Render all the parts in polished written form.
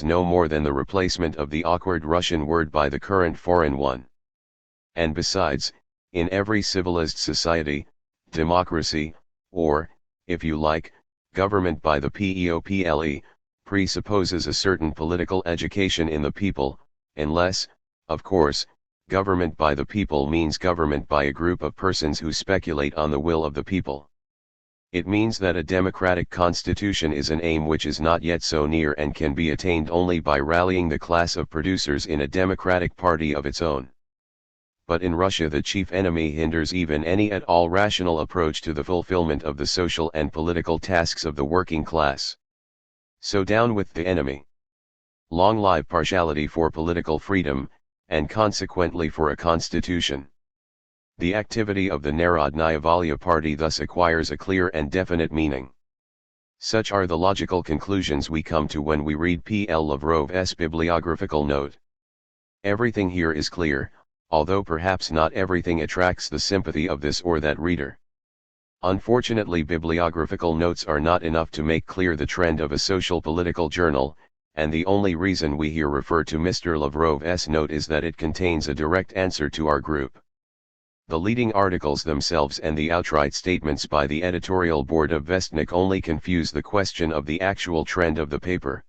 no more than the replacement of the awkward Russian word by the current foreign one. And besides, in every civilized society, democracy, or, if you like, government by the people, presupposes a certain political education in the people, unless, of course, government by the people means government by a group of persons who speculate on the will of the people. It means that a democratic constitution is an aim which is not yet so near and can be attained only by rallying the class of producers in a democratic party of its own. But in Russia the chief enemy hinders even any at all rational approach to the fulfillment of the social and political tasks of the working class. So down with the enemy. Long live partiality for political freedom, and consequently for a constitution. The activity of the Narodnaya Volya Party thus acquires a clear and definite meaning. Such are the logical conclusions we come to when we read P.L. Lavrov's bibliographical note. Everything here is clear, although perhaps not everything attracts the sympathy of this or that reader. Unfortunately, bibliographical notes are not enough to make clear the trend of a social political journal, and the only reason we here refer to Mr. Lavrov's note is that it contains a direct answer to our group. The leading articles themselves and the outright statements by the editorial board of Vestnik only confuse the question of the actual trend of the paper.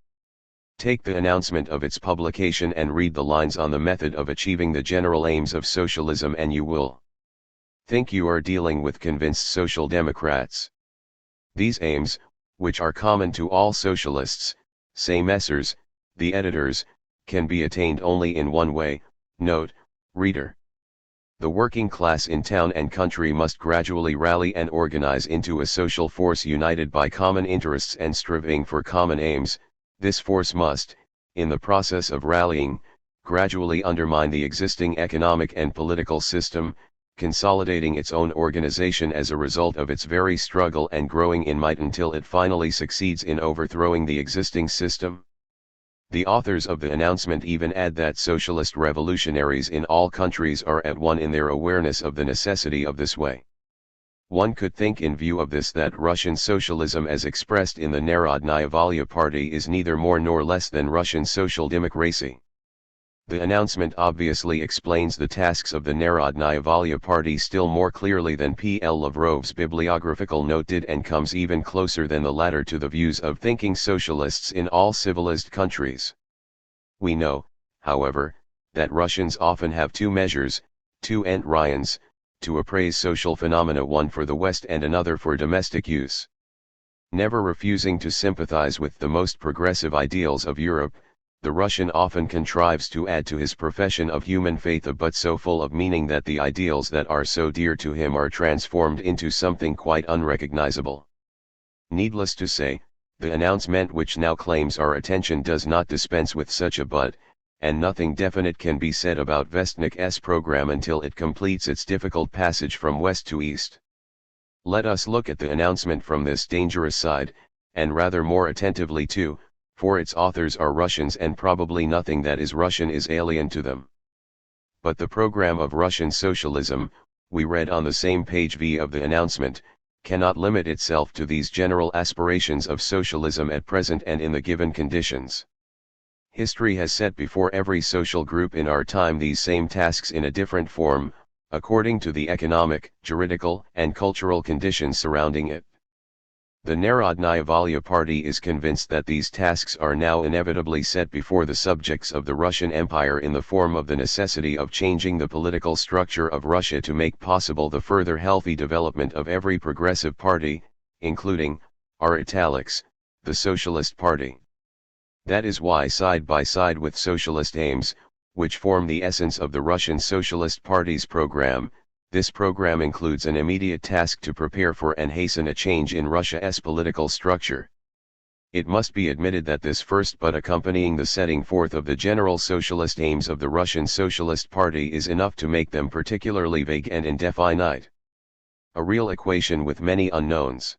Take the announcement of its publication and read the lines on the method of achieving the general aims of socialism and you will think you are dealing with convinced social democrats. These aims, which are common to all socialists, say Messrs., the editors, can be attained only in one way. Note, reader. The working class in town and country must gradually rally and organize into a social force united by common interests and striving for common aims. This force must, in the process of rallying, gradually undermine the existing economic and political system, consolidating its own organization as a result of its very struggle and growing in might until it finally succeeds in overthrowing the existing system. The authors of the announcement even add that socialist revolutionaries in all countries are at one in their awareness of the necessity of this way. One could think in view of this that Russian socialism as expressed in the Narodnaya Volya Party is neither more nor less than Russian social democracy. The announcement obviously explains the tasks of the Narodnaya Volya Party still more clearly than P.L. Lavrov's bibliographical note did and comes even closer than the latter to the views of thinking socialists in all civilized countries. We know, however, that Russians often have two measures, two entrayons, to appraise social phenomena, one for the West and another for domestic use. Never refusing to sympathize with the most progressive ideals of Europe, the Russian often contrives to add to his profession of human faith a but so full of meaning that the ideals that are so dear to him are transformed into something quite unrecognizable. Needless to say, the announcement which now claims our attention does not dispense with such a but, and nothing definite can be said about Vestnik's program until it completes its difficult passage from west to east. Let us look at the announcement from this dangerous side, and rather more attentively too, for its authors are Russians and probably nothing that is Russian is alien to them. But the program of Russian socialism, we read on the same page V of the announcement, cannot limit itself to these general aspirations of socialism at present and in the given conditions. History has set before every social group in our time these same tasks in a different form, according to the economic, juridical, and cultural conditions surrounding it. The Narodnaya Volya Party is convinced that these tasks are now inevitably set before the subjects of the Russian Empire in the form of the necessity of changing the political structure of Russia to make possible the further healthy development of every progressive party, including, the Socialist Party. That is why side by side with socialist aims, which form the essence of the Russian Socialist Party's program, this program includes an immediate task to prepare for and hasten a change in Russia's political structure. It must be admitted that this first but accompanying the setting forth of the general socialist aims of the Russian Socialist Party is enough to make them particularly vague and indefinite. A real equation with many unknowns.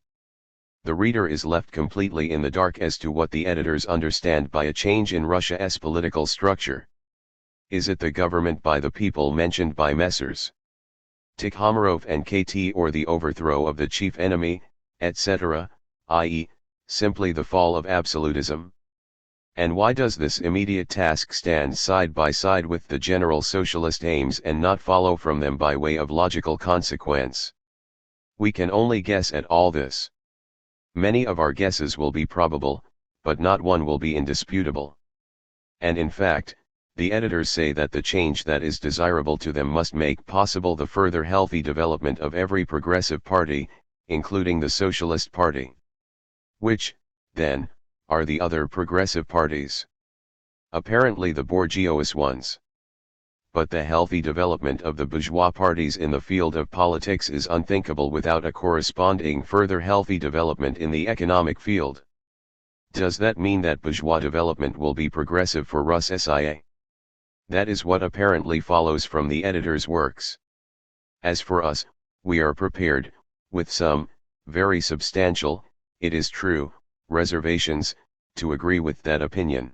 The reader is left completely in the dark as to what the editors understand by a change in Russia's political structure. Is it the government by the people mentioned by Messrs. Tikhomarov and KT, or the overthrow of the chief enemy, etc., i.e., simply the fall of absolutism? And why does this immediate task stand side by side with the general socialist aims and not follow from them by way of logical consequence? We can only guess at all this. Many of our guesses will be probable, but not one will be indisputable. And in fact, the editors say that the change that is desirable to them must make possible the further healthy development of every progressive party, including the Socialist Party. Which, then, are the other progressive parties? Apparently the bourgeois ones. But the healthy development of the bourgeois parties in the field of politics is unthinkable without a corresponding further healthy development in the economic field. Does that mean that bourgeois development will be progressive for Russia? That is what apparently follows from the editor's works. As for us, we are prepared, with some, very substantial, it is true, reservations, to agree with that opinion.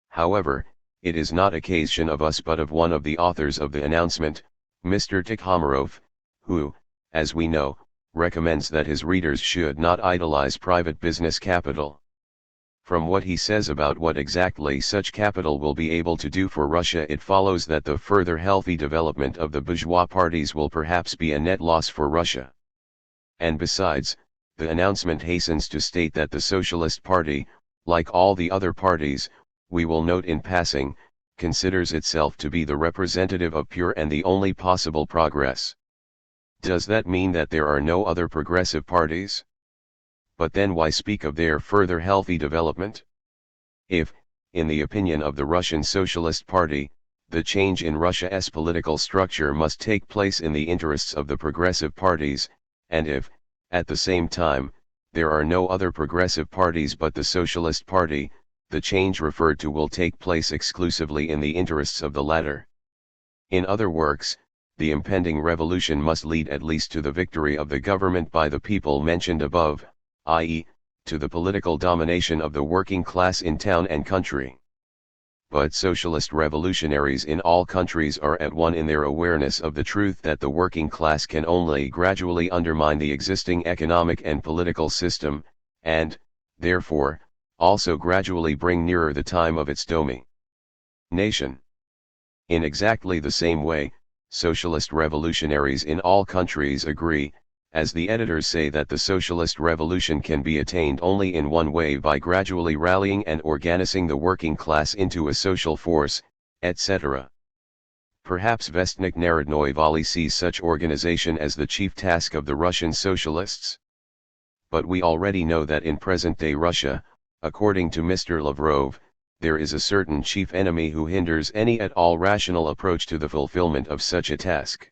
However, it is not occasion of us but of one of the authors of the announcement, Mr. Tikhomarov, who, as we know, recommends that his readers should not idolize private business capital. From what he says about what exactly such capital will be able to do for Russia, it follows that the further healthy development of the bourgeois parties will perhaps be a net loss for Russia. And besides, the announcement hastens to state that the Socialist Party, like all the other parties, we will note in passing, considers itself to be the representative of pure and the only possible progress. Does that mean that there are no other progressive parties? But then why speak of their further healthy development? If, in the opinion of the Russian Socialist Party, the change in Russia's political structure must take place in the interests of the progressive parties, and if, at the same time, there are no other progressive parties but the Socialist Party, the change referred to will take place exclusively in the interests of the latter. In other words, the impending revolution must lead at least to the victory of the government by the people mentioned above, i.e., to the political domination of the working class in town and country. But socialist revolutionaries in all countries are at one in their awareness of the truth that the working class can only gradually undermine the existing economic and political system, and, therefore, also gradually bring nearer the time of its domination. In exactly the same way, socialist revolutionaries in all countries agree, as the editors say, that the socialist revolution can be attained only in one way, by gradually rallying and organizing the working class into a social force, etc. Perhaps Vestnik Narodnoy Voly sees such organization as the chief task of the Russian socialists. But we already know that in present-day Russia, according to Mr. Lavrov, there is a certain chief enemy who hinders any at all rational approach to the fulfillment of such a task.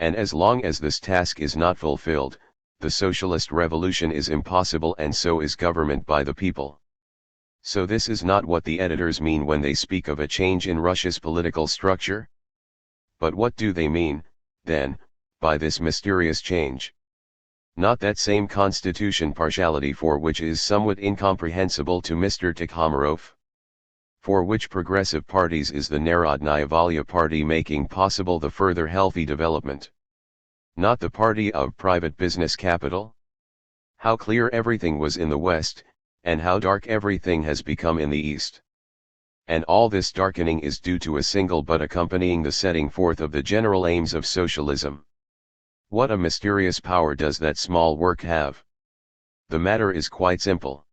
And as long as this task is not fulfilled, the socialist revolution is impossible, and so is government by the people. So this is not what the editors mean when they speak of a change in Russia's political structure. But what do they mean, then, by this mysterious change? Not that same constitution partiality for which is somewhat incomprehensible to Mr. Tikhomarov. For which progressive parties is the Narodnaya Volya party making possible the further healthy development? Not the party of private business capital? How clear everything was in the West, and how dark everything has become in the East. And all this darkening is due to a single but accompanying the setting forth of the general aims of socialism. What a mysterious power does that small work have? The matter is quite simple.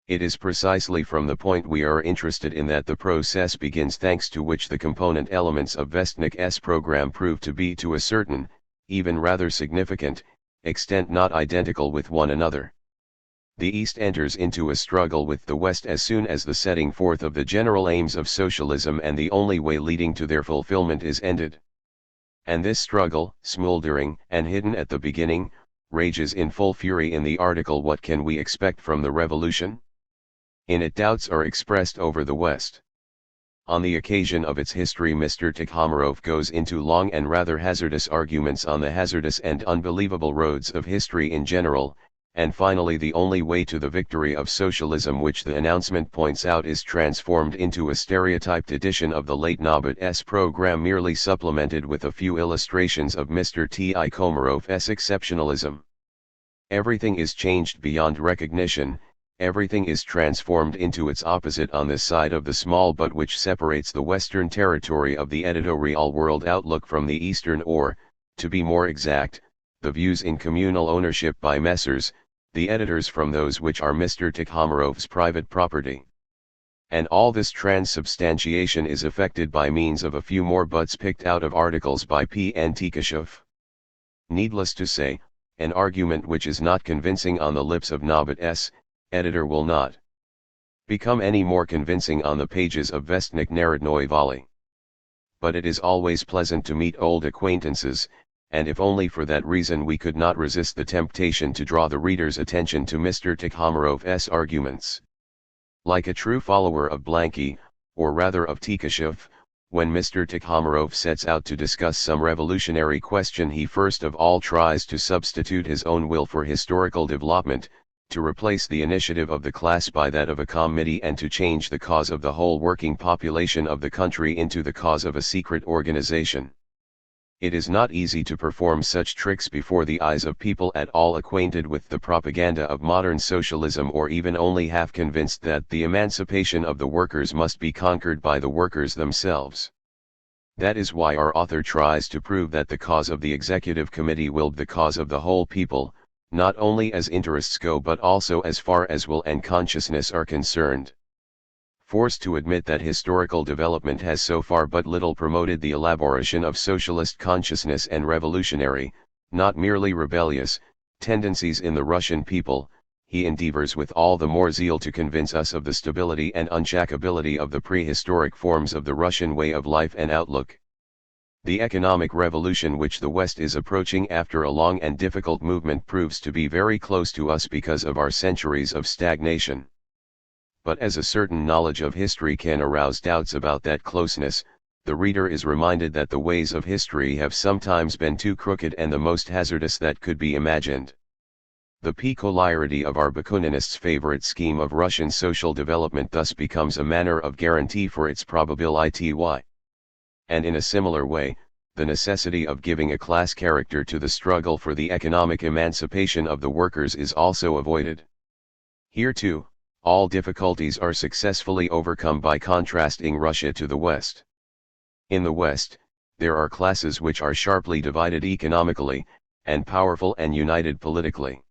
It is precisely from the point we are interested in that the process begins, thanks to which the component elements of Vestnik's program prove to be to a certain, even rather significant, extent not identical with one another. The East enters into a struggle with the West as soon as the setting forth of the general aims of socialism and the only way leading to their fulfillment is ended. And this struggle, smoldering and hidden at the beginning, rages in full fury in the article "What Can We Expect from the Revolution?" In it doubts are expressed over the West. On the occasion of its history, Mr. Tikhomarov goes into long and rather hazardous arguments on the hazardous and unbelievable roads of history in general, and finally the only way to the victory of socialism, which the announcement points out, is transformed into a stereotyped edition of the late Nobot's program, merely supplemented with a few illustrations of Mr. Tikhomarov's exceptionalism. Everything is changed beyond recognition, everything is transformed into its opposite on this side of the small but which separates the western territory of the editorial world outlook from the eastern, or, to be more exact, the views in communal ownership by Messrs. The editors from those which are Mr. Tikhomirov's private property. And all this transubstantiation is effected by means of a few more butts picked out of articles by P. N. Tikhomiv. Needless to say, an argument which is not convincing on the lips of Nobit's editor will not become any more convincing on the pages of Vestnik Narodnoy Vali. But it is always pleasant to meet old acquaintances, and if only for that reason we could not resist the temptation to draw the reader's attention to Mr. Tikhomirov's arguments. Like a true follower of Blanky, or rather of Tikhomiv, when Mr. Tikhomirov sets out to discuss some revolutionary question, he first of all tries to substitute his own will for historical development, to replace the initiative of the class by that of a committee, and to change the cause of the whole working population of the country into the cause of a secret organization. It is not easy to perform such tricks before the eyes of people at all acquainted with the propaganda of modern socialism, or even only half convinced that the emancipation of the workers must be conquered by the workers themselves. That is why our author tries to prove that the cause of the executive committee will be the cause of the whole people, not only as interests go but also as far as will and consciousness are concerned. Forced to admit that historical development has so far but little promoted the elaboration of socialist consciousness and revolutionary, not merely rebellious, tendencies in the Russian people, he endeavors with all the more zeal to convince us of the stability and unshakability of the prehistoric forms of the Russian way of life and outlook. The economic revolution which the West is approaching after a long and difficult movement proves to be very close to us because of our centuries of stagnation. But as a certain knowledge of history can arouse doubts about that closeness, the reader is reminded that the ways of history have sometimes been too crooked and the most hazardous that could be imagined. The peculiarity of our Bakuninist's favorite scheme of Russian social development thus becomes a manner of guarantee for its probability. And in a similar way, the necessity of giving a class character to the struggle for the economic emancipation of the workers is also avoided. Here too, all difficulties are successfully overcome by contrasting Russia to the West. In the West, there are classes which are sharply divided economically, and powerful and united politically.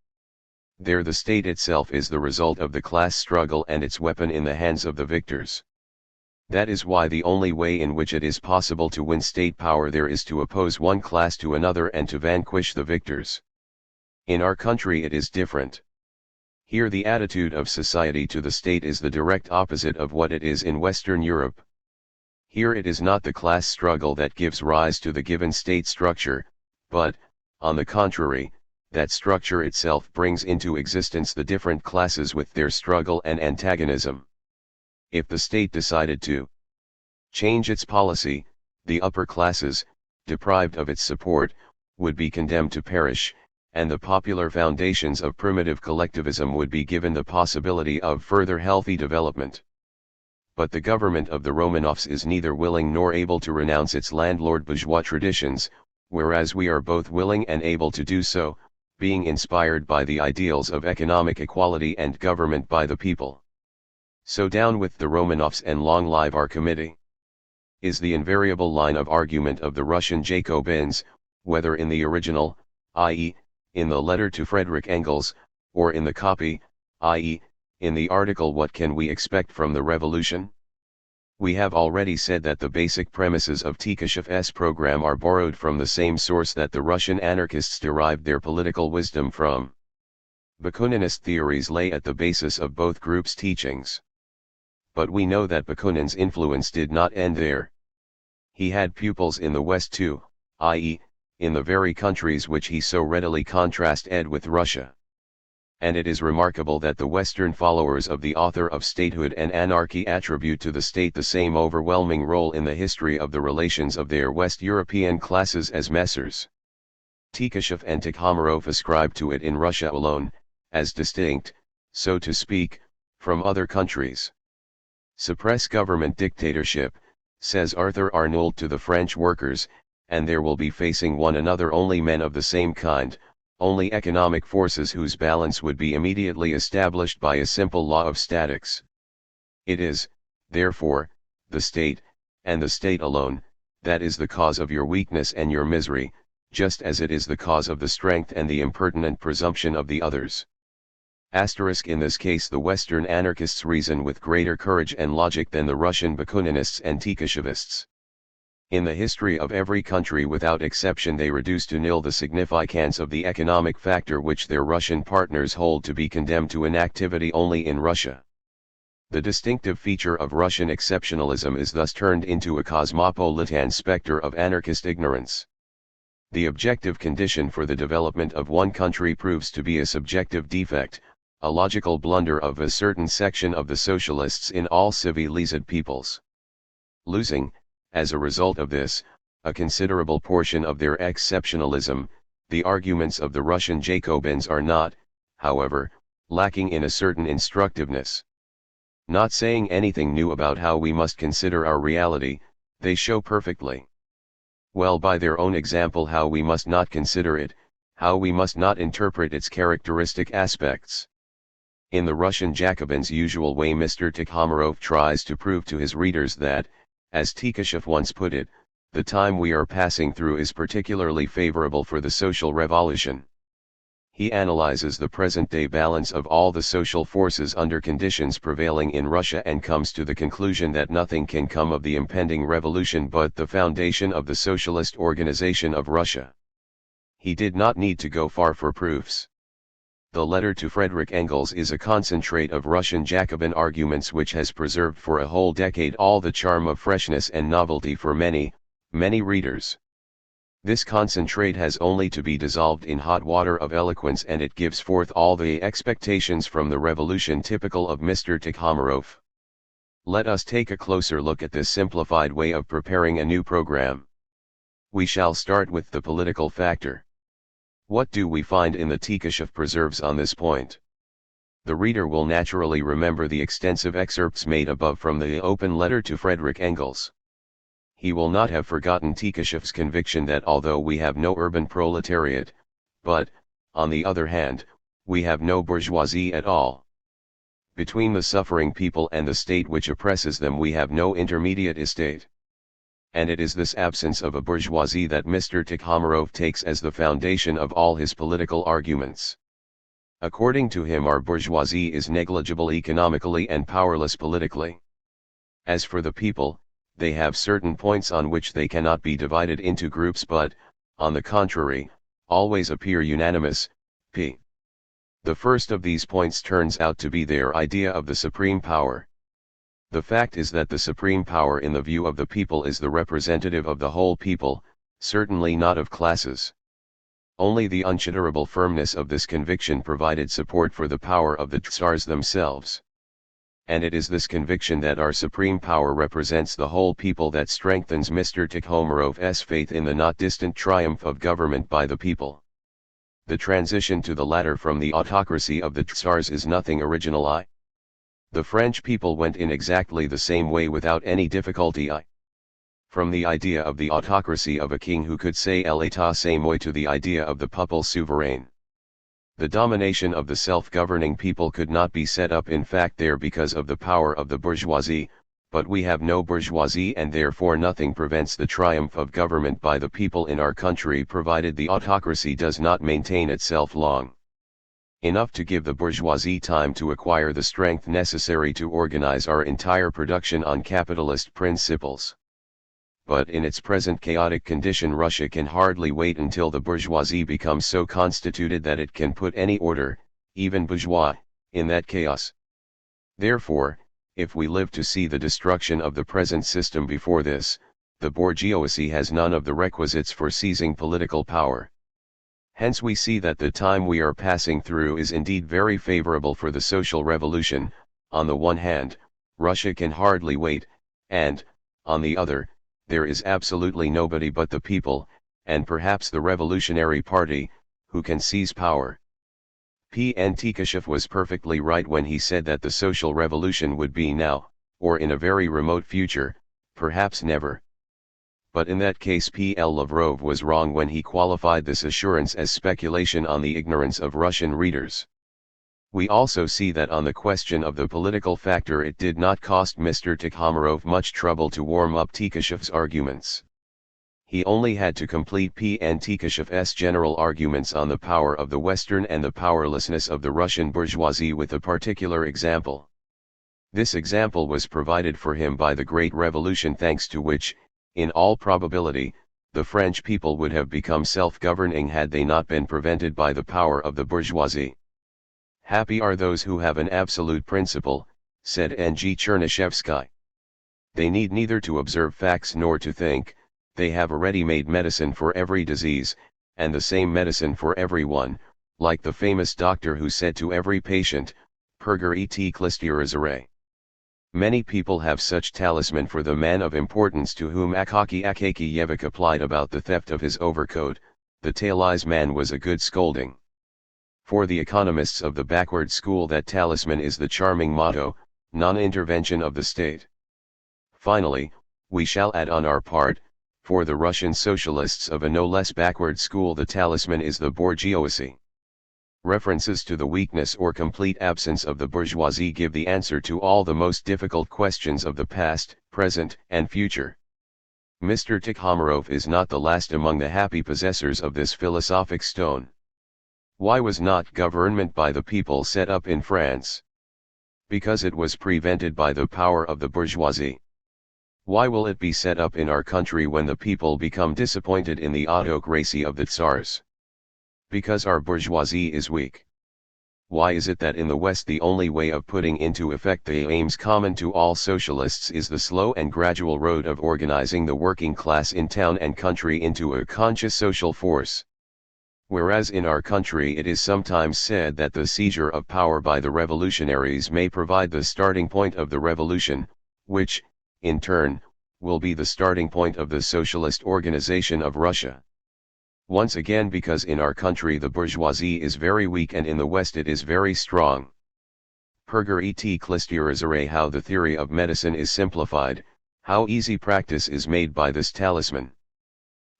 There the state itself is the result of the class struggle and its weapon in the hands of the victors. That is why the only way in which it is possible to win state power there is to oppose one class to another and to vanquish the victors. In our country it is different. Here the attitude of society to the state is the direct opposite of what it is in Western Europe. Here it is not the class struggle that gives rise to the given state structure, but, on the contrary, that structure itself brings into existence the different classes with their struggle and antagonism. If the state decided to change its policy, the upper classes, deprived of its support, would be condemned to perish, and the popular foundations of primitive collectivism would be given the possibility of further healthy development. But the government of the Romanovs is neither willing nor able to renounce its landlord bourgeois traditions, whereas we are both willing and able to do so, being inspired by the ideals of economic equality and government by the people. So down with the Romanovs and long live our committee, is the invariable line of argument of the Russian Jacobins, whether in the original, i.e., in the letter to Frederick Engels, or in the copy, i.e., in the article What Can We Expect from the Revolution? We have already said that the basic premises of Tikhachev's program are borrowed from the same source that the Russian anarchists derived their political wisdom from. Bakuninist theories lay at the basis of both groups' teachings. But we know that Bakunin's influence did not end there. He had pupils in the West too, i.e., in the very countries which he so readily contrasted with Russia. And it is remarkable that the Western followers of the author of Statehood and Anarchy attribute to the state the same overwhelming role in the history of the relations of their West European classes as Messrs. Tikhomiv and Tikhomirov ascribe to it in Russia alone, as distinct, so to speak, from other countries. Suppress government dictatorship, says Arthur Arnauld to the French workers, and there will be facing one another only men of the same kind, only economic forces whose balance would be immediately established by a simple law of statics. It is, therefore, the state, and the state alone, that is the cause of your weakness and your misery, just as it is the cause of the strength and the impertinent presumption of the others. In this case the Western anarchists reason with greater courage and logic than the Russian Bakuninists and Tikashevists. In the history of every country without exception they reduce to nil the significance of the economic factor which their Russian partners hold to be condemned to inactivity only in Russia. The distinctive feature of Russian exceptionalism is thus turned into a cosmopolitan specter of anarchist ignorance. The objective condition for the development of one country proves to be a subjective defect, a logical blunder of a certain section of the socialists in all civilized peoples. Losing, as a result of this, a considerable portion of their exceptionalism, the arguments of the Russian Jacobins are not, however, lacking in a certain instructiveness. Not saying anything new about how we must consider our reality, they show perfectly well by their own example how we must not consider it, how we must not interpret its characteristic aspects. In the Russian Jacobins' usual way Mr. Tikhomarov tries to prove to his readers that, as Tikashev once put it, the time we are passing through is particularly favorable for the social revolution. He analyzes the present-day balance of all the social forces under conditions prevailing in Russia and comes to the conclusion that nothing can come of the impending revolution but the foundation of the socialist organization of Russia. He did not need to go far for proofs. The letter to Frederick Engels is a concentrate of Russian Jacobin arguments which has preserved for a whole decade all the charm of freshness and novelty for many, many readers. This concentrate has only to be dissolved in hot water of eloquence and it gives forth all the expectations from the revolution typical of Mr. Tikhomarov. Let us take a closer look at this simplified way of preparing a new program. We shall start with the political factor. What do we find in the Tikashev preserves on this point? The reader will naturally remember the extensive excerpts made above from the open letter to Frederick Engels. He will not have forgotten Tikashev's conviction that although we have no urban proletariat, but, on the other hand, we have no bourgeoisie at all. Between the suffering people and the state which oppresses them we have no intermediate estate. And it is this absence of a bourgeoisie that Mr. Tikhomarov takes as the foundation of all his political arguments. According to him our bourgeoisie is negligible economically and powerless politically. As for the people, they have certain points on which they cannot be divided into groups but, on the contrary, always appear unanimous, p. The first of these points turns out to be their idea of the supreme power. The fact is that the supreme power in the view of the people is the representative of the whole people, certainly not of classes. Only the unshakable firmness of this conviction provided support for the power of the Tsars themselves. And it is this conviction that our supreme power represents the whole people that strengthens Mr. Tikhomarov's faith in the not distant triumph of government by the people. The transition to the latter from the autocracy of the Tsars is nothing original. The French people went in exactly the same way without any difficulty. From the idea of the autocracy of a king who could say l'état c'est moi to the idea of the peuple souverain. The domination of the self-governing people could not be set up in fact there because of the power of the bourgeoisie, but we have no bourgeoisie and therefore nothing prevents the triumph of government by the people in our country provided the autocracy does not maintain itself long enough to give the bourgeoisie time to acquire the strength necessary to organize our entire production on capitalist principles. But in its present chaotic condition Russia can hardly wait until the bourgeoisie becomes so constituted that it can put any order, even bourgeois, in that chaos. Therefore, if we live to see the destruction of the present system before this, the bourgeoisie has none of the requisites for seizing political power. Hence we see that the time we are passing through is indeed very favorable for the social revolution. On the one hand, Russia can hardly wait, and, on the other, there is absolutely nobody but the people, and perhaps the revolutionary party, who can seize power. P.N. Tikashev was perfectly right when he said that the social revolution would be now, or in a very remote future, perhaps never. but in that case P.L. Lavrov was wrong when he qualified this assurance as speculation on the ignorance of Russian readers. We also see that on the question of the political factor it did not cost Mr. Tikhomarov much trouble to warm up Tikashev's arguments. He only had to complete P. and Tikashev's general arguments on the power of the Western and the powerlessness of the Russian bourgeoisie with a particular example. This example was provided for him by the Great Revolution, thanks to which, in all probability, the French people would have become self-governing had they not been prevented by the power of the bourgeoisie. Happy are those who have an absolute principle, said N.G. Chernyshevsky. They need neither to observe facts nor to think, they have a ready-made medicine for every disease, and the same medicine for everyone, like the famous doctor who said to every patient, Purger et clisterizare. Many people have such talisman for the man of importance to whom Akaki Akakiyevich applied about the theft of his overcoat. The Tali's man was a good scolding. For the economists of the backward school that talisman is the charming motto, non-intervention of the state. Finally, we shall add on our part, for the Russian socialists of a no less backward school the talisman is the bourgeoisie. References to the weakness or complete absence of the bourgeoisie give the answer to all the most difficult questions of the past, present, and future. Mr. Tikhomarov is not the last among the happy possessors of this philosophic stone. Why was not government by the people set up in France? Because it was prevented by the power of the bourgeoisie. Why will it be set up in our country when the people become disappointed in the autocracy of the Tsars? Because our bourgeoisie is weak. Why is it that in the West the only way of putting into effect the aims common to all socialists is the slow and gradual road of organizing the working class in town and country into a conscious social force? Whereas in our country it is sometimes said that the seizure of power by the revolutionaries may provide the starting point of the revolution, which, in turn, will be the starting point of the socialist organization of Russia. Once again, because in our country the bourgeoisie is very weak and in the West it is very strong. Purger et clisterizare. How the theory of medicine is simplified, how easy practice is made by this talisman.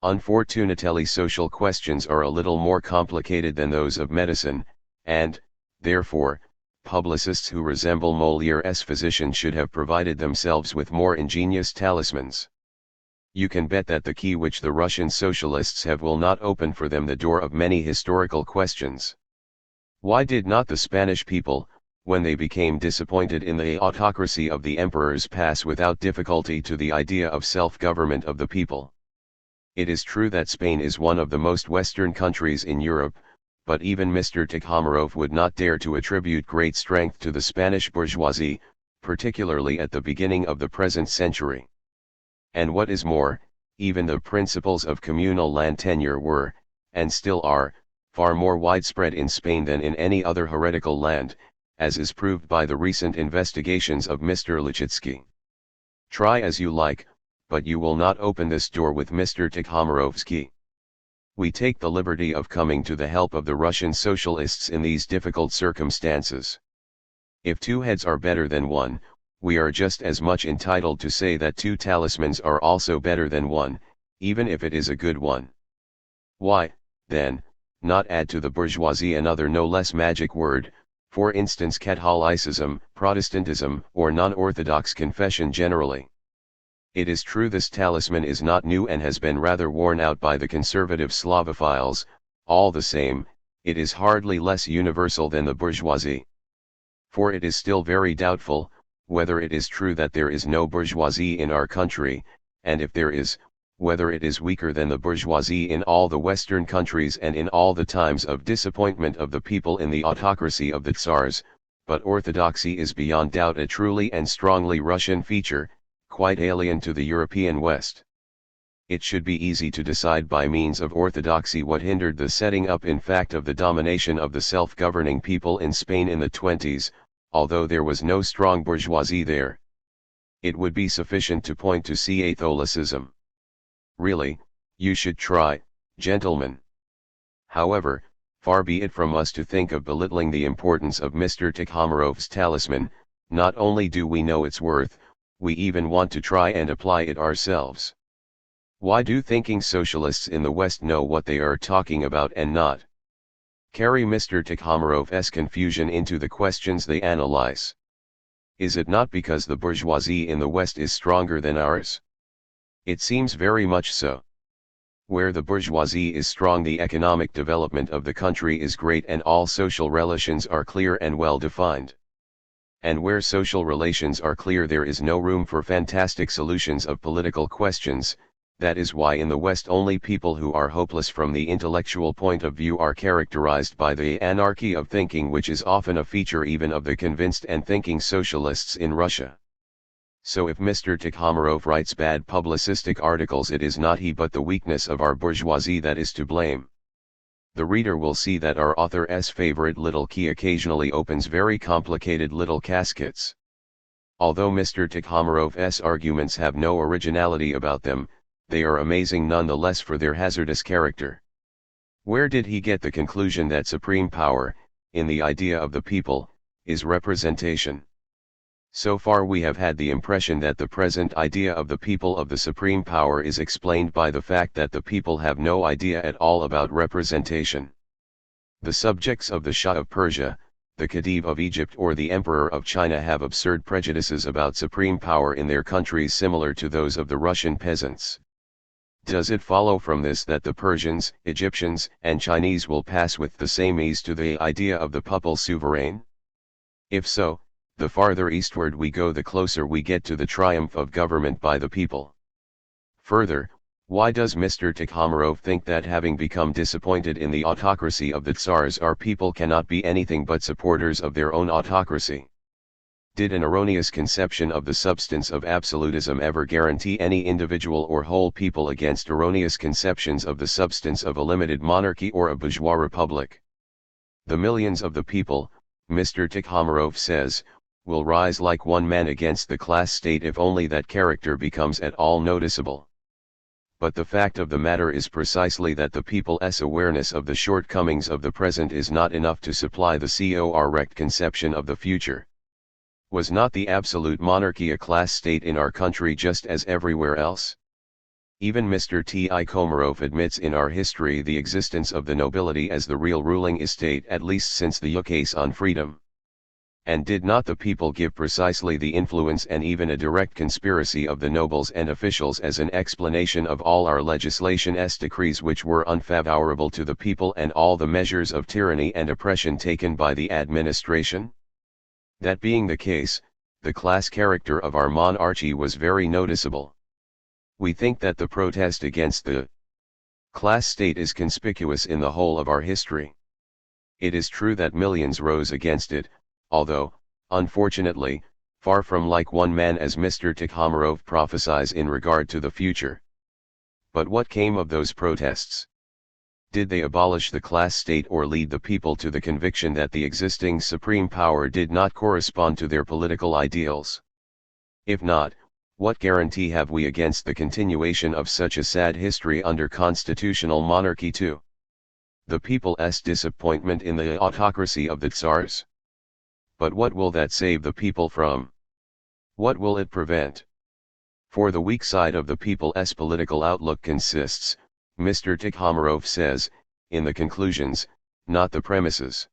Unfortunately, social questions are a little more complicated than those of medicine, and, therefore, publicists who resemble Moliere's physician should have provided themselves with more ingenious talismans. You can bet that the key which the Russian socialists have will not open for them the door of many historical questions. Why did not the Spanish people, when they became disappointed in the autocracy of the emperors, pass without difficulty to the idea of self-government of the people? It is true that Spain is one of the most Western countries in Europe, but even Mr. Tikhomarov would not dare to attribute great strength to the Spanish bourgeoisie, particularly at the beginning of the present century. And what is more, even the principles of communal land tenure were, and still are, far more widespread in Spain than in any other heretical land, as is proved by the recent investigations of Mr. Lechitsky. Try as you like, but you will not open this door with Mr. Tikhomarov's key. We take the liberty of coming to the help of the Russian socialists in these difficult circumstances. If two heads are better than one, we are just as much entitled to say that two talismans are also better than one, even if it is a good one. Why, then, not add to the bourgeoisie another no less magic word, for instance Catholicism, Protestantism, or non-orthodox confession generally? It is true this talisman is not new and has been rather worn out by the conservative Slavophiles. All the same, it is hardly less universal than the bourgeoisie. For it is still very doubtful, whether it is true that there is no bourgeoisie in our country, and if there is, whether it is weaker than the bourgeoisie in all the Western countries and in all the times of disappointment of the people in the autocracy of the Tsars. But orthodoxy is beyond doubt a truly and strongly Russian feature, quite alien to the European West. It should be easy to decide by means of orthodoxy what hindered the setting up in fact of the domination of the self-governing people in Spain in the 20s, although there was no strong bourgeoisie there. It would be sufficient to point to Catholicism. Really, you should try, gentlemen. However, far be it from us to think of belittling the importance of Mr. Tikhomarov's talisman. Not only do we know its worth, we even want to try and apply it ourselves. Why do thinking socialists in the West know what they are talking about and not carry Mr. Tikhomirov's confusion into the questions they analyze? Is it not because the bourgeoisie in the West is stronger than ours? It seems very much so. Where the bourgeoisie is strong, the economic development of the country is great and all social relations are clear and well defined. And where social relations are clear, there is no room for fantastic solutions of political questions. That is why in the West only people who are hopeless from the intellectual point of view are characterized by the anarchy of thinking, which is often a feature even of the convinced and thinking socialists in Russia. So if Mr. Tikhomirov writes bad publicistic articles, it is not he but the weakness of our bourgeoisie that is to blame. The reader will see that our author's favorite little key occasionally opens very complicated little caskets. Although Mr. Tikhomirov's arguments have no originality about them, they are amazing nonetheless for their hazardous character. Where did he get the conclusion that supreme power, in the idea of the people, is representation? So far we have had the impression that the present idea of the people of the supreme power is explained by the fact that the people have no idea at all about representation. The subjects of the Shah of Persia, the Khedive of Egypt or the Emperor of China have absurd prejudices about supreme power in their countries similar to those of the Russian peasants. Does it follow from this that the Persians, Egyptians, and Chinese will pass with the same ease to the idea of the papal sovereign? If so, the farther eastward we go, the closer we get to the triumph of government by the people. Further, why does Mr. Tikhomirov think that having become disappointed in the autocracy of the Tsars, our people cannot be anything but supporters of their own autocracy? Did an erroneous conception of the substance of absolutism ever guarantee any individual or whole people against erroneous conceptions of the substance of a limited monarchy or a bourgeois republic? The millions of the people, Mr. Tikhomirov says, will rise like one man against the class state if only that character becomes at all noticeable. But the fact of the matter is precisely that the people's awareness of the shortcomings of the present is not enough to supply the correct conception of the future. Was not the absolute monarchy a class state in our country just as everywhere else? Even Mr. Tikhomirov admits in our history the existence of the nobility as the real ruling estate, at least since the ukase on freedom. And did not the people give precisely the influence and even a direct conspiracy of the nobles and officials as an explanation of all our legislation's decrees which were unfavorable to the people and all the measures of tyranny and oppression taken by the administration? That being the case, the class character of our monarchy was very noticeable. We think that the protest against the class state is conspicuous in the whole of our history. It is true that millions rose against it, although, unfortunately, far from like one man as Mr. Tikhomirov prophesies in regard to the future. But what came of those protests? Did they abolish the class state or lead the people to the conviction that the existing supreme power did not correspond to their political ideals? If not, what guarantee have we against the continuation of such a sad history under constitutional monarchy too? The people's disappointment in the autocracy of the Tsars? But what will that save the people from? What will it prevent? For the weak side of the people's political outlook consists, Mr. Tikhomirov says, in the conclusions, not the premises.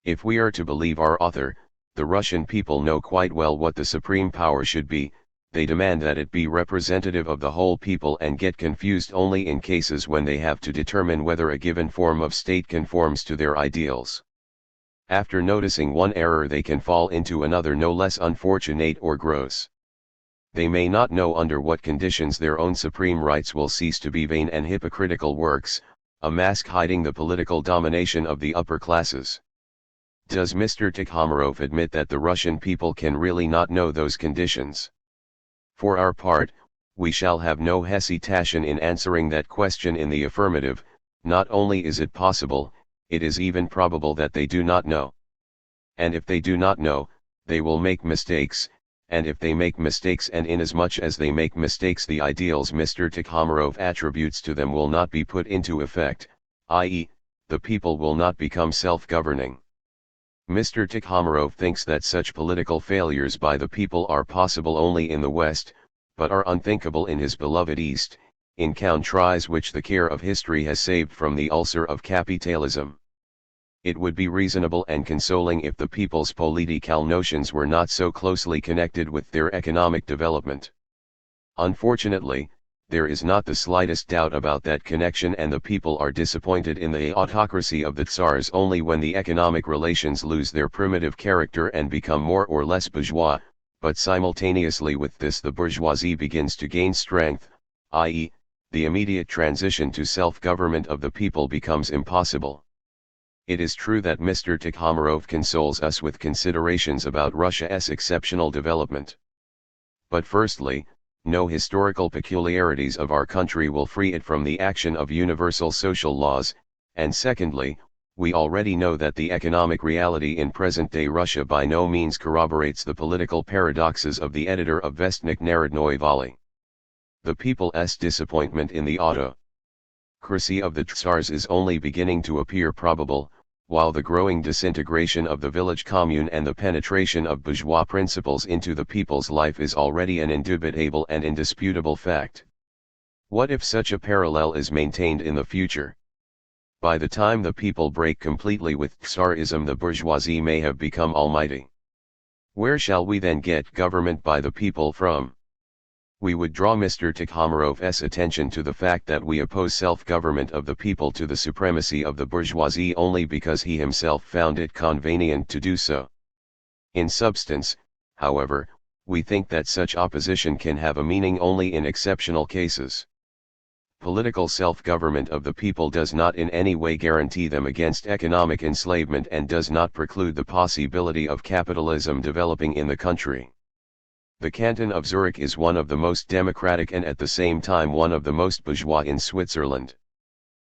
If we are to believe our author, the Russian people know quite well what the supreme power should be. They demand that it be representative of the whole people and get confused only in cases when they have to determine whether a given form of state conforms to their ideals. After noticing one error they can fall into another no less unfortunate or gross. They may not know under what conditions their own supreme rights will cease to be vain and hypocritical works, a mask hiding the political domination of the upper classes. Does Mr. Tikhomirov admit that the Russian people can really not know those conditions? For our part, we shall have no hesitation in answering that question in the affirmative. Not only is it possible, it is even probable that they do not know. And if they do not know, they will make mistakes, and if they make mistakes and inasmuch as they make mistakes the ideals Mr. Tikhomirov attributes to them will not be put into effect, i.e., the people will not become self-governing. Mr. Tikhomirov thinks that such political failures by the people are possible only in the West, but are unthinkable in his beloved East, in countries which the care of history has saved from the ulcer of capitalism. It would be reasonable and consoling if the people's political notions were not so closely connected with their economic development. Unfortunately, there is not the slightest doubt about that connection, and the people are disappointed in the autocracy of the Tsars only when the economic relations lose their primitive character and become more or less bourgeois, but simultaneously with this the bourgeoisie begins to gain strength, i.e., the immediate transition to self-government of the people becomes impossible. It is true that Mr. Tikhomarov consoles us with considerations about Russia's exceptional development. But firstly, no historical peculiarities of our country will free it from the action of universal social laws, and secondly, we already know that the economic reality in present-day Russia by no means corroborates the political paradoxes of the editor of Vestnik Narodnoy Voly. The people's disappointment in the autocracy of the Tsars is only beginning to appear probable, while the growing disintegration of the village commune and the penetration of bourgeois principles into the people's life is already an indubitable and indisputable fact. What if such a parallel is maintained in the future? By the time the people break completely with Tsarism, the bourgeoisie may have become almighty. Where shall we then get government by the people from? We would draw Mr. Tikhomarov's attention to the fact that we oppose self-government of the people to the supremacy of the bourgeoisie only because he himself found it convenient to do so. In substance, however, we think that such opposition can have a meaning only in exceptional cases. Political self-government of the people does not in any way guarantee them against economic enslavement and does not preclude the possibility of capitalism developing in the country. The canton of Zurich is one of the most democratic and at the same time one of the most bourgeois in Switzerland.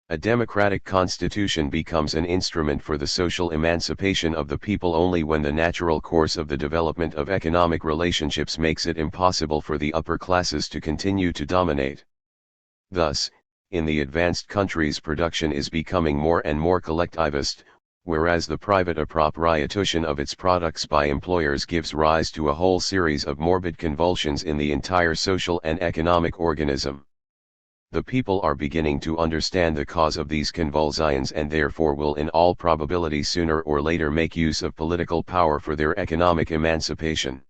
A democratic constitution becomes an instrument for the social emancipation of the people only when the natural course of the development of economic relationships makes it impossible for the upper classes to continue to dominate. Thus, in the advanced countries production is becoming more and more collectivist, whereas the private appropriation of its products by employers gives rise to a whole series of morbid convulsions in the entire social and economic organism. The people are beginning to understand the cause of these convulsions and therefore will in all probability sooner or later make use of political power for their economic emancipation.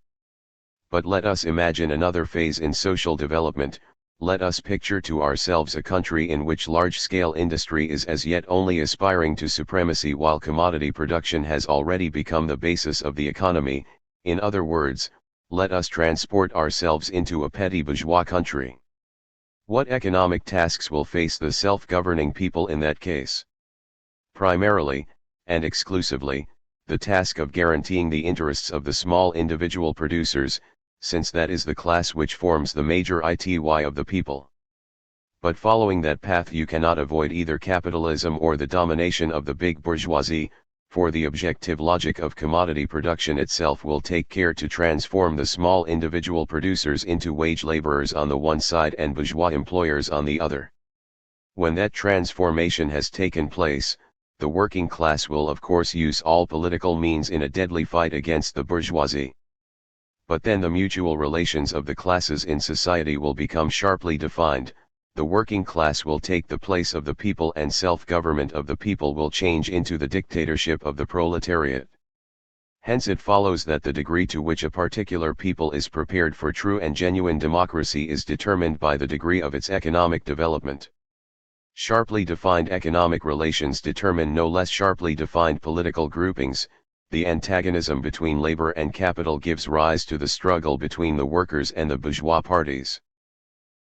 But let us imagine another phase in social development. Let us picture to ourselves a country in which large-scale industry is as yet only aspiring to supremacy while commodity production has already become the basis of the economy. In other words, let us transport ourselves into a petty bourgeois country. What economic tasks will face the self-governing people in that case? Primarily, and exclusively, the task of guaranteeing the interests of the small individual producers, since that is the class which forms the major ity of the people. But following that path you cannot avoid either capitalism or the domination of the big bourgeoisie, for the objective logic of commodity production itself will take care to transform the small individual producers into wage laborers on the one side and bourgeois employers on the other. When that transformation has taken place, the working class will of course use all political means in a deadly fight against the bourgeoisie. But then the mutual relations of the classes in society will become sharply defined, the working class will take the place of the people and self-government of the people will change into the dictatorship of the proletariat. Hence it follows that the degree to which a particular people is prepared for true and genuine democracy is determined by the degree of its economic development. Sharply defined economic relations determine no less sharply defined political groupings. The antagonism between labor and capital gives rise to the struggle between the workers and the bourgeois parties.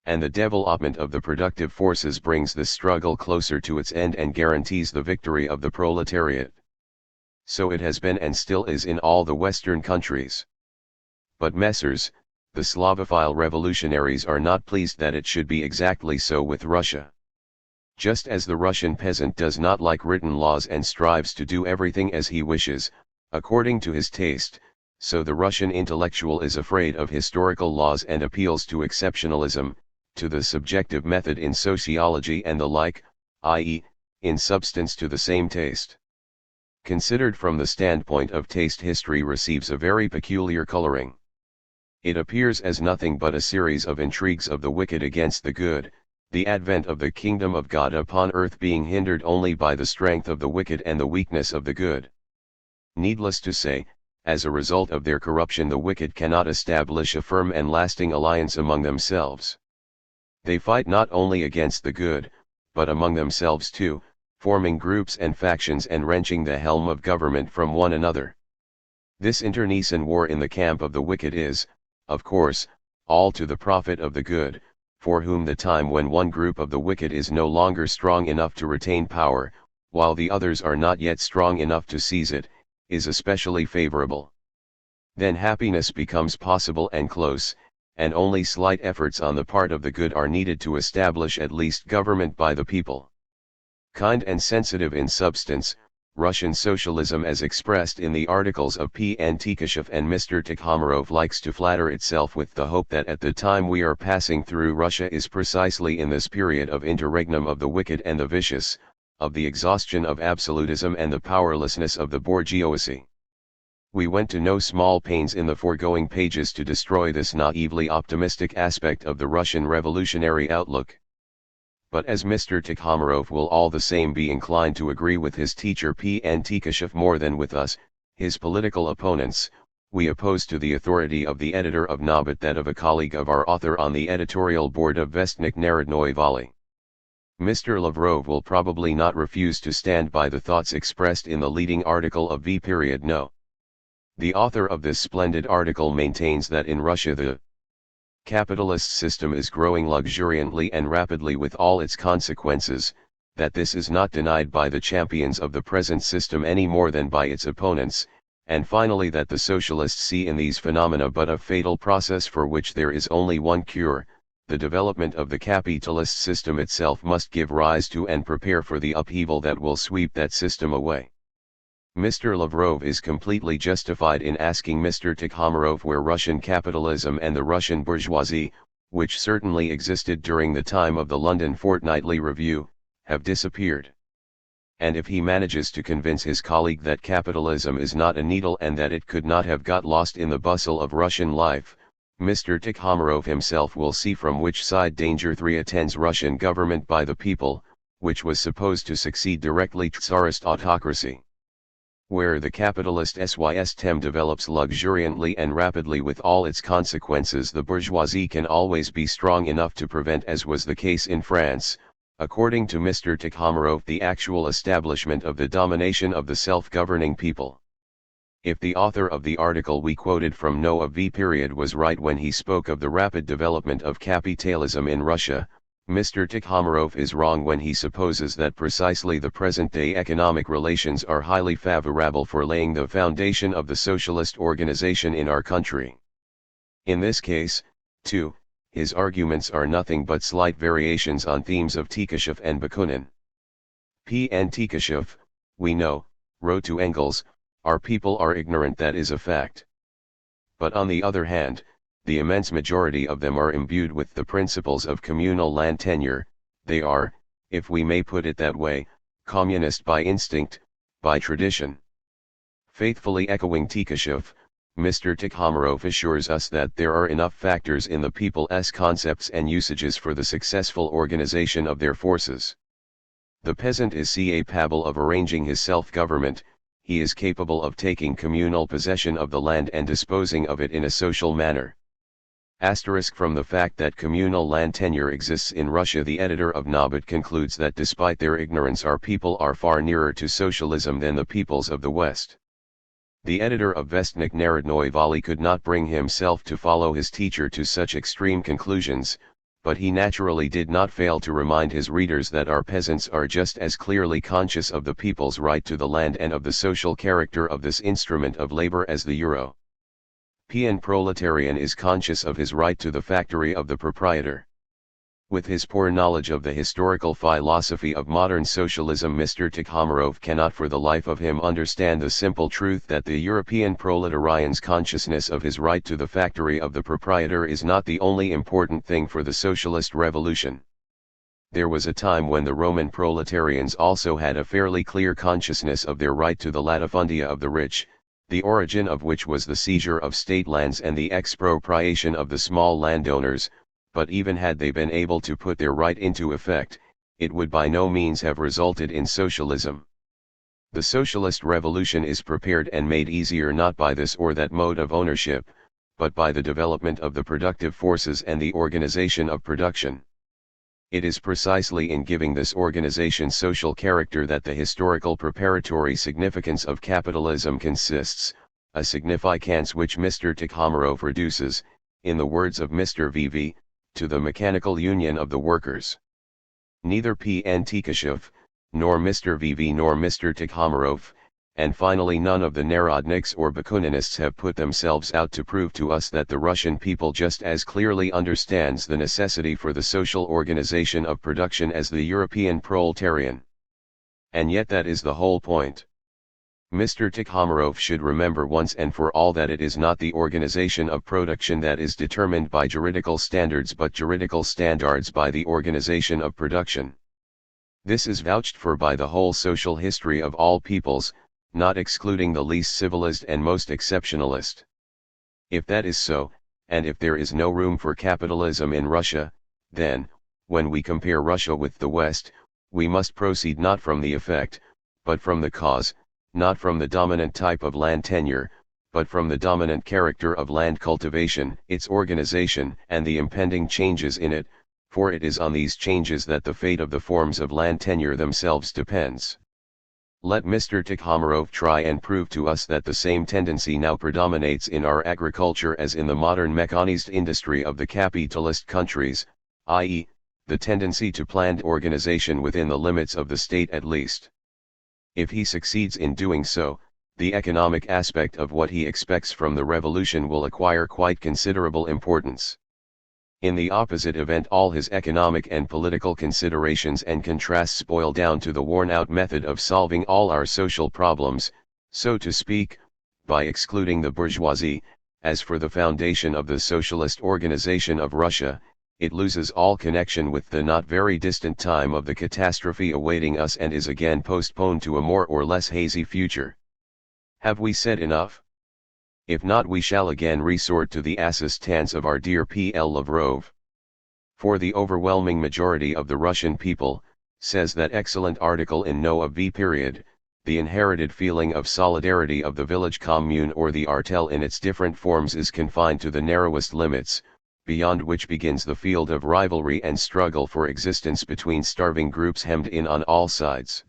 And the development of the productive forces brings this struggle closer to its end and guarantees the victory of the proletariat. So it has been and still is in all the Western countries. But Messrs., the Slavophile revolutionaries are not pleased that it should be exactly so with Russia. Just as the Russian peasant does not like written laws and strives to do everything as he wishes, according to his taste, so the Russian intellectual is afraid of historical laws and appeals to exceptionalism, to the subjective method in sociology and the like, i.e., in substance to the same taste. Considered from the standpoint of taste, history receives a very peculiar coloring. It appears as nothing but a series of intrigues of the wicked against the good, the advent of the kingdom of God upon earth being hindered only by the strength of the wicked and the weakness of the good. Needless to say, as a result of their corruption the wicked cannot establish a firm and lasting alliance among themselves. They fight not only against the good, but among themselves too, forming groups and factions and wrenching the helm of government from one another. This internecine war in the camp of the wicked is, of course, all to the profit of the good, for whom the time when one group of the wicked is no longer strong enough to retain power, while the others are not yet strong enough to seize it, is especially favorable. Then happiness becomes possible and close, and only slight efforts on the part of the good are needed to establish at least government by the people. Kind and sensitive in substance, Russian socialism as expressed in the articles of P.N. Tikashev and Mr. Tikhomarov likes to flatter itself with the hope that at the time we are passing through Russia is precisely in this period of interregnum of the wicked and the vicious, of the exhaustion of absolutism and the powerlessness of the bourgeoisie. We went to no small pains in the foregoing pages to destroy this naively optimistic aspect of the Russian revolutionary outlook. But as Mr. Tikhomarov will all the same be inclined to agree with his teacher P.N. Tikashev more than with us, his political opponents, we oppose to the authority of the editor of Novit that of a colleague of our author on the editorial board of Vestnik Narodnoy Vali. Mr. Lavrov will probably not refuse to stand by the thoughts expressed in the leading article of V.No. The author of this splendid article maintains that in Russia the capitalist system is growing luxuriantly and rapidly with all its consequences, that this is not denied by the champions of the present system any more than by its opponents, and finally that the socialists see in these phenomena but a fatal process for which there is only one cure: the development of the capitalist system itself must give rise to and prepare for the upheaval that will sweep that system away. Mr. Lavrov is completely justified in asking Mr. Tikhomarov where Russian capitalism and the Russian bourgeoisie, which certainly existed during the time of the London Fortnightly Review, have disappeared. And if he manages to convince his colleague that capitalism is not a needle and that it could not have got lost in the bustle of Russian life, Mr. Tikhomarov himself will see from which side danger 3 attends Russian government by the people, which was supposed to succeed directly Tsarist autocracy. Where the capitalist system develops luxuriantly and rapidly with all its consequences, the bourgeoisie can always be strong enough to prevent, as was the case in France, according to Mr. Tikhomarov, the actual establishment of the domination of the self-governing people. If the author of the article we quoted from Noah V. was right when he spoke of the rapid development of capitalism in Russia, Mr. Tikhomarov is wrong when he supposes that precisely the present-day economic relations are highly favorable for laying the foundation of the socialist organization in our country. In this case, too, his arguments are nothing but slight variations on themes of Tikashev and Bakunin. P.N. Tikashev, we know, wrote to Engels, "Our people are ignorant, that is a fact. But on the other hand, the immense majority of them are imbued with the principles of communal land tenure. They are, if we may put it that way, communist by instinct, by tradition." Faithfully echoing Tikashev, Mr. Tikhomarov assures us that there are enough factors in the people's concepts and usages for the successful organization of their forces. The peasant is capable of arranging his self-government, he is capable of taking communal possession of the land and disposing of it in a social manner. From the fact that communal land tenure exists in Russia, the editor of Novit concludes that despite their ignorance our people are far nearer to socialism than the peoples of the West. The editor of Vestnik Narodnoy Vali could not bring himself to follow his teacher to such extreme conclusions, but he naturally did not fail to remind his readers that our peasants are just as clearly conscious of the people's right to the land and of the social character of this instrument of labor as the euro. PN proletarian is conscious of his right to the factory of the proprietor. With his poor knowledge of the historical philosophy of modern socialism, Mr. Tikhomarov cannot for the life of him understand the simple truth that the European proletarian's consciousness of his right to the factory of the proprietor is not the only important thing for the socialist revolution. There was a time when the Roman proletarians also had a fairly clear consciousness of their right to the latifundia of the rich, the origin of which was the seizure of state lands and the expropriation of the small landowners, but even had they been able to put their right into effect, it would by no means have resulted in socialism. The socialist revolution is prepared and made easier not by this or that mode of ownership, but by the development of the productive forces and the organization of production. It is precisely in giving this organization social character that the historical preparatory significance of capitalism consists, a significance which Mr. Tikhomarov reduces, in the words of Mr. VV, to the mechanical union of the workers. Neither P.N. Tikashev, nor Mr. VV nor Mr. Tikhomarov, and finally none of the Narodniks or Bakuninists have put themselves out to prove to us that the Russian people just as clearly understands the necessity for the social organization of production as the European proletarian. And yet that is the whole point. Mr. Tikhomarov should remember once and for all that it is not the organization of production that is determined by juridical standards but juridical standards by the organization of production. This is vouched for by the whole social history of all peoples, not excluding the least civilized and most exceptionalist. If that is so, and if there is no room for capitalism in Russia, then, when we compare Russia with the West, we must proceed not from the effect, but from the cause, not from the dominant type of land tenure, but from the dominant character of land cultivation, its organization, and the impending changes in it, for it is on these changes that the fate of the forms of land tenure themselves depends. Let Mr. Tikhomarov try and prove to us that the same tendency now predominates in our agriculture as in the modern mechanized industry of the capitalist countries, i.e., the tendency to planned organization within the limits of the state at least. If he succeeds in doing so, the economic aspect of what he expects from the revolution will acquire quite considerable importance. In the opposite event all his economic and political considerations and contrasts boil down to the worn-out method of solving all our social problems, so to speak, by excluding the bourgeoisie. As for the foundation of the socialist organization of Russia, it loses all connection with the not very distant time of the catastrophe awaiting us and is again postponed to a more or less hazy future. Have we said enough? If not, we shall again resort to the assistance of our dear P.L. Lavrov. For the overwhelming majority of the Russian people, says that excellent article in No of V. The inherited feeling of solidarity of the village commune or the artel in its different forms is confined to the narrowest limits, beyond which begins the field of rivalry and struggle for existence between starving groups hemmed in on all sides.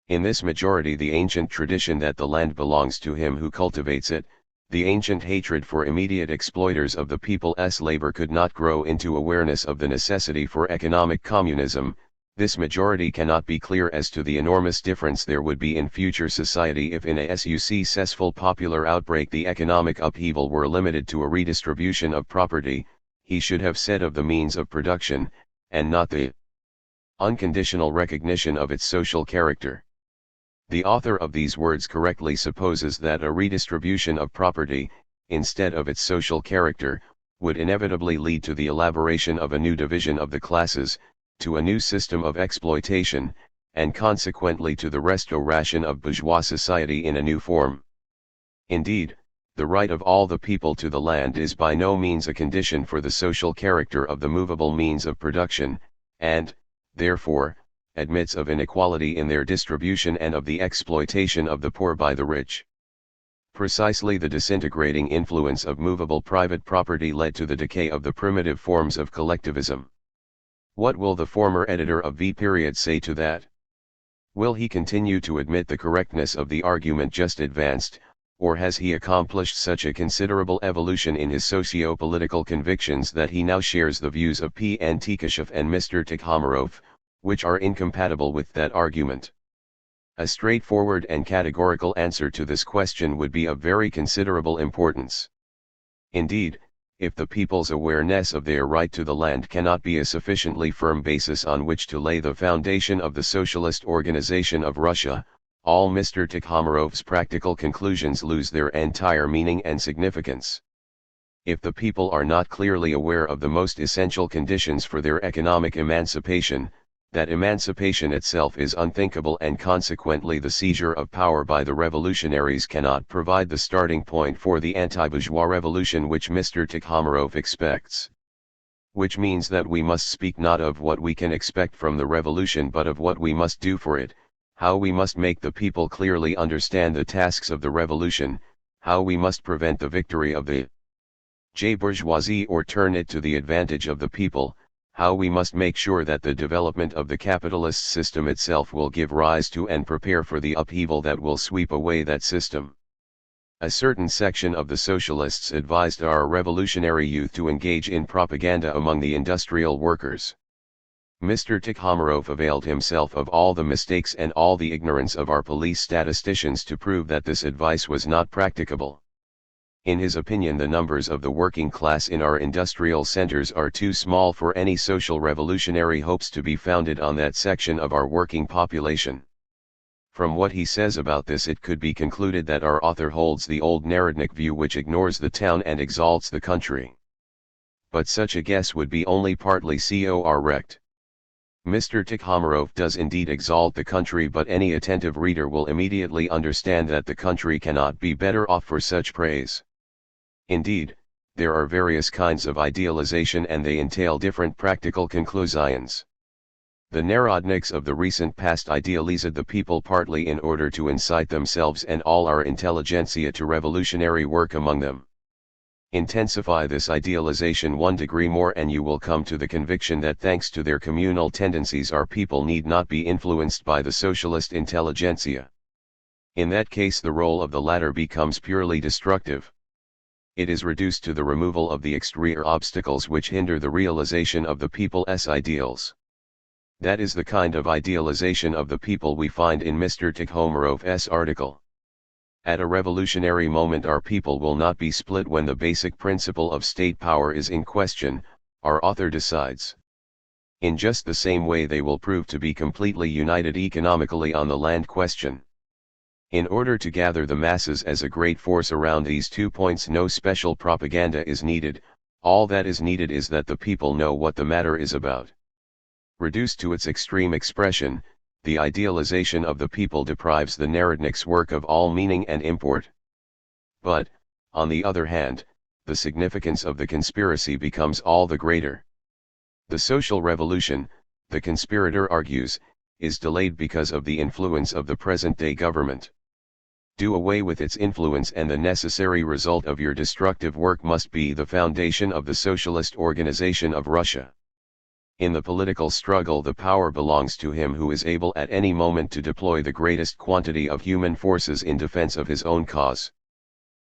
In this majority the ancient tradition that the land belongs to him who cultivates it, the ancient hatred for immediate exploiters of the people's labor could not grow into awareness of the necessity for economic communism. This majority cannot be clear as to the enormous difference there would be in future society if in a successful popular outbreak the economic upheaval were limited to a redistribution of property, he should have said of the means of production, and not the unconditional recognition of its social character. The author of these words correctly supposes that a redistribution of property, instead of its social character, would inevitably lead to the elaboration of a new division of the classes, to a new system of exploitation, and consequently to the restoration of bourgeois society in a new form. Indeed, the right of all the people to the land is by no means a condition for the social character of the movable means of production, and, therefore, admits of inequality in their distribution and of the exploitation of the poor by the rich. Precisely the disintegrating influence of movable private property led to the decay of the primitive forms of collectivism. What will the former editor of V. say to that? Will he continue to admit the correctness of the argument just advanced, or has he accomplished such a considerable evolution in his socio-political convictions that he now shares the views of P.N. Tikashev and Mr. Tikhomarov, which are incompatible with that argument? A straightforward and categorical answer to this question would be of very considerable importance. Indeed, if the people's awareness of their right to the land cannot be a sufficiently firm basis on which to lay the foundation of the socialist organization of Russia, all Mr. Tikhomarov's practical conclusions lose their entire meaning and significance. If the people are not clearly aware of the most essential conditions for their economic emancipation, that emancipation itself is unthinkable and consequently the seizure of power by the revolutionaries cannot provide the starting point for the anti-bourgeois revolution which Mr. Tikhomarov expects. which means that we must speak not of what we can expect from the revolution but of what we must do for it, how we must make the people clearly understand the tasks of the revolution, how we must prevent the victory of the bourgeoisie or turn it to the advantage of the people, how we must make sure that the development of the capitalist system itself will give rise to and prepare for the upheaval that will sweep away that system. A certain section of the socialists advised our revolutionary youth to engage in propaganda among the industrial workers. Mr. Tikhomarov availed himself of all the mistakes and all the ignorance of our police statisticians to prove that this advice was not practicable. In his opinion, the numbers of the working class in our industrial centers are too small for any social revolutionary hopes to be founded on that section of our working population. From what he says about this, it could be concluded that our author holds the old Narodnik view, which ignores the town and exalts the country. But such a guess would be only partly correct. Mr. Tikhomarov does indeed exalt the country, but any attentive reader will immediately understand that the country cannot be better off for such praise. Indeed, there are various kinds of idealization and they entail different practical conclusions. The Narodniks of the recent past idealized the people partly in order to incite themselves and all our intelligentsia to revolutionary work among them. Intensify this idealization 1 degree more and you will come to the conviction that thanks to their communal tendencies our people need not be influenced by the socialist intelligentsia. In that case the role of the latter becomes purely destructive. It is reduced to the removal of the exterior obstacles which hinder the realization of the people's ideals. That is the kind of idealization of the people we find in Mr. Tikhomarov's article. At a revolutionary moment our people will not be split when the basic principle of state power is in question, our author decides. In just the same way they will prove to be completely united economically on the land question. In order to gather the masses as a great force around these 2 points no special propaganda is needed, all that is needed is that the people know what the matter is about. Reduced to its extreme expression, the idealization of the people deprives the Narodnik's work of all meaning and import. But, on the other hand, the significance of the conspiracy becomes all the greater. The social revolution, the conspirator argues, is delayed because of the influence of the present-day government. Do away with its influence and the necessary result of your destructive work must be the foundation of the socialist organization of Russia. In the political struggle the power belongs to him who is able at any moment to deploy the greatest quantity of human forces in defense of his own cause.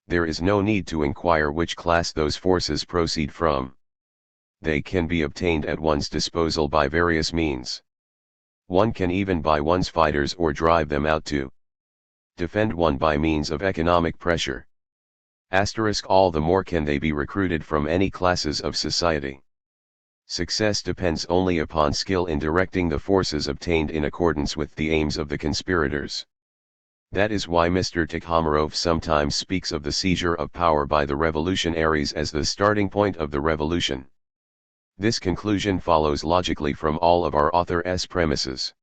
There is no need to inquire which class those forces proceed from. They can be obtained at one's disposal by various means. One can even buy one's fighters or drive them out to defend one by means of economic pressure. All the more can they be recruited from any classes of society. Success depends only upon skill in directing the forces obtained in accordance with the aims of the conspirators. That is why Mr. Tikhomarov sometimes speaks of the seizure of power by the revolutionaries as the starting point of the revolution. This conclusion follows logically from all of our author's premises.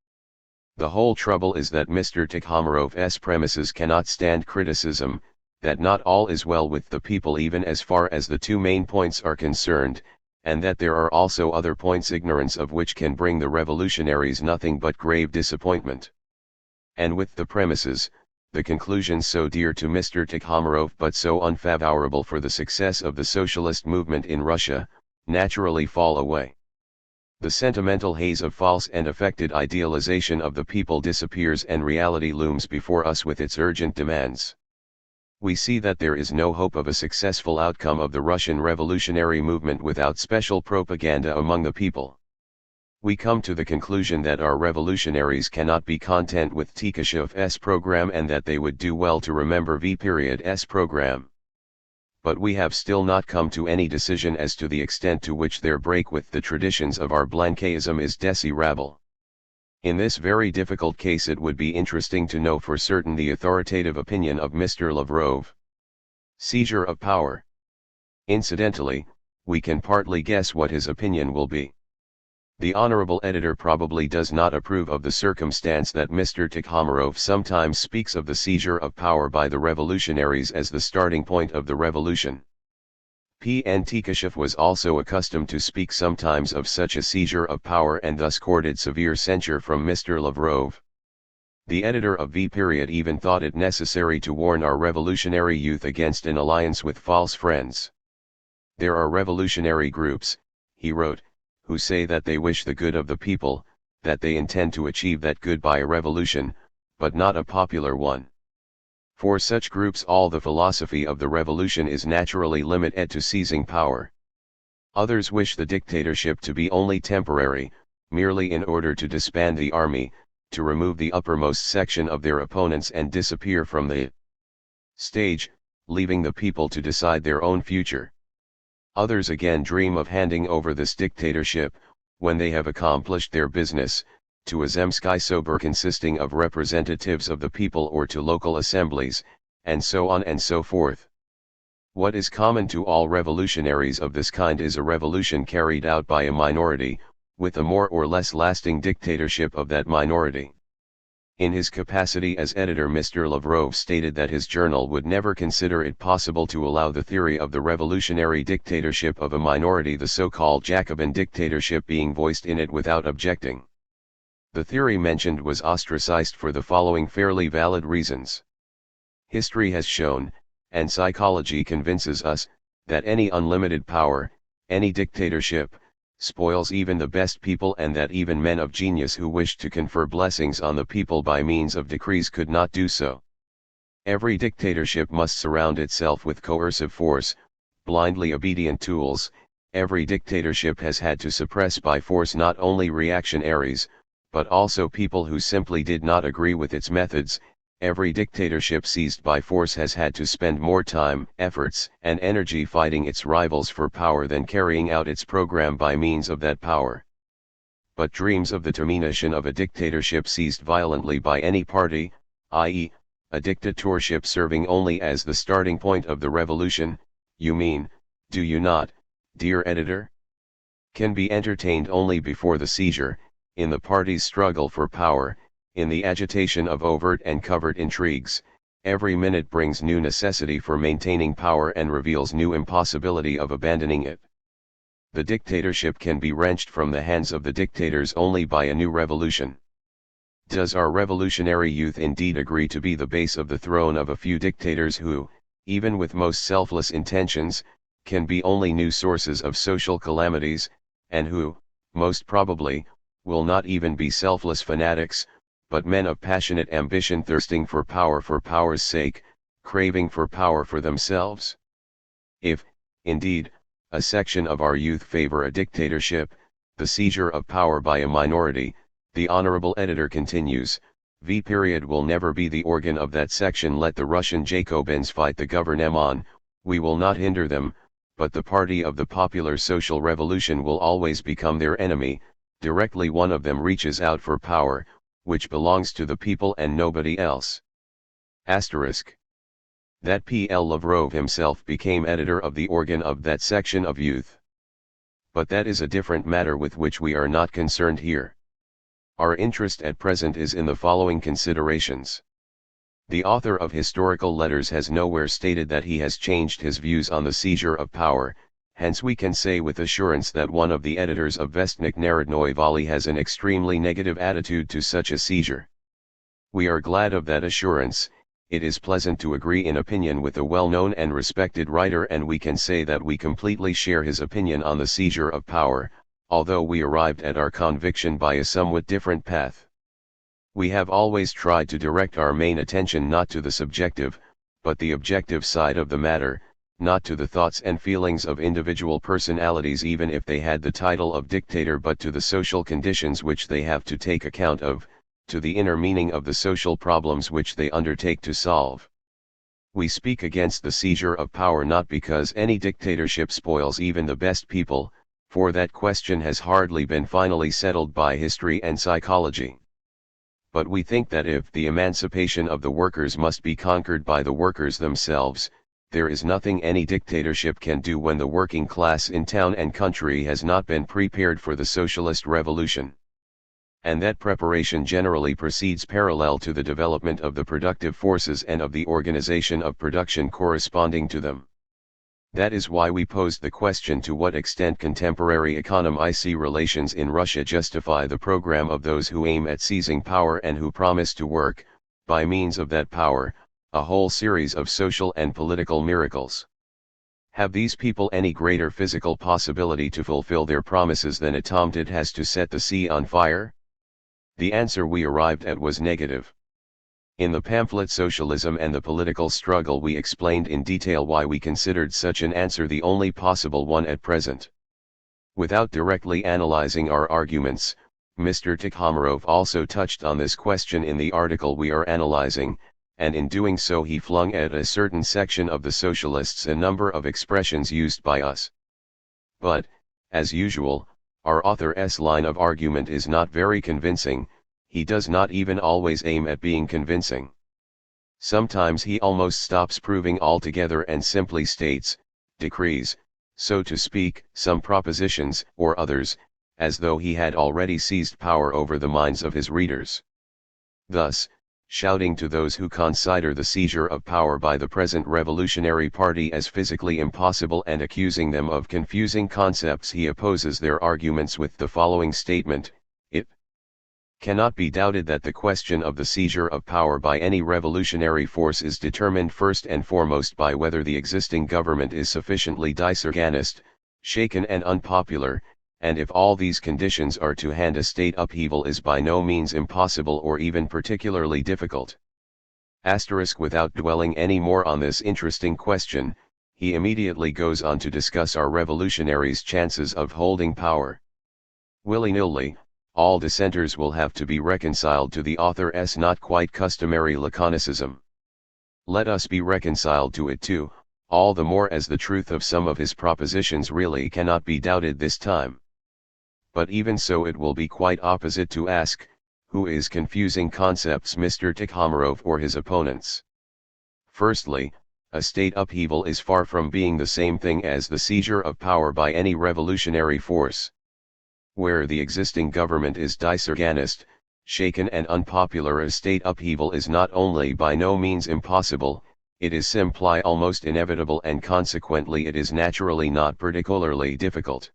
The whole trouble is that Mr. Tikhomarov's premises cannot stand criticism, that not all is well with the people even as far as the 2 main points are concerned, and that there are also other points ignorance of which can bring the revolutionaries nothing but grave disappointment. And with the premises, the conclusions so dear to Mr. Tikhomarov but so unfavorable for the success of the socialist movement in Russia, naturally fall away. The sentimental haze of false and affected idealization of the people disappears and reality looms before us with its urgent demands. We see that there is no hope of a successful outcome of the Russian revolutionary movement without special propaganda among the people. We come to the conclusion that our revolutionaries cannot be content with Tikashev's program and that they would do well to remember V.'s program. But we have still not come to any decision as to the extent to which their break with the traditions of our Blanquism is desirable. In this very difficult case it would be interesting to know for certain the authoritative opinion of Mr. Lavrov. Seizure of power. Incidentally, we can partly guess what his opinion will be. The honorable editor probably does not approve of the circumstance that Mr. Tikhomarov sometimes speaks of the seizure of power by the revolutionaries as the starting point of the revolution. Plekanov was also accustomed to speak sometimes of such a seizure of power and thus courted severe censure from Mr. Lavrov. The editor of V. even thought it necessary to warn our revolutionary youth against an alliance with false friends. There are revolutionary groups, he wrote, who say that they wish the good of the people, that they intend to achieve that good by a revolution, but not a popular one. For such groups all the philosophy of the revolution is naturally limited to seizing power. Others wish the dictatorship to be only temporary, merely in order to disband the army, to remove the uppermost section of their opponents and disappear from the stage, leaving the people to decide their own future. Others again dream of handing over this dictatorship, when they have accomplished their business, to a Zemsky Sobor consisting of representatives of the people or to local assemblies, and so on and so forth. What is common to all revolutionaries of this kind is a revolution carried out by a minority, with a more or less lasting dictatorship of that minority. In his capacity as editor, Mr. Lavrov stated that his journal would never consider it possible to allow the theory of the revolutionary dictatorship of a minority, the so-called Jacobin dictatorship, being voiced in it without objecting. The theory mentioned was ostracized for the following fairly valid reasons. History has shown, and psychology convinces us, that any unlimited power, any dictatorship, spoils even the best people, and that even men of genius who wished to confer blessings on the people by means of decrees could not do so. Every dictatorship must surround itself with coercive force, blindly obedient tools. Every dictatorship has had to suppress by force not only reactionaries, but also people who simply did not agree with its methods. Every dictatorship seized by force has had to spend more time, efforts, and energy fighting its rivals for power than carrying out its program by means of that power. But dreams of the termination of a dictatorship seized violently by any party, i.e., a dictatorship serving only as the starting point of the revolution, you mean, do you not, dear editor? Can be entertained only before the seizure, in the party's struggle for power, in the agitation of overt and covert intrigues. Every minute brings new necessity for maintaining power and reveals new impossibility of abandoning it. The dictatorship can be wrenched from the hands of the dictators only by a new revolution. Does our revolutionary youth indeed agree to be the base of the throne of a few dictators who, even with most selfless intentions, can be only new sources of social calamities, and who, most probably, will not even be selfless fanatics, but men of passionate ambition thirsting for power's sake, craving for power for themselves? If, indeed, a section of our youth favor a dictatorship, the seizure of power by a minority, the honorable editor continues, V. will never be the organ of that section. Let the Russian Jacobins fight the gouvernement, we will not hinder them, but the party of the popular social revolution will always become their enemy, directly one of them reaches out for power, which belongs to the people and nobody else. Asterisk. That P.L. Lavrov himself became editor of the organ of that section of youth. But that is a different matter with which we are not concerned here. Our interest at present is in the following considerations. The author of Historical Letters has nowhere stated that he has changed his views on the seizure of power, hence we can say with assurance that one of the editors of Vestnik Narodnoy Voly has an extremely negative attitude to such a seizure. We are glad of that assurance. It is pleasant to agree in opinion with a well-known and respected writer, and we can say that we completely share his opinion on the seizure of power, although we arrived at our conviction by a somewhat different path. We have always tried to direct our main attention not to the subjective, but the objective side of the matter, not to the thoughts and feelings of individual personalities even if they had the title of dictator, but to the social conditions which they have to take account of, to the inner meaning of the social problems which they undertake to solve. We speak against the seizure of power not because any dictatorship spoils even the best people, for that question has hardly been finally settled by history and psychology. But we think that if the emancipation of the workers must be conquered by the workers themselves, there is nothing any dictatorship can do when the working class in town and country has not been prepared for the socialist revolution. And that preparation generally proceeds parallel to the development of the productive forces and of the organization of production corresponding to them. That is why we posed the question to what extent contemporary economic relations in Russia justify the program of those who aim at seizing power and who promise to work, by means of that power, a whole series of social and political miracles. Have these people any greater physical possibility to fulfill their promises than a tomtit has to set the sea on fire? The answer we arrived at was negative. In the pamphlet Socialism and the Political Struggle we explained in detail why we considered such an answer the only possible one at present. Without directly analyzing our arguments, Mr. Tikhomarov also touched on this question in the article we are analyzing, and in doing so he flung at a certain section of the socialists a number of expressions used by us. But, as usual, our author's line of argument is not very convincing. He does not even always aim at being convincing. Sometimes he almost stops proving altogether and simply states, decrees, so to speak, some propositions or others, as though he had already seized power over the minds of his readers. Thus, shouting to those who consider the seizure of power by the present revolutionary party as physically impossible and accusing them of confusing concepts, he opposes their arguments with the following statement: it cannot be doubted that the question of the seizure of power by any revolutionary force is determined first and foremost by whether the existing government is sufficiently disorganized, shaken and unpopular, and if all these conditions are to hand, a state upheaval is by no means impossible or even particularly difficult. Without dwelling any more on this interesting question, he immediately goes on to discuss our revolutionaries' chances of holding power. Willy-nilly, all dissenters will have to be reconciled to the author's not quite customary laconicism. Let us be reconciled to it too, all the more as the truth of some of his propositions really cannot be doubted this time. But even so, it will be quite opposite to ask, who is confusing concepts, Mr. Tikhomarov or his opponents? Firstly, a state upheaval is far from being the same thing as the seizure of power by any revolutionary force. Where the existing government is disorganized, shaken and unpopular, a state upheaval is not only by no means impossible, it is simply almost inevitable, and consequently it is naturally not particularly difficult.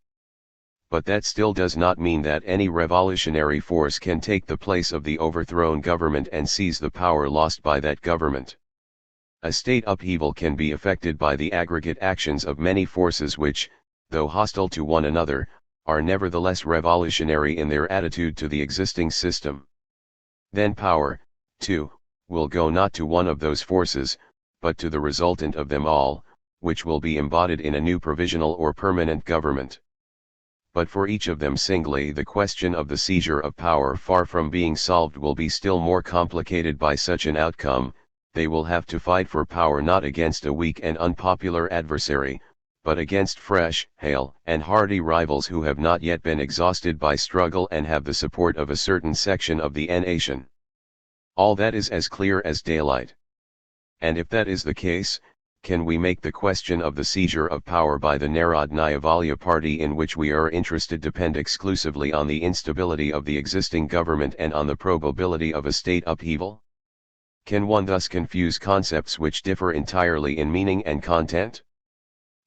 But that still does not mean that any revolutionary force can take the place of the overthrown government and seize the power lost by that government. A state upheaval can be effected by the aggregate actions of many forces which, though hostile to one another, are nevertheless revolutionary in their attitude to the existing system. Then power, too, will go not to one of those forces, but to the resultant of them all, which will be embodied in a new provisional or permanent government. But for each of them singly, the question of the seizure of power, far from being solved, will be still more complicated by such an outcome. They will have to fight for power not against a weak and unpopular adversary, but against fresh, hale, and hardy rivals who have not yet been exhausted by struggle and have the support of a certain section of the nation. All that is as clear as daylight. And if that is the case, can we make the question of the seizure of power by the Narodnaya Volya party in which we are interested depend exclusively on the instability of the existing government and on the probability of a state upheaval? Can one thus confuse concepts which differ entirely in meaning and content?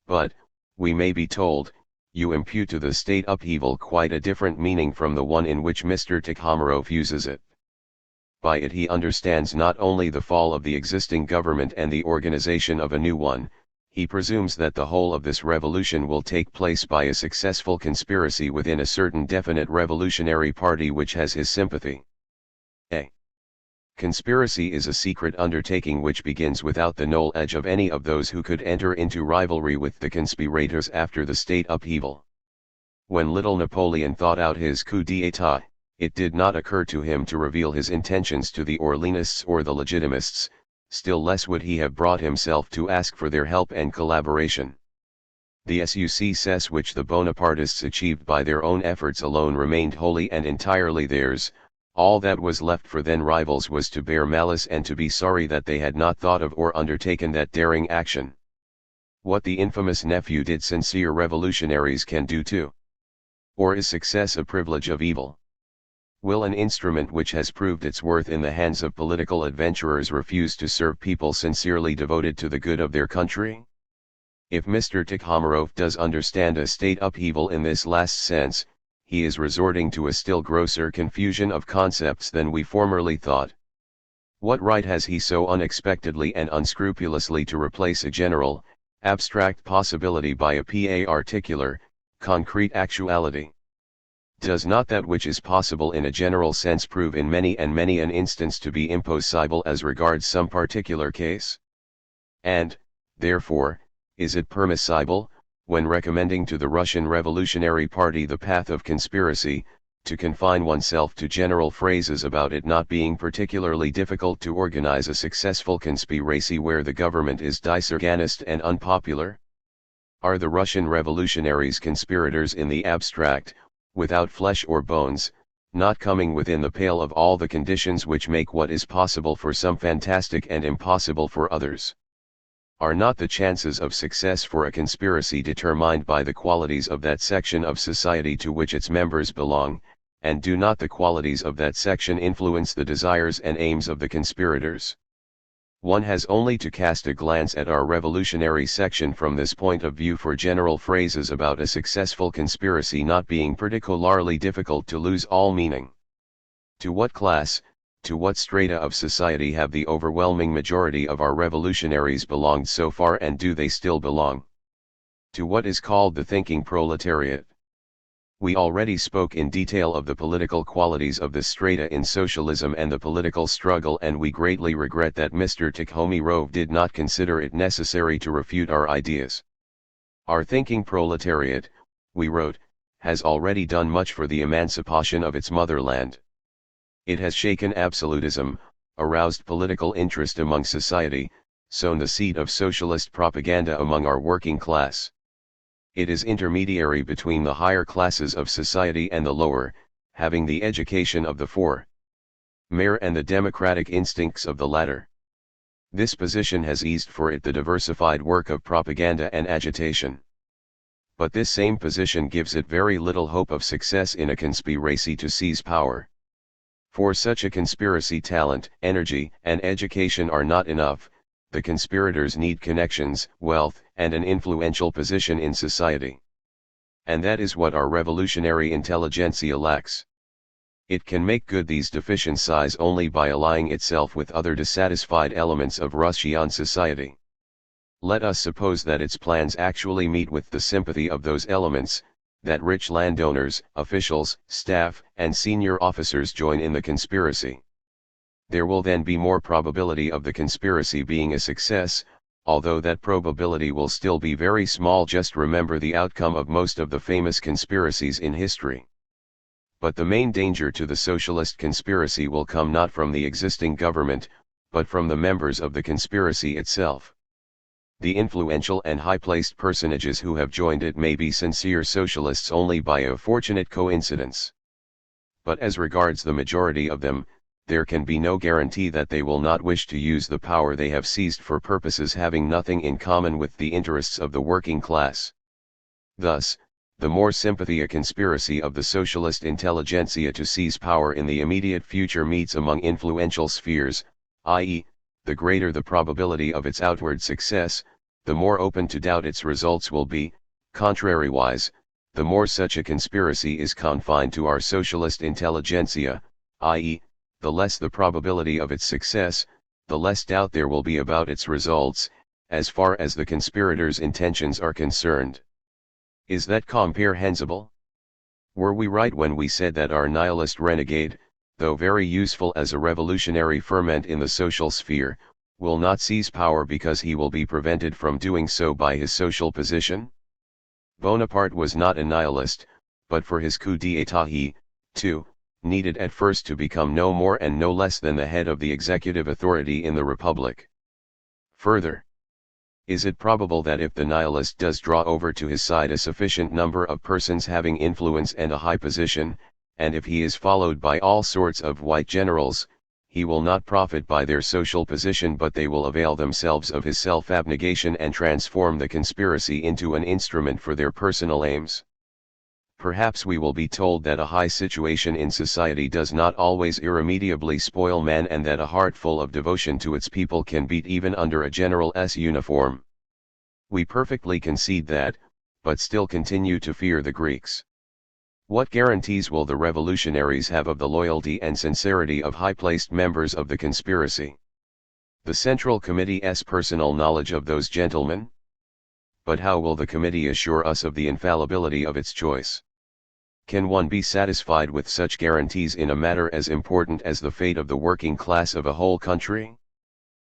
But, we may be told, you impute to the state upheaval quite a different meaning from the one in which Mr. Tikhomarov uses it. By it he understands not only the fall of the existing government and the organization of a new one, he presumes that the whole of this revolution will take place by a successful conspiracy within a certain definite revolutionary party which has his sympathy. A conspiracy is a secret undertaking which begins without the knowledge of any of those who could enter into rivalry with the conspirators after the state upheaval. When little Napoleon thought out his coup d'état, it did not occur to him to reveal his intentions to the Orleanists or the Legitimists, still less would he have brought himself to ask for their help and collaboration. The success which the Bonapartists achieved by their own efforts alone remained wholly and entirely theirs. All that was left for then rivals was to bear malice and to be sorry that they had not thought of or undertaken that daring action. What the infamous nephew did, sincere revolutionaries can do too. Or is success a privilege of evil? Will an instrument which has proved its worth in the hands of political adventurers refuse to serve people sincerely devoted to the good of their country? If Mr. Tikhomarov does understand a state upheaval in this last sense, he is resorting to a still grosser confusion of concepts than we formerly thought. What right has he so unexpectedly and unscrupulously to replace a general, abstract possibility by a particular, concrete actuality? Does not that which is possible in a general sense prove in many and many an instance to be impossible as regards some particular case? And, therefore, is it permissible, when recommending to the Russian Revolutionary Party the path of conspiracy, to confine oneself to general phrases about it not being particularly difficult to organize a successful conspiracy where the government is disorganized and unpopular? Are the Russian revolutionaries conspirators in the abstract, without flesh or bones, not coming within the pale of all the conditions which make what is possible for some fantastic and impossible for others? Are not the chances of success for a conspiracy determined by the qualities of that section of society to which its members belong, and do not the qualities of that section influence the desires and aims of the conspirators? One has only to cast a glance at our revolutionary section from this point of view for general phrases about a successful conspiracy not being particularly difficult to lose all meaning. To what class, to what strata of society have the overwhelming majority of our revolutionaries belonged so far, and do they still belong? To what is called the thinking proletariat. We already spoke in detail of the political qualities of this strata in socialism and the political struggle, and we greatly regret that Mr. Tikhomarov did not consider it necessary to refute our ideas. Our thinking proletariat, we wrote, has already done much for the emancipation of its motherland. It has shaken absolutism, aroused political interest among society, sown the seed of socialist propaganda among our working class. It is intermediary between the higher classes of society and the lower, having the education of the former and the democratic instincts of the latter. This position has eased for it the diversified work of propaganda and agitation. But this same position gives it very little hope of success in a conspiracy to seize power. For such a conspiracy talent, energy, and education are not enough. The conspirators need connections, wealth, and an influential position in society. And that is what our revolutionary intelligentsia lacks. It can make good these deficiencies only by allying itself with other dissatisfied elements of Russian society. Let us suppose that its plans actually meet with the sympathy of those elements, that rich landowners, officials, staff, and senior officers join in the conspiracy. There will then be more probability of the conspiracy being a success, although that probability will still be very small. Just remember the outcome of most of the famous conspiracies in history. But the main danger to the socialist conspiracy will come not from the existing government, but from the members of the conspiracy itself. The influential and high-placed personages who have joined it may be sincere socialists only by a fortunate coincidence. But as regards the majority of them, there can be no guarantee that they will not wish to use the power they have seized for purposes having nothing in common with the interests of the working class. Thus, the more sympathy a conspiracy of the socialist intelligentsia to seize power in the immediate future meets among influential spheres, i.e., the greater the probability of its outward success, the more open to doubt its results will be. Contrariwise, the more such a conspiracy is confined to our socialist intelligentsia, i.e., the less the probability of its success, the less doubt there will be about its results, as far as the conspirators' intentions are concerned. Is that comprehensible? Were we right when we said that our nihilist renegade, though very useful as a revolutionary ferment in the social sphere, will not seize power because he will be prevented from doing so by his social position? Bonaparte was not a nihilist, but for his coup d'état he, too, needed at first to become no more and no less than the head of the executive authority in the Republic. Further, is it probable that if the nihilist does draw over to his side a sufficient number of persons having influence and a high position, and if he is followed by all sorts of white generals, he will not profit by their social position, but they will avail themselves of his self-abnegation and transform the conspiracy into an instrument for their personal aims? Perhaps we will be told that a high situation in society does not always irremediably spoil man, and that a heart full of devotion to its people can beat even under a general's uniform. We perfectly concede that, but still continue to fear the Greeks. What guarantees will the revolutionaries have of the loyalty and sincerity of high-placed members of the conspiracy? The Central Committee's personal knowledge of those gentlemen? But how will the committee assure us of the infallibility of its choice? Can one be satisfied with such guarantees in a matter as important as the fate of the working class of a whole country?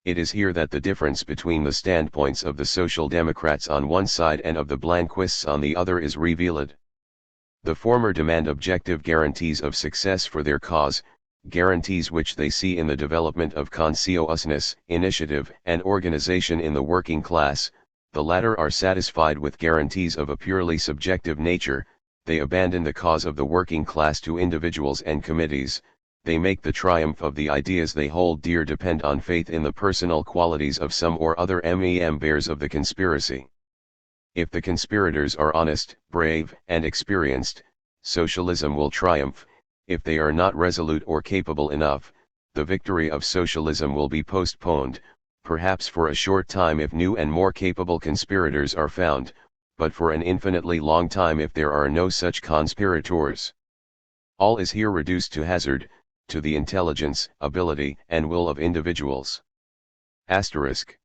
It is here that the difference between the standpoints of the Social Democrats on one side and of the Blanquists on the other is revealed. The former demand objective guarantees of success for their cause, guarantees which they see in the development of conscientiousness, initiative, and organization in the working class. The latter are satisfied with guarantees of a purely subjective nature. They abandon the cause of the working class to individuals and committees. They make the triumph of the ideas they hold dear depend on faith in the personal qualities of some or other members of the conspiracy. If the conspirators are honest, brave, and experienced, socialism will triumph. If they are not resolute or capable enough, the victory of socialism will be postponed, perhaps for a short time if new and more capable conspirators are found, but for an infinitely long time if there are no such conspirators. All is here reduced to hazard, to the intelligence, ability, and will of individuals. Asterisk.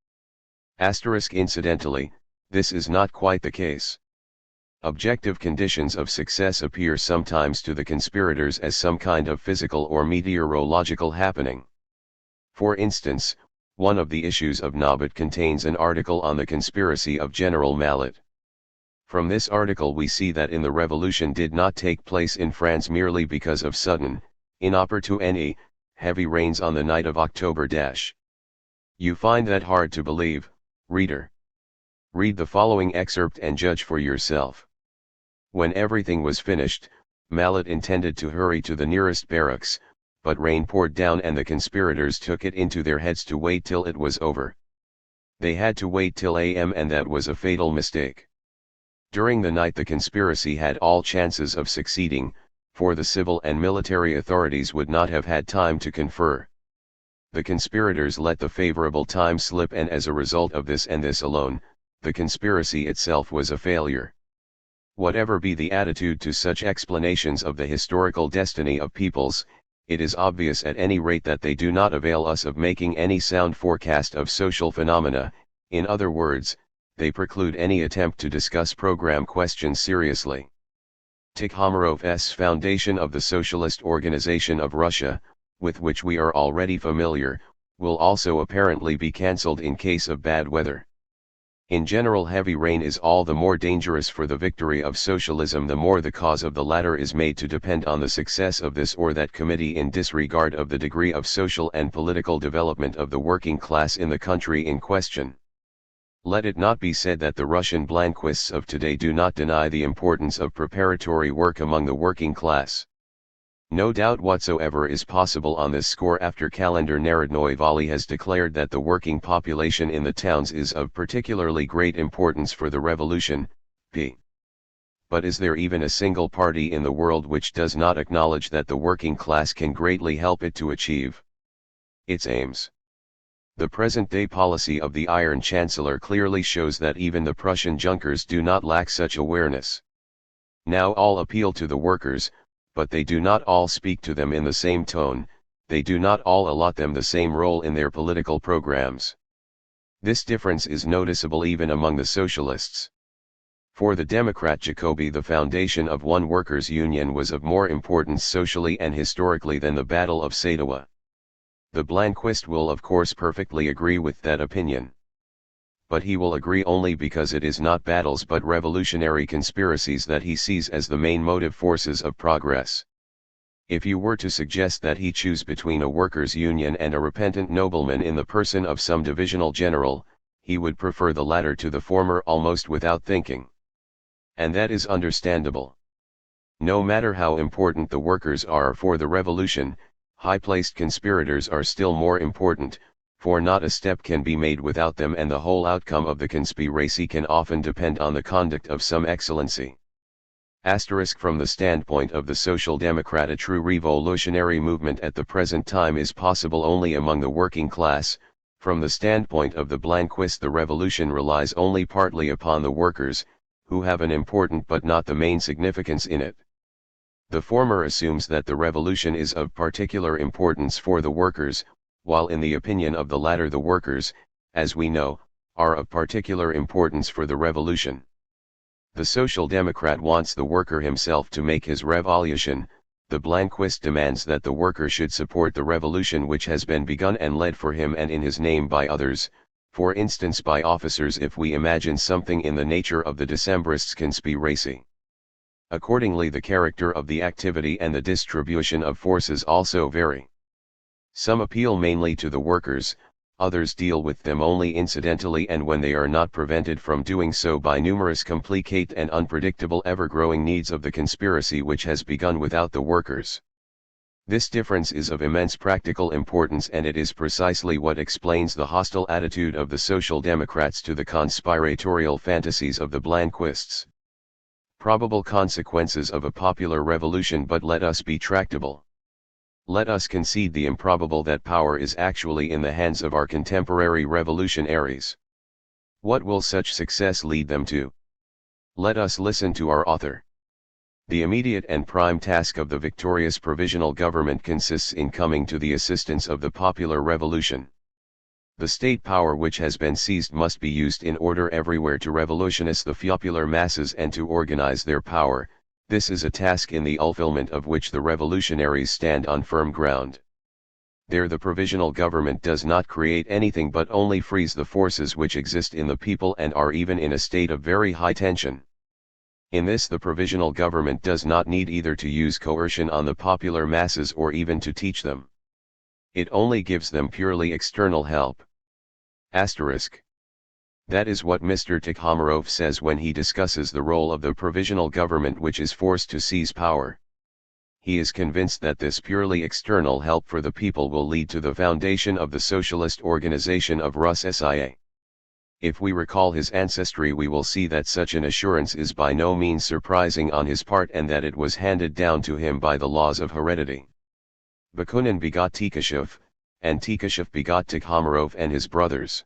Incidentally, this is not quite the case. Objective conditions of success appear sometimes to the conspirators as some kind of physical or meteorological happening. For instance, one of the issues of Nobit contains an article on the conspiracy of General Mallet. From this article we see that in the revolution did not take place in France merely because of sudden, inopportune, heavy rains on the night of October. You find that hard to believe, reader. Read the following excerpt and judge for yourself. When everything was finished, Mallet intended to hurry to the nearest barracks, but rain poured down and the conspirators took it into their heads to wait till it was over. They had to wait till AM, and that was a fatal mistake. During the night the conspiracy had all chances of succeeding, for the civil and military authorities would not have had time to confer. The conspirators let the favorable time slip, and as a result of this and this alone, the conspiracy itself was a failure. Whatever be the attitude to such explanations of the historical destiny of peoples, it is obvious at any rate that they do not avail us of making any sound forecast of social phenomena. In other words, they preclude any attempt to discuss program questions seriously. Tikhomirov's foundation of the Socialist Organization of Russia, with which we are already familiar, will also apparently be cancelled in case of bad weather. In general, heavy rain is all the more dangerous for the victory of socialism the more the cause of the latter is made to depend on the success of this or that committee in disregard of the degree of social and political development of the working class in the country in question. Let it not be said that the Russian Blanquists of today do not deny the importance of preparatory work among the working class. No doubt whatsoever is possible on this score after Calendar Narodnoy Vali has declared that the working population in the towns is of particularly great importance for the revolution, p. But is there even a single party in the world which does not acknowledge that the working class can greatly help it to achieve its aims? The present-day policy of the Iron Chancellor clearly shows that even the Prussian Junkers do not lack such awareness. Now all appeal to the workers, but they do not all speak to them in the same tone, they do not all allot them the same role in their political programs. This difference is noticeable even among the socialists. For the Democrat Jacobi, the foundation of one workers' union was of more importance socially and historically than the Battle of Sadowa. The Blanquist will of course perfectly agree with that opinion. But he will agree only because it is not battles but revolutionary conspiracies that he sees as the main motive forces of progress. If you were to suggest that he choose between a workers' union and a repentant nobleman in the person of some divisional general, he would prefer the latter to the former almost without thinking. And that is understandable. No matter how important the workers are for the revolution, high-placed conspirators are still more important, for not a step can be made without them, and the whole outcome of the conspiracy can often depend on the conduct of some excellency. From the standpoint of the Social Democrat, a true revolutionary movement at the present time is possible only among the working class, From the standpoint of the Blanquists, the revolution relies only partly upon the workers, who have an important but not the main significance in it. The former assumes that the revolution is of particular importance for the workers, while in the opinion of the latter the workers, as we know, are of particular importance for the revolution. The Social Democrat wants the worker himself to make his revolution. The Blanquist demands that the worker should support the revolution which has been begun and led for him and in his name by others, for instance by officers, if we imagine something in the nature of the Decembrists' conspiracy. Accordingly, the character of the activity and the distribution of forces also vary. Some appeal mainly to the workers, others deal with them only incidentally and when they are not prevented from doing so by numerous complicated and unpredictable ever-growing needs of the conspiracy which has begun without the workers. This difference is of immense practical importance, and it is precisely what explains the hostile attitude of the Social Democrats to the conspiratorial fantasies of the Blanquists. Probable consequences of a popular revolution, but let us be tractable. Let us concede the improbable that power is actually in the hands of our contemporary revolutionaries. What will such success lead them to? Let us listen to our author. The immediate and prime task of the victorious provisional government consists in coming to the assistance of the popular revolution. The state power which has been seized must be used in order everywhere to revolutionize the popular masses and to organize their power. This is a task in the fulfillment of which the revolutionaries stand on firm ground. There the provisional government does not create anything but only frees the forces which exist in the people and are even in a state of very high tension. In this the provisional government does not need either to use coercion on the popular masses or even to teach them. It only gives them purely external help. Asterisk. That is what Mr. Tikhomarov says when he discusses the role of the provisional government which is forced to seize power. He is convinced that this purely external help for the people will lead to the foundation of the socialist organization of Russia. If we recall his ancestry, we will see that such an assurance is by no means surprising on his part, and that it was handed down to him by the laws of heredity. Bakunin begot Tikashev, and Tikashev begot Tikhomarov and his brothers.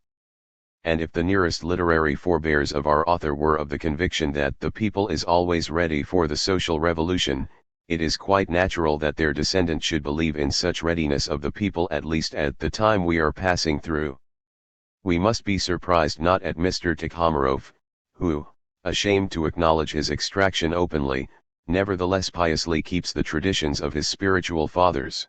And if the nearest literary forebears of our author were of the conviction that the people is always ready for the social revolution, it is quite natural that their descendants should believe in such readiness of the people, at least at the time we are passing through. We must be surprised not at Mr. Tikhomarov, who, ashamed to acknowledge his extraction openly, nevertheless piously keeps the traditions of his spiritual fathers.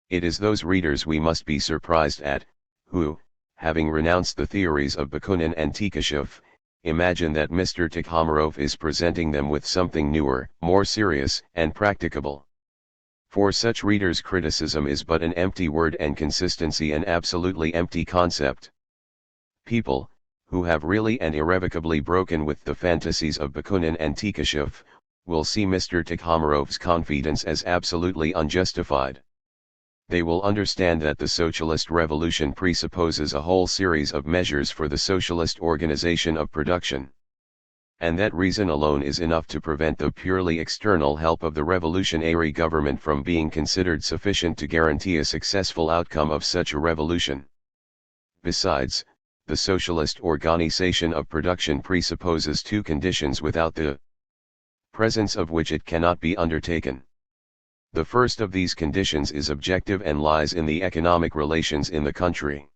It is those readers we must be surprised at, who, having renounced the theories of Bakunin and Tikashev, imagine that Mr. Tikhomarov is presenting them with something newer, more serious, and practicable. For such readers criticism is but an empty word and consistency an absolutely empty concept. People, who have really and irrevocably broken with the fantasies of Bakunin and Tikashev, will see Mr. Tikhomarov's confidence as absolutely unjustified. They will understand that the socialist revolution presupposes a whole series of measures for the socialist organization of production. And that reason alone is enough to prevent the purely external help of the revolutionary government from being considered sufficient to guarantee a successful outcome of such a revolution. Besides, the socialist organization of production presupposes two conditions without the presence of which it cannot be undertaken. The first of these conditions is objective and lies in the economic relations in the country.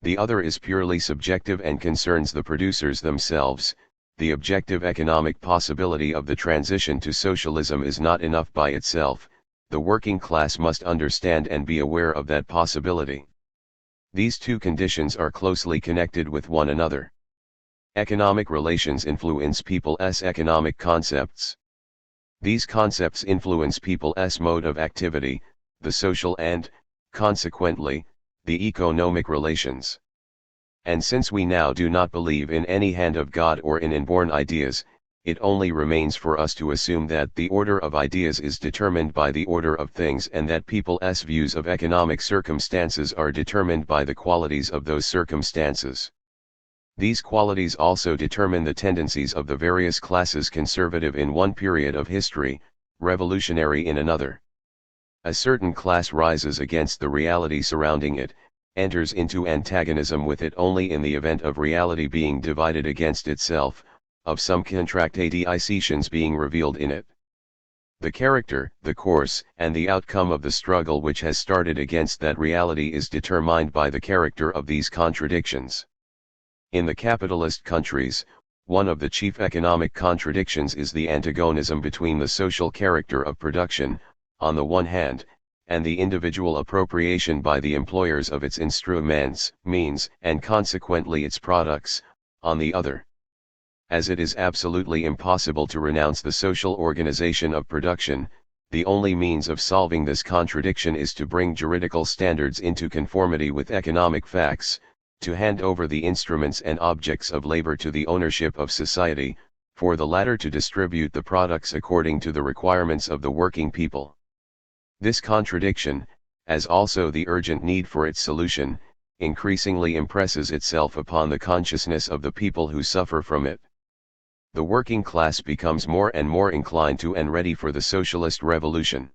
The other is purely subjective and concerns the producers themselves. The objective economic possibility of the transition to socialism is not enough by itself. The working class must understand and be aware of that possibility. These two conditions are closely connected with one another. Economic relations influence people's economic concepts. These concepts influence people's mode of activity, the social and, consequently, the economic relations. And since we now do not believe in any hand of God or in inborn ideas, it only remains for us to assume that the order of ideas is determined by the order of things, and that people's views of economic circumstances are determined by the qualities of those circumstances. These qualities also determine the tendencies of the various classes, conservative in one period of history, revolutionary in another. A certain class rises against the reality surrounding it, enters into antagonism with it only in the event of reality being divided against itself, of some contradictions being revealed in it. The character, the course, and the outcome of the struggle which has started against that reality is determined by the character of these contradictions. In the capitalist countries, one of the chief economic contradictions is the antagonism between the social character of production, on the one hand, and the individual appropriation by the employers of its instruments, means, and consequently its products, on the other. As it is absolutely impossible to renounce the social organization of production, the only means of solving this contradiction is to bring juridical standards into conformity with economic facts, to hand over the instruments and objects of labor to the ownership of society, for the latter to distribute the products according to the requirements of the working people. This contradiction, as also the urgent need for its solution, increasingly impresses itself upon the consciousness of the people who suffer from it. The working class becomes more and more inclined to and ready for the socialist revolution.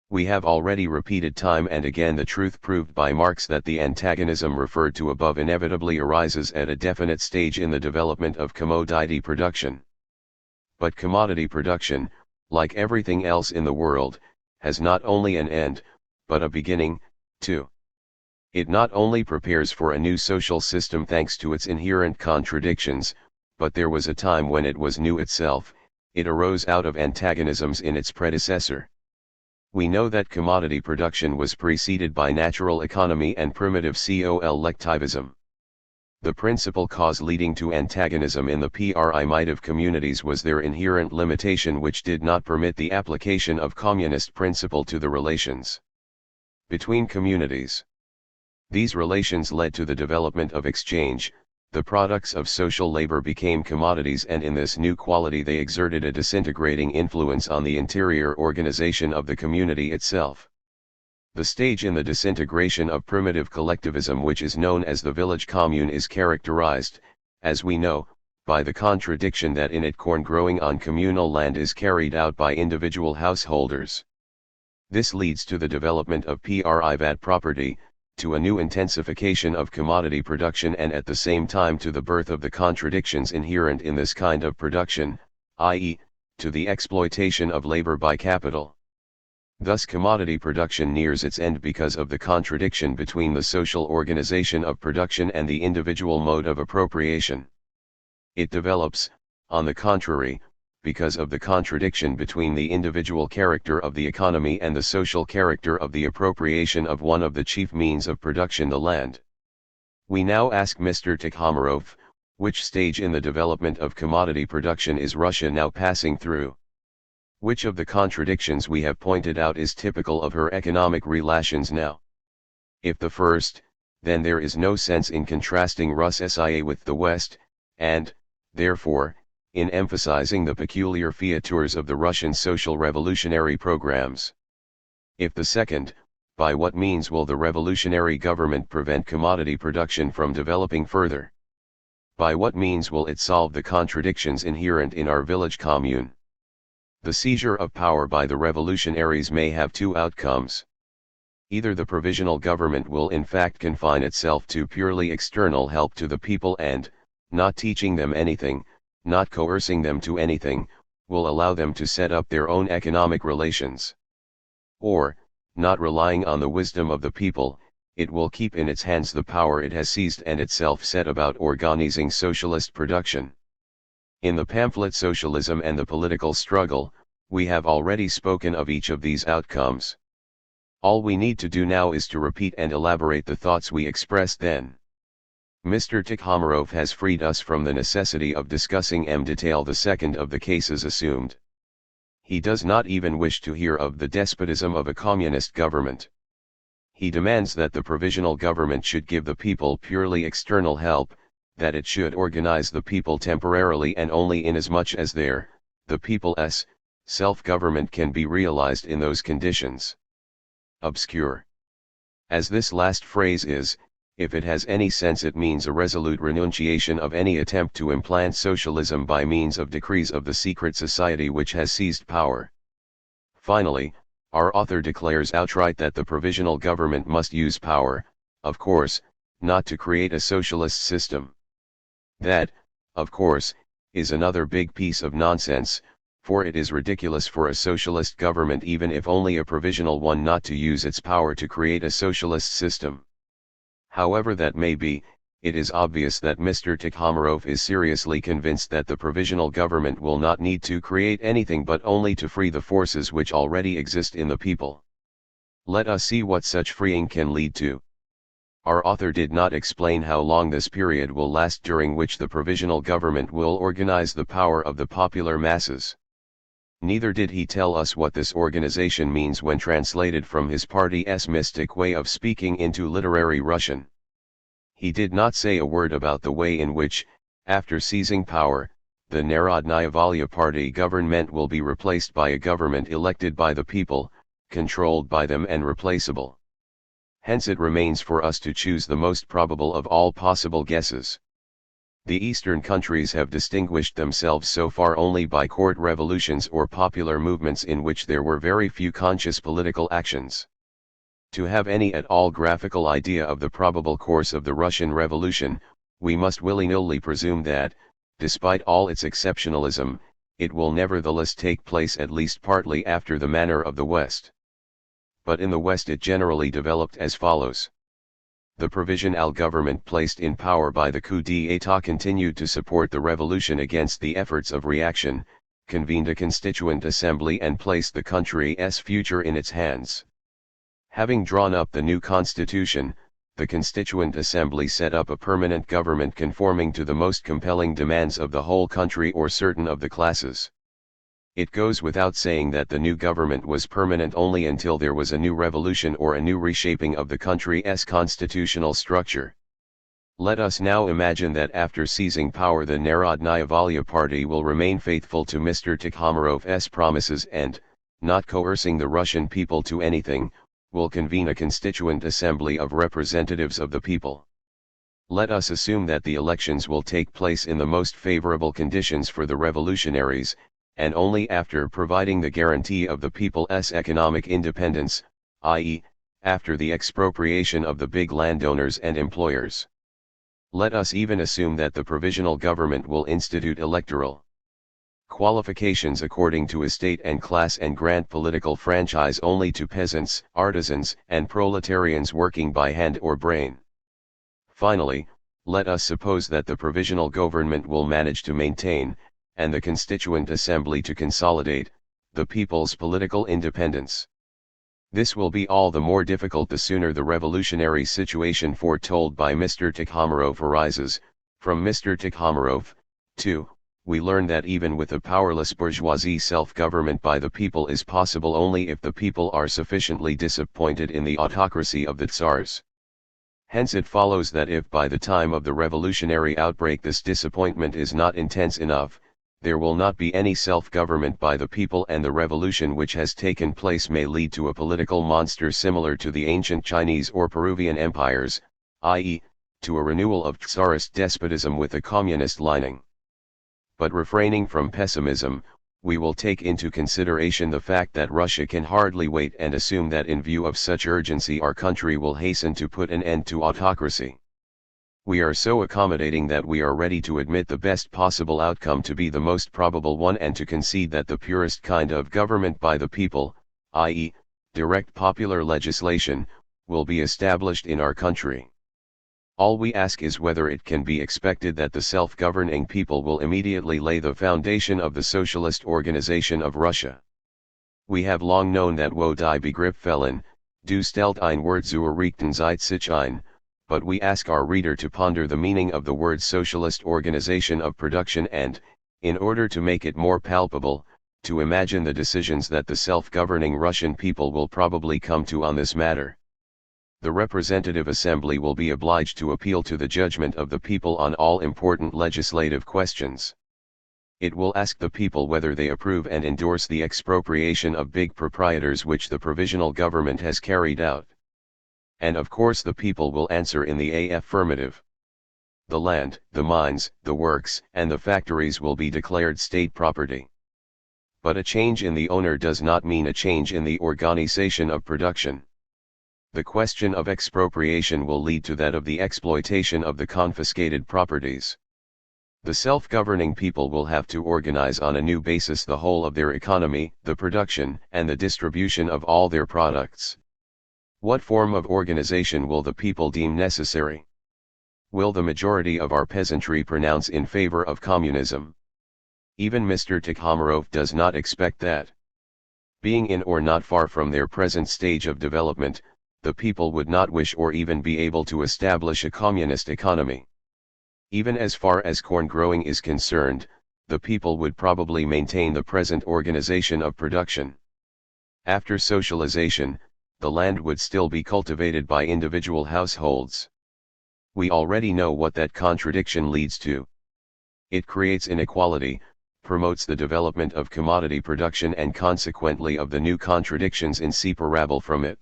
We have already repeated time and again the truth proved by Marx that the antagonism referred to above inevitably arises at a definite stage in the development of commodity production. But commodity production, like everything else in the world, has not only an end, but a beginning, too. It not only prepares for a new social system thanks to its inherent contradictions, but there was a time when it was new itself, it arose out of antagonisms in its predecessor. We know that commodity production was preceded by natural economy and primitive collectivism. The principal cause leading to antagonism in the primitive communities was their inherent limitation, which did not permit the application of communist principle to the relations between communities. These relations led to the development of exchange. The products of social labor became commodities, and in this new quality they exerted a disintegrating influence on the interior organization of the community itself. The stage in the disintegration of primitive collectivism, which is known as the village commune, is characterized, as we know, by the contradiction that in it corn growing on communal land is carried out by individual householders. This leads to the development of privat property, to a new intensification of commodity production, and at the same time to the birth of the contradictions inherent in this kind of production, i.e., to the exploitation of labor by capital. Thus commodity production nears its end because of the contradiction between the social organization of production and the individual mode of appropriation. It develops, on the contrary, because of the contradiction between the individual character of the economy and the social character of the appropriation of one of the chief means of production, the land. We now ask Mr. Tikhomarov, which stage in the development of commodity production is Russia now passing through? Which of the contradictions we have pointed out is typical of her economic relations now? If the first, then there is no sense in contrasting Russia with the West, and, therefore, in emphasizing the peculiar features of the Russian social revolutionary programs. If the second, by what means will the revolutionary government prevent commodity production from developing further? By what means will it solve the contradictions inherent in our village commune? The seizure of power by the revolutionaries may have two outcomes. Either the provisional government will in fact confine itself to purely external help to the people and, not teaching them anything, not coercing them to anything, will allow them to set up their own economic relations. Or, not relying on the wisdom of the people, it will keep in its hands the power it has seized and itself set about organizing socialist production. In the pamphlet Socialism and the Political Struggle, we have already spoken of each of these outcomes. All we need to do now is to repeat and elaborate the thoughts we expressed then. Mr. Tikhomarov has freed us from the necessity of discussing in detail the second of the cases assumed. He does not even wish to hear of the despotism of a communist government. He demands that the provisional government should give the people purely external help, that it should organize the people temporarily and only inasmuch as the people's, self-government can be realized in those conditions. Obscure as this last phrase is, if it has any sense, it means a resolute renunciation of any attempt to implant socialism by means of decrees of the secret society which has seized power. Finally, our author declares outright that the provisional government must use power, of course, not to create a socialist system. That, of course, is another big piece of nonsense, for it is ridiculous for a socialist government, even if only a provisional one, not to use its power to create a socialist system. However that may be, it is obvious that Mr. Tikhomarov is seriously convinced that the provisional government will not need to create anything but only to free the forces which already exist in the people. Let us see what such freeing can lead to. Our author did not explain how long this period will last during which the provisional government will organize the power of the popular masses. Neither did he tell us what this organization means when translated from his party's mystic way of speaking into literary Russian. He did not say a word about the way in which, after seizing power, the Narodnaya Volya Party government will be replaced by a government elected by the people, controlled by them and replaceable. Hence it remains for us to choose the most probable of all possible guesses. The Eastern countries have distinguished themselves so far only by court revolutions or popular movements in which there were very few conscious political actions. To have any at all graphical idea of the probable course of the Russian Revolution, we must willy-nilly presume that, despite all its exceptionalism, it will nevertheless take place at least partly after the manner of the West. But in the West it generally developed as follows. The provisional government placed in power by the coup d'état continued to support the revolution against the efforts of reaction, convened a constituent assembly and placed the country's future in its hands. Having drawn up the new constitution, the Constituent Assembly set up a permanent government conforming to the most compelling demands of the whole country or certain of the classes. It goes without saying that the new government was permanent only until there was a new revolution or a new reshaping of the country's constitutional structure. Let us now imagine that after seizing power the Narodnaya Volya Party will remain faithful to Mr. Tikhomarov's promises and, not coercing the Russian people to anything, will convene a constituent assembly of representatives of the people. Let us assume that the elections will take place in the most favorable conditions for the revolutionaries, and only after providing the guarantee of the people's economic independence, i.e., after the expropriation of the big landowners and employers. Let us even assume that the provisional government will institute electoral qualifications according to estate and class and grant political franchise only to peasants, artisans, and proletarians working by hand or brain. Finally, let us suppose that the provisional government will manage to maintain, and the Constituent Assembly to consolidate, the people's political independence. This will be all the more difficult the sooner the revolutionary situation foretold by Mr. Tikhomarov arises. From Mr. Tikhomarov, too, we learn that even with a powerless bourgeoisie self-government by the people is possible only if the people are sufficiently disappointed in the autocracy of the Tsars. Hence it follows that if by the time of the revolutionary outbreak this disappointment is not intense enough, there will not be any self-government by the people, and the revolution which has taken place may lead to a political monster similar to the ancient Chinese or Peruvian empires, i.e., to a renewal of Tsarist despotism with a communist lining. But refraining from pessimism, we will take into consideration the fact that Russia can hardly wait and assume that in view of such urgency our country will hasten to put an end to autocracy. We are so accommodating that we are ready to admit the best possible outcome to be the most probable one and to concede that the purest kind of government by the people, i.e., direct popular legislation, will be established in our country. All we ask is whether it can be expected that the self-governing people will immediately lay the foundation of the socialist organization of Russia. We have long known that wo die Begriffsfällen, du stellt ein Wort zur rechten Zeit sich ein, but we ask our reader to ponder the meaning of the word socialist organization of production and, in order to make it more palpable, to imagine the decisions that the self-governing Russian people will probably come to on this matter. The representative assembly will be obliged to appeal to the judgment of the people on all important legislative questions. It will ask the people whether they approve and endorse the expropriation of big proprietors which the provisional government has carried out. And of course the people will answer in the affirmative. The land, the mines, the works, and the factories will be declared state property. But a change in the owner does not mean a change in the organization of production. The question of expropriation will lead to that of the exploitation of the confiscated properties. The self-governing people will have to organize on a new basis the whole of their economy, the production and the distribution of all their products. What form of organization will the people deem necessary? Will the majority of our peasantry pronounce in favor of communism? Even Mr. Tikhomarov does not expect that. Being in or not far from their present stage of development, the people would not wish or even be able to establish a communist economy. Even as far as corn growing is concerned, the people would probably maintain the present organization of production. After socialization, the land would still be cultivated by individual households. We already know what that contradiction leads to. It creates inequality, promotes the development of commodity production and consequently of the new contradictions inseparable from it.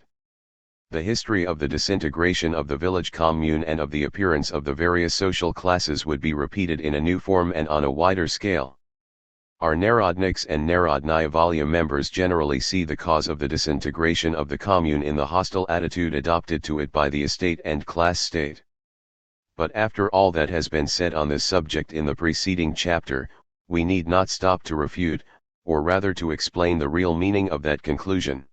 The history of the disintegration of the village commune and of the appearance of the various social classes would be repeated in a new form and on a wider scale. Our Narodniks and Narodnaya Volya members generally see the cause of the disintegration of the commune in the hostile attitude adopted to it by the estate and class state. But after all that has been said on this subject in the preceding chapter, we need not stop to refute, or rather to explain the real meaning of that conclusion.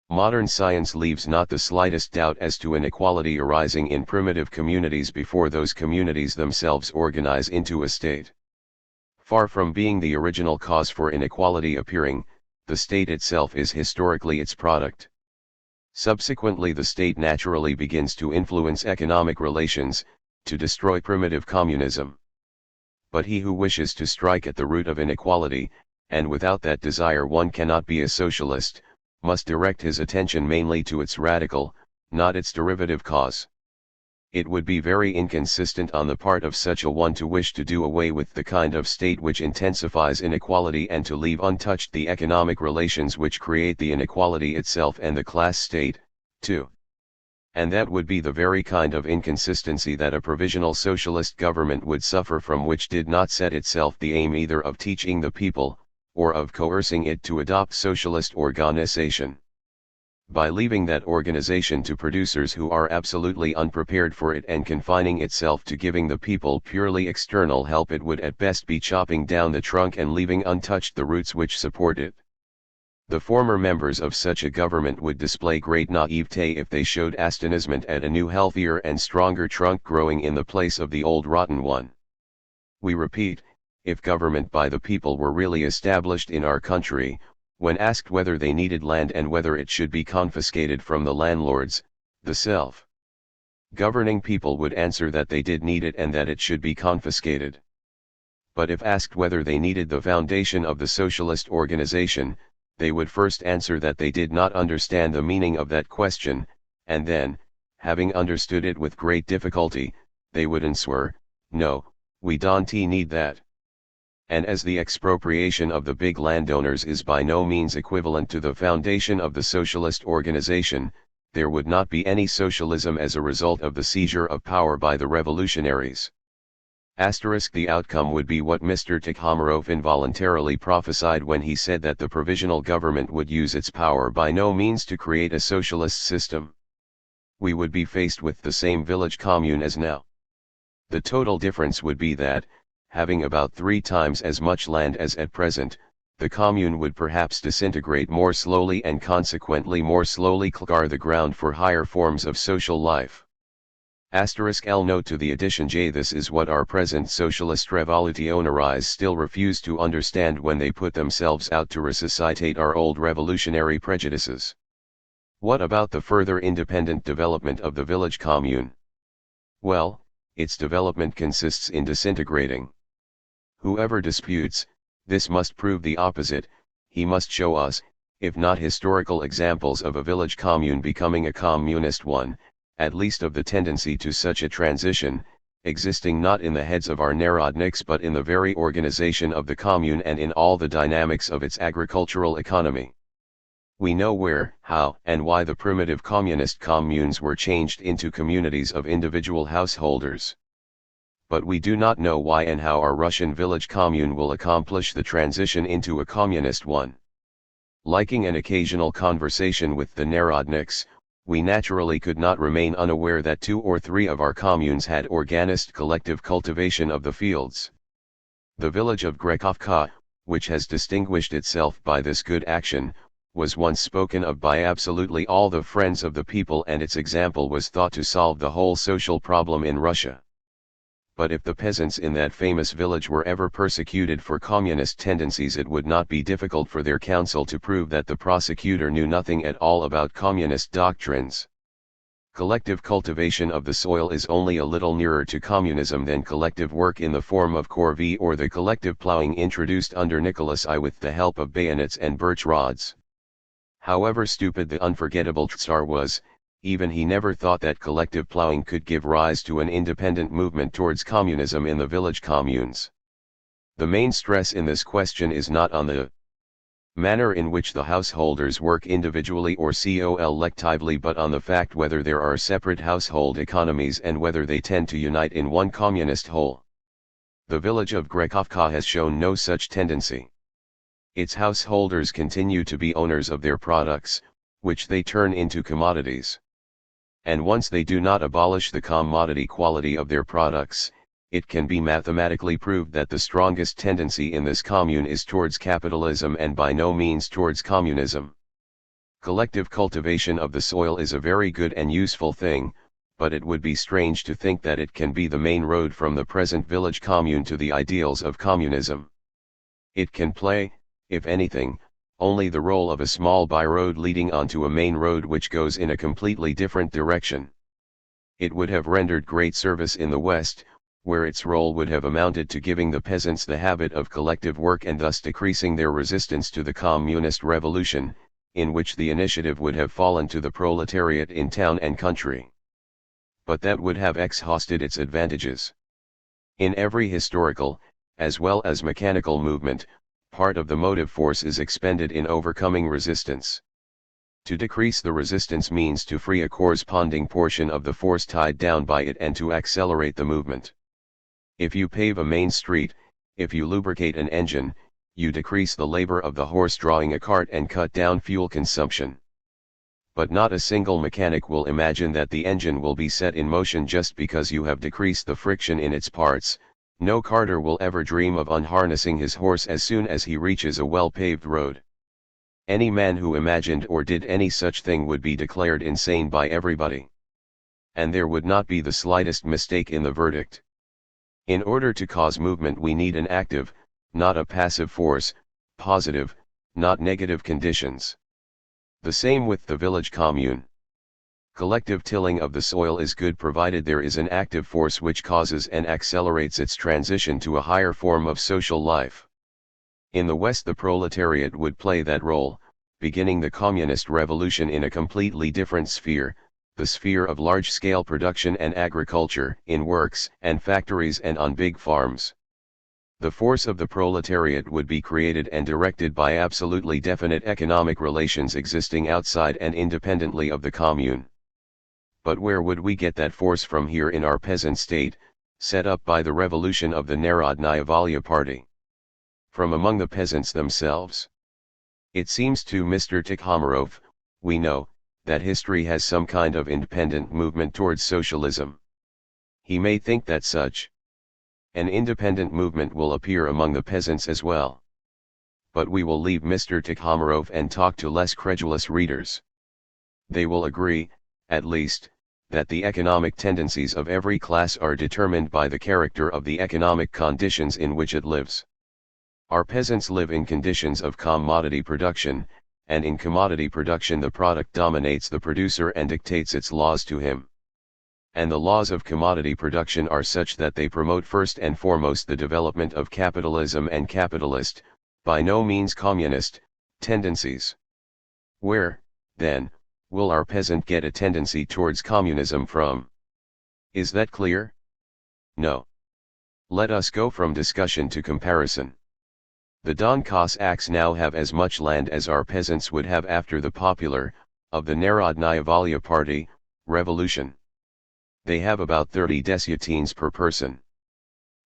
Modern science leaves not the slightest doubt as to inequality arising in primitive communities before those communities themselves organize into a state. Far from being the original cause for inequality appearing, the state itself is historically its product. Subsequently the state naturally begins to influence economic relations, to destroy primitive communism. But he who wishes to strike at the root of inequality, and without that desire one cannot be a socialist, must direct his attention mainly to its radical, not its derivative cause. It would be very inconsistent on the part of such a one to wish to do away with the kind of state which intensifies inequality and to leave untouched the economic relations which create the inequality itself and the class state, too. And that would be the very kind of inconsistency that a provisional socialist government would suffer from, which did not set itself the aim either of teaching the people, or of coercing it to adopt socialist organization. By leaving that organization to producers who are absolutely unprepared for it and confining itself to giving the people purely external help, it would at best be chopping down the trunk and leaving untouched the roots which support it. The former members of such a government would display great naivete if they showed astonishment at a new healthier and stronger trunk growing in the place of the old rotten one. We repeat, if government by the people were really established in our country, when asked whether they needed land and whether it should be confiscated from the landlords, the self-governing people would answer that they did need it and that it should be confiscated. But if asked whether they needed the foundation of the socialist organization, they would first answer that they did not understand the meaning of that question, and then, having understood it with great difficulty, they would answer, "No, we don't need that." And as the expropriation of the big landowners is by no means equivalent to the foundation of the socialist organization, there would not be any socialism as a result of the seizure of power by the revolutionaries. The outcome would be what Mr. Tikhomarov involuntarily prophesied when he said that the provisional government would use its power by no means to create a socialist system. We would be faced with the same village commune as now. The total difference would be that, having about 3 times as much land as at present, the commune would perhaps disintegrate more slowly and consequently more slowly clear the ground for higher forms of social life. L note to the addition J. This is what our present socialist revolutionaries still refuse to understand when they put themselves out to resuscitate our old revolutionary prejudices. What about the further independent development of the village commune? Well, its development consists in disintegrating. Whoever disputes this must prove the opposite. He must show us, if not historical examples of a village commune becoming a communist one, at least of the tendency to such a transition, existing not in the heads of our Narodniks but in the very organization of the commune and in all the dynamics of its agricultural economy. We know where, how, and why the primitive communist communes were changed into communities of individual householders. But we do not know why and how our Russian village commune will accomplish the transition into a communist one. Liking an occasional conversation with the Narodniks, we naturally could not remain unaware that 2 or 3 of our communes had organized collective cultivation of the fields. The village of Plekanov, which has distinguished itself by this good action, was once spoken of by absolutely all the friends of the people, and its example was thought to solve the whole social problem in Russia. But if the peasants in that famous village were ever persecuted for communist tendencies, it would not be difficult for their counsel to prove that the prosecutor knew nothing at all about communist doctrines. Collective cultivation of the soil is only a little nearer to communism than collective work in the form of corvée or the collective ploughing introduced under Nicholas I with the help of bayonets and birch rods. However stupid the unforgettable Tsar was, even he never thought that collective ploughing could give rise to an independent movement towards communism in the village communes. The main stress in this question is not on the manner in which the householders work individually or collectively, but on the fact whether there are separate household economies and whether they tend to unite in one communist whole. The village of Plekanov has shown no such tendency. Its householders continue to be owners of their products, which they turn into commodities. And once they do not abolish the commodity quality of their products, it can be mathematically proved that the strongest tendency in this commune is towards capitalism and by no means towards communism. Collective cultivation of the soil is a very good and useful thing, but it would be strange to think that it can be the main road from the present village commune to the ideals of communism. It can play, if anything, only the role of a small by-road leading onto a main road which goes in a completely different direction. It would have rendered great service in the West, where its role would have amounted to giving the peasants the habit of collective work and thus decreasing their resistance to the communist revolution, in which the initiative would have fallen to the proletariat in town and country. But that would have exhausted its advantages. In every historical, as well as mechanical movement, part of the motive force is expended in overcoming resistance. To decrease the resistance means to free a corresponding portion of the force tied down by it and to accelerate the movement. If you pave a main street, if you lubricate an engine, you decrease the labor of the horse drawing a cart and cut down fuel consumption. But not a single mechanic will imagine that the engine will be set in motion just because you have decreased the friction in its parts. No carter will ever dream of unharnessing his horse as soon as he reaches a well-paved road. Any man who imagined or did any such thing would be declared insane by everybody. And there would not be the slightest mistake in the verdict. In order to cause movement we need an active, not a passive force, positive, not negative conditions. The same with the village commune. Collective tilling of the soil is good provided there is an active force which causes and accelerates its transition to a higher form of social life. In the West the proletariat would play that role, beginning the communist revolution in a completely different sphere, the sphere of large-scale production and agriculture, in works and factories and on big farms. The force of the proletariat would be created and directed by absolutely definite economic relations existing outside and independently of the commune. But where would we get that force from here in our peasant state, set up by the revolution of the Narodnaya Volya party? From among the peasants themselves? It seems to Mr. Tikhomarov, we know, that history has some kind of independent movement towards socialism. He may think that such an independent movement will appear among the peasants as well. But we will leave Mr. Tikhomarov and talk to less credulous readers. They will agree, at least, that the economic tendencies of every class are determined by the character of the economic conditions in which it lives. Our peasants live in conditions of commodity production, and in commodity production the product dominates the producer and dictates its laws to him. And the laws of commodity production are such that they promote first and foremost the development of capitalism and capitalist, by no means communist, tendencies. Where, then, will our peasant get a tendency towards communism from? Is that clear? No. Let us go from discussion to comparison. The Don Cossacks now have as much land as our peasants would have after the popular, of the Narodnaya Volya party, revolution. They have about 30 desiatines per person.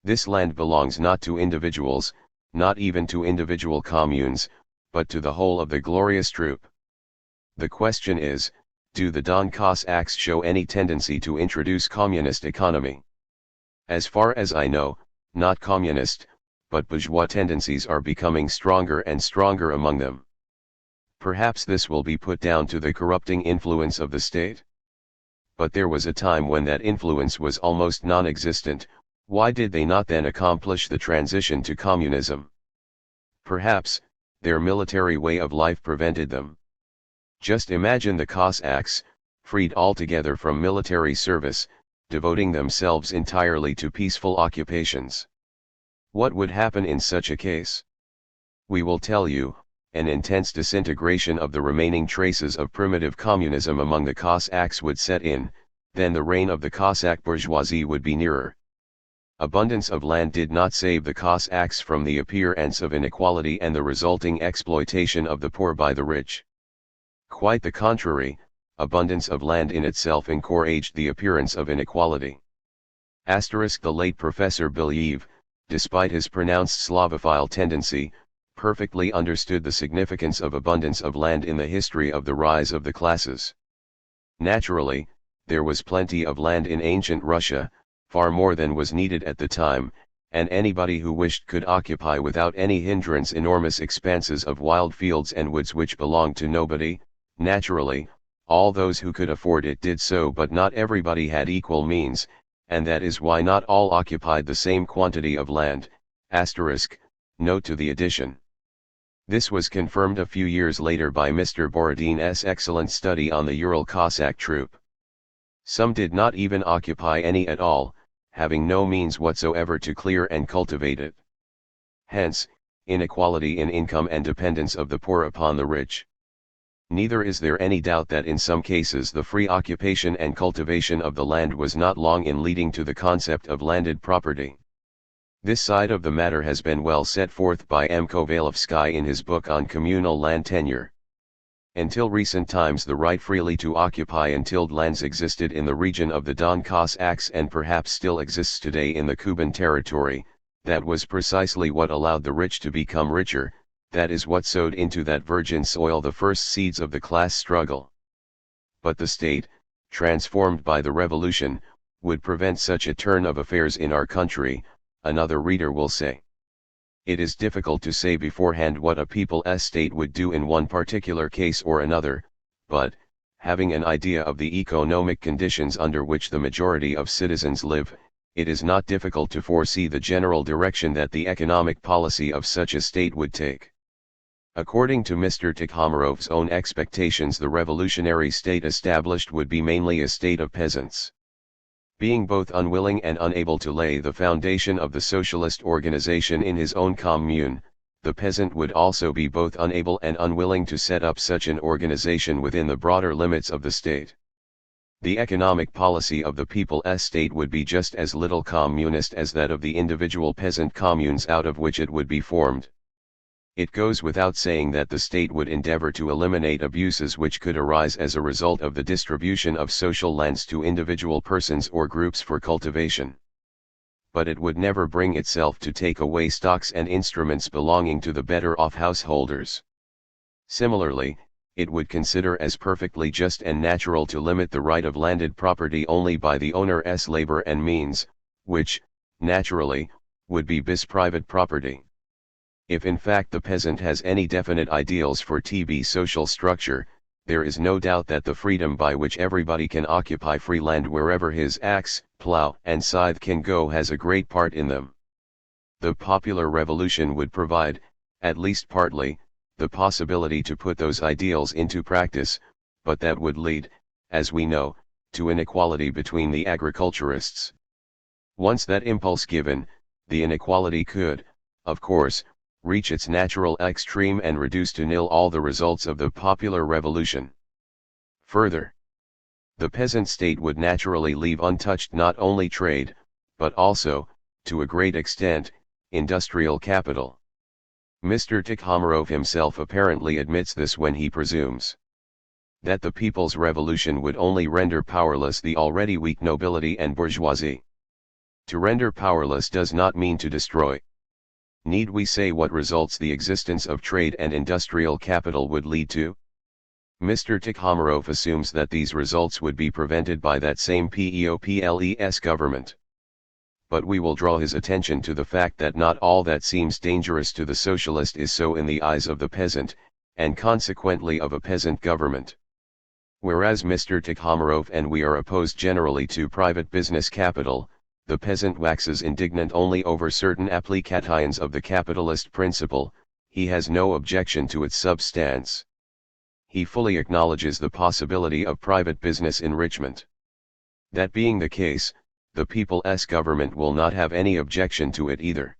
This land belongs not to individuals, not even to individual communes, but to the whole of the glorious troop. The question is, Do the Don Cossacks show any tendency to introduce communist economy? As far as I know, not communist, but bourgeois tendencies are becoming stronger and stronger among them. Perhaps this will be put down to the corrupting influence of the state. But there was a time when that influence was almost non-existent. Why did they not then accomplish the transition to communism? Perhaps, their military way of life prevented them. Just imagine the Cossacks, freed altogether from military service, devoting themselves entirely to peaceful occupations. What would happen in such a case? We will tell you, an intense disintegration of the remaining traces of primitive communism among the Cossacks would set in, then the reign of the Cossack bourgeoisie would be nearer. Abundance of land did not save the Cossacks from the appearance of inequality and the resulting exploitation of the poor by the rich. Quite the contrary, abundance of land in itself encouraged the appearance of inequality. The late Professor Belyaev, despite his pronounced Slavophile tendency, perfectly understood the significance of abundance of land in the history of the rise of the classes. Naturally, there was plenty of land in ancient Russia, far more than was needed at the time, and anybody who wished could occupy without any hindrance enormous expanses of wild fields and woods which belonged to nobody. Naturally, all those who could afford it did so, but not everybody had equal means, and that is why not all occupied the same quantity of land. Note to the addition. This was confirmed a few years later by Mr. Borodin's excellent study on the Ural Cossack troop. Some did not even occupy any at all, having no means whatsoever to clear and cultivate it. Hence, inequality in income and dependence of the poor upon the rich. Neither is there any doubt that in some cases the free occupation and cultivation of the land was not long in leading to the concept of landed property. This side of the matter has been well set forth by M. Kovalevsky in his book on communal land tenure. Until recent times the right freely to occupy untilled lands existed in the region of the Don Cossacks and perhaps still exists today in the Kuban territory. That was precisely what allowed the rich to become richer, that is what sowed into that virgin soil the first seeds of the class struggle. But the state, transformed by the revolution, would prevent such a turn of affairs in our country, another reader will say. It is difficult to say beforehand what a people's state would do in one particular case or another, but, having an idea of the economic conditions under which the majority of citizens live, it is not difficult to foresee the general direction that the economic policy of such a state would take. According to Mr. Tikhomirov's own expectations, the revolutionary state established would be mainly a state of peasants. Being both unwilling and unable to lay the foundation of the socialist organization in his own commune, the peasant would also be both unable and unwilling to set up such an organization within the broader limits of the state. The economic policy of the people's state would be just as little communist as that of the individual peasant communes out of which it would be formed. It goes without saying that the state would endeavor to eliminate abuses which could arise as a result of the distribution of social lands to individual persons or groups for cultivation. But it would never bring itself to take away stocks and instruments belonging to the better off householders. Similarly, it would consider as perfectly just and natural to limit the right of landed property only by the owner's labor and means, which, naturally, would be bis private property. If in fact the peasant has any definite ideals for TB social structure, there is no doubt that the freedom by which everybody can occupy free land wherever his axe, plow and scythe can go has a great part in them. The popular revolution would provide, at least partly, the possibility to put those ideals into practice, but that would lead, as we know, to inequality between the agriculturists. Once that impulse given, the inequality could, of course, reach its natural extreme and reduce to nil all the results of the popular revolution. Further, the peasant state would naturally leave untouched not only trade, but also, to a great extent, industrial capital. Mr. Tikhomirov himself apparently admits this when he presumes that the people's revolution would only render powerless the already weak nobility and bourgeoisie. To render powerless does not mean to destroy. Need we say what results the existence of trade and industrial capital would lead to? Mr. Tikhomarov assumes that these results would be prevented by that same PEOPLES government. But we will draw his attention to the fact that not all that seems dangerous to the socialist is so in the eyes of the peasant, and consequently of a peasant government. Whereas Mr. Tikhomarov and we are opposed generally to private business capital, the peasant waxes indignant only over certain applications of the capitalist principle. He has no objection to its substance. He fully acknowledges the possibility of private business enrichment. That being the case, the people's government will not have any objection to it either.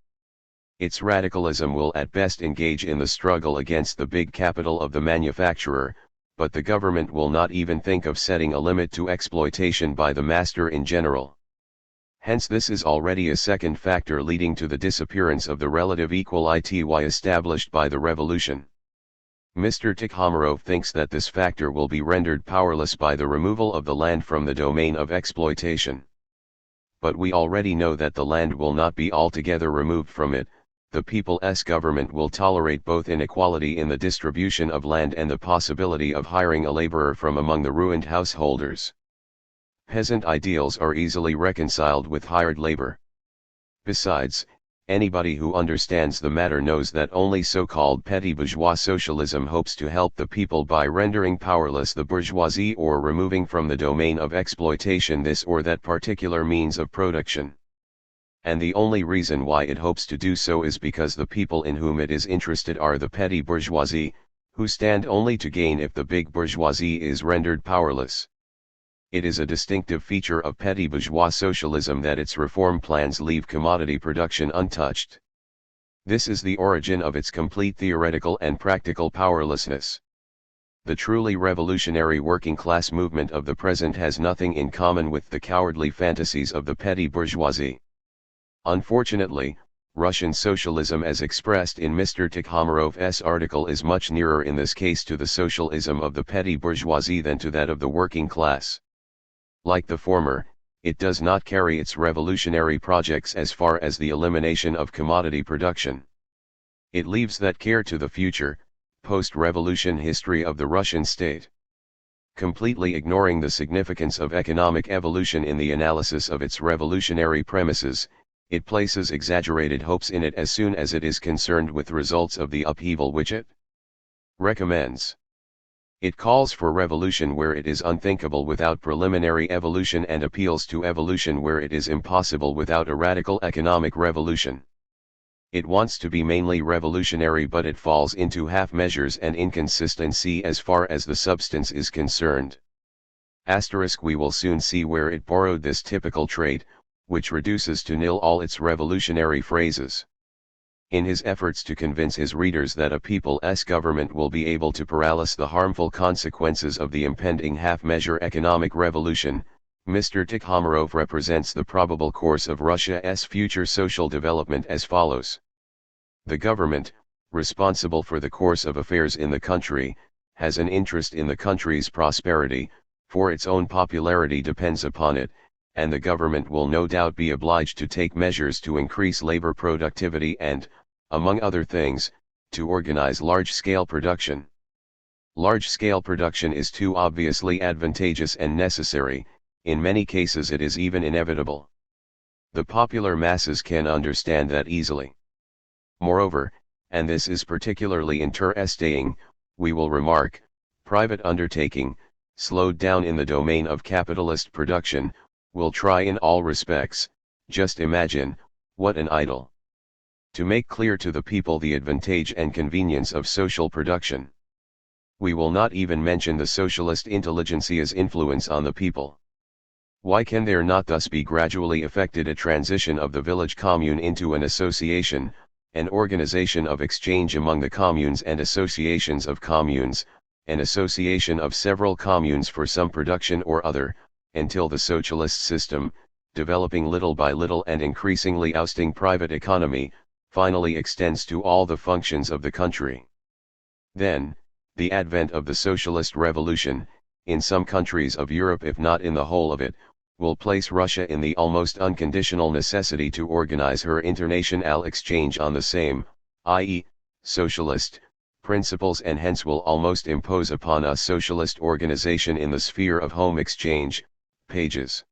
Its radicalism will at best engage in the struggle against the big capital of the manufacturer, but the government will not even think of setting a limit to exploitation by the master in general. Hence this is already a second factor leading to the disappearance of the relative equality established by the revolution. Mr. Tikhomarov thinks that this factor will be rendered powerless by the removal of the land from the domain of exploitation. But we already know that the land will not be altogether removed from it. The people's government will tolerate both inequality in the distribution of land and the possibility of hiring a laborer from among the ruined householders. Peasant ideals are easily reconciled with hired labor. Besides, anybody who understands the matter knows that only so-called petty bourgeois socialism hopes to help the people by rendering powerless the bourgeoisie or removing from the domain of exploitation this or that particular means of production. And the only reason why it hopes to do so is because the people in whom it is interested are the petty bourgeoisie, who stand only to gain if the big bourgeoisie is rendered powerless. It is a distinctive feature of petty bourgeois socialism that its reform plans leave commodity production untouched. This is the origin of its complete theoretical and practical powerlessness. The truly revolutionary working class movement of the present has nothing in common with the cowardly fantasies of the petty bourgeoisie. Unfortunately, Russian socialism as expressed in Mr. Tikhomarov's article is much nearer in this case to the socialism of the petty bourgeoisie than to that of the working class. Like the former, it does not carry its revolutionary projects as far as the elimination of commodity production. It leaves that care to the future, post-revolution history of the Russian state. Completely ignoring the significance of economic evolution in the analysis of its revolutionary premises, it places exaggerated hopes in it as soon as it is concerned with results of the upheaval which it recommends. It calls for revolution where it is unthinkable without preliminary evolution and appeals to evolution where it is impossible without a radical economic revolution. It wants to be mainly revolutionary, but it falls into half measures and inconsistency as far as the substance is concerned. We will soon see where it borrowed this typical trait, which reduces to nil all its revolutionary phrases. In his efforts to convince his readers that a people's government will be able to paralyze the harmful consequences of the impending half-measure economic revolution, Mr. Tikhomarov represents the probable course of Russia's future social development as follows. The government, responsible for the course of affairs in the country, has an interest in the country's prosperity, for its own popularity depends upon it, and the government will no doubt be obliged to take measures to increase labor productivity and, among other things, to organize large-scale production. Large-scale production is too obviously advantageous and necessary, in many cases it is even inevitable. The popular masses can understand that easily. Moreover, and this is particularly interesting, we will remark, private undertaking, slowed down in the domain of capitalist production, will try in all respects, just imagine, what an idol. To make clear to the people the advantage and convenience of social production. We will not even mention the socialist intelligentsia's influence on the people. Why can there not thus be gradually effected a transition of the village commune into an association, an organization of exchange among the communes and associations of communes, an association of several communes for some production or other, until the socialist system, developing little by little and increasingly ousting private economy, finally extends to all the functions of the country. Then, the advent of the socialist revolution, in some countries of Europe if not in the whole of it, will place Russia in the almost unconditional necessity to organize her international exchange on the same, i.e., socialist, principles and hence will almost impose upon us socialist organization in the sphere of home exchange, pages.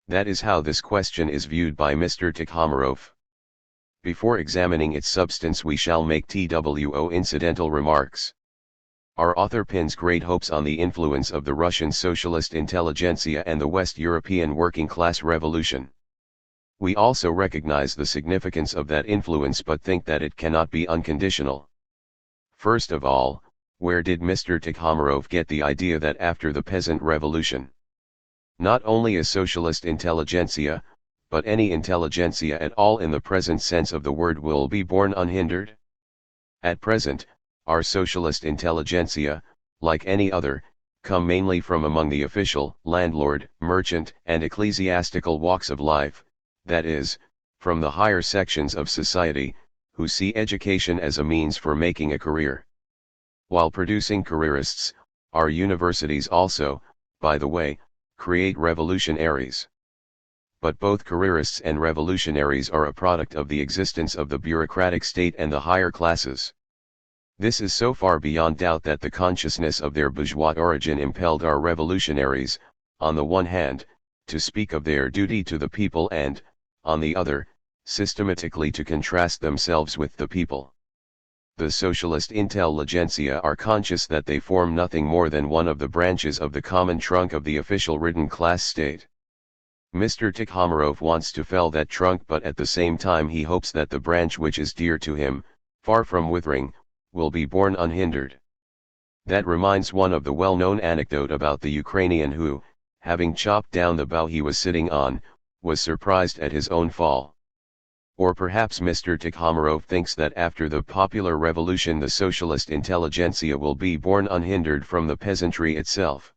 That is how this question is viewed by Mr. Tikhomarov. Before examining its substance we shall make TWO incidental remarks. Our author pins great hopes on the influence of the Russian socialist intelligentsia and the West European working class revolution. We also recognize the significance of that influence but think that it cannot be unconditional. First of all, where did Mr. Tikhomarov get the idea that after the peasant revolution, not only a socialist intelligentsia, but any intelligentsia at all in the present sense of the word will be born unhindered? At present, our socialist intelligentsia, like any other, come mainly from among the official, landlord, merchant, and ecclesiastical walks of life, that is, from the higher sections of society, who see education as a means for making a career. While producing careerists, our universities also, by the way, create revolutionaries. But both careerists and revolutionaries are a product of the existence of the bureaucratic state and the higher classes. This is so far beyond doubt that the consciousness of their bourgeois origin impelled our revolutionaries, on the one hand, to speak of their duty to the people and, on the other, systematically to contrast themselves with the people. The socialist intelligentsia are conscious that they form nothing more than one of the branches of the common trunk of the official-ridden class state. Mr. Tikhomarov wants to fell that trunk, but at the same time he hopes that the branch which is dear to him, far from withering, will be born unhindered. That reminds one of the well-known anecdote about the Ukrainian who, having chopped down the bough he was sitting on, was surprised at his own fall. Or perhaps Mr. Tikhomarov thinks that after the popular revolution the socialist intelligentsia will be born unhindered from the peasantry itself.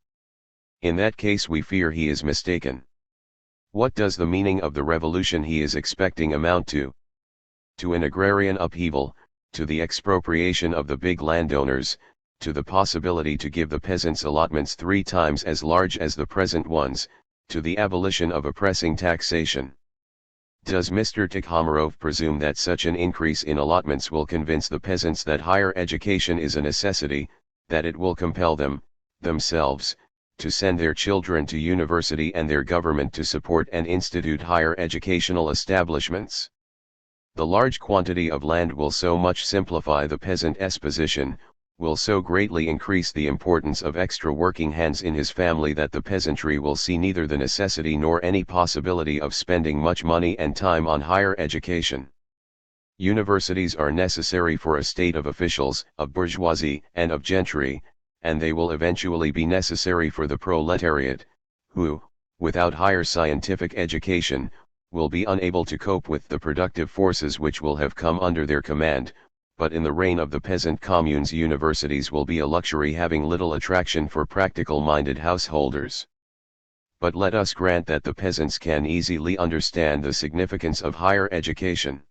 In that case we fear he is mistaken. What does the meaning of the revolution he is expecting amount to? To an agrarian upheaval, to the expropriation of the big landowners, to the possibility to give the peasants allotments 3 times as large as the present ones, to the abolition of oppressing taxation. Does Mr. Tikhomarov presume that such an increase in allotments will convince the peasants that higher education is a necessity, that it will compel them, themselves, to send their children to university and their government to support and institute higher educational establishments? The large quantity of land will so much simplify the peasant's position, will so greatly increase the importance of extra working hands in his family that the peasantry will see neither the necessity nor any possibility of spending much money and time on higher education. Universities are necessary for a state of officials, of bourgeoisie, and of gentry, and they will eventually be necessary for the proletariat, who, without higher scientific education, will be unable to cope with the productive forces which will have come under their command, but in the reign of the peasant communes universities will be a luxury having little attraction for practical-minded householders. But let us grant that the peasants can easily understand the significance of higher education.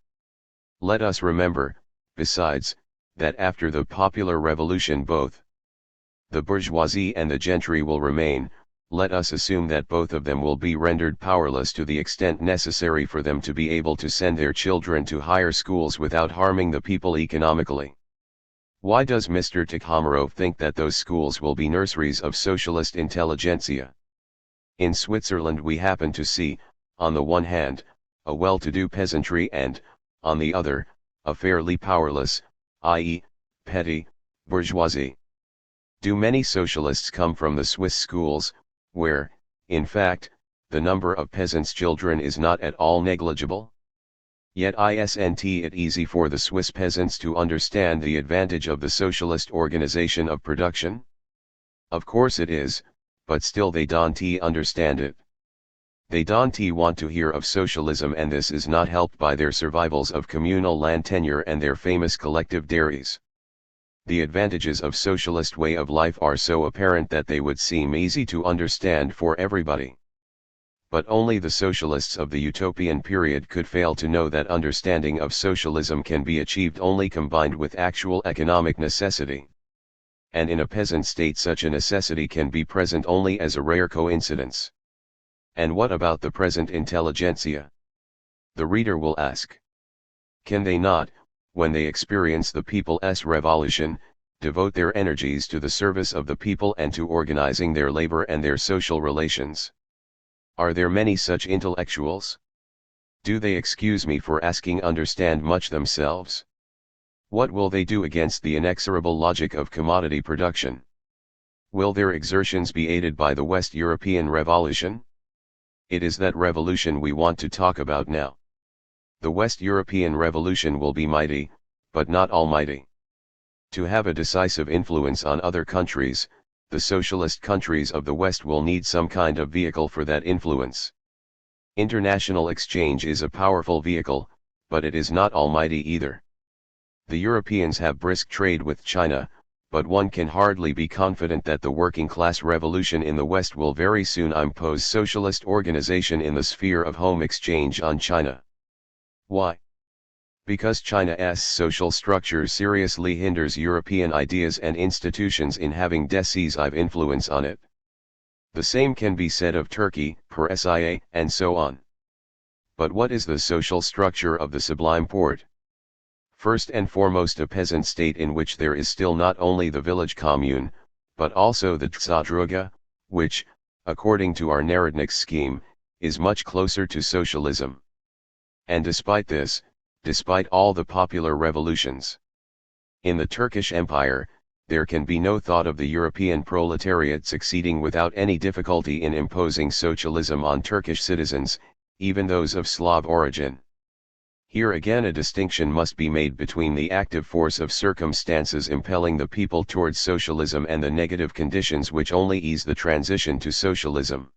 Let us remember, besides, that after the popular revolution both the bourgeoisie and the gentry will remain. Let us assume that both of them will be rendered powerless to the extent necessary for them to be able to send their children to higher schools without harming the people economically. Why does Mr. Tikhomarov think that those schools will be nurseries of socialist intelligentsia? In Switzerland we happen to see, on the one hand, a well-to-do peasantry and, on the other, a fairly powerless, i.e., petty, bourgeoisie. Do many socialists come from the Swiss schools, where, in fact, the number of peasants' children is not at all negligible? Yet isn't it easy for the Swiss peasants to understand the advantage of the socialist organization of production? Of course it is, but still they don't understand it. They don't want to hear of socialism, and this is not helped by their survivals of communal land tenure and their famous collective dairies. The advantages of socialist way of life are so apparent that they would seem easy to understand for everybody. But only the socialists of the utopian period could fail to know that understanding of socialism can be achieved only combined with actual economic necessity. And in a peasant state such a necessity can be present only as a rare coincidence. And what about the present intelligentsia? The reader will ask. Can they not, when they experience the people's revolution, devote their energies to the service of the people and to organizing their labor and their social relations. Are there many such intellectuals? Do they, excuse me for asking, understand much themselves? What will they do against the inexorable logic of commodity production? Will their exertions be aided by the West European Revolution? It is that revolution we want to talk about now. The West European Revolution will be mighty, but not almighty. To have a decisive influence on other countries, the socialist countries of the West will need some kind of vehicle for that influence. International exchange is a powerful vehicle, but it is not almighty either. The Europeans have brisk trade with China, but one can hardly be confident that the working class revolution in the West will very soon impose socialist organization in the sphere of home exchange on China. Why? Because China's social structure seriously hinders European ideas and institutions in having decisive influence on it. The same can be said of Turkey, Persia, and so on. But what is the social structure of the Sublime Porte? First and foremost, a peasant state in which there is still not only the village commune, but also the Zadruga, which, according to our Narodnik scheme, is much closer to socialism. And despite this, despite all the popular revolutions in the Turkish Empire, there can be no thought of the European proletariat succeeding without any difficulty in imposing socialism on Turkish citizens, even those of Slav origin. Here again a distinction must be made between the active force of circumstances impelling the people towards socialism and the negative conditions which only ease the transition to socialism.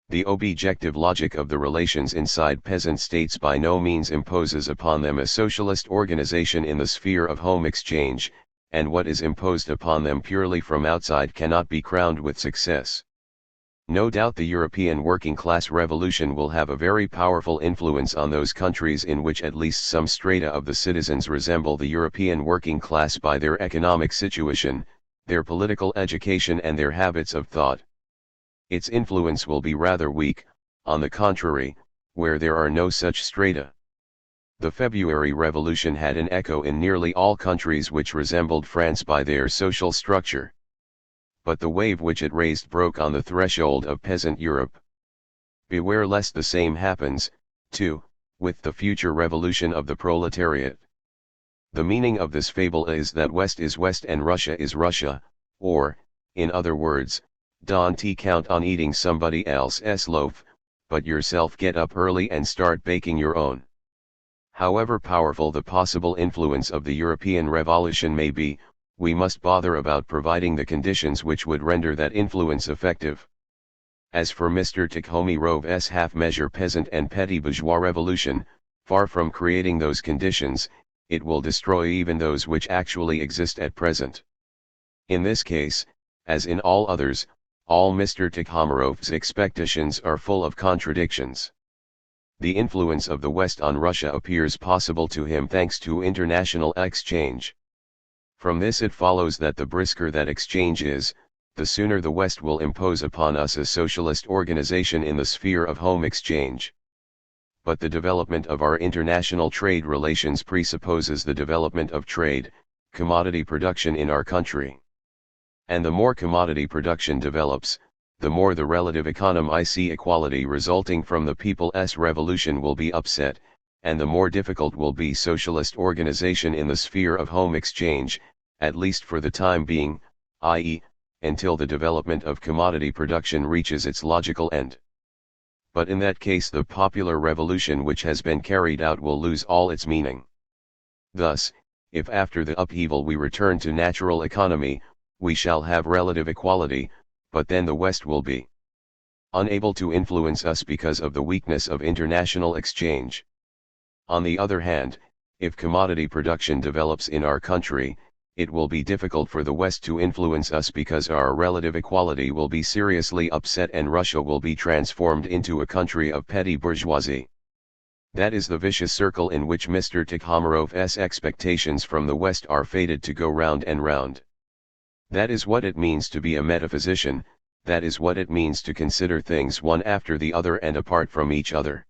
The objective logic of the relations inside peasant states by no means imposes upon them a socialist organization in the sphere of home exchange, and what is imposed upon them purely from outside cannot be crowned with success. No doubt the European working class revolution will have a very powerful influence on those countries in which at least some strata of the citizens resemble the European working class by their economic situation, their political education and their habits of thought. Its influence will be rather weak, on the contrary, where there are no such strata. The February Revolution had an echo in nearly all countries which resembled France by their social structure. But the wave which it raised broke on the threshold of peasant Europe. Beware lest the same happens, too, with the future revolution of the proletariat. The meaning of this fable is that West is West and Russia is Russia, or, in other words, don't count on eating somebody else's loaf, but yourself get up early and start baking your own. However powerful the possible influence of the European Revolution may be, we must bother about providing the conditions which would render that influence effective. As for Mr. Tikhomirov's half-measure peasant and petty bourgeois revolution, far from creating those conditions, it will destroy even those which actually exist at present. In this case, as in all others, all Mr. Tikhomirov's expectations are full of contradictions. The influence of the West on Russia appears possible to him thanks to international exchange. From this it follows that the brisker that exchange is, the sooner the West will impose upon us a socialist organization in the sphere of home exchange. But the development of our international trade relations presupposes the development of trade, commodity production in our country. And the more commodity production develops, the more the relative economic equality resulting from the people's revolution will be upset, and the more difficult will be socialist organization in the sphere of home exchange, at least for the time being, i.e., until the development of commodity production reaches its logical end. But in that case the popular revolution which has been carried out will lose all its meaning. Thus, if after the upheaval we return to natural economy, we shall have relative equality, but then the West will be unable to influence us because of the weakness of international exchange. On the other hand, if commodity production develops in our country, it will be difficult for the West to influence us because our relative equality will be seriously upset and Russia will be transformed into a country of petty bourgeoisie. That is the vicious circle in which Mr. Tikhomirov's expectations from the West are fated to go round and round. That is what it means to be a metaphysician, that is what it means to consider things one after the other and apart from each other.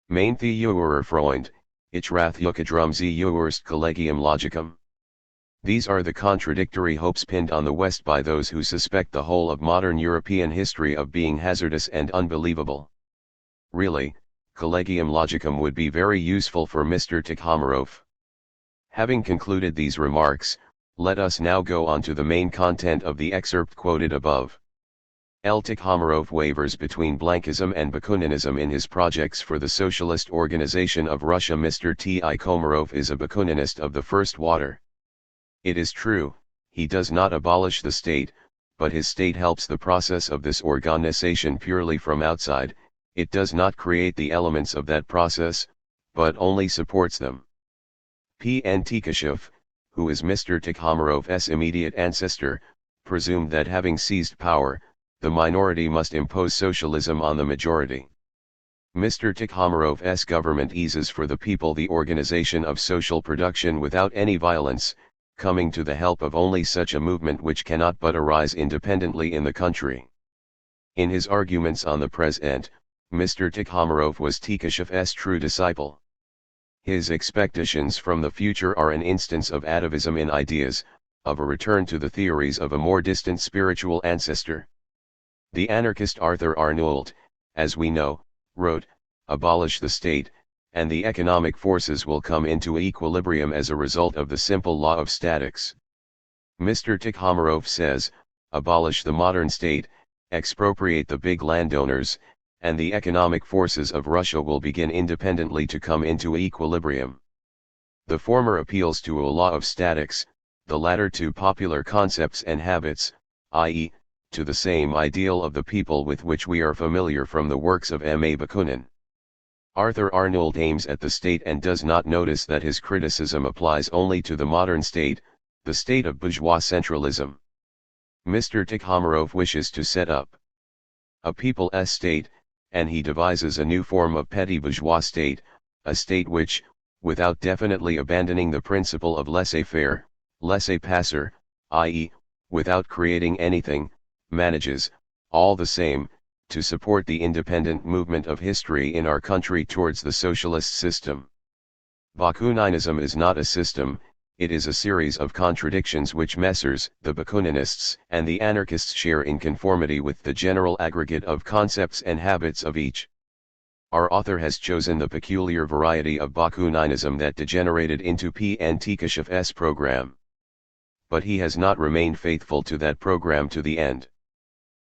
Mein the Freund, ich rath drum Sie Collegium Logicum. These are the contradictory hopes pinned on the West by those who suspect the whole of modern European history of being hazardous and unbelievable. Really, Collegium Logicum would be very useful for Mr. Tikhomarov. Having concluded these remarks, let us now go on to the main content of the excerpt quoted above. L. Tikhomarov wavers between Blankism and Bakuninism in his projects for the socialist organization of Russia. Mr. T. I. Komarov is a Bakuninist of the first water. It is true, he does not abolish the state, but his state helps the process of this organization purely from outside. It does not create the elements of that process, but only supports them. P. N. Tikashev, who is Mr. Tikhomarov's immediate ancestor, presumed that having seized power, the minority must impose socialism on the majority. Mr. Tikhomarov's government eases for the people the organization of social production without any violence, coming to the help of only such a movement which cannot but arise independently in the country. In his arguments on the present, Mr. Tikhomarov was Tikashev's true disciple. His expectations from the future are an instance of atavism in ideas, of a return to the theories of a more distant spiritual ancestor. The anarchist Arthur Arnold, as we know, wrote, "Abolish the state, and the economic forces will come into equilibrium as a result of the simple law of statics." Mr. Tikhomarov says, abolish the modern state, expropriate the big landowners, and the economic forces of Russia will begin independently to come into equilibrium. The former appeals to a law of statics, the latter to popular concepts and habits, i.e., to the same ideal of the people with which we are familiar from the works of M. A. Bakunin. Arthur Arnold aims at the state and does not notice that his criticism applies only to the modern state, the state of bourgeois centralism. Mr. Tikhomarov wishes to set up a people's state, and he devises a new form of petty bourgeois state, a state which, without definitely abandoning the principle of laissez-faire, laissez-passer, i.e., without creating anything, manages, all the same, to support the independent movement of history in our country towards the socialist system. Bakuninism is not a system, it is a series of contradictions which Messrs. The Bakuninists and the anarchists share in conformity with the general aggregate of concepts and habits of each. Our author has chosen the peculiar variety of Bakuninism that degenerated into P. N. Tikashev's program. But he has not remained faithful to that program to the end.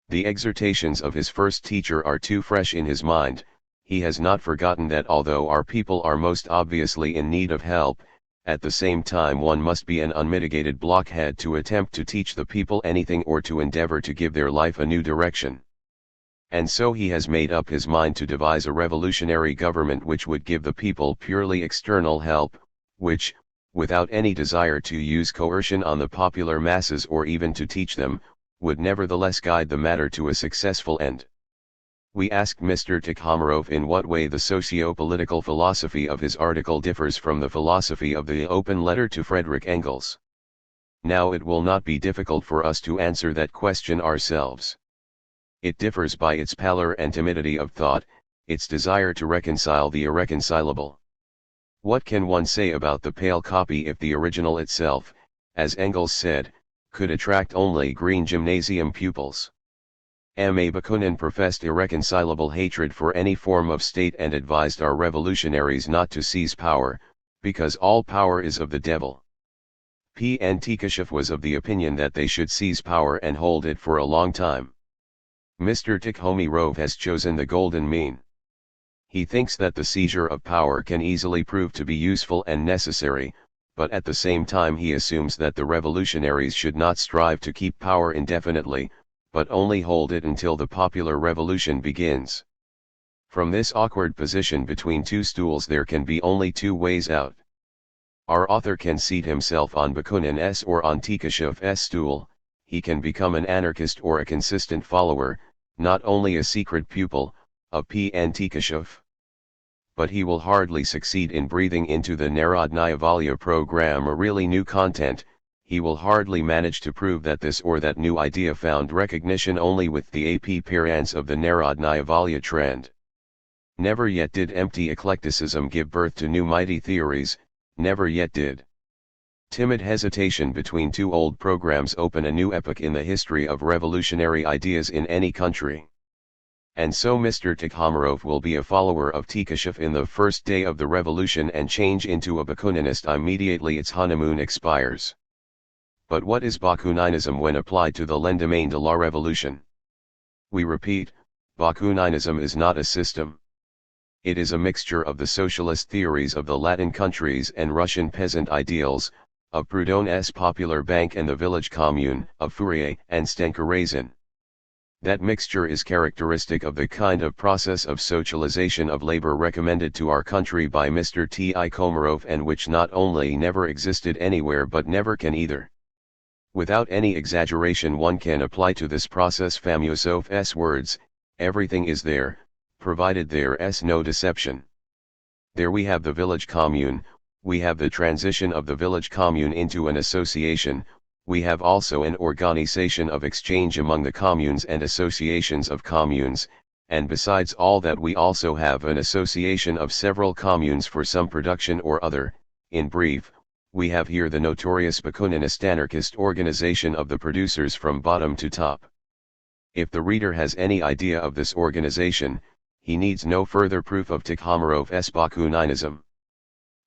The exhortations of his first teacher are too fresh in his mind. He has not forgotten that although our people are most obviously in need of help, at the same time one must be an unmitigated blockhead to attempt to teach the people anything or to endeavor to give their life a new direction. And so he has made up his mind to devise a revolutionary government which would give the people purely external help, which, without any desire to use coercion on the popular masses or even to teach them, would nevertheless guide the matter to a successful end. We asked Mr. Tikhomarov in what way the socio-political philosophy of his article differs from the philosophy of the open letter to Frederick Engels. Now it will not be difficult for us to answer that question ourselves. It differs by its pallor and timidity of thought, its desire to reconcile the irreconcilable. What can one say about the pale copy if the original itself, as Engels said, could attract only green gymnasium pupils? M. A. Bakunin professed irreconcilable hatred for any form of state and advised our revolutionaries not to seize power, because all power is of the devil. P. N. Tikashev was of the opinion that they should seize power and hold it for a long time. Mr. Tikhomarov has chosen the golden mean. He thinks that the seizure of power can easily prove to be useful and necessary, but at the same time he assumes that the revolutionaries should not strive to keep power indefinitely, but only hold it until the popular revolution begins. From this awkward position between two stools there can be only two ways out. Our author can seat himself on Bakunin's or on Tikashev's stool, he can become an anarchist or a consistent follower, not only a secret pupil, of P. N. Tikashev. But he will hardly succeed in breathing into the Narodnaya Volya program a really new content. He will hardly manage to prove that this or that new idea found recognition only with the appearance of the Narodnaya Volya trend. Never yet did empty eclecticism give birth to new mighty theories, never yet did Timid hesitation between two old programs open a new epoch in the history of revolutionary ideas in any country. And so Mr. Tikhomarov will be a follower of Tikashev in the first day of the revolution and change into a Bakuninist immediately its honeymoon expires. But what is Bakuninism when applied to the lendemain de la Révolution? We repeat, Bakuninism is not a system. It is a mixture of the socialist theories of the Latin countries and Russian peasant ideals, of Proudhon's Popular Bank and the Village Commune, of Fourier and Stenka-Razin. That mixture is characteristic of the kind of process of socialization of labor recommended to our country by Mr. T. I. Komarov and which not only never existed anywhere but never can either. Without any exaggeration one can apply to this process Famusov's words, everything is there, provided there is no deception. There we have the village commune, we have the transition of the village commune into an association, we have also an organization of exchange among the communes and associations of communes, and besides all that we also have an association of several communes for some production or other. In brief, we have here the notorious Bakuninist anarchist organization of the producers from bottom to top. If the reader has any idea of this organization, he needs no further proof of Tikhomarov's Bakuninism.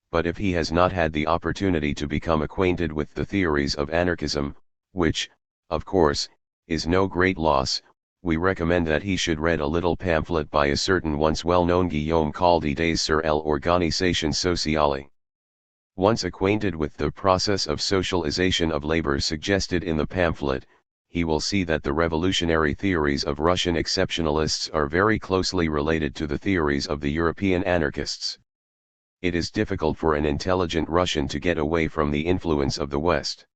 But if he has not had the opportunity to become acquainted with the theories of anarchism, which, of course, is no great loss, we recommend that he should read a little pamphlet by a certain once well-known Guillaume called Idées sur l'organisation sociale. Once acquainted with the process of socialization of labor suggested in the pamphlet, he will see that the revolutionary theories of Russian exceptionalists are very closely related to the theories of the European anarchists. It is difficult for an intelligent Russian to get away from the influence of the West.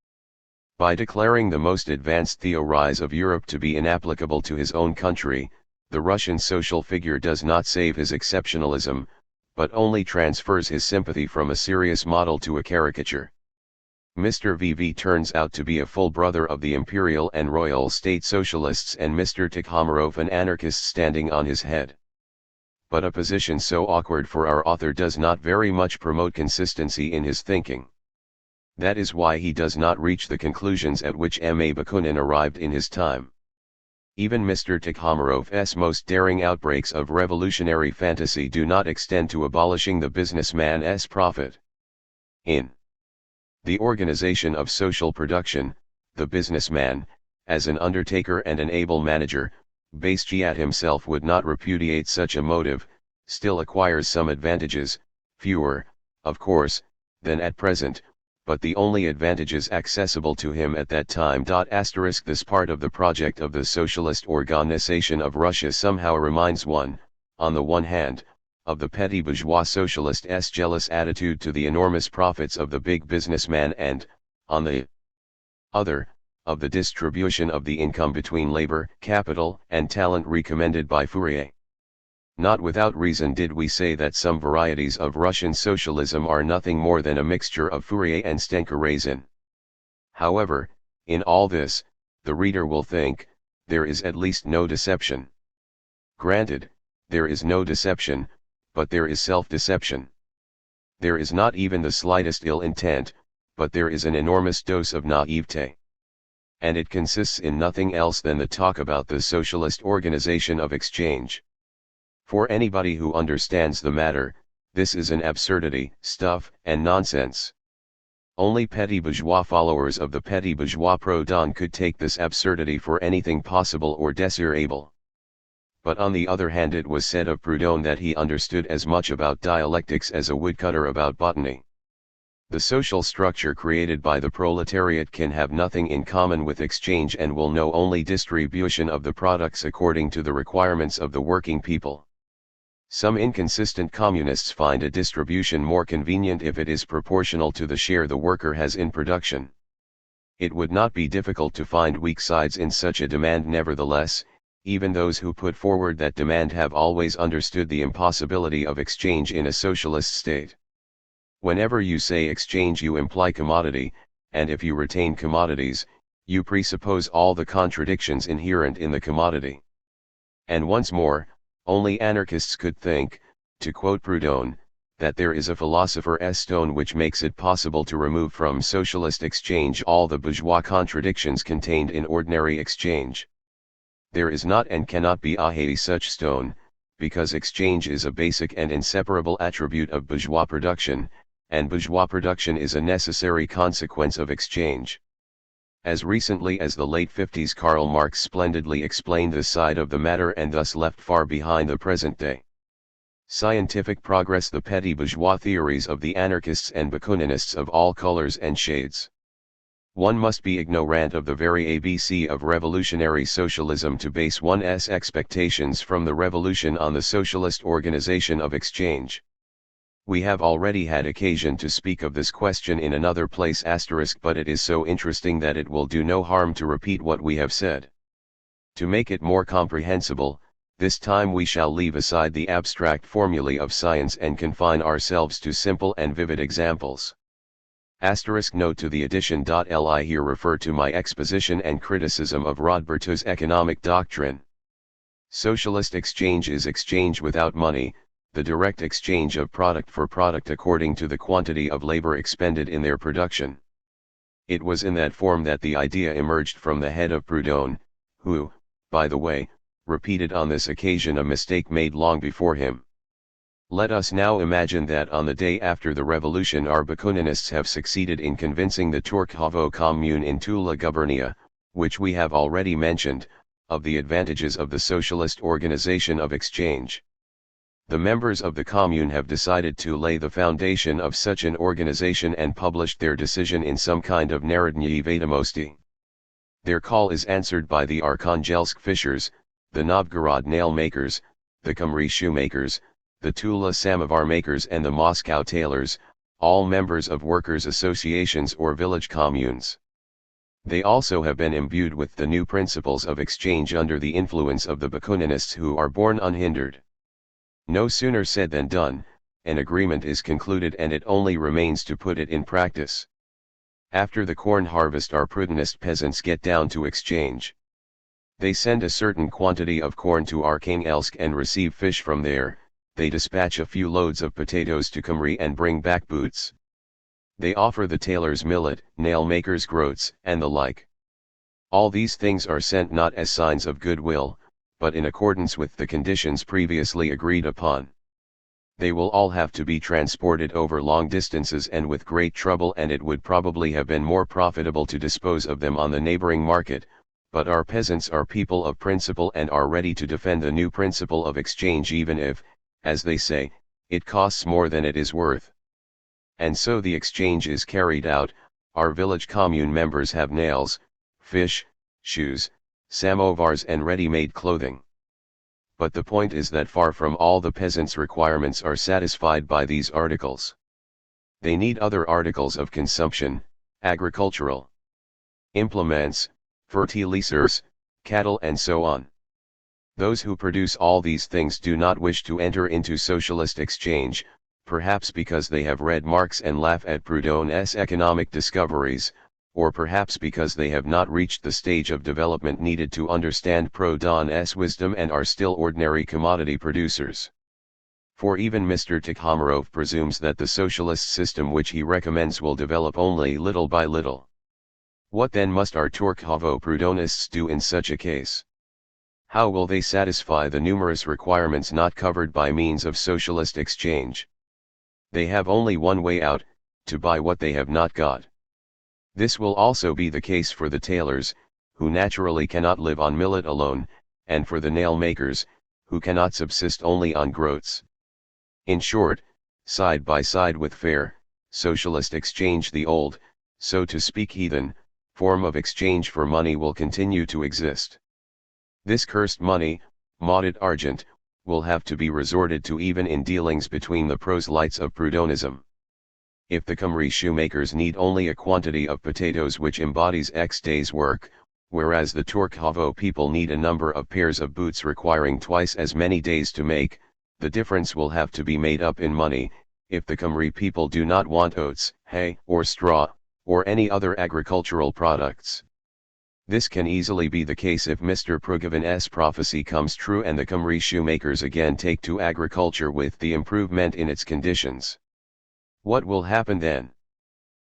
By declaring the most advanced theories of Europe to be inapplicable to his own country, the Russian social figure does not save his exceptionalism, but only transfers his sympathy from a serious model to a caricature. Mr. VV turns out to be a full brother of the imperial and royal state socialists and Mr. Tikhomarov an anarchist standing on his head. But a position so awkward for our author does not very much promote consistency in his thinking. That is why he does not reach the conclusions at which M.A. Bakunin arrived in his time. Even Mr. Tikhomarov's most daring outbreaks of revolutionary fantasy do not extend to abolishing the businessman's profit. In the organization of social production, the businessman, as an undertaker and an able manager, Bastiat himself would not repudiate such a motive, still acquires some advantages, fewer, of course, than at present, but the only advantages accessible to him at that time. This part of the project of the socialist organization of Russia somehow reminds one, on the one hand, of the petty bourgeois socialist's jealous attitude to the enormous profits of the big businessman and, on the other, of the distribution of the income between labor, capital, and talent recommended by Fourier. Not without reason did we say that some varieties of Russian socialism are nothing more than a mixture of Fourier and Stenka-Razin. However, in all this, the reader will think, there is at least no deception. Granted, there is no deception, but there is self-deception. There is not even the slightest ill intent, but there is an enormous dose of naivete. And it consists in nothing else than the talk about the socialist organization of exchange. For anybody who understands the matter, this is an absurdity, stuff, and nonsense. Only petty bourgeois followers of the petty bourgeois Proudhon could take this absurdity for anything possible or desirable. But on the other hand, it was said of Proudhon that he understood as much about dialectics as a woodcutter about botany. The social structure created by the proletariat can have nothing in common with exchange and will know only distribution of the products according to the requirements of the working people. Some inconsistent communists find a distribution more convenient if it is proportional to the share the worker has in production. It would not be difficult to find weak sides in such a demand. Nevertheless, even those who put forward that demand have always understood the impossibility of exchange in a socialist state. Whenever you say exchange you imply commodity, and if you retain commodities, you presuppose all the contradictions inherent in the commodity. And once more, only anarchists could think, to quote Proudhon, that there is a philosopher's stone which makes it possible to remove from socialist exchange all the bourgeois contradictions contained in ordinary exchange. There is not and cannot be a such stone, because exchange is a basic and inseparable attribute of bourgeois production, and bourgeois production is a necessary consequence of exchange. As recently as the late 50s, Karl Marx splendidly explained this side of the matter and thus left far behind the present day scientific progress the petty bourgeois theories of the anarchists and Bakuninists of all colors and shades. One must be ignorant of the very ABC of revolutionary socialism to base one's expectations from the revolution on the socialist organization of exchange. We have already had occasion to speak of this question in another place *, but it is so interesting that it will do no harm to repeat what we have said. To make it more comprehensible, this time we shall leave aside the abstract formulae of science and confine ourselves to simple and vivid examples. Note to the addition. Li here refer to my exposition and criticism of Rodberto's economic doctrine. Socialist exchange is exchange without money, the direct exchange of product for product according to the quantity of labor expended in their production. It was in that form that the idea emerged from the head of Proudhon, who, by the way, repeated on this occasion a mistake made long before him. Let us now imagine that on the day after the revolution our Bakuninists have succeeded in convincing the Turkovo commune in Tula Gubernia, which we have already mentioned, of the advantages of the socialist organization of exchange. The members of the commune have decided to lay the foundation of such an organization and published their decision in some kind of Narodnyi Vedomosti. Their call is answered by the Arkhangelsk fishers, the Novgorod nail makers, the Kumry shoemakers, the Tula samovar makers and the Moscow tailors, all members of workers' associations or village communes. They also have been imbued with the new principles of exchange under the influence of the Bakuninists who are born unhindered. No sooner said than done, an agreement is concluded and it only remains to put it in practice. After the corn harvest our Proudhonist peasants get down to exchange. They send a certain quantity of corn to Arkhangelsk and receive fish from there, they dispatch a few loads of potatoes to Kumry and bring back boots. They offer the tailors millet, nail makers groats, and the like. All these things are sent not as signs of goodwill, but in accordance with the conditions previously agreed upon. They will all have to be transported over long distances and with great trouble, and it would probably have been more profitable to dispose of them on the neighboring market, but our peasants are people of principle and are ready to defend the new principle of exchange even if, as they say, it costs more than it is worth. And so the exchange is carried out. Our village commune members have nails, fish, shoes, samovars and ready-made clothing. But the point is that far from all the peasants' requirements are satisfied by these articles. They need other articles of consumption, agricultural implements, fertilizers, cattle and so on. Those who produce all these things do not wish to enter into socialist exchange, perhaps because they have read Marx and laugh at Proudhon's economic discoveries, or perhaps because they have not reached the stage of development needed to understand Proudhon's wisdom and are still ordinary commodity producers. For even Mr. Tikhomarov presumes that the socialist system which he recommends will develop only little by little. What then must our Turkovo Proudhonists do in such a case? How will they satisfy the numerous requirements not covered by means of socialist exchange? They have only one way out, to buy what they have not got. This will also be the case for the tailors, who naturally cannot live on millet alone, and for the nail makers, who cannot subsist only on groats. In short, side by side with fair, socialist exchange the old, so to speak heathen, form of exchange for money will continue to exist. This cursed money, maudit argent, will have to be resorted to even in dealings between the proselytes of Proudhonism. If the Kumry shoemakers need only a quantity of potatoes which embodies X days' work, whereas the Turkovo people need a number of pairs of boots requiring twice as many days to make, the difference will have to be made up in money. If the Kumry people do not want oats, hay, or straw, or any other agricultural products, This can easily be the case if Mr. Prugavin's prophecy comes true and the Khmer shoemakers again take to agriculture with the improvement in its conditions. What will happen then?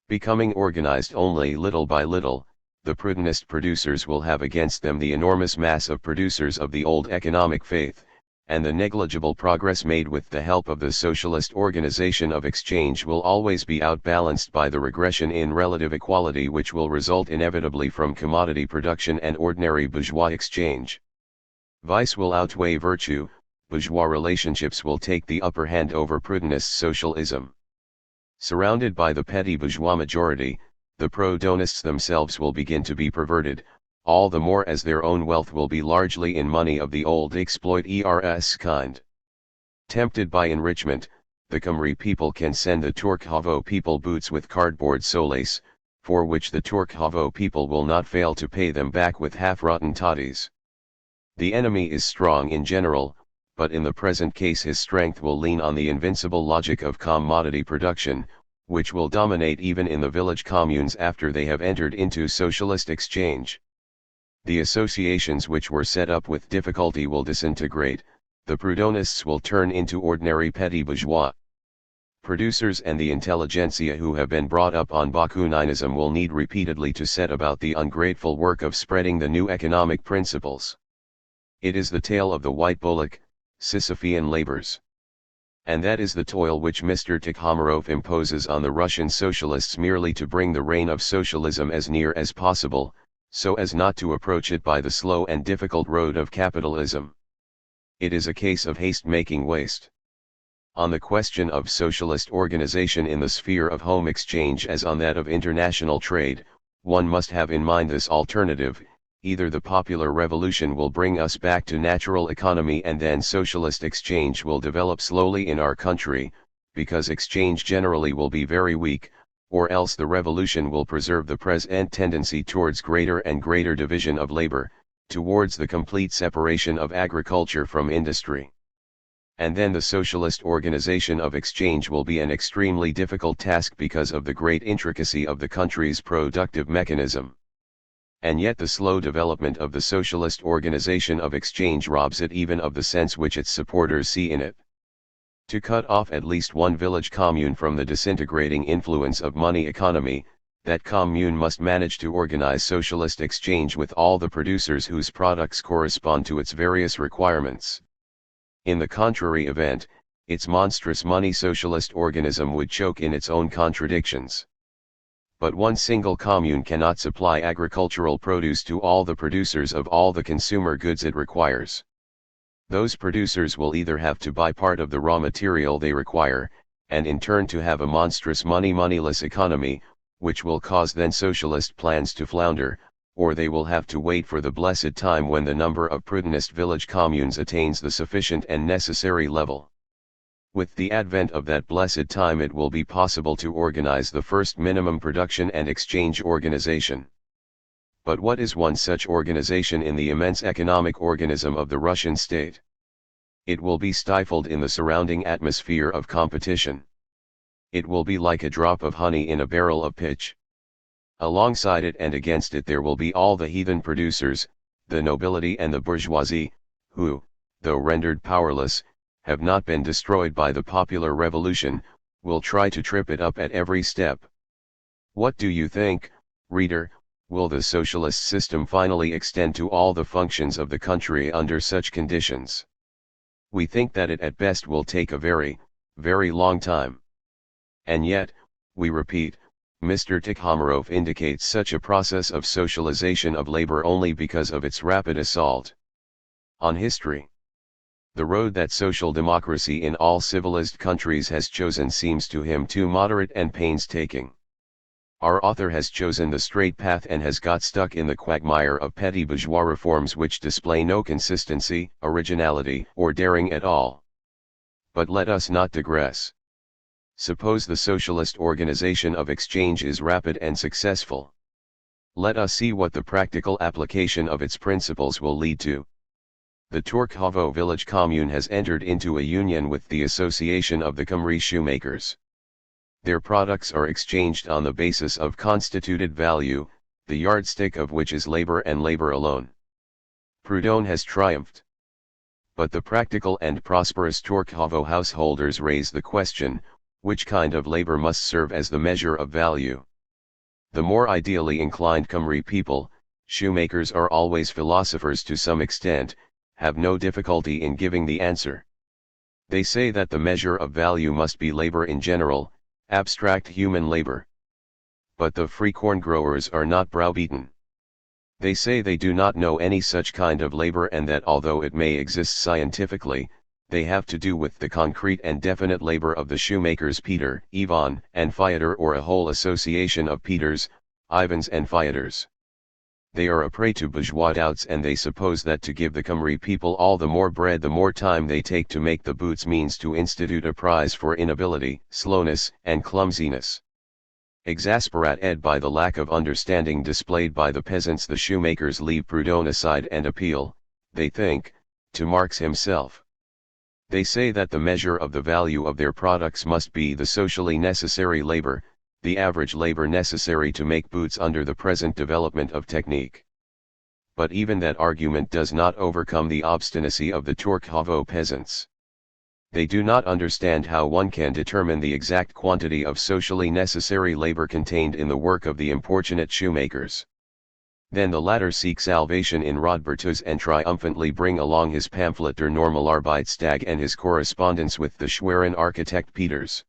Becoming organized only little by little, the prudentist producers will have against them the enormous mass of producers of the old economic faith, and the negligible progress made with the help of the socialist organization of exchange will always be outbalanced by the regression in relative equality which will result inevitably from commodity production and ordinary bourgeois exchange. Vice will outweigh virtue, bourgeois relationships will take the upper hand over prudentist socialism. Surrounded by the petty bourgeois majority, the pro-donists themselves will begin to be perverted, all the more as their own wealth will be largely in money of the old exploit-ers kind. Tempted by enrichment, the Khmer people can send the Turk-Havo people boots with cardboard soles, for which the Turk-Havo people will not fail to pay them back with half-rotten toddies. The enemy is strong in general, but in the present case his strength will lean on the invincible logic of commodity production, which will dominate even in the village communes after they have entered into socialist exchange. The associations which were set up with difficulty will disintegrate, the prudonists will turn into ordinary petty bourgeois. Producers and the intelligentsia who have been brought up on Bakuninism will need repeatedly to set about the ungrateful work of spreading the new economic principles. It is the tale of the white bullock, Sisyphean labors. And that is the toil which Mr. Tikhomarov imposes on the Russian socialists merely to bring the reign of socialism as near as possible, so as not to approach it by the slow and difficult road of capitalism. It is a case of haste making waste. On the question of socialist organization in the sphere of home exchange as on that of international trade, one must have in mind this alternative: either the popular revolution will bring us back to natural economy and then socialist exchange will develop slowly in our country, because exchange generally will be very weak, or else the revolution will preserve the present tendency towards greater and greater division of labor, towards the complete separation of agriculture from industry. And then the socialist organization of exchange will be an extremely difficult task because of the great intricacy of the country's productive mechanism. And yet the slow development of the socialist organization of exchange robs it even of the sense which its supporters see in it. To cut off at least one village commune from the disintegrating influence of money economy, that commune must manage to organize socialist exchange with all the producers whose products correspond to its various requirements. In the contrary event, its monstrous money socialist organism would choke in its own contradictions. But one single commune cannot supply agricultural produce to all the producers of all the consumer goods it requires. Those producers will either have to buy part of the raw material they require, and in turn to have a monstrous moneyless economy, which will cause then socialist plans to flounder, or they will have to wait for the blessed time when the number of prudentist village communes attains the sufficient and necessary level. With the advent of that blessed time it will be possible to organize the first minimum production and exchange organization. But what is one such organization in the immense economic organism of the Russian state? It will be stifled in the surrounding atmosphere of competition. It will be like a drop of honey in a barrel of pitch. Alongside it and against it there will be all the heathen producers, the nobility and the bourgeoisie, who, though rendered powerless, have not been destroyed by the popular revolution, will try to trip it up at every step. What do you think, reader? Will the socialist system finally extend to all the functions of the country under such conditions? We think that it at best will take a very, very long time. And yet, we repeat, Mr. Tikhomarov indicates such a process of socialization of labor only because of its rapid assault on history. The road that social democracy in all civilized countries has chosen seems to him too moderate and painstaking. Our author has chosen the straight path and has got stuck in the quagmire of petty bourgeois reforms which display no consistency, originality, or daring at all. But let us not digress. Suppose the socialist organization of exchange is rapid and successful. Let us see what the practical application of its principles will lead to. The Turk-Havo village commune has entered into a union with the Association of the Khmer shoemakers. Their products are exchanged on the basis of constituted value, the yardstick of which is labor and labor alone. Proudhon has triumphed. But the practical and prosperous Tourcovo householders raise the question, which kind of labor must serve as the measure of value? The more ideally inclined Khmri people, shoemakers are always philosophers to some extent, have no difficulty in giving the answer. They say that the measure of value must be labor in general, abstract human labor. But the free corn growers are not browbeaten. They say they do not know any such kind of labor, and that although it may exist scientifically, they have to do with the concrete and definite labor of the shoemakers Peter, Ivan, and Fyodor, or a whole association of Peters, Ivans and Fyodors. They are a prey to bourgeois doubts, and they suppose that to give the Khmri people all the more bread the more time they take to make the boots means to institute a prize for inability, slowness, and clumsiness. Exasperated by the lack of understanding displayed by the peasants, the shoemakers leave Proudhon aside and appeal, they think, to Marx himself. They say that the measure of the value of their products must be the socially necessary labor, the average labor necessary to make boots under the present development of technique. But even that argument does not overcome the obstinacy of the Tourcovo peasants. They do not understand how one can determine the exact quantity of socially necessary labor contained in the work of the importunate shoemakers. Then the latter seek salvation in Rodbertus and triumphantly bring along his pamphlet Der Normalarbeitstag and his correspondence with the Schwerin architect Peters.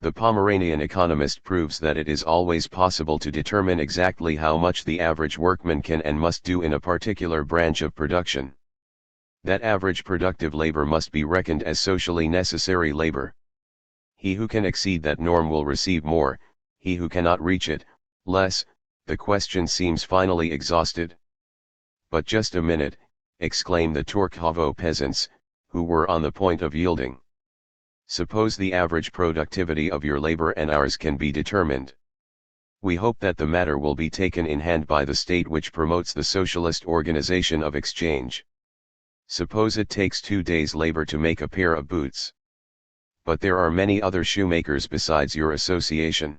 The Pomeranian economist proves that it is always possible to determine exactly how much the average workman can and must do in a particular branch of production. That average productive labor must be reckoned as socially necessary labor. He who can exceed that norm will receive more, he who cannot reach it, less. The question seems finally exhausted. But just a minute, exclaim the Tourcovo peasants, who were on the point of yielding. Suppose the average productivity of your labor and ours can be determined. We hope that the matter will be taken in hand by the state which promotes the socialist organization of exchange. Suppose it takes 2 days' labor to make a pair of boots. But there are many other shoemakers besides your association.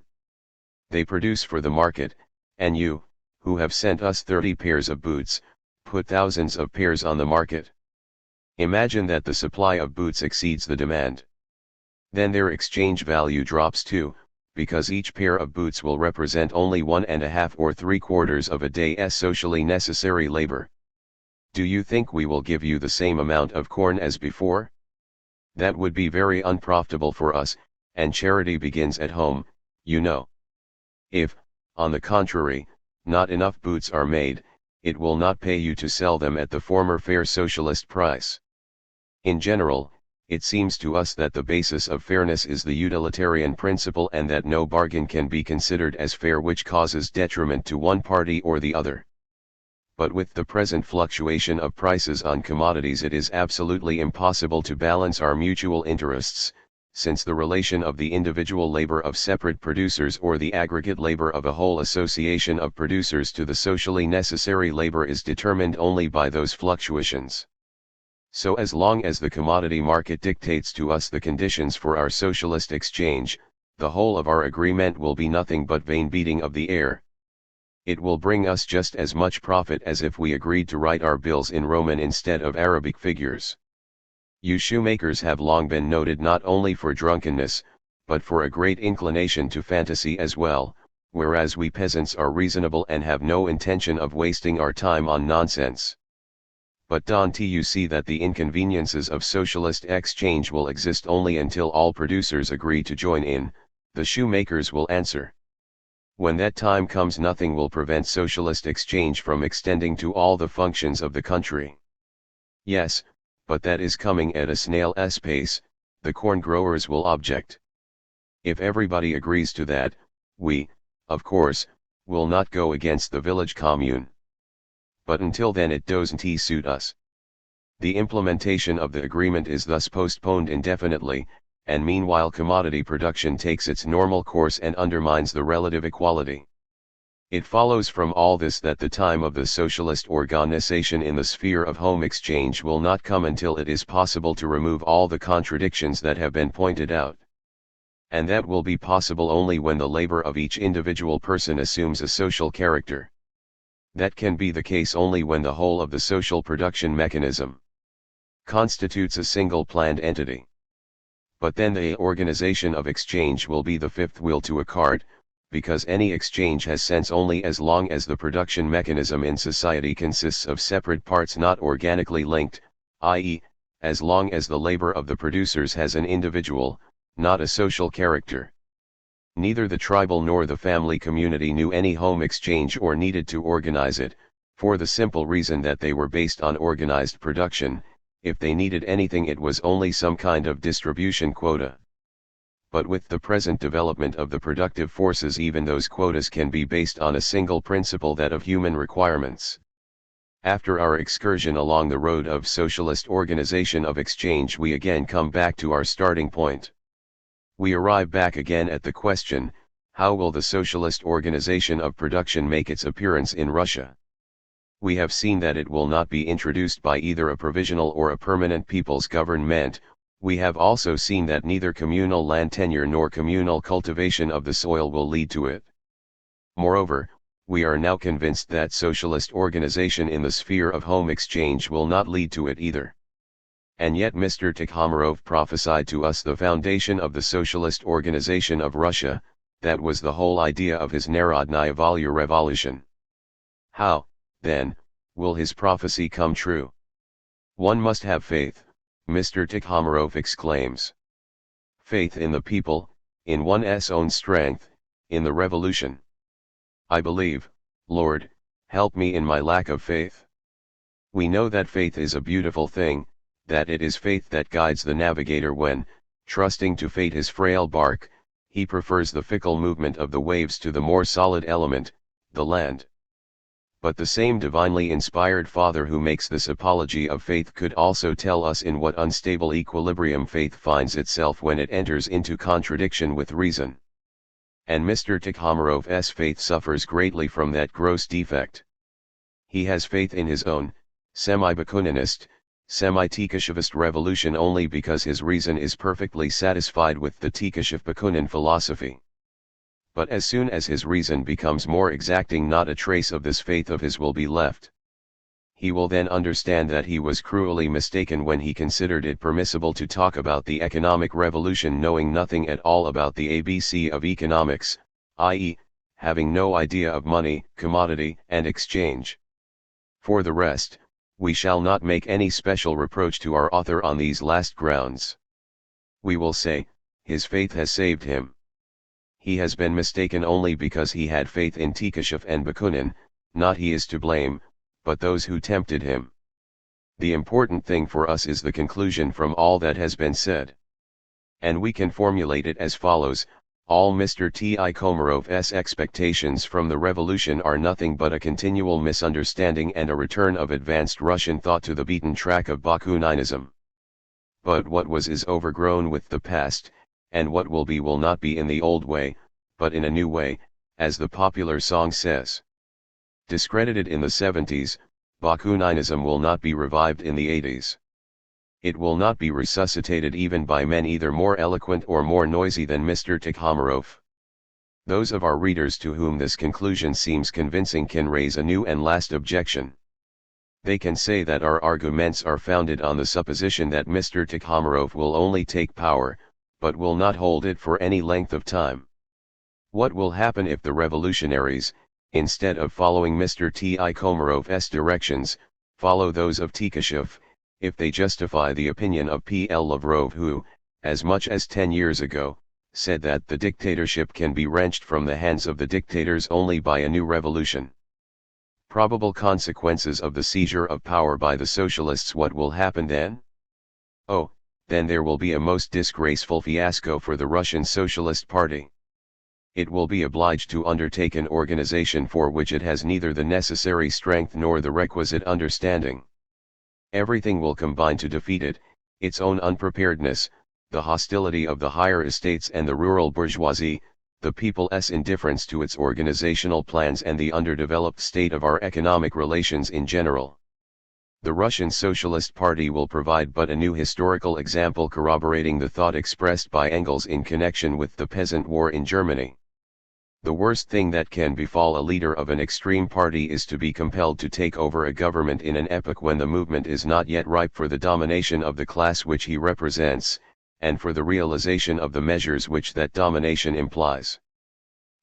They produce for the market, and you, who have sent us 30 pairs of boots, put thousands of pairs on the market. Imagine that the supply of boots exceeds the demand. Then their exchange value drops too, because each pair of boots will represent only 1.5 or 3/4 of a day's socially necessary labor. Do you think we will give you the same amount of corn as before? That would be very unprofitable for us, and charity begins at home, you know. If, on the contrary, not enough boots are made, it will not pay you to sell them at the former fair socialist price. In general, it seems to us that the basis of fairness is the utilitarian principle, and that no bargain can be considered as fair which causes detriment to one party or the other. But with the present fluctuation of prices on commodities, it is absolutely impossible to balance our mutual interests, since the relation of the individual labor of separate producers or the aggregate labor of a whole association of producers to the socially necessary labor is determined only by those fluctuations. So as long as the commodity market dictates to us the conditions for our socialist exchange, the whole of our agreement will be nothing but vain beating of the air. It will bring us just as much profit as if we agreed to write our bills in Roman instead of Arabic figures. You shoemakers have long been noted not only for drunkenness, but for a great inclination to fantasy as well, whereas we peasants are reasonable and have no intention of wasting our time on nonsense. But don't you see that the inconveniences of socialist exchange will exist only until all producers agree to join in? The shoemakers will answer. When that time comes, nothing will prevent socialist exchange from extending to all the functions of the country. Yes, but that is coming at a snail's pace, the corn growers will object. If everybody agrees to that, we, of course, will not go against the village commune. But until then it doesn't suit us. The implementation of the agreement is thus postponed indefinitely, and meanwhile commodity production takes its normal course and undermines the relative equality. It follows from all this that the time of the socialist organization in the sphere of home exchange will not come until it is possible to remove all the contradictions that have been pointed out. And that will be possible only when the labor of each individual person assumes a social character. That can be the case only when the whole of the social production mechanism constitutes a single planned entity. But then the organization of exchange will be the fifth wheel to a cart, because any exchange has sense only as long as the production mechanism in society consists of separate parts not organically linked, i.e., as long as the labor of the producers has an individual, not a social character. Neither the tribal nor the family community knew any home exchange or needed to organize it, for the simple reason that they were based on organized production. If they needed anything, it was only some kind of distribution quota. But with the present development of the productive forces, even those quotas can be based on a single principle, that of human requirements. After our excursion along the road of socialist organization of exchange, we again come back to our starting point. We arrive back again at the question, how will the socialist organization of production make its appearance in Russia? We have seen that it will not be introduced by either a provisional or a permanent people's government. We have also seen that neither communal land tenure nor communal cultivation of the soil will lead to it. Moreover, we are now convinced that socialist organization in the sphere of home exchange will not lead to it either. And yet Mr. Tikhomarov prophesied to us the foundation of the socialist organization of Russia. That was the whole idea of his Narodnaya Volya revolution. How, then, will his prophecy come true? One must have faith, Mr. Tikhomarov exclaims. Faith in the people, in one's own strength, in the revolution. I believe, Lord, help me in my lack of faith. We know that faith is a beautiful thing, that it is faith that guides the navigator when, trusting to fate his frail bark, he prefers the fickle movement of the waves to the more solid element, the land. But the same divinely inspired Father who makes this apology of faith could also tell us in what unstable equilibrium faith finds itself when it enters into contradiction with reason. And Mr. Tikhomarov's faith suffers greatly from that gross defect. He has faith in his own, semi-Bakuninist, semi-Tikashevist revolution only because his reason is perfectly satisfied with the Tikashev-Bakunin philosophy. But as soon as his reason becomes more exacting, not a trace of this faith of his will be left. He will then understand that he was cruelly mistaken when he considered it permissible to talk about the economic revolution knowing nothing at all about the ABC of economics, i.e., having no idea of money, commodity, and exchange. For the rest, we shall not make any special reproach to our author on these last grounds. We will say, his faith has saved him. He has been mistaken only because he had faith in Tikashev and Bakunin, not he is to blame, but those who tempted him. The important thing for us is the conclusion from all that has been said. And we can formulate it as follows: all Mr. Tikhomarov's expectations from the revolution are nothing but a continual misunderstanding and a return of advanced Russian thought to the beaten track of Bakuninism. But what was is overgrown with the past, and what will not be in the old way, but in a new way, as the popular song says. Discredited in the 70s, Bakuninism will not be revived in the 80s. It will not be resuscitated even by men either more eloquent or more noisy than Mr. Tikhomarov. Those of our readers to whom this conclusion seems convincing can raise a new and last objection. They can say that our arguments are founded on the supposition that Mr. Tikhomarov will only take power, but will not hold it for any length of time. What will happen if the revolutionaries, instead of following Mr. Tikhomarov's directions, follow those of Tikashev, if they justify the opinion of P.L. Lavrov who, as much as 10 years ago, said that the dictatorship can be wrenched from the hands of the dictators only by a new revolution? Probable consequences of the seizure of power by the socialists. What will happen then? Oh, then there will be a most disgraceful fiasco for the Russian Socialist Party. It will be obliged to undertake an organization for which it has neither the necessary strength nor the requisite understanding. Everything will combine to defeat it: its own unpreparedness, the hostility of the higher estates and the rural bourgeoisie, the people's indifference to its organizational plans, and the underdeveloped state of our economic relations in general. The Russian Socialist Party will provide but a new historical example corroborating the thought expressed by Engels in connection with the Peasant War in Germany. The worst thing that can befall a leader of an extreme party is to be compelled to take over a government in an epoch when the movement is not yet ripe for the domination of the class which he represents, and for the realization of the measures which that domination implies.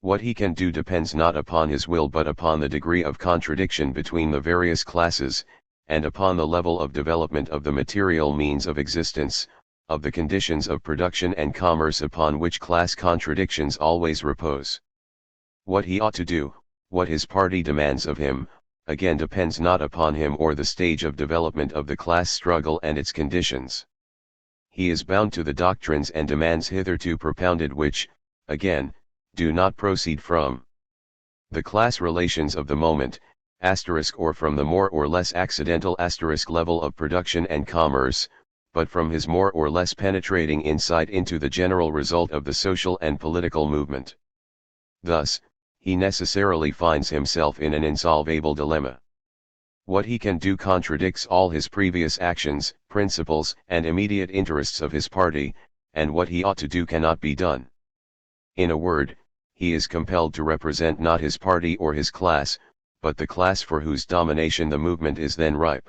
What he can do depends not upon his will but upon the degree of contradiction between the various classes, and upon the level of development of the material means of existence, of the conditions of production and commerce upon which class contradictions always repose. What he ought to do, what his party demands of him, again depends not upon him or the stage of development of the class struggle and its conditions. He is bound to the doctrines and demands hitherto propounded which, again, do not proceed from the class relations of the moment, or from the more or less accidental level of production and commerce, but from his more or less penetrating insight into the general result of the social and political movement. Thus, he necessarily finds himself in an insolvable dilemma. What he can do contradicts all his previous actions, principles, and immediate interests of his party, and what he ought to do cannot be done. In a word, he is compelled to represent not his party or his class, but the class for whose domination the movement is then ripe.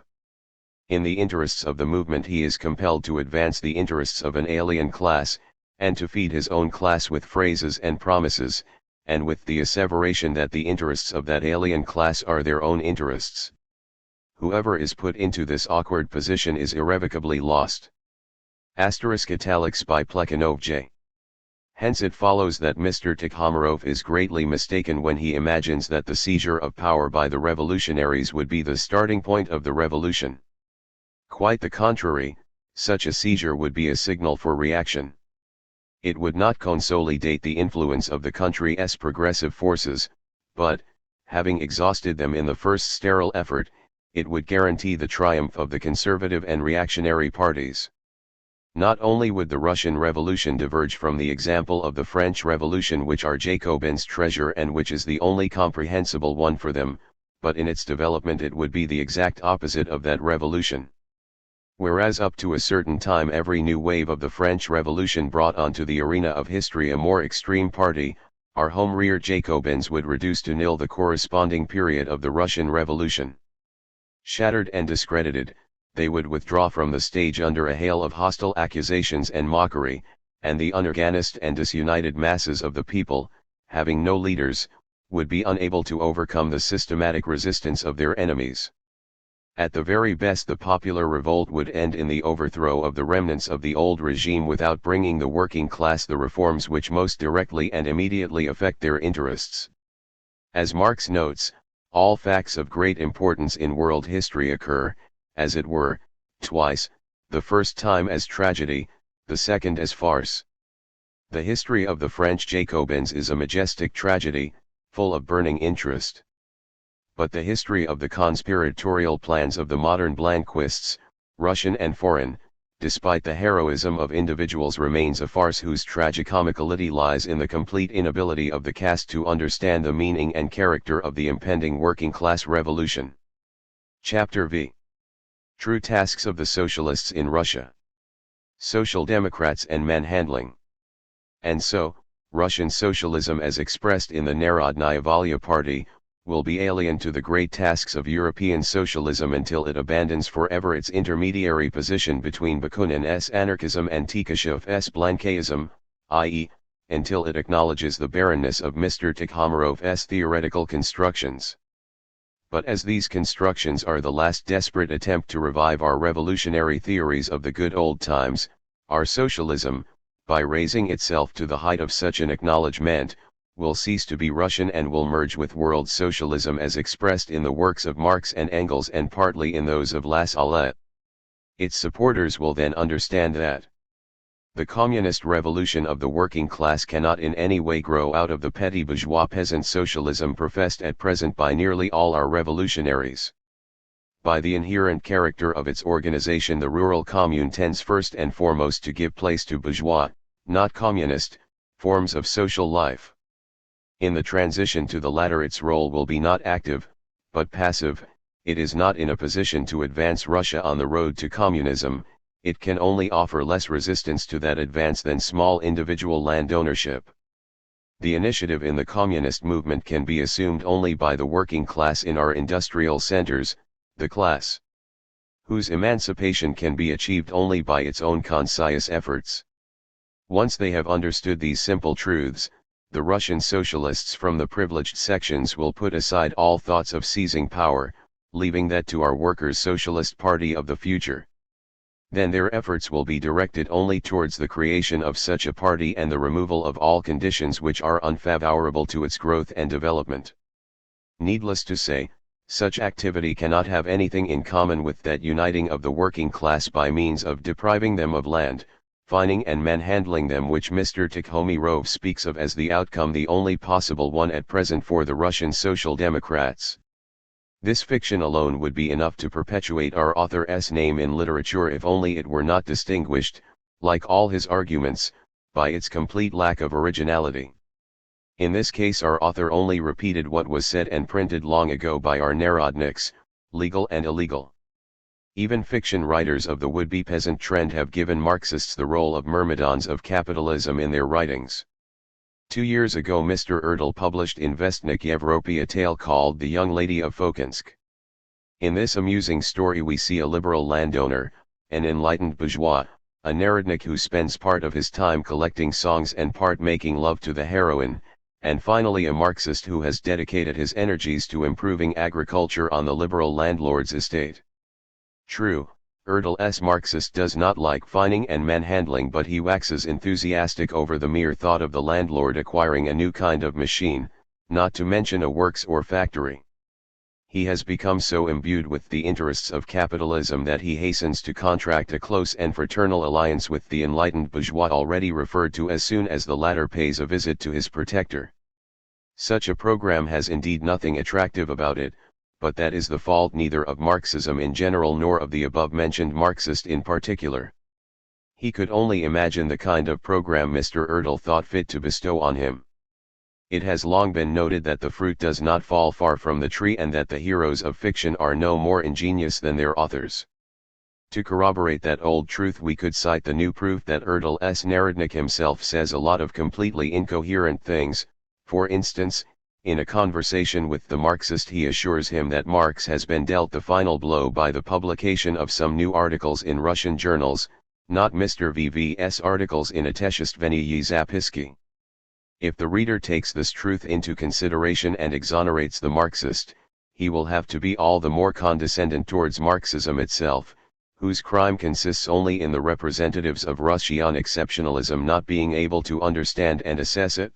In the interests of the movement he is compelled to advance the interests of an alien class, and to feed his own class with phrases and promises, and with the asseveration that the interests of that alien class are their own interests. Whoever is put into this awkward position is irrevocably lost. *Italics by Plekanov J. Hence it follows that Mr. Tikhomarov is greatly mistaken when he imagines that the seizure of power by the revolutionaries would be the starting point of the revolution. Quite the contrary, such a seizure would be a signal for reaction. It would not consolidate the influence of the country's progressive forces, but, having exhausted them in the first sterile effort, it would guarantee the triumph of the conservative and reactionary parties. Not only would the Russian Revolution diverge from the example of the French Revolution which are Jacobins' treasure and which is the only comprehensible one for them, but in its development it would be the exact opposite of that revolution. Whereas up to a certain time every new wave of the French Revolution brought onto the arena of history a more extreme party, our home-reared Jacobins would reduce to nil the corresponding period of the Russian Revolution. Shattered and discredited, they would withdraw from the stage under a hail of hostile accusations and mockery, and the unorganized and disunited masses of the people, having no leaders, would be unable to overcome the systematic resistance of their enemies. At the very best the popular revolt would end in the overthrow of the remnants of the old regime without bringing the working class the reforms which most directly and immediately affect their interests. As Marx notes, all facts of great importance in world history occur, as it were, twice, the first time as tragedy, the second as farce. The history of the French Jacobins is a majestic tragedy, full of burning interest. But the history of the conspiratorial plans of the modern Blanquists, Russian and foreign, despite the heroism of individuals remains a farce whose tragicomicality lies in the complete inability of the caste to understand the meaning and character of the impending working-class revolution. Chapter V. True tasks of the socialists in Russia. Social democrats and manhandling. And so, Russian socialism as expressed in the Narodnaya Volya Party, will be alien to the great tasks of European socialism until it abandons forever its intermediary position between Bakunin's anarchism and Tikashev's Blanquism, i.e., until it acknowledges the barrenness of Mr. Tikhomarov's theoretical constructions. But as these constructions are the last desperate attempt to revive our revolutionary theories of the good old times, our socialism, by raising itself to the height of such an acknowledgement, will cease to be Russian and will merge with world socialism as expressed in the works of Marx and Engels and partly in those of Lassalle. Its supporters will then understand that the communist revolution of the working class cannot in any way grow out of the petty bourgeois peasant socialism professed at present by nearly all our revolutionaries. By the inherent character of its organization, the rural commune tends first and foremost to give place to bourgeois, not communist, forms of social life. In the transition to the latter its role will be not active, but passive, it is not in a position to advance Russia on the road to communism. It can only offer less resistance to that advance than small individual land ownership. The initiative in the communist movement can be assumed only by the working class in our industrial centers, the class whose emancipation can be achieved only by its own conscious efforts. Once they have understood these simple truths, the Russian socialists from the privileged sections will put aside all thoughts of seizing power, leaving that to our Workers' Socialist Party of the future. Then their efforts will be directed only towards the creation of such a party and the removal of all conditions which are unfavorable to its growth and development. Needless to say, such activity cannot have anything in common with that uniting of the working class by means of depriving them of land, fining and manhandling them, which Mr. Tikhomirov speaks of as the outcome, the only possible one at present for the Russian Social Democrats. This fiction alone would be enough to perpetuate our author's name in literature if only it were not distinguished, like all his arguments, by its complete lack of originality. In this case our author only repeated what was said and printed long ago by our narodniks, legal and illegal. Even fiction writers of the would-be peasant trend have given Marxists the role of myrmidons of capitalism in their writings. 2 years ago Mr. Erdl published in Vestnik Evropy a tale called The Young Lady of Fokinsk. In this amusing story we see a liberal landowner, an enlightened bourgeois, a narodnik who spends part of his time collecting songs and part making love to the heroine, and finally a Marxist who has dedicated his energies to improving agriculture on the liberal landlord's estate. True, Erdl's Marxist does not like fining and manhandling, but he waxes enthusiastic over the mere thought of the landlord acquiring a new kind of machine, not to mention a works or factory. He has become so imbued with the interests of capitalism that he hastens to contract a close and fraternal alliance with the enlightened bourgeois already referred to as soon as the latter pays a visit to his protector. Such a program has indeed nothing attractive about it, but that is the fault neither of Marxism in general nor of the above-mentioned Marxist in particular. He could only imagine the kind of program Mr. Erdl thought fit to bestow on him. It has long been noted that the fruit does not fall far from the tree and that the heroes of fiction are no more ingenious than their authors. To corroborate that old truth we could cite the new proof that Erdl's narodnik himself says a lot of completely incoherent things. For instance, in a conversation with the Marxist he assures him that Marx has been dealt the final blow by the publication of some new articles in Russian journals, not Mr. VV's articles in Otechestvenyi Zapiski. If the reader takes this truth into consideration and exonerates the Marxist, he will have to be all the more condescending towards Marxism itself, whose crime consists only in the representatives of Russian exceptionalism not being able to understand and assess it.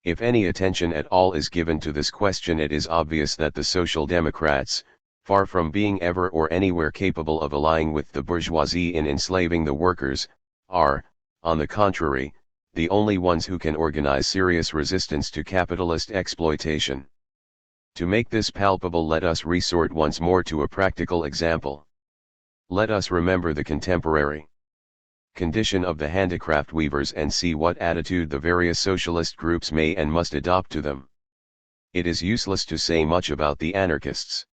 If any attention at all is given to this question, it is obvious that the Social Democrats, far from being ever or anywhere capable of allying with the bourgeoisie in enslaving the workers, are, on the contrary, the only ones who can organize serious resistance to capitalist exploitation. To make this palpable, let us resort once more to a practical example. Let us remember the contemporary condition of the handicraft weavers and see what attitude the various socialist groups may and must adopt to them. It is useless to say much about the anarchists.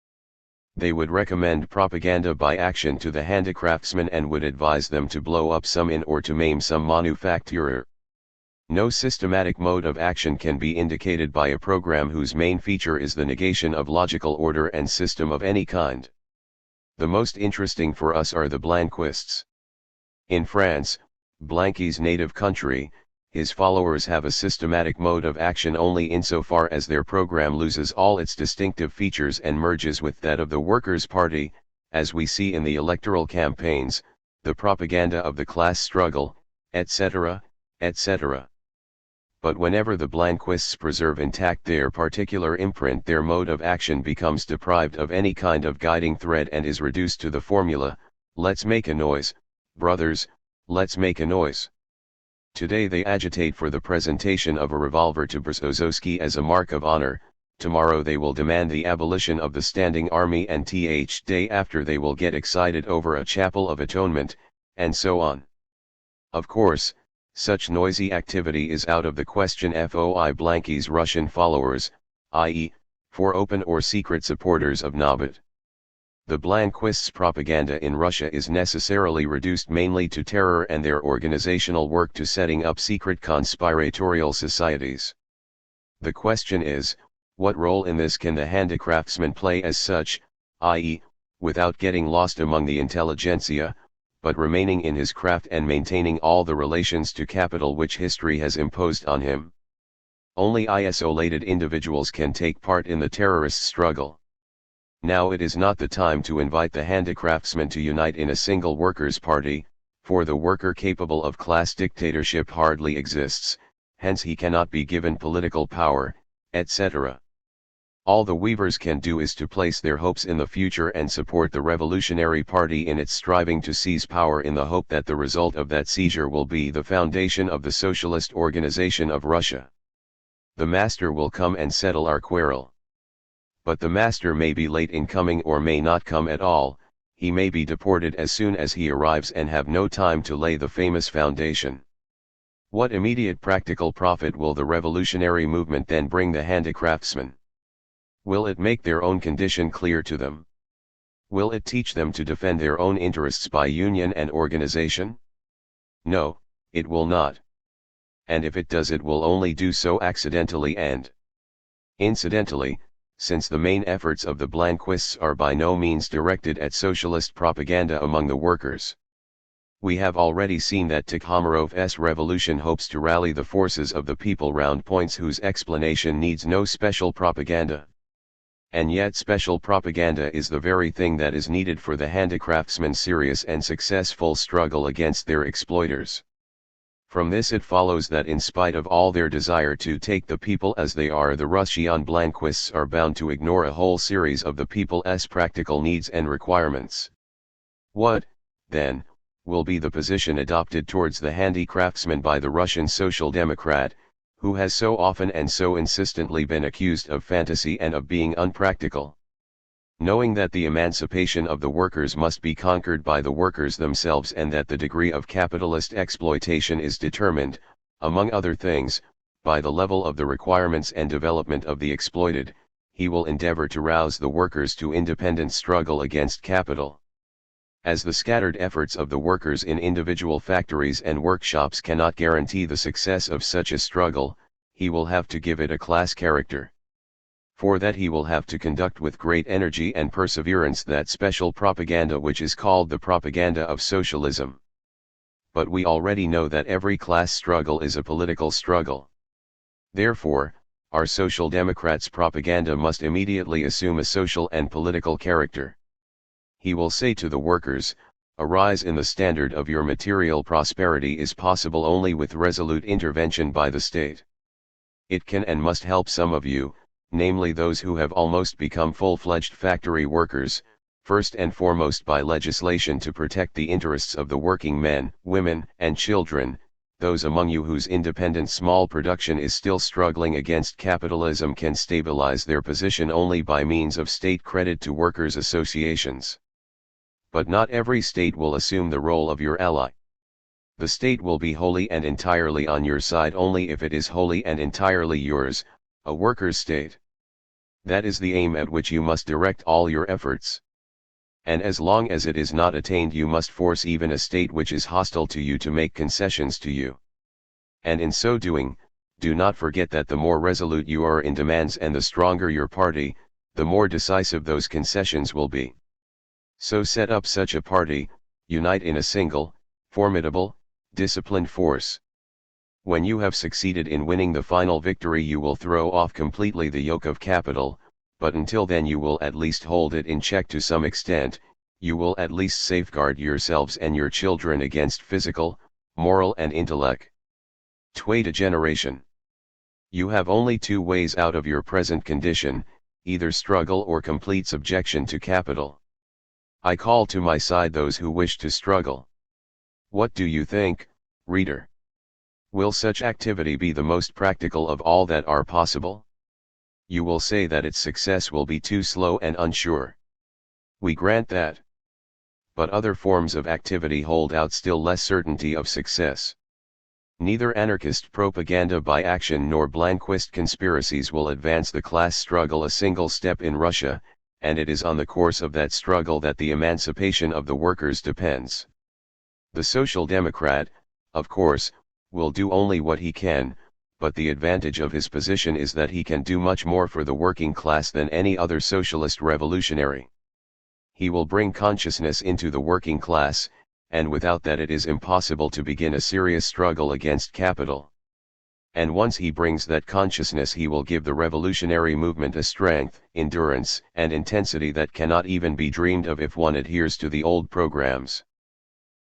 They would recommend propaganda by action to the handicraftsmen and would advise them to blow up some inn or to maim some manufacturer. No systematic mode of action can be indicated by a program whose main feature is the negation of logical order and system of any kind. The most interesting for us are the Blanquists. In France, Blanqui's native country, his followers have a systematic mode of action only insofar as their program loses all its distinctive features and merges with that of the Workers' Party, as we see in the electoral campaigns, the propaganda of the class struggle, etc., etc. But whenever the Blanquists preserve intact their particular imprint, their mode of action becomes deprived of any kind of guiding thread and is reduced to the formula, "Let's make a noise, brothers, let's make a noise." Today they agitate for the presentation of a revolver to Berezovsky as a mark of honor, tomorrow they will demand the abolition of the standing army, and day after they will get excited over a chapel of atonement, and so on. Of course, such noisy activity is out of the question for Blanky's Russian followers, i.e., for open or secret supporters of Nabat. The Blanquists' propaganda in Russia is necessarily reduced mainly to terror and their organizational work to setting up secret conspiratorial societies. The question is, what role in this can the handicraftsman play as such, i.e., without getting lost among the intelligentsia, but remaining in his craft and maintaining all the relations to capital which history has imposed on him? Only isolated individuals can take part in the terrorist struggle. Now it is not the time to invite the handicraftsman to unite in a single workers' party, for the worker capable of class dictatorship hardly exists, hence he cannot be given political power, etc. All the weavers can do is to place their hopes in the future and support the Revolutionary Party in its striving to seize power in the hope that the result of that seizure will be the foundation of the socialist organization of Russia. The master will come and settle our quarrel. But the master may be late in coming or may not come at all, he may be deported as soon as he arrives and have no time to lay the famous foundation. What immediate practical profit will the revolutionary movement then bring the handicraftsmen? Will it make their own condition clear to them? Will it teach them to defend their own interests by union and organization? No, it will not. And if it does, it will only do so accidentally and incidentally, since the main efforts of the Blanquists are by no means directed at socialist propaganda among the workers. We have already seen that Tikhomirov's revolution hopes to rally the forces of the people round points whose explanation needs no special propaganda. And yet special propaganda is the very thing that is needed for the handicraftsmen's serious and successful struggle against their exploiters. From this it follows that in spite of all their desire to take the people as they are, the Russian Blanquists are bound to ignore a whole series of the people's practical needs and requirements. What, then, will be the position adopted towards the handicraftsman by the Russian Social Democrat, who has so often and so insistently been accused of fantasy and of being unpractical? Knowing that the emancipation of the workers must be conquered by the workers themselves and that the degree of capitalist exploitation is determined, among other things, by the level of the requirements and development of the exploited, he will endeavor to rouse the workers to independent struggle against capital. As the scattered efforts of the workers in individual factories and workshops cannot guarantee the success of such a struggle, he will have to give it a class character. For that he will have to conduct with great energy and perseverance that special propaganda which is called the propaganda of socialism. But we already know that every class struggle is a political struggle. Therefore, our Social Democrats' propaganda must immediately assume a social and political character. He will say to the workers, a rise in the standard of your material prosperity is possible only with resolute intervention by the state. It can and must help some of you, namely those who have almost become full-fledged factory workers, first and foremost by legislation to protect the interests of the working men, women, and children. Those among you whose independent small production is still struggling against capitalism can stabilize their position only by means of state credit to workers' associations. But not every state will assume the role of your ally. The state will be wholly and entirely on your side only if it is wholly and entirely yours, a workers' state. That is the aim at which you must direct all your efforts. And as long as it is not attained, you must force even a state which is hostile to you to make concessions to you. And in so doing, do not forget that the more resolute you are in demands and the stronger your party, the more decisive those concessions will be. So set up such a party, unite in a single, formidable, disciplined force. When you have succeeded in winning the final victory, you will throw off completely the yoke of capital, but until then you will at least hold it in check to some extent. You will at least safeguard yourselves and your children against physical, moral and intellectual degeneration. You have only two ways out of your present condition, either struggle or complete subjection to capital. I call to my side those who wish to struggle. What do you think, reader? Will such activity be the most practical of all that are possible? You will say that its success will be too slow and unsure. We grant that. But other forms of activity hold out still less certainty of success. Neither anarchist propaganda by action nor Blanquist conspiracies will advance the class struggle a single step in Russia, and it is on the course of that struggle that the emancipation of the workers depends. The Social Democrat, of course, will do only what he can, but the advantage of his position is that he can do much more for the working class than any other socialist revolutionary. He will bring consciousness into the working class, and without that it is impossible to begin a serious struggle against capital. And once he brings that consciousness, he will give the revolutionary movement a strength, endurance, and intensity that cannot even be dreamed of if one adheres to the old programs.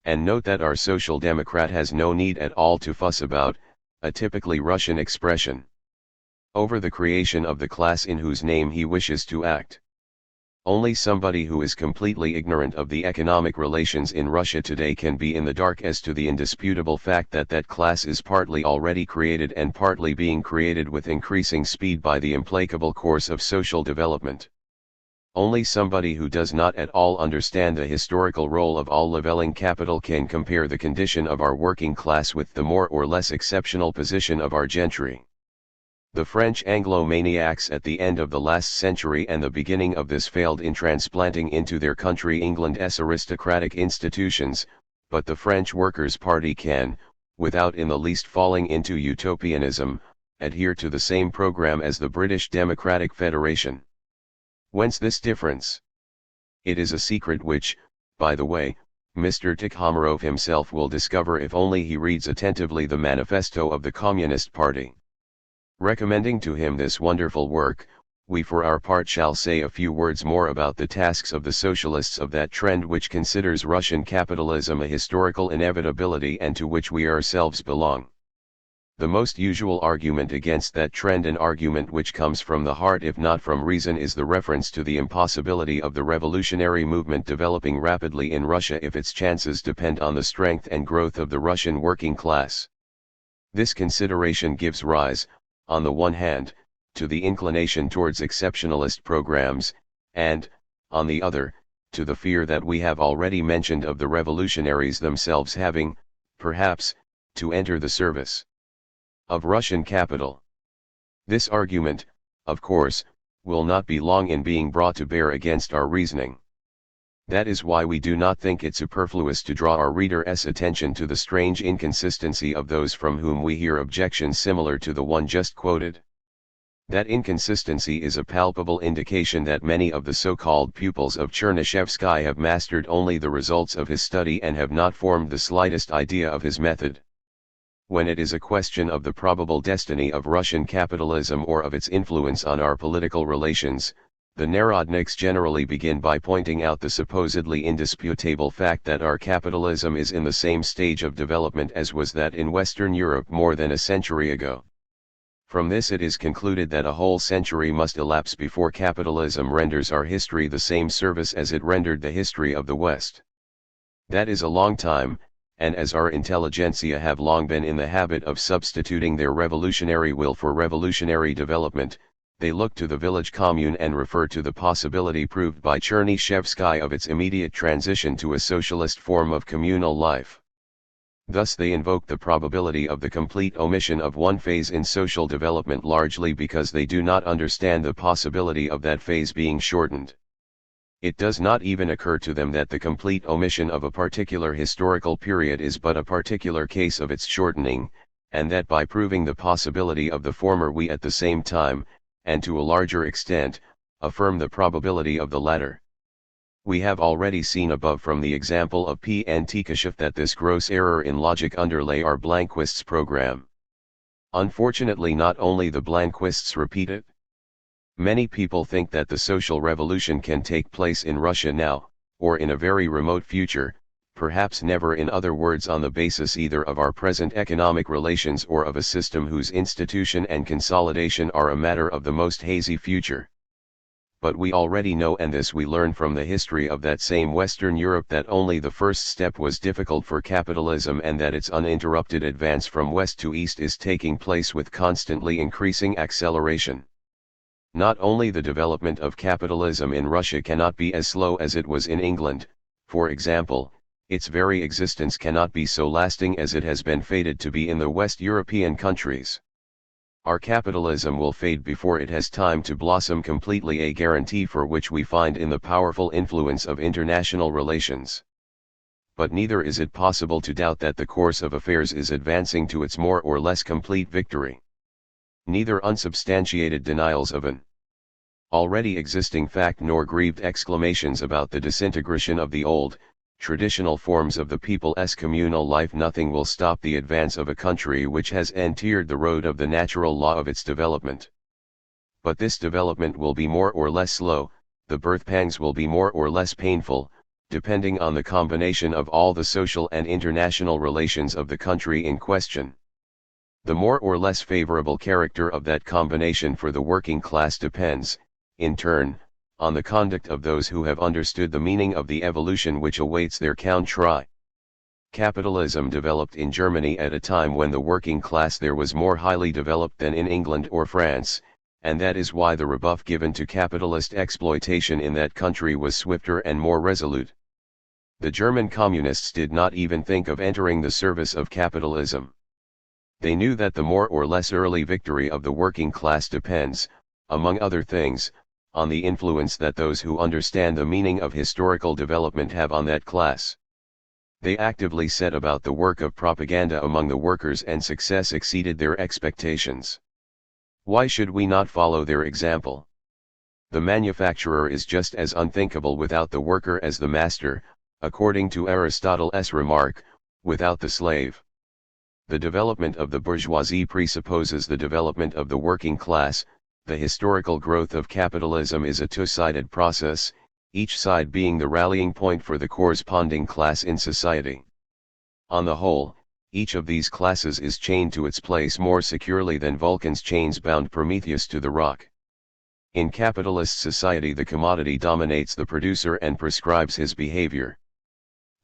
And note that our Social Democrat has no need at all to fuss about, a typically Russian expression, over the creation of the class in whose name he wishes to act. Only somebody who is completely ignorant of the economic relations in Russia today can be in the dark as to the indisputable fact that that class is partly already created and partly being created with increasing speed by the implacable course of social development. Only somebody who does not at all understand the historical role of all leveling capital can compare the condition of our working class with the more or less exceptional position of our gentry. The French Anglo-maniacs at the end of the last century and the beginning of this failed in transplanting into their country England's aristocratic institutions, but the French Workers' Party can, without in the least falling into utopianism, adhere to the same program as the British Democratic Federation. Whence this difference? It is a secret which, by the way, Mr. Tikhomarov himself will discover if only he reads attentively the manifesto of the Communist Party. Recommending to him this wonderful work, we for our part shall say a few words more about the tasks of the socialists of that trend which considers Russian capitalism a historical inevitability and to which we ourselves belong. The most usual argument against that trend, an argument which comes from the heart if not from reason, is the reference to the impossibility of the revolutionary movement developing rapidly in Russia if its chances depend on the strength and growth of the Russian working class. This consideration gives rise, on the one hand, to the inclination towards exceptionalist programs, and, on the other, to the fear that we have already mentioned of the revolutionaries themselves having, perhaps, to enter the service of Russian capital. This argument, of course, will not be long in being brought to bear against our reasoning. That is why we do not think it superfluous to draw our reader's attention to the strange inconsistency of those from whom we hear objections similar to the one just quoted. That inconsistency is a palpable indication that many of the so-called pupils of Chernyshevsky have mastered only the results of his study and have not formed the slightest idea of his method. When it is a question of the probable destiny of Russian capitalism or of its influence on our political relations, the Narodniks generally begin by pointing out the supposedly indisputable fact that our capitalism is in the same stage of development as was that in Western Europe more than a century ago. From this it is concluded that a whole century must elapse before capitalism renders our history the same service as it rendered the history of the West. That is a long time, and as our intelligentsia have long been in the habit of substituting their revolutionary will for revolutionary development, they look to the village commune and refer to the possibility proved by Chernyshevsky of its immediate transition to a socialist form of communal life. Thus they invoke the probability of the complete omission of one phase in social development largely because they do not understand the possibility of that phase being shortened. It does not even occur to them that the complete omission of a particular historical period is but a particular case of its shortening, and that by proving the possibility of the former we at the same time, and to a larger extent, affirm the probability of the latter. We have already seen above from the example of P. N. Tikashev that this gross error in logic underlay our Blanquists' program. Unfortunately, not only the Blanquists repeat it. Many people think that the social revolution can take place in Russia now, or in a very remote future, perhaps never, in other words on the basis either of our present economic relations or of a system whose institution and consolidation are a matter of the most hazy future. But we already know, and this we learn from the history of that same Western Europe, that only the first step was difficult for capitalism and that its uninterrupted advance from west to east is taking place with constantly increasing acceleration. Not only the development of capitalism in Russia cannot be as slow as it was in England, for example, its very existence cannot be so lasting as it has been fated to be in the West European countries. Our capitalism will fade before it has time to blossom completely, a guarantee for which we find in the powerful influence of international relations. But neither is it possible to doubt that the course of affairs is advancing to its more or less complete victory. Neither unsubstantiated denials of an already existing fact nor grieved exclamations about the disintegration of the old, traditional forms of the people's communal life, nothing will stop the advance of a country which has entered the road of the natural law of its development. But this development will be more or less slow, the birth pangs will be more or less painful, depending on the combination of all the social and international relations of the country in question. The more or less favorable character of that combination for the working class depends, in turn, on the conduct of those who have understood the meaning of the evolution which awaits their country. Capitalism developed in Germany at a time when the working class there was more highly developed than in England or France, and that is why the rebuff given to capitalist exploitation in that country was swifter and more resolute. The German communists did not even think of entering the service of capitalism. They knew that the more or less early victory of the working class depends, among other things, on the influence that those who understand the meaning of historical development have on that class. They actively set about the work of propaganda among the workers, and success exceeded their expectations. Why should we not follow their example? The manufacturer is just as unthinkable without the worker as the master, according to Aristotle's remark, without the slave. The development of the bourgeoisie presupposes the development of the working class. The historical growth of capitalism is a two-sided process, each side being the rallying point for the corresponding class in society. On the whole, each of these classes is chained to its place more securely than Vulcan's chains bound Prometheus to the rock. In capitalist society, the commodity dominates the producer and prescribes his behavior.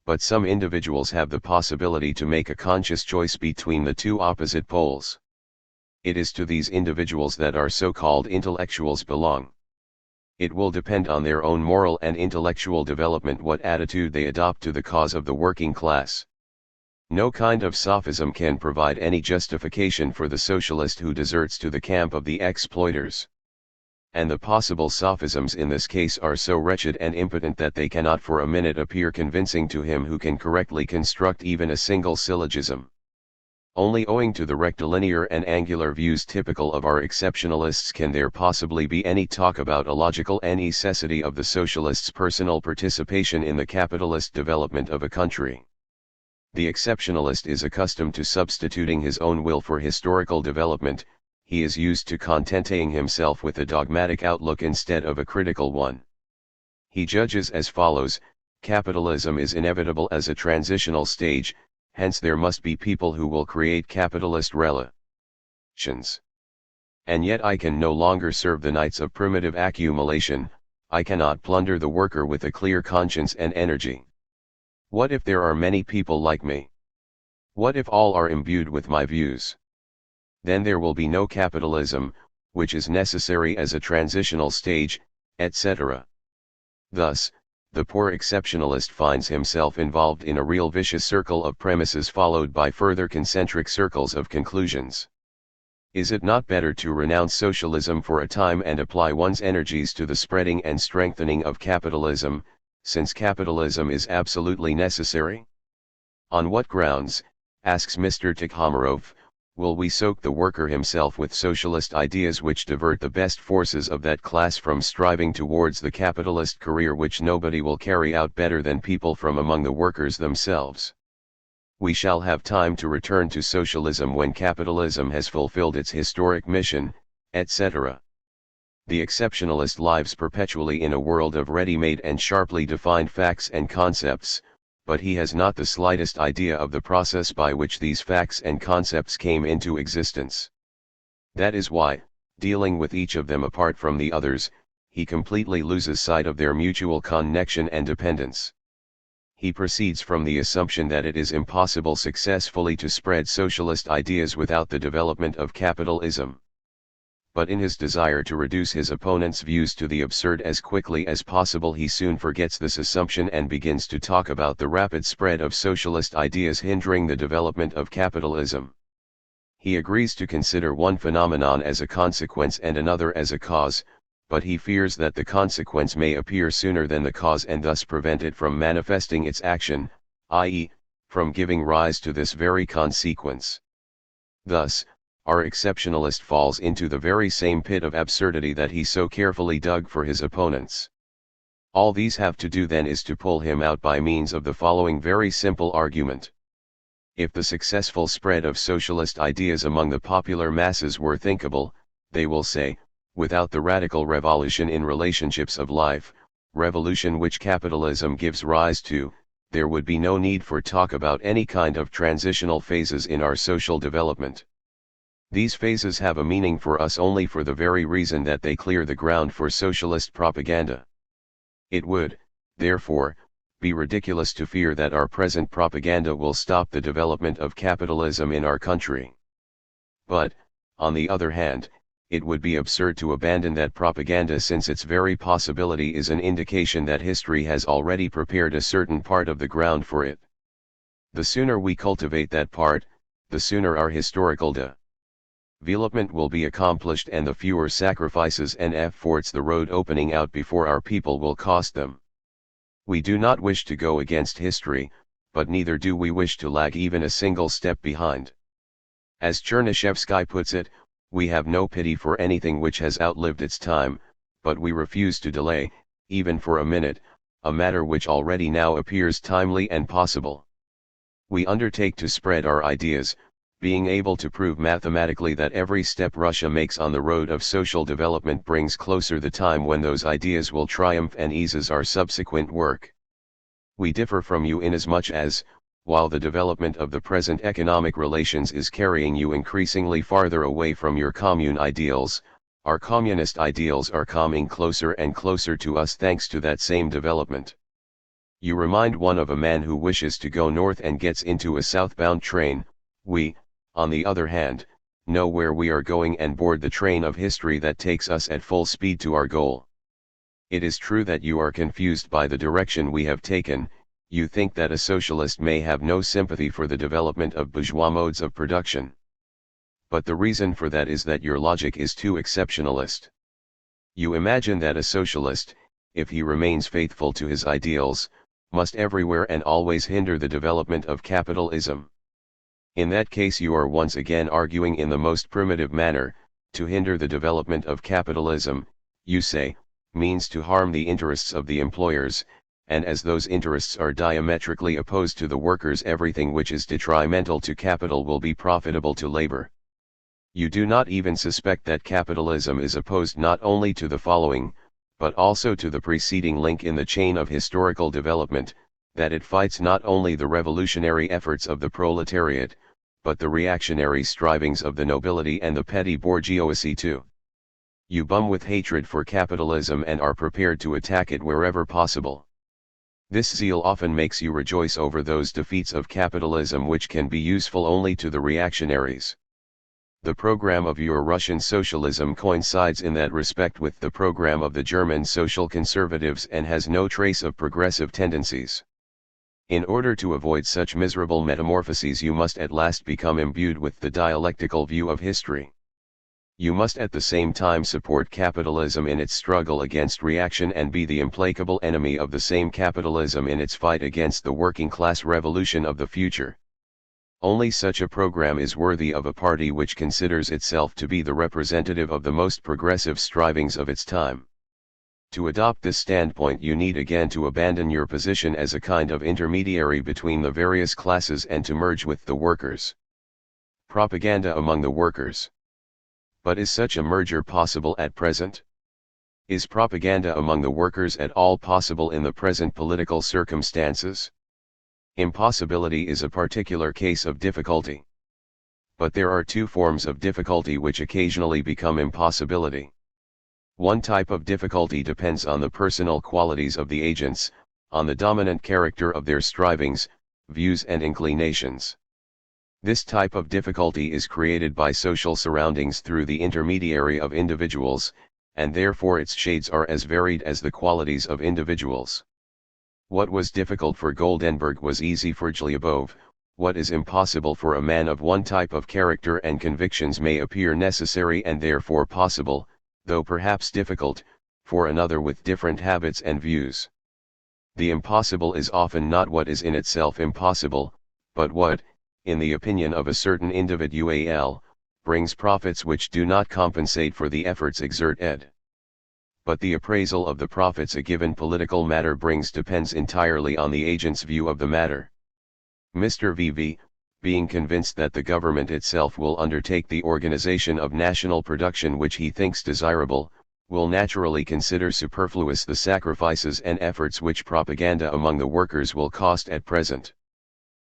But some individuals have the possibility to make a conscious choice between the two opposite poles. It is to these individuals that our so-called intellectuals belong. It will depend on their own moral and intellectual development what attitude they adopt to the cause of the working class. No kind of sophism can provide any justification for the socialist who deserts to the camp of the exploiters. And the possible sophisms in this case are so wretched and impotent that they cannot for a minute appear convincing to him who can correctly construct even a single syllogism. Only owing to the rectilinear and angular views typical of our exceptionalists can there possibly be any talk about a logical necessity of the socialist's personal participation in the capitalist development of a country. The exceptionalist is accustomed to substituting his own will for historical development. He is used to contenting himself with a dogmatic outlook instead of a critical one. He judges as follows: capitalism is inevitable as a transitional stage, hence there must be people who will create capitalist relations. And yet I can no longer serve the knights of primitive accumulation, I cannot plunder the worker with a clear conscience and energy. What if there are many people like me? What if all are imbued with my views? Then there will be no capitalism, which is necessary as a transitional stage, etc. Thus, the poor exceptionalist finds himself involved in a real vicious circle of premises followed by further concentric circles of conclusions. Is it not better to renounce socialism for a time and apply one's energies to the spreading and strengthening of capitalism, since capitalism is absolutely necessary? On what grounds, asks Mr. Tikhomarov, will we soak the worker himself with socialist ideas which divert the best forces of that class from striving towards the capitalist career which nobody will carry out better than people from among the workers themselves? We shall have time to return to socialism when capitalism has fulfilled its historic mission, etc. The exceptionalist lives perpetually in a world of ready-made and sharply defined facts and concepts, but he has not the slightest idea of the process by which these facts and concepts came into existence. That is why, dealing with each of them apart from the others, he completely loses sight of their mutual connection and dependence. He proceeds from the assumption that it is impossible successfully to spread socialist ideas without the development of capitalism. But in his desire to reduce his opponent's views to the absurd as quickly as possible, he soon forgets this assumption and begins to talk about the rapid spread of socialist ideas hindering the development of capitalism. He agrees to consider one phenomenon as a consequence and another as a cause, but he fears that the consequence may appear sooner than the cause and thus prevent it from manifesting its action, i.e., from giving rise to this very consequence. Thus, our exceptionalist falls into the very same pit of absurdity that he so carefully dug for his opponents. All these have to do then is to pull him out by means of the following very simple argument. If the successful spread of socialist ideas among the popular masses were thinkable, they will say, without the radical revolution in relationships of life, revolution which capitalism gives rise to, there would be no need for talk about any kind of transitional phases in our social development. These phases have a meaning for us only for the very reason that they clear the ground for socialist propaganda. It would, therefore, be ridiculous to fear that our present propaganda will stop the development of capitalism in our country. But, on the other hand, it would be absurd to abandon that propaganda, since its very possibility is an indication that history has already prepared a certain part of the ground for it. The sooner we cultivate that part, the sooner our historical development will be accomplished, and the fewer sacrifices and efforts the road opening out before our people will cost them. We do not wish to go against history, but neither do we wish to lag even a single step behind. As Chernyshevsky puts it, we have no pity for anything which has outlived its time, but we refuse to delay, even for a minute, a matter which already now appears timely and possible. We undertake to spread our ideas, being able to prove mathematically that every step Russia makes on the road of social development brings closer the time when those ideas will triumph and eases our subsequent work. We differ from you inasmuch as, while the development of the present economic relations is carrying you increasingly farther away from your commune ideals, our communist ideals are coming closer and closer to us thanks to that same development. You remind one of a man who wishes to go north and gets into a southbound train. We, on the other hand, know where we are going and board the train of history that takes us at full speed to our goal. It is true that you are confused by the direction we have taken. You think that a socialist may have no sympathy for the development of bourgeois modes of production. But the reason for that is that your logic is too exceptionalist. You imagine that a socialist, if he remains faithful to his ideals, must everywhere and always hinder the development of capitalism. In that case you are once again arguing in the most primitive manner. To hinder the development of capitalism, you say, means to harm the interests of the employers, and as those interests are diametrically opposed to the workers, everything which is detrimental to capital will be profitable to labor. You do not even suspect that capitalism is opposed not only to the following, but also to the preceding link in the chain of historical development, that it fights not only the revolutionary efforts of the proletariat, but the reactionary strivings of the nobility and the petty bourgeoisie too. You bum with hatred for capitalism and are prepared to attack it wherever possible. This zeal often makes you rejoice over those defeats of capitalism which can be useful only to the reactionaries. The program of your Russian socialism coincides in that respect with the program of the German social conservatives and has no trace of progressive tendencies. In order to avoid such miserable metamorphoses, you must at last become imbued with the dialectical view of history. You must at the same time support capitalism in its struggle against reaction and be the implacable enemy of the same capitalism in its fight against the working class revolution of the future. Only such a program is worthy of a party which considers itself to be the representative of the most progressive strivings of its time. To adopt this standpoint, you need again to abandon your position as a kind of intermediary between the various classes and to merge with the workers. Propaganda among the workers. But is such a merger possible at present? Is propaganda among the workers at all possible in the present political circumstances? Impossibility is a particular case of difficulty. But there are two forms of difficulty which occasionally become impossibility. One type of difficulty depends on the personal qualities of the agents, on the dominant character of their strivings, views and inclinations. This type of difficulty is created by social surroundings through the intermediary of individuals, and therefore its shades are as varied as the qualities of individuals. What was difficult for Goldenberg was easy for Zhlyabov, What is impossible for a man of one type of character and convictions may appear necessary and therefore possible, though perhaps difficult, for another with different habits and views. The impossible is often not what is in itself impossible, but what, in the opinion of a certain individual, brings profits which do not compensate for the efforts exerted. But the appraisal of the profits a given political matter brings depends entirely on the agent's view of the matter. Mr. VV, being convinced that the government itself will undertake the organization of national production which he thinks desirable, will naturally consider superfluous the sacrifices and efforts which propaganda among the workers will cost at present.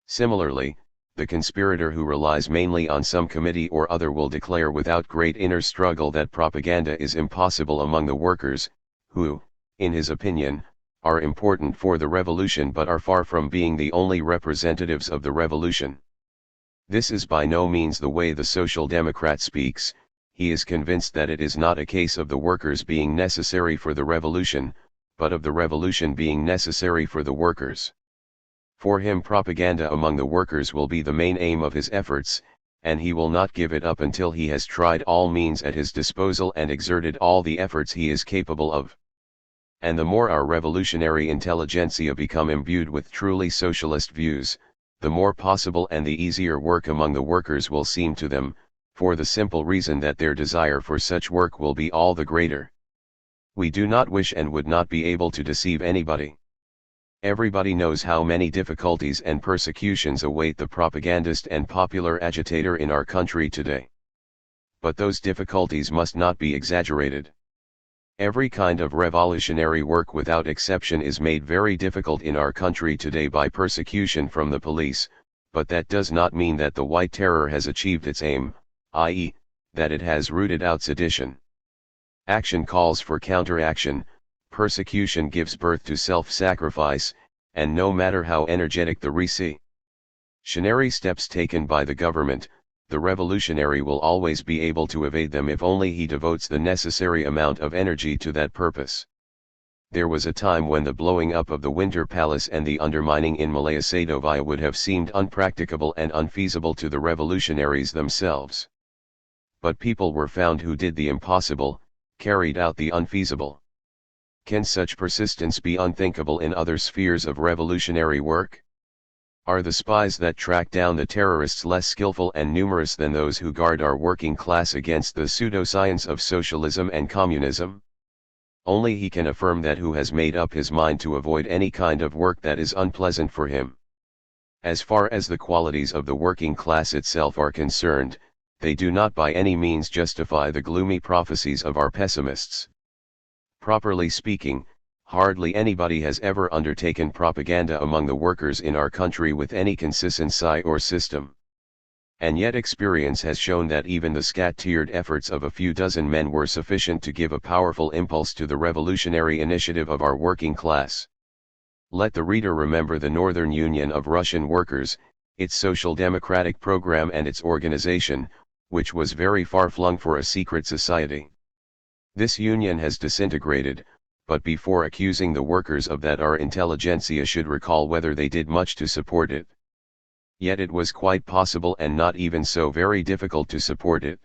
Similarly, the conspirator who relies mainly on some committee or other will declare without great inner struggle that propaganda is impossible among the workers, who, in his opinion, are important for the revolution but are far from being the only representatives of the revolution. This is by no means the way the Social Democrat speaks. He is convinced that it is not a case of the workers being necessary for the revolution, but of the revolution being necessary for the workers. For him propaganda among the workers will be the main aim of his efforts, and he will not give it up until he has tried all means at his disposal and exerted all the efforts he is capable of. And the more our revolutionary intelligentsia become imbued with truly socialist views, the more possible and the easier work among the workers will seem to them, for the simple reason that their desire for such work will be all the greater. We do not wish and would not be able to deceive anybody. Everybody knows how many difficulties and persecutions await the propagandist and popular agitator in our country today. But those difficulties must not be exaggerated. Every kind of revolutionary work without exception is made very difficult in our country today by persecution from the police, but that does not mean that the White Terror has achieved its aim, i.e., that it has rooted out sedition. Action calls for counteraction. Persecution gives birth to self-sacrifice, and no matter how energetic the reactionary steps taken by the government, the revolutionary will always be able to evade them if only he devotes the necessary amount of energy to that purpose. There was a time when the blowing up of the Winter Palace and the undermining in Malaya Sadovaya would have seemed unpracticable and unfeasible to the revolutionaries themselves. But people were found who did the impossible, carried out the unfeasible. Can such persistence be unthinkable in other spheres of revolutionary work? Are the spies that track down the terrorists less skillful and numerous than those who guard our working class against the pseudoscience of socialism and communism? Only he can affirm that who has made up his mind to avoid any kind of work that is unpleasant for him. As far as the qualities of the working class itself are concerned, they do not by any means justify the gloomy prophecies of our pessimists. Properly speaking, hardly anybody has ever undertaken propaganda among the workers in our country with any consistency or system. And yet experience has shown that even the scattered efforts of a few dozen men were sufficient to give a powerful impulse to the revolutionary initiative of our working class. Let the reader remember the Northern Union of Russian Workers, its social democratic program and its organization, which was very far-flung for a secret society. This union has disintegrated, but before accusing the workers of that our intelligentsia should recall whether they did much to support it. Yet it was quite possible and not even so very difficult to support it.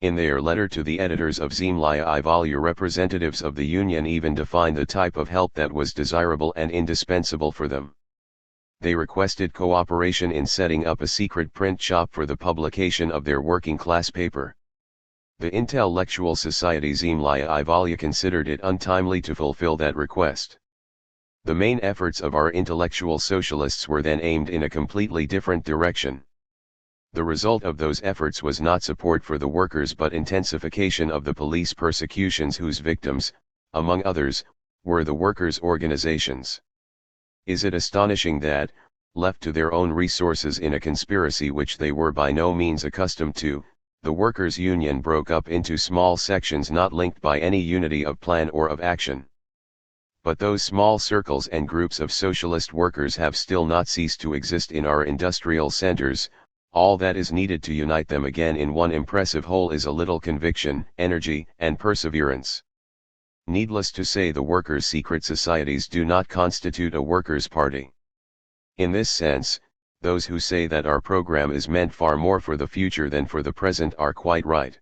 In their letter to the editors of Zemlya I Volya representatives of the union even defined the type of help that was desirable and indispensable for them. They requested cooperation in setting up a secret print shop for the publication of their working class paper. The intellectual society Zemlya I Volya considered it untimely to fulfill that request. The main efforts of our intellectual socialists were then aimed in a completely different direction. The result of those efforts was not support for the workers but intensification of the police persecutions whose victims, among others, were the workers' organizations. Is it astonishing that, left to their own resources in a conspiracy which they were by no means accustomed to, the workers' union broke up into small sections not linked by any unity of plan or of action? But those small circles and groups of socialist workers have still not ceased to exist in our industrial centers. All that is needed to unite them again in one impressive whole is a little conviction, energy, and perseverance. Needless to say, the workers' secret societies do not constitute a workers' party. In this sense, Those who say that our program is meant far more for the future than for the present are quite right.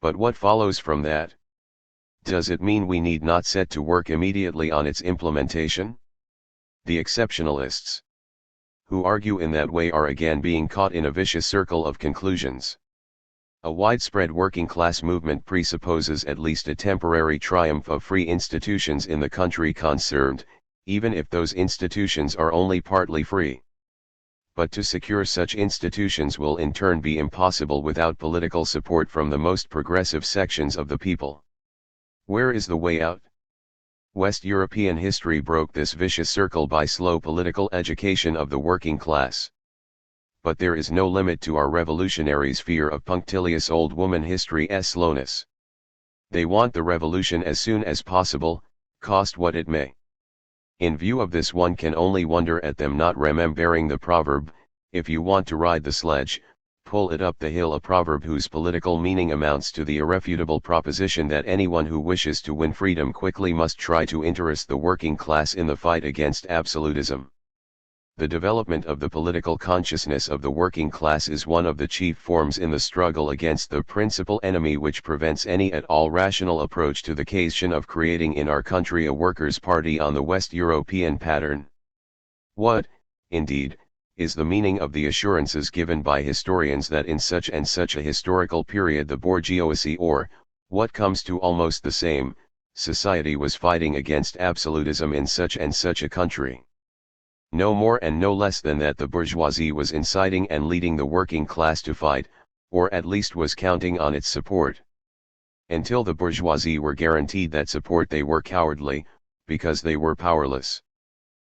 But what follows from that? Does it mean we need not set to work immediately on its implementation? The exceptionalists who argue in that way are again being caught in a vicious circle of conclusions. A widespread working class movement presupposes at least a temporary triumph of free institutions in the country concerned, even if those institutions are only partly free. But to secure such institutions will in turn be impossible without political support from the most progressive sections of the people. Where is the way out? West European history broke this vicious circle by slow political education of the working class. But there is no limit to our revolutionaries' fear of punctilious old woman history's slowness. They want the revolution as soon as possible, cost what it may. In view of this, one can only wonder at them not remembering the proverb, if you want to ride the sledge, pull it up the hill, a proverb whose political meaning amounts to the irrefutable proposition that anyone who wishes to win freedom quickly must try to interest the working class in the fight against absolutism. The development of the political consciousness of the working class is one of the chief forms in the struggle against the principal enemy which prevents any at all rational approach to the question of creating in our country a workers' party on the West European pattern. What, indeed, is the meaning of the assurances given by historians that in such and such a historical period the bourgeoisie, or, what comes to almost the same, society was fighting against absolutism in such and such a country? No more and no less than that the bourgeoisie was inciting and leading the working class to fight, or at least was counting on its support. Until the bourgeoisie were guaranteed that support they were cowardly, because they were powerless.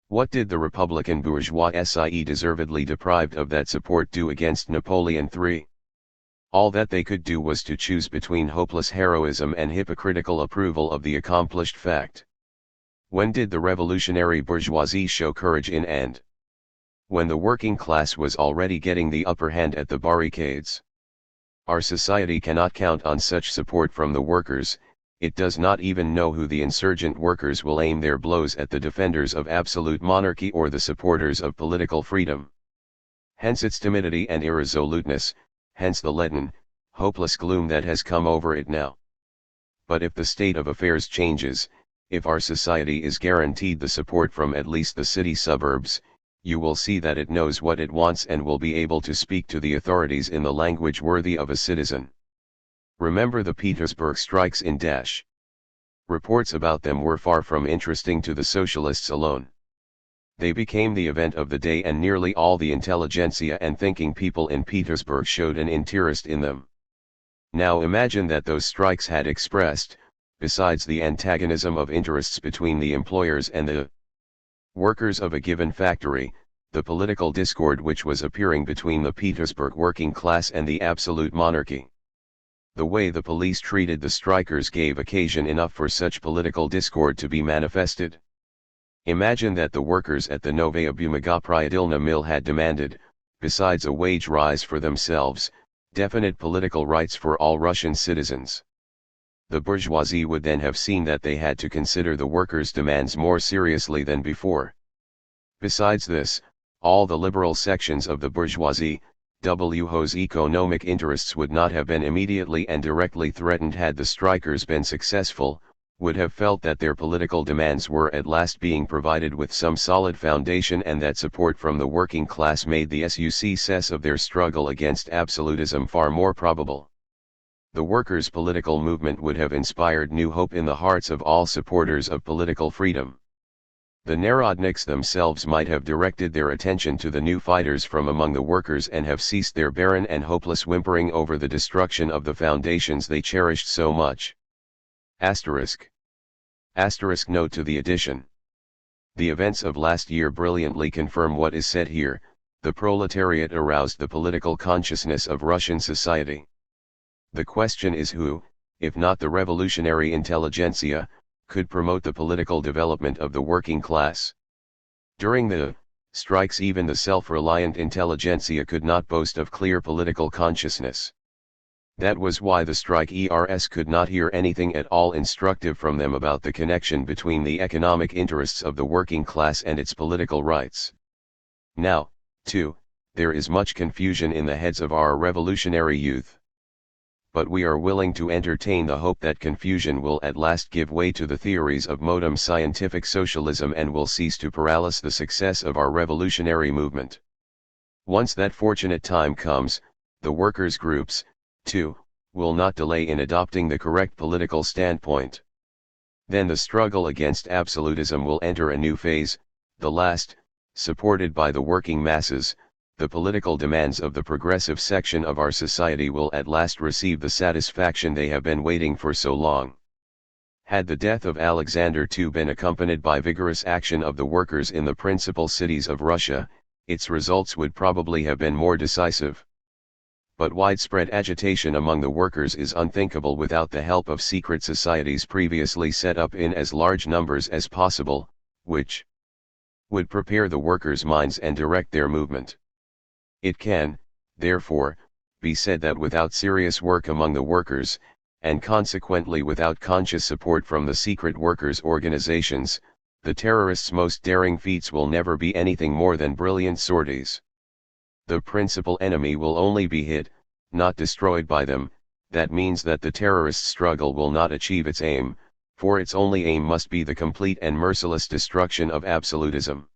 What did the Republican bourgeoisie, deservedly deprived of that support, do against Napoleon III? All that they could do was to choose between hopeless heroism and hypocritical approval of the accomplished fact. When did the revolutionary bourgeoisie show courage in end? When the working class was already getting the upper hand at the barricades. Our society cannot count on such support from the workers. It does not even know who the insurgent workers will aim their blows at, the defenders of absolute monarchy or the supporters of political freedom. Hence its timidity and irresoluteness, hence the leaden, hopeless gloom that has come over it now. But if the state of affairs changes, if our society is guaranteed the support from at least the city suburbs, you will see that it knows what it wants and will be able to speak to the authorities in the language worthy of a citizen. Remember the Petersburg strikes in Dash. Reports about them were far from interesting to the socialists alone. They became the event of the day, and nearly all the intelligentsia and thinking people in Petersburg showed an interest in them. Now imagine that those strikes had expressed, besides the antagonism of interests between the employers and the workers of a given factory, the political discord which was appearing between the Petersburg working class and the absolute monarchy. The way the police treated the strikers gave occasion enough for such political discord to be manifested. Imagine that the workers at the Novaya Bumagopryadilna mill had demanded, besides a wage rise for themselves, definite political rights for all Russian citizens. The bourgeoisie would then have seen that they had to consider the workers' demands more seriously than before. Besides this, all the liberal sections of the bourgeoisie, whose economic interests would not have been immediately and directly threatened had the strikers been successful, would have felt that their political demands were at last being provided with some solid foundation, and that support from the working class made the success of their struggle against absolutism far more probable. The workers' political movement would have inspired new hope in the hearts of all supporters of political freedom. The Narodniks themselves might have directed their attention to the new fighters from among the workers and have ceased their barren and hopeless whimpering over the destruction of the foundations they cherished so much. Asterisk. Asterisk note to the addition. The events of last year brilliantly confirm what is said here. The proletariat aroused the political consciousness of Russian society. The question is who, if not the revolutionary intelligentsia, could promote the political development of the working class. During the strikes even the self-reliant intelligentsia could not boast of clear political consciousness. That was why the strikers could not hear anything at all instructive from them about the connection between the economic interests of the working class and its political rights. Now, 2. There is much confusion in the heads of our revolutionary youth. But we are willing to entertain the hope that confusion will at last give way to the theories of modern scientific socialism and will cease to paralyze the success of our revolutionary movement. Once that fortunate time comes, the workers' groups, too, will not delay in adopting the correct political standpoint. Then the struggle against absolutism will enter a new phase, the last, supported by the working masses. The political demands of the progressive section of our society will at last receive the satisfaction they have been waiting for so long. Had the death of Alexander II been accompanied by vigorous action of the workers in the principal cities of Russia, its results would probably have been more decisive. But widespread agitation among the workers is unthinkable without the help of secret societies previously set up in as large numbers as possible, which would prepare the workers' minds and direct their movement. It can, therefore, be said that without serious work among the workers, and consequently without conscious support from the secret workers' organizations, the terrorists' most daring feats will never be anything more than brilliant sorties. The principal enemy will only be hit, not destroyed by them. That means that the terrorist struggle will not achieve its aim, for its only aim must be the complete and merciless destruction of absolutism.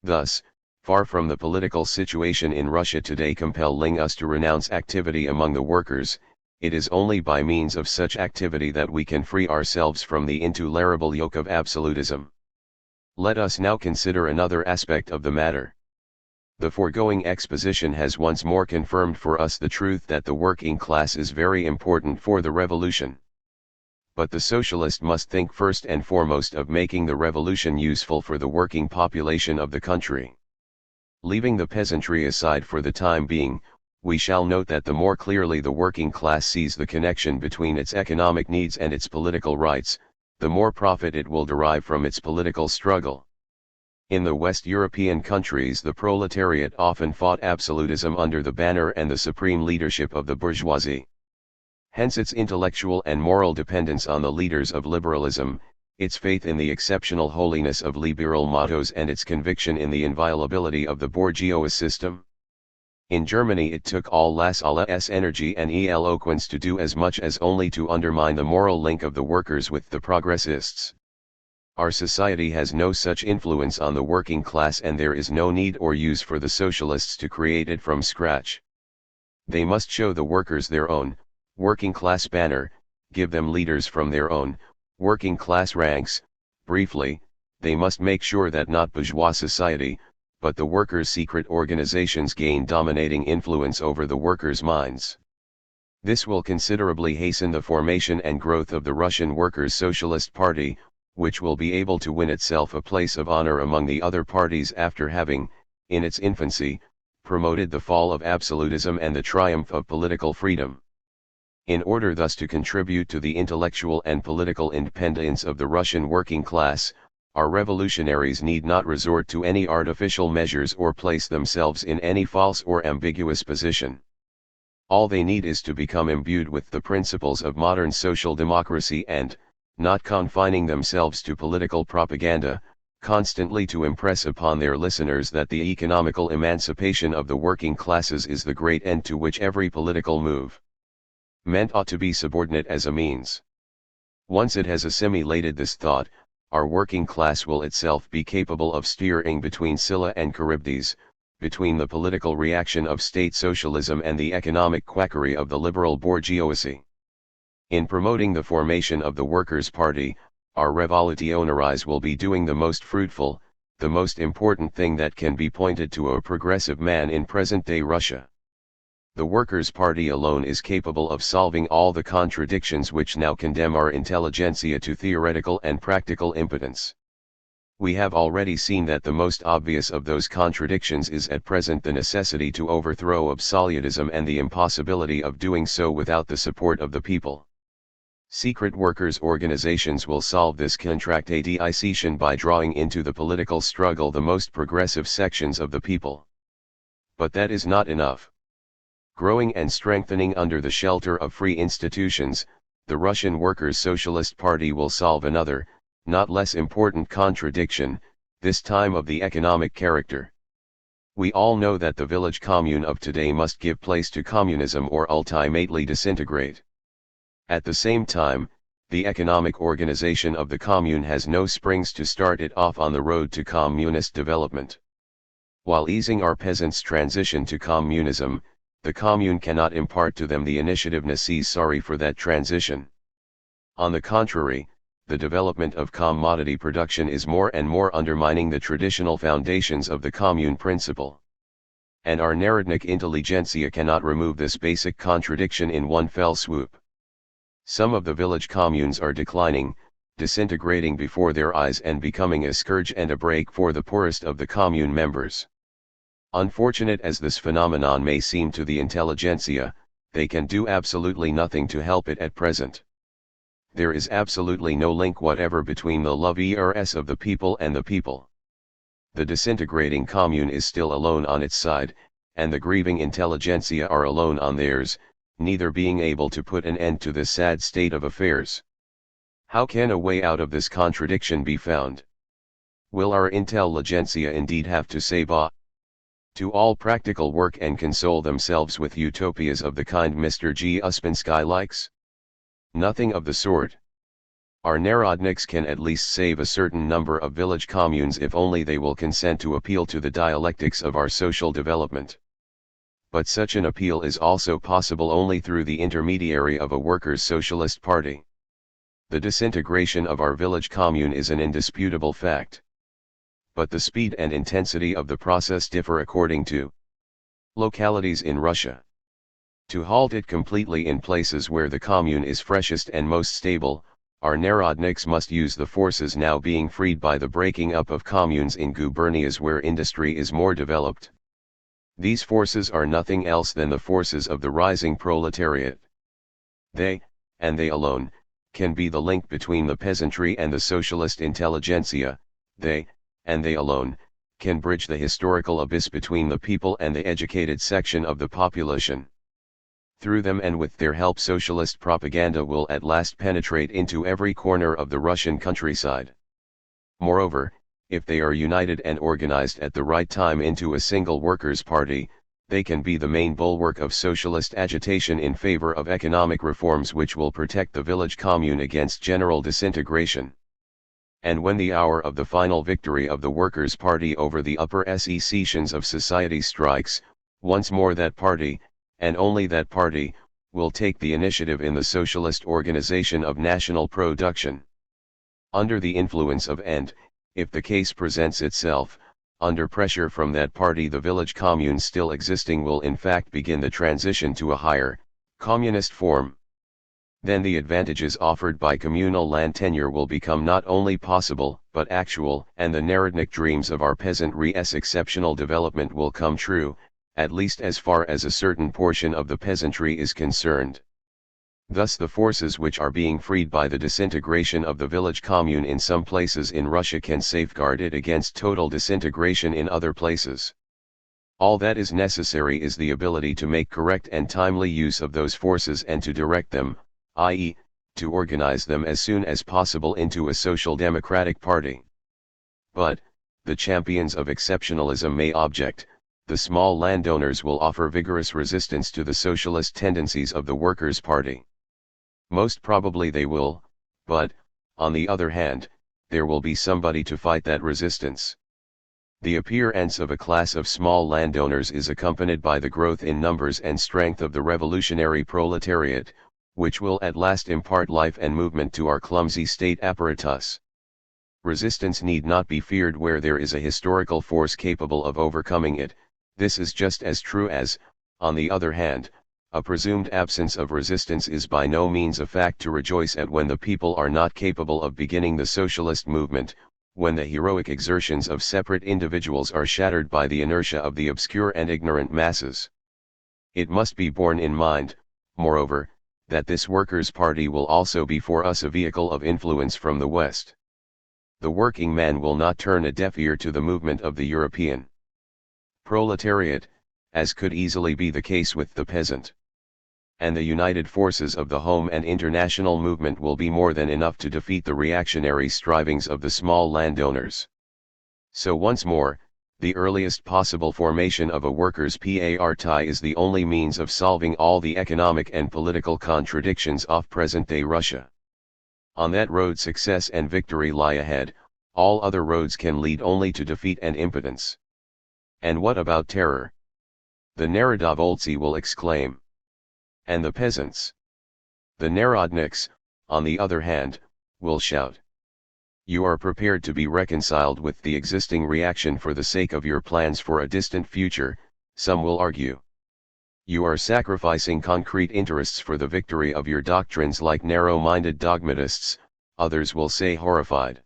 Thus, far from the political situation in Russia today compelling us to renounce activity among the workers, it is only by means of such activity that we can free ourselves from the intolerable yoke of absolutism. Let us now consider another aspect of the matter. The foregoing exposition has once more confirmed for us the truth that the working class is very important for the revolution. But the socialist must think first and foremost of making the revolution useful for the working population of the country. Leaving the peasantry aside for the time being, we shall note that the more clearly the working class sees the connection between its economic needs and its political rights, the more profit it will derive from its political struggle. In the West European countries, the proletariat often fought absolutism under the banner and the supreme leadership of the bourgeoisie. Hence its intellectual and moral dependence on the leaders of liberalism, its faith in the exceptional holiness of liberal mottos and its conviction in the inviolability of the bourgeois system. In Germany it took all Lassalle's energy and eloquence to do as much as only to undermine the moral link of the workers with the progressists. Our society has no such influence on the working class and there is no need or use for the socialists to create it from scratch. They must show the workers their own, working class banner, give them leaders from their own, working class ranks. Briefly, they must make sure that not bourgeois society, but the workers' secret organizations gain dominating influence over the workers' minds. This will considerably hasten the formation and growth of the Russian Workers' Socialist Party, which will be able to win itself a place of honor among the other parties after having, in its infancy, promoted the fall of absolutism and the triumph of political freedom. In order thus to contribute to the intellectual and political independence of the Russian working class, our revolutionaries need not resort to any artificial measures or place themselves in any false or ambiguous position. All they need is to become imbued with the principles of modern social democracy and, not confining themselves to political propaganda, constantly to impress upon their listeners that the economical emancipation of the working classes is the great end to which every political movement ought to be subordinate as a means. Once it has assimilated this thought, our working class will itself be capable of steering between Scylla and Charybdis, between the political reaction of state socialism and the economic quackery of the liberal bourgeoisie. In promoting the formation of the Workers' Party, our revolutionaries will be doing the most fruitful, the most important thing that can be pointed to a progressive man in present-day Russia. The Workers' Party alone is capable of solving all the contradictions which now condemn our intelligentsia to theoretical and practical impotence. We have already seen that the most obvious of those contradictions is at present the necessity to overthrow absolutism and the impossibility of doing so without the support of the people. Secret workers' organizations will solve this contradiction by drawing into the political struggle the most progressive sections of the people. But that is not enough. Growing and strengthening under the shelter of free institutions, the Russian Workers' Socialist Party will solve another, not less important contradiction, this time of the economic character. We all know that the village commune of today must give place to communism or ultimately disintegrate. At the same time, the economic organization of the commune has no springs to start it off on the road to communist development. While easing our peasants' transition to communism, the commune cannot impart to them the initiative necessary for that transition. On the contrary, the development of commodity production is more and more undermining the traditional foundations of the commune principle. And our Narodnik intelligentsia cannot remove this basic contradiction in one fell swoop. Some of the village communes are declining, disintegrating before their eyes and becoming a scourge and a brake for the poorest of the commune members. Unfortunate as this phenomenon may seem to the intelligentsia, they can do absolutely nothing to help it at present. There is absolutely no link whatever between the lovers of the people and the people. The disintegrating commune is still alone on its side, and the grieving intelligentsia are alone on theirs, neither being able to put an end to this sad state of affairs. How can a way out of this contradiction be found? Will our intelligentsia indeed have to say bah to all practical work and console themselves with utopias of the kind Mr. G. Uspensky likes? Nothing of the sort. Our Narodniks can at least save a certain number of village communes if only they will consent to appeal to the dialectics of our social development. But such an appeal is also possible only through the intermediary of a workers' socialist party. The disintegration of our village commune is an indisputable fact. But the speed and intensity of the process differ according to localities in Russia. To halt it completely in places where the commune is freshest and most stable, our Narodniks must use the forces now being freed by the breaking up of communes in gubernias where industry is more developed. These forces are nothing else than the forces of the rising proletariat. They, and they alone, can be the link between the peasantry and the socialist intelligentsia. They, and they alone, can bridge the historical abyss between the people and the educated section of the population. Through them and with their help socialist propaganda will at last penetrate into every corner of the Russian countryside. Moreover, if they are united and organized at the right time into a single workers' party, they can be the main bulwark of socialist agitation in favor of economic reforms which will protect the village commune against general disintegration. And when the hour of the final victory of the Workers' Party over the upper sections of society strikes, once more that party, and only that party, will take the initiative in the socialist organization of national production. Under the influence of and, if the case presents itself, under pressure from that party the village communes still existing will in fact begin the transition to a higher, communist form. Then the advantages offered by communal land tenure will become not only possible but actual, and the Narodnik dreams of our peasantry's exceptional development will come true, at least as far as a certain portion of the peasantry is concerned. Thus the forces which are being freed by the disintegration of the village commune in some places in Russia can safeguard it against total disintegration in other places. All that is necessary is the ability to make correct and timely use of those forces and to direct them, i.e., to organize them as soon as possible into a social democratic party. But, the champions of exceptionalism may object, the small landowners will offer vigorous resistance to the socialist tendencies of the Workers' Party. Most probably they will, but, on the other hand, there will be somebody to fight that resistance. The appearance of a class of small landowners is accompanied by the growth in numbers and strength of the revolutionary proletariat, which will at last impart life and movement to our clumsy state apparatus. Resistance need not be feared where there is a historical force capable of overcoming it. This is just as true as, on the other hand, a presumed absence of resistance is by no means a fact to rejoice at when the people are not capable of beginning the socialist movement, when the heroic exertions of separate individuals are shattered by the inertia of the obscure and ignorant masses. It must be borne in mind, moreover, that this Workers' Party will also be for us a vehicle of influence from the West. The working man will not turn a deaf ear to the movement of the European proletariat, as could easily be the case with the peasant. And the united forces of the home and international movement will be more than enough to defeat the reactionary strivings of the small landowners. So once more, The earliest possible formation of a workers' party is the only means of solving all the economic and political contradictions of present-day Russia. On that road success and victory lie ahead, all other roads can lead only to defeat and impotence. And what about terror? The Narodovoltsi will exclaim. And the peasants? The Narodniks, on the other hand, will shout. You are prepared to be reconciled with the existing reaction for the sake of your plans for a distant future, some will argue. You are sacrificing concrete interests for the victory of your doctrines like narrow-minded dogmatists, others will say horrified.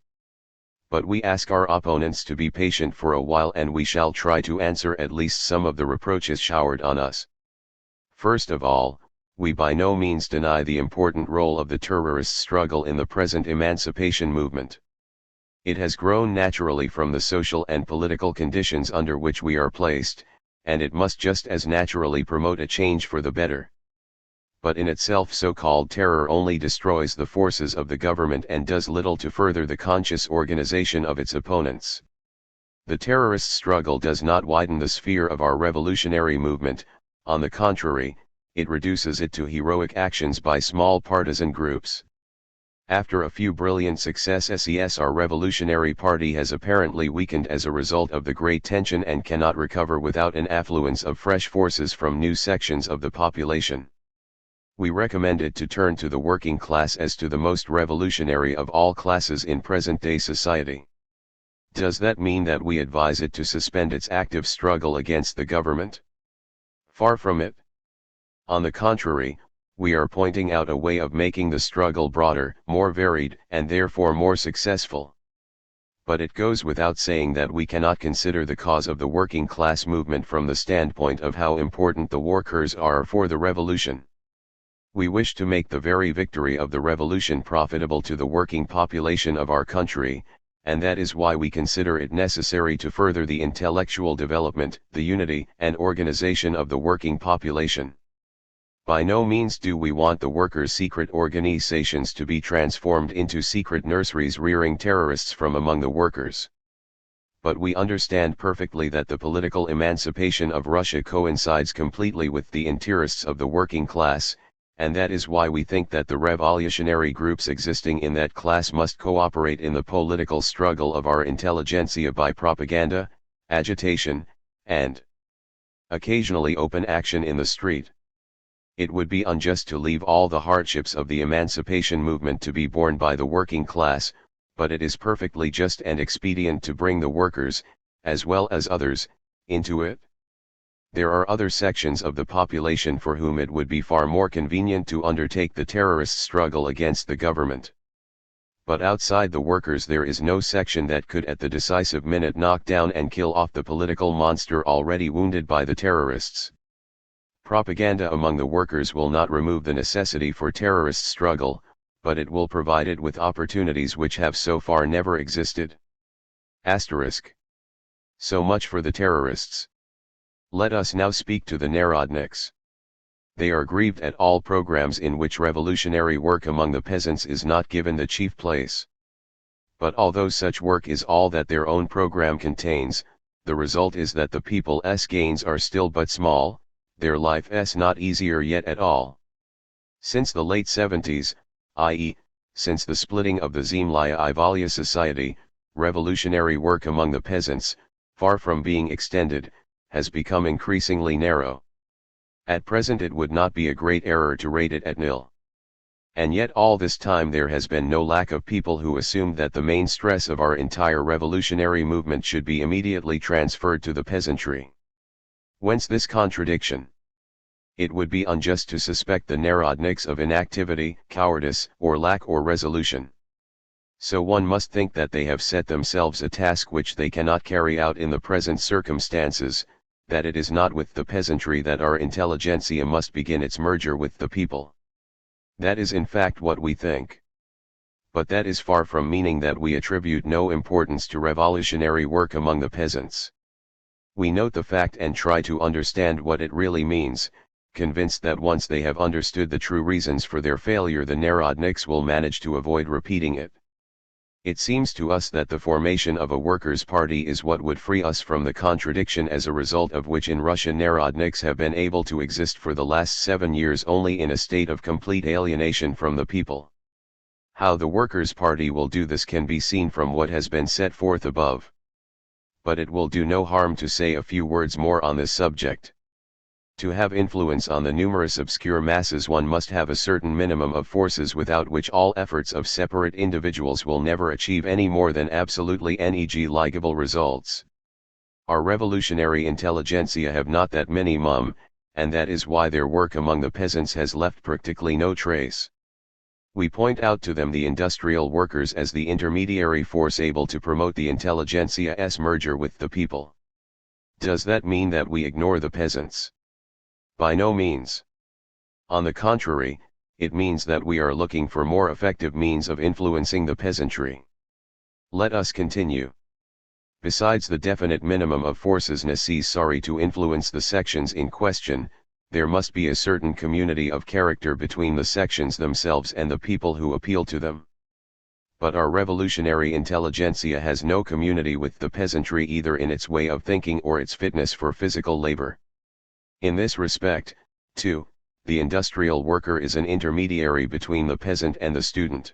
But we ask our opponents to be patient for a while and we shall try to answer at least some of the reproaches showered on us. First of all, we by no means deny the important role of the terrorist struggle in the present emancipation movement. It has grown naturally from the social and political conditions under which we are placed, and it must just as naturally promote a change for the better. But in itself so-called terror only destroys the forces of the government and does little to further the conscious organization of its opponents. The terrorist struggle does not widen the sphere of our revolutionary movement, on the contrary, it reduces it to heroic actions by small partisan groups. After a few brilliant successes, our revolutionary party has apparently weakened as a result of the great tension and cannot recover without an affluence of fresh forces from new sections of the population. We recommend it to turn to the working class as to the most revolutionary of all classes in present-day society. Does that mean that we advise it to suspend its active struggle against the government? Far from it. On the contrary, we are pointing out a way of making the struggle broader, more varied, and therefore more successful. But it goes without saying that we cannot consider the cause of the working class movement from the standpoint of how important the workers are for the revolution. We wish to make the very victory of the revolution profitable to the working population of our country, and that is why we consider it necessary to further the intellectual development, the unity and organization of the working population. By no means do we want the workers' secret organizations to be transformed into secret nurseries rearing terrorists from among the workers. But we understand perfectly that the political emancipation of Russia coincides completely with the interests of the working class, and that is why we think that the revolutionary groups existing in that class must cooperate in the political struggle of our intelligentsia by propaganda, agitation, and occasionally open action in the street. It would be unjust to leave all the hardships of the emancipation movement to be borne by the working class, but it is perfectly just and expedient to bring the workers, as well as others, into it. There are other sections of the population for whom it would be far more convenient to undertake the terrorist struggle against the government. But outside the workers there is no section that could at the decisive minute knock down and kill off the political monster already wounded by the terrorists. Propaganda among the workers will not remove the necessity for terrorist struggle, but it will provide it with opportunities which have so far never existed. Asterisk. So much for the terrorists. Let us now speak to the Narodniks. They are grieved at all programs in which revolutionary work among the peasants is not given the chief place. But although such work is all that their own program contains, the result is that the people's gains are still but small, their life's not easier yet at all. Since the late 70s, i.e., since the splitting of the Zemlya I Volya society, revolutionary work among the peasants, far from being extended, has become increasingly narrow. At present it would not be a great error to rate it at nil. And yet all this time there has been no lack of people who assumed that the main stress of our entire revolutionary movement should be immediately transferred to the peasantry. Whence this contradiction? It would be unjust to suspect the Narodniks of inactivity, cowardice, or lack of resolution. So one must think that they have set themselves a task which they cannot carry out in the present circumstances, that it is not with the peasantry that our intelligentsia must begin its merger with the people. That is in fact what we think. But that is far from meaning that we attribute no importance to revolutionary work among the peasants. We note the fact and try to understand what it really means, convinced that once they have understood the true reasons for their failure the Narodniks will manage to avoid repeating it. It seems to us that the formation of a workers' party is what would free us from the contradiction as a result of which in Russia Narodniks have been able to exist for the last 7 years only in a state of complete alienation from the people. How the Workers' Party will do this can be seen from what has been set forth above. But it will do no harm to say a few words more on this subject. To have influence on the numerous obscure masses one must have a certain minimum of forces without which all efforts of separate individuals will never achieve any more than absolutely negligible results. Our revolutionary intelligentsia have not that minimum, and that is why their work among the peasants has left practically no trace. We point out to them the industrial workers as the intermediary force able to promote the intelligentsia's merger with the people. Does that mean that we ignore the peasants? By no means. On the contrary, it means that we are looking for more effective means of influencing the peasantry. Let us continue. Besides the definite minimum of forces necessary to influence the sections in question, there must be a certain community of character between the sections themselves and the people who appeal to them. But our revolutionary intelligentsia has no community with the peasantry either in its way of thinking or its fitness for physical labor. In this respect, too, the industrial worker is an intermediary between the peasant and the student.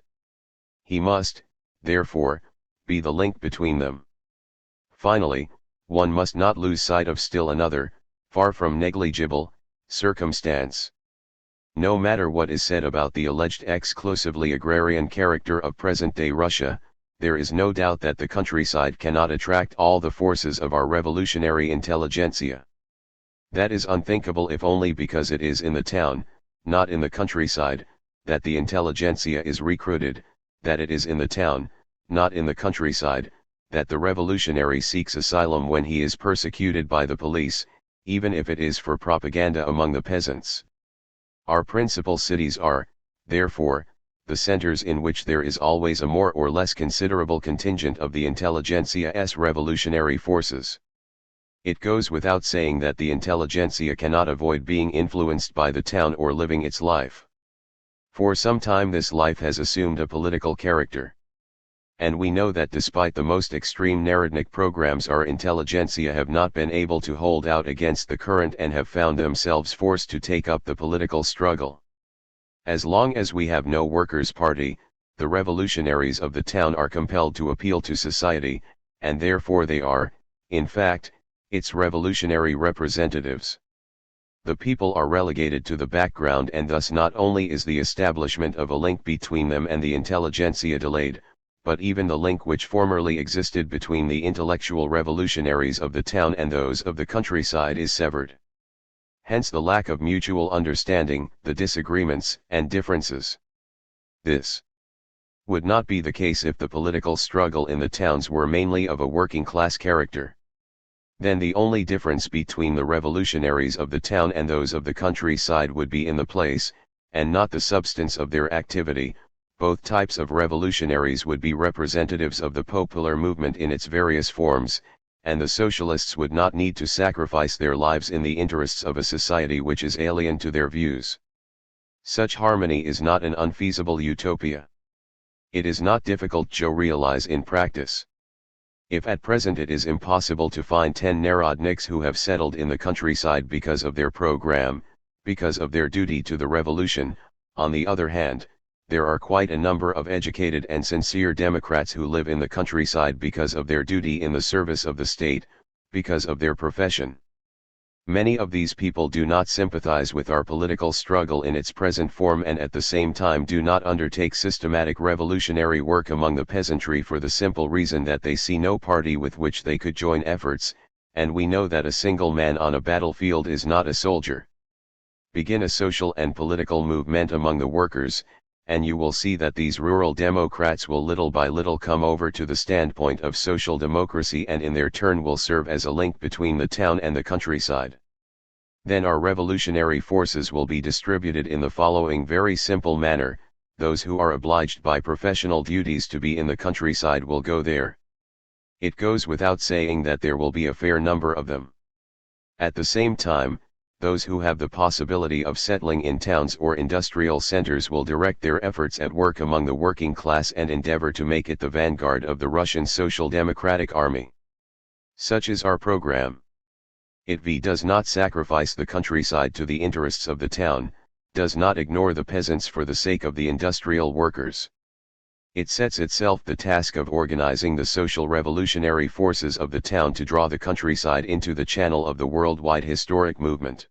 He must, therefore, be the link between them. Finally, one must not lose sight of still another, far from negligible, circumstance. No matter what is said about the alleged exclusively agrarian character of present-day Russia, there is no doubt that the countryside cannot attract all the forces of our revolutionary intelligentsia. That is unthinkable if only because it is in the town, not in the countryside, that the intelligentsia is recruited, that it is in the town, not in the countryside, that the revolutionary seeks asylum when he is persecuted by the police, even if it is for propaganda among the peasants. Our principal cities are, therefore, the centers in which there is always a more or less considerable contingent of the intelligentsia's revolutionary forces. It goes without saying that the intelligentsia cannot avoid being influenced by the town or living its life. For some time this life has assumed a political character. And we know that despite the most extreme Narodnik programs our intelligentsia have not been able to hold out against the current and have found themselves forced to take up the political struggle. As long as we have no workers' party, the revolutionaries of the town are compelled to appeal to society, and therefore they are, in fact, its revolutionary representatives. The people are relegated to the background and thus not only is the establishment of a link between them and the intelligentsia delayed, but even the link which formerly existed between the intellectual revolutionaries of the town and those of the countryside is severed. Hence the lack of mutual understanding, the disagreements and differences. This would not be the case if the political struggle in the towns were mainly of a working-class character. Then the only difference between the revolutionaries of the town and those of the countryside would be in the place, and not the substance of their activity. Both types of revolutionaries would be representatives of the popular movement in its various forms, and the socialists would not need to sacrifice their lives in the interests of a society which is alien to their views. Such harmony is not an unfeasible utopia. It is not difficult to realize in practice. If at present it is impossible to find 10 Narodniks who have settled in the countryside because of their program, because of their duty to the revolution, on the other hand, there are quite a number of educated and sincere Democrats who live in the countryside because of their duty in the service of the state, because of their profession. Many of these people do not sympathize with our political struggle in its present form and at the same time do not undertake systematic revolutionary work among the peasantry for the simple reason that they see no party with which they could join efforts, and we know that a single man on a battlefield is not a soldier. Begin a social and political movement among the workers, and you will see that these rural Democrats will little by little come over to the standpoint of social democracy and in their turn will serve as a link between the town and the countryside. Then our revolutionary forces will be distributed in the following very simple manner: those who are obliged by professional duties to be in the countryside will go there. It goes without saying that there will be a fair number of them. At the same time, those who have the possibility of settling in towns or industrial centers will direct their efforts at work among the working class and endeavor to make it the vanguard of the Russian Social Democratic Army. Such is our program. It does not sacrifice the countryside to the interests of the town, does not ignore the peasants for the sake of the industrial workers. It sets itself the task of organizing the social revolutionary forces of the town to draw the countryside into the channel of the worldwide historic movement.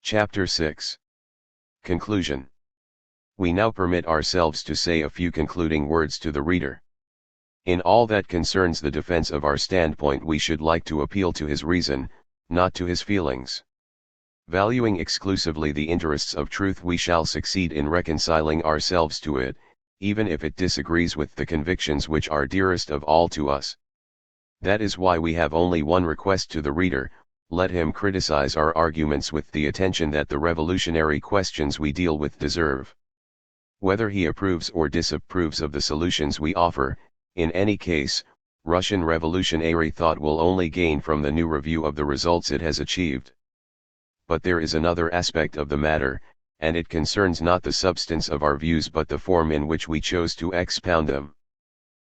Chapter 6. Conclusion. We now permit ourselves to say a few concluding words to the reader. In all that concerns the defense of our standpoint, we should like to appeal to his reason, not to his feelings. Valuing exclusively the interests of truth, we shall succeed in reconciling ourselves to it, even if it disagrees with the convictions which are dearest of all to us. That is why we have only one request to the reader: let him criticize our arguments with the attention that the revolutionary questions we deal with deserve. Whether he approves or disapproves of the solutions we offer, in any case, Russian revolutionary thought will only gain from the new review of the results it has achieved. But there is another aspect of the matter, and it concerns not the substance of our views but the form in which we chose to expound them.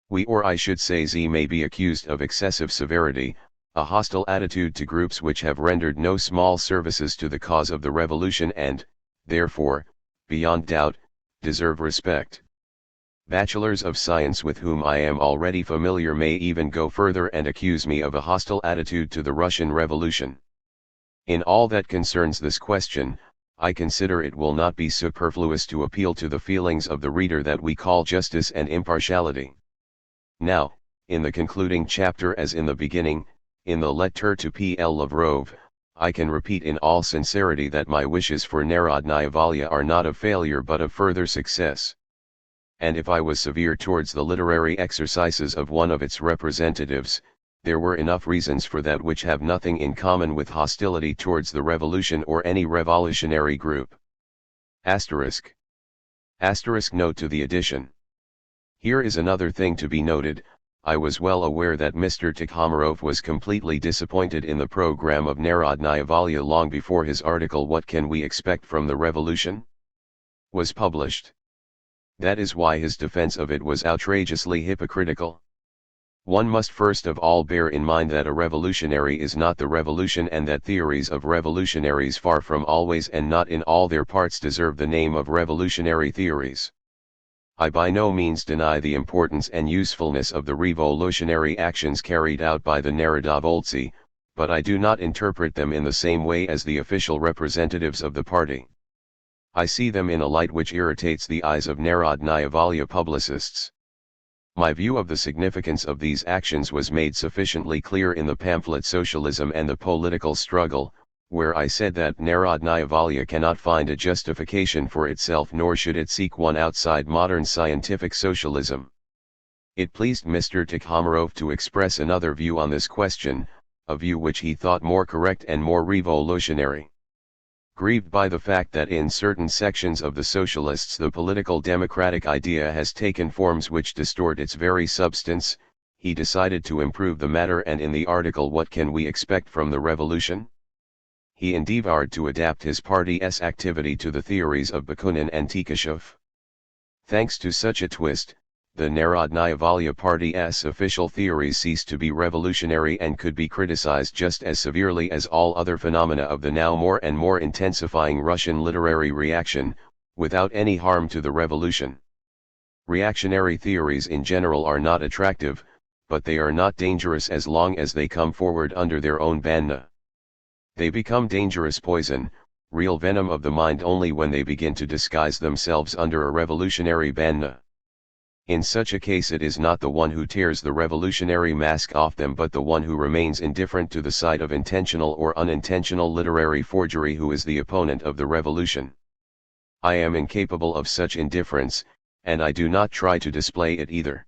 We, or I should say Z, may be accused of excessive severity, a hostile attitude to groups which have rendered no small services to the cause of the revolution and, therefore, beyond doubt, deserve respect. Bachelors of science with whom I am already familiar may even go further and accuse me of a hostile attitude to the Russian Revolution. In all that concerns this question, I consider it will not be superfluous to appeal to the feelings of the reader that we call justice and impartiality. Now, in the concluding chapter as in the beginning, in the letter to P.L. Lavrov, I can repeat in all sincerity that my wishes for Narodnaya Volya are not of failure but of further success. And if I was severe towards the literary exercises of one of its representatives, there were enough reasons for that which have nothing in common with hostility towards the revolution or any revolutionary group. Asterisk. Asterisk note to the addition. Here is another thing to be noted. I was well aware that Mr. Tikhomarov was completely disappointed in the program of Narodnaya Volya long before his article "What Can We Expect from the Revolution?" was published. That is why his defense of it was outrageously hypocritical. One must first of all bear in mind that a revolutionary is not the revolution, and that theories of revolutionaries far from always and not in all their parts deserve the name of revolutionary theories. I by no means deny the importance and usefulness of the revolutionary actions carried out by the Narodovoltsi, but I do not interpret them in the same way as the official representatives of the party. I see them in a light which irritates the eyes of Narodnaya Volya publicists. My view of the significance of these actions was made sufficiently clear in the pamphlet Socialism and the Political Struggle, where I said that Narodnaya Volya cannot find a justification for itself, nor should it seek one outside modern scientific socialism. It pleased Mr. Tikhomarov to express another view on this question, a view which he thought more correct and more revolutionary. Grieved by the fact that in certain sections of the socialists the political democratic idea has taken forms which distort its very substance, he decided to improve the matter, and in the article "What Can We Expect from the Revolution?" he endeavored to adapt his party's activity to the theories of Bakunin and Plekanov. Thanks to such a twist, the Narodnaya Volya party's official theories ceased to be revolutionary and could be criticized just as severely as all other phenomena of the now more and more intensifying Russian literary reaction, without any harm to the revolution. Reactionary theories in general are not attractive, but they are not dangerous as long as they come forward under their own banner. They become dangerous poison, real venom of the mind, only when they begin to disguise themselves under a revolutionary banner. In such a case it is not the one who tears the revolutionary mask off them but the one who remains indifferent to the sight of intentional or unintentional literary forgery who is the opponent of the revolution. I am incapable of such indifference, and I do not try to display it either.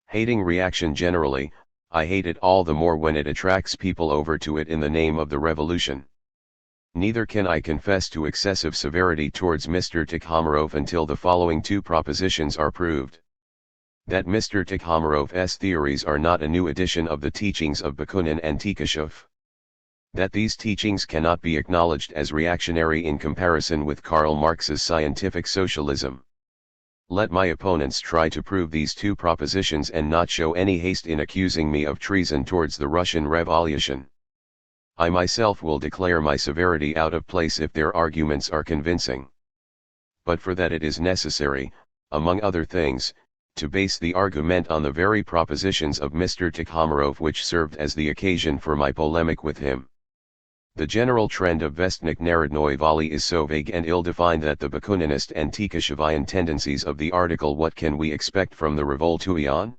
Hating reaction generally, I hate it all the more when it attracts people over to it in the name of the revolution. Neither can I confess to excessive severity towards Mr. Tikhomarov until the following two propositions are proved. That Mr. Tikhomarov's theories are not a new edition of the teachings of Bakunin and Plekanov. That these teachings cannot be acknowledged as reactionary in comparison with Karl Marx's scientific socialism. Let my opponents try to prove these two propositions and not show any haste in accusing me of treason towards the Russian Revolution. I myself will declare my severity out of place if their arguments are convincing. But for that it is necessary, among other things, to base the argument on the very propositions of Mr. Tikhomarov which served as the occasion for my polemic with him. The general trend of Vestnik Narodnoi Vali is so vague and ill-defined that the Bakuninist and Tikashevian tendencies of the article "What can we expect from the Revoltution?"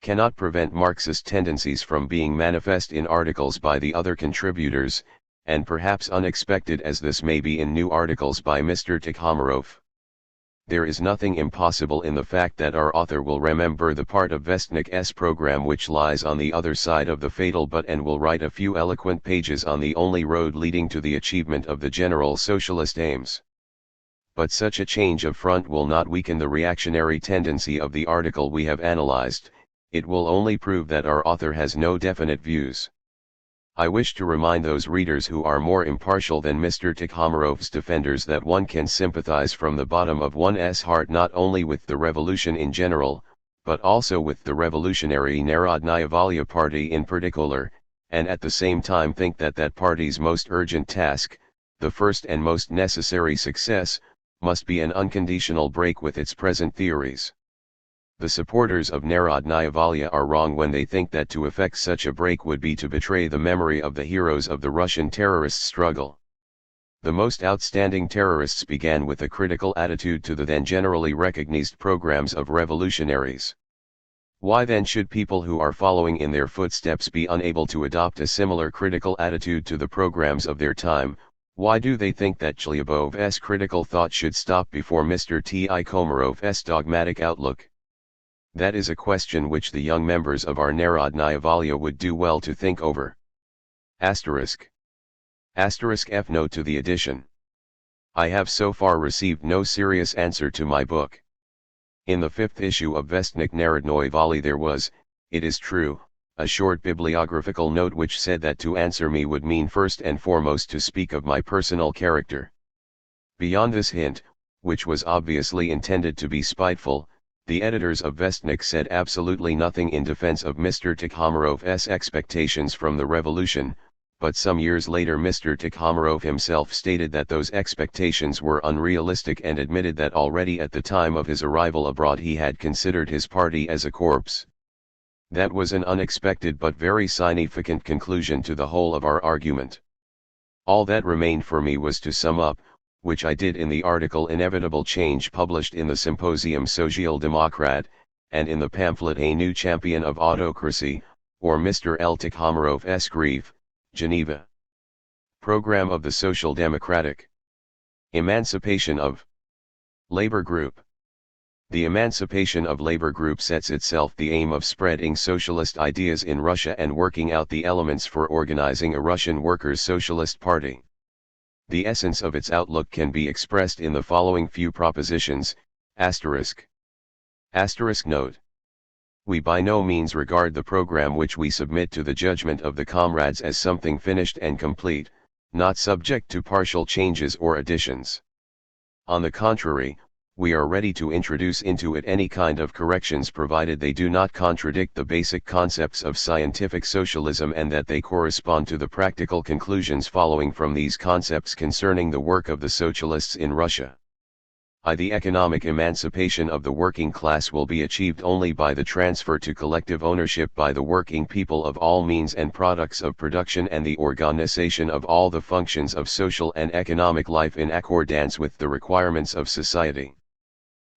cannot prevent Marxist tendencies from being manifest in articles by the other contributors, and perhaps unexpected as this may be in new articles by Mr. Tikhomarov. There is nothing impossible in the fact that our author will remember the part of Vestnik's program which lies on the other side of the fatal butt and will write a few eloquent pages on the only road leading to the achievement of the general socialist aims. But such a change of front will not weaken the reactionary tendency of the article we have analyzed, it will only prove that our author has no definite views. I wish to remind those readers who are more impartial than Mr. Tikhomarov's defenders that one can sympathize from the bottom of one's heart not only with the revolution in general, but also with the Revolutionary Narodnaya Volya Party in particular, and at the same time think that that party's most urgent task, the first and most necessary success, must be an unconditional break with its present theories. The supporters of Narodnaya Volya are wrong when they think that to effect such a break would be to betray the memory of the heroes of the Russian terrorist struggle. The most outstanding terrorists began with a critical attitude to the then generally recognized programs of revolutionaries. Why then should people who are following in their footsteps be unable to adopt a similar critical attitude to the programs of their time? Why do they think that Chlyabov's critical thought should stop before Mr. Tikhomarov's dogmatic outlook? That is a question which the young members of our Narodnaya Volya would do well to think over. Asterisk. F note to the edition. I have so far received no serious answer to my book. In the 5th issue of Vestnik Narodnoi Vali there was, it is true, a short bibliographical note which said that to answer me would mean first and foremost to speak of my personal character. Beyond this hint, which was obviously intended to be spiteful, the editors of Vestnik said absolutely nothing in defense of Mr. Tikhomarov's expectations from the revolution, but some years later Mr. Tikhomarov himself stated that those expectations were unrealistic and admitted that already at the time of his arrival abroad he had considered his party as a corpse. That was an unexpected but very significant conclusion to the whole of our argument. All that remained for me was to sum up, which I did in the article Inevitable Change published in the Symposium Social Democrat, and in the pamphlet A New Champion of Autocracy, or Mr. L. Tikhomarov's Grief, Geneva. Program of the Social Democratic Emancipation of Labor Group. The emancipation of labor group sets itself the aim of spreading socialist ideas in Russia and working out the elements for organizing a Russian workers' socialist party. The essence of its outlook can be expressed in the following few propositions, asterisk. Note. We by no means regard the program which we submit to the judgment of the comrades as something finished and complete, not subject to partial changes or additions. On the contrary, we are ready to introduce into it any kind of corrections provided they do not contradict the basic concepts of scientific socialism and that they correspond to the practical conclusions following from these concepts concerning the work of the socialists in Russia. The economic emancipation of the working class will be achieved only by the transfer to collective ownership by the working people of all means and products of production and the organization of all the functions of social and economic life in accordance with the requirements of society.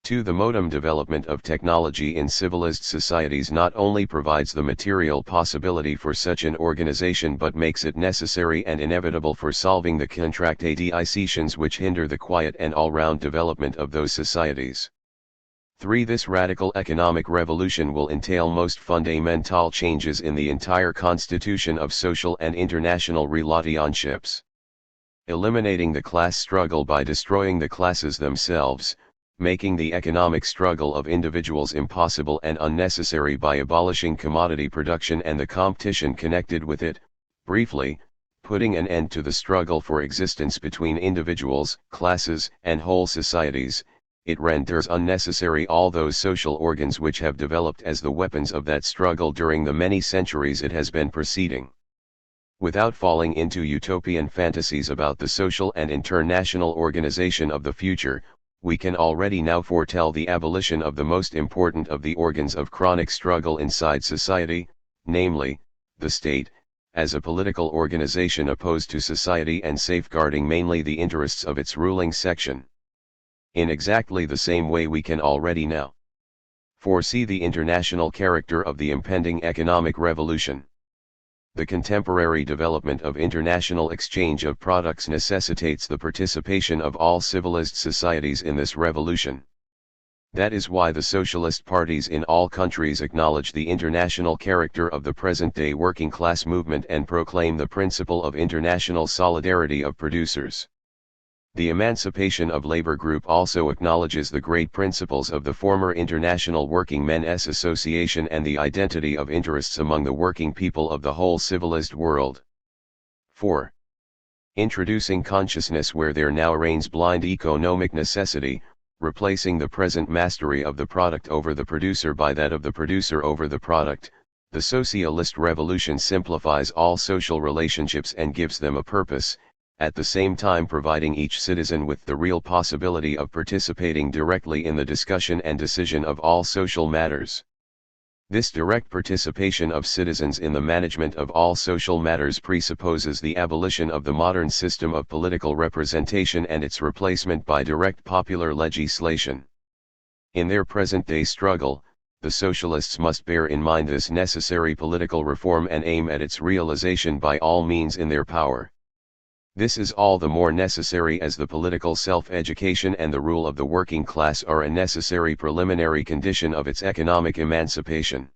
2. The modern development of technology in civilized societies not only provides the material possibility for such an organization but makes it necessary and inevitable for solving the contradictions which hinder the quiet and all-round development of those societies. 3. This radical economic revolution will entail most fundamental changes in the entire constitution of social and international relationships. Eliminating the class struggle by destroying the classes themselves, making the economic struggle of individuals impossible and unnecessary by abolishing commodity production and the competition connected with it, briefly, putting an end to the struggle for existence between individuals, classes, and whole societies. It renders unnecessary all those social organs which have developed as the weapons of that struggle during the many centuries it has been proceeding. Without falling into utopian fantasies about the social and international organization of the future, we can already now foretell the abolition of the most important of the organs of chronic struggle inside society, namely, the state, as a political organization opposed to society and safeguarding mainly the interests of its ruling section. In exactly the same way we can already now foresee the international character of the impending economic revolution. The contemporary development of international exchange of products necessitates the participation of all civilized societies in this revolution. That is why the socialist parties in all countries acknowledge the international character of the present-day working class movement and proclaim the principle of international solidarity of producers. The Emancipation of Labor Group also acknowledges the great principles of the former International Working Men's Association and the identity of interests among the working people of the whole civilized world. 4. Introducing consciousness where there now reigns blind economic necessity, replacing the present mastery of the product over the producer by that of the producer over the product. The socialist revolution simplifies all social relationships and gives them a purpose, at the same time providing each citizen with the real possibility of participating directly in the discussion and decision of all social matters. This direct participation of citizens in the management of all social matters presupposes the abolition of the modern system of political representation and its replacement by direct popular legislation. In their present-day struggle, the socialists must bear in mind this necessary political reform and aim at its realization by all means in their power. This is all the more necessary as the political self-education and the rule of the working class are a necessary preliminary condition of its economic emancipation.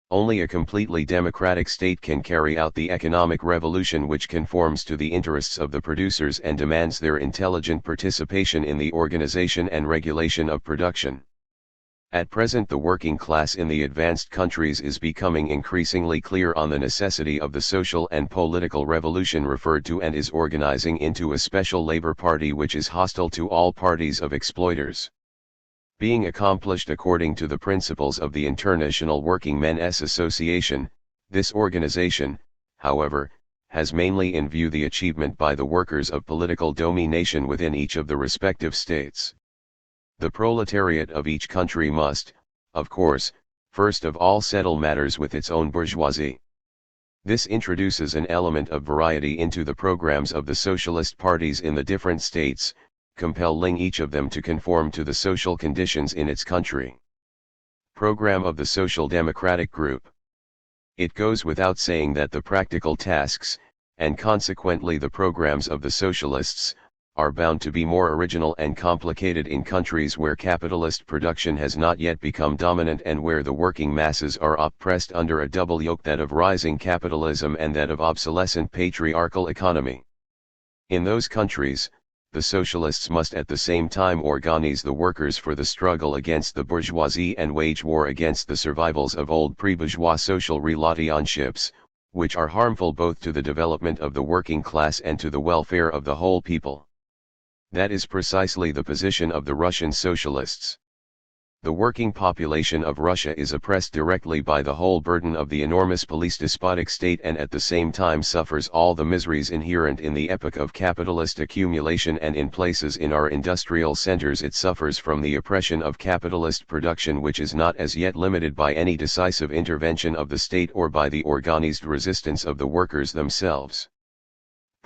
Only a completely democratic state can carry out the economic revolution which conforms to the interests of the producers and demands their intelligent participation in the organization and regulation of production. At present the working class in the advanced countries is becoming increasingly clear on the necessity of the social and political revolution referred to and is organizing into a special labor party which is hostile to all parties of exploiters. Being accomplished according to the principles of the International Working Men's Association, this organization, however, has mainly in view the achievement by the workers of political domination within each of the respective states. The proletariat of each country must, of course, first of all settle matters with its own bourgeoisie. This introduces an element of variety into the programs of the socialist parties in the different states, compelling each of them to conform to the social conditions in its country. Program of the Social Democratic Group. It goes without saying that the practical tasks, and consequently the programs of the socialists, are bound to be more original and complicated in countries where capitalist production has not yet become dominant and where the working masses are oppressed under a double yoke, that of rising capitalism and that of obsolescent patriarchal economy. In those countries, the socialists must at the same time organize the workers for the struggle against the bourgeoisie and wage war against the survivals of old pre-bourgeois social relationships, which are harmful both to the development of the working class and to the welfare of the whole people. That is precisely the position of the Russian socialists. The working population of Russia is oppressed directly by the whole burden of the enormous police despotic state and at the same time suffers all the miseries inherent in the epoch of capitalist accumulation, and in places in our industrial centers it suffers from the oppression of capitalist production which is not as yet limited by any decisive intervention of the state or by the organized resistance of the workers themselves.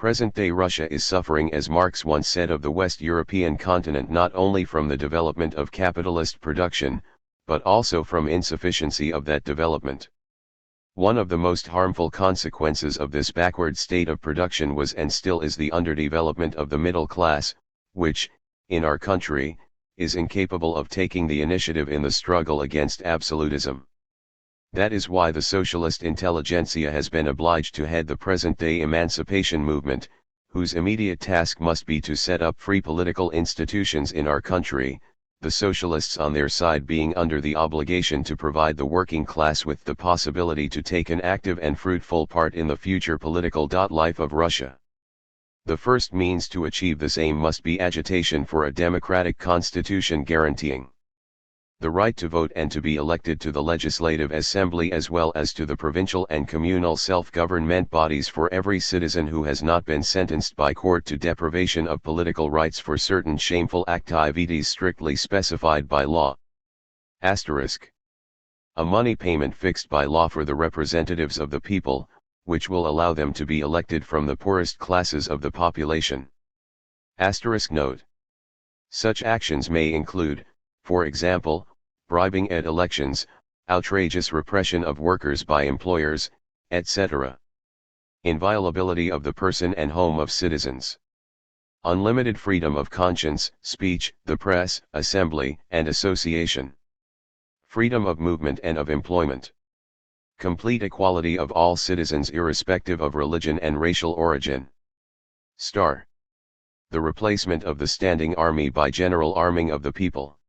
Present-day Russia is suffering, as Marx once said of the West European continent, not only from the development of capitalist production, but also from insufficiency of that development. One of the most harmful consequences of this backward state of production was and still is the underdevelopment of the middle class, which, in our country, is incapable of taking the initiative in the struggle against absolutism. That is why the socialist intelligentsia has been obliged to head the present-day emancipation movement, whose immediate task must be to set up free political institutions in our country, the socialists on their side being under the obligation to provide the working class with the possibility to take an active and fruitful part in the future political life of Russia. The first means to achieve this aim must be agitation for a democratic constitution guaranteeing the right to vote and to be elected to the Legislative Assembly as well as to the provincial and communal self-government bodies for every citizen who has not been sentenced by court to deprivation of political rights for certain shameful activities strictly specified by law. Asterisk. A money payment fixed by law for the representatives of the people, which will allow them to be elected from the poorest classes of the population. Asterisk note. Such actions may include, for example, bribing at elections, outrageous repression of workers by employers, etc. Inviolability of the person and home of citizens. Unlimited freedom of conscience, speech, the press, assembly, and association. Freedom of movement and of employment. Complete equality of all citizens irrespective of religion and racial origin. Star. The replacement of the standing army by general arming of the people.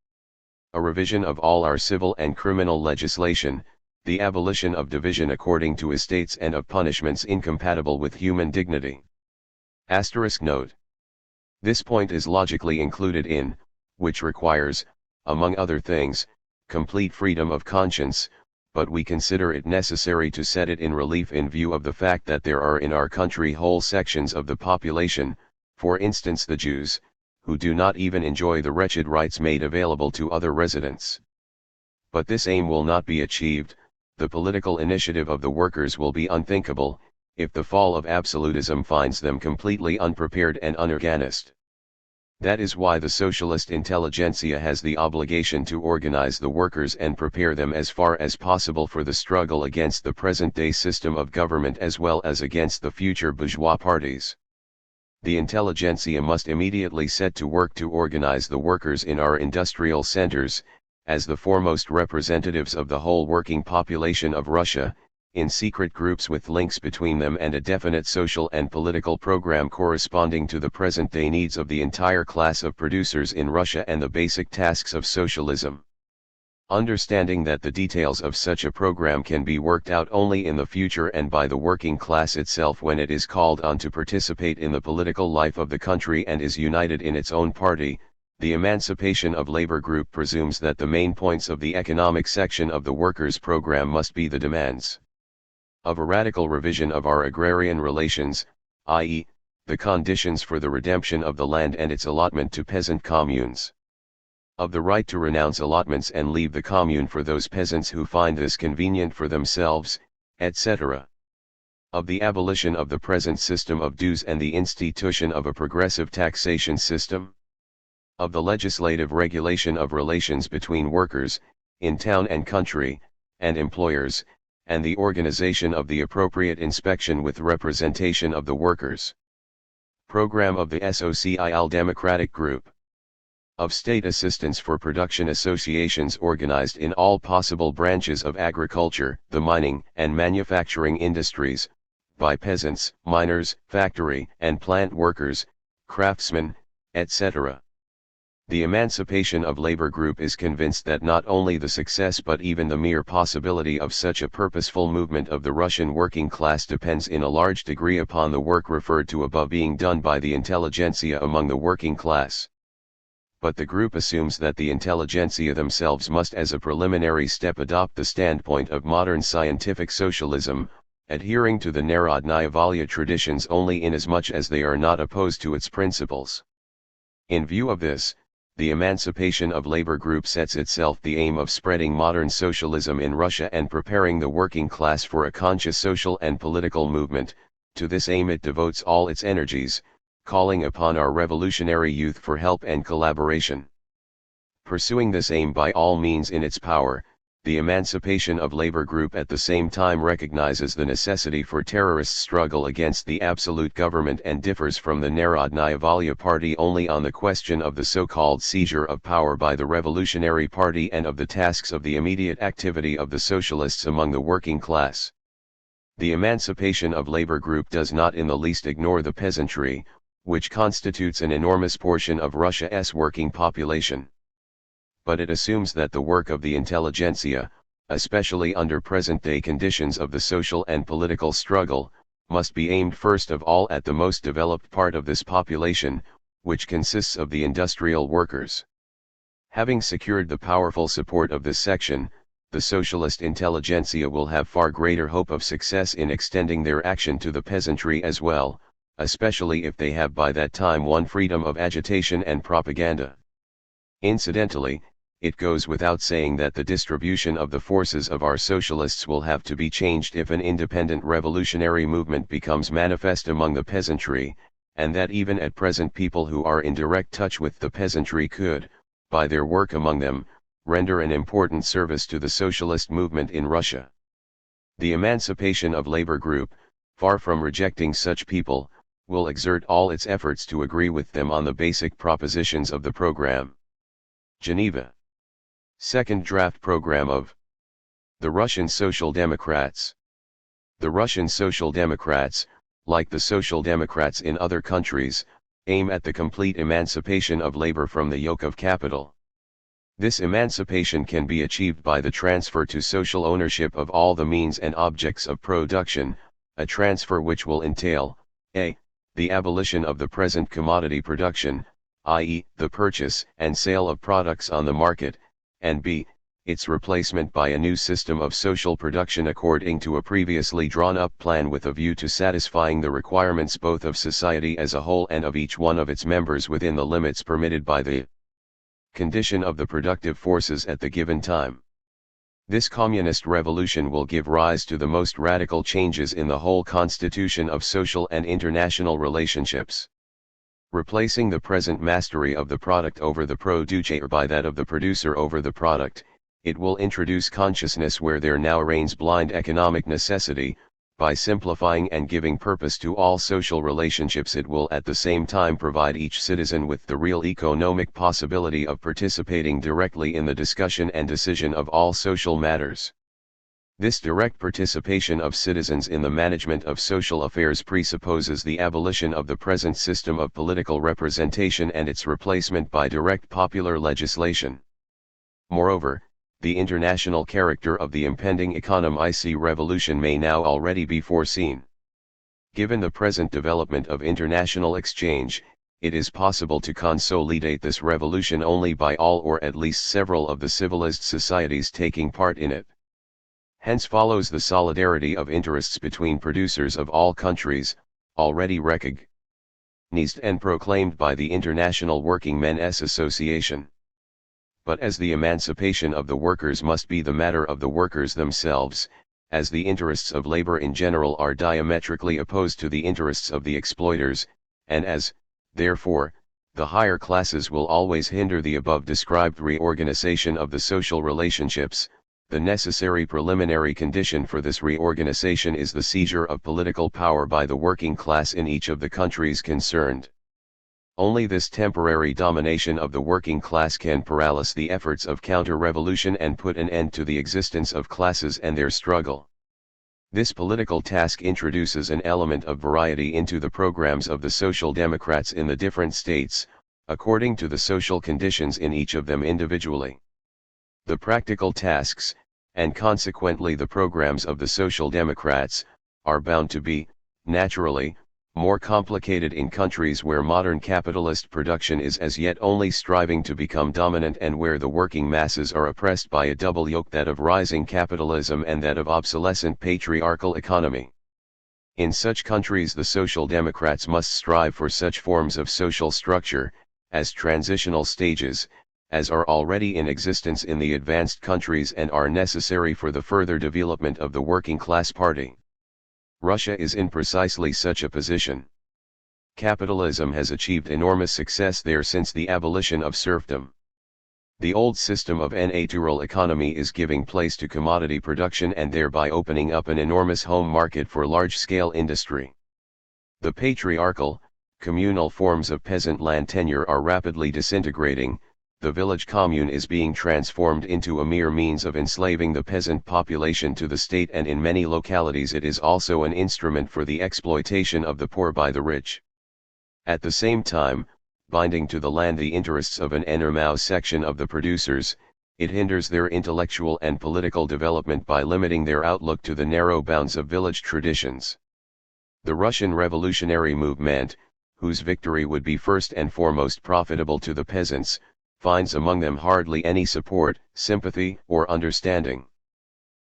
A revision of all our civil and criminal legislation, the abolition of division according to estates and of punishments incompatible with human dignity. Asterisk note. This point is logically included in, which requires, among other things, complete freedom of conscience, but we consider it necessary to set it in relief in view of the fact that there are in our country whole sections of the population, for instance the Jews, who do not even enjoy the wretched rights made available to other residents. But this aim will not be achieved, the political initiative of the workers will be unthinkable, if the fall of absolutism finds them completely unprepared and unorganized. That is why the socialist intelligentsia has the obligation to organize the workers and prepare them as far as possible for the struggle against the present-day system of government as well as against the future bourgeois parties. The intelligentsia must immediately set to work to organize the workers in our industrial centers, as the foremost representatives of the whole working population of Russia, in secret groups with links between them and a definite social and political program corresponding to the present-day needs of the entire class of producers in Russia and the basic tasks of socialism. Understanding that the details of such a program can be worked out only in the future and by the working class itself when it is called on to participate in the political life of the country and is united in its own party, the Emancipation of Labor Group presumes that the main points of the economic section of the workers' program must be the demands of a radical revision of our agrarian relations, i.e., the conditions for the redemption of the land and its allotment to peasant communes. Of the right to renounce allotments and leave the commune for those peasants who find this convenient for themselves, etc. Of the abolition of the present system of dues and the institution of a progressive taxation system. Of the legislative regulation of relations between workers, in town and country, and employers, and the organization of the appropriate inspection with representation of the workers. Program of the Social Democratic Group. Of state assistance for production associations organized in all possible branches of agriculture, the mining and manufacturing industries, by peasants, miners, factory and plant workers, craftsmen, etc. The Emancipation of Labor Group is convinced that not only the success but even the mere possibility of such a purposeful movement of the Russian working class depends in a large degree upon the work referred to above being done by the intelligentsia among the working class. But the group assumes that the intelligentsia themselves must as a preliminary step adopt the standpoint of modern scientific socialism, adhering to the Narodnaya Volya traditions only inasmuch as they are not opposed to its principles. In view of this, the Emancipation of Labor Group sets itself the aim of spreading modern socialism in Russia and preparing the working class for a conscious social and political movement. To this aim it devotes all its energies, calling upon our revolutionary youth for help and collaboration. Pursuing this aim by all means in its power, the Emancipation of Labor Group at the same time recognizes the necessity for terrorist struggle against the absolute government and differs from the Narodnaya Volya Party only on the question of the so-called seizure of power by the Revolutionary Party and of the tasks of the immediate activity of the socialists among the working class. The Emancipation of Labor Group does not in the least ignore the peasantry, which constitutes an enormous portion of Russia's working population. but it assumes that the work of the intelligentsia, especially under present-day conditions of the social and political struggle, must be aimed first of all at the most developed part of this population, which consists of the industrial workers. Having secured the powerful support of this section, the socialist intelligentsia will have far greater hope of success in extending their action to the peasantry as well, especially if they have by that time won freedom of agitation and propaganda. Incidentally, it goes without saying that the distribution of the forces of our socialists will have to be changed if an independent revolutionary movement becomes manifest among the peasantry, and that even at present people who are in direct touch with the peasantry could, by their work among them, render an important service to the socialist movement in Russia. The emancipation of labor group, far from rejecting such people, will exert all its efforts to agree with them on the basic propositions of the program. Geneva. Second draft program of the Russian Social Democrats. The Russian Social Democrats, like the Social Democrats in other countries, aim at the complete emancipation of labor from the yoke of capital. This emancipation can be achieved by the transfer to social ownership of all the means and objects of production, a transfer which will entail, a. the abolition of the present commodity production, i.e., the purchase and sale of products on the market, and b. its replacement by a new system of social production according to a previously drawn-up plan with a view to satisfying the requirements both of society as a whole and of each one of its members within the limits permitted by the condition of the productive forces at the given time. This communist revolution will give rise to the most radical changes in the whole constitution of social and international relationships. Replacing the present mastery of the product over the producer by that of the producer over the product, it will introduce consciousness where there now reigns blind economic necessity. By simplifying and giving purpose to all social relationships, it will at the same time provide each citizen with the real economic possibility of participating directly in the discussion and decision of all social matters. This direct participation of citizens in the management of social affairs presupposes the abolition of the present system of political representation and its replacement by direct popular legislation. Moreover, the international character of the impending economic revolution may now already be foreseen. Given the present development of international exchange, it is possible to consolidate this revolution only by all or at least several of the civilized societies taking part in it. Hence follows the solidarity of interests between producers of all countries, already recognized and proclaimed by the International Working Men's Association. But as the emancipation of the workers must be the matter of the workers themselves, as the interests of labor in general are diametrically opposed to the interests of the exploiters, and as, therefore, the higher classes will always hinder the above described reorganization of the social relationships, the necessary preliminary condition for this reorganization is the seizure of political power by the working class in each of the countries concerned. Only this temporary domination of the working class can paralyze the efforts of counter-revolution and put an end to the existence of classes and their struggle. This political task introduces an element of variety into the programs of the Social Democrats in the different states, according to the social conditions in each of them individually. The practical tasks, and consequently the programs of the Social Democrats, are bound to be, naturally, more complicated in countries where modern capitalist production is as yet only striving to become dominant and where the working masses are oppressed by a double yoke, that of rising capitalism and that of obsolescent patriarchal economy. In such countries the Social Democrats must strive for such forms of social structure, as transitional stages, as are already in existence in the advanced countries and are necessary for the further development of the working class party. Russia is in precisely such a position. Capitalism has achieved enormous success there since the abolition of serfdom. The old system of natural economy is giving place to commodity production and thereby opening up an enormous home market for large-scale industry. The patriarchal, communal forms of peasant land tenure are rapidly disintegrating. The village commune is being transformed into a mere means of enslaving the peasant population to the state, and in many localities it is also an instrument for the exploitation of the poor by the rich. At the same time, binding to the land the interests of an enormous section of the producers, it hinders their intellectual and political development by limiting their outlook to the narrow bounds of village traditions. The Russian revolutionary movement, whose victory would be first and foremost profitable to the peasants, finds among them hardly any support, sympathy, or understanding.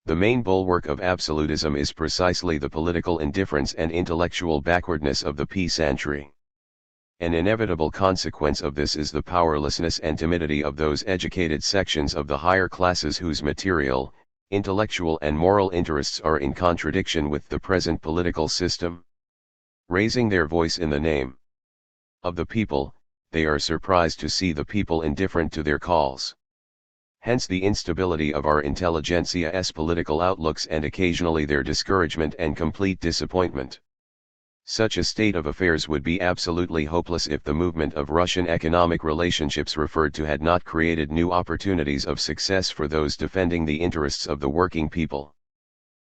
The main bulwark of absolutism is precisely the political indifference and intellectual backwardness of the peasantry. An inevitable consequence of this is the powerlessness and timidity of those educated sections of the higher classes whose material, intellectual and moral interests are in contradiction with the present political system. Raising their voice in the name of the people, they are surprised to see the people indifferent to their calls. Hence the instability of our intelligentsia's political outlooks and occasionally their discouragement and complete disappointment. Such a state of affairs would be absolutely hopeless if the movement of Russian economic relationships referred to had not created new opportunities of success for those defending the interests of the working people.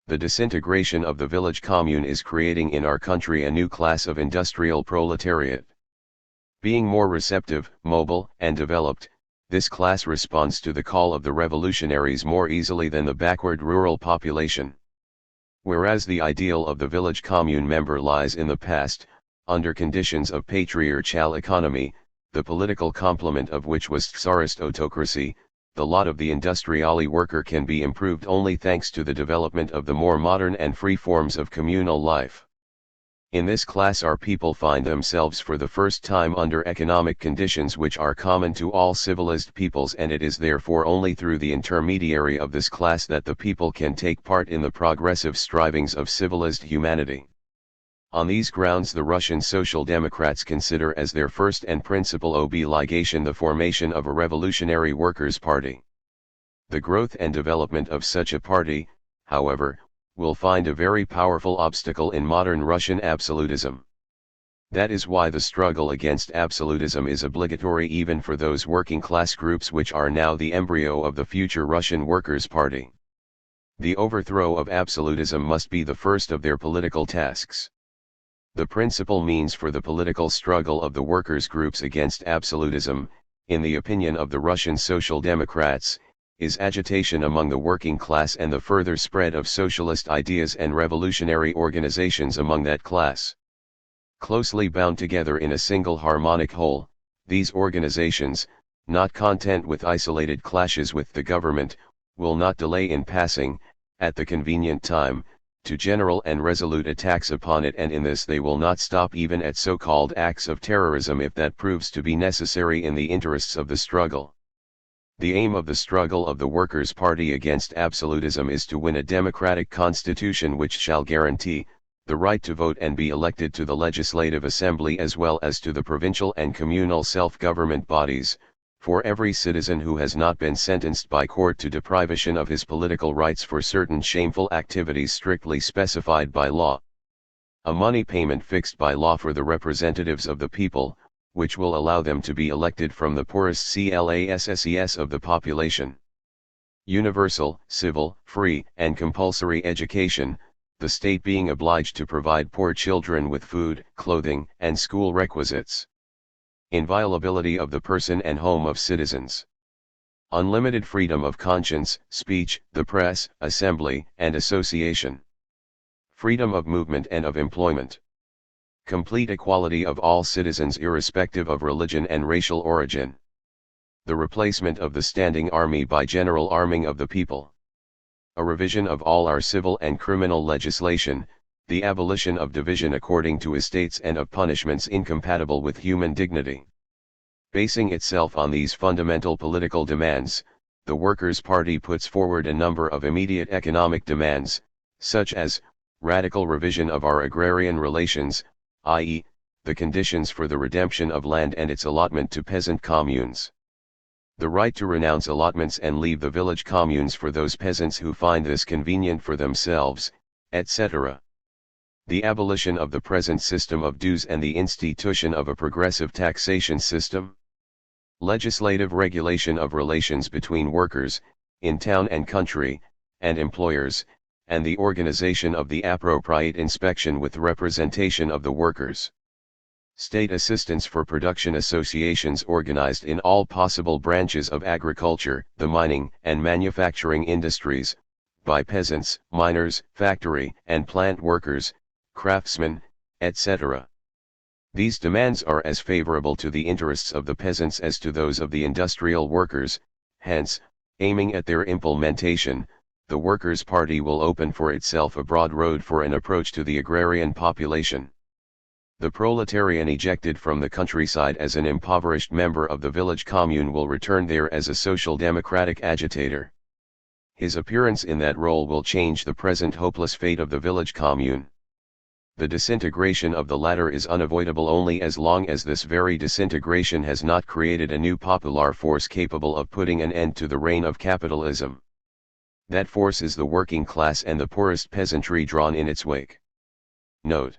The disintegration of the village commune is creating in our country a new class of industrial proletariat. Being more receptive, mobile, and developed, this class responds to the call of the revolutionaries more easily than the backward rural population. Whereas the ideal of the village commune member lies in the past, under conditions of patriarchal economy, the political complement of which was Tsarist autocracy, the lot of the industriale worker can be improved only thanks to the development of the more modern and free forms of communal life. In this class our people find themselves for the first time under economic conditions which are common to all civilized peoples, and it is therefore only through the intermediary of this class that the people can take part in the progressive strivings of civilized humanity. On these grounds the Russian Social Democrats consider as their first and principal obligation the formation of a revolutionary workers' party. The growth and development of such a party, however, will find a very powerful obstacle in modern Russian absolutism. That is why the struggle against absolutism is obligatory even for those working class groups which are now the embryo of the future Russian Workers' Party. The overthrow of absolutism must be the first of their political tasks. The principal means for the political struggle of the workers' groups against absolutism, in the opinion of the Russian Social Democrats, is agitation among the working class and the further spread of socialist ideas and revolutionary organizations among that class. Closely bound together in a single harmonic whole, these organizations, not content with isolated clashes with the government, will not delay in passing, at the convenient time, to general and resolute attacks upon it, and in this they will not stop even at so-called acts of terrorism if that proves to be necessary in the interests of the struggle. The aim of the struggle of the Workers' Party against absolutism is to win a democratic constitution which shall guarantee the right to vote and be elected to the Legislative Assembly as well as to the provincial and communal self-government bodies, for every citizen who has not been sentenced by court to deprivation of his political rights for certain shameful activities strictly specified by law. A money payment fixed by law for the representatives of the people, which will allow them to be elected from the poorest classes of the population. Universal, civil, free, and compulsory education, the state being obliged to provide poor children with food, clothing, and school requisites. Inviolability of the person and home of citizens. Unlimited freedom of conscience, speech, the press, assembly, and association. Freedom of movement and of employment. Complete equality of all citizens irrespective of religion and racial origin. The replacement of the standing army by general arming of the people. A revision of all our civil and criminal legislation, the abolition of division according to estates and of punishments incompatible with human dignity. Basing itself on these fundamental political demands, the Workers' Party puts forward a number of immediate economic demands, such as radical revision of our agrarian relations, i.e., the conditions for the redemption of land and its allotment to peasant communes. The right to renounce allotments and leave the village communes for those peasants who find this convenient for themselves, etc. The abolition of the present system of dues and the institution of a progressive taxation system. Legislative regulation of relations between workers, in town and country, and employers, and the organization of the appropriate inspection with representation of the workers. State assistance for production associations organized in all possible branches of agriculture, the mining and manufacturing industries, by peasants, miners, factory and plant workers, craftsmen, etc. These demands are as favorable to the interests of the peasants as to those of the industrial workers, hence, aiming at their implementation, the Workers' Party will open for itself a broad road for an approach to the agrarian population. The proletarian ejected from the countryside as an impoverished member of the village commune will return there as a social democratic agitator. His appearance in that role will change the present hopeless fate of the village commune. The disintegration of the latter is unavoidable only as long as this very disintegration has not created a new popular force capable of putting an end to the reign of capitalism. That force is the working class and the poorest peasantry drawn in its wake. Note: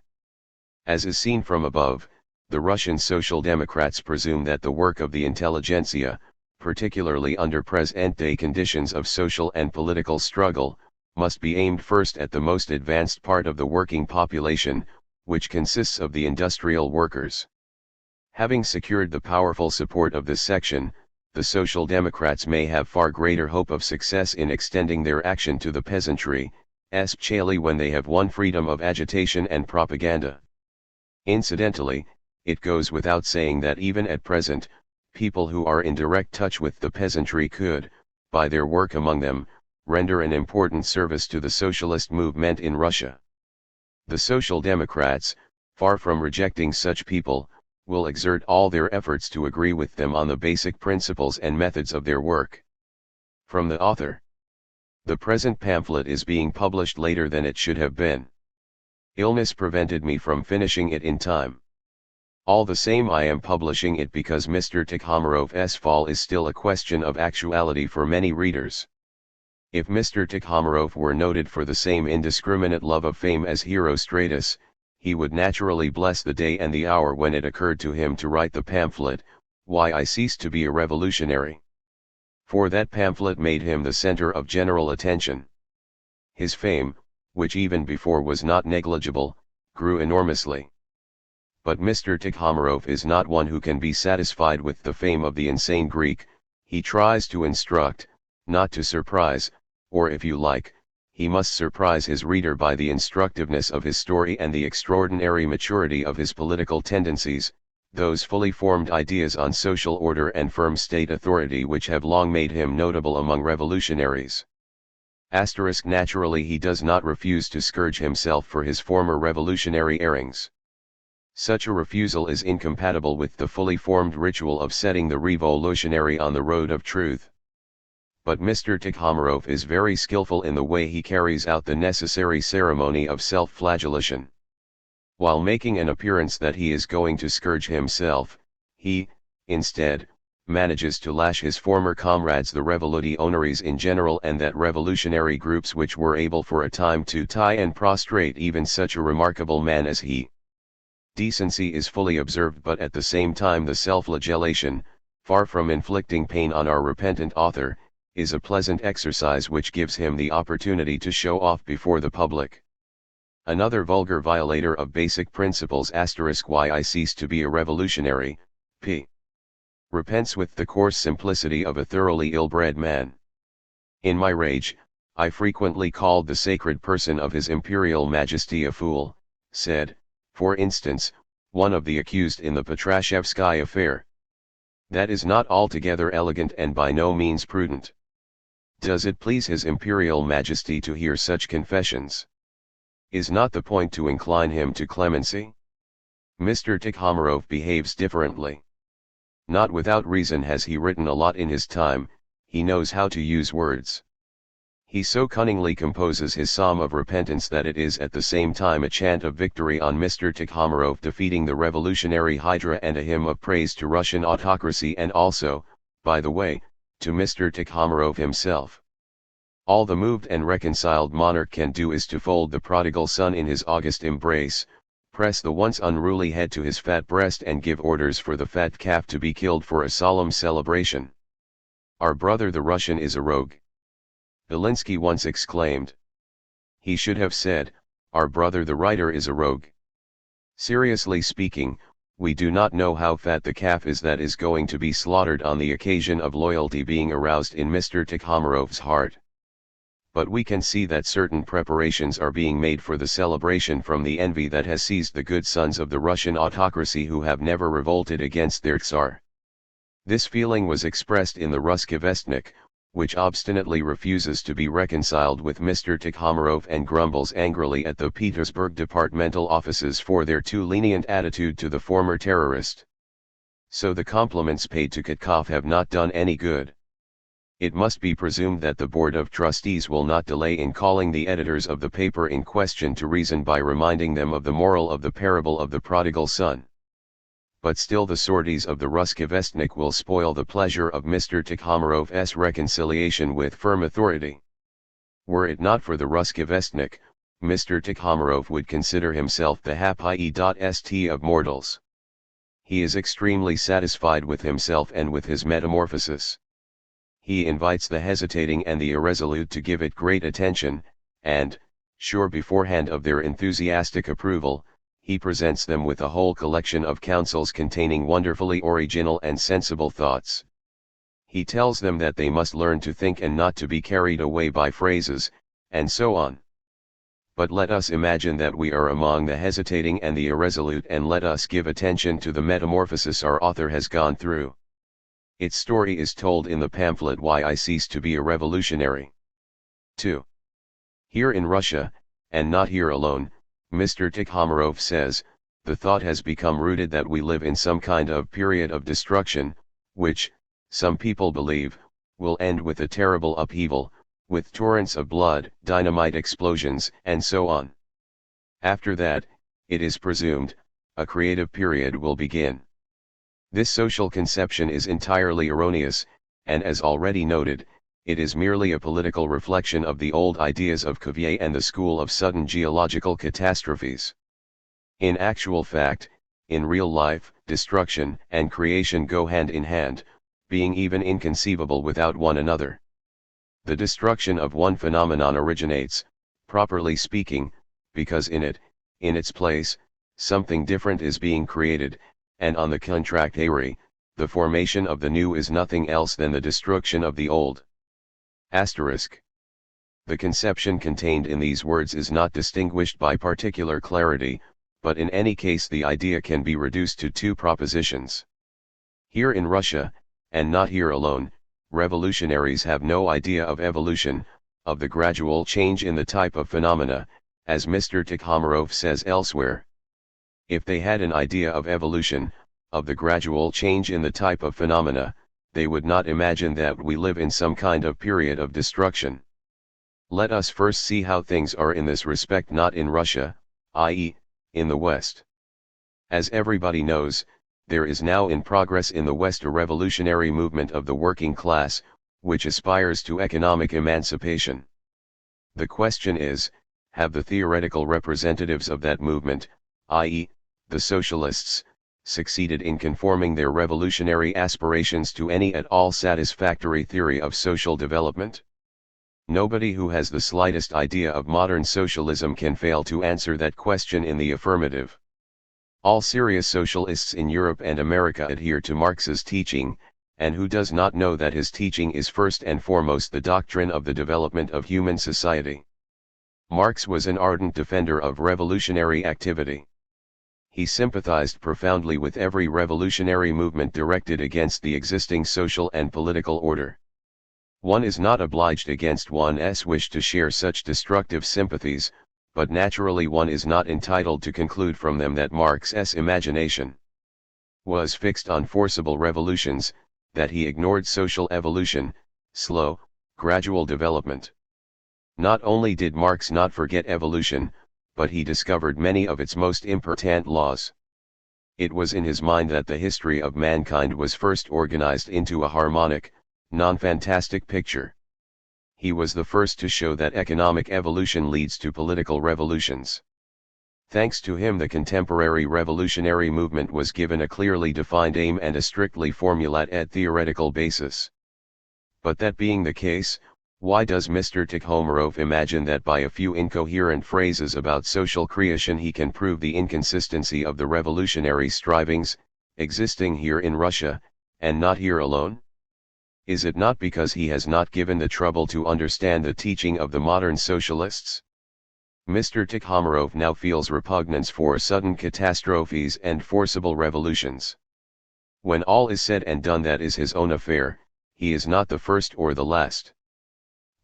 as is seen from above, the Russian Social Democrats presume that the work of the intelligentsia, particularly under present-day conditions of social and political struggle, must be aimed first at the most advanced part of the working population, which consists of the industrial workers. Having secured the powerful support of this section, the Social Democrats may have far greater hope of success in extending their action to the peasantry, especially when they have won freedom of agitation and propaganda. Incidentally, it goes without saying that even at present, people who are in direct touch with the peasantry could, by their work among them, render an important service to the socialist movement in Russia. The Social Democrats, far from rejecting such people, will exert all their efforts to agree with them on the basic principles and methods of their work. From the author. The present pamphlet is being published later than it should have been. Illness prevented me from finishing it in time. All the same, I am publishing it because Mr. Tikhomirov's fall is still a question of actuality for many readers. If Mr. Tikhomirov were noted for the same indiscriminate love of fame as Herostratus, he would naturally bless the day and the hour when it occurred to him to write the pamphlet, Why I Ceased to Be a Revolutionary. For that pamphlet made him the center of general attention. His fame, which even before was not negligible, grew enormously. But Mr. Tikhomirov is not one who can be satisfied with the fame of the insane Greek. He tries to instruct, not to surprise, or if you like, he must surprise his reader by the instructiveness of his story and the extraordinary maturity of his political tendencies, those fully formed ideas on social order and firm state authority which have long made him notable among revolutionaries. Naturally, he does not refuse to scourge himself for his former revolutionary errings. Such a refusal is incompatible with the fully formed ritual of setting the revolutionary on the road of truth. But Mr. Tikhomirov is very skillful in the way he carries out the necessary ceremony of self-flagellation. While making an appearance that he is going to scourge himself, he, instead, manages to lash his former comrades the revolutionaries in general and that revolutionary groups which were able for a time to tie and prostrate even such a remarkable man as he. Decency is fully observed, but at the same time the self-flagellation, far from inflicting pain on our repentant author, is a pleasant exercise which gives him the opportunity to show off before the public. Another vulgar violator of basic principles *Why I Ceased to Be a Revolutionary, p. repents with the coarse simplicity of a thoroughly ill-bred man. In my rage, I frequently called the sacred person of His Imperial Majesty a fool, said, for instance, one of the accused in the Petrashevsky affair. That is not altogether elegant and by no means prudent. Does it please His Imperial Majesty to hear such confessions? Is not the point to incline him to clemency? Mr. Tikhomirov behaves differently. Not without reason has he written a lot in his time. He knows how to use words. He so cunningly composes his psalm of repentance that it is at the same time a chant of victory on Mr. Tikhomirov defeating the revolutionary hydra and a hymn of praise to Russian autocracy and also, by the way, to Mr. Tikhomirov himself. All the moved and reconciled monarch can do is to fold the prodigal son in his august embrace, press the once unruly head to his fat breast and give orders for the fat calf to be killed for a solemn celebration. Our brother the Russian is a rogue. Belinsky once exclaimed. He should have said, our brother the writer is a rogue. Seriously speaking, we do not know how fat the calf is that is going to be slaughtered on the occasion of loyalty being aroused in Mr. Tikhomirov's heart. But we can see that certain preparations are being made for the celebration from the envy that has seized the good sons of the Russian autocracy who have never revolted against their Tsar. This feeling was expressed in the Ruski Vestnik, which obstinately refuses to be reconciled with Mr. Tikhomirov and grumbles angrily at the Petersburg departmental offices for their too lenient attitude to the former terrorist. So the compliments paid to Katkov have not done any good. It must be presumed that the Board of Trustees will not delay in calling the editors of the paper in question to reason by reminding them of the moral of the parable of the prodigal son. But still the sorties of the Ruski Vestnik will spoil the pleasure of Mr. Tikhomirov's reconciliation with firm authority. Were it not for the Ruski Vestnik, Mr. Tikhomirov would consider himself the happy.st of mortals. He is extremely satisfied with himself and with his metamorphosis. He invites the hesitating and the irresolute to give it great attention, and, sure beforehand of their enthusiastic approval, he presents them with a whole collection of counsels containing wonderfully original and sensible thoughts. He tells them that they must learn to think and not to be carried away by phrases, and so on. But let us imagine that we are among the hesitating and the irresolute, and let us give attention to the metamorphosis our author has gone through. Its story is told in the pamphlet Why I Ceased to Be a Revolutionary. 2. Here in Russia, and not here alone, Mr. Tikhomirov says, the thought has become rooted that we live in some kind of period of destruction, which, some people believe, will end with a terrible upheaval, with torrents of blood, dynamite explosions, and so on. After that, it is presumed, a creative period will begin. This social conception is entirely erroneous, and as already noted, it is merely a political reflection of the old ideas of Cuvier and the school of sudden geological catastrophes. In actual fact, in real life, destruction and creation go hand in hand, being even inconceivable without one another. The destruction of one phenomenon originates, properly speaking, because in its place, something different is being created, and on the contrary, the formation of the new is nothing else than the destruction of the old. Asterisk. The conception contained in these words is not distinguished by particular clarity, but in any case the idea can be reduced to two propositions. Here in Russia, and not here alone, revolutionaries have no idea of evolution, of the gradual change in the type of phenomena, as Mr. Tikhomirov says elsewhere. If they had an idea of evolution, of the gradual change in the type of phenomena, they would not imagine that we live in some kind of period of destruction. Let us first see how things are in this respect not in Russia, i.e., in the West. As everybody knows, there is now in progress in the West a revolutionary movement of the working class, which aspires to economic emancipation. The question is, have the theoretical representatives of that movement, i.e., the socialists, succeeded in conforming their revolutionary aspirations to any at all satisfactory theory of social development? Nobody who has the slightest idea of modern socialism can fail to answer that question in the affirmative. All serious socialists in Europe and America adhere to Marx's teaching, and who does not know that his teaching is first and foremost the doctrine of the development of human society? Marx was an ardent defender of revolutionary activity. He sympathized profoundly with every revolutionary movement directed against the existing social and political order. One is not obliged against one's wish to share such destructive sympathies, but naturally one is not entitled to conclude from them that Marx's imagination was fixed on forcible revolutions, that he ignored social evolution, slow, gradual development. Not only did Marx not forget evolution, but he discovered many of its most important laws. It was in his mind that the history of mankind was first organized into a harmonic, non-fantastic picture. He was the first to show that economic evolution leads to political revolutions. Thanks to him, the contemporary revolutionary movement was given a clearly defined aim and a strictly formulated theoretical basis. But that being the case, Why does Mr. Tikhomarov imagine that by a few incoherent phrases about social creation he can prove the inconsistency of the revolutionary strivings, existing here in Russia, and not here alone? Is it not because he has not given the trouble to understand the teaching of the modern socialists? Mr. Tikhomarov now feels repugnance for sudden catastrophes and forcible revolutions. When all is said and done, that is his own affair, he is not the first or the last.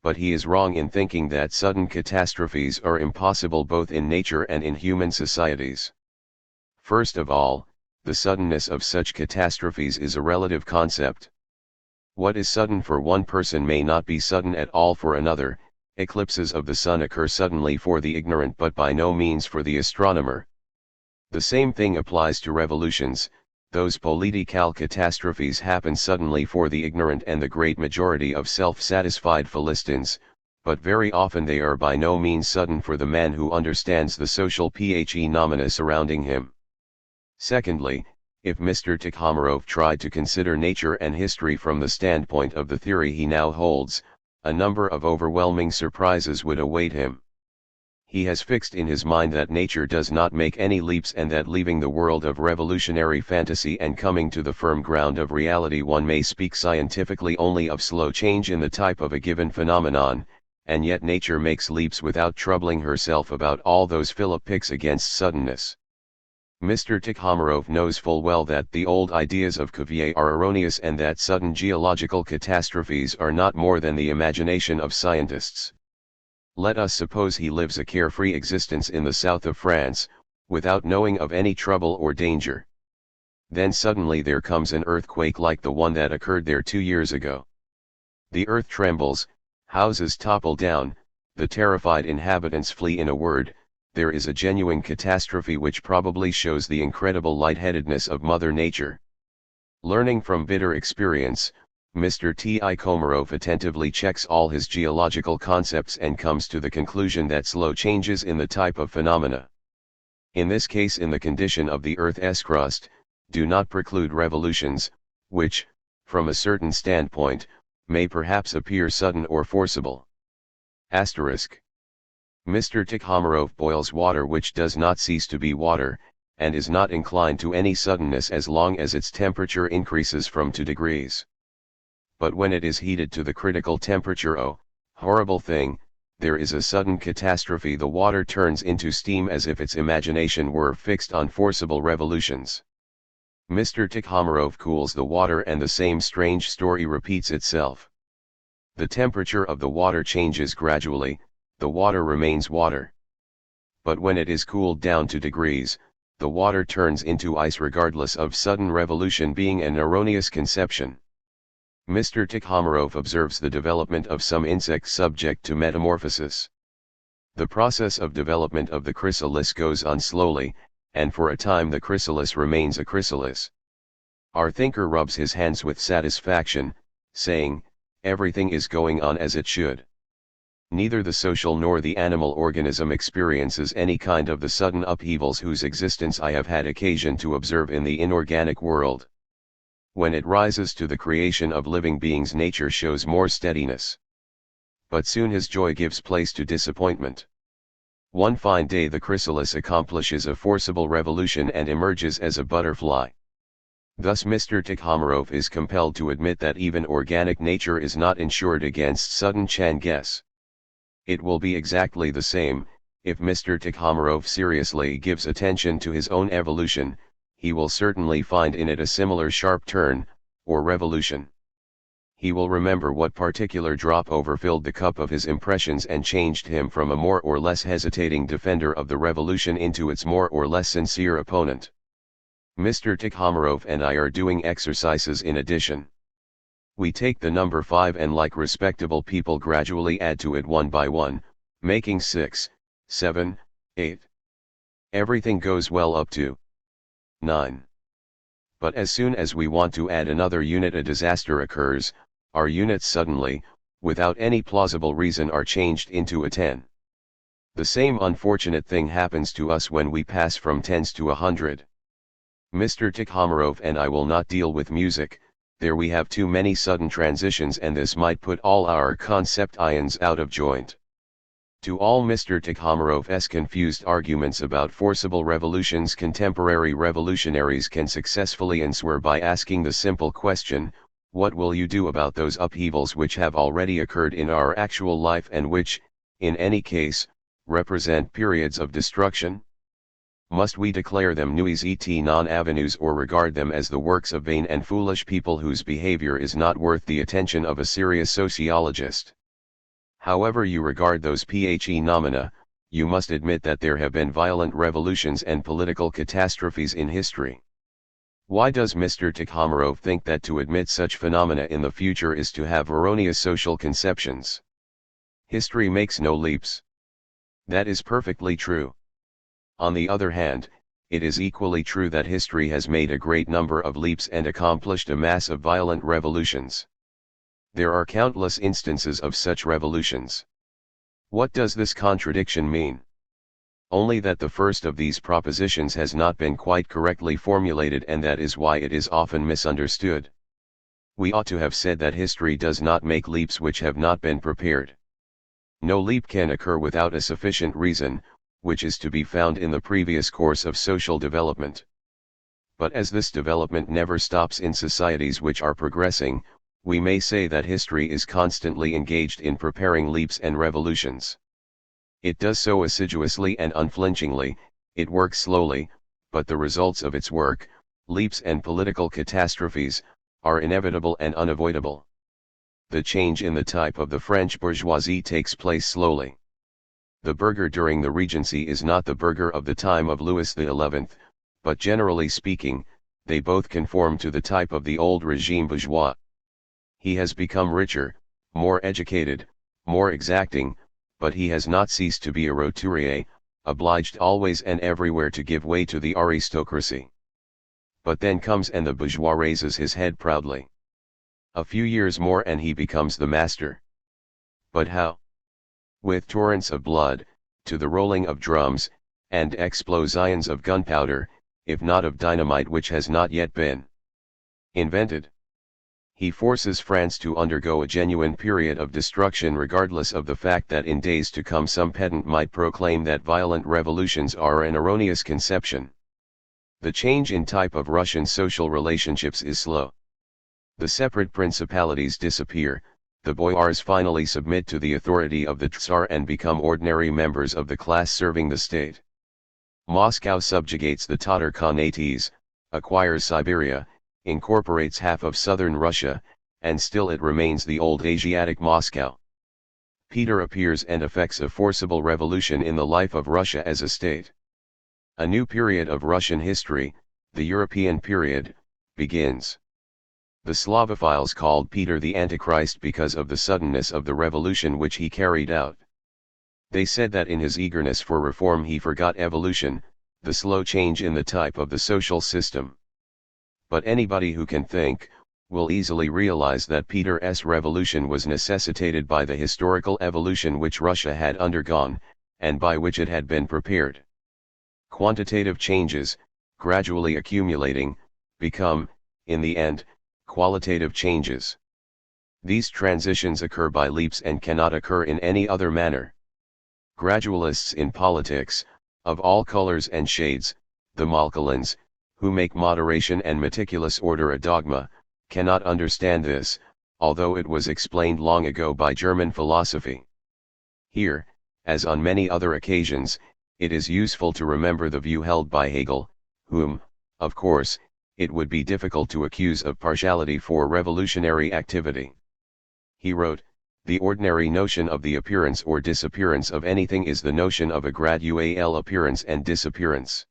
But he is wrong in thinking that sudden catastrophes are impossible both in nature and in human societies. First of all, the suddenness of such catastrophes is a relative concept. What is sudden for one person may not be sudden at all for another. Eclipses of the sun occur suddenly for the ignorant but by no means for the astronomer. The same thing applies to revolutions. Those political catastrophes happen suddenly for the ignorant and the great majority of self-satisfied Philistines, but very often they are by no means sudden for the man who understands the social phenomena surrounding him. Secondly, if Mr. Tikhomarov tried to consider nature and history from the standpoint of the theory he now holds, a number of overwhelming surprises would await him. He has fixed in his mind that nature does not make any leaps, and that leaving the world of revolutionary fantasy and coming to the firm ground of reality, one may speak scientifically only of slow change in the type of a given phenomenon, and yet nature makes leaps without troubling herself about all those philippics against suddenness. Mr. Tikhomarov knows full well that the old ideas of Cuvier are erroneous, and that sudden geological catastrophes are not more than the imagination of scientists. Let us suppose he lives a carefree existence in the south of France, without knowing of any trouble or danger. Then suddenly there comes an earthquake like the one that occurred there 2 years ago. The earth trembles, houses topple down, the terrified inhabitants flee. In a word, there is a genuine catastrophe which probably shows the incredible lightheadedness of Mother Nature. Learning from bitter experience, Mr. Tikhomarov attentively checks all his geological concepts and comes to the conclusion that slow changes in the type of phenomena, in this case in the condition of the Earth's crust, do not preclude revolutions, which, from a certain standpoint, may perhaps appear sudden or forcible. Asterisk. Mr. Tikhomarov boils water which does not cease to be water, and is not inclined to any suddenness as long as its temperature increases from 2 degrees. But when it is heated to the critical temperature, oh, horrible thing, there is a sudden catastrophe. The water turns into steam as if its imagination were fixed on forcible revolutions. Mr. Tikhomarov cools the water and the same strange story repeats itself. The temperature of the water changes gradually, the water remains water. But when it is cooled down 2 degrees, the water turns into ice regardless of sudden revolution, being an erroneous conception. Mr. Tikhomarov observes the development of some insects subject to metamorphosis. The process of development of the chrysalis goes on slowly, and for a time the chrysalis remains a chrysalis. Our thinker rubs his hands with satisfaction, saying, everything is going on as it should. Neither the social nor the animal organism experiences any kind of the sudden upheavals whose existence I have had occasion to observe in the inorganic world. When it rises to the creation of living beings, nature shows more steadiness. But soon his joy gives place to disappointment. One fine day the chrysalis accomplishes a forcible revolution and emerges as a butterfly. Thus Mr. Tikhomarov is compelled to admit that even organic nature is not insured against sudden changes. It will be exactly the same, if Mr. Tikhomarov seriously gives attention to his own evolution, he will certainly find in it a similar sharp turn, or revolution. He will remember what particular drop overfilled the cup of his impressions and changed him from a more or less hesitating defender of the revolution into its more or less sincere opponent. Mr. Tikhomarov and I are doing exercises in addition. We take the number 5 and like respectable people gradually add to it one by one, making 6, 7, 8. Everything goes well up to 9. But as soon as we want to add another unit, a disaster occurs. Our units suddenly, without any plausible reason, are changed into a 10. The same unfortunate thing happens to us when we pass from tens to 100. Mr. Tikhomarov and I will not deal with music, There we have too many sudden transitions, and this might put all our concept ions out of joint. To all Mr. Tikhomirov's confused arguments about forcible revolutions, contemporary revolutionaries can successfully answer by asking the simple question, what will you do about those upheavals which have already occurred in our actual life and which, in any case, represent periods of destruction? Must we declare them nuis et non-avenues, or regard them as the works of vain and foolish people whose behavior is not worth the attention of a serious sociologist? However you regard those phenomena, you must admit that there have been violent revolutions and political catastrophes in history. Why does Mr. Tikhomirov think that to admit such phenomena in the future is to have erroneous social conceptions? History makes no leaps. That is perfectly true. On the other hand, it is equally true that history has made a great number of leaps and accomplished a mass of violent revolutions. There are countless instances of such revolutions. What does this contradiction mean? Only that the first of these propositions has not been quite correctly formulated, and that is why it is often misunderstood. We ought to have said that history does not make leaps which have not been prepared. No leap can occur without a sufficient reason, which is to be found in the previous course of social development. But as this development never stops in societies which are progressing, we may say that history is constantly engaged in preparing leaps and revolutions. It does so assiduously and unflinchingly. It works slowly, but the results of its work, leaps and political catastrophes, are inevitable and unavoidable. The change in the type of the French bourgeoisie takes place slowly. The burgher during the Regency is not the burgher of the time of Louis XI, but generally speaking, they both conform to the type of the old regime bourgeois. He has become richer, more educated, more exacting, but he has not ceased to be a roturier, obliged always and everywhere to give way to the aristocracy. But then comes and the bourgeois raises his head proudly. A few years more and he becomes the master. But how? With torrents of blood, to the rolling of drums, and explosions of gunpowder, if not of dynamite which has not yet been invented. He forces France to undergo a genuine period of destruction, regardless of the fact that in days to come some pedant might proclaim that violent revolutions are an erroneous conception. The change in type of Russian social relationships is slow. The separate principalities disappear, the boyars finally submit to the authority of the Tsar and become ordinary members of the class serving the state. Moscow subjugates the Tatar Khanates, acquires Siberia, incorporates half of southern Russia, and still it remains the old Asiatic Moscow. Peter appears and effects a forcible revolution in the life of Russia as a state. A new period of Russian history, the European period, begins. The Slavophiles called Peter the Antichrist because of the suddenness of the revolution which he carried out. They said that in his eagerness for reform he forgot evolution, the slow change in the type of the social system. But anybody who can think, will easily realize that Peter's revolution was necessitated by the historical evolution which Russia had undergone, and by which it had been prepared. Quantitative changes, gradually accumulating, become, in the end, qualitative changes. These transitions occur by leaps and cannot occur in any other manner. Gradualists in politics, of all colors and shades, the Malcolans, who make moderation and meticulous order a dogma, cannot understand this, although it was explained long ago by German philosophy. Here, as on many other occasions, it is useful to remember the view held by Hegel, whom, of course, it would be difficult to accuse of partiality for revolutionary activity. He wrote, "The ordinary notion of the appearance or disappearance of anything is the notion of a gradual appearance and disappearance.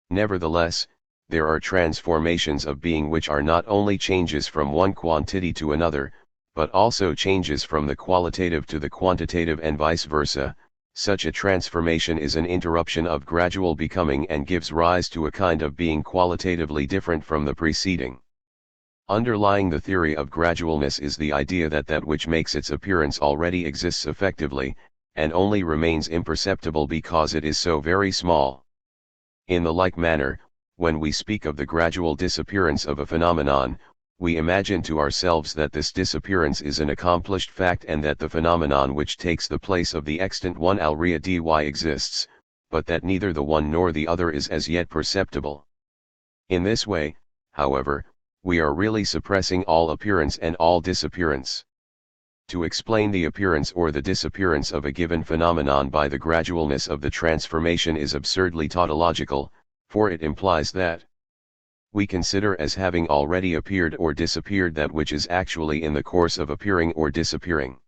Nevertheless, there are transformations of being which are not only changes from one quantity to another, but also changes from the qualitative to the quantitative and vice versa. Such a transformation is an interruption of gradual becoming and gives rise to a kind of being qualitatively different from the preceding. Underlying the theory of gradualness is the idea that that which makes its appearance already exists effectively, and only remains imperceptible because it is so very small. In the like manner, when we speak of the gradual disappearance of a phenomenon, we imagine to ourselves that this disappearance is an accomplished fact and that the phenomenon which takes the place of the extant one alrea dy exists, but that neither the one nor the other is as yet perceptible. In this way, however, we are really suppressing all appearance and all disappearance. To explain the appearance or the disappearance of a given phenomenon by the gradualness of the transformation is absurdly tautological, for it implies that we consider as having already appeared or disappeared that which is actually in the course of appearing or disappearing.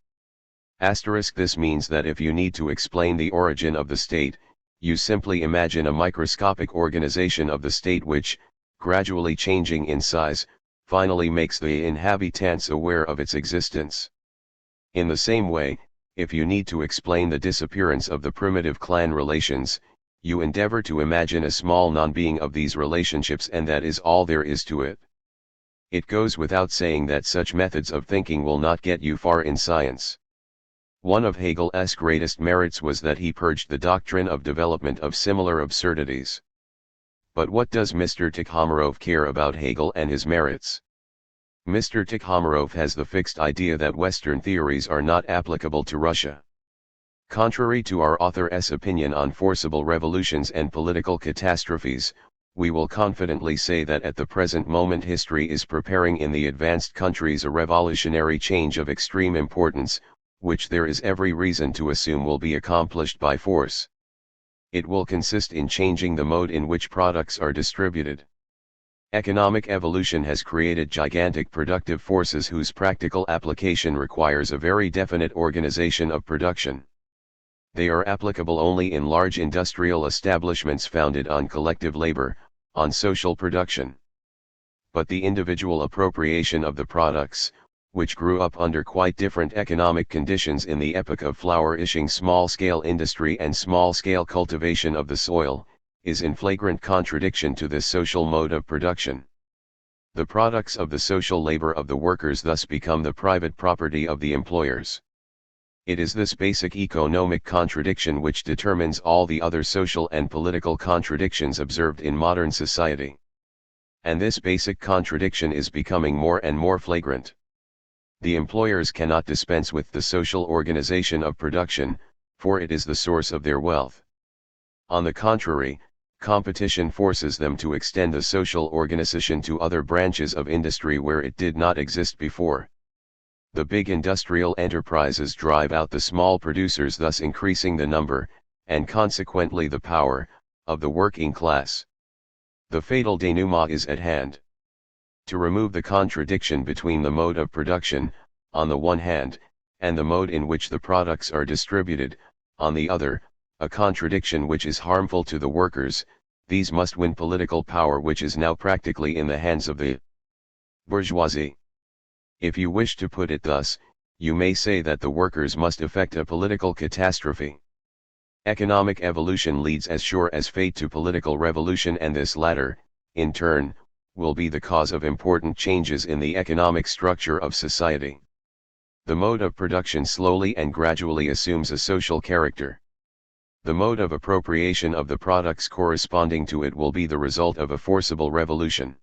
This means that if you need to explain the origin of the state, you simply imagine a microscopic organization of the state which, gradually changing in size, finally makes the inhabitants aware of its existence. In the same way, if you need to explain the disappearance of the primitive clan relations, you endeavor to imagine a small non-being of these relationships, and that is all there is to it. It goes without saying that such methods of thinking will not get you far in science. One of Hegel's greatest merits was that he purged the doctrine of development of similar absurdities. But what does Mr. Tikhomarov care about Hegel and his merits? Mr. Tikhomarov has the fixed idea that Western theories are not applicable to Russia. Contrary to our author's opinion on forcible revolutions and political catastrophes, we will confidently say that at the present moment history is preparing in the advanced countries a revolutionary change of extreme importance, which there is every reason to assume will be accomplished by force. It will consist in changing the mode in which products are distributed. Economic evolution has created gigantic productive forces whose practical application requires a very definite organization of production. They are applicable only in large industrial establishments founded on collective labor, on social production. But the individual appropriation of the products, which grew up under quite different economic conditions in the epoch of flourishing small-scale industry and small-scale cultivation of the soil, is in flagrant contradiction to this social mode of production. The products of the social labor of the workers thus become the private property of the employers. It is this basic economic contradiction which determines all the other social and political contradictions observed in modern society. And this basic contradiction is becoming more and more flagrant. The employers cannot dispense with the social organization of production, for it is the source of their wealth. On the contrary, competition forces them to extend the social organization to other branches of industry where it did not exist before. The big industrial enterprises drive out the small producers, thus increasing the number, and consequently the power, of the working class. The fatal denouement is at hand. To remove the contradiction between the mode of production, on the one hand, and the mode in which the products are distributed, on the other, a contradiction which is harmful to the workers, these must win political power, which is now practically in the hands of the bourgeoisie. If you wish to put it thus, you may say that the workers must effect a political catastrophe. Economic evolution leads as sure as fate to political revolution, and this latter, in turn, will be the cause of important changes in the economic structure of society. The mode of production slowly and gradually assumes a social character. The mode of appropriation of the products corresponding to it will be the result of a forcible revolution.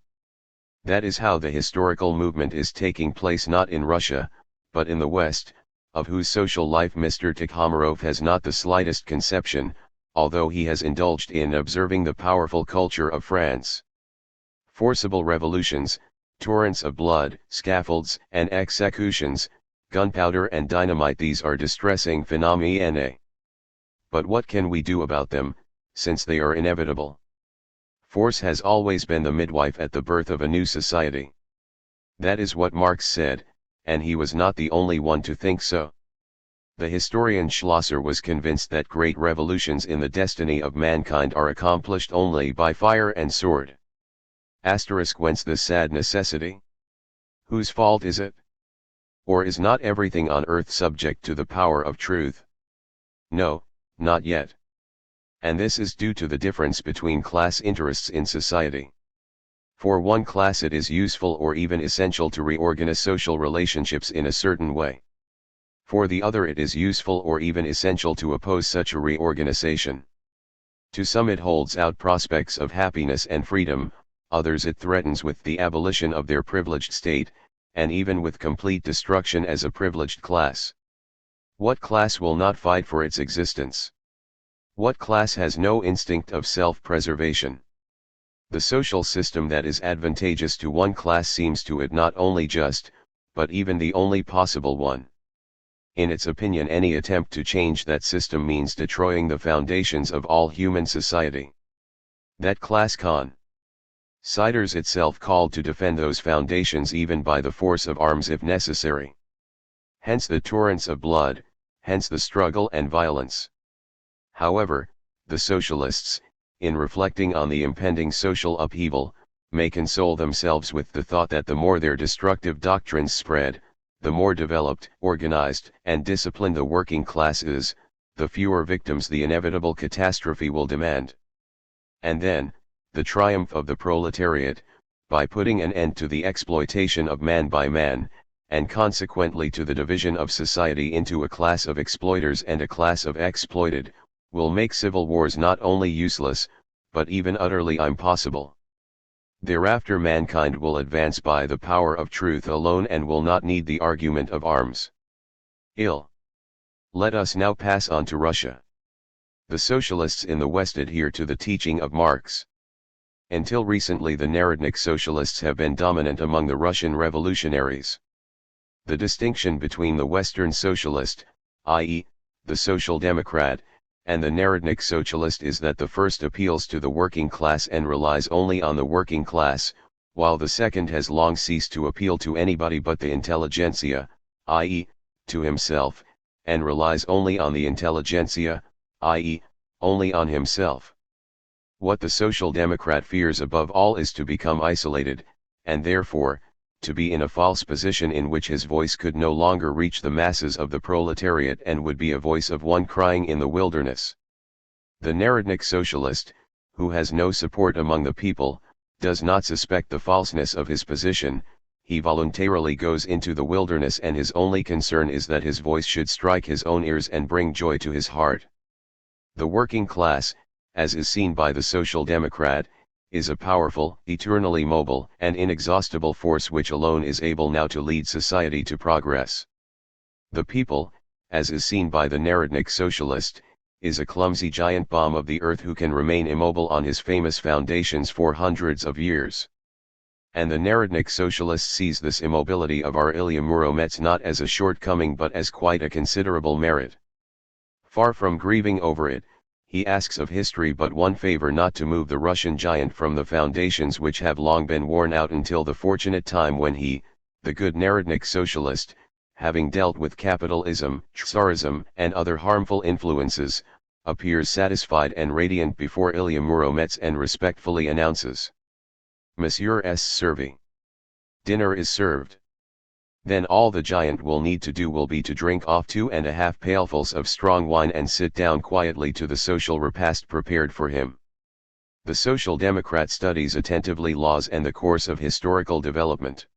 That is how the historical movement is taking place, not in Russia, but in the West, of whose social life Mr. Tikhomarov has not the slightest conception, although he has indulged in observing the powerful culture of France. Forcible revolutions, torrents of blood, scaffolds and executions, gunpowder and dynamite, these are distressing phenomena. But what can we do about them, since they are inevitable? Force has always been the midwife at the birth of a new society. That is what Marx said, and he was not the only one to think so. The historian Schlosser was convinced that great revolutions in the destiny of mankind are accomplished only by fire and sword. Whence this sad necessity? Whose fault is it? Or is not everything on earth subject to the power of truth? No, not yet. And this is due to the difference between class interests in society. For one class it is useful or even essential to reorganize social relationships in a certain way. For the other it is useful or even essential to oppose such a reorganization. To some it holds out prospects of happiness and freedom, others it threatens with the abolition of their privileged state, and even with complete destruction as a privileged class. What class will not fight for its existence? What class has no instinct of self-preservation? The social system that is advantageous to one class seems to it not only just, but even the only possible one. In its opinion, any attempt to change that system means destroying the foundations of all human society. That class considers itself called to defend those foundations even by the force of arms if necessary. Hence the torrents of blood, hence the struggle and violence. However, the socialists, in reflecting on the impending social upheaval, may console themselves with the thought that the more their destructive doctrines spread, the more developed, organized, and disciplined the working class is, the fewer victims the inevitable catastrophe will demand. And then, the triumph of the proletariat, by putting an end to the exploitation of man by man, and consequently to the division of society into a class of exploiters and a class of exploited, will make civil wars not only useless, but even utterly impossible. Thereafter mankind will advance by the power of truth alone and will not need the argument of arms. Let us now pass on to Russia. The socialists in the West adhere to the teaching of Marx. Until recently the Narodnik socialists have been dominant among the Russian revolutionaries. The distinction between the Western socialist, i.e., the Social Democrat, and the Narodnik socialist is that the first appeals to the working class and relies only on the working class, while the second has long ceased to appeal to anybody but the intelligentsia, i.e., to himself, and relies only on the intelligentsia, i.e., only on himself. What the Social Democrat fears above all is to become isolated, and therefore, to be in a false position in which his voice could no longer reach the masses of the proletariat and would be a voice of one crying in the wilderness. The Narodnik socialist, who has no support among the people, does not suspect the falseness of his position. He voluntarily goes into the wilderness and his only concern is that his voice should strike his own ears and bring joy to his heart. The working class, as is seen by the Social Democrat, is a powerful, eternally mobile, and inexhaustible force which alone is able now to lead society to progress. The people, as is seen by the Narodnik socialist, is a clumsy giant bomb of the earth who can remain immobile on his famous foundations for hundreds of years. And the Narodnik socialist sees this immobility of our Ilya Muromets not as a shortcoming but as quite a considerable merit. Far from grieving over it, he asks of history but one favor: not to move the Russian giant from the foundations which have long been worn out until the fortunate time when he, the good Narodnik socialist, having dealt with capitalism, Tsarism, and other harmful influences, appears satisfied and radiant before Ilya Muromets and respectfully announces, "Monsieur est servi." Dinner is served. Then all the giant will need to do will be to drink off 2.5 pailfuls of strong wine and sit down quietly to the social repast prepared for him. The Social Democrat studies attentively laws and the course of historical development.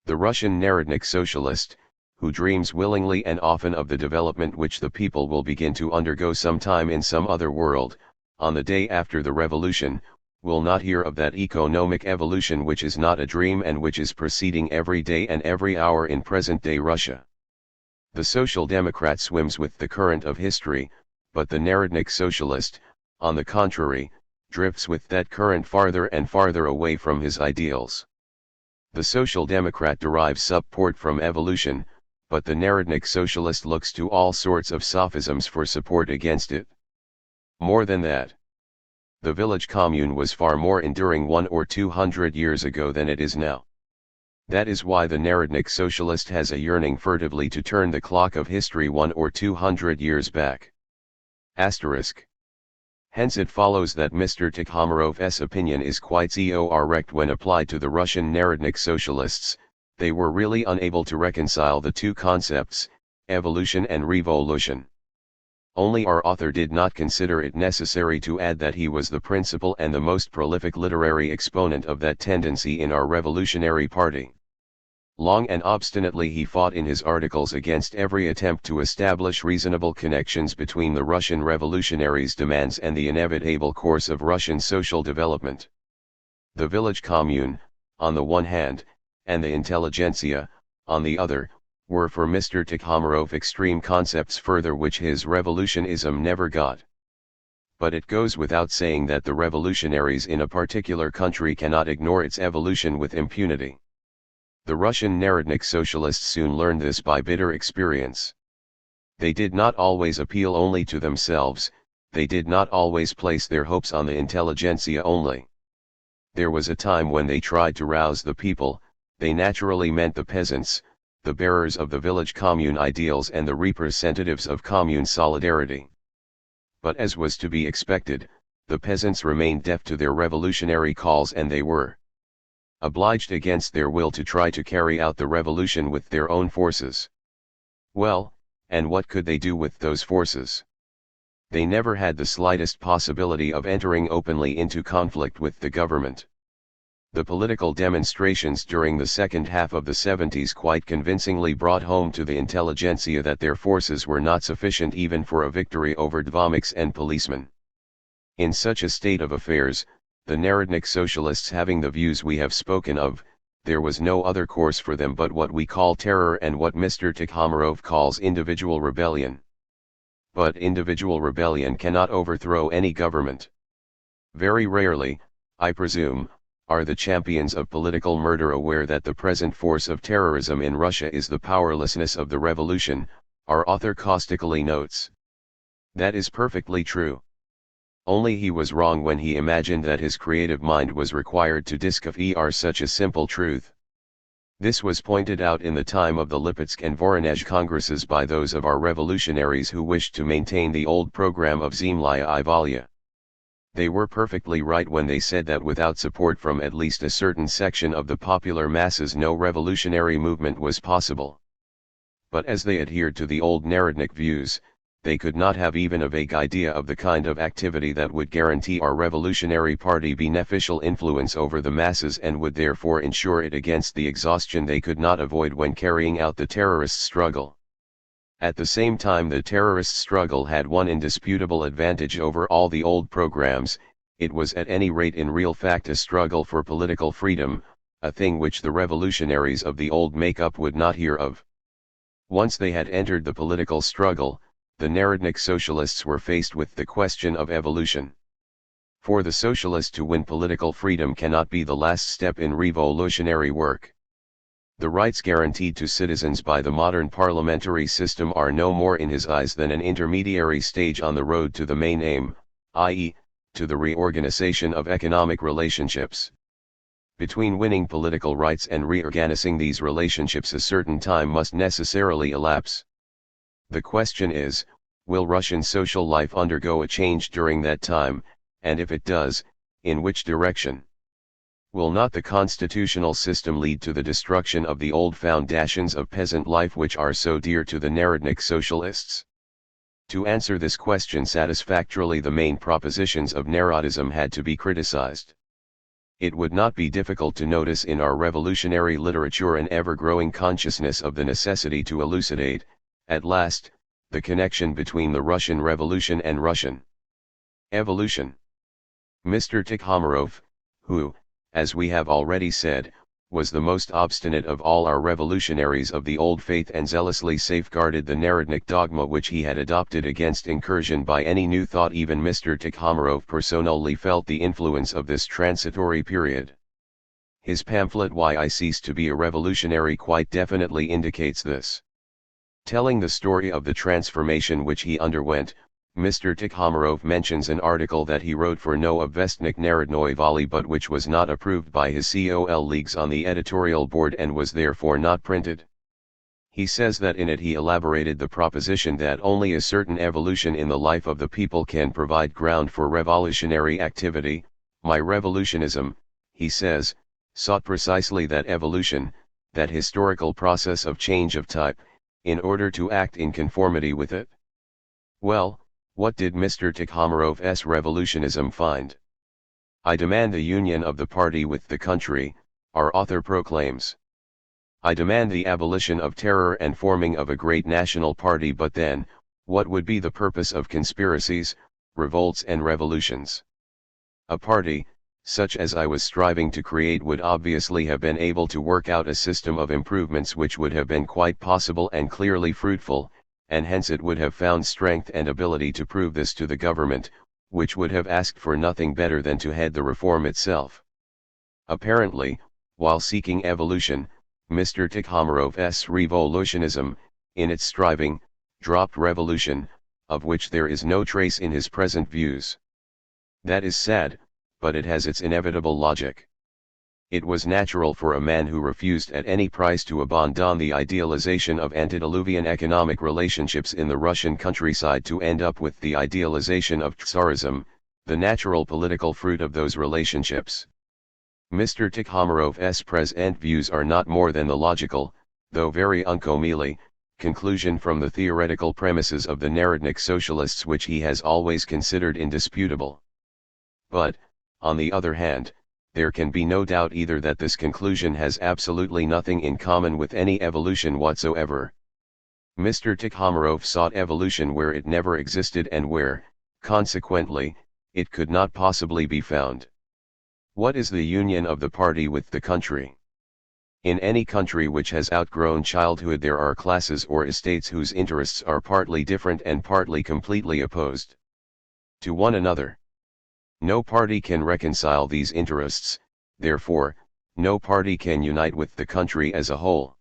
The Russian Narodnik socialist, who dreams willingly and often of the development which the people will begin to undergo sometime in some other world, on the day after the revolution, will not hear of that economic evolution which is not a dream and which is proceeding every day and every hour in present-day Russia. The Social Democrat swims with the current of history, but the Narodnik socialist, on the contrary, drifts with that current farther and farther away from his ideals. The Social Democrat derives support from evolution, but the Narodnik socialist looks to all sorts of sophisms for support against it. More than that, the village commune was far more enduring 100 or 200 years ago than it is now. That is why the Narodnik socialist has a yearning furtively to turn the clock of history 100 or 200 years back. Asterisk. Hence it follows that Mr. Tikhomirov's opinion is quite correct when applied to the Russian Narodnik socialists. They were really unable to reconcile the two concepts, evolution and revolution. Only our author did not consider it necessary to add that he was the principal and the most prolific literary exponent of that tendency in our revolutionary party. Long and obstinately he fought in his articles against every attempt to establish reasonable connections between the Russian revolutionaries' demands and the inevitable course of Russian social development. The village commune, on the one hand, and the intelligentsia, on the other, were for Mr. Tikhomarov extreme concepts further which his revolutionism never got. But it goes without saying that the revolutionaries in a particular country cannot ignore its evolution with impunity. The Russian Narodnik socialists soon learned this by bitter experience. They did not always appeal only to themselves, they did not always place their hopes on the intelligentsia only. There was a time when they tried to rouse the people, they naturally meant the peasants, the bearers of the village commune ideals and the representatives of commune solidarity. But as was to be expected, the peasants remained deaf to their revolutionary calls and they were obliged against their will to try to carry out the revolution with their own forces. Well, and what could they do with those forces? They never had the slightest possibility of entering openly into conflict with the government. The political demonstrations during the second half of the 70s quite convincingly brought home to the intelligentsia that their forces were not sufficient even for a victory over dvomiks and policemen. In such a state of affairs, the Narodnik socialists having the views we have spoken of, there was no other course for them but what we call terror and what Mr. Tikhomarov calls individual rebellion. But individual rebellion cannot overthrow any government. Very rarely, I presume, are the champions of political murder aware that the present force of terrorism in Russia is the powerlessness of the revolution, our author caustically notes. That is perfectly true. Only he was wrong when he imagined that his creative mind was required to discover such a simple truth. This was pointed out in the time of the Lipetsk and Voronezh congresses by those of our revolutionaries who wished to maintain the old program of Zemlya I Volya. They were perfectly right when they said that without support from at least a certain section of the popular masses no revolutionary movement was possible. But as they adhered to the old Narodnik views, they could not have even a vague idea of the kind of activity that would guarantee our revolutionary party beneficial influence over the masses and would therefore ensure it against the exhaustion they could not avoid when carrying out the terrorist struggle. At the same time the terrorist struggle had one indisputable advantage over all the old programs, it was at any rate in real fact a struggle for political freedom, a thing which the revolutionaries of the old make-up would not hear of. Once they had entered the political struggle, the Narodnik socialists were faced with the question of evolution. For the socialist to win political freedom cannot be the last step in revolutionary work. The rights guaranteed to citizens by the modern parliamentary system are no more in his eyes than an intermediary stage on the road to the main aim, i.e., to the reorganization of economic relationships. Between winning political rights and reorganizing these relationships a certain time must necessarily elapse. The question is, will Russian social life undergo a change during that time, and if it does, in which direction? Will not the constitutional system lead to the destruction of the old foundations of peasant life which are so dear to the Narodnik socialists? To answer this question satisfactorily the main propositions of Narodism had to be criticized. It would not be difficult to notice in our revolutionary literature an ever-growing consciousness of the necessity to elucidate, at last, the connection between the Russian Revolution and Russian evolution. Mr. Tikhomarov, who, as we have already said, was the most obstinate of all our revolutionaries of the old faith and zealously safeguarded the Narodnik dogma which he had adopted against incursion by any new thought. Even Mr. Tikhomarov personally felt the influence of this transitory period. His pamphlet Why I Ceased to be a Revolutionary quite definitely indicates this. Telling the story of the transformation which he underwent, Mr. Tikhomarov mentions an article that he wrote for No Vestnik Narodnoy Vali but which was not approved by his colleagues on the editorial board and was therefore not printed. He says that in it he elaborated the proposition that only a certain evolution in the life of the people can provide ground for revolutionary activity. My revolutionism, he says, sought precisely that evolution, that historical process of change of type, in order to act in conformity with it. Well, what did Mr. Tikhomarov's revolutionism find? I demand the union of the party with the country, our author proclaims. I demand the abolition of terror and forming of a great national party. But then, what would be the purpose of conspiracies, revolts and revolutions? A party, such as I was striving to create would obviously have been able to work out a system of improvements which would have been quite possible and clearly fruitful, and hence it would have found strength and ability to prove this to the government, which would have asked for nothing better than to head the reform itself. Apparently, while seeking evolution, Mr. Tikhomirov's revolutionism, in its striving, dropped revolution, of which there is no trace in his present views. That is sad, but it has its inevitable logic. It was natural for a man who refused at any price to abandon the idealization of antediluvian economic relationships in the Russian countryside to end up with the idealization of Tsarism, the natural political fruit of those relationships. Mr. Tikhomirov's present views are not more than the logical, though very uncomely, conclusion from the theoretical premises of the Narodnik socialists which he has always considered indisputable. But, on the other hand, there can be no doubt either that this conclusion has absolutely nothing in common with any evolution whatsoever. Mr. Tikhomirov sought evolution where it never existed and where, consequently, it could not possibly be found. What is the union of the party with the country? In any country which has outgrown childhood there are classes or estates whose interests are partly different and partly completely opposed to one another. No party can reconcile these interests, therefore, no party can unite with the country as a whole.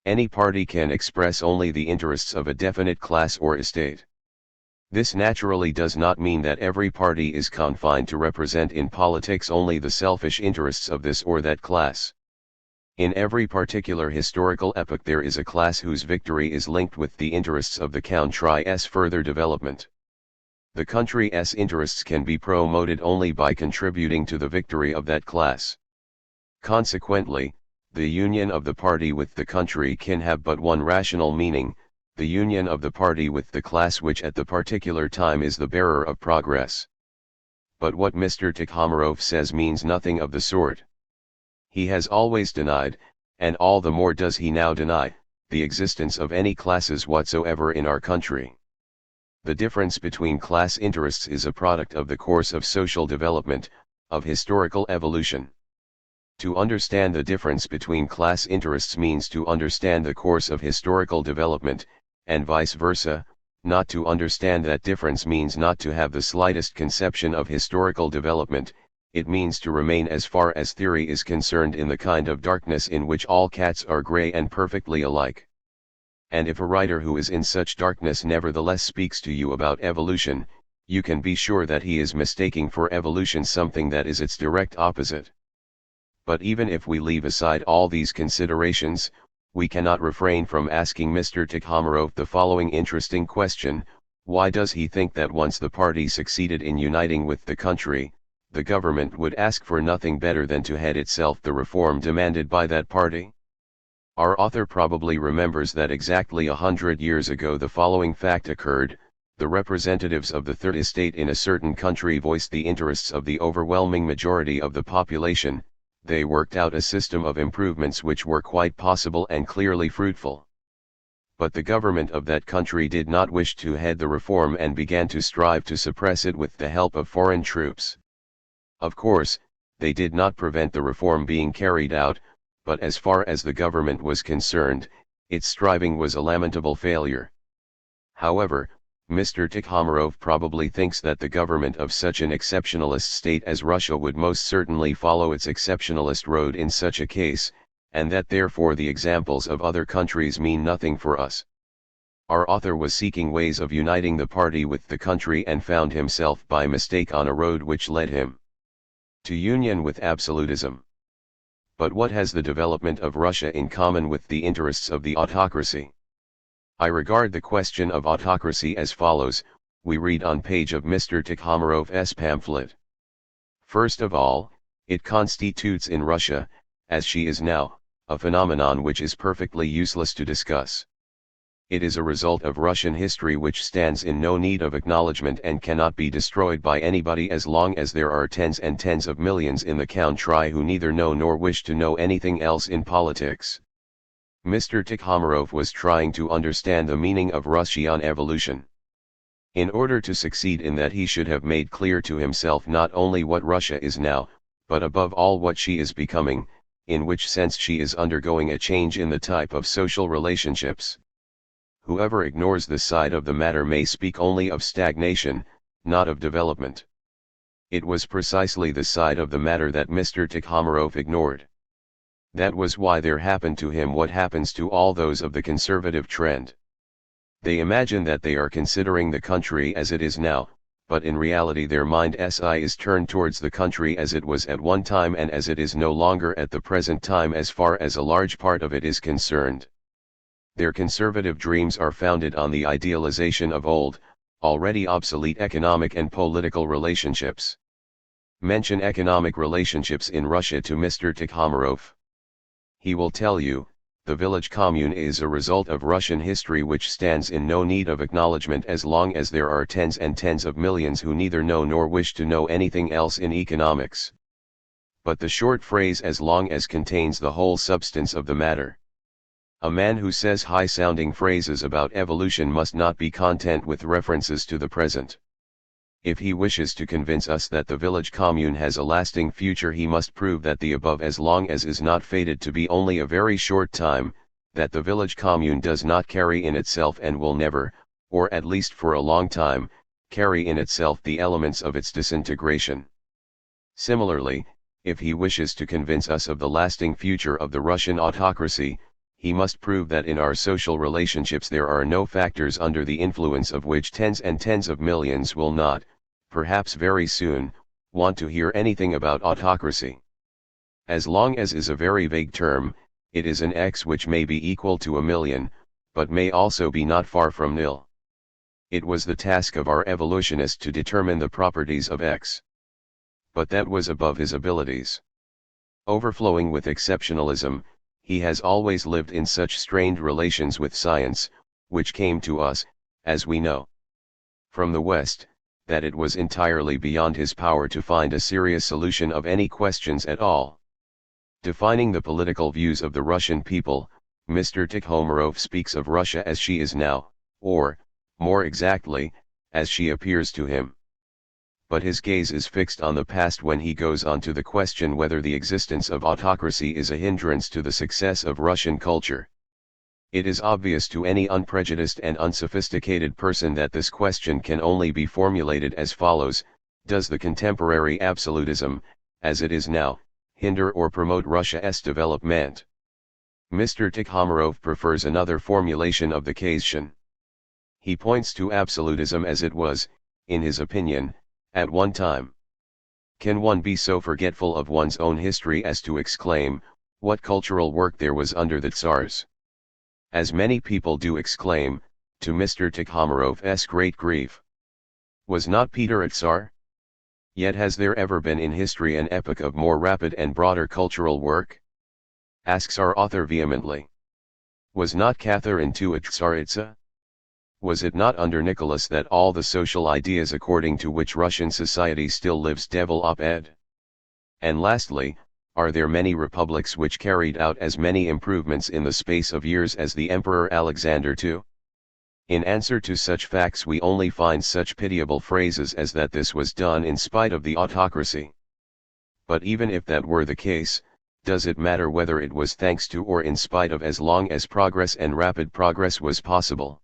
Any party can express only the interests of a definite class or estate. This naturally does not mean that every party is confined to represent in politics only the selfish interests of this or that class. In every particular historical epoch there is a class whose victory is linked with the interests of the country's further development. The country's interests can be promoted only by contributing to the victory of that class. Consequently, the union of the party with the country can have but one rational meaning, the union of the party with the class which at the particular time is the bearer of progress. But what Mr. Tikhomirov says means nothing of the sort. He has always denied, and all the more does he now deny, the existence of any classes whatsoever in our country. The difference between class interests is a product of the course of social development, of historical evolution. To understand the difference between class interests means to understand the course of historical development, and vice versa. Not to understand that difference means not to have the slightest conception of historical development, it means to remain as far as theory is concerned in the kind of darkness in which all cats are grey and perfectly alike. And if a writer who is in such darkness nevertheless speaks to you about evolution, you can be sure that he is mistaking for evolution something that is its direct opposite. But even if we leave aside all these considerations, we cannot refrain from asking Mr. Tikhomirov the following interesting question: why does he think that once the party succeeded in uniting with the country, the government would ask for nothing better than to head itself the reform demanded by that party? Our author probably remembers that exactly 100 years ago the following fact occurred: the representatives of the Third Estate in a certain country voiced the interests of the overwhelming majority of the population. They worked out a system of improvements which were quite possible and clearly fruitful. But the government of that country did not wish to head the reform and began to strive to suppress it with the help of foreign troops. Of course, they did not prevent the reform being carried out, but as far as the government was concerned, its striving was a lamentable failure. However, Mr. Tikhomirov probably thinks that the government of such an exceptionalist state as Russia would most certainly follow its exceptionalist road in such a case, and that therefore the examples of other countries mean nothing for us. Our author was seeking ways of uniting the party with the country and found himself by mistake on a road which led him to union with absolutism. But what has the development of Russia in common with the interests of the autocracy? I regard the question of autocracy as follows: we read on page of Mr. Tikhomirov's pamphlet. First of all, it constitutes in Russia, as she is now, a phenomenon which is perfectly useless to discuss. It is a result of Russian history which stands in no need of acknowledgement and cannot be destroyed by anybody as long as there are tens and tens of millions in the country who neither know nor wish to know anything else in politics. Mr. Tikhomirov was trying to understand the meaning of Russian evolution. In order to succeed in that he should have made clear to himself not only what Russia is now, but above all what she is becoming, in which sense she is undergoing a change in the type of social relationships. Whoever ignores this side of the matter may speak only of stagnation, not of development. It was precisely the side of the matter that Mr. Tikhomarov ignored. That was why there happened to him what happens to all those of the conservative trend. They imagine that they are considering the country as it is now, but in reality their mind is turned towards the country as it was at one time and as it is no longer at the present time as far as a large part of it is concerned. Their conservative dreams are founded on the idealization of old, already obsolete economic and political relationships. Mention economic relationships in Russia to Mr. Tikhomarov. He will tell you, the village commune is a result of Russian history which stands in no need of acknowledgement as long as there are tens and tens of millions who neither know nor wish to know anything else in economics. But the short phrase as long as contains the whole substance of the matter. A man who says high-sounding phrases about evolution must not be content with references to the present. If he wishes to convince us that the village commune has a lasting future, he must prove that the above as long as is not fated to be only a very short time, that the village commune does not carry in itself and will never, or at least for a long time, carry in itself the elements of its disintegration. Similarly, if he wishes to convince us of the lasting future of the Russian autocracy, he must prove that in our social relationships there are no factors under the influence of which tens and tens of millions will not, perhaps very soon, want to hear anything about autocracy. As long as is a very vague term, it is an X which may be equal to a million, but may also be not far from nil. It was the task of our evolutionist to determine the properties of X. But that was above his abilities. Overflowing with exceptionalism, he has always lived in such strained relations with science, which came to us, as we know, from the West, that it was entirely beyond his power to find a serious solution of any questions at all. Defining the political views of the Russian people, Mr. Tikhomarov speaks of Russia as she is now, or, more exactly, as she appears to him. But his gaze is fixed on the past when he goes on to the question whether the existence of autocracy is a hindrance to the success of Russian culture. It is obvious to any unprejudiced and unsophisticated person that this question can only be formulated as follows: does the contemporary absolutism, as it is now, hinder or promote Russia's development? Mr. Tikhomarov prefers another formulation of the question. He points to absolutism as it was, in his opinion, at one time. Can one be so forgetful of one's own history as to exclaim, what cultural work there was under the Tsars? As many people do exclaim, to Mr. Tikhomarov's great grief. Was not Peter a Tsar? Yet has there ever been in history an epoch of more rapid and broader cultural work? Asks our author vehemently. Was not Catherine too a Tsaritsa? Was it not under Nicholas that all the social ideas according to which Russian society still lives developed? And lastly, are there many republics which carried out as many improvements in the space of years as the Emperor Alexander II? In answer to such facts we only find such pitiable phrases as that this was done in spite of the autocracy. But even if that were the case, does it matter whether it was thanks to or in spite of, as long as progress and rapid progress was possible?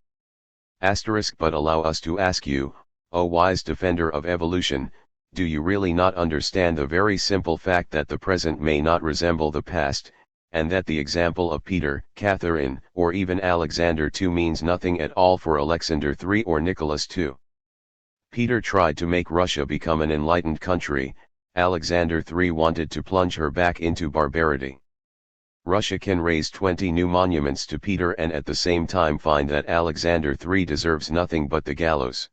But allow us to ask you, O wise defender of evolution, do you really not understand the very simple fact that the present may not resemble the past, and that the example of Peter, Catherine, or even Alexander II means nothing at all for Alexander III or Nicholas II? Peter tried to make Russia become an enlightened country, Alexander III wanted to plunge her back into barbarity. Russia can raise 20 new monuments to Peter and at the same time find that Alexander III deserves nothing but the gallows.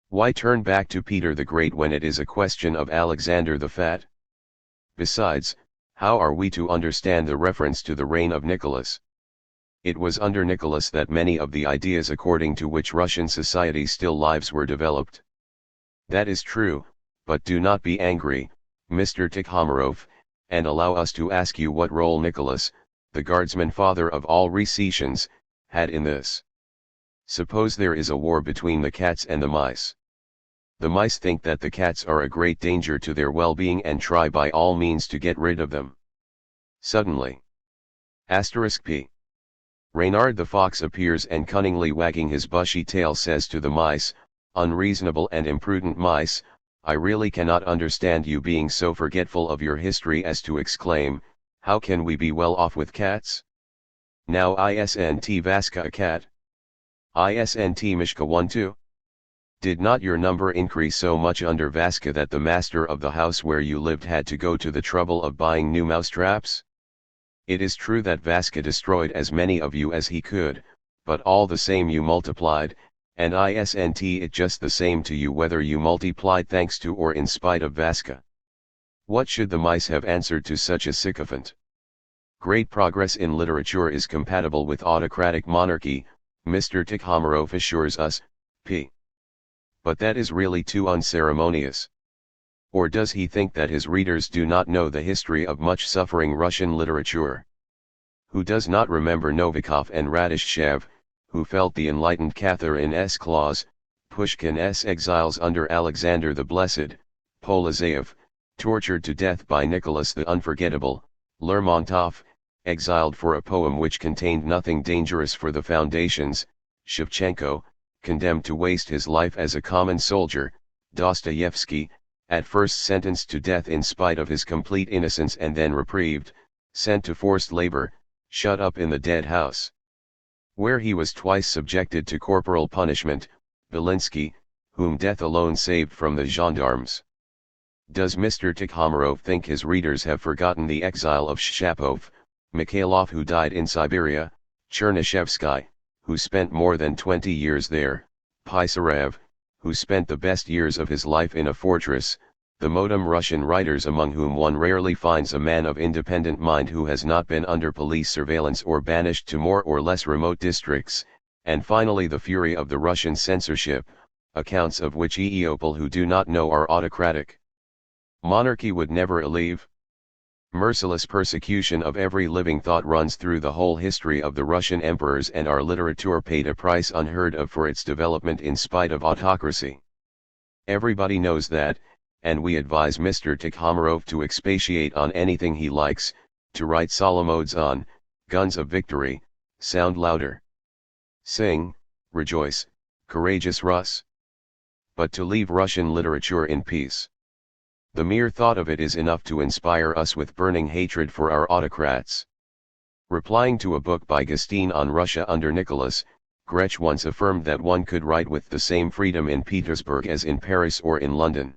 Why turn back to Peter the Great when it is a question of Alexander the Fat? Besides, how are we to understand the reference to the reign of Nicholas? It was under Nicholas that many of the ideas according to which Russian society still lives were developed. That is true, but do not be angry, Mr. Tikhomarov, and allow us to ask you what role Nicholas, the guardsman father of all recessions, had in this. Suppose there is a war between the cats and the mice. The mice think that the cats are a great danger to their well-being and try by all means to get rid of them. Suddenly. *P. Reynard the fox appears and cunningly wagging his bushy tail says to the mice, "Unreasonable and imprudent mice, I really cannot understand you being so forgetful of your history as to exclaim, 'How can we be well off with cats? Now isn't Vaska a cat? Isn't Mishka one too? Did not your number increase so much under Vaska that the master of the house where you lived had to go to the trouble of buying new mousetraps? It is true that Vaska destroyed as many of you as he could, but all the same you multiplied, and isn't it just the same to you whether you multiplied thanks to or in spite of Vaska?" What should the mice have answered to such a sycophant? Great progress in literature is compatible with autocratic monarchy, Mr. Tikhomarov assures us, p. But that is really too unceremonious. Or does he think that his readers do not know the history of much suffering Russian literature? Who does not remember Novikov and Radishchev, who felt the enlightened Catherine's claws, Pushkin's exiles under Alexander the Blessed, Polozaev, tortured to death by Nicholas the Unforgettable, Lermontov, exiled for a poem which contained nothing dangerous for the foundations, Shevchenko, condemned to waste his life as a common soldier, Dostoevsky, at first sentenced to death in spite of his complete innocence and then reprieved, sent to forced labor, shut up in the dead house, where he was twice subjected to corporal punishment, Belinsky, whom death alone saved from the gendarmes. Does Mr. Tikhomarov think his readers have forgotten the exile of Shapov, Mikhailov who died in Siberia, Chernyshevsky, who spent more than 20 years there, Pisarev, who spent the best years of his life in a fortress, the modem Russian writers among whom one rarely finds a man of independent mind who has not been under police surveillance or banished to more or less remote districts, and finally the fury of the Russian censorship, accounts of which people who do not know are autocratic. Monarchy would never alleviate. Merciless persecution of every living thought runs through the whole history of the Russian emperors, and our literature paid a price unheard of for its development in spite of autocracy. Everybody knows that, and we advise Mr. Tikhomarov to expatiate on anything he likes, to write solemn odes on, guns of victory, sound louder. Sing, rejoice, courageous Rus. But to leave Russian literature in peace. The mere thought of it is enough to inspire us with burning hatred for our autocrats. Replying to a book by Gustin on Russia under Nicholas, Gretsch once affirmed that one could write with the same freedom in Petersburg as in Paris or in London.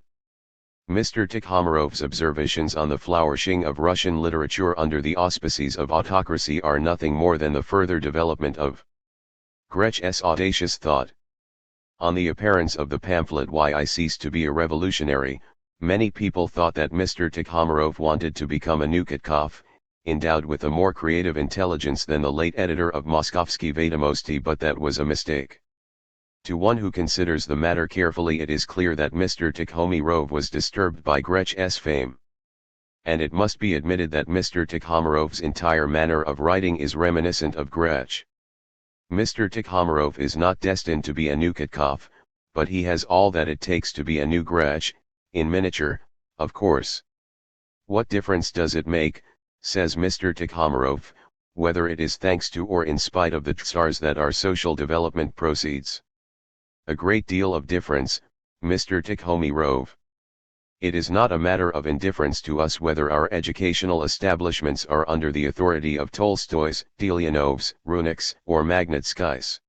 Mr. Tikhomarov's observations on the flourishing of Russian literature under the auspices of autocracy are nothing more than the further development of Gretsch's audacious thought. On the appearance of the pamphlet Why I Ceased to be a Revolutionary, many people thought that Mr. Tikhomarov wanted to become a Nukatkov, endowed with a more creative intelligence than the late editor of Moskovsky Vedomosti, but that was a mistake. To one who considers the matter carefully, it is clear that Mr. Tikhomarov was disturbed by Gretsch's fame. And it must be admitted that Mr. Tikhomarov's entire manner of writing is reminiscent of Gretsch. Mr. Tikhomarov is not destined to be a Nukatkov, but he has all that it takes to be a new Gretsch, in miniature, of course. What difference does it make, says Mr. Tikhomarov, whether it is thanks to or in spite of the Tsars that our social development proceeds? A great deal of difference, Mr. Tikhomarov. It is not a matter of indifference to us whether our educational establishments are under the authority of Tolstoys, Delianovs, Runiks, or Magnitskys.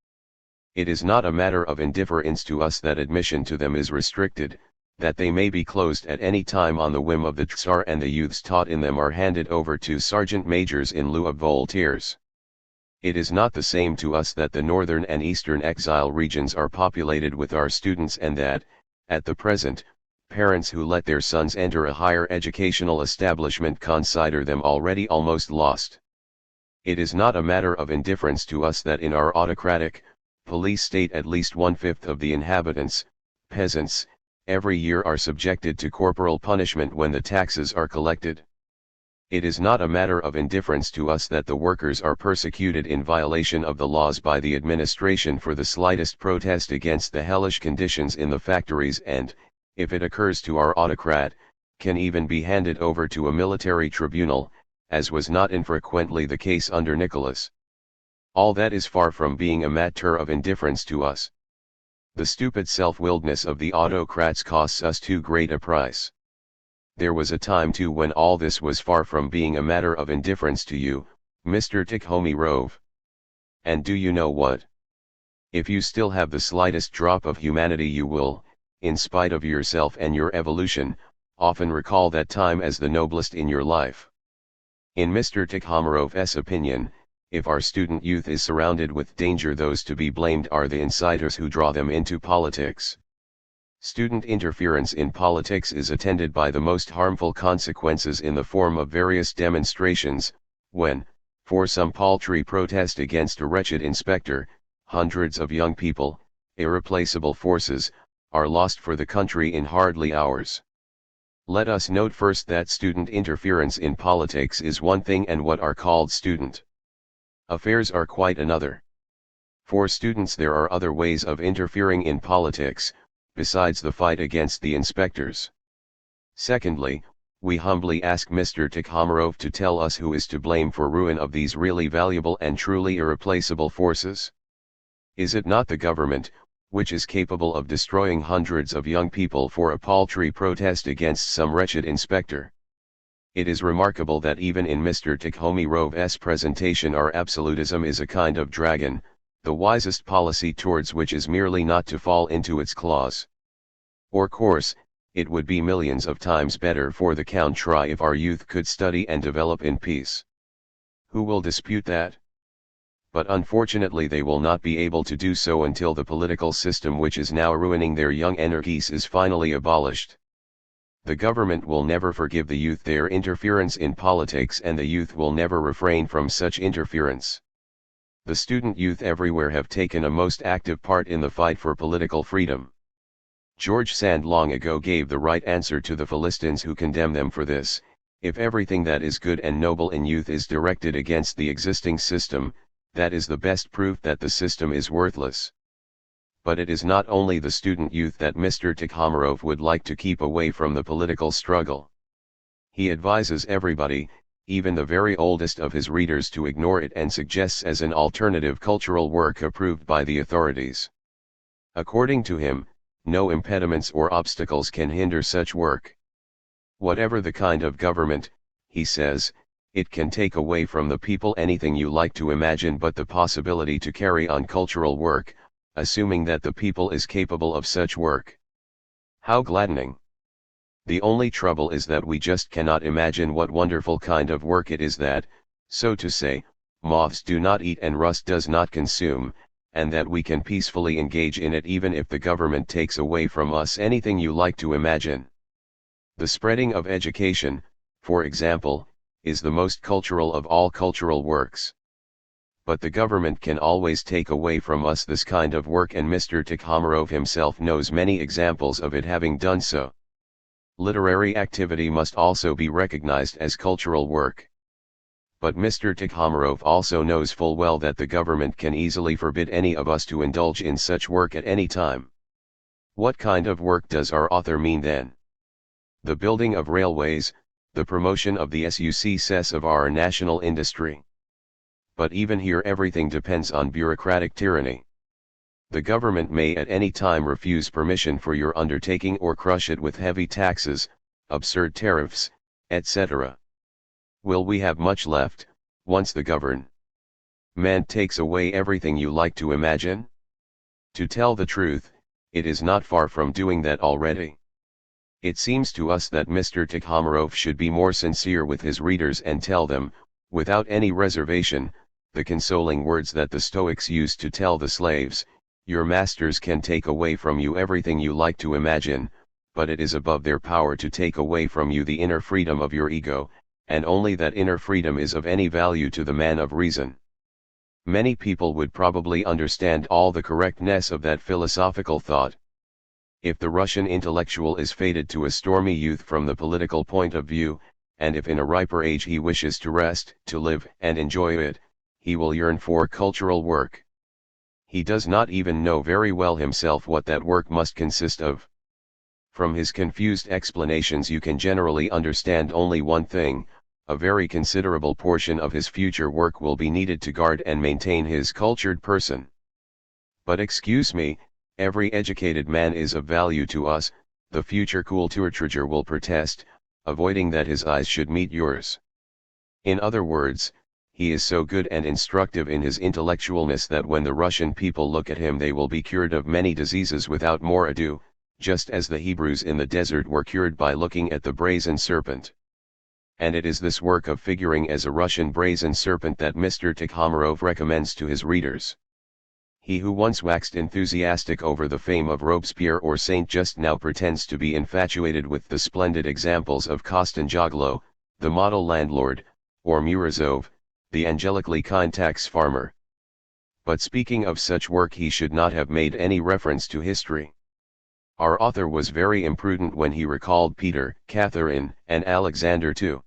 It is not a matter of indifference to us that admission to them is restricted, that they may be closed at any time on the whim of the Tsar, and the youths taught in them are handed over to sergeant majors in lieu of volunteers. It is not the same to us that the northern and eastern exile regions are populated with our students, and that, at the present, parents who let their sons enter a higher educational establishment consider them already almost lost. It is not a matter of indifference to us that in our autocratic, police state at least 1/5 of the inhabitants, peasants, every year are subjected to corporal punishment when the taxes are collected. It is not a matter of indifference to us that the workers are persecuted in violation of the laws by the administration for the slightest protest against the hellish conditions in the factories and, if it occurs to our autocrat, can even be handed over to a military tribunal, as was not infrequently the case under Nicholas. All that is far from being a matter of indifference to us. The stupid self-willedness of the autocrats costs us too great a price. There was a time too when all this was far from being a matter of indifference to you, Mr. Tikhomirov. And do you know what? If you still have the slightest drop of humanity, you will, in spite of yourself and your evolution, often recall that time as the noblest in your life. In Mr. Tikhomirov's opinion, if our student youth is surrounded with danger, those to be blamed are the inciters who draw them into politics. Student interference in politics is attended by the most harmful consequences in the form of various demonstrations, when, for some paltry protest against a wretched inspector, hundreds of young people, irreplaceable forces, are lost for the country in hardly hours. Let us note first that student interference in politics is one thing and what are called student affairs are quite another. For students there are other ways of interfering in politics, besides the fight against the inspectors. Secondly, we humbly ask Mr. Tikhomirov to tell us who is to blame for ruin of these really valuable and truly irreplaceable forces. Is it not the government, which is capable of destroying hundreds of young people for a paltry protest against some wretched inspector? It is remarkable that even in Mr. Tikhomirov's presentation our absolutism is a kind of dragon, the wisest policy towards which is merely not to fall into its claws. Of course, it would be millions of times better for the country if our youth could study and develop in peace. Who will dispute that? But unfortunately they will not be able to do so until the political system which is now ruining their young energies is finally abolished. The government will never forgive the youth their interference in politics, and the youth will never refrain from such interference. The student youth everywhere have taken a most active part in the fight for political freedom. George Sand long ago gave the right answer to the Philistines who condemn them for this: if everything that is good and noble in youth is directed against the existing system, that is the best proof that the system is worthless. But it is not only the student youth that Mr. Tikhomirov would like to keep away from the political struggle. He advises everybody, even the very oldest of his readers, to ignore it and suggests as an alternative cultural work approved by the authorities. According to him, no impediments or obstacles can hinder such work. Whatever the kind of government, he says, it can take away from the people anything you like to imagine but the possibility to carry on cultural work, assuming that the people is capable of such work. How gladdening! The only trouble is that we just cannot imagine what wonderful kind of work it is that, so to say, moths do not eat and rust does not consume, and that we can peacefully engage in it even if the government takes away from us anything you like to imagine. The spreading of education, for example, is the most cultural of all cultural works. But the government can always take away from us this kind of work, and Mr. Tikhomirov himself knows many examples of it having done so. Literary activity must also be recognized as cultural work. But Mr. Tikhomirov also knows full well that the government can easily forbid any of us to indulge in such work at any time. What kind of work does our author mean then? The building of railways, the promotion of the success of our national industry. But even here everything depends on bureaucratic tyranny. The government may at any time refuse permission for your undertaking or crush it with heavy taxes, absurd tariffs, etc. Will we have much left, once the government takes away everything you like to imagine? To tell the truth, it is not far from doing that already. It seems to us that Mr. Tikhomirov should be more sincere with his readers and tell them, without any reservation, the consoling words that the Stoics used to tell the slaves: your masters can take away from you everything you like to imagine, but it is above their power to take away from you the inner freedom of your ego, and only that inner freedom is of any value to the man of reason. Many people would probably understand all the correctness of that philosophical thought. If the Russian intellectual is fated to a stormy youth from the political point of view, and if in a riper age he wishes to rest, to live and enjoy it, he will yearn for cultural work. He does not even know very well himself what that work must consist of. From his confused explanations you can generally understand only one thing: a very considerable portion of his future work will be needed to guard and maintain his cultured person. But excuse me, every educated man is of value to us, the future Kulturträger will protest, avoiding that his eyes should meet yours. In other words, he is so good and instructive in his intellectualness that when the Russian people look at him they will be cured of many diseases without more ado, just as the Hebrews in the desert were cured by looking at the brazen serpent. And it is this work of figuring as a Russian brazen serpent that Mr. Tikhomarov recommends to his readers. He who once waxed enthusiastic over the fame of Robespierre or Saint just now pretends to be infatuated with the splendid examples of Kostanjoglo, the model landlord, or Murazov, the angelically kind tax farmer. But speaking of such work he should not have made any reference to history. Our author was very imprudent when he recalled Peter, Catherine, and Alexander too.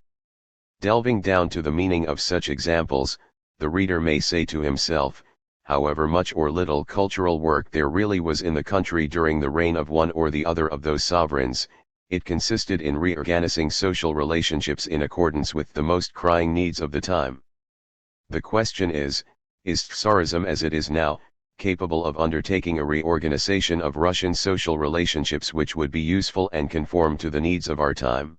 Delving down to the meaning of such examples, the reader may say to himself, however much or little cultural work there really was in the country during the reign of one or the other of those sovereigns, it consisted in reorganizing social relationships in accordance with the most crying needs of the time. The question is Tsarism as it is now, capable of undertaking a reorganization of Russian social relationships which would be useful and conform to the needs of our time?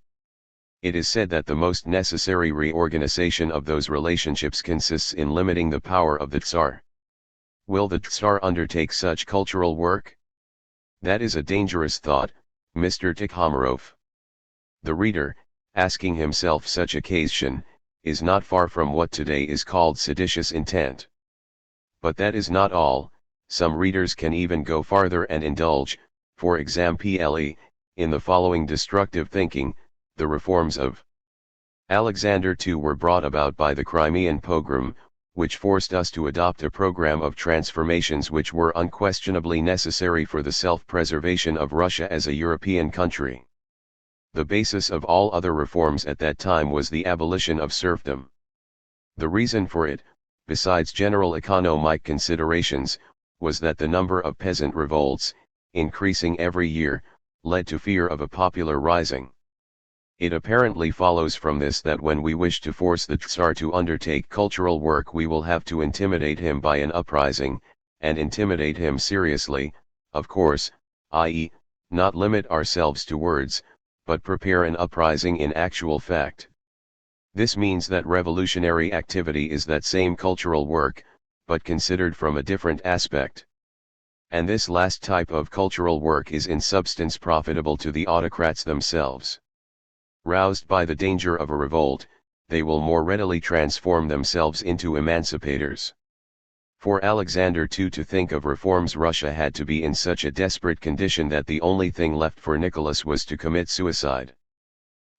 It is said that the most necessary reorganization of those relationships consists in limiting the power of the Tsar. Will the Tsar undertake such cultural work? That is a dangerous thought, Mr. Tikhomarov. The reader, asking himself such a question, is not far from what today is called seditious intent. But that is not all. Some readers can even go farther and indulge, for example, in the following destructive thinking: the reforms of Alexander II were brought about by the Crimean pogrom, which forced us to adopt a program of transformations which were unquestionably necessary for the self-preservation of Russia as a European country. The basis of all other reforms at that time was the abolition of serfdom. The reason for it, besides general economic considerations, was that the number of peasant revolts, increasing every year, led to fear of a popular rising. It apparently follows from this that when we wish to force the Tsar to undertake cultural work we will have to intimidate him by an uprising, and intimidate him seriously, of course, i.e., not limit ourselves to words, but prepare an uprising in actual fact. This means that revolutionary activity is that same cultural work, but considered from a different aspect. And this last type of cultural work is in substance profitable to the autocrats themselves. Roused by the danger of a revolt, they will more readily transform themselves into emancipators. For Alexander II to think of reforms, Russia had to be in such a desperate condition that the only thing left for Nicholas was to commit suicide.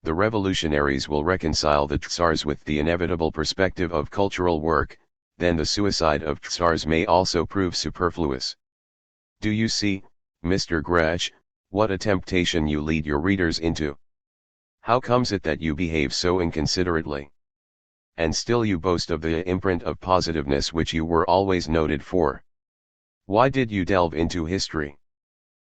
The revolutionaries will reconcile the Tsars with the inevitable perspective of cultural work, then the suicide of Tsars may also prove superfluous. Do you see, Mr. Grech, what a temptation you lead your readers into? How comes it that you behave so inconsiderately? And still you boast of the imprint of positiveness which you were always noted for. Why did you delve into history?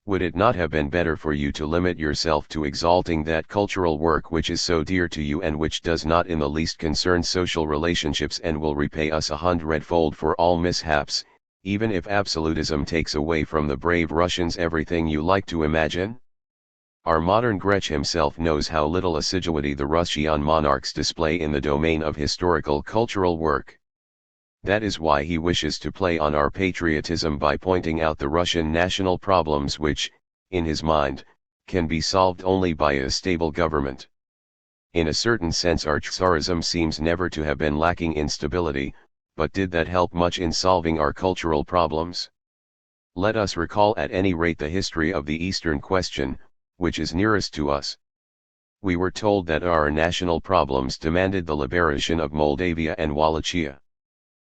Would it not have been better for you to limit yourself to exalting that cultural work which is so dear to you and which does not in the least concern social relationships and will repay us 100-fold for all mishaps, even if absolutism takes away from the brave Russians everything you like to imagine? Our modern Grech himself knows how little assiduity the Russian monarchs display in the domain of historical cultural work. That is why he wishes to play on our patriotism by pointing out the Russian national problems which, in his mind, can be solved only by a stable government. In a certain sense our Tsarism seems never to have been lacking in stability, but did that help much in solving our cultural problems? Let us recall at any rate the history of the Eastern question, which is nearest to us. We were told that our national problems demanded the liberation of Moldavia and Wallachia.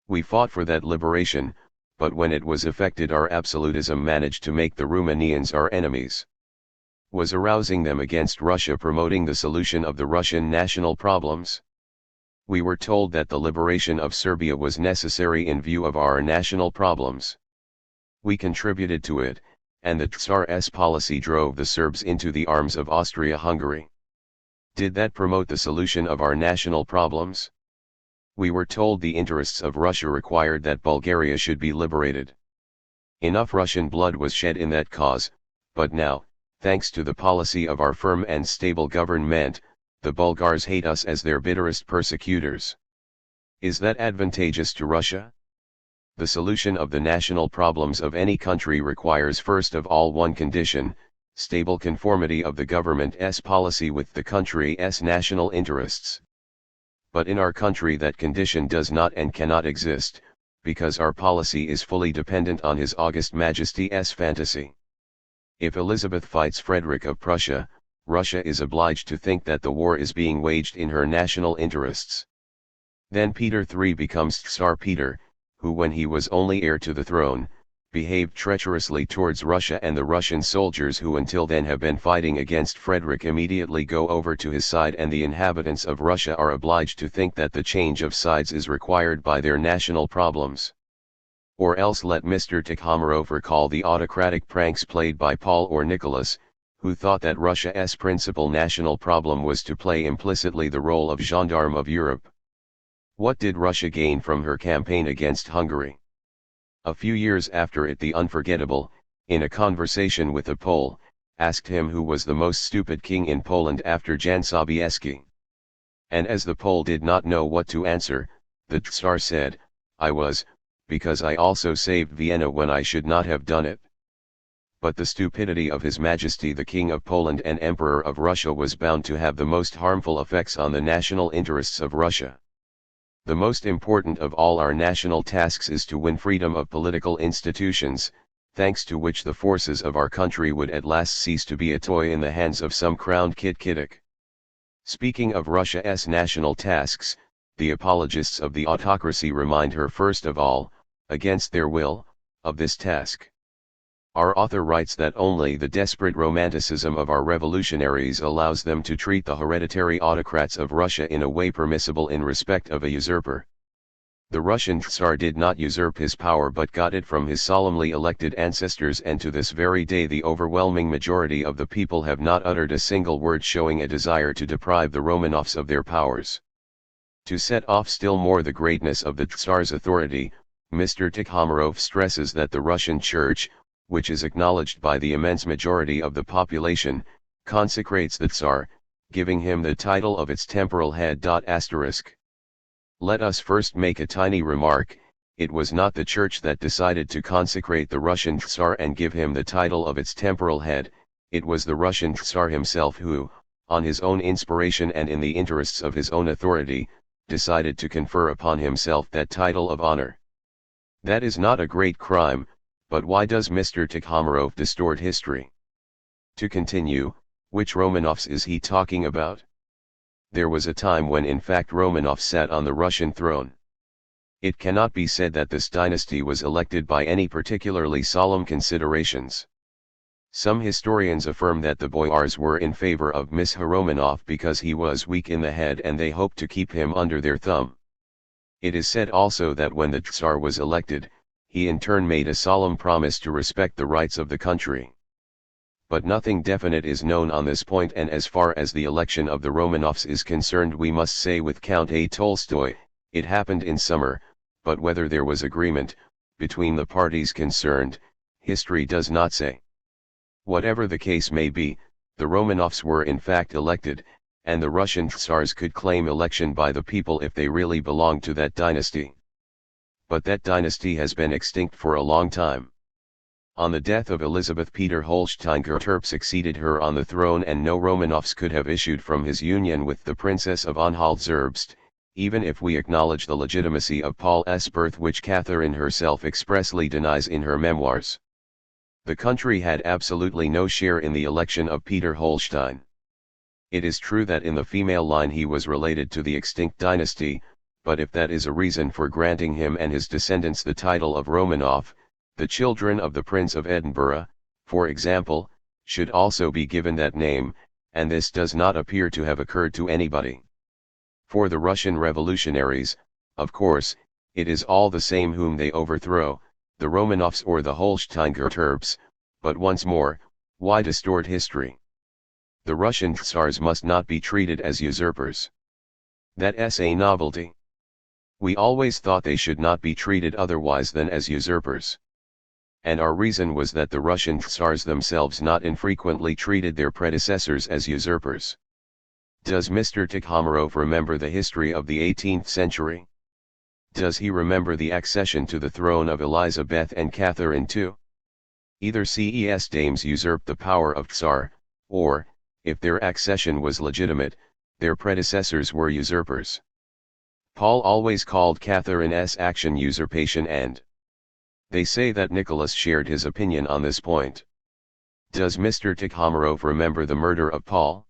We fought for that liberation, but when it was effected our absolutism managed to make the Romanians our enemies. was arousing them against Russia, promoting the solution of the Russian national problems. We were told that the liberation of Serbia was necessary in view of our national problems. We contributed to it, and the Tsar's policy drove the Serbs into the arms of Austria-Hungary. Did that promote the solution of our national problems? We were told the interests of Russia required that Bulgaria should be liberated. Enough Russian blood was shed in that cause, but now, thanks to the policy of our firm and stable government, the Bulgars hate us as their bitterest persecutors. Is that advantageous to Russia? The solution of the national problems of any country requires first of all one condition: stable conformity of the government's policy with the country's national interests. But in our country that condition does not and cannot exist, because our policy is fully dependent on His August Majesty's fantasy. If Elizabeth fights Frederick of Prussia, Russia is obliged to think that the war is being waged in her national interests. Then Peter III becomes Tsar Peter, who when he was only heir to the throne, behaved treacherously towards Russia, and the Russian soldiers who until then have been fighting against Frederick immediately go over to his side, and the inhabitants of Russia are obliged to think that the change of sides is required by their national problems. Or else let Mr. Tikhomarov recall the autocratic pranks played by Paul or Nicholas, who thought that Russia's principal national problem was to play implicitly the role of gendarme of Europe. What did Russia gain from her campaign against Hungary? A few years after it, the unforgettable, in a conversation with a Pole, asked him who was the most stupid king in Poland after Jan Sobieski. And as the Pole did not know what to answer, the Tsar said, "I was, because I also saved Vienna when I should not have done it." But the stupidity of His Majesty the King of Poland and Emperor of Russia was bound to have the most harmful effects on the national interests of Russia. The most important of all our national tasks is to win freedom of political institutions, thanks to which the forces of our country would at last cease to be a toy in the hands of some crowned kit-kittic. Speaking of Russia's national tasks, the apologists of the autocracy remind her first of all, against their will, of this task. Our author writes that only the desperate romanticism of our revolutionaries allows them to treat the hereditary autocrats of Russia in a way permissible in respect of a usurper. The Russian Tsar did not usurp his power but got it from his solemnly elected ancestors, and to this very day the overwhelming majority of the people have not uttered a single word showing a desire to deprive the Romanovs of their powers. To set off still more the greatness of the Tsar's authority, Mr. Tikhomarov stresses that the Russian Church, which is acknowledged by the immense majority of the population, consecrates the Tsar, giving him the title of its temporal head. Let us first make a tiny remark: it was not the Church that decided to consecrate the Russian Tsar and give him the title of its temporal head, it was the Russian Tsar himself who, on his own inspiration and in the interests of his own authority, decided to confer upon himself that title of honor. That is not a great crime, but why does Mr. Tikhomarov distort history? To continue, which Romanovs is he talking about? There was a time when in fact Romanov sat on the Russian throne. It cannot be said that this dynasty was elected by any particularly solemn considerations. Some historians affirm that the boyars were in favor of Mr. Romanov because he was weak in the head and they hoped to keep him under their thumb. It is said also that when the Tsar was elected, he in turn made a solemn promise to respect the rights of the country. But nothing definite is known on this point, and as far as the election of the Romanovs is concerned, we must say with Count A. Tolstoy, it happened in summer, but whether there was agreement between the parties concerned, history does not say. Whatever the case may be, the Romanovs were in fact elected, and the Russian Tsars could claim election by the people if they really belonged to that dynasty. But that dynasty has been extinct for a long time. On the death of Elizabeth, Peter Holstein-Gottorp succeeded her on the throne, and no Romanovs could have issued from his union with the Princess of Anhalt-Zerbst, even if we acknowledge the legitimacy of Paul's birth, which Catherine herself expressly denies in her memoirs. The country had absolutely no share in the election of Peter Holstein. It is true that in the female line he was related to the extinct dynasty, but if that is a reason for granting him and his descendants the title of Romanov, the children of the Prince of Edinburgh, for example, should also be given that name, and this does not appear to have occurred to anybody. For the Russian revolutionaries, of course, it is all the same whom they overthrow, the Romanovs or the Holsteiner Terps, but once more, why distort history? The Russian Tsars must not be treated as usurpers. That's a novelty. We always thought they should not be treated otherwise than as usurpers. And our reason was that the Russian Tsars themselves not infrequently treated their predecessors as usurpers. Does Mr. Tikhomarov remember the history of the 18th century? Does he remember the accession to the throne of Elizabeth and Catherine II? Either ces dames usurped the power of Tsar, or, if their accession was legitimate, their predecessors were usurpers. Paul always called Catherine's action usurpation, and they say that Nicholas shared his opinion on this point. Does Mr. Tikhomarov remember the murder of Paul?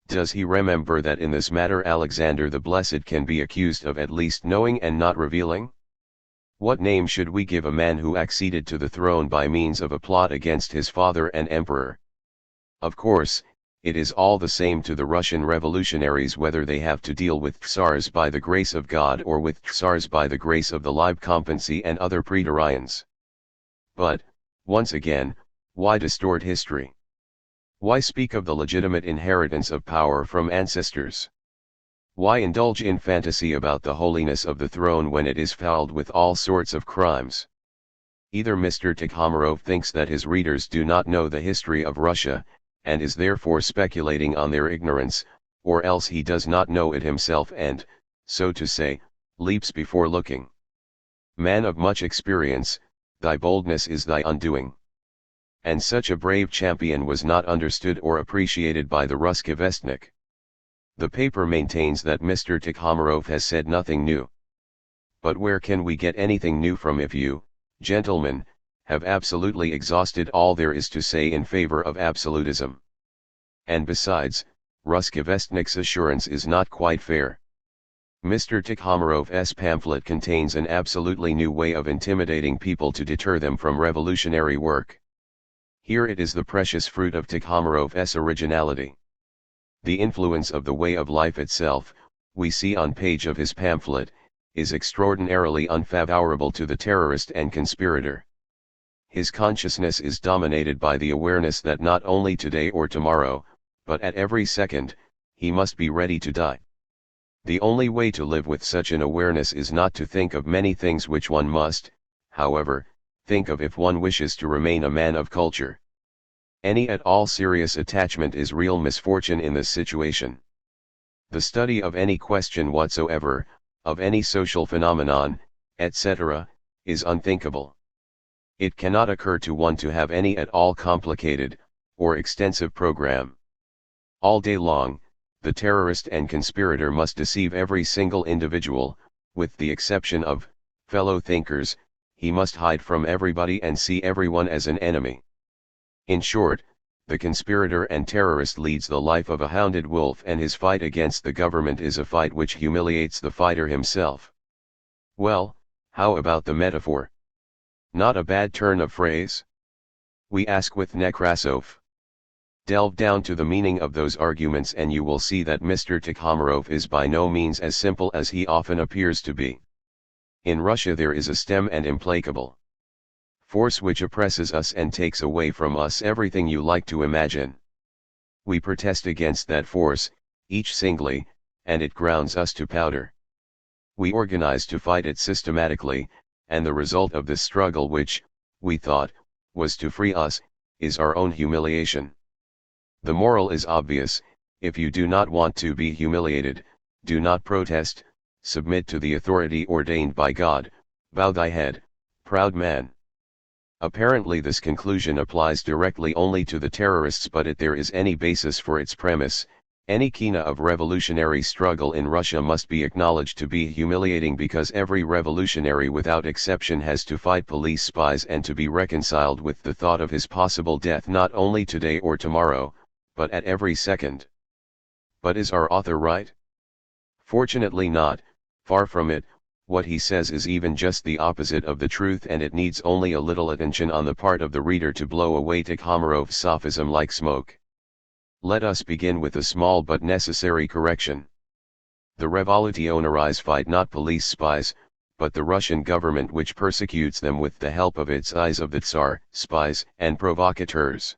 Does he remember that in this matter Alexander the Blessed can be accused of at least knowing and not revealing? What name should we give a man who acceded to the throne by means of a plot against his father and emperor? Of course, it is all the same to the Russian revolutionaries whether they have to deal with Tsars by the grace of God or with Tsars by the grace of the Leibkompensi and other Praetorians. But, once again, why distort history? Why speak of the legitimate inheritance of power from ancestors? Why indulge in fantasy about the holiness of the throne when it is fouled with all sorts of crimes? Either Mr. Tikhomarov thinks that his readers do not know the history of Russia, and is therefore speculating on their ignorance, or else he does not know it himself and, so to say, leaps before looking. Man of much experience, thy boldness is thy undoing. And such a brave champion was not understood or appreciated by the Ruski Vestnik. The paper maintains that Mr. Tikhomarov has said nothing new. But where can we get anything new from if you, gentlemen, have absolutely exhausted all there is to say in favor of absolutism? And besides, Ruski Vestnik's assurance is not quite fair. Mr. Tikhomarov's pamphlet contains an absolutely new way of intimidating people to deter them from revolutionary work. Here it is, the precious fruit of Tikhomarov's originality. The influence of the way of life itself, we see on page of his pamphlet, is extraordinarily unfavorable to the terrorist and conspirator. His consciousness is dominated by the awareness that not only today or tomorrow, but at every second, he must be ready to die. The only way to live with such an awareness is not to think of many things which one must, however, think of if one wishes to remain a man of culture. Any at all serious attachment is real misfortune in this situation. The study of any question whatsoever, of any social phenomenon, etc., is unthinkable. It cannot occur to one to have any at all complicated, or extensive program. All day long, the terrorist and conspirator must deceive every single individual, with the exception of fellow thinkers. He must hide from everybody and see everyone as an enemy. In short, the conspirator and terrorist leads the life of a hounded wolf, and his fight against the government is a fight which humiliates the fighter himself. Well, how about the metaphor? Not a bad turn of phrase? We ask with Nekrasov. Delve down to the meaning of those arguments and you will see that Mr. Tikhomarov is by no means as simple as he often appears to be. In Russia there is a stem and implacable force which oppresses us and takes away from us everything you like to imagine. We protest against that force, each singly, and it grounds us to powder. We organize to fight it systematically, and the result of this struggle, which, we thought, was to free us, is our own humiliation. The moral is obvious: if you do not want to be humiliated, do not protest, submit to the authority ordained by God, bow thy head, proud man. Apparently this conclusion applies directly only to the terrorists, but if there is any basis for its premise, any kina of revolutionary struggle in Russia must be acknowledged to be humiliating, because every revolutionary without exception has to fight police spies and to be reconciled with the thought of his possible death not only today or tomorrow, but at every second. But is our author right? Fortunately not, far from it. What he says is even just the opposite of the truth, and it needs only a little attention on the part of the reader to blow away Tikhomirov's sophism like smoke. Let us begin with a small but necessary correction. The revolutionists fight not police spies, but the Russian government, which persecutes them with the help of its eyes of the Tsar, spies and provocateurs.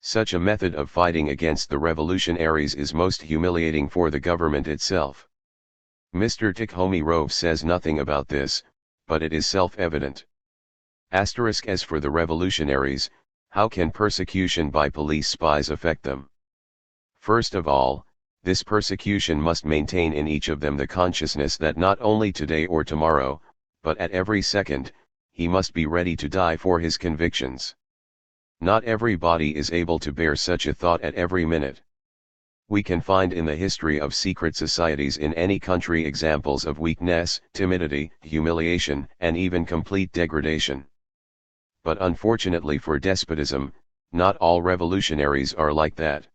Such a method of fighting against the revolutionaries is most humiliating for the government itself. Mr. Tikhomirov says nothing about this, but it is self-evident. As for the revolutionaries, how can persecution by police spies affect them? First of all, this persecution must maintain in each of them the consciousness that not only today or tomorrow, but at every second, he must be ready to die for his convictions. Not everybody is able to bear such a thought at every minute. We can find in the history of secret societies in any country examples of weakness, timidity, humiliation, and even complete degradation. But unfortunately for despotism, not all revolutionaries are like that.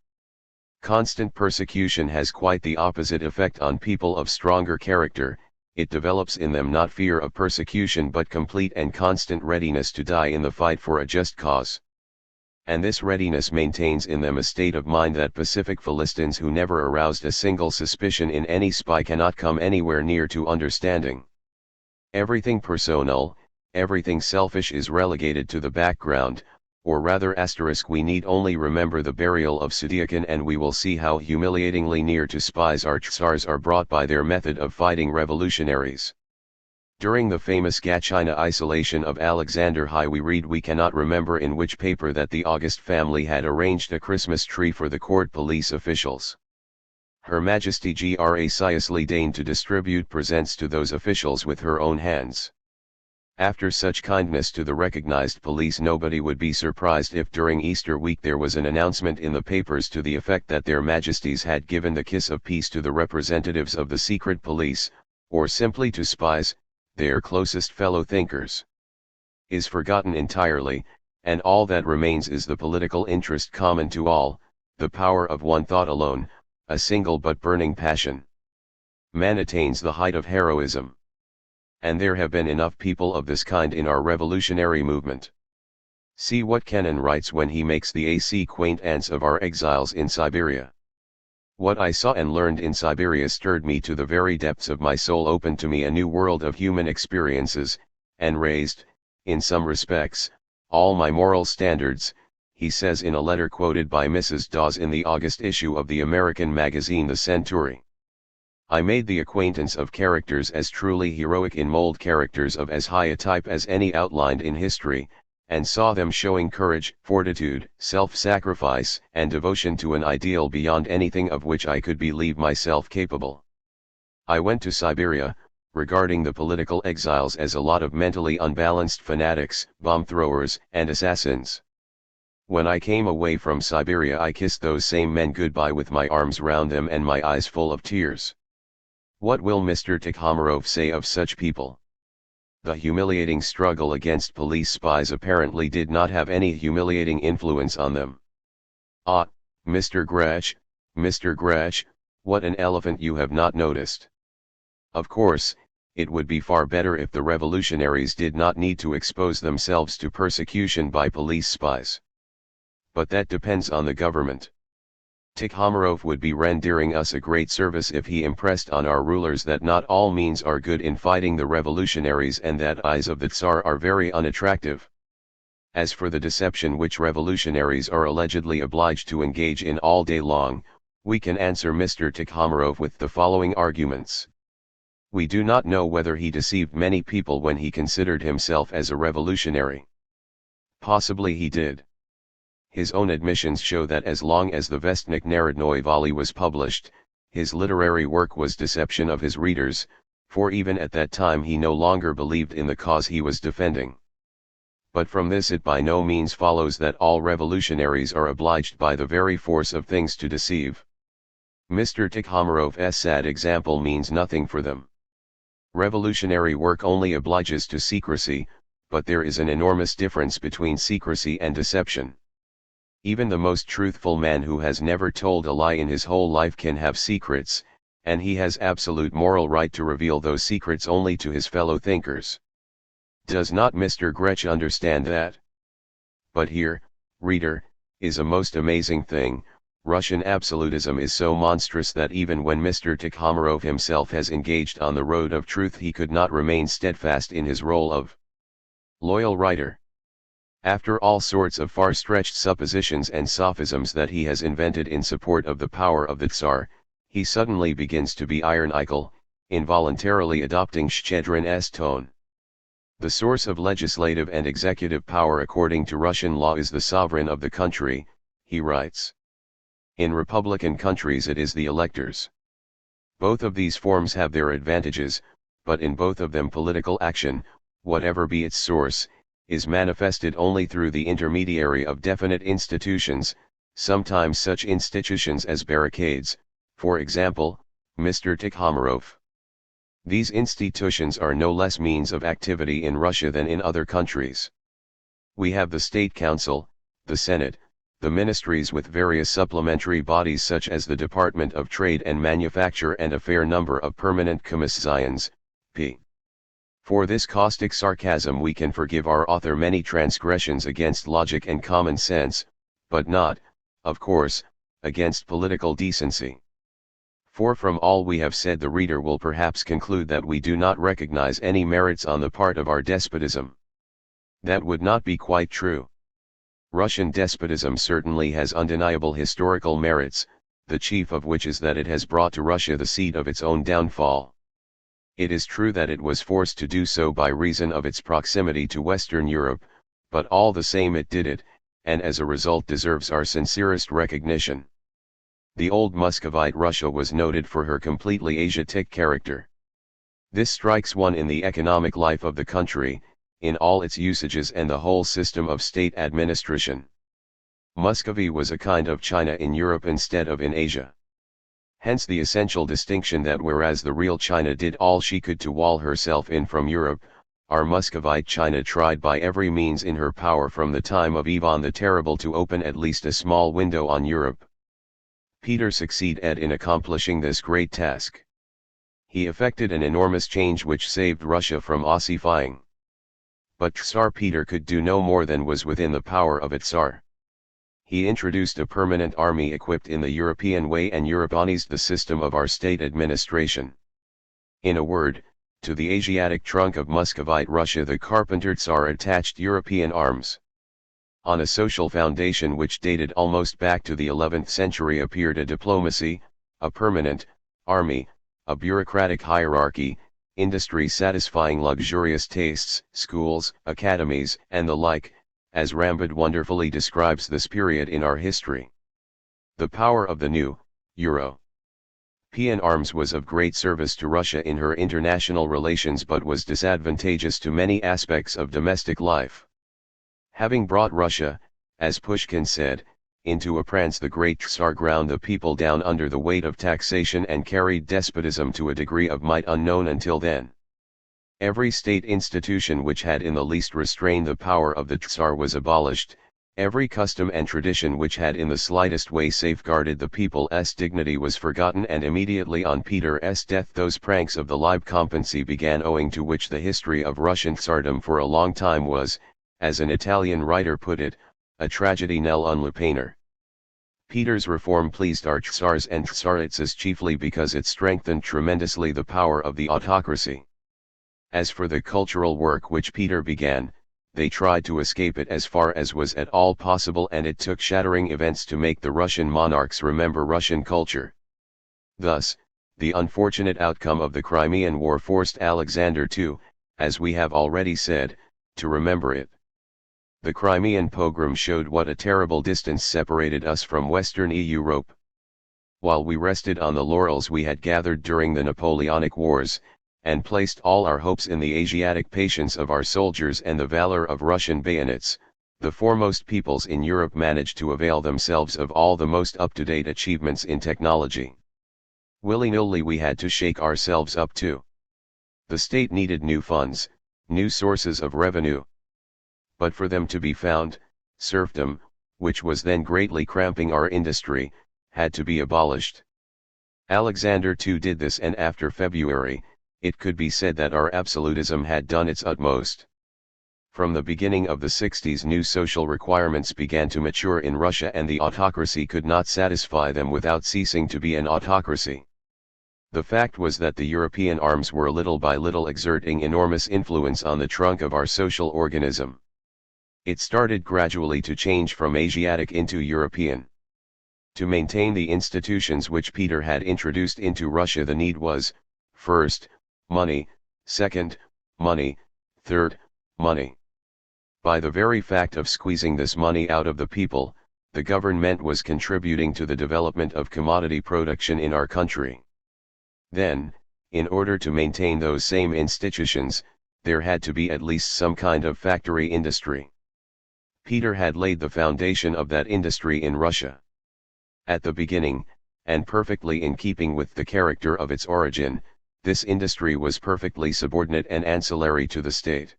Constant persecution has quite the opposite effect on people of stronger character. It develops in them not fear of persecution but complete and constant readiness to die in the fight for a just cause. And this readiness maintains in them a state of mind that pacific Philistines who never aroused a single suspicion in any spy cannot come anywhere near to understanding. Everything personal, everything selfish is relegated to the background, or rather we need only remember the burial of Sudyakin and we will see how humiliatingly near to spies our Tsars are brought by their method of fighting revolutionaries. During the famous Gachina isolation of Alexander I, we cannot remember in which paper that the August family had arranged a Christmas tree for the court police officials. Her Majesty graciously deigned to distribute presents to those officials with her own hands. After such kindness to the recognized police, nobody would be surprised if during Easter week there was an announcement in the papers to the effect that their Majesties had given the kiss of peace to the representatives of the secret police, or simply to spies, their closest fellow thinkers. Is forgotten entirely, and all that remains is the political interest common to all, the power of one thought alone, a single but burning passion. Man attains the height of heroism. And there have been enough people of this kind in our revolutionary movement. See what Kennan writes when he makes the acquaintance of our exiles in Siberia. What I saw and learned in Siberia stirred me to the very depths of my soul, opened to me a new world of human experiences, and raised, in some respects, all my moral standards, he says in a letter quoted by Mrs. Dawes in the August issue of the American magazine The Century. I made the acquaintance of characters as truly heroic in mold, characters of as high a type as any outlined in history, and saw them showing courage, fortitude, self-sacrifice, and devotion to an ideal beyond anything of which I could believe myself capable. I went to Siberia, regarding the political exiles as a lot of mentally unbalanced fanatics, bomb-throwers, and assassins. When I came away from Siberia, I kissed those same men goodbye with my arms round them and my eyes full of tears. What will Mr. Tikhomirov say of such people? The humiliating struggle against police spies apparently did not have any humiliating influence on them. Ah, Mr. Grech, what an elephant you have not noticed. Of course, it would be far better if the revolutionaries did not need to expose themselves to persecution by police spies. But that depends on the government. Tikhomirov would be rendering us a great service if he impressed on our rulers that not all means are good in fighting the revolutionaries and that eyes of the Tsar are very unattractive. As for the deception which revolutionaries are allegedly obliged to engage in all day long, we can answer Mr. Tikhomirov with the following arguments. We do not know whether he deceived many people when he considered himself as a revolutionary. Possibly he did. His own admissions show that as long as the Vestnik Narodnoy Vali was published, his literary work was deception of his readers, for even at that time he no longer believed in the cause he was defending. But from this it by no means follows that all revolutionaries are obliged by the very force of things to deceive. Mr. Tikhomirov's sad example means nothing for them. Revolutionary work only obliges to secrecy, but there is an enormous difference between secrecy and deception. Even the most truthful man who has never told a lie in his whole life can have secrets, and he has absolute moral right to reveal those secrets only to his fellow thinkers. Does not Mr. Grech understand that? But here, reader, is a most amazing thing. Russian absolutism is so monstrous that even when Mr. Tikhomarov himself has engaged on the road of truth, he could not remain steadfast in his role of loyal writer. After all sorts of far-stretched suppositions and sophisms that he has invented in support of the power of the Tsar, he suddenly begins to be ironical, involuntarily adopting Shchedrin's tone. The source of legislative and executive power according to Russian law is the sovereign of the country, he writes. In republican countries it is the electors. Both of these forms have their advantages, but in both of them political action, whatever be its source, is manifested only through the intermediary of definite institutions, sometimes such institutions as barricades, for example, Mr. Tikhomarov. These institutions are no less means of activity in Russia than in other countries. We have the State Council, the Senate, the ministries with various supplementary bodies such as the Department of Trade and Manufacture and a fair number of permanent commissions, p. For this caustic sarcasm we can forgive our author many transgressions against logic and common sense, but not, of course, against political decency. For from all we have said the reader will perhaps conclude that we do not recognize any merits on the part of our despotism. That would not be quite true. Russian despotism certainly has undeniable historical merits, the chief of which is that it has brought to Russia the seed of its own downfall. It is true that it was forced to do so by reason of its proximity to Western Europe, but all the same it did it, and as a result deserves our sincerest recognition. The old Muscovite Russia was noted for her completely Asiatic character. This strikes one in the economic life of the country, in all its usages and the whole system of state administration. Muscovy was a kind of China in Europe instead of in Asia. Hence the essential distinction that whereas the real China did all she could to wall herself in from Europe, our Muscovite China tried by every means in her power from the time of Ivan the Terrible to open at least a small window on Europe. Peter succeeded in accomplishing this great task. He effected an enormous change which saved Russia from ossifying. But Tsar Peter could do no more than was within the power of a Tsar. He introduced a permanent army equipped in the European way and Europeanized the system of our state administration. In a word, to the Asiatic trunk of Muscovite Russia the Carpenter Tsar attached European arms. On a social foundation which dated almost back to the 11th century appeared a diplomacy, a permanent army, a bureaucratic hierarchy, industry satisfying luxurious tastes, schools, academies, and the like, as Rambod wonderfully describes this period in our history. The power of the new, European arms was of great service to Russia in her international relations but was disadvantageous to many aspects of domestic life. Having brought Russia, as Pushkin said, into a prance, the great Tsar ground the people down under the weight of taxation and carried despotism to a degree of might unknown until then. Every state institution which had in the least restrained the power of the Tsar was abolished, every custom and tradition which had in the slightest way safeguarded the people's dignity was forgotten, and immediately on Peter's death those pranks of the Leibkompetency began owing to which the history of Russian Tsardom for a long time was, as an Italian writer put it, a tragedy nell'unlupaner. Peter's reform pleased our Tsars and Tsaritsas chiefly because it strengthened tremendously the power of the autocracy. As for the cultural work which Peter began, they tried to escape it as far as was at all possible, and it took shattering events to make the Russian monarchs remember Russian culture. Thus, the unfortunate outcome of the Crimean War forced Alexander to, as we have already said, to remember it. The Crimean pogrom showed what a terrible distance separated us from Western Europe. While we rested on the laurels we had gathered during the Napoleonic Wars, and placed all our hopes in the Asiatic patience of our soldiers and the valor of Russian bayonets, the foremost peoples in Europe managed to avail themselves of all the most up-to-date achievements in technology. Willy-nilly we had to shake ourselves up too. The state needed new funds, new sources of revenue. But for them to be found, serfdom, which was then greatly cramping our industry, had to be abolished. Alexander II did this, and after February, it could be said that our absolutism had done its utmost. From the beginning of the 60s, new social requirements began to mature in Russia, and the autocracy could not satisfy them without ceasing to be an autocracy. The fact was that the European arms were little by little exerting enormous influence on the trunk of our social organism. It started gradually to change from Asiatic into European. To maintain the institutions which Peter had introduced into Russia, the need was, first, money, second, money, third, money. By the very fact of squeezing this money out of the people, the government was contributing to the development of commodity production in our country. Then, in order to maintain those same institutions, there had to be at least some kind of factory industry. Peter had laid the foundation of that industry in Russia. At the beginning, and perfectly in keeping with the character of its origin, this industry was perfectly subordinate and ancillary to the state.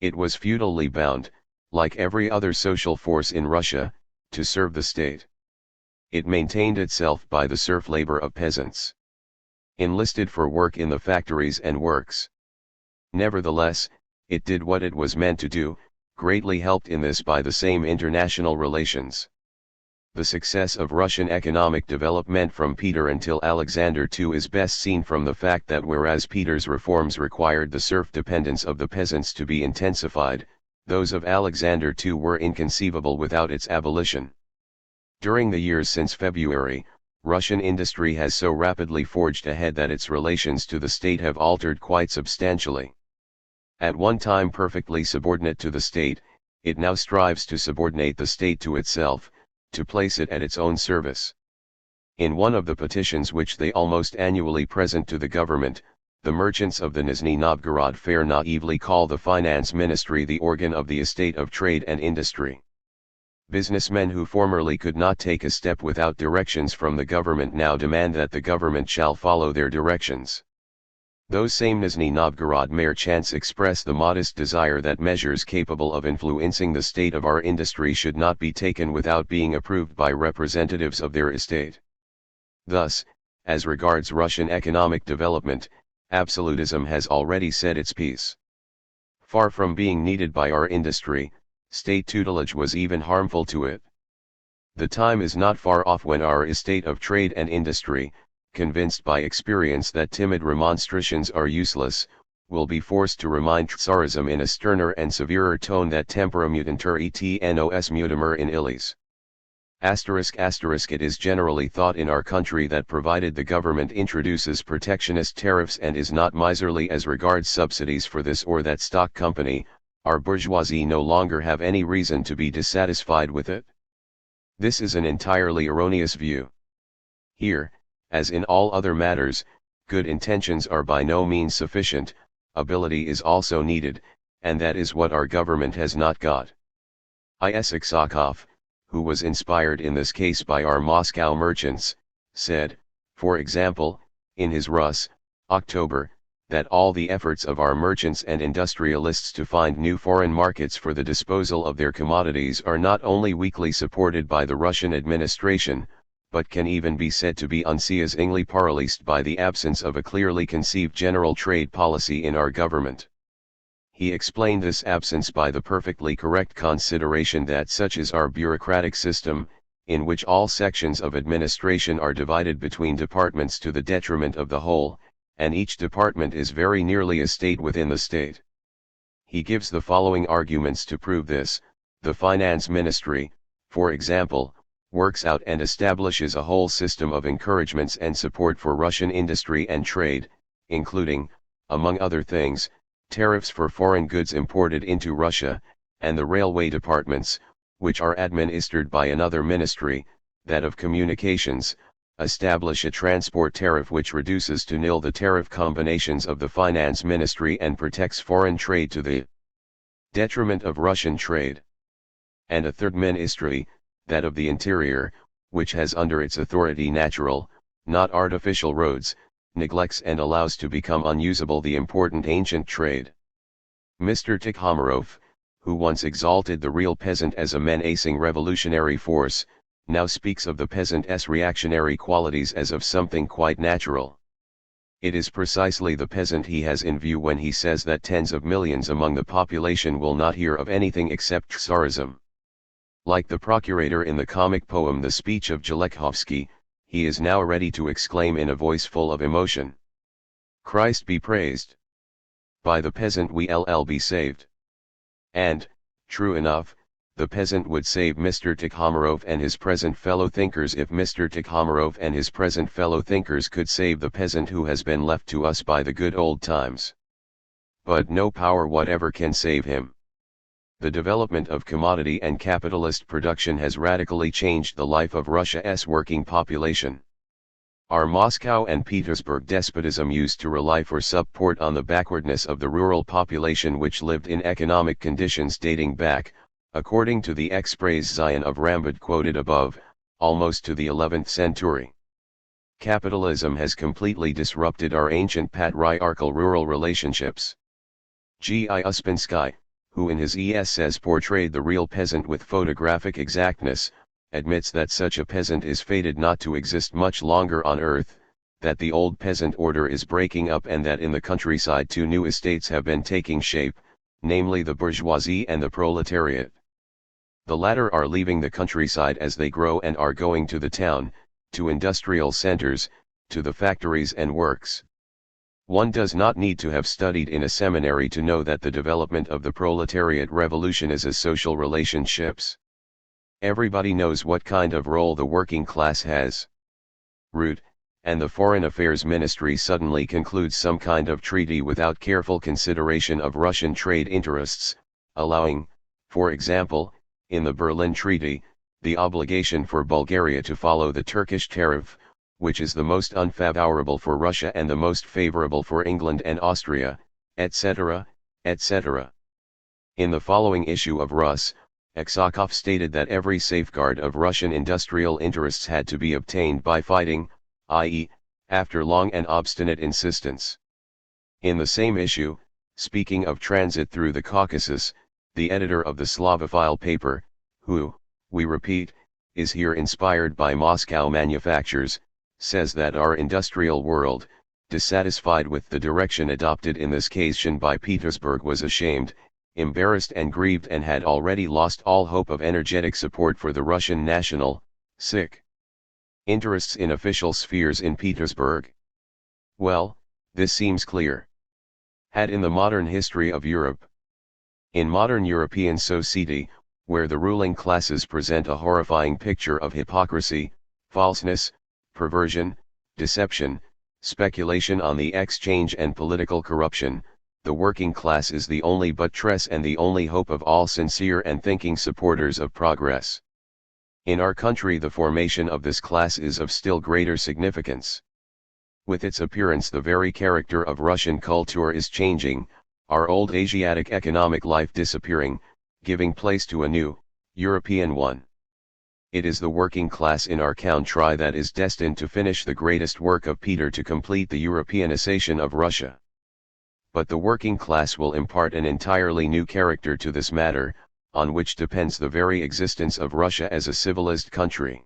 It was feudally bound, like every other social force in Russia, to serve the state. It maintained itself by the serf labor of peasants, enlisted for work in the factories and works. Nevertheless, it did what it was meant to do, greatly helped in this by the same international relations. The success of Russian economic development from Peter until Alexander II is best seen from the fact that whereas Peter's reforms required the serf dependence of the peasants to be intensified, those of Alexander II were inconceivable without its abolition. During the years since February, Russian industry has so rapidly forged ahead that its relations to the state have altered quite substantially. At one time perfectly subordinate to the state, it now strives to subordinate the state to itself, to place it at its own service. In one of the petitions which they almost annually present to the government, the merchants of the Nizhny Novgorod fair naively call the finance ministry the organ of the estate of trade and industry. Businessmen who formerly could not take a step without directions from the government now demand that the government shall follow their directions. Those same Nizhny Novgorod merchants express the modest desire that measures capable of influencing the state of our industry should not be taken without being approved by representatives of their estate. Thus, as regards Russian economic development, absolutism has already said its piece. Far from being needed by our industry, state tutelage was even harmful to it. The time is not far off when our estate of trade and industry, convinced by experience that timid remonstrations are useless, will be forced to remind Tsarism in a sterner and severer tone that tempora mutantur et nos mutimer in illis. It is generally thought in our country that provided the government introduces protectionist tariffs and is not miserly as regards subsidies for this or that stock company, our bourgeoisie no longer have any reason to be dissatisfied with it. This is an entirely erroneous view. Here, as in all other matters, good intentions are by no means sufficient, ability is also needed, and that is what our government has not got. Aksakov, who was inspired in this case by our Moscow merchants, said, for example, in his Rus, October, that all the efforts of our merchants and industrialists to find new foreign markets for the disposal of their commodities are not only weakly supported by the Russian administration, but can even be said to be unseasonably paralyzed by the absence of a clearly conceived general trade policy in our government. He explained this absence by the perfectly correct consideration that such is our bureaucratic system, in which all sections of administration are divided between departments to the detriment of the whole, and each department is very nearly a state within the state. He gives the following arguments to prove this: the finance ministry, for example, works out and establishes a whole system of encouragements and support for Russian industry and trade, including, among other things, tariffs for foreign goods imported into Russia, and the railway departments, which are administered by another ministry, that of communications, establish a transport tariff which reduces to nil the tariff combinations of the finance ministry and protects foreign trade to the detriment of Russian trade. And a third ministry, that of the interior, which has under its authority natural, not artificial roads, neglects and allows to become unusable the important ancient trade. Mr. Tikhomarov, who once exalted the real peasant as a menacing revolutionary force, now speaks of the peasant's reactionary qualities as of something quite natural. It is precisely the peasant he has in view when he says that tens of millions among the population will not hear of anything except Tsarism. Like the procurator in the comic poem The Speech of Jalekhovsky, he is now ready to exclaim in a voice full of emotion, "Christ be praised! By the peasant we'll be saved." And, true enough, the peasant would save Mr. Tikhomarov and his present fellow-thinkers if Mr. Tikhomarov and his present fellow-thinkers could save the peasant who has been left to us by the good old times. But no power whatever can save him. The development of commodity and capitalist production has radically changed the life of Russia's working population. Our Moscow and Petersburg despotism used to rely for support on the backwardness of the rural population which lived in economic conditions dating back, according to the Express-Zion of Rambod quoted above, almost to the 11th century. Capitalism has completely disrupted our ancient patriarchal rural relationships. G. I. Uspensky, who in his essays portrayed the real peasant with photographic exactness, admits that such a peasant is fated not to exist much longer on earth, that the old peasant order is breaking up and that in the countryside two new estates have been taking shape, namely the bourgeoisie and the proletariat. The latter are leaving the countryside as they grow and are going to the town, to industrial centers, to the factories and works. One does not need to have studied in a seminary to know that the development of the proletariat revolution is as social relationships. Everybody knows what kind of role the working class has. Root, and the Foreign Affairs Ministry suddenly concludes some kind of treaty without careful consideration of Russian trade interests, allowing, for example, in the Berlin Treaty, the obligation for Bulgaria to follow the Turkish tariff, which is the most unfavorable for Russia and the most favorable for England and Austria, etc., etc. In the following issue of Rus, Aksakov stated that every safeguard of Russian industrial interests had to be obtained by fighting, i.e., after long and obstinate insistence. In the same issue, speaking of transit through the Caucasus, the editor of the Slavophile paper, who, we repeat, is here inspired by Moscow manufactures, says that our industrial world, dissatisfied with the direction adopted in this occasion by Petersburg, was ashamed, embarrassed and grieved and had already lost all hope of energetic support for the Russian national, interests in official spheres in Petersburg. Well, this seems clear. Had in the modern history of Europe. In modern European society, where the ruling classes present a horrifying picture of hypocrisy, falseness, perversion, deception, speculation on the exchange and political corruption, the working class is the only buttress and the only hope of all sincere and thinking supporters of progress. In our country the formation of this class is of still greater significance. With its appearance the very character of Russian culture is changing, our old Asiatic economic life disappearing, giving place to a new, European one. It is the working class in our country that is destined to finish the greatest work of Peter to complete the Europeanization of Russia. But the working class will impart an entirely new character to this matter, on which depends the very existence of Russia as a civilized country.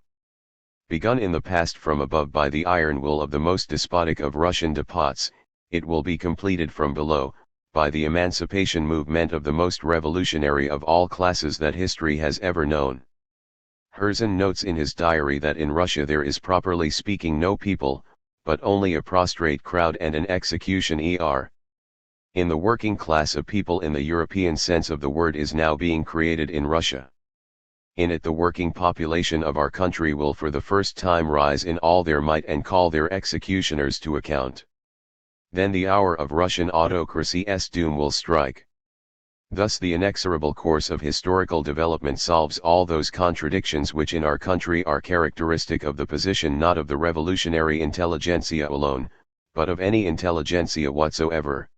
Begun in the past from above by the iron will of the most despotic of Russian despots, it will be completed from below, by the emancipation movement of the most revolutionary of all classes that history has ever known. Herzen notes in his diary that in Russia there is properly speaking no people, but only a prostrate crowd and an execution In the working class a people in the European sense of the word is now being created in Russia. In it the working population of our country will for the first time rise in all their might and call their executioners to account. Then the hour of Russian autocracy's doom will strike. Thus the inexorable course of historical development solves all those contradictions which in our country are characteristic of the position not of the revolutionary intelligentsia alone, but of any intelligentsia whatsoever.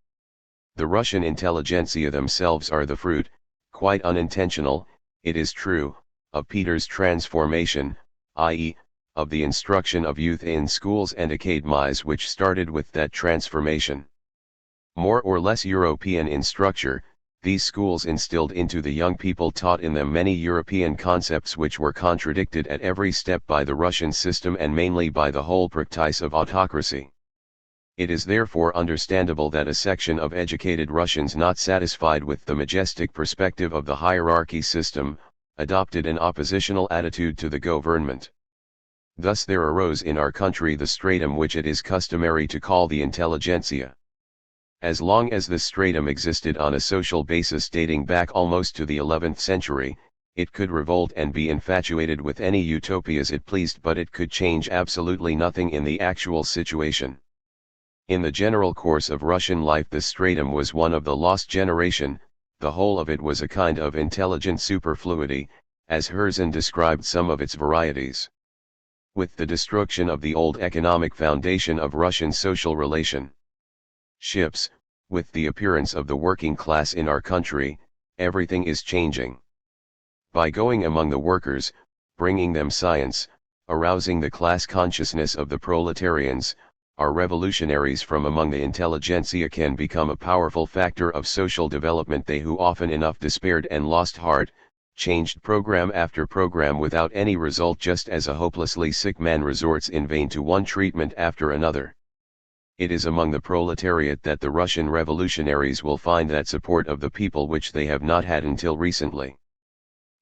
The Russian intelligentsia themselves are the fruit, quite unintentional, it is true, of Peter's transformation, i.e., of the instruction of youth in schools and academies which started with that transformation. More or less European in structure, These schools instilled into the young people taught in them many European concepts which were contradicted at every step by the Russian system and mainly by the whole practice of autocracy. It is therefore understandable that a section of educated Russians not satisfied with the majestic perspective of the hierarchy system, adopted an oppositional attitude to the government. Thus there arose in our country the stratum which it is customary to call the intelligentsia. As long as this stratum existed on a social basis dating back almost to the 11th century, it could revolt and be infatuated with any utopias it pleased, but it could change absolutely nothing in the actual situation. In the general course of Russian life this stratum was one of the lost generation, the whole of it was a kind of intelligent superfluity, as Herzen described some of its varieties. With the destruction of the old economic foundation of Russian social relation, ships, with the appearance of the working class in our country, everything is changing. By going among the workers, bringing them science, arousing the class consciousness of the proletarians, our revolutionaries from among the intelligentsia can become a powerful factor of social development. They who often enough despaired and lost heart, changed program after program without any result, just as a hopelessly sick man resorts in vain to one treatment after another. It is among the proletariat that the Russian revolutionaries will find that support of the people which they have not had until recently.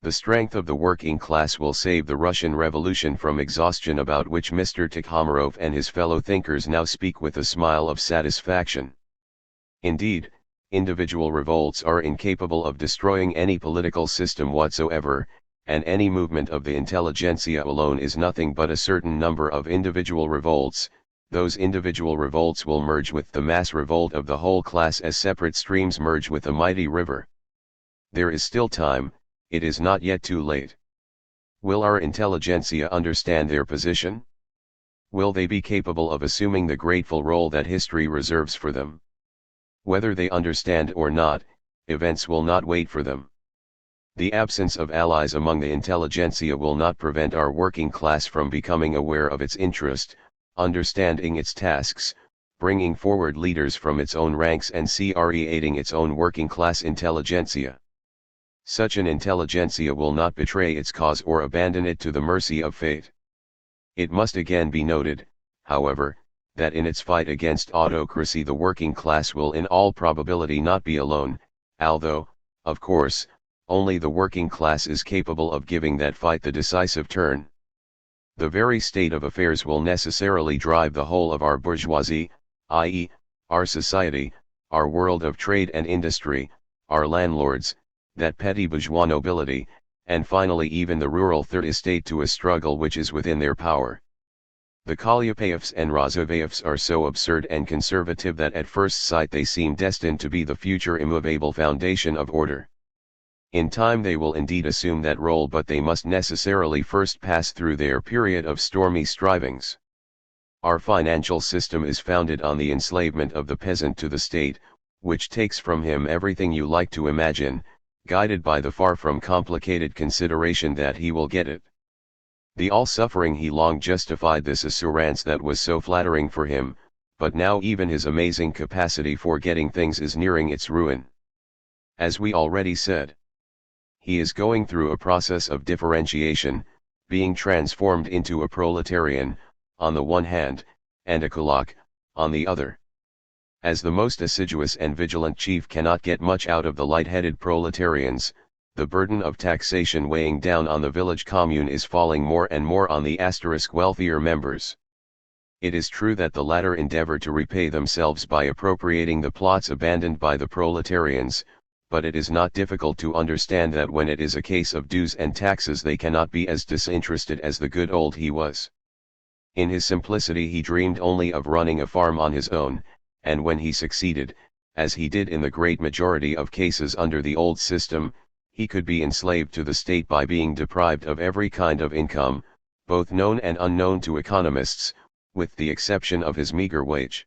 The strength of the working class will save the Russian Revolution from exhaustion, about which Mr. Tikhomarov and his fellow thinkers now speak with a smile of satisfaction. Indeed, individual revolts are incapable of destroying any political system whatsoever, and any movement of the intelligentsia alone is nothing but a certain number of individual revolts. Those individual revolts will merge with the mass revolt of the whole class as separate streams merge with a mighty river. There is still time, it is not yet too late. Will our intelligentsia understand their position? Will they be capable of assuming the grateful role that history reserves for them? Whether they understand or not, events will not wait for them. The absence of allies among the intelligentsia will not prevent our working class from becoming aware of its interest, understanding its tasks, bringing forward leaders from its own ranks and creating its own working class intelligentsia. Such an intelligentsia will not betray its cause or abandon it to the mercy of fate. It must again be noted, however, that in its fight against autocracy the working class will in all probability not be alone, although, of course, only the working class is capable of giving that fight the decisive turn. The very state of affairs will necessarily drive the whole of our bourgeoisie, i.e., our society, our world of trade and industry, our landlords, that petty bourgeois nobility, and finally even the rural third estate to a struggle which is within their power. The Kolyapayevs and Razovayevs are so absurd and conservative that at first sight they seem destined to be the future immovable foundation of order. In time they will indeed assume that role, but they must necessarily first pass through their period of stormy strivings. Our financial system is founded on the enslavement of the peasant to the state, which takes from him everything you like to imagine, guided by the far from complicated consideration that he will get it. The all-suffering he long justified this assurance that was so flattering for him, but now even his amazing capacity for getting things is nearing its ruin. As we already said, he is going through a process of differentiation, being transformed into a proletarian, on the one hand, and a kulak, on the other. As the most assiduous and vigilant chief cannot get much out of the light-headed proletarians, the burden of taxation weighing down on the village commune is falling more and more on the wealthier members. It is true that the latter endeavor to repay themselves by appropriating the plots abandoned by the proletarians, but it is not difficult to understand that when it is a case of dues and taxes they cannot be as disinterested as the good old he was. In his simplicity he dreamed only of running a farm on his own, and when he succeeded, as he did in the great majority of cases under the old system, he could be enslaved to the state by being deprived of every kind of income, both known and unknown to economists, with the exception of his meager wage.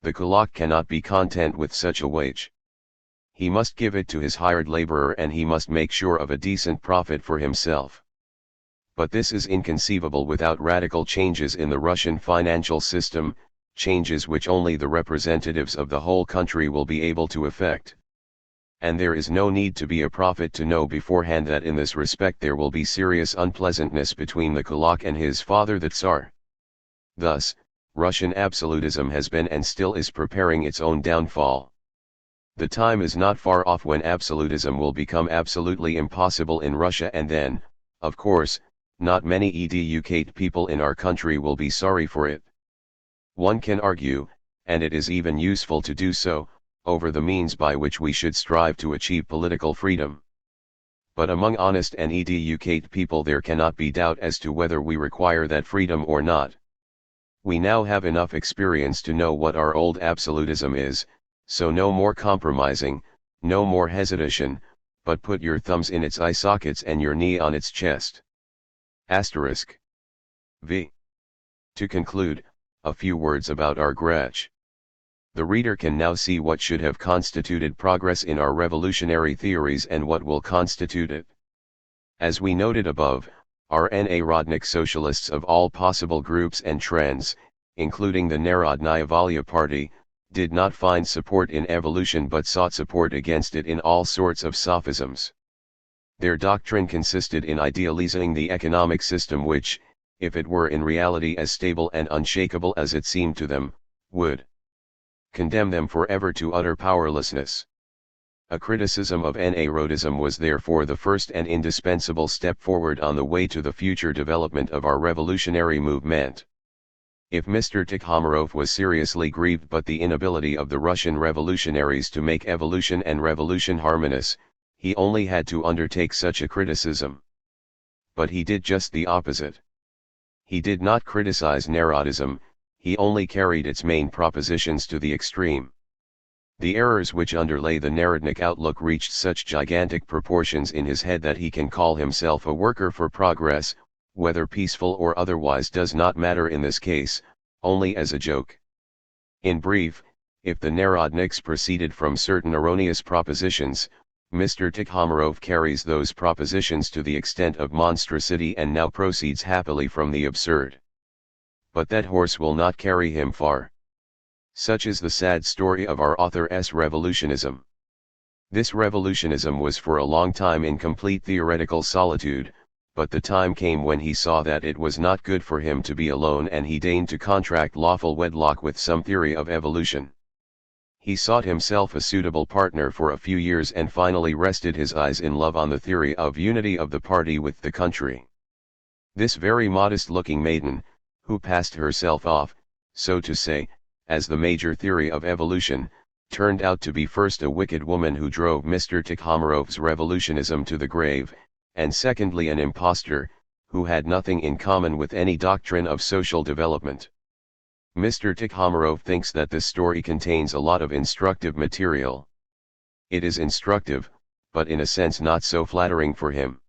The kulak cannot be content with such a wage. He must give it to his hired laborer and he must make sure of a decent profit for himself. But this is inconceivable without radical changes in the Russian financial system, changes which only the representatives of the whole country will be able to effect. And there is no need to be a prophet to know beforehand that in this respect there will be serious unpleasantness between the Kulak and his father the Tsar. Thus, Russian absolutism has been and still is preparing its own downfall. The time is not far off when absolutism will become absolutely impossible in Russia, and then, of course, not many educated people in our country will be sorry for it. One can argue, and it is even useful to do so, over the means by which we should strive to achieve political freedom. But among honest and educated people there cannot be doubt as to whether we require that freedom or not. We now have enough experience to know what our old absolutism is, so no more compromising, no more hesitation, but put your thumbs in its eye sockets and your knee on its chest. Asterisk. V. To conclude, a few words about our Grech. The reader can now see what should have constituted progress in our revolutionary theories and what will constitute it. As we noted above, our narodnik socialists of all possible groups and trends, including the Narodnaya Volya Party, did not find support in evolution but sought support against it in all sorts of sophisms. Their doctrine consisted in idealizing the economic system which, if it were in reality as stable and unshakable as it seemed to them, would condemn them forever to utter powerlessness. A criticism of narodism was therefore the first and indispensable step forward on the way to the future development of our revolutionary movement. If Mr. Tikhomarov was seriously grieved by the inability of the Russian revolutionaries to make evolution and revolution harmonious, he only had to undertake such a criticism. But he did just the opposite. He did not criticize narodism, he only carried its main propositions to the extreme. The errors which underlay the Narodnik outlook reached such gigantic proportions in his head that he can call himself a worker for progress, whether peaceful or otherwise does not matter in this case, only as a joke. In brief, if the Narodniks proceeded from certain erroneous propositions, Mr. Tikhomarov carries those propositions to the extent of monstrosity and now proceeds happily from the absurd. But that horse will not carry him far. Such is the sad story of our author's revolutionism. This revolutionism was for a long time in complete theoretical solitude, but the time came when he saw that it was not good for him to be alone, and he deigned to contract lawful wedlock with some theory of evolution. He sought himself a suitable partner for a few years and finally rested his eyes in love on the theory of unity of the party with the country. This very modest-looking maiden, who passed herself off, so to say, as the major theory of evolution, turned out to be first a wicked woman who drove Mr. Tikhomarov's revolutionism to the grave, and secondly an impostor, who had nothing in common with any doctrine of social development. Mr. Tikhomarov thinks that this story contains a lot of instructive material. It is instructive, but in a sense not so flattering for him.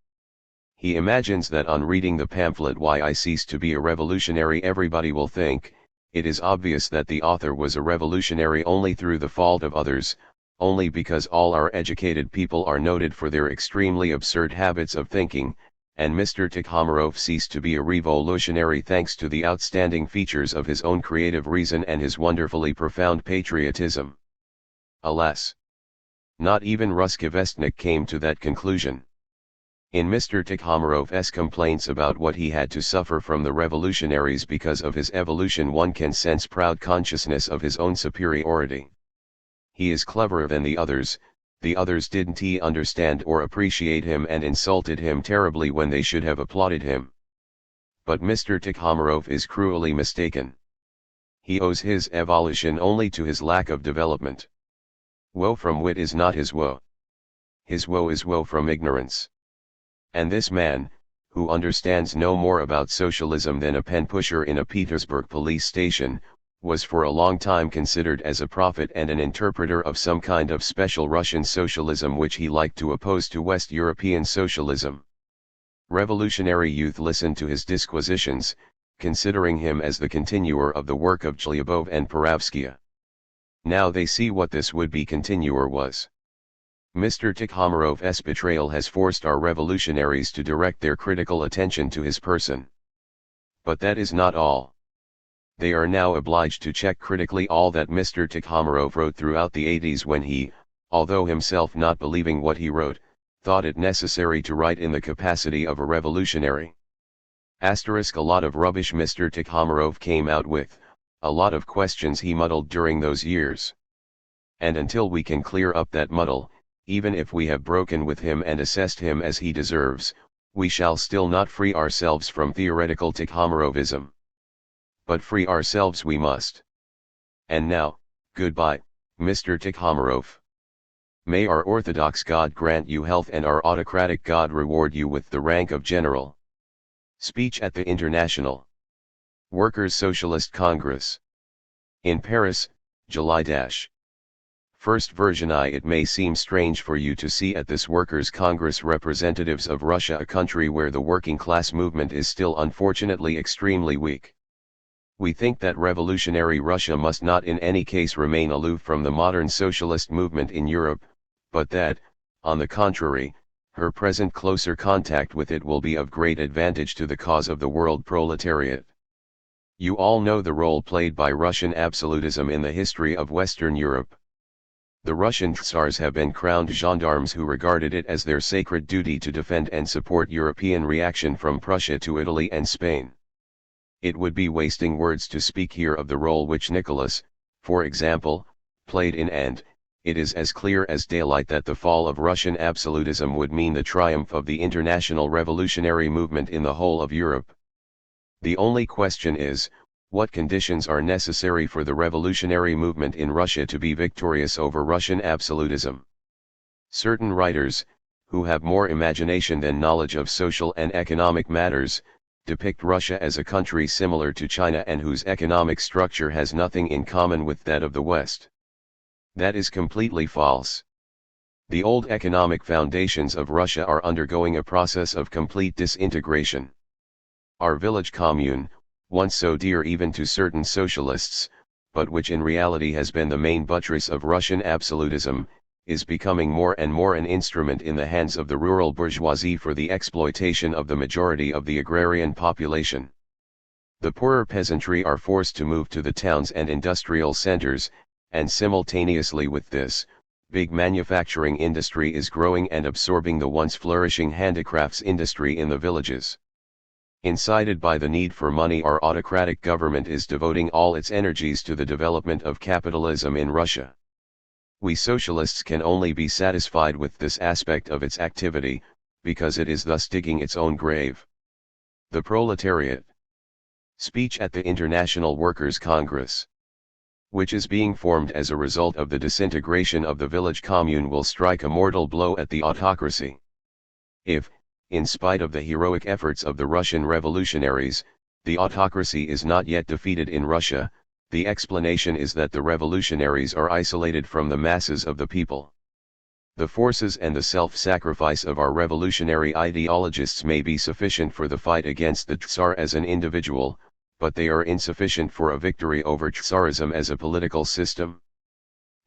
He imagines that on reading the pamphlet Why I Ceased to Be a Revolutionary everybody will think, it is obvious that the author was a revolutionary only through the fault of others, only because all our educated people are noted for their extremely absurd habits of thinking, and Mr. Tikhomarov ceased to be a revolutionary thanks to the outstanding features of his own creative reason and his wonderfully profound patriotism. Alas! Not even Ruskivestnik came to that conclusion. In Mr. Tikhomarov's complaints about what he had to suffer from the revolutionaries because of his evolution, one can sense proud consciousness of his own superiority. He is cleverer than the others didn't understand or appreciate him and insulted him terribly when they should have applauded him. But Mr. Tikhomarov is cruelly mistaken. He owes his evolution only to his lack of development. Woe from wit is not his woe. His woe is woe from ignorance. And this man, who understands no more about socialism than a pen pusher in a Petersburg police station, was for a long time considered as a prophet and an interpreter of some kind of special Russian socialism which he liked to oppose to West European socialism. Revolutionary youth listened to his disquisitions, considering him as the continuer of the work of Chlyabov and Perovskaya. Now they see what this would-be continuer was. Mr. Tikhomarov's betrayal has forced our revolutionaries to direct their critical attention to his person. But that is not all. They are now obliged to check critically all that Mr. Tikhomarov wrote throughout the 80s when he, although himself not believing what he wrote, thought it necessary to write in the capacity of a revolutionary. Asterisk a lot of rubbish Mr. Tikhomarov came out with, a lot of questions he muddled during those years. And until we can clear up that muddle, even if we have broken with him and assessed him as he deserves, we shall still not free ourselves from theoretical Tikhomarovism. But free ourselves we must. And now, goodbye, Mr. Tikhomarov. May our Orthodox God grant you health and our autocratic God reward you with the rank of General. Speech at the International Workers' Socialist Congress. In Paris, July First version It may seem strange for you to see at this Workers' Congress representatives of Russia, a country where the working class movement is still unfortunately extremely weak. We think that revolutionary Russia must not in any case remain aloof from the modern socialist movement in Europe, but that, on the contrary, her present closer contact with it will be of great advantage to the cause of the world proletariat. You all know the role played by Russian absolutism in the history of Western Europe. The Russian Tsars have been crowned gendarmes who regarded it as their sacred duty to defend and support European reaction from Prussia to Italy and Spain. It would be wasting words to speak here of the role which Nicholas, for example, played in, and it is as clear as daylight that the fall of Russian absolutism would mean the triumph of the international revolutionary movement in the whole of Europe. The only question is, what conditions are necessary for the revolutionary movement in Russia to be victorious over Russian absolutism? Certain writers, who have more imagination than knowledge of social and economic matters, depict Russia as a country similar to China and whose economic structure has nothing in common with that of the West. That is completely false. The old economic foundations of Russia are undergoing a process of complete disintegration. Our village commune, once so dear even to certain socialists, but which in reality has been the main buttress of Russian absolutism, is becoming more and more an instrument in the hands of the rural bourgeoisie for the exploitation of the majority of the agrarian population. The poorer peasantry are forced to move to the towns and industrial centers, and simultaneously with this, big manufacturing industry is growing and absorbing the once flourishing handicrafts industry in the villages. Incited by the need for money, our autocratic government is devoting all its energies to the development of capitalism in Russia. We socialists can only be satisfied with this aspect of its activity, because it is thus digging its own grave. The proletariat. Speech at the International Workers' Congress, which is being formed as a result of the disintegration of the village commune, will strike a mortal blow at the autocracy. If, in spite of the heroic efforts of the Russian revolutionaries, the autocracy is not yet defeated in Russia, the explanation is that the revolutionaries are isolated from the masses of the people. The forces and the self-sacrifice of our revolutionary ideologists may be sufficient for the fight against the Tsar as an individual, but they are insufficient for a victory over Tsarism as a political system.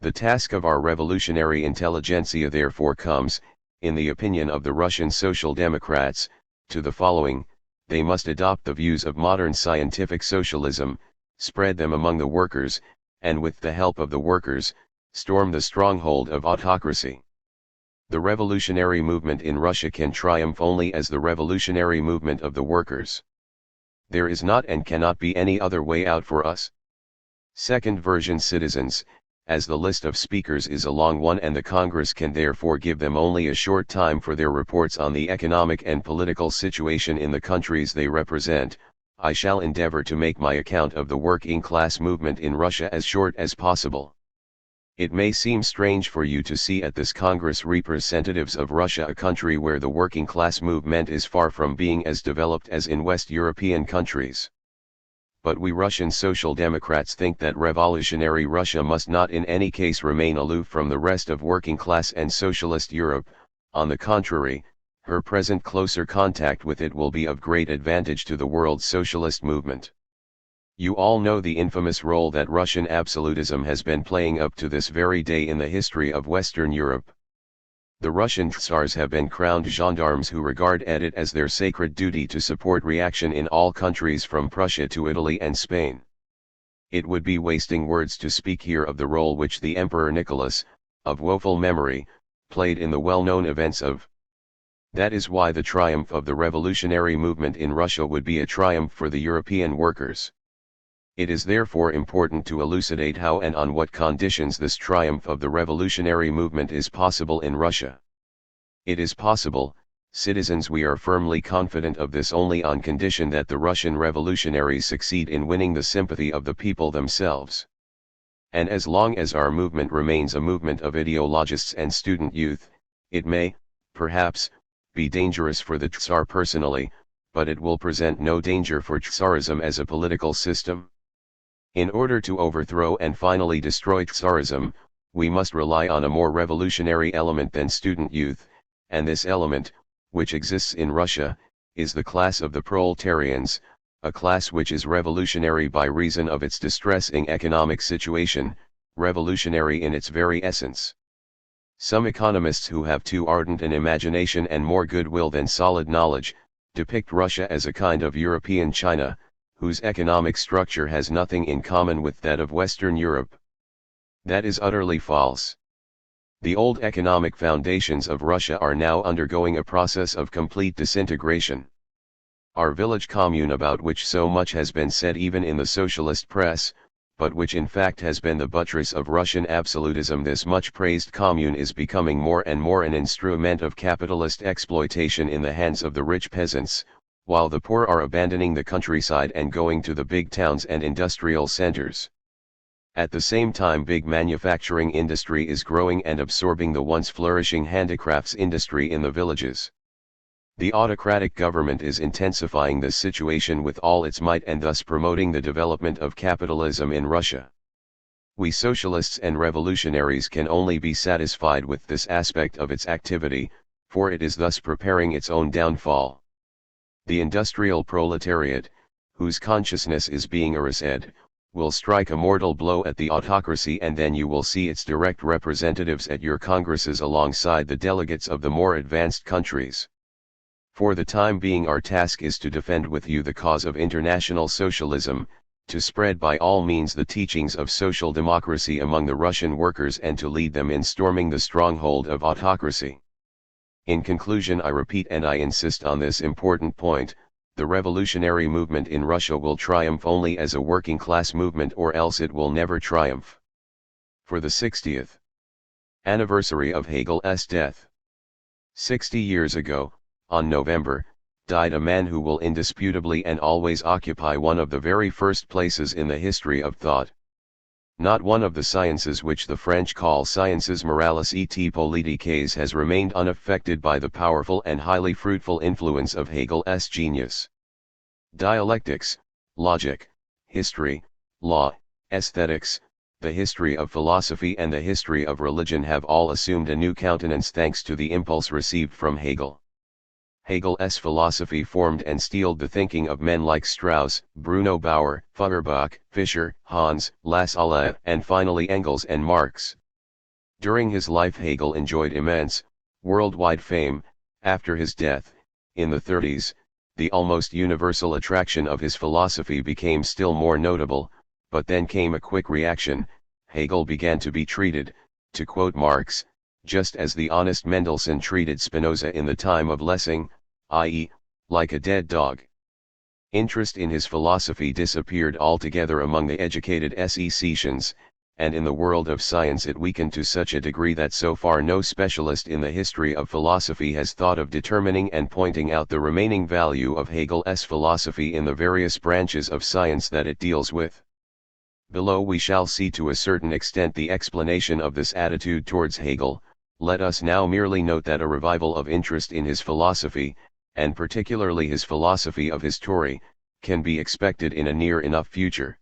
The task of our revolutionary intelligentsia therefore comes, in the opinion of the Russian Social Democrats, to the following: they must adopt the views of modern scientific socialism, spread them among the workers, and with the help of the workers, storm the stronghold of autocracy. The revolutionary movement in Russia can triumph only as the revolutionary movement of the workers. There is not and cannot be any other way out for us. Second version citizens, as the list of speakers is a long one and the Congress can therefore give them only a short time for their reports on the economic and political situation in the countries they represent, I shall endeavor to make my account of the working class movement in Russia as short as possible. It may seem strange for you to see at this Congress representatives of Russia, a country where the working class movement is far from being as developed as in West European countries. But we Russian Social Democrats think that revolutionary Russia must not in any case remain aloof from the rest of working class and socialist Europe. On the contrary, her present closer contact with it will be of great advantage to the world socialist movement. You all know the infamous role that Russian absolutism has been playing up to this very day in the history of Western Europe. The Russian Tsars have been crowned gendarmes who regard it as their sacred duty to support reaction in all countries from Prussia to Italy and Spain. It would be wasting words to speak here of the role which the Emperor Nicholas, of woeful memory, played in the well-known events of. That is why the triumph of the revolutionary movement in Russia would be a triumph for the European workers. It is therefore important to elucidate how and on what conditions this triumph of the revolutionary movement is possible in Russia. It is possible, citizens, we are firmly confident of this only on condition that the Russian revolutionaries succeed in winning the sympathy of the people themselves. And as long as our movement remains a movement of ideologists and student youth, it may, perhaps, be dangerous for the Tsar personally, but it will present no danger for Tsarism as a political system. In order to overthrow and finally destroy Tsarism, we must rely on a more revolutionary element than student youth, and this element, which exists in Russia, is the class of the proletarians, a class which is revolutionary by reason of its distressing economic situation, revolutionary in its very essence. Some economists who have too ardent an imagination and more goodwill than solid knowledge, depict Russia as a kind of European China, whose economic structure has nothing in common with that of Western Europe. That is utterly false. The old economic foundations of Russia are now undergoing a process of complete disintegration. Our village commune, about which so much has been said even in the socialist press, but which in fact has been the buttress of Russian absolutism, this much praised commune is becoming more and more an instrument of capitalist exploitation in the hands of the rich peasants, while the poor are abandoning the countryside and going to the big towns and industrial centers. At the same time, big manufacturing industry is growing and absorbing the once flourishing handicrafts industry in the villages. The autocratic government is intensifying this situation with all its might and thus promoting the development of capitalism in Russia. We socialists and revolutionaries can only be satisfied with this aspect of its activity, for it is thus preparing its own downfall. The industrial proletariat, whose consciousness is being arrested, will strike a mortal blow at the autocracy, and then you will see its direct representatives at your congresses alongside the delegates of the more advanced countries. For the time being, our task is to defend with you the cause of international socialism, to spread by all means the teachings of social democracy among the Russian workers, and to lead them in storming the stronghold of autocracy. In conclusion, I repeat and I insist on this important point: the revolutionary movement in Russia will triumph only as a working class movement, or else it will never triumph. For the 60th anniversary of Hegel's death. 60 years ago, on November, died a man who will indisputably and always occupy one of the very first places in the history of thought. Not one of the sciences which the French call sciences morales et politiques has remained unaffected by the powerful and highly fruitful influence of Hegel's genius. Dialectics, logic, history, law, aesthetics, the history of philosophy and the history of religion have all assumed a new countenance thanks to the impulse received from Hegel. Hegel's philosophy formed and steeled the thinking of men like Strauss, Bruno Bauer, Feuerbach, Fischer, Hans, Lassalle, and finally Engels and Marx. During his life Hegel enjoyed immense, worldwide fame. After his death, in the 30s, the almost universal attraction of his philosophy became still more notable, but then came a quick reaction. Hegel began to be treated, to quote Marx, just as the honest Mendelssohn treated Spinoza in the time of Lessing, i.e., like a dead dog. Interest in his philosophy disappeared altogether among the educated Secessians, and in the world of science it weakened to such a degree that so far no specialist in the history of philosophy has thought of determining and pointing out the remaining value of Hegel's philosophy in the various branches of science that it deals with. Below we shall see to a certain extent the explanation of this attitude towards Hegel. Let us now merely note that a revival of interest in his philosophy, and particularly his philosophy of history, can be expected in a near enough future.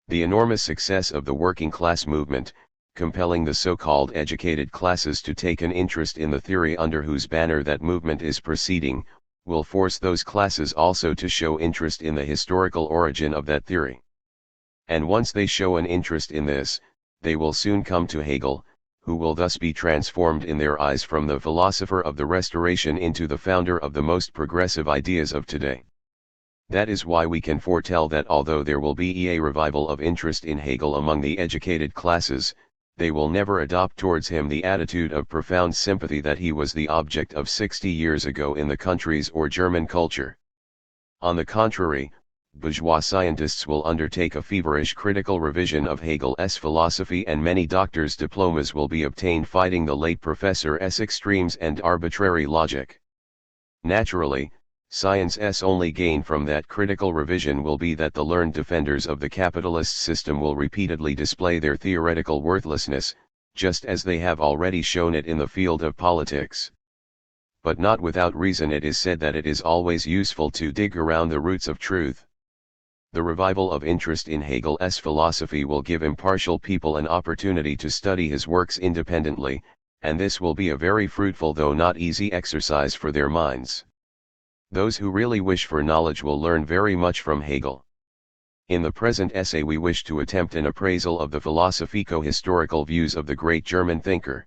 The enormous success of the working class movement, compelling the so-called educated classes to take an interest in the theory under whose banner that movement is proceeding, will force those classes also to show interest in the historical origin of that theory. And once they show an interest in this, they will soon come to Hegel, who will thus be transformed in their eyes from the philosopher of the Restoration into the founder of the most progressive ideas of today. That is why we can foretell that although there will be a revival of interest in Hegel among the educated classes, they will never adopt towards him the attitude of profound sympathy that he was the object of 60 years ago in the country's or German culture. On the contrary, bourgeois scientists will undertake a feverish critical revision of Hegel's philosophy, and many doctors' diplomas will be obtained fighting the late professor's extremes and arbitrary logic. Naturally, science's only gain from that critical revision will be that the learned defenders of the capitalist system will repeatedly display their theoretical worthlessness, just as they have already shown it in the field of politics. But not without reason it is said that it is always useful to dig around the roots of truth. The revival of interest in Hegel's philosophy will give impartial people an opportunity to study his works independently, and this will be a very fruitful though not easy exercise for their minds. Those who really wish for knowledge will learn very much from Hegel. In the present essay we wish to attempt an appraisal of the philosophico-historical views of the great German thinker.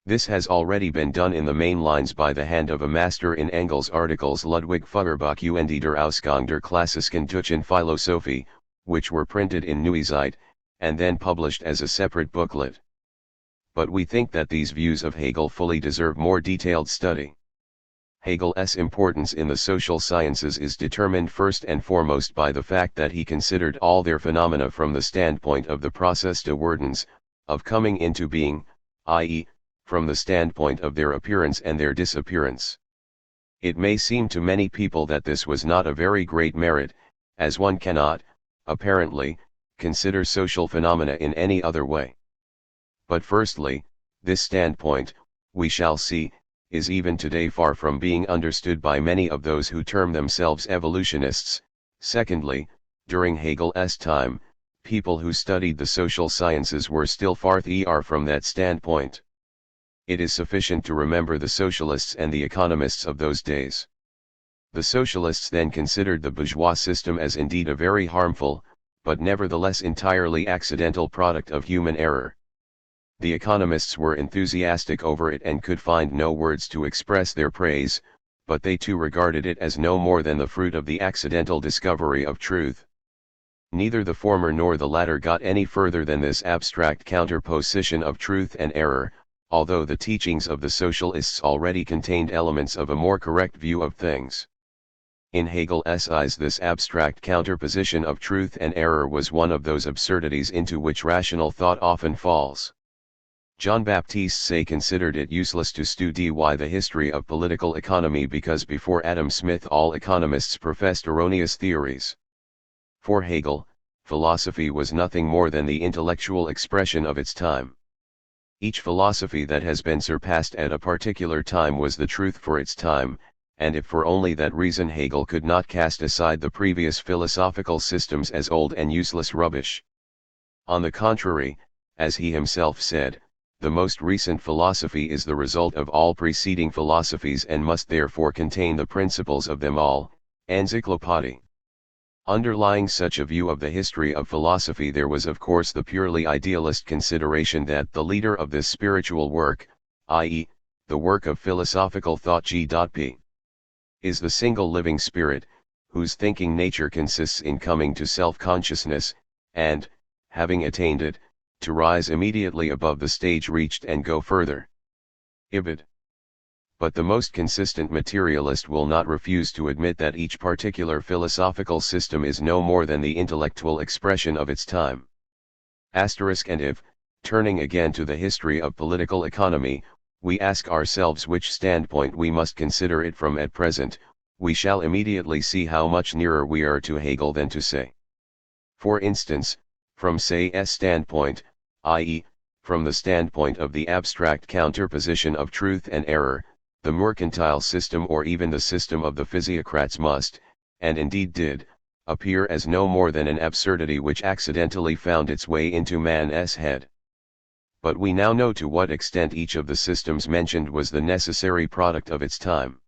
This has already been done in the main lines by the hand of a master in Engels' articles Ludwig Feuerbach und der Ausgang der klassischen Deutschen Philosophie, which were printed in Neue Zeit, and then published as a separate booklet. But we think that these views of Hegel fully deserve more detailed study. Hegel's importance in the social sciences is determined first and foremost by the fact that he considered all their phenomena from the standpoint of the process de werdens, of coming into being, i.e., from the standpoint of their appearance and their disappearance. It may seem to many people that this was not a very great merit, as one cannot, apparently, consider social phenomena in any other way. But firstly, this standpoint, we shall see, is even today far from being understood by many of those who term themselves evolutionists. Secondly, during Hegel's time, people who studied the social sciences were still far from that standpoint. It is sufficient to remember the socialists and the economists of those days. The socialists then considered the bourgeois system as indeed a very harmful, but nevertheless entirely accidental product of human error. The economists were enthusiastic over it and could find no words to express their praise, but they too regarded it as no more than the fruit of the accidental discovery of truth. Neither the former nor the latter got any further than this abstract counterposition of truth and error, although the teachings of the socialists already contained elements of a more correct view of things. In Hegel's eyes this abstract counterposition of truth and error was one of those absurdities into which rational thought often falls. Jean-Baptiste Say considered it useless to study the history of political economy because before Adam Smith all economists professed erroneous theories. For Hegel, philosophy was nothing more than the intellectual expression of its time. Each philosophy that has been surpassed at a particular time was the truth for its time, and if for only that reason Hegel could not cast aside the previous philosophical systems as old and useless rubbish. On the contrary, as he himself said, the most recent philosophy is the result of all preceding philosophies and must therefore contain the principles of them all, encyclopédie. Underlying such a view of the history of philosophy there was of course the purely idealist consideration that the leader of this spiritual work, i.e., the work of philosophical thought G.P. is the single living spirit, whose thinking nature consists in coming to self-consciousness, and, having attained it, to rise immediately above the stage reached and go further. Ibid. But the most consistent materialist will not refuse to admit that each particular philosophical system is no more than the intellectual expression of its time. And if, turning again to the history of political economy, we ask ourselves which standpoint we must consider it from at present, we shall immediately see how much nearer we are to Hegel than to Say. For instance, from Say's standpoint, i.e., from the standpoint of the abstract counterposition of truth and error, the mercantile system or even the system of the physiocrats must, and indeed did, appear as no more than an absurdity which accidentally found its way into man's head. But we now know to what extent each of the systems mentioned was the necessary product of its time.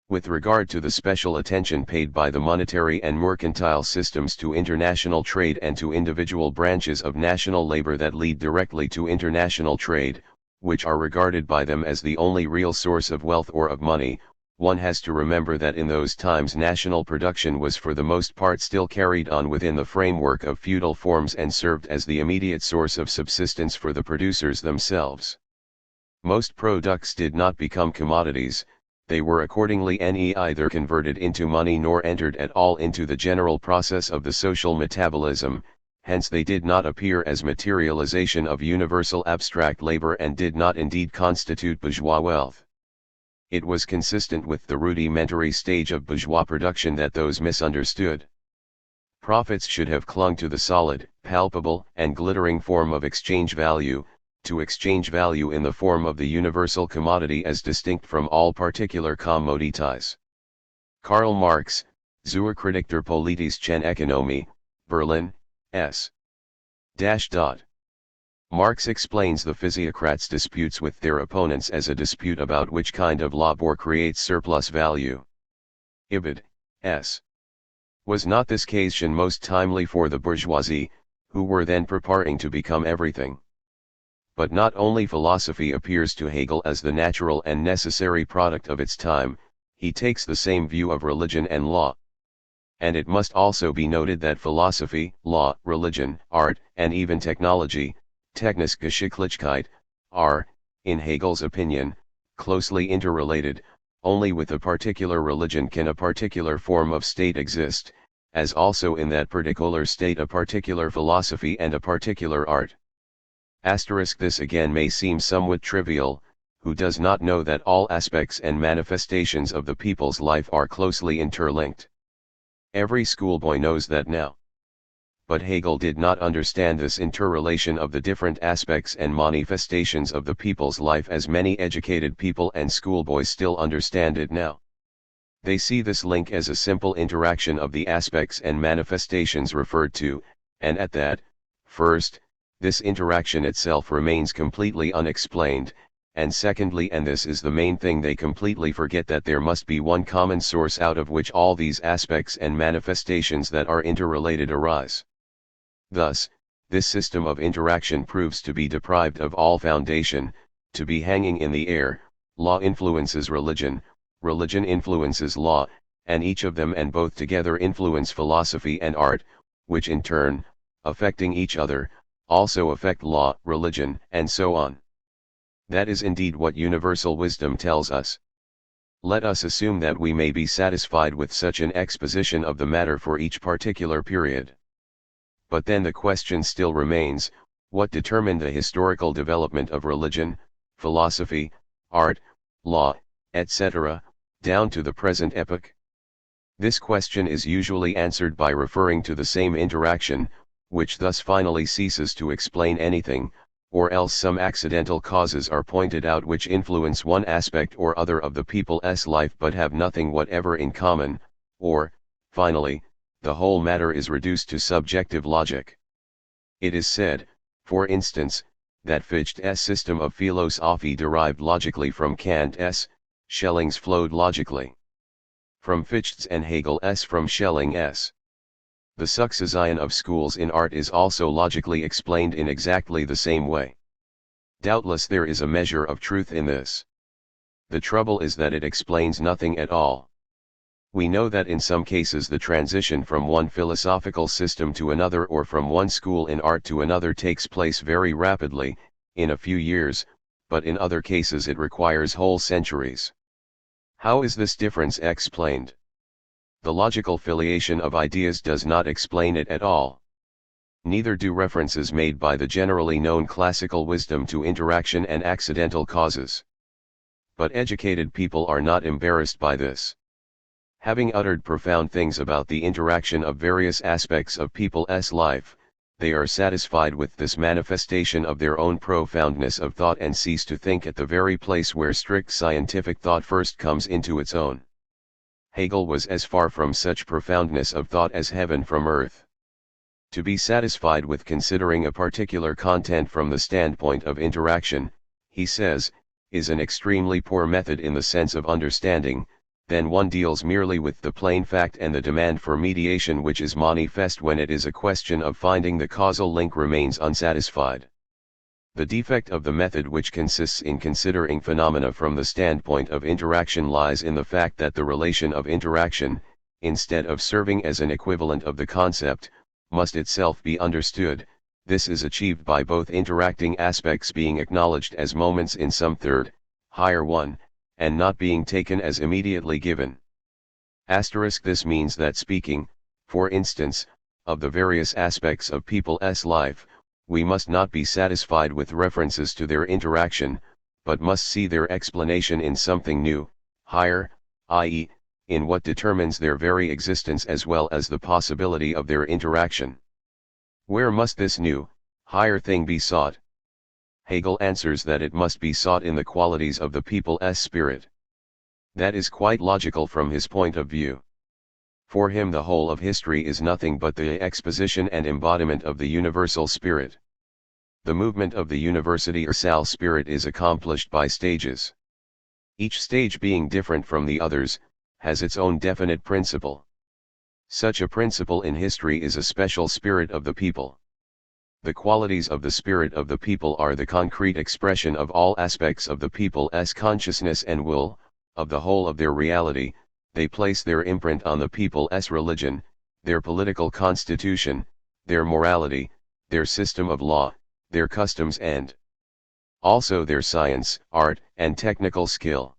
With regard to the special attention paid by the monetary and mercantile systems to international trade and to individual branches of national labor that lead directly to international trade, which are regarded by them as the only real source of wealth or of money, one has to remember that in those times national production was for the most part still carried on within the framework of feudal forms and served as the immediate source of subsistence for the producers themselves. Most products did not become commodities, they were accordingly neither converted into money nor entered at all into the general process of the social metabolism, hence they did not appear as materialization of universal abstract labor and did not indeed constitute bourgeois wealth. It was consistent with the rudimentary stage of bourgeois production that those misunderstood profits should have clung to the solid, palpable, and glittering form of exchange value, to exchange value in the form of the universal commodity as distinct from all particular commodities. Karl Marx, Zur Kritik der politischen Ökonomie, Berlin, S. Marx explains the physiocrats' disputes with their opponents as a dispute about which kind of labor creates surplus value. Ibid. S. Was not this occasion most timely for the bourgeoisie, who were then preparing to become everything? But not only philosophy appears to Hegel as the natural and necessary product of its time, he takes the same view of religion and law. And it must also be noted that philosophy, law, religion, art, and even technology, Technisgeschicklichkeit, are, in Hegel's opinion, closely interrelated. Only with a particular religion can a particular form of state exist, as also in that particular state a particular philosophy and a particular art. This again may seem somewhat trivial, who does not know that all aspects and manifestations of the people's life are closely interlinked. Every schoolboy knows that now. But Hegel did not understand this interrelation of the different aspects and manifestations of the people's life as many educated people and schoolboys still understand it now. They see this link as a simple interaction of the aspects and manifestations referred to, and at that, first, this interaction itself remains completely unexplained, and secondly, and this is the main thing, they completely forget that there must be one common source out of which all these aspects and manifestations that are interrelated arise. Thus, this system of interaction proves to be deprived of all foundation, to be hanging in the air. Law influences religion, religion influences law, and each of them and both together influence philosophy and art, which in turn, affecting each other, also affect law, religion, and so on. That is indeed what universal wisdom tells us. Let us assume that we may be satisfied with such an exposition of the matter for each particular period. But then the question still remains, what determined the historical development of religion, philosophy, art, law, etc., down to the present epoch? This question is usually answered by referring to the same interaction, which thus finally ceases to explain anything, or else some accidental causes are pointed out which influence one aspect or other of the people's life but have nothing whatever in common, or, finally, the whole matter is reduced to subjective logic. It is said, for instance, that Fichte's system of philosophy derived logically from Kant's, Schelling's flowed logically from Fichte's, and Hegel's from Schelling's. The succession of schools in art is also logically explained in exactly the same way. Doubtless there is a measure of truth in this. The trouble is that it explains nothing at all. We know that in some cases the transition from one philosophical system to another or from one school in art to another takes place very rapidly, in a few years, but in other cases it requires whole centuries. How is this difference explained? The logical filiation of ideas does not explain it at all. Neither do references made by the generally known classical wisdom to interaction and accidental causes. But educated people are not embarrassed by this. Having uttered profound things about the interaction of various aspects of people's life, they are satisfied with this manifestation of their own profoundness of thought and cease to think at the very place where strict scientific thought first comes into its own. Hegel was as far from such profoundness of thought as heaven from earth. To be satisfied with considering a particular content from the standpoint of interaction, he says, is an extremely poor method in the sense of understanding. Then one deals merely with the plain fact, and the demand for mediation which is manifest when it is a question of finding the causal link remains unsatisfied. The defect of the method, which consists in considering phenomena from the standpoint of interaction, lies in the fact that the relation of interaction, instead of serving as an equivalent of the concept, must itself be understood. This is achieved by both interacting aspects being acknowledged as moments in some third, higher one, and not being taken as immediately given. This means that speaking, for instance, of the various aspects of people's life, we must not be satisfied with references to their interaction, but must see their explanation in something new, higher, i.e., in what determines their very existence as well as the possibility of their interaction. Where must this new, higher thing be sought? Hegel answers that it must be sought in the qualities of the people's spirit. That is quite logical from his point of view. For him the whole of history is nothing but the exposition and embodiment of the universal spirit. The movement of the universal spirit is accomplished by stages. Each stage, being different from the others, has its own definite principle. Such a principle in history is a special spirit of the people. The qualities of the spirit of the people are the concrete expression of all aspects of the people's consciousness and will, of the whole of their reality. They place their imprint on the people's religion, their political constitution, their morality, their system of law, their customs, and also their science, art, and technical skill.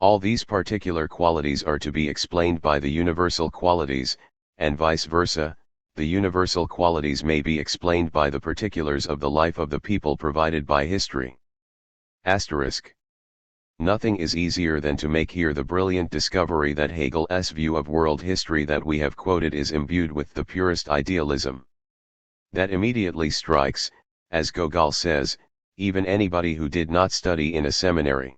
All these particular qualities are to be explained by the universal qualities, and vice versa. The universal qualities may be explained by the particulars of the life of the people provided by history. Nothing is easier than to make here the brilliant discovery that Hegel's view of world history that we have quoted is imbued with the purest idealism. That immediately strikes, as Gogol says, even anybody who did not study in a seminary.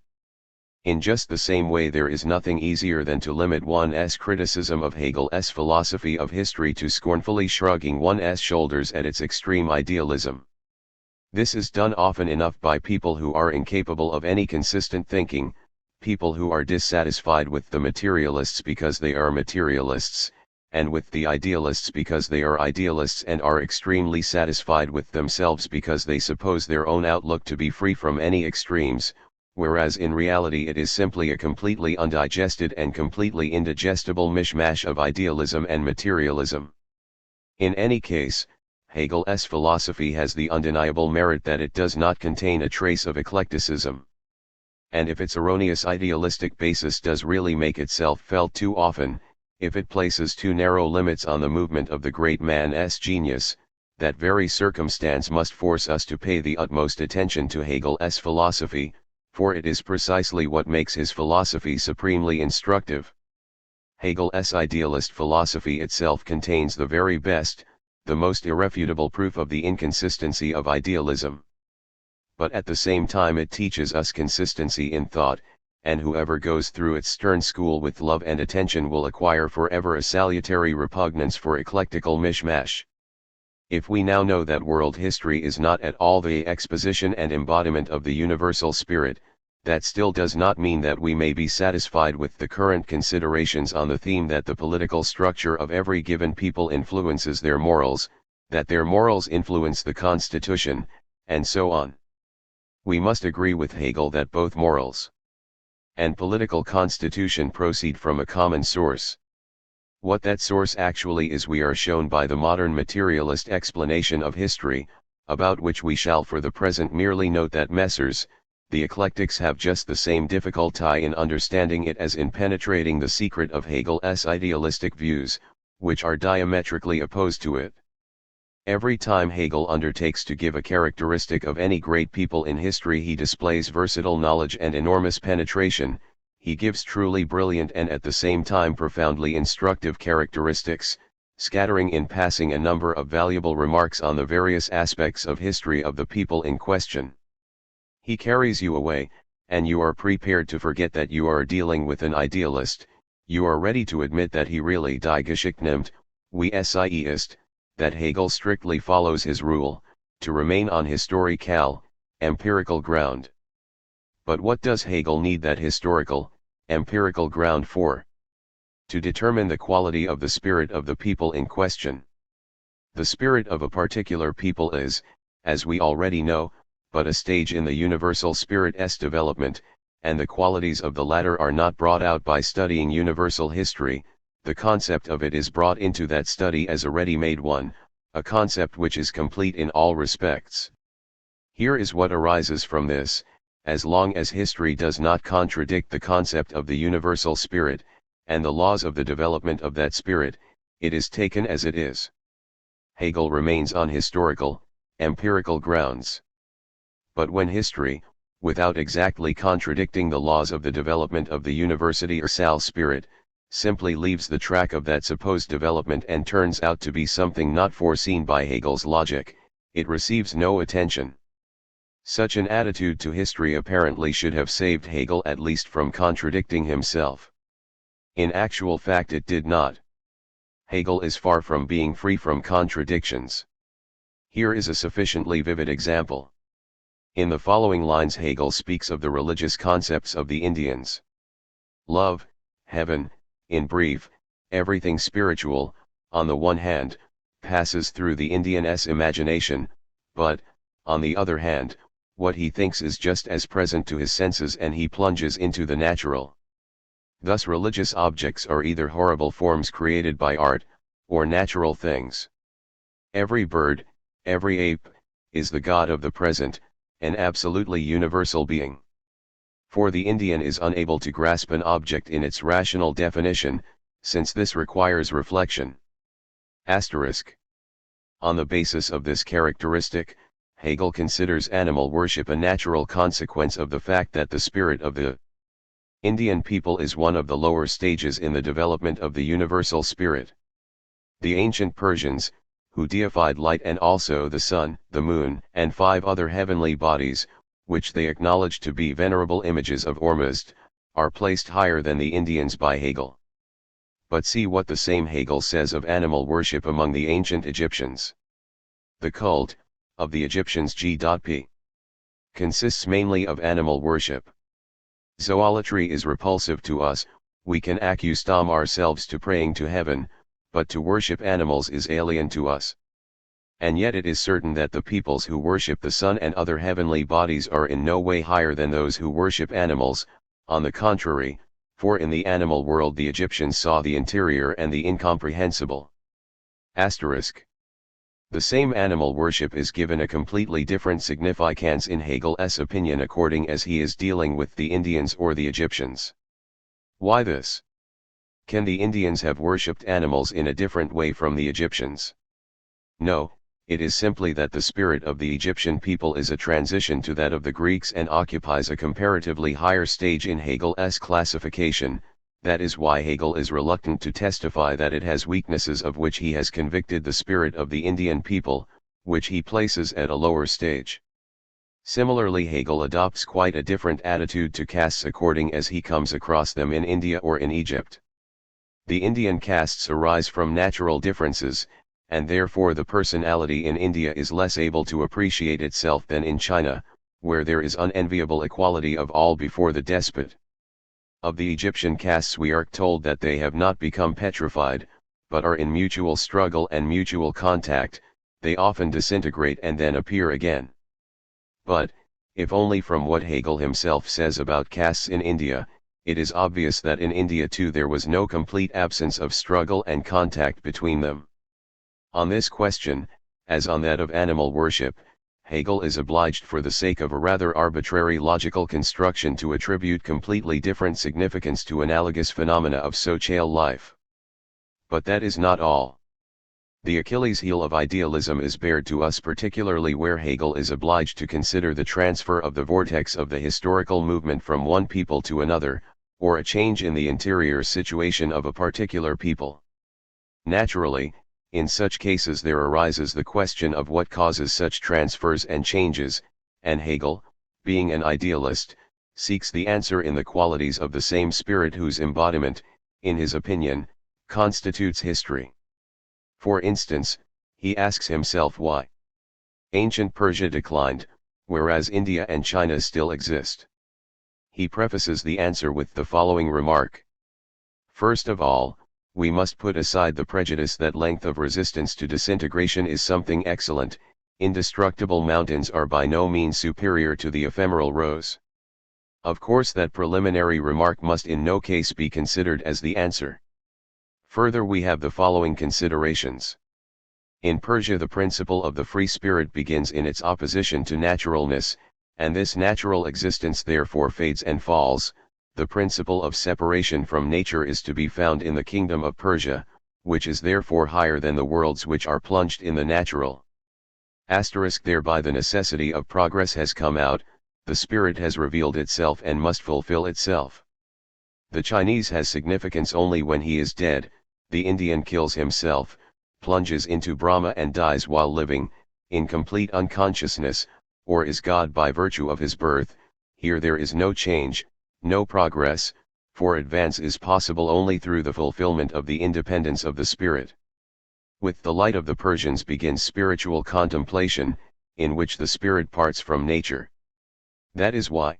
In just the same way, there is nothing easier than to limit one's criticism of Hegel's philosophy of history to scornfully shrugging one's shoulders at its extreme idealism. This is done often enough by people who are incapable of any consistent thinking, people who are dissatisfied with the materialists because they are materialists, and with the idealists because they are idealists, and are extremely satisfied with themselves because they suppose their own outlook to be free from any extremes, whereas in reality it is simply a completely undigested and completely indigestible mishmash of idealism and materialism. In any case, Hegel's philosophy has the undeniable merit that it does not contain a trace of eclecticism. And if its erroneous idealistic basis does really make itself felt too often, if it places too narrow limits on the movement of the great man's genius, that very circumstance must force us to pay the utmost attention to Hegel's philosophy, for it is precisely what makes his philosophy supremely instructive. Hegel's idealist philosophy itself contains the very best, the most irrefutable proof of the inconsistency of idealism. But at the same time it teaches us consistency in thought, and whoever goes through its stern school with love and attention will acquire forever a salutary repugnance for eclectical mishmash. If we now know that world history is not at all the exposition and embodiment of the universal spirit, that still does not mean that we may be satisfied with the current considerations on the theme that the political structure of every given people influences their morals, that their morals influence the constitution, and so on. We must agree with Hegel that both morals and political constitution proceed from a common source. What that source actually is we are shown by the modern materialist explanation of history, about which we shall for the present merely note that Messrs. The eclectics have just the same difficulty in understanding it as in penetrating the secret of Hegel's idealistic views, which are diametrically opposed to it. Every time Hegel undertakes to give a characteristic of any great people in history, he displays versatile knowledge and enormous penetration. He gives truly brilliant and at the same time profoundly instructive characteristics, scattering in passing a number of valuable remarks on the various aspects of history of the people in question. He carries you away, and you are prepared to forget that you are dealing with an idealist. You are ready to admit that he really die Geschichte nimmt, wie es ist, that Hegel strictly follows his rule, to remain on historical, empirical ground. But what does Hegel need that historical, empirical ground for? To determine the quality of the spirit of the people in question. The spirit of a particular people is, as we already know, but a stage in the universal spirit's development, and the qualities of the latter are not brought out by studying universal history. The concept of it is brought into that study as a ready-made one, a concept which is complete in all respects. Here is what arises from this: as long as history does not contradict the concept of the universal spirit, and the laws of the development of that spirit, it is taken as it is. Hegel remains on historical, empirical grounds. But when history, without exactly contradicting the laws of the development of the universal spirit, simply leaves the track of that supposed development and turns out to be something not foreseen by Hegel's logic, it receives no attention. Such an attitude to history apparently should have saved Hegel at least from contradicting himself. In actual fact it did not. Hegel is far from being free from contradictions. Here is a sufficiently vivid example. In the following lines Hegel speaks of the religious concepts of the Indians. Love, heaven, in brief, everything spiritual, on the one hand, passes through the Indian's imagination, but, on the other hand, what he thinks is just as present to his senses and he plunges into the natural. Thus religious objects are either horrible forms created by art, or natural things. Every bird, every ape, is the god of the present, an absolutely universal being. For the Indian is unable to grasp an object in its rational definition, since this requires reflection. Asterisk. On the basis of this characteristic, Hegel considers animal worship a natural consequence of the fact that the spirit of the Indian people is one of the lower stages in the development of the universal spirit. The ancient Persians, who deified light and also the sun, the moon, and 5 other heavenly bodies, which they acknowledged to be venerable images of Ormuzd, are placed higher than the Indians by Hegel. But see what the same Hegel says of animal worship among the ancient Egyptians. The cult of the Egyptians G.P. consists mainly of animal worship. Zoolatry is repulsive to us, we can accustom ourselves to praying to heaven, but to worship animals is alien to us. And yet it is certain that the peoples who worship the sun and other heavenly bodies are in no way higher than those who worship animals, on the contrary, for in the animal world the Egyptians saw the interior and the incomprehensible. Asterisk. The same animal worship is given a completely different significance in Hegel's opinion according as he is dealing with the Indians or the Egyptians. Why this? Can the Indians have worshipped animals in a different way from the Egyptians? No, it is simply that the spirit of the Egyptian people is a transition to that of the Greeks and occupies a comparatively higher stage in Hegel's classification. That is why Hegel is reluctant to testify that it has weaknesses of which he has convicted the spirit of the Indian people, which he places at a lower stage. Similarly Hegel adopts quite a different attitude to castes according as he comes across them in India or in Egypt. The Indian castes arise from natural differences, and therefore the personality in India is less able to appreciate itself than in China, where there is unenviable equality of all before the despot. Of the Egyptian castes we are told that they have not become petrified, but are in mutual struggle and mutual contact, they often disintegrate and then appear again. But, if only from what Hegel himself says about castes in India, it is obvious that in India too there was no complete absence of struggle and contact between them. On this question, as on that of animal worship, Hegel is obliged for the sake of a rather arbitrary logical construction to attribute completely different significance to analogous phenomena of social life. But that is not all. The Achilles heel of idealism is bared to us particularly where Hegel is obliged to consider the transfer of the vortex of the historical movement from one people to another, or a change in the interior situation of a particular people. Naturally, in such cases there arises the question of what causes such transfers and changes, and Hegel, being an idealist, seeks the answer in the qualities of the same spirit whose embodiment, in his opinion, constitutes history. For instance, he asks himself why ancient Persia declined, whereas India and China still exist. He prefaces the answer with the following remark. First of all, we must put aside the prejudice that length of resistance to disintegration is something excellent, Indestructible mountains are by no means superior to the ephemeral rose. Of course that preliminary remark must in no case be considered as the answer. Further, we have the following considerations. In Persia the principle of the free spirit begins in its opposition to naturalness, and this natural existence therefore fades and falls. The principle of separation from nature is to be found in the kingdom of Persia, which is therefore higher than the worlds which are plunged in the natural. Thereby the necessity of progress has come out, the spirit has revealed itself and must fulfill itself. The Chinese has significance only when he is dead, the Indian kills himself, plunges into Brahma and dies while living, in complete unconsciousness, or is God by virtue of his birth. Here there is no change, no progress, for advance is possible only through the fulfillment of the independence of the spirit. With the light of the Persians begins spiritual contemplation, in which the spirit parts from nature. That is why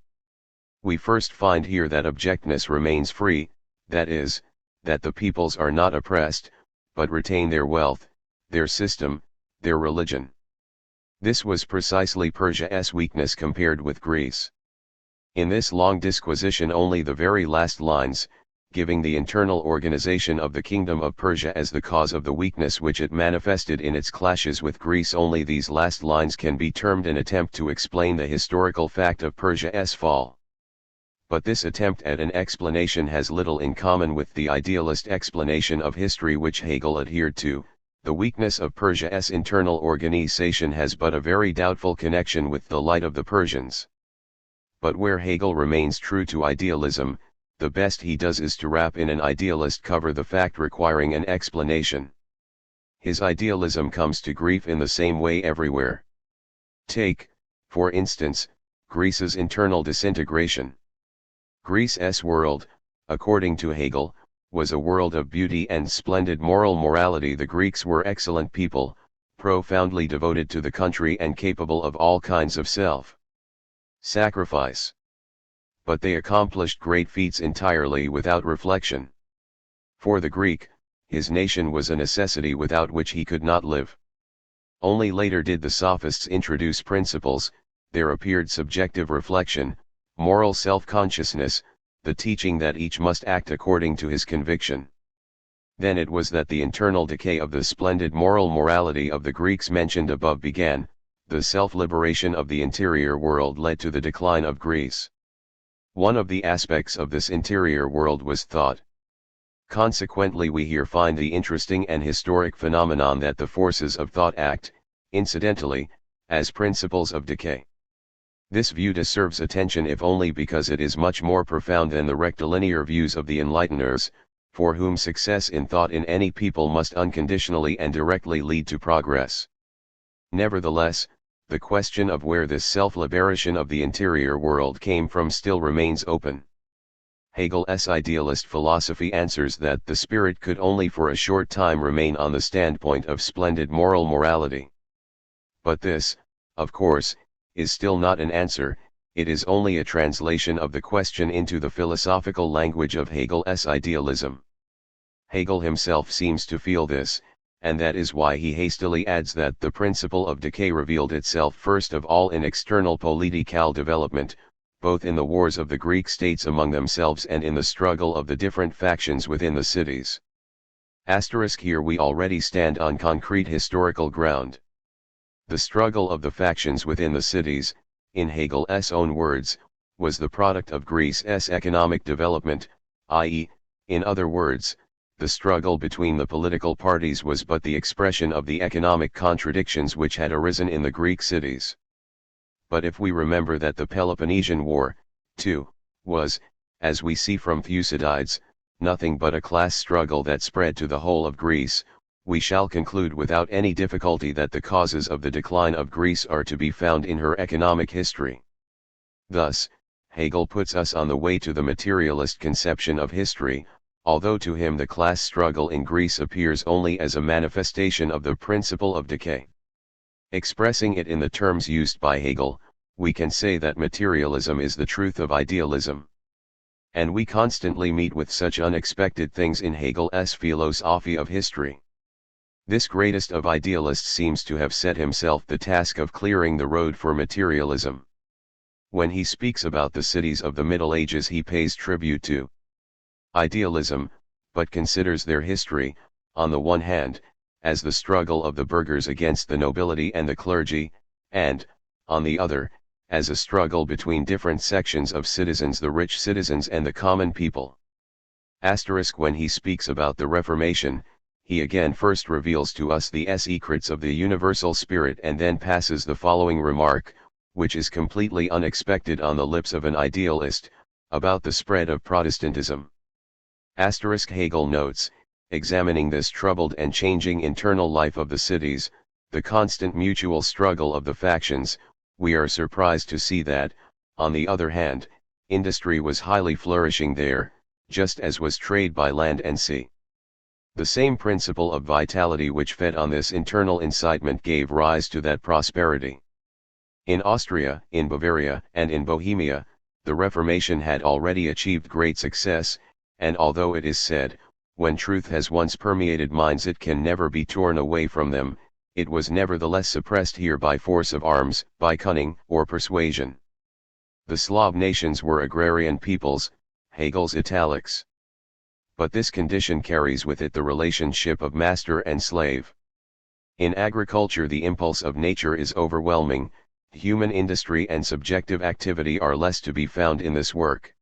we first find here that objectness remains free, that is, that the peoples are not oppressed, but retain their wealth, their system, their religion. This was precisely Persia's weakness compared with Greece. In this long disquisition only the very last lines, giving the internal organization of the kingdom of Persia as the cause of the weakness which it manifested in its clashes with Greece, only these last lines can be termed an attempt to explain the historical fact of Persia's fall. But this attempt at an explanation has little in common with the idealist explanation of history which Hegel adhered to. The weakness of Persia's internal organization has but a very doubtful connection with the light of the Persians. But where Hegel remains true to idealism, the best he does is to wrap in an idealist cover the fact requiring an explanation. His idealism comes to grief in the same way everywhere. Take, for instance, Greece's internal disintegration. Greece's world, according to Hegel, was a world of beauty and splendid moral morality. The Greeks were excellent people, profoundly devoted to the country and capable of all kinds of self-sacrifice. But they accomplished great feats entirely without reflection. For the Greek, his nation was a necessity without which he could not live. Only later did the sophists introduce principles, there appeared subjective reflection, moral self-consciousness, the teaching that each must act according to his conviction. Then it was that the internal decay of the splendid moral morality of the Greeks mentioned above began, the self-liberation of the interior world led to the decline of Greece. One of the aspects of this interior world was thought. Consequently we here find the interesting and historic phenomenon that the forces of thought act, incidentally, as principles of decay. This view deserves attention if only because it is much more profound than the rectilinear views of the enlighteners, for whom success in thought in any people must unconditionally and directly lead to progress. Nevertheless, the question of where this self-liberation of the interior world came from still remains open. Hegel's idealist philosophy answers that the spirit could only for a short time remain on the standpoint of splendid moral morality. But this, of course, is still not an answer, it is only a translation of the question into the philosophical language of Hegel's idealism. Hegel himself seems to feel this, and that is why he hastily adds that the principle of decay revealed itself first of all in external political development, both in the wars of the Greek states among themselves and in the struggle of the different factions within the cities. Here we already stand on concrete historical ground. The struggle of the factions within the cities, in Hegel's own words, was the product of Greece's economic development, i.e., in other words, the struggle between the political parties was but the expression of the economic contradictions which had arisen in the Greek cities. But if we remember that the Peloponnesian War, too, was, as we see from Thucydides, nothing but a class struggle that spread to the whole of Greece, we shall conclude without any difficulty that the causes of the decline of Greece are to be found in her economic history. Thus, Hegel puts us on the way to the materialist conception of history, although to him the class struggle in Greece appears only as a manifestation of the principle of decay. Expressing it in the terms used by Hegel, we can say that materialism is the truth of idealism. And we constantly meet with such unexpected things in Hegel's philosophy of history. This greatest of idealists seems to have set himself the task of clearing the road for materialism. When he speaks about the cities of the Middle Ages, he pays tribute to idealism, but considers their history, on the one hand, as the struggle of the burghers against the nobility and the clergy, and, on the other, as a struggle between different sections of citizens, the rich citizens and the common people. When he speaks about the Reformation, he again first reveals to us the secrets of the universal spirit and then passes the following remark, which is completely unexpected on the lips of an idealist, about the spread of Protestantism. Hegel notes, examining this troubled and changing internal life of the cities, the constant mutual struggle of the factions, we are surprised to see that, on the other hand, industry was highly flourishing there, just as was trade by land and sea. The same principle of vitality which fed on this internal incitement gave rise to that prosperity. In Austria, in Bavaria, and in Bohemia, the Reformation had already achieved great success, and although it is said, when truth has once permeated minds it can never be torn away from them, it was nevertheless suppressed here by force of arms, by cunning, or persuasion. The Slav nations were agrarian peoples, Hegel's italics. But this condition carries with it the relationship of master and slave. In agriculture the impulse of nature is overwhelming, human industry and subjective activity are less to be found in this work.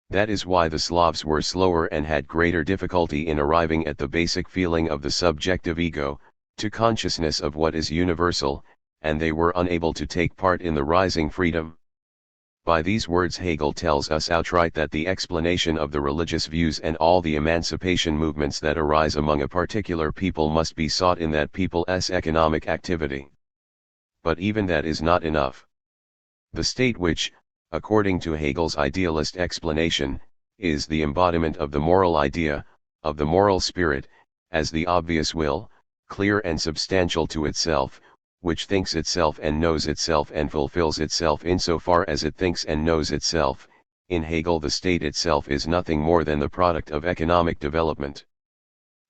That is why the Slavs were slower and had greater difficulty in arriving at the basic feeling of the subjective ego, to consciousness of what is universal, and they were unable to take part in the rising freedom. By these words Hegel tells us outright that the explanation of the religious views and all the emancipation movements that arise among a particular people must be sought in that people's economic activity. But even that is not enough. The state which, according to Hegel's idealist explanation, is the embodiment of the moral idea, of the moral spirit, as the obvious will, clear and substantial to itself, which thinks itself and knows itself and fulfills itself insofar as it thinks and knows itself. In Hegel the state itself is nothing more than the product of economic development.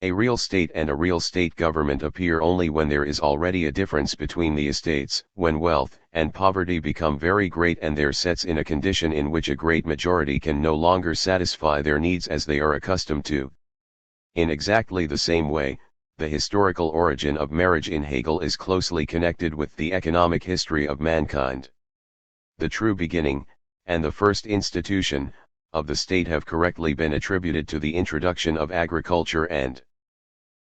A real state and a real state government appear only when there is already a difference between the estates, when wealth and poverty become very great and there sets in a condition in which a great majority can no longer satisfy their needs as they are accustomed to. In exactly the same way, the historical origin of marriage in Hegel is closely connected with the economic history of mankind. The true beginning, and the first institution, of the state have correctly been attributed to the introduction of agriculture and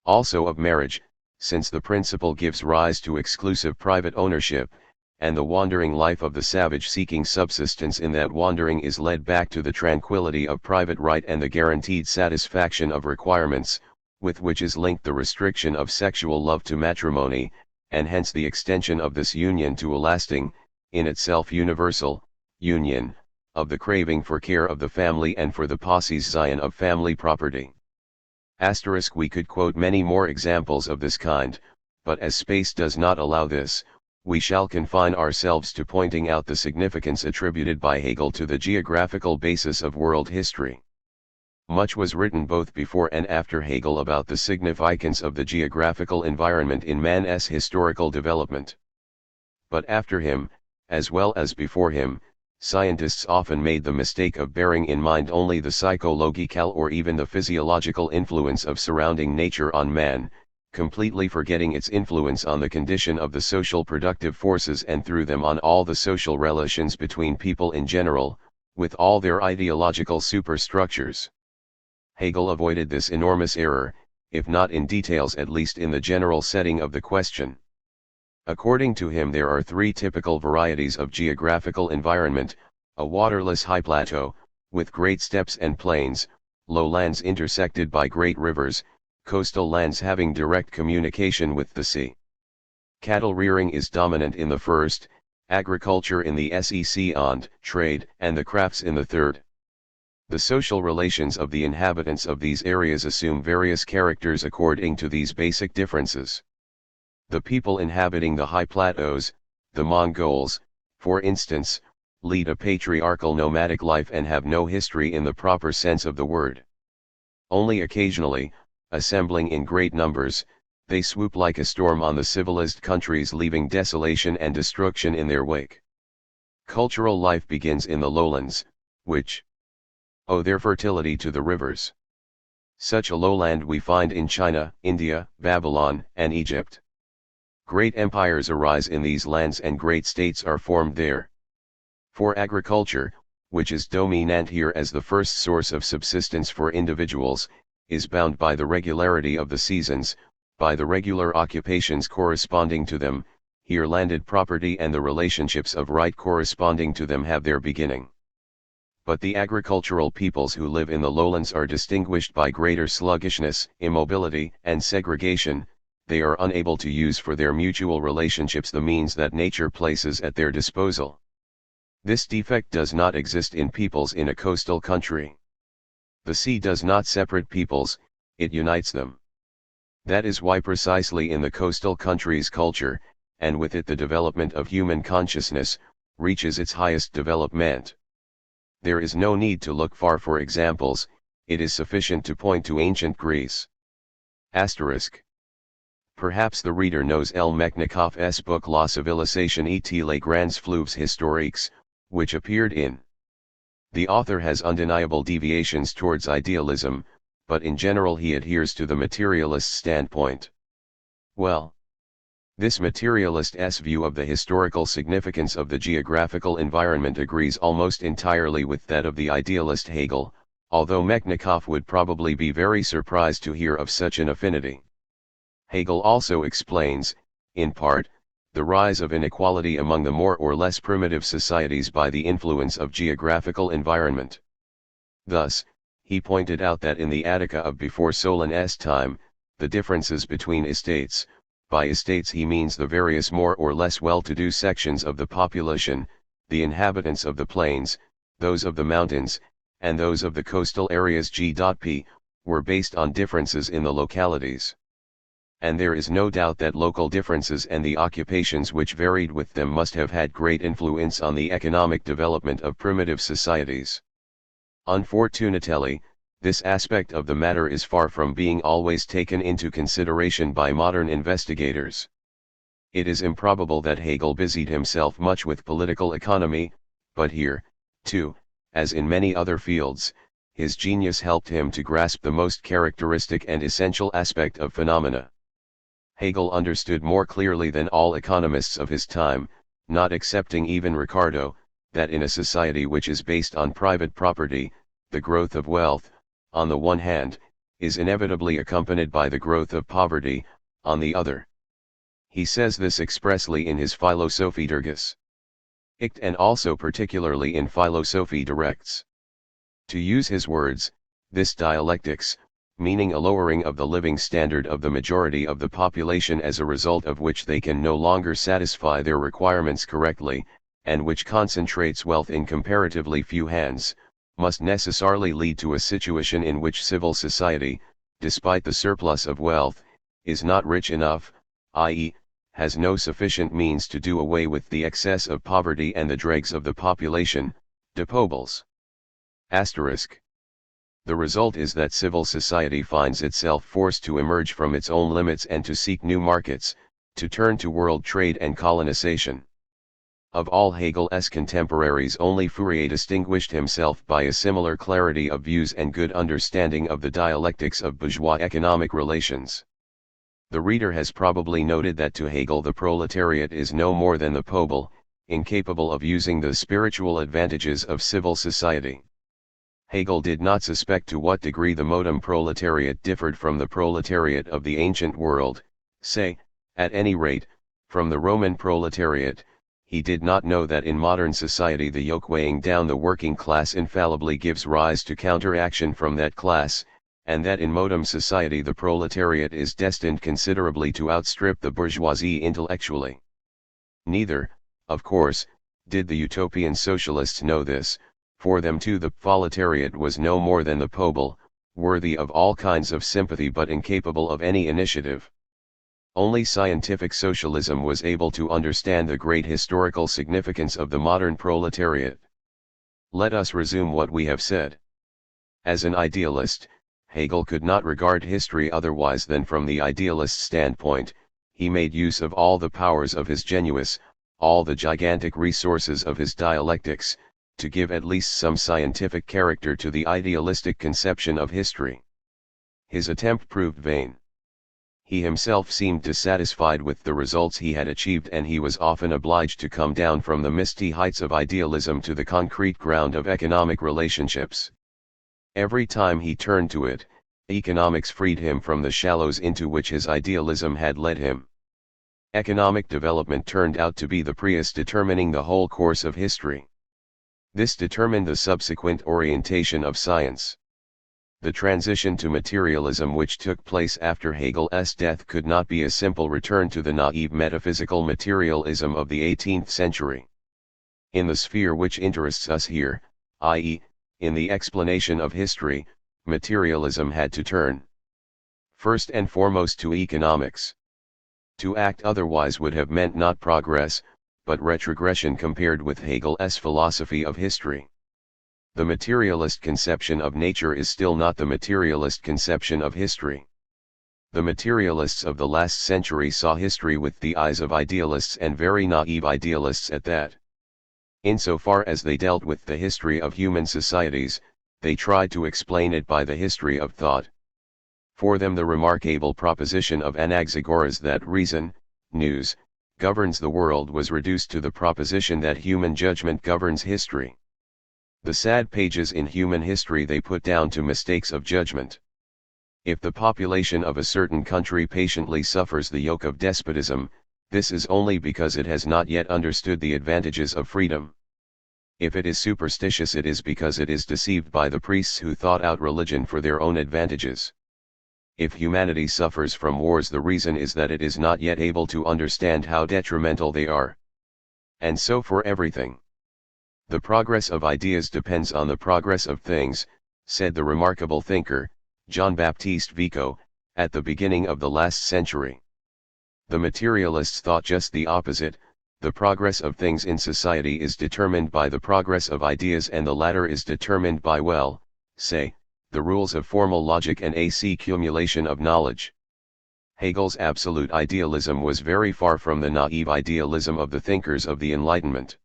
also of marriage, since the principle gives rise to exclusive private ownership, and the wandering life of the savage seeking subsistence in that wandering is led back to the tranquility of private right and the guaranteed satisfaction of requirements, with which is linked the restriction of sexual love to matrimony, and hence the extension of this union to a lasting, in itself universal, union, of the craving for care of the family and for the possession of family property. We could quote many more examples of this kind, but as space does not allow this, we shall confine ourselves to pointing out the significance attributed by Hegel to the geographical basis of world history. Much was written both before and after Hegel about the significance of the geographical environment in man's historical development. But after him, as well as before him, scientists often made the mistake of bearing in mind only the psychological or even the physiological influence of surrounding nature on man, completely forgetting its influence on the condition of the social productive forces and through them on all the social relations between people in general, with all their ideological superstructures. Hegel avoided this enormous error, if not in details at least in the general setting of the question. According to him there are three typical varieties of geographical environment: a waterless high plateau, with great steppes and plains, lowlands intersected by great rivers, coastal lands having direct communication with the sea. Cattle rearing is dominant in the first, agriculture in the second, trade and the crafts in the third. The social relations of the inhabitants of these areas assume various characters according to these basic differences. The people inhabiting the high plateaus, the Mongols, for instance, lead a patriarchal nomadic life and have no history in the proper sense of the word. Only occasionally, assembling in great numbers, They swoop like a storm on the civilized countries, leaving desolation and destruction in their wake. Cultural life begins in the lowlands, which owe their fertility to the rivers. Such a lowland we find in China, India, Babylon, and Egypt. Great empires arise in these lands and great states are formed there. For agriculture, which is dominant here as the first source of subsistence for individuals, is bound by the regularity of the seasons, by the regular occupations corresponding to them. Here landed property and the relationships of right corresponding to them have their beginning. But the agricultural peoples who live in the lowlands are distinguished by greater sluggishness, immobility, and segregation. They are unable to use for their mutual relationships the means that nature places at their disposal. This defect does not exist in peoples in a coastal country. The sea does not separate peoples, it unites them. That is why precisely in the coastal countries culture, and with it the development of human consciousness, reaches its highest development. There is no need to look far for examples, it is sufficient to point to ancient Greece. Asterisk. Perhaps the reader knows L. Mechnikov's book La Civilisation et les grands fleuves historiques, which appeared in. The author has undeniable deviations towards idealism, but in general he adheres to the materialist standpoint. Well, this materialist's view of the historical significance of the geographical environment agrees almost entirely with that of the idealist Hegel, although Mechnikov would probably be very surprised to hear of such an affinity. Hegel also explains, in part, the rise of inequality among the more or less primitive societies by the influence of geographical environment. Thus, he pointed out that in the Attica of before Solon's time, the differences between estates, by estates he means the various more or less well-to-do sections of the population, the inhabitants of the plains, those of the mountains, and those of the coastal areas g.p., were based on differences in the localities. And there is no doubt that local differences and the occupations which varied with them must have had great influence on the economic development of primitive societies. Unfortunately, this aspect of the matter is far from being always taken into consideration by modern investigators. It is improbable that Hegel busied himself much with political economy, but here, too, as in many other fields, his genius helped him to grasp the most characteristic and essential aspect of phenomena. Hegel understood more clearly than all economists of his time, not excepting even Ricardo, that in a society which is based on private property, the growth of wealth, on the one hand, is inevitably accompanied by the growth of poverty, on the other. He says this expressly in his Philosophie Dirges. Icht and also particularly in Philosophie Directs. To use his words, this dialectics, meaning a lowering of the living standard of the majority of the population as a result of which they can no longer satisfy their requirements correctly, and which concentrates wealth in comparatively few hands, must necessarily lead to a situation in which civil society, despite the surplus of wealth, is not rich enough, i.e., has no sufficient means to do away with the excess of poverty and the dregs of the population, depauperbles. Asterisk. The result is that civil society finds itself forced to emerge from its own limits and to seek new markets, to turn to world trade and colonization. Of all Hegel's contemporaries only Fourier distinguished himself by a similar clarity of views and good understanding of the dialectics of bourgeois economic relations. The reader has probably noted that to Hegel the proletariat is no more than the pobel, incapable of using the spiritual advantages of civil society. Hegel did not suspect to what degree the modern proletariat differed from the proletariat of the ancient world, say, at any rate, from the Roman proletariat. He did not know that in modern society the yoke weighing down the working class infallibly gives rise to counteraction from that class, and that in modern society the proletariat is destined considerably to outstrip the bourgeoisie intellectually. Neither, of course, did the utopian socialists know this. For them too the proletariat was no more than the pobel, worthy of all kinds of sympathy but incapable of any initiative. Only scientific socialism was able to understand the great historical significance of the modern proletariat. Let us resume what we have said. As an idealist, Hegel could not regard history otherwise than from the idealist standpoint. He made use of all the powers of his genius, all the gigantic resources of his dialectics, to give at least some scientific character to the idealistic conception of history. His attempt proved vain. He himself seemed dissatisfied with the results he had achieved, and he was often obliged to come down from the misty heights of idealism to the concrete ground of economic relationships. Every time he turned to it, economics freed him from the shallows into which his idealism had led him. Economic development turned out to be the prius determining the whole course of history. This determined the subsequent orientation of science. The transition to materialism which took place after Hegel's death could not be a simple return to the naive metaphysical materialism of the 18th century. In the sphere which interests us here, i.e., in the explanation of history, materialism had to turn first and foremost to economics. To act otherwise would have meant not progress, but retrogression compared with Hegel's philosophy of history. The materialist conception of nature is still not the materialist conception of history. The materialists of the last century saw history with the eyes of idealists, and very naive idealists at that. Insofar as they dealt with the history of human societies, they tried to explain it by the history of thought. For them the remarkable proposition of Anaxagoras that reason, nous, governs the world was reduced to the proposition that human judgment governs history. The sad pages in human history they put down to mistakes of judgment. If the population of a certain country patiently suffers the yoke of despotism, this is only because it has not yet understood the advantages of freedom. If it is superstitious, it is because it is deceived by the priests who thought out religion for their own advantages. If humanity suffers from wars, the reason is that it is not yet able to understand how detrimental they are. And so for everything. The progress of ideas depends on the progress of things, said the remarkable thinker, Jean-Baptiste Vico, at the beginning of the last century. The materialists thought just the opposite. The progress of things in society is determined by the progress of ideas, and the latter is determined by, well, say, the rules of formal logic and accumulation of knowledge. Hegel's absolute idealism was very far from the naive idealism of the thinkers of the Enlightenment.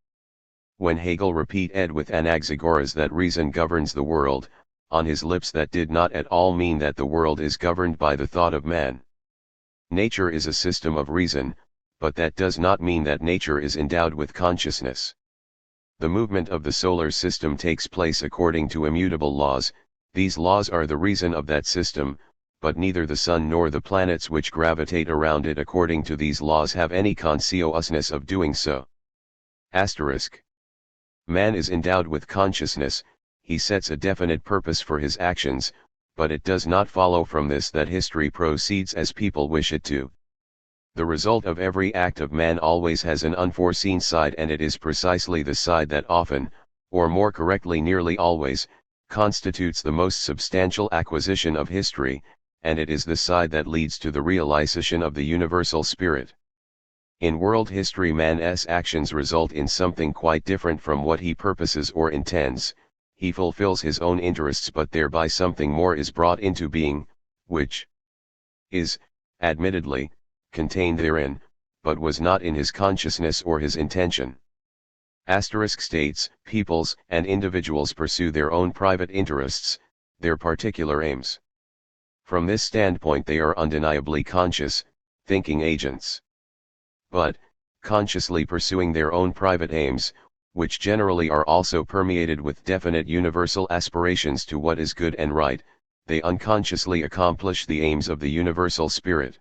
When Hegel repeated with Anaxagoras that reason governs the world, on his lips that did not at all mean that the world is governed by the thought of man. Nature is a system of reason, but that does not mean that nature is endowed with consciousness. The movement of the solar system takes place according to immutable laws. These laws are the reason of that system, but neither the sun nor the planets which gravitate around it according to these laws have any consciousness of doing so. Asterisk. Man is endowed with consciousness, he sets a definite purpose for his actions, but it does not follow from this that history proceeds as people wish it to. The result of every act of man always has an unforeseen side, and it is precisely the side that often, or more correctly nearly always, constitutes the most substantial acquisition of history, and it is the side that leads to the realization of the universal spirit. In world history, man's actions result in something quite different from what he purposes or intends. He fulfills his own interests, but thereby something more is brought into being, which is, admittedly, contained therein, but was not in his consciousness or his intention. Asterisk states, peoples and individuals pursue their own private interests, their particular aims. From this standpoint they are undeniably conscious, thinking agents. But, consciously pursuing their own private aims, which generally are also permeated with definite universal aspirations to what is good and right, they unconsciously accomplish the aims of the universal spirit.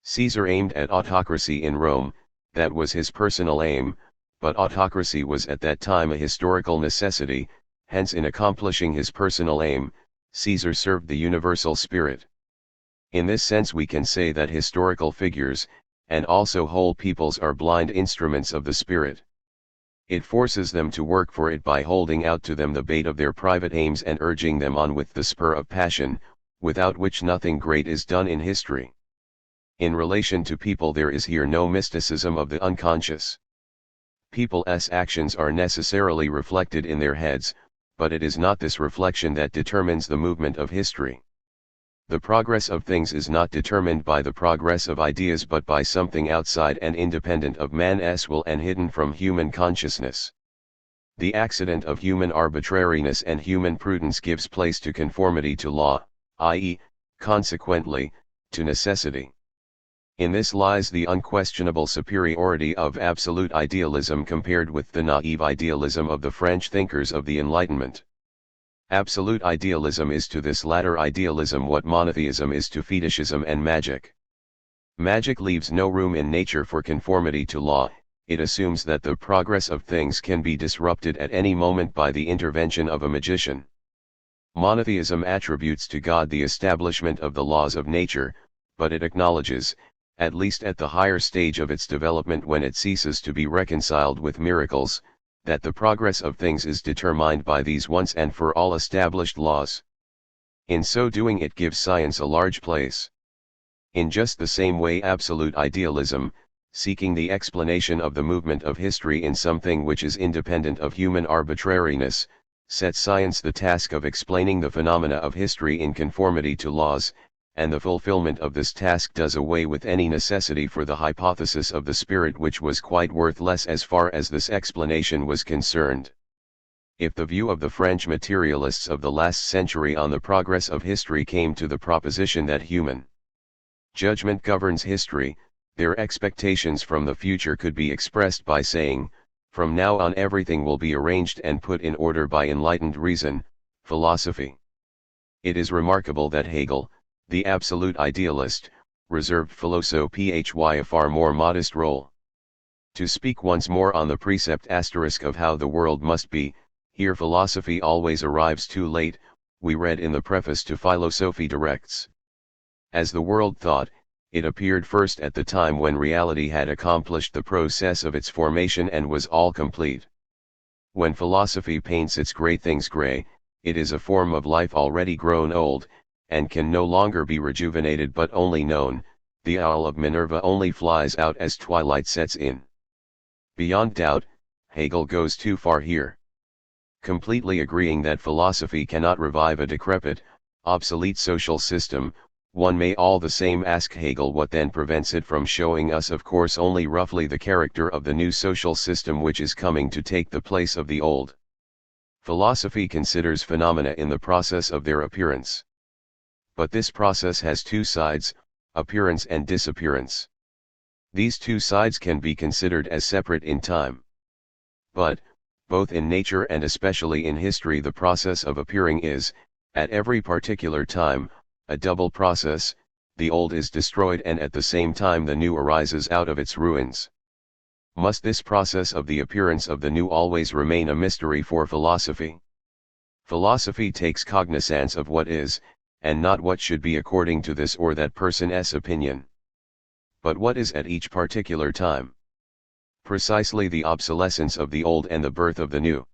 Caesar aimed at autocracy in Rome, that was his personal aim, but autocracy was at that time a historical necessity, hence in accomplishing his personal aim, Caesar served the universal spirit. In this sense we can say that historical figures, and also whole peoples, are blind instruments of the spirit. It forces them to work for it by holding out to them the bait of their private aims and urging them on with the spur of passion, without which nothing great is done in history. In relation to people there is here no mysticism of the unconscious. People's actions are necessarily reflected in their heads, but it is not this reflection that determines the movement of history. The progress of things is not determined by the progress of ideas but by something outside and independent of man's will and hidden from human consciousness. The accident of human arbitrariness and human prudence gives place to conformity to law, i.e., consequently, to necessity. In this lies the unquestionable superiority of absolute idealism compared with the naive idealism of the French thinkers of the Enlightenment. Absolute idealism is to this latter idealism what monotheism is to fetishism and magic. Magic leaves no room in nature for conformity to law. It assumes that the progress of things can be disrupted at any moment by the intervention of a magician. Monotheism attributes to God the establishment of the laws of nature, but it acknowledges, at least at the higher stage of its development when it ceases to be reconciled with miracles, that the progress of things is determined by these once and for all established laws. In so doing it gives science a large place. In just the same way absolute idealism, seeking the explanation of the movement of history in something which is independent of human arbitrariness, sets science the task of explaining the phenomena of history in conformity to laws, and the fulfillment of this task does away with any necessity for the hypothesis of the spirit which was quite worthless as far as this explanation was concerned. If the view of the French materialists of the last century on the progress of history came to the proposition that human judgment governs history, their expectations from the future could be expressed by saying, from now on everything will be arranged and put in order by enlightened reason, philosophy. It is remarkable that Hegel, the absolute idealist, reserved philosophy a far more modest role. To speak once more on the precept asterisk of how the world must be, here philosophy always arrives too late, we read in the preface to Philosophie Directs. As the world thought, it appeared first at the time when reality had accomplished the process of its formation and was all complete. When philosophy paints its great things grey, it is a form of life already grown old, and can no longer be rejuvenated but only known. The owl of Minerva only flies out as twilight sets in. Beyond doubt, Hegel goes too far here. Completely agreeing that philosophy cannot revive a decrepit, obsolete social system, one may all the same ask Hegel what then prevents it from showing us of course only roughly the character of the new social system which is coming to take the place of the old. Philosophy considers phenomena in the process of their appearance. But this process has two sides, appearance and disappearance. These two sides can be considered as separate in time. But, both in nature and especially in history, the process of appearing is, at every particular time, a double process. The old is destroyed and at the same time the new arises out of its ruins. Must this process of the appearance of the new always remain a mystery for philosophy? Philosophy takes cognizance of what is, and not what should be according to this or that person's opinion. But what is at each particular time? Precisely the obsolescence of the old and the birth of the new.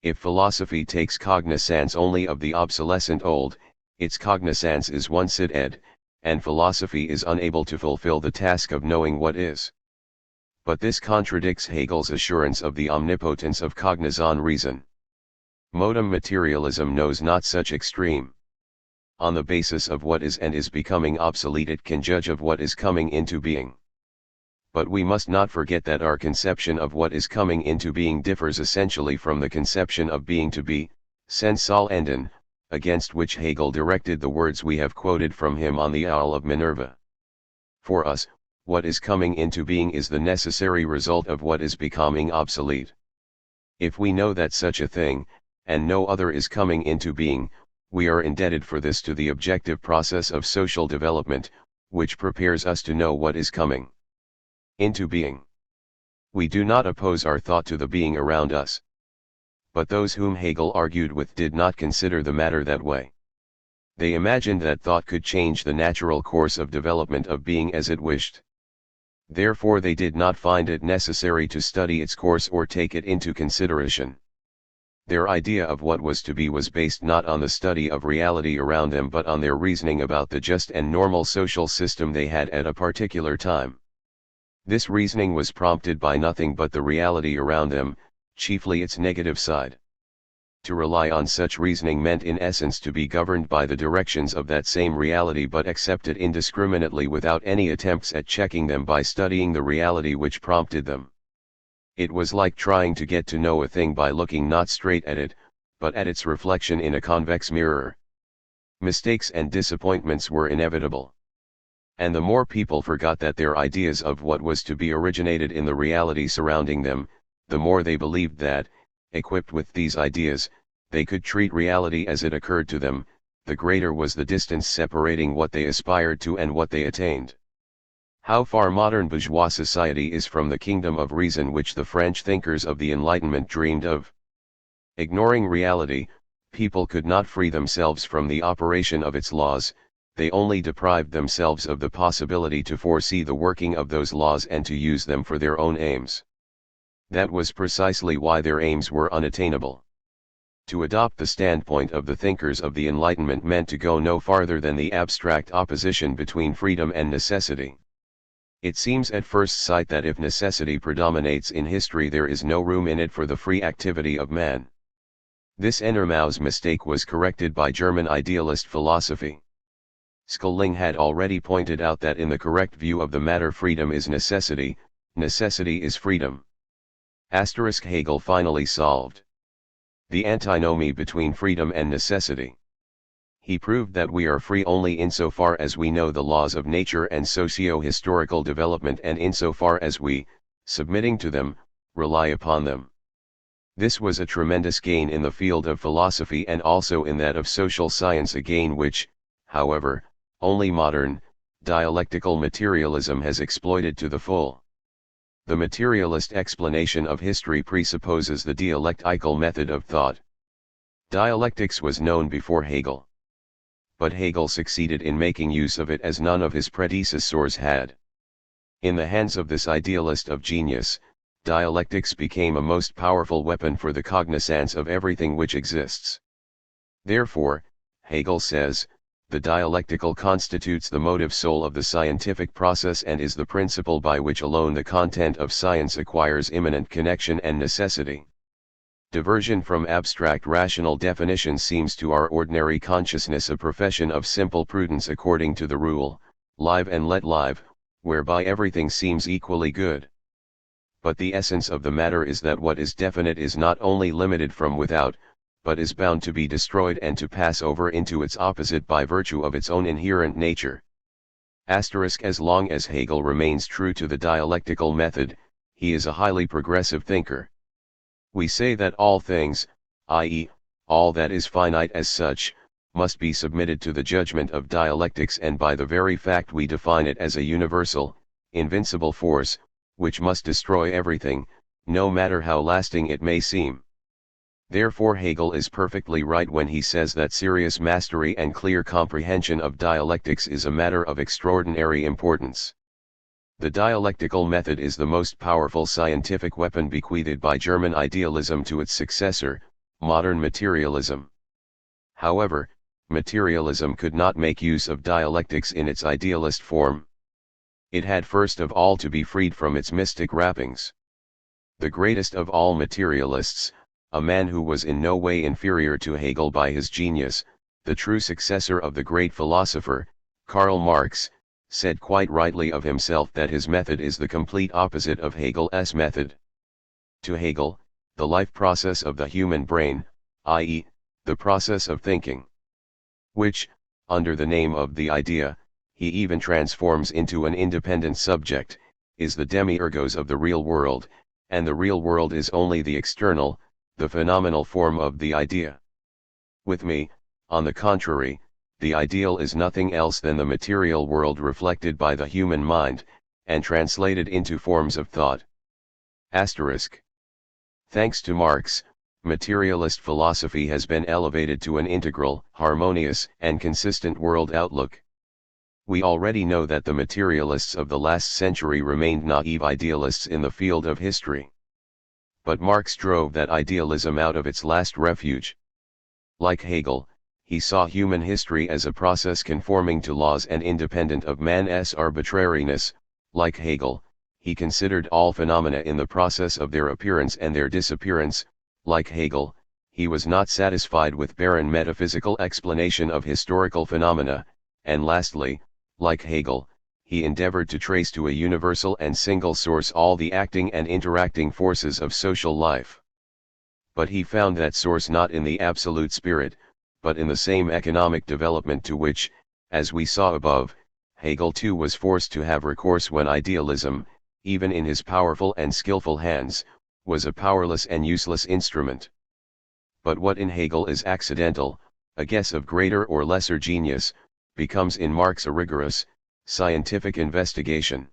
If philosophy takes cognizance only of the obsolescent old, its cognizance is once id, and philosophy is unable to fulfill the task of knowing what is. But this contradicts Hegel's assurance of the omnipotence of cognizant reason. Modern materialism knows not such extreme. On the basis of what is and is becoming obsolete it can judge of what is coming into being. But we must not forget that our conception of what is coming into being differs essentially from the conception of being to be, sens sol enden, against which Hegel directed the words we have quoted from him on the owl of Minerva. For us, what is coming into being is the necessary result of what is becoming obsolete. If we know that such a thing, and no other is coming into being, we are indebted for this to the objective process of social development, which prepares us to know what is coming into being. We do not oppose our thought to the being around us. But those whom Hegel argued with did not consider the matter that way. They imagined that thought could change the natural course of development of being as it wished. Therefore they did not find it necessary to study its course or take it into consideration. Their idea of what was to be was based not on the study of reality around them but on their reasoning about the just and normal social system they had at a particular time. This reasoning was prompted by nothing but the reality around them, chiefly its negative side. To rely on such reasoning meant in essence to be governed by the directions of that same reality but accept it indiscriminately without any attempts at checking them by studying the reality which prompted them. It was like trying to get to know a thing by looking not straight at it, but at its reflection in a convex mirror. Mistakes and disappointments were inevitable. And the more people forgot that their ideas of what was to be originated in the reality surrounding them, the more they believed that, equipped with these ideas, they could treat reality as it occurred to them, the greater was the distance separating what they aspired to and what they attained. How far modern bourgeois society is from the kingdom of reason which the French thinkers of the Enlightenment dreamed of. Ignoring reality, people could not free themselves from the operation of its laws, they only deprived themselves of the possibility to foresee the working of those laws and to use them for their own aims. That was precisely why their aims were unattainable. To adopt the standpoint of the thinkers of the Enlightenment meant to go no farther than the abstract opposition between freedom and necessity. It seems at first sight that if necessity predominates in history there is no room in it for the free activity of man. This Ennermau's mistake was corrected by German idealist philosophy. Schelling had already pointed out that in the correct view of the matter freedom is necessity, necessity is freedom. Hegel finally solved the antinomy between freedom and necessity. He proved that we are free only insofar as we know the laws of nature and socio-historical development and insofar as we, submitting to them, rely upon them. This was a tremendous gain in the field of philosophy and also in that of social science, a gain which, however, only modern, dialectical materialism has exploited to the full. The materialist explanation of history presupposes the dialectical method of thought. Dialectics was known before Hegel. But Hegel succeeded in making use of it as none of his predecessors had. In the hands of this idealist of genius, dialectics became a most powerful weapon for the cognizance of everything which exists. Therefore, Hegel says, the dialectical constitutes the motive soul of the scientific process and is the principle by which alone the content of science acquires immanent connection and necessity. Diversion from abstract rational definitions seems to our ordinary consciousness a profession of simple prudence according to the rule, live and let live, whereby everything seems equally good. But the essence of the matter is that what is definite is not only limited from without, but is bound to be destroyed and to pass over into its opposite by virtue of its own inherent nature. As long as Hegel remains true to the dialectical method, he is a highly progressive thinker. We say that all things, i.e., all that is finite as such, must be submitted to the judgment of dialectics, and by the very fact we define it as a universal, invincible force, which must destroy everything, no matter how lasting it may seem. Therefore Hegel is perfectly right when he says that serious mastery and clear comprehension of dialectics is a matter of extraordinary importance. The dialectical method is the most powerful scientific weapon bequeathed by German idealism to its successor, modern materialism. However, materialism could not make use of dialectics in its idealist form. It had first of all to be freed from its mystic wrappings. The greatest of all materialists, a man who was in no way inferior to Hegel by his genius, the true successor of the great philosopher, Karl Marx, said quite rightly of himself that his method is the complete opposite of Hegel's method. To Hegel, the life process of the human brain, i.e., the process of thinking, which, under the name of the idea, he even transforms into an independent subject, is the demiurgos of the real world, and the real world is only the external, the phenomenal form of the idea. With me, on the contrary, the ideal is nothing else than the material world reflected by the human mind, and translated into forms of thought. Thanks to Marx, materialist philosophy has been elevated to an integral, harmonious, and consistent world outlook. We already know that the materialists of the last century remained naive idealists in the field of history. But Marx drove that idealism out of its last refuge. Like Hegel, he saw human history as a process conforming to laws and independent of man's arbitrariness. Like Hegel, he considered all phenomena in the process of their appearance and their disappearance. Like Hegel, he was not satisfied with barren metaphysical explanation of historical phenomena, and lastly, like Hegel, he endeavored to trace to a universal and single source all the acting and interacting forces of social life. But he found that source not in the absolute spirit, but in the same economic development to which, as we saw above, Hegel too was forced to have recourse when idealism, even in his powerful and skillful hands, was a powerless and useless instrument. But what in Hegel is accidental, a guess of greater or lesser genius, becomes in Marx a rigorous, scientific investigation.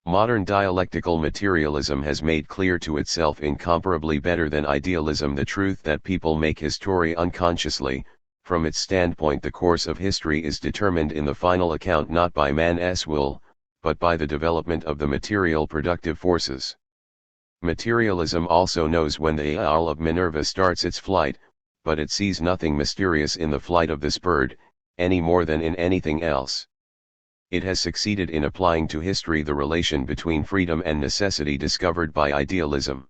Modern dialectical materialism has made clear to itself incomparably better than idealism the truth that people make history unconsciously. From its standpoint, the course of history is determined in the final account not by man's will, but by the development of the material productive forces. Materialism also knows when the owl of Minerva starts its flight, but it sees nothing mysterious in the flight of this bird, any more than in anything else. It has succeeded in applying to history the relation between freedom and necessity discovered by idealism.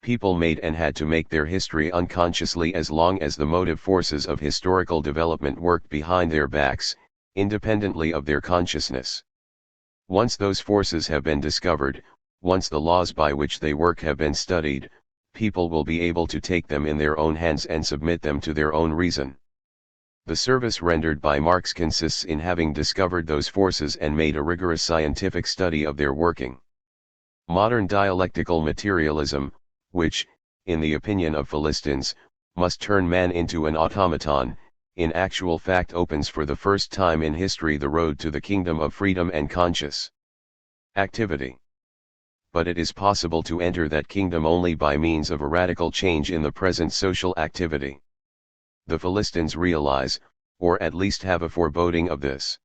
People made and had to make their history unconsciously as long as the motive forces of historical development worked behind their backs, independently of their consciousness. Once those forces have been discovered, once the laws by which they work have been studied, people will be able to take them in their own hands and submit them to their own reason. The service rendered by Marx consists in having discovered those forces and made a rigorous scientific study of their working. Modern dialectical materialism, which, in the opinion of Philistines, must turn man into an automaton, in actual fact opens for the first time in history the road to the kingdom of freedom and conscious activity. But it is possible to enter that kingdom only by means of a radical change in the present social activity. The Philistines realize, or at least have a foreboding of this.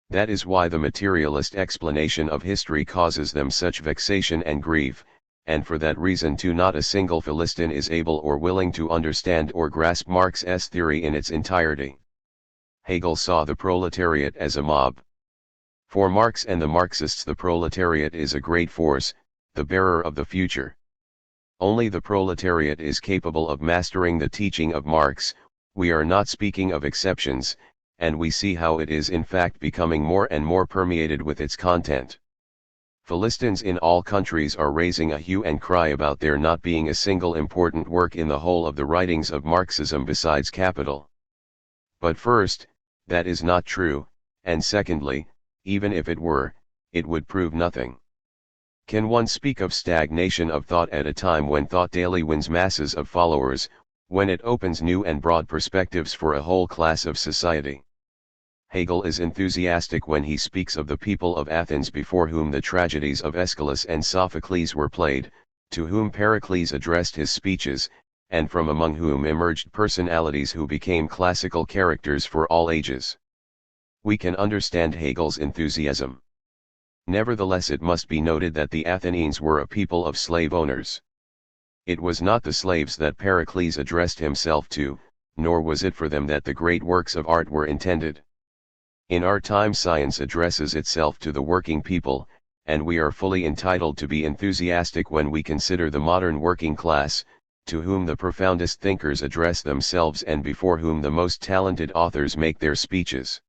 That is why the materialist explanation of history causes them such vexation and grief, and for that reason too not a single Philistine is able or willing to understand or grasp Marx's theory in its entirety. Hegel saw the proletariat as a mob. For Marx and the Marxists the proletariat is a great force, the bearer of the future. Only the proletariat is capable of mastering the teaching of Marx. We are not speaking of exceptions, and we see how it is in fact becoming more and more permeated with its content. Philistines in all countries are raising a hue and cry about there not being a single important work in the whole of the writings of Marxism besides Capital. But first, that is not true, and secondly, even if it were, it would prove nothing. Can one speak of stagnation of thought at a time when thought daily wins masses of followers, when it opens new and broad perspectives for a whole class of society? Hegel is enthusiastic when he speaks of the people of Athens before whom the tragedies of Aeschylus and Sophocles were played, to whom Pericles addressed his speeches, and from among whom emerged personalities who became classical characters for all ages. We can understand Hegel's enthusiasm. Nevertheless, it must be noted that the Athenians were a people of slave owners. It was not the slaves that Pericles addressed himself to, nor was it for them that the great works of art were intended. In our time science addresses itself to the working people, and we are fully entitled to be enthusiastic when we consider the modern working class, to whom the profoundest thinkers address themselves and before whom the most talented authors make their speeches.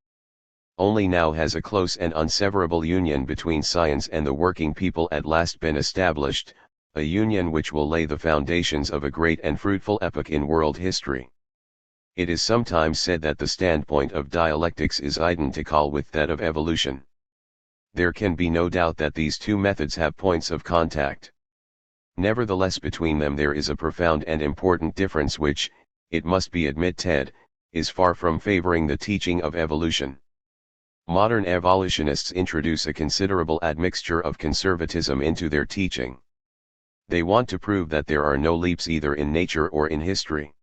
Only now has a close and unseverable union between science and the working people at last been established, a union which will lay the foundations of a great and fruitful epoch in world history. It is sometimes said that the standpoint of dialectics is identical with that of evolution. There can be no doubt that these two methods have points of contact. Nevertheless, between them there is a profound and important difference which, it must be admitted, is far from favoring the teaching of evolution. Modern evolutionists introduce a considerable admixture of conservatism into their teaching. They want to prove that there are no leaps either in nature or in history.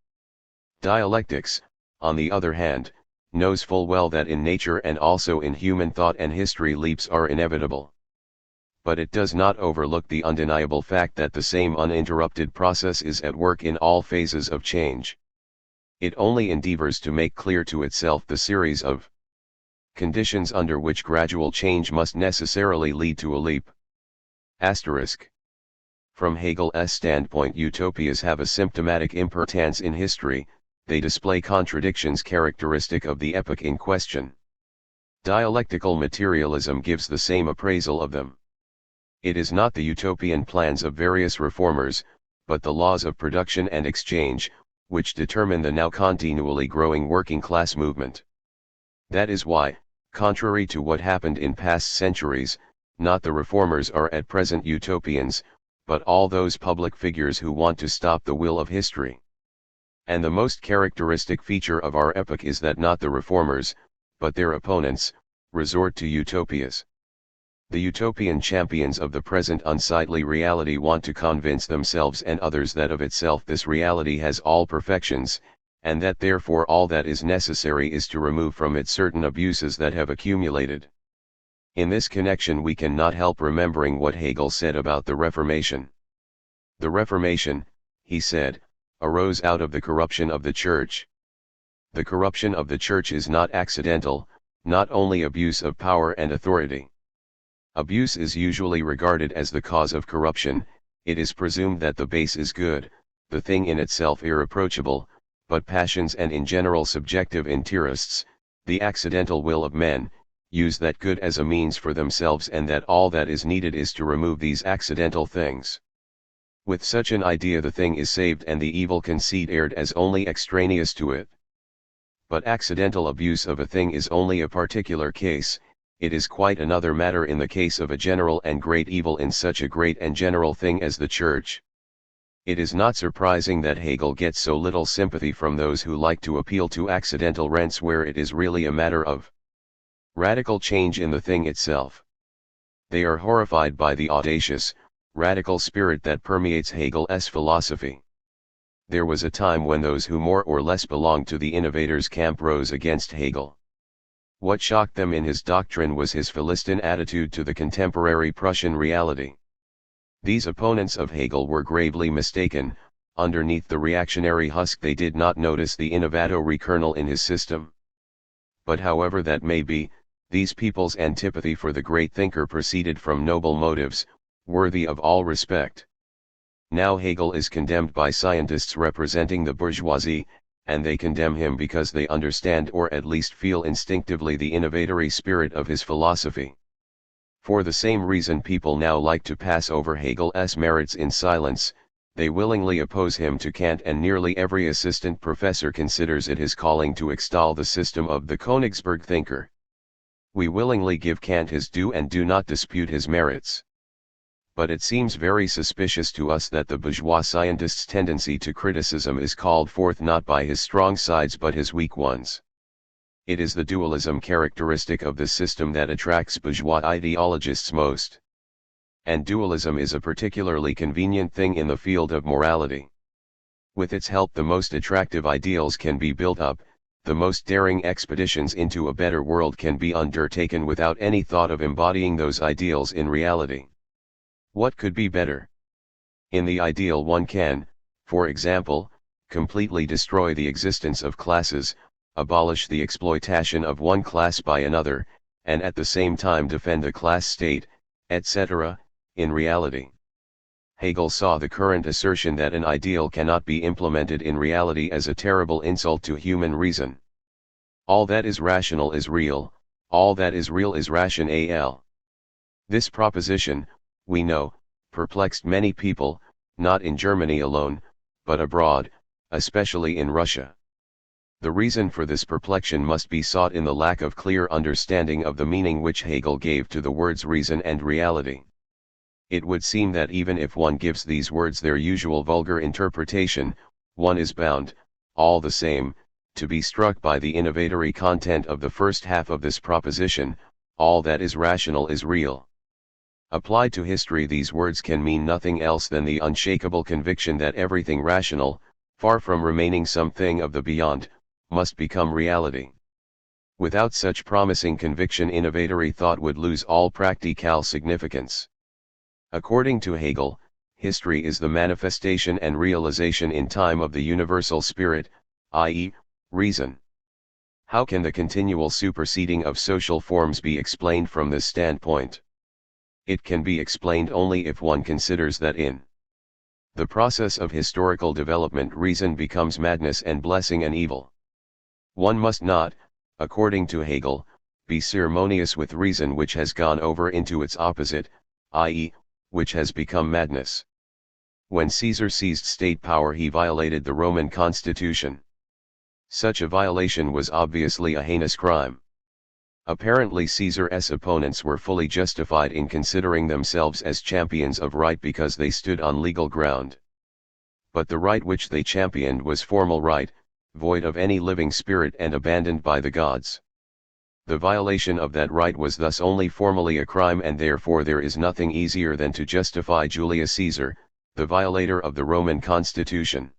Dialectics, on the other hand, knows full well that in nature and also in human thought and history leaps are inevitable. But it does not overlook the undeniable fact that the same uninterrupted process is at work in all phases of change. It only endeavors to make clear to itself the series of conditions under which gradual change must necessarily lead to a leap. Asterisk. From Hegel's standpoint, utopias have a symptomatic importance in history, they display contradictions characteristic of the epoch in question. Dialectical materialism gives the same appraisal of them. It is not the utopian plans of various reformers, but the laws of production and exchange, which determine the now continually growing working class movement. That is why, contrary to what happened in past centuries, not the reformers are at present utopians, but all those public figures who want to stop the will of history. And the most characteristic feature of our epoch is that not the reformers, but their opponents, resort to utopias. The utopian champions of the present unsightly reality want to convince themselves and others that of itself this reality has all perfections, and that therefore all that is necessary is to remove from it certain abuses that have accumulated. In this connection we cannot help remembering what Hegel said about the Reformation. The Reformation, he said, arose out of the corruption of the Church. The corruption of the Church is not accidental, not only abuse of power and authority. Abuse is usually regarded as the cause of corruption, it is presumed that the base is good, the thing in itself irreproachable, but passions and in general subjective interests, the accidental will of men, use that good as a means for themselves, and that all that is needed is to remove these accidental things. With such an idea the thing is saved and the evil conceit aired as only extraneous to it. But accidental abuse of a thing is only a particular case, it is quite another matter in the case of a general and great evil in such a great and general thing as the Church. It is not surprising that Hegel gets so little sympathy from those who like to appeal to accidental rents where it is really a matter of radical change in the thing itself. They are horrified by the audacious, radical spirit that permeates Hegel's philosophy. There was a time when those who more or less belonged to the innovators' camp rose against Hegel. What shocked them in his doctrine was his Philistine attitude to the contemporary Prussian reality. These opponents of Hegel were gravely mistaken, underneath the reactionary husk they did not notice the innovatory kernel in his system. But however that may be, these people's antipathy for the great thinker proceeded from noble motives, worthy of all respect. Now Hegel is condemned by scientists representing the bourgeoisie, and they condemn him because they understand or at least feel instinctively the innovatory spirit of his philosophy. For the same reason people now like to pass over Hegel's merits in silence, they willingly oppose him to Kant, and nearly every assistant professor considers it his calling to extol the system of the Königsberg thinker. We willingly give Kant his due and do not dispute his merits. But it seems very suspicious to us that the bourgeois scientist's tendency to criticism is called forth not by his strong sides but his weak ones. It is the dualism characteristic of this system that attracts bourgeois ideologists most. And dualism is a particularly convenient thing in the field of morality. With its help the most attractive ideals can be built up, the most daring expeditions into a better world can be undertaken without any thought of embodying those ideals in reality. What could be better? In the ideal one can, for example, completely destroy the existence of classes, abolish the exploitation of one class by another, and at the same time defend the class state, etc., in reality. Hegel saw the current assertion that an ideal cannot be implemented in reality as a terrible insult to human reason. All that is rational is real, all that is real is rational. This proposition, we know, perplexed many people, not in Germany alone, but abroad, especially in Russia. The reason for this perplexion must be sought in the lack of clear understanding of the meaning which Hegel gave to the words reason and reality. It would seem that even if one gives these words their usual vulgar interpretation, one is bound, all the same, to be struck by the innovatory content of the first half of this proposition, all that is rational is real. Applied to history these words can mean nothing else than the unshakable conviction that everything rational, far from remaining something of the beyond, must become reality. Without such promising conviction innovatory thought would lose all practical significance. According to Hegel, history is the manifestation and realization in time of the universal spirit, i.e., reason. How can the continual superseding of social forms be explained from this standpoint? It can be explained only if one considers that in The process of historical development, reason becomes madness and blessing and evil. One must not, according to Hegel, be ceremonious with reason which has gone over into its opposite, i.e., which has become madness. When Caesar seized state power, he violated the Roman constitution. Such a violation was obviously a heinous crime. Apparently Caesar's opponents were fully justified in considering themselves as champions of right because they stood on legal ground. But the right which they championed was formal right, void of any living spirit and abandoned by the gods. The violation of that right was thus only formally a crime, and therefore there is nothing easier than to justify Julius Caesar, the violator of the Roman constitution.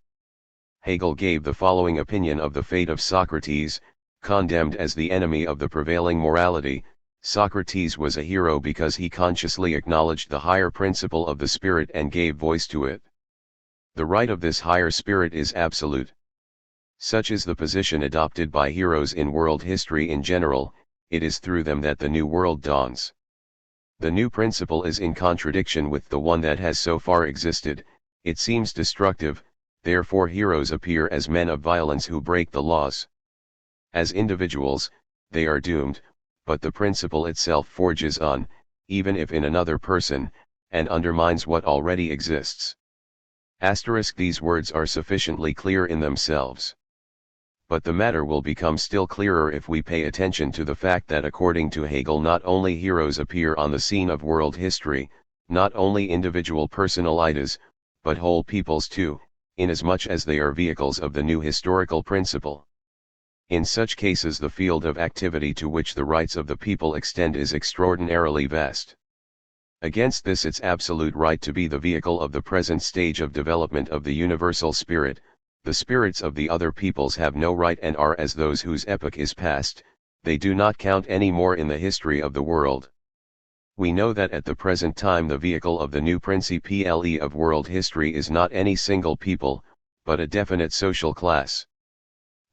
Hegel gave the following opinion of the fate of Socrates: condemned as the enemy of the prevailing morality, Socrates was a hero because he consciously acknowledged the higher principle of the spirit and gave voice to it. The right of this higher spirit is absolute. Such is the position adopted by heroes in world history in general. It is through them that the new world dawns. The new principle is in contradiction with the one that has so far existed. It seems destructive, therefore heroes appear as men of violence who break the laws. As individuals, they are doomed, but the principle itself forges on, even if in another person, and undermines what already exists. These words are sufficiently clear in themselves. But the matter will become still clearer if we pay attention to the fact that according to Hegel not only heroes appear on the scene of world history, not only individual personalities, but whole peoples too, inasmuch as they are vehicles of the new historical principle. In such cases the field of activity to which the rights of the people extend is extraordinarily vast. Against this its absolute right to be the vehicle of the present stage of development of the universal spirit, the spirits of the other peoples have no right and are as those whose epoch is past. They do not count any more in the history of the world. We know that at the present time the vehicle of the new principle of world history is not any single people, but a definite social class.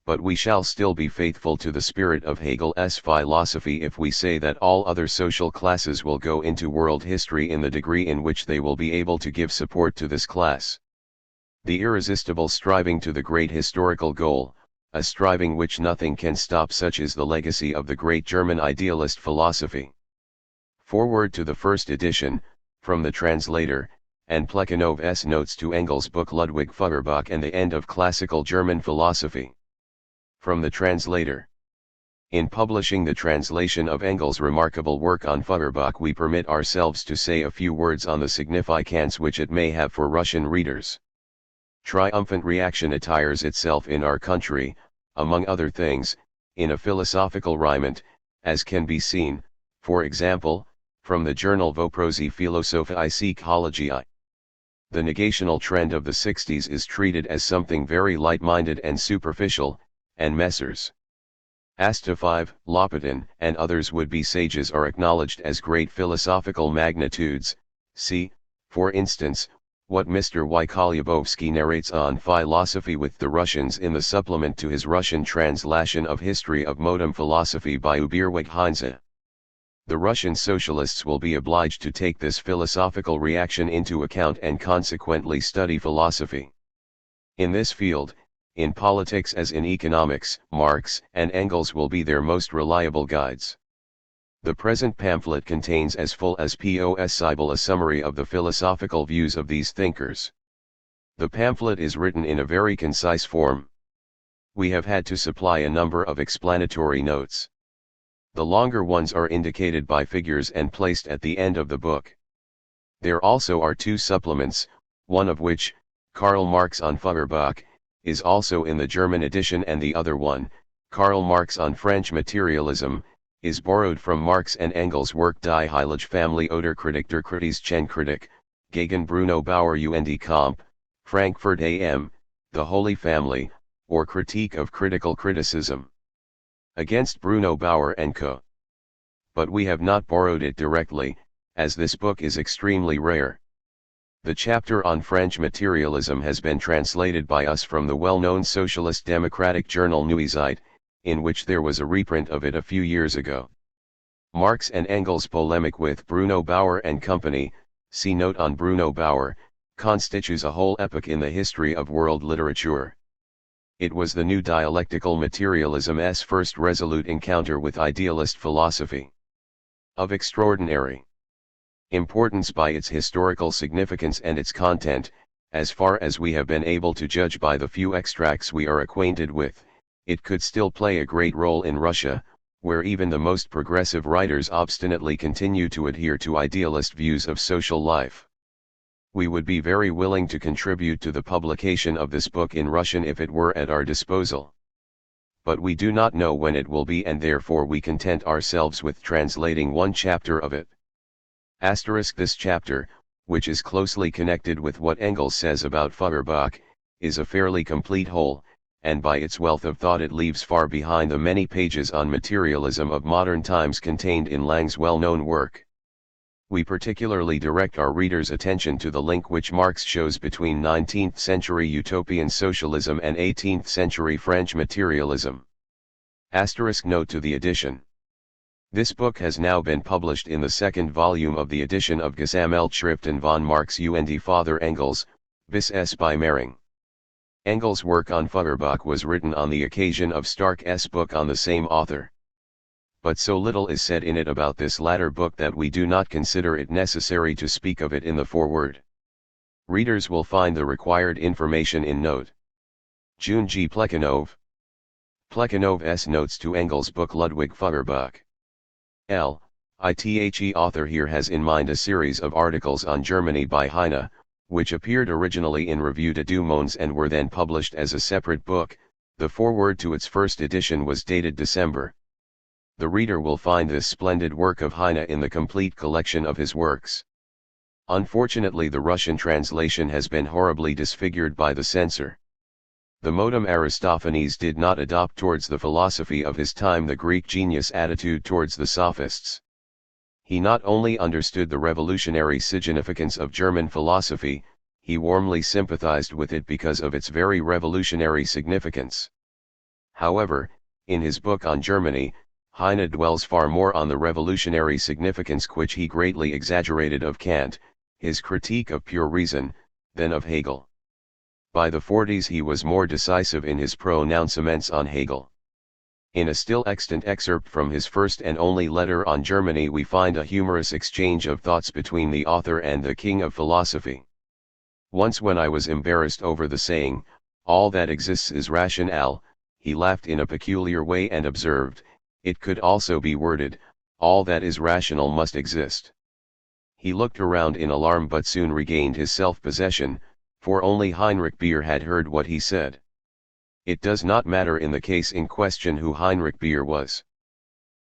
But we shall still be faithful to the spirit of Hegel's philosophy if we say that all other social classes will go into world history in the degree in which they will be able to give support to this class. The irresistible striving to the great historical goal, a striving which nothing can stop, such is the legacy of the great German idealist philosophy. Foreword to the first edition, from the translator, and Plekanov's notes to Engels' book Ludwig Feuerbach and the End of Classical German Philosophy. From the translator. In publishing the translation of Engels' remarkable work on Feuerbach, we permit ourselves to say a few words on the significance which it may have for Russian readers. Triumphant reaction attires itself in our country, among other things, in a philosophical raiment, as can be seen, for example, from the journal Voprosi Philosophiae Psychologiae. The negational trend of the 60s is treated as something very light-minded and superficial, and Messrs. Asta 5, Lopatin, and others would-be sages are acknowledged as great philosophical magnitudes. See, for instance, what Mr. Wykolyabovsky narrates on philosophy with the Russians in the supplement to his Russian translation of History of Modern Philosophy by Ubirweg Heinze. The Russian socialists will be obliged to take this philosophical reaction into account and consequently study philosophy. In this field, in politics as in economics, Marx and Engels will be their most reliable guides. The present pamphlet contains as full as possible a summary of the philosophical views of these thinkers. The pamphlet is written in a very concise form. We have had to supply a number of explanatory notes. The longer ones are indicated by figures and placed at the end of the book. There also are two supplements, one of which, Karl Marx on Feuerbach, is also in the German edition, and the other one, Karl Marx on French materialism, is borrowed from Marx and Engels' work Die Heilige Family oder Kritik der Kritischen Kritik, gegen Bruno Bauer und Comp, Frankfurt am, The Holy Family, or Critique of Critical Criticism. Against Bruno Bauer and Co. But we have not borrowed it directly, as this book is extremely rare. The chapter on French materialism has been translated by us from the well-known socialist democratic journal Neue Zeit, in which there was a reprint of it a few years ago. Marx and Engels' polemic with Bruno Bauer and Company, see note on Bruno Bauer, constitutes a whole epoch in the history of world literature. It was the new dialectical materialism's first resolute encounter with idealist philosophy. Of extraordinary importance by its historical significance and its content, as far as we have been able to judge by the few extracts we are acquainted with, it could still play a great role in Russia, where even the most progressive writers obstinately continue to adhere to idealist views of social life. We would be very willing to contribute to the publication of this book in Russian if it were at our disposal. But we do not know when it will be, and therefore we content ourselves with translating one chapter of it. This chapter, which is closely connected with what Engels says about Feuerbach, is a fairly complete whole, and by its wealth of thought it leaves far behind the many pages on materialism of modern times contained in Lang's well-known work. We particularly direct our readers' attention to the link which Marx shows between 19th-century utopian socialism and 18th-century French materialism. Note to the edition. This book has now been published in the second volume of the edition of Gesammeltschriften von Marx und Father Engels, bis es by Mehring. Engels' work on Feuerbach was written on the occasion of Stark's book on the same author. But so little is said in it about this latter book that we do not consider it necessary to speak of it in the foreword. Readers will find the required information in note. June G. Plekanov. Plekanov's notes to Engels' book Ludwig Feuerbach. The author here has in mind a series of articles on Germany by Heine, which appeared originally in Revue de Deux Mondes and were then published as a separate book. The foreword to its first edition was dated December. The reader will find this splendid work of Heine in the complete collection of his works. Unfortunately, the Russian translation has been horribly disfigured by the censor. The modem Aristophanes did not adopt towards the philosophy of his time the Greek genius attitude towards the sophists. He not only understood the revolutionary significance of German philosophy, he warmly sympathized with it because of its very revolutionary significance. However, in his book on Germany, Heine dwells far more on the revolutionary significance which he greatly exaggerated of Kant, his critique of pure reason, than of Hegel. By the 40s he was more decisive in his pronouncements on Hegel. In a still extant excerpt from his first and only letter on Germany we find a humorous exchange of thoughts between the author and the king of philosophy. Once when I was embarrassed over the saying, "All that exists is rational," he laughed in a peculiar way and observed, "It could also be worded, all that is rational must exist." He looked around in alarm but soon regained his self-possession, for only Heinrich Beer had heard what he said. It does not matter in the case in question who Heinrich Beer was.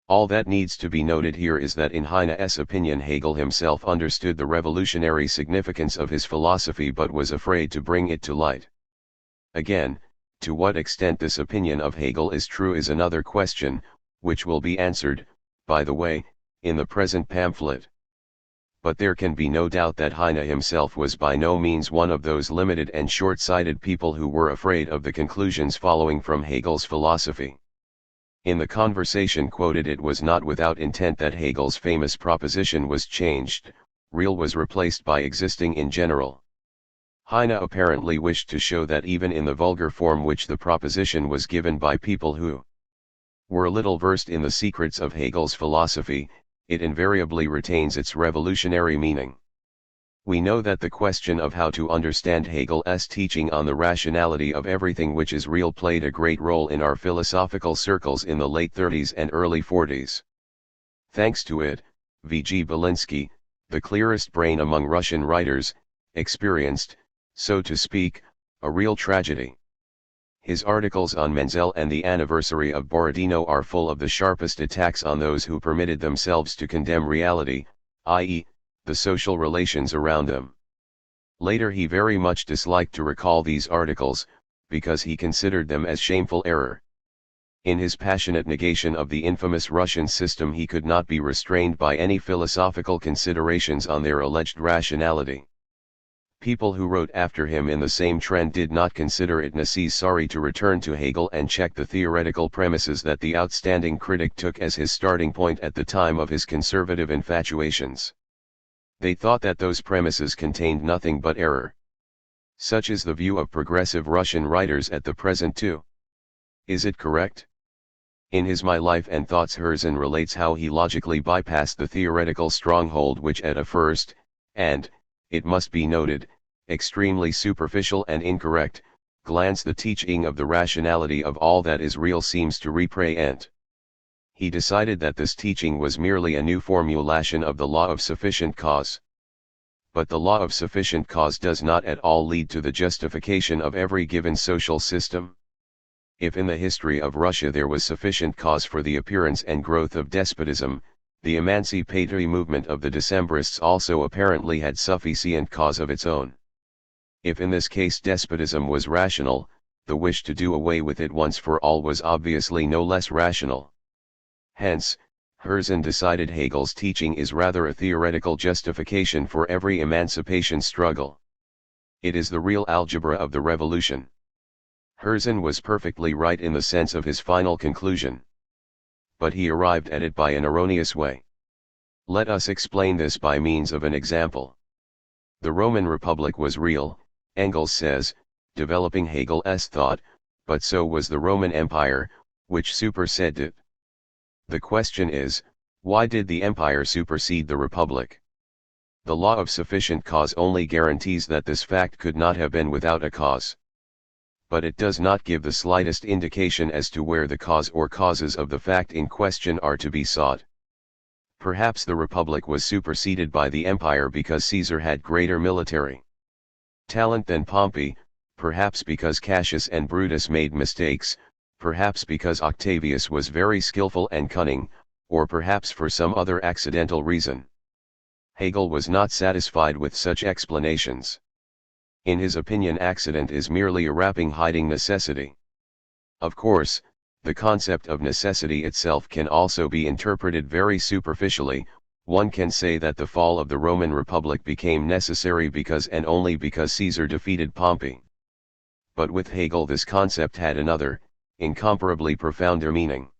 All that needs to be noted here is that in Heine's opinion Hegel himself understood the revolutionary significance of his philosophy but was afraid to bring it to light. Again, to what extent this opinion of Hegel is true is another question, which will be answered, by the way, in the present pamphlet. But there can be no doubt that Heine himself was by no means one of those limited and short-sighted people who were afraid of the conclusions following from Hegel's philosophy. In the conversation quoted it was not without intent that Hegel's famous proposition was changed, real was replaced by existing in general. Heine apparently wished to show that even in the vulgar form which the proposition was given by people who were little versed in the secrets of Hegel's philosophy, it invariably retains its revolutionary meaning. We know that the question of how to understand Hegel's teaching on the rationality of everything which is real played a great role in our philosophical circles in the late 30s and early 40s. Thanks to it, V.G. Belinsky, the clearest brain among Russian writers, experienced, so to speak, a real tragedy. His articles on Menzel and the anniversary of Borodino are full of the sharpest attacks on those who permitted themselves to condemn reality, i.e., the social relations around them. Later he very much disliked to recall these articles, because he considered them as shameful error. In his passionate negation of the infamous Russian system he could not be restrained by any philosophical considerations on their alleged rationality. People who wrote after him in the same trend did not consider it necessary to return to Hegel and check the theoretical premises that the outstanding critic took as his starting point at the time of his conservative infatuations. They thought that those premises contained nothing but error. Such is the view of progressive Russian writers at the present too. Is it correct? In his My Life and Thoughts, Herzen relates how he logically bypassed the theoretical stronghold which at a first, and, it must be noted, extremely superficial and incorrect, glance the teaching of the rationality of all that is real seems to represent. He decided that this teaching was merely a new formulation of the law of sufficient cause. But the law of sufficient cause does not at all lead to the justification of every given social system. If in the history of Russia there was sufficient cause for the appearance and growth of despotism, the emancipatory movement of the Decembrists also apparently had sufficient cause of its own. If in this case despotism was rational, the wish to do away with it once for all was obviously no less rational. Hence, Herzen decided Hegel's teaching is rather a theoretical justification for every emancipation struggle. It is the real algebra of the revolution. Herzen was perfectly right in the sense of his final conclusion. But he arrived at it by an erroneous way. Let us explain this by means of an example. The Roman Republic was real, Engels says, developing Hegel's thought, but so was the Roman Empire, which superseded it. The question is, why did the empire supersede the republic? The law of sufficient cause only guarantees that this fact could not have been without a cause. But it does not give the slightest indication as to where the cause or causes of the fact in question are to be sought. Perhaps the republic was superseded by the empire because Caesar had greater military talent than Pompey, perhaps because Cassius and Brutus made mistakes, perhaps because Octavius was very skillful and cunning, or perhaps for some other accidental reason. Hegel was not satisfied with such explanations. In his opinion, accident is merely a wrapping hiding necessity. Of course, the concept of necessity itself can also be interpreted very superficially. One can say that the fall of the Roman Republic became necessary because and only because Caesar defeated Pompey. But with Hegel this concept had another, incomparably profounder meaning.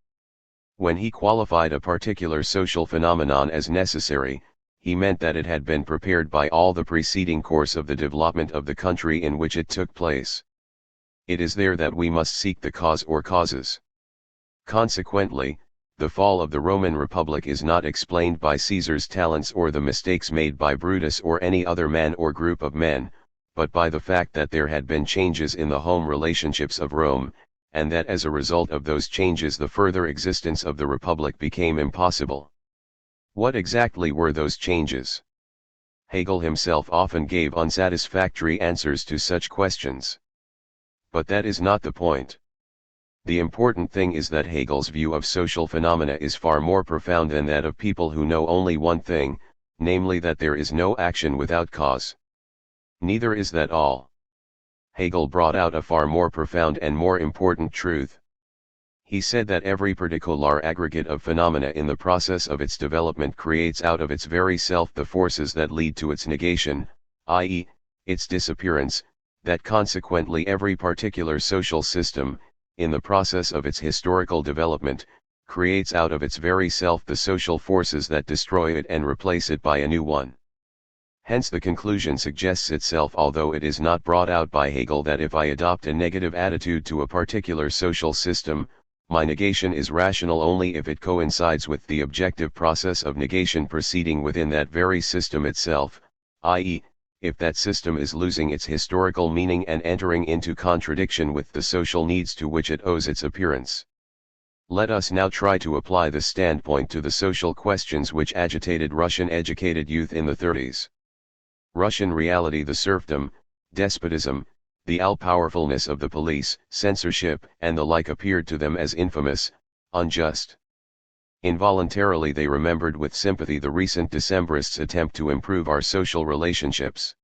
When he qualified a particular social phenomenon as necessary, he meant that it had been prepared by all the preceding course of the development of the country in which it took place. It is there that we must seek the cause or causes. Consequently, the fall of the Roman Republic is not explained by Caesar's talents or the mistakes made by Brutus or any other man or group of men, but by the fact that there had been changes in the home relationships of Rome, and that as a result of those changes the further existence of the Republic became impossible. What exactly were those changes? Hegel himself often gave unsatisfactory answers to such questions. But that is not the point. The important thing is that Hegel's view of social phenomena is far more profound than that of people who know only one thing, namely that there is no action without cause. Neither is that all. Hegel brought out a far more profound and more important truth. He said that every particular aggregate of phenomena in the process of its development creates out of its very self the forces that lead to its negation, i.e., its disappearance, that consequently every particular social system, in the process of its historical development, creates out of its very self the social forces that destroy it and replace it by a new one. Hence the conclusion suggests itself, although it is not brought out by Hegel, that if I adopt a negative attitude to a particular social system, my negation is rational only if it coincides with the objective process of negation proceeding within that very system itself, i.e., if that system is losing its historical meaning and entering into contradiction with the social needs to which it owes its appearance. Let us now try to apply this standpoint to the social questions which agitated Russian educated youth in the 30s. Russian reality, the serfdom, despotism, the all-powerfulness of the police, censorship, and the like appeared to them as infamous, unjust. Involuntarily they remembered with sympathy the recent Decembrists' attempt to improve our social relationships.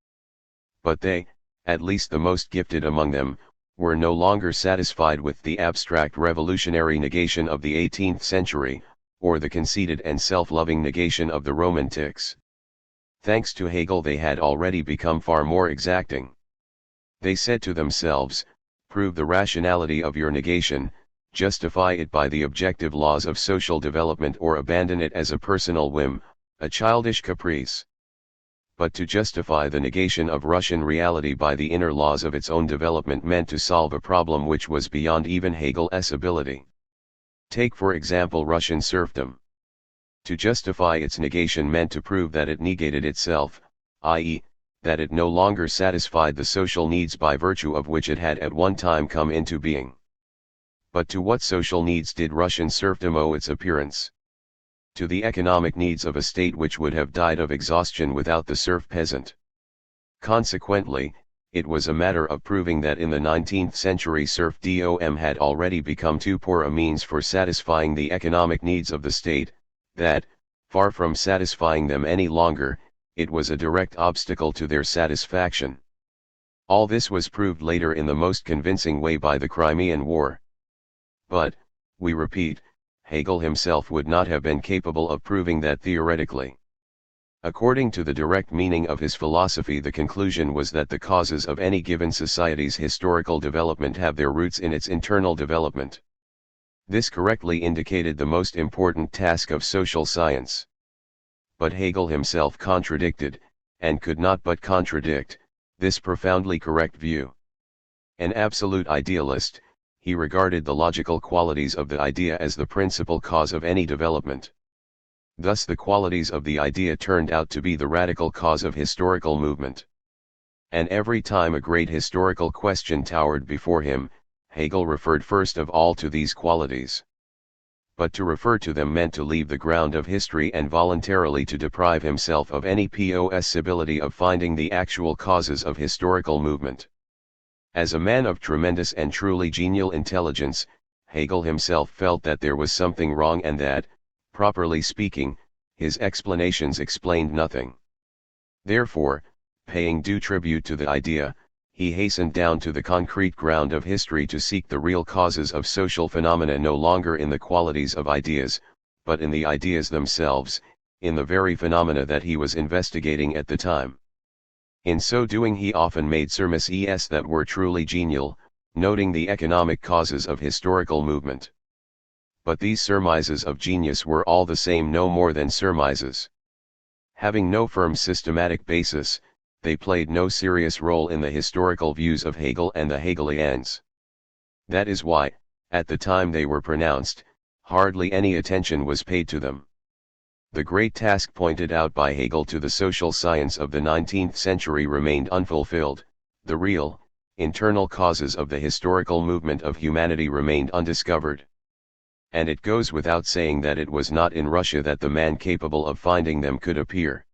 But they, at least the most gifted among them, were no longer satisfied with the abstract revolutionary negation of the 18th century, or the conceited and self-loving negation of the Romantics. Thanks to Hegel they had already become far more exacting. They said to themselves, prove the rationality of your negation, justify it by the objective laws of social development, or abandon it as a personal whim, a childish caprice. but to justify the negation of Russian reality by the inner laws of its own development meant to solve a problem which was beyond even Hegel's ability. Take for example Russian serfdom. To justify its negation meant to prove that it negated itself, i.e., that it no longer satisfied the social needs by virtue of which it had at one time come into being. But to what social needs did Russian serfdom owe its appearance? To the economic needs of a state which would have died of exhaustion without the serf peasant. Consequently, it was a matter of proving that in the 19th century serfdom had already become too poor a means for satisfying the economic needs of the state, that, far from satisfying them any longer, it was a direct obstacle to their satisfaction. All this was proved later in the most convincing way by the Crimean War. But, we repeat, Hegel himself would not have been capable of proving that theoretically. According to the direct meaning of his philosophy, the conclusion was that the causes of any given society's historical development have their roots in its internal development. This correctly indicated the most important task of social science. But Hegel himself contradicted, and could not but contradict, this profoundly correct view. An absolute idealist, he regarded the logical qualities of the idea as the principal cause of any development. Thus the qualities of the idea turned out to be the radical cause of historical movement. And every time a great historical question towered before him, Hegel referred first of all to these qualities. But to refer to them meant to leave the ground of history and voluntarily to deprive himself of any possibility of finding the actual causes of historical movement. As a man of tremendous and truly genial intelligence, Hegel himself felt that there was something wrong and that, properly speaking, his explanations explained nothing. Therefore, paying due tribute to the idea, he hastened down to the concrete ground of history to seek the real causes of social phenomena no longer in the qualities of ideas, but in the ideas themselves, in the very phenomena that he was investigating at the time. In so doing he often made surmises that were truly genial, noting the economic causes of historical movement. But these surmises of genius were all the same no more than surmises. Having no firm systematic basis, they played no serious role in the historical views of Hegel and the Hegelians. That is why, at the time they were pronounced, hardly any attention was paid to them. The great task pointed out by Hegel to the social science of the 19th century remained unfulfilled. The real, internal causes of the historical movement of humanity remained undiscovered. And it goes without saying that it was not in Russia that the man capable of finding them could appear.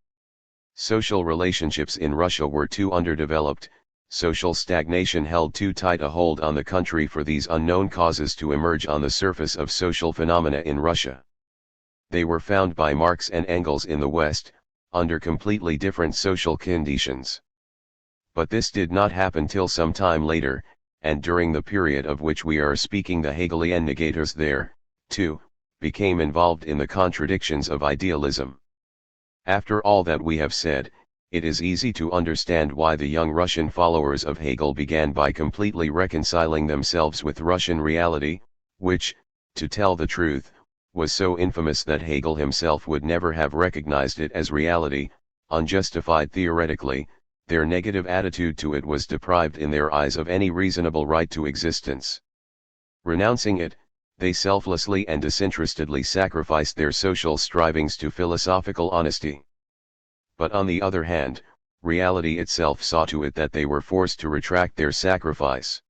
Social relationships in Russia were too underdeveloped, social stagnation held too tight a hold on the country for these unknown causes to emerge on the surface of social phenomena in Russia. They were found by Marx and Engels in the West, under completely different social conditions. But this did not happen till some time later, and during the period of which we are speaking the Hegelian negators there, too, became involved in the contradictions of idealism. After all that we have said, it is easy to understand why the young Russian followers of Hegel began by completely reconciling themselves with Russian reality, which, to tell the truth, was so infamous that Hegel himself would never have recognized it as reality, unjustified theoretically. Their negative attitude to it was deprived in their eyes of any reasonable right to existence. Renouncing it, they selflessly and disinterestedly sacrificed their social strivings to philosophical honesty. But on the other hand, reality itself saw to it that they were forced to retract their sacrifice.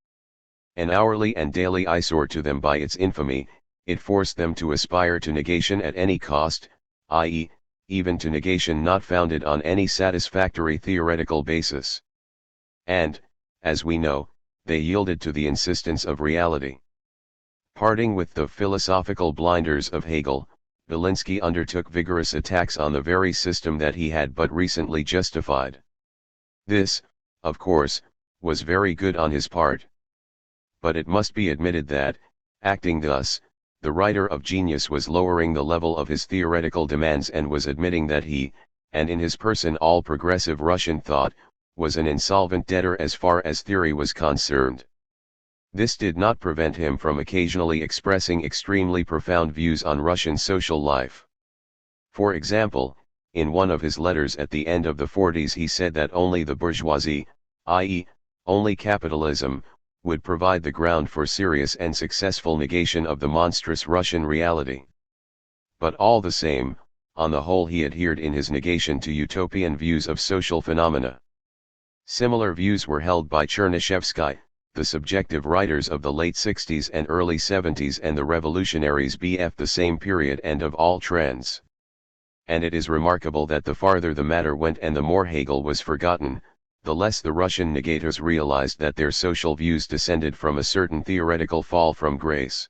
An hourly and daily eyesore to them by its infamy, it forced them to aspire to negation at any cost, i.e., even to negation not founded on any satisfactory theoretical basis. And, as we know, they yielded to the insistence of reality. Parting with the philosophical blinders of Hegel, Belinsky undertook vigorous attacks on the very system that he had but recently justified. This, of course, was very good on his part. But it must be admitted that, acting thus, the writer of genius was lowering the level of his theoretical demands and was admitting that he, and in his person all progressive Russian thought, was an insolvent debtor as far as theory was concerned. This did not prevent him from occasionally expressing extremely profound views on Russian social life. For example, in one of his letters at the end of the 40s he said that only the bourgeoisie, i.e., only capitalism, would provide the ground for serious and successful negation of the monstrous Russian reality. But all the same, on the whole he adhered in his negation to utopian views of social phenomena. Similar views were held by Chernyshevsky, the subjective writers of the late 60s and early 70s, and the revolutionaries bf the same period and of all trends. And it is remarkable that the farther the matter went and the more Hegel was forgotten, the less the Russian negators realized that their social views descended from a certain theoretical fall from grace.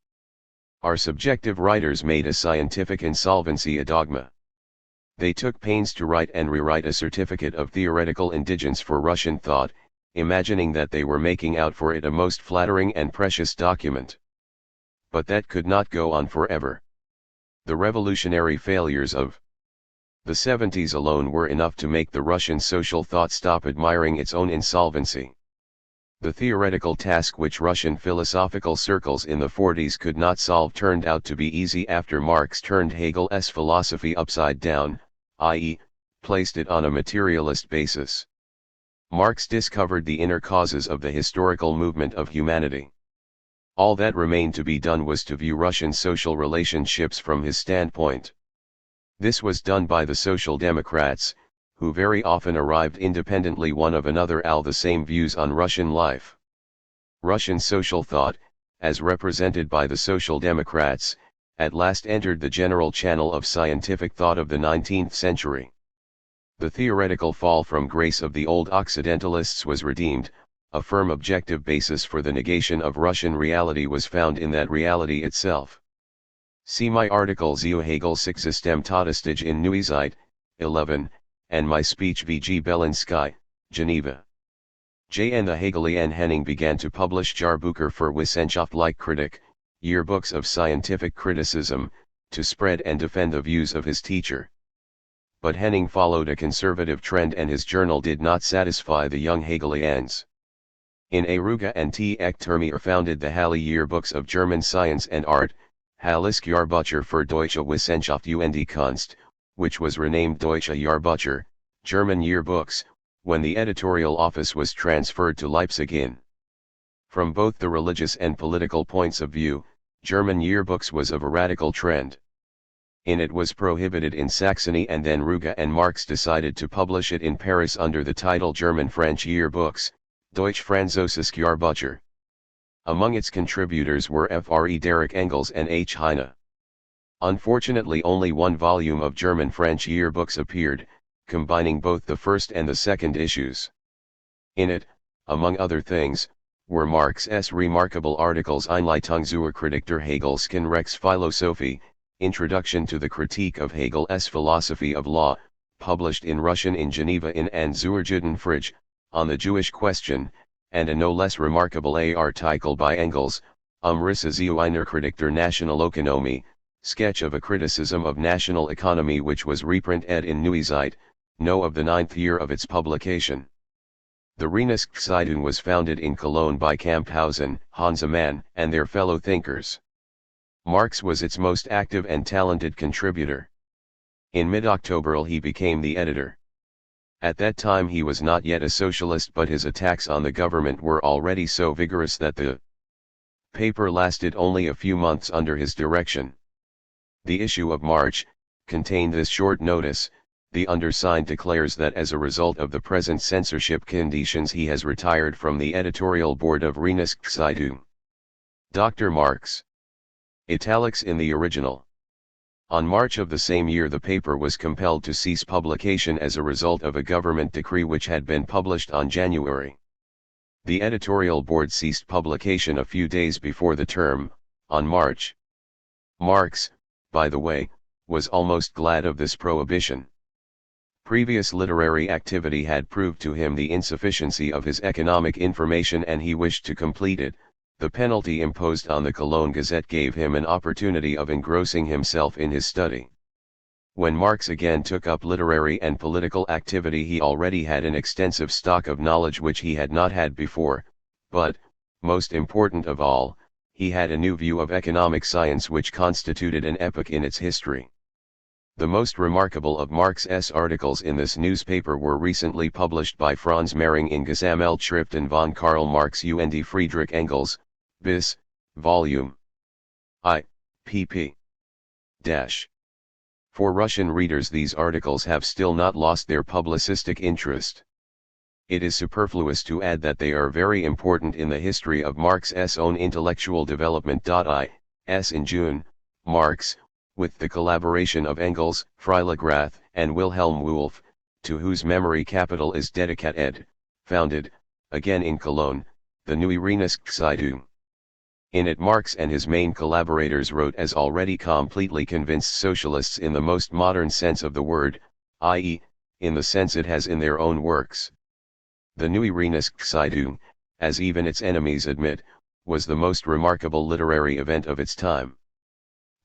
Our subjective writers made a scientific insolvency a dogma. They took pains to write and rewrite a certificate of theoretical indigence for Russian thought, imagining that they were making out for it a most flattering and precious document. But that could not go on forever. The revolutionary failures of the 70s alone were enough to make the Russian social thought stop admiring its own insolvency. The theoretical task which Russian philosophical circles in the 40s could not solve turned out to be easy after Marx turned Hegel's philosophy upside down, i.e., placed it on a materialist basis. Marx discovered the inner causes of the historical movement of humanity. All that remained to be done was to view Russian social relationships from his standpoint. This was done by the Social Democrats, who very often arrived independently one of another at the same views on Russian life. Russian social thought, as represented by the Social Democrats, at last entered the general channel of scientific thought of the 19th century. The theoretical fall from grace of the old Occidentalists was redeemed, a firm objective basis for the negation of Russian reality was found in that reality itself. See my article Zu Hegel's Systemtodestig in Neuzeit, 11, and my speech VG Belinsky, Geneva. J. and the Hegelian Henning began to publish Jahrbucher für Wissenschaftliche Kritik, yearbooks of scientific criticism, to spread and defend the views of his teacher. But Henning followed a conservative trend and his journal did not satisfy the young Hegelians. In Aruga and T. Ektermier founded the Halle yearbooks of German science and art, Halles Jahrbucher für Deutsche Wissenschaft und Kunst, which was renamed Deutsche Jahrbucher, German yearbooks, when the editorial office was transferred to Leipzig in. From both the religious and political points of view, German yearbooks was of a radical trend. In it was prohibited in Saxony and then Ruga and Marx decided to publish it in Paris under the title German-French yearbooks, Deutsch-Französische Jahrbucher. Among its contributors were Friedrich Engels and H. Heine. Unfortunately only one volume of German-French yearbooks appeared, combining both the first and the second issues. In it, among other things, were Marx's remarkable articles Einleitung zur Kritik der Hegelschen Rechtsphilosophie, Introduction to the Critique of Hegel's Philosophy of Law, published in Russian in Geneva in An zur Judenfrage, on the Jewish question, and a no less remarkable article by Engels, Risse zu einer Kritik der Nationalökonomie, sketch of a criticism of national economy which was reprinted in Neuzeit, No of the 9th year of its publication. The Rheinische Zeitung was founded in Cologne by Camphausen, Hansemann, and their fellow thinkers. Marx was its most active and talented contributor. In mid-October he became the editor. At that time he was not yet a socialist, but his attacks on the government were already so vigorous that the paper lasted only a few months under his direction. The issue of March contained this short notice: the undersigned declares that as a result of the present censorship conditions he has retired from the editorial board of Rheinische Zeitung. Dr. Marx. Italics in the original. On March of the same year the paper was compelled to cease publication as a result of a government decree which had been published on January. The editorial board ceased publication a few days before the term, on March. Marx, by the way, was almost glad of this prohibition. Previous literary activity had proved to him the insufficiency of his economic information and he wished to complete it. The penalty imposed on the Cologne Gazette gave him an opportunity of engrossing himself in his study. When Marx again took up literary and political activity he already had an extensive stock of knowledge which he had not had before, but, most important of all, he had a new view of economic science which constituted an epoch in its history. The most remarkable of Marx's articles in this newspaper were recently published by Franz Mehring in Gesammeltschriften von Karl Marx und Friedrich Engels, bis, Volume I, pp. For Russian readers, these articles have still not lost their publicistic interest. It is superfluous to add that they are very important in the history of Marx's own intellectual development. In June, Marx, with the collaboration of Engels, Freiligrath, and Wilhelm Wulff, to whose memory capital is dedicated, founded, again in Cologne, the Neue Rheinische. In it Marx and his main collaborators wrote as already completely convinced socialists in the most modern sense of the word, i.e., in the sense it has in their own works. The Neue Rheinische, as even its enemies admit, was the most remarkable literary event of its time.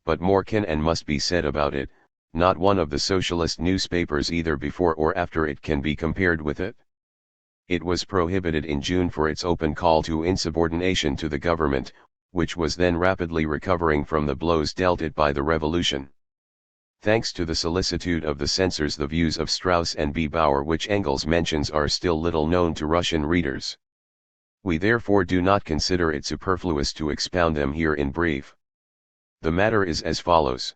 But more can and must be said about it. Not one of the socialist newspapers either before or after it can be compared with it. It was prohibited in June for its open call to insubordination to the government, which was then rapidly recovering from the blows dealt it by the revolution. Thanks to the solicitude of the censors, the views of Strauss and B. Bauer which Engels mentions are still little known to Russian readers. We therefore do not consider it superfluous to expound them here in brief. The matter is as follows.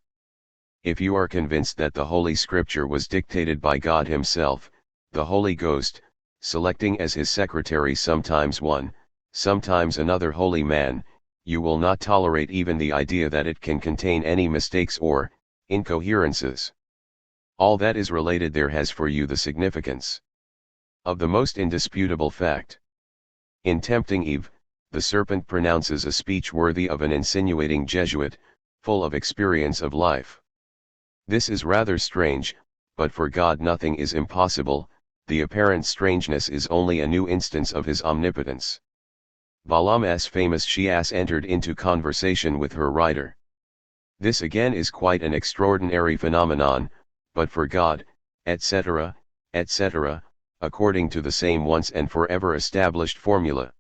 If you are convinced that the Holy Scripture was dictated by God Himself, the Holy Ghost, selecting as His secretary sometimes one, sometimes another holy man, you will not tolerate even the idea that it can contain any mistakes or incoherences. All that is related there has for you the significance of the most indisputable fact. In tempting Eve, the serpent pronounces a speech worthy of an insinuating Jesuit, full of experience of life. This is rather strange, but for God nothing is impossible. The apparent strangeness is only a new instance of His omnipotence. Balaam's famous she-ass entered into conversation with her rider. This again is quite an extraordinary phenomenon, but for God, etc., etc., according to the same once and forever established formula.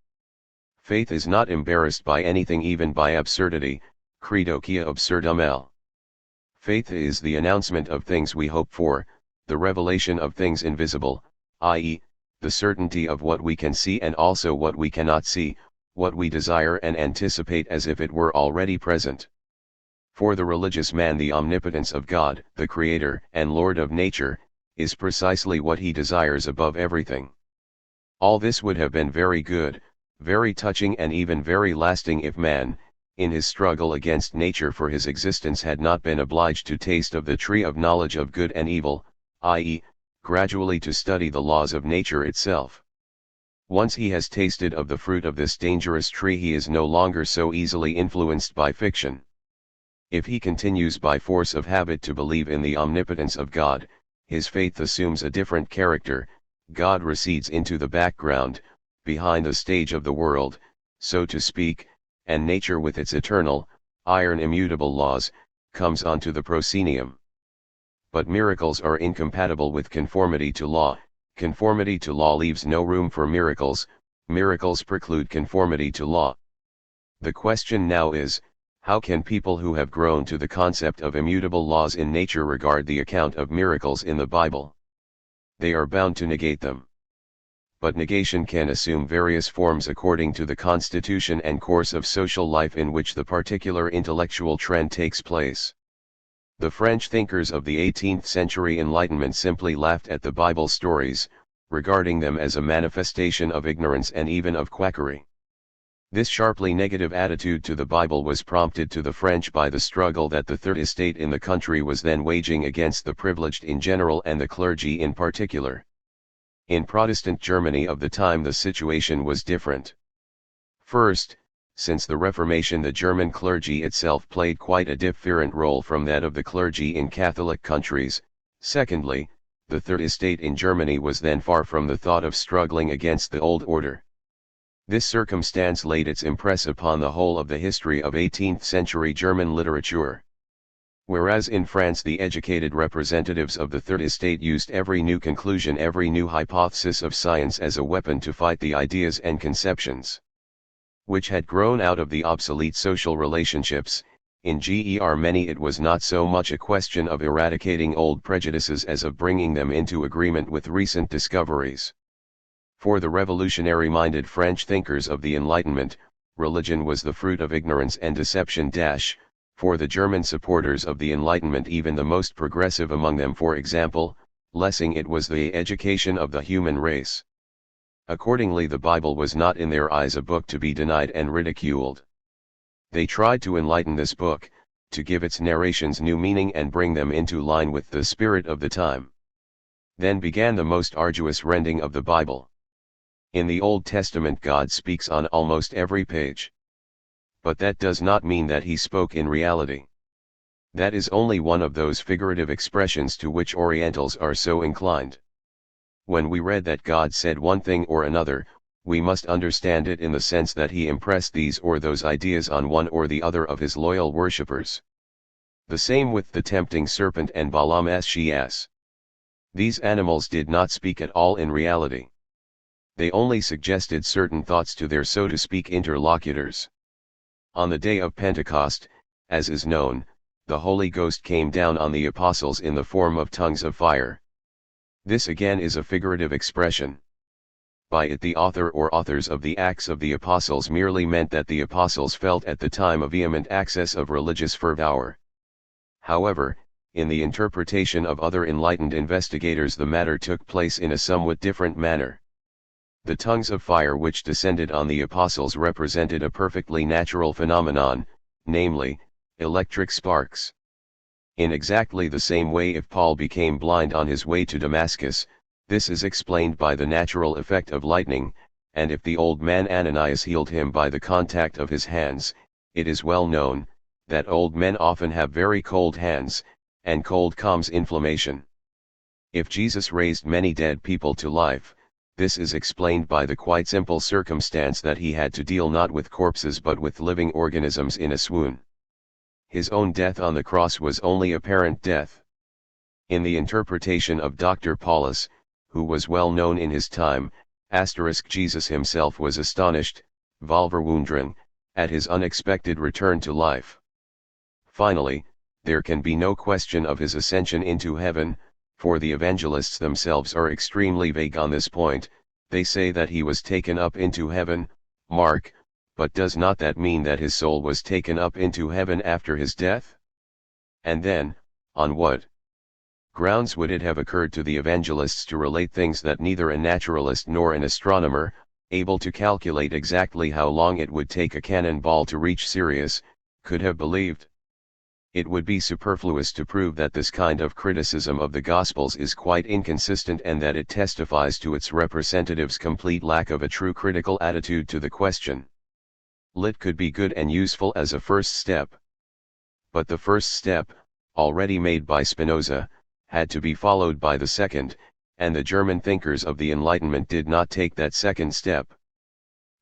Faith is not embarrassed by anything, even by absurdity. Credo quia absurdum est. Faith is the announcement of things we hope for, the revelation of things invisible, i.e., the certainty of what we can see and also what we cannot see, what we desire and anticipate as if it were already present. For the religious man, the omnipotence of God, the Creator and Lord of nature, is precisely what he desires above everything. All this would have been very good, very touching and even very lasting if man, in his struggle against nature for his existence, had not been obliged to taste of the tree of knowledge of good and evil, i.e., gradually to study the laws of nature itself. Once he has tasted of the fruit of this dangerous tree, he is no longer so easily influenced by fiction. If he continues by force of habit to believe in the omnipotence of God, his faith assumes a different character. God recedes into the background, behind the stage of the world, so to speak, and nature with its eternal, iron immutable laws, comes onto the proscenium. But miracles are incompatible with conformity to law. Conformity to law leaves no room for miracles. Miracles preclude conformity to law. The question now is, how can people who have grown to the concept of immutable laws in nature regard the account of miracles in the Bible? They are bound to negate them. But negation can assume various forms according to the constitution and course of social life in which the particular intellectual trend takes place. The French thinkers of the 18th century Enlightenment simply laughed at the Bible stories, regarding them as a manifestation of ignorance and even of quackery. This sharply negative attitude to the Bible was prompted to the French by the struggle that the Third Estate in the country was then waging against the privileged in general and the clergy in particular. In Protestant Germany of the time the situation was different. First, since the Reformation the German clergy itself played quite a different role from that of the clergy in Catholic countries. Secondly, the Third Estate in Germany was then far from the thought of struggling against the old order. This circumstance laid its impress upon the whole of the history of 18th century German literature. Whereas in France the educated representatives of the Third Estate used every new conclusion, every new hypothesis of science as a weapon to fight the ideas and conceptions which had grown out of the obsolete social relationships. In many it was not so much a question of eradicating old prejudices as of bringing them into agreement with recent discoveries. For the revolutionary-minded French thinkers of the Enlightenment, religion was the fruit of ignorance and deception. For the German supporters of the Enlightenment, even the most progressive among them, for example, Lessing, it was the education of the human race. Accordingly, the Bible was not in their eyes a book to be denied and ridiculed. They tried to enlighten this book, to give its narrations new meaning and bring them into line with the spirit of the time. Then began the most arduous rending of the Bible. In the Old Testament, God speaks on almost every page. But that does not mean that he spoke in reality. That is only one of those figurative expressions to which Orientals are so inclined. When we read that God said one thing or another, we must understand it in the sense that he impressed these or those ideas on one or the other of his loyal worshippers. The same with the tempting serpent and Balaam's she-ass. These animals did not speak at all in reality. They only suggested certain thoughts to their, so to speak, interlocutors. On the day of Pentecost, as is known, the Holy Ghost came down on the apostles in the form of tongues of fire. This again is a figurative expression. By it the author or authors of the Acts of the Apostles merely meant that the apostles felt at the time a vehement access of religious fervor. However, in the interpretation of other enlightened investigators, the matter took place in a somewhat different manner. The tongues of fire which descended on the apostles represented a perfectly natural phenomenon, namely, electric sparks. In exactly the same way, if Paul became blind on his way to Damascus, this is explained by the natural effect of lightning, and if the old man Ananias healed him by the contact of his hands, it is well known, that old men often have very cold hands, and cold calms inflammation. If Jesus raised many dead people to life, this is explained by the quite simple circumstance that he had to deal not with corpses but with living organisms in a swoon. His own death on the cross was only apparent death. In the interpretation of Dr. Paulus, who was well known in his time, Jesus himself was astonished, verwundert, at his unexpected return to life. Finally, there can be no question of his ascension into heaven, for the evangelists themselves are extremely vague on this point. They say that he was taken up into heaven, Mark, but does not that mean that his soul was taken up into heaven after his death? And then, on what grounds would it have occurred to the evangelists to relate things that neither a naturalist nor an astronomer, able to calculate exactly how long it would take a cannonball to reach Sirius, could have believed? It would be superfluous to prove that this kind of criticism of the Gospels is quite inconsistent, and that it testifies to its representatives' complete lack of a true critical attitude to the question. Lit could be good and useful as a first step. But the first step, already made by Spinoza, had to be followed by the second, and the German thinkers of the Enlightenment did not take that second step.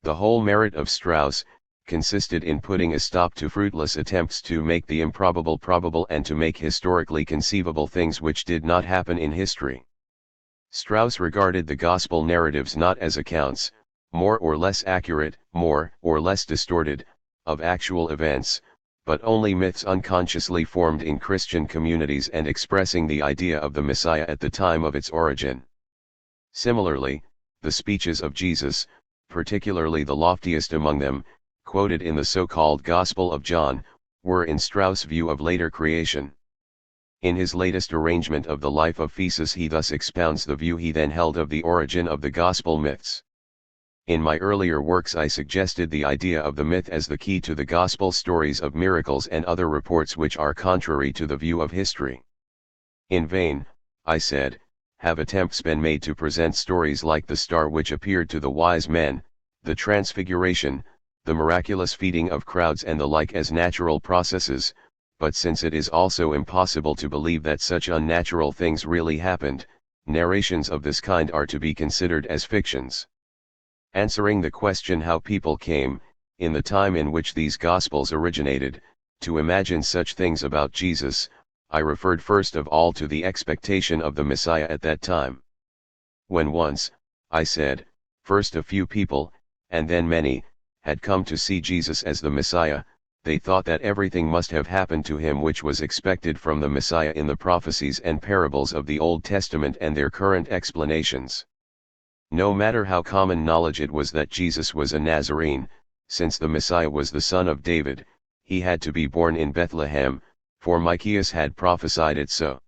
The whole merit of Strauss consisted in putting a stop to fruitless attempts to make the improbable probable and to make historically conceivable things which did not happen in history. Strauss regarded the gospel narratives not as accounts, more or less accurate, more or less distorted, of actual events, but only myths unconsciously formed in Christian communities and expressing the idea of the Messiah at the time of its origin. Similarly, the speeches of Jesus, particularly the loftiest among them, quoted in the so-called Gospel of John, were in Strauss' view of later creation. In his latest arrangement of the life of Thesis he thus expounds the view he then held of the origin of the Gospel myths. In my earlier works I suggested the idea of the myth as the key to the Gospel stories of miracles and other reports which are contrary to the view of history. In vain, I said, have attempts been made to present stories like the star which appeared to the wise men, the Transfiguration, the miraculous feeding of crowds and the like as natural processes, but since it is also impossible to believe that such unnatural things really happened, narrations of this kind are to be considered as fictions. Answering the question how people came, in the time in which these Gospels originated, to imagine such things about Jesus, I referred first of all to the expectation of the Messiah at that time. When once, I said, first a few people, and then many, had come to see Jesus as the Messiah, they thought that everything must have happened to him which was expected from the Messiah in the prophecies and parables of the Old Testament and their current explanations. No matter how common knowledge it was that Jesus was a Nazarene, since the Messiah was the son of David, he had to be born in Bethlehem, for Micaiah had prophesied it so.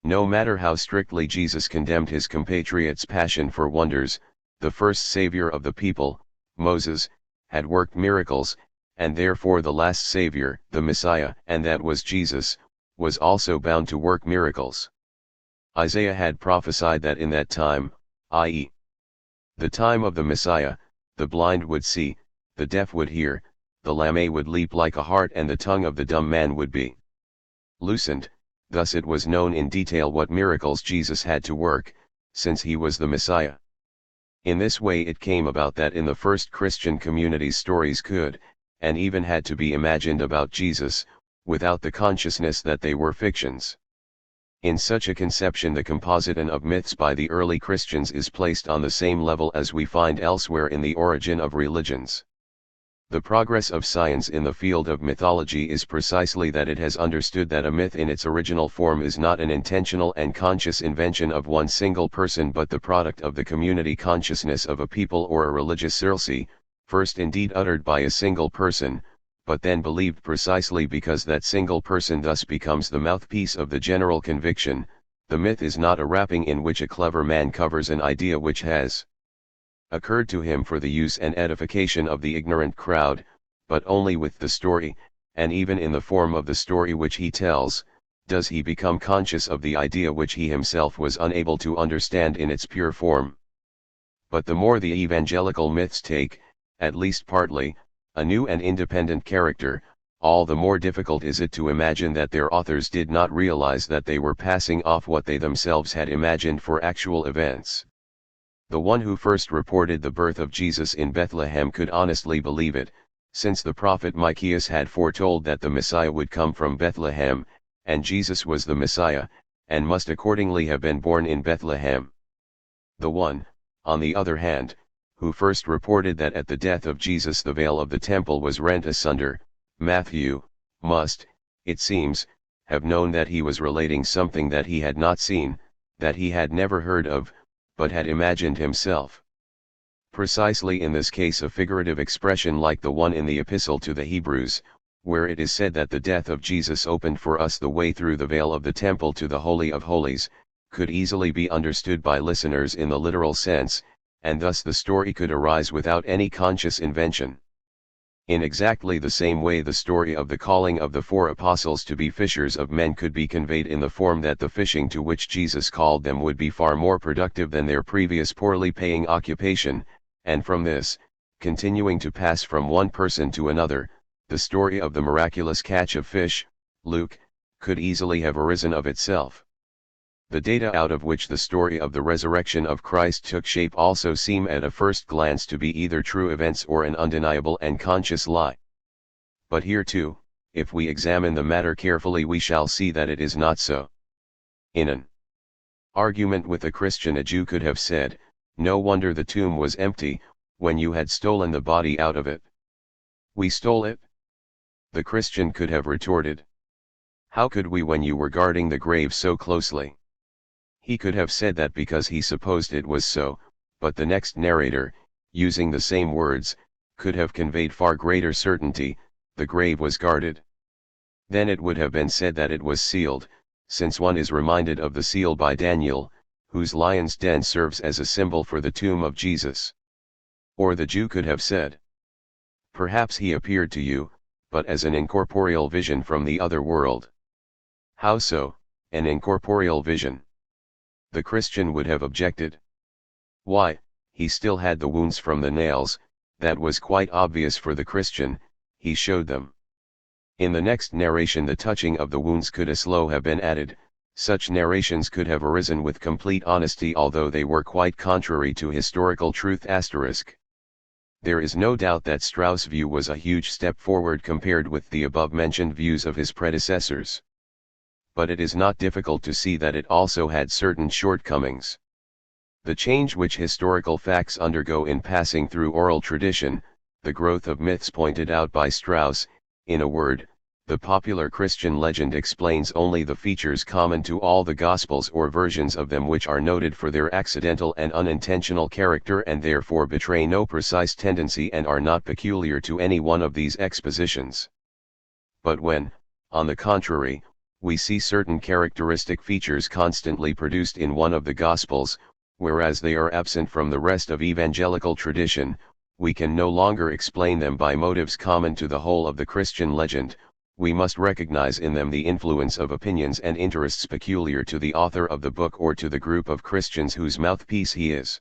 No matter how strictly Jesus condemned his compatriots' passion for wonders, the first Savior of the people, Moses, had worked miracles, and therefore the last Savior, the Messiah, and that was Jesus, was also bound to work miracles. Isaiah had prophesied that in that time, i.e., the time of the Messiah, the blind would see, the deaf would hear, the lame would leap like a hart, and the tongue of the dumb man would be loosened. Thus it was known in detail what miracles Jesus had to work, since he was the Messiah. In this way it came about that in the first Christian communities stories could, and even had to be imagined about Jesus, without the consciousness that they were fictions. In such a conception the composition of myths by the early Christians is placed on the same level as we find elsewhere in the origin of religions. The progress of science in the field of mythology is precisely that it has understood that a myth in its original form is not an intentional and conscious invention of one single person but the product of the community consciousness of a people or a religious circle, first indeed uttered by a single person, but then believed precisely because that single person thus becomes the mouthpiece of the general conviction. The myth is not a wrapping in which a clever man covers an idea which has occurred to him for the use and edification of the ignorant crowd, but only with the story, and even in the form of the story which he tells, does he become conscious of the idea which he himself was unable to understand in its pure form. But the more the evangelical myths take, at least partly, a new and independent character, all the more difficult is it to imagine that their authors did not realize that they were passing off what they themselves had imagined for actual events. The one who first reported the birth of Jesus in Bethlehem could honestly believe it, since the prophet Micaiah had foretold that the Messiah would come from Bethlehem, and Jesus was the Messiah, and must accordingly have been born in Bethlehem. The one, on the other hand, who first reported that at the death of Jesus the veil of the temple was rent asunder, Matthew, must, it seems, have known that he was relating something that he had not seen, that he had never heard of, but had imagined himself. Precisely in this case a figurative expression like the one in the Epistle to the Hebrews, where it is said that the death of Jesus opened for us the way through the veil of the temple to the Holy of Holies, could easily be understood by listeners in the literal sense, and thus the story could arise without any conscious invention. In exactly the same way the story of the calling of the 4 apostles to be fishers of men could be conveyed in the form that the fishing to which Jesus called them would be far more productive than their previous poorly paying occupation, and from this, continuing to pass from one person to another, the story of the miraculous catch of fish, Luke, could easily have arisen of itself. The data out of which the story of the resurrection of Christ took shape also seem at a first glance to be either true events or an undeniable and conscious lie. But here too, if we examine the matter carefully we shall see that it is not so. In an argument with a Christian a Jew could have said, "No wonder the tomb was empty, when you had stolen the body out of it." "We stole it?" The Christian could have retorted. "How could we when you were guarding the grave so closely?" He could have said that because he supposed it was so, but the next narrator, using the same words, could have conveyed far greater certainty, "The grave was guarded." Then it would have been said that it was sealed, since one is reminded of the seal by Daniel, whose lion's den serves as a symbol for the tomb of Jesus. Or the Jew could have said, "Perhaps he appeared to you, but as an incorporeal vision from the other world." How so, an incorporeal vision? The Christian would have objected. Why, he still had the wounds from the nails, that was quite obvious for the Christian, he showed them. In the next narration the touching of the wounds could as low have been added. Such narrations could have arisen with complete honesty although they were quite contrary to historical truth. There is no doubt that Strauss' view was a huge step forward compared with the above-mentioned views of his predecessors. But it is not difficult to see that it also had certain shortcomings. The change which historical facts undergo in passing through oral tradition, the growth of myths pointed out by Strauss, In a word, the popular Christian legend explains only the features common to all the Gospels or versions of them, which are noted for their accidental and unintentional character and therefore betray no precise tendency and are not peculiar to any one of these expositions. But when, on the contrary, we see certain characteristic features constantly produced in one of the Gospels, whereas they are absent from the rest of evangelical tradition, we can no longer explain them by motives common to the whole of the Christian legend. We must recognize in them the influence of opinions and interests peculiar to the author of the book or to the group of Christians whose mouthpiece he is.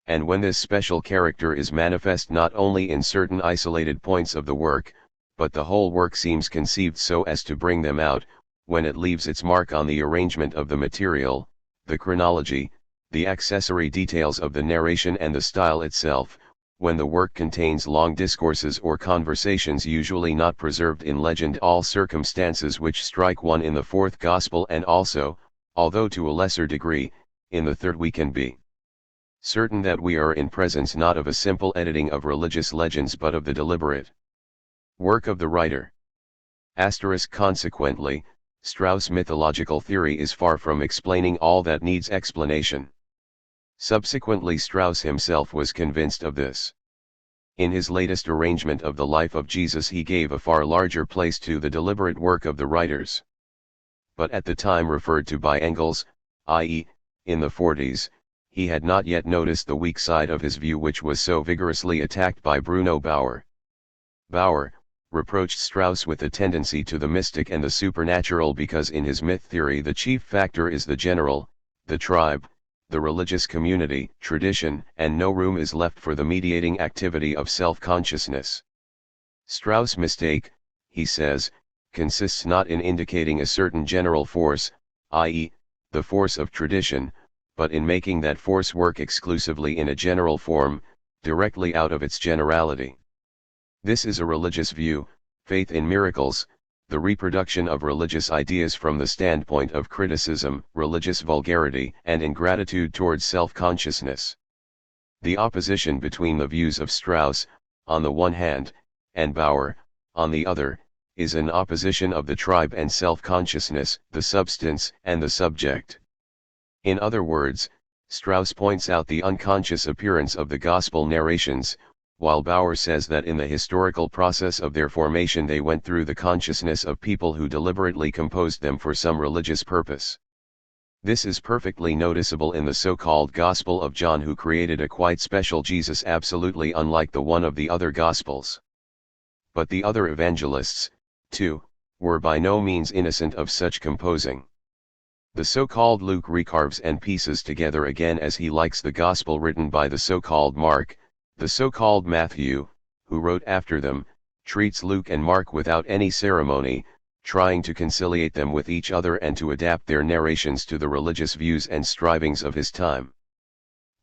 And when this special character is manifest not only in certain isolated points of the work, but the whole work seems conceived so as to bring them out, when it leaves its mark on the arrangement of the material, the chronology, the accessory details of the narration and the style itself, when the work contains long discourses or conversations usually not preserved in legend, all circumstances which strike one in the fourth Gospel and also, although to a lesser degree, in the third, we can be certain that we are in presence not of a simple editing of religious legends but of the deliberate work of the writer. Consequently, Strauss' mythological theory is far from explaining all that needs explanation. Subsequently, Strauss himself was convinced of this. In his latest arrangement of the life of Jesus, he gave a far larger place to the deliberate work of the writers. But at the time referred to by Engels, i.e., in the 40s, he had not yet noticed the weak side of his view, which was so vigorously attacked by Bruno Bauer. Bauer reproached Strauss with a tendency to the mystic and the supernatural because in his myth theory the chief factor is the general, the tribe, the religious community, tradition, and no room is left for the mediating activity of self-consciousness. Strauss' mistake, he says, consists not in indicating a certain general force, i.e., the force of tradition, but in making that force work exclusively in a general form, directly out of its generality. This is a religious view, faith in miracles, the reproduction of religious ideas from the standpoint of criticism, religious vulgarity, and ingratitude towards self-consciousness. The opposition between the views of Strauss, on the one hand, and Bauer, on the other, is an opposition of the tribe and self-consciousness, the substance and the subject. In other words, Strauss points out the unconscious appearance of the gospel narrations, while Bauer says that in the historical process of their formation they went through the consciousness of people who deliberately composed them for some religious purpose. This is perfectly noticeable in the so-called Gospel of John, who created a quite special Jesus absolutely unlike the one of the other Gospels. But the other evangelists, too, were by no means innocent of such composing. The so-called Luke recarves and pieces together again as he likes the Gospel written by the so-called Mark. The so-called Matthew, who wrote after them, treats Luke and Mark without any ceremony, trying to conciliate them with each other and to adapt their narrations to the religious views and strivings of his time.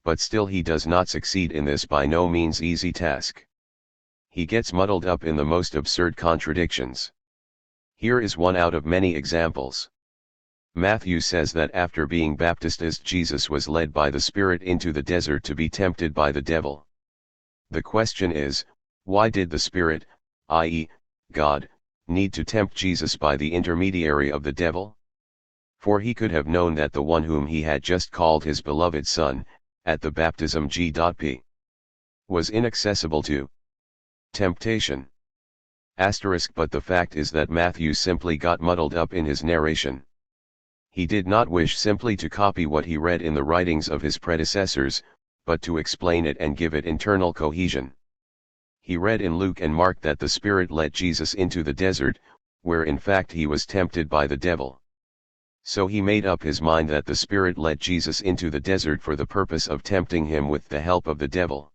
But still he does not succeed in this by no means easy task. He gets muddled up in the most absurd contradictions. Here is one out of many examples. Matthew says that after being baptized Jesus was led by the Spirit into the desert to be tempted by the devil. The question is, why did the Spirit, i.e., God, need to tempt Jesus by the intermediary of the devil? For he could have known that the one whom he had just called his beloved Son, at the baptism G.P. was inaccessible to temptation. But the fact is that Matthew simply got muddled up in his narration. He did not wish simply to copy what he read in the writings of his predecessors, but to explain it and give it internal cohesion. He read in Luke and Mark that the Spirit led Jesus into the desert, where in fact he was tempted by the devil. So he made up his mind that the Spirit led Jesus into the desert for the purpose of tempting him with the help of the devil.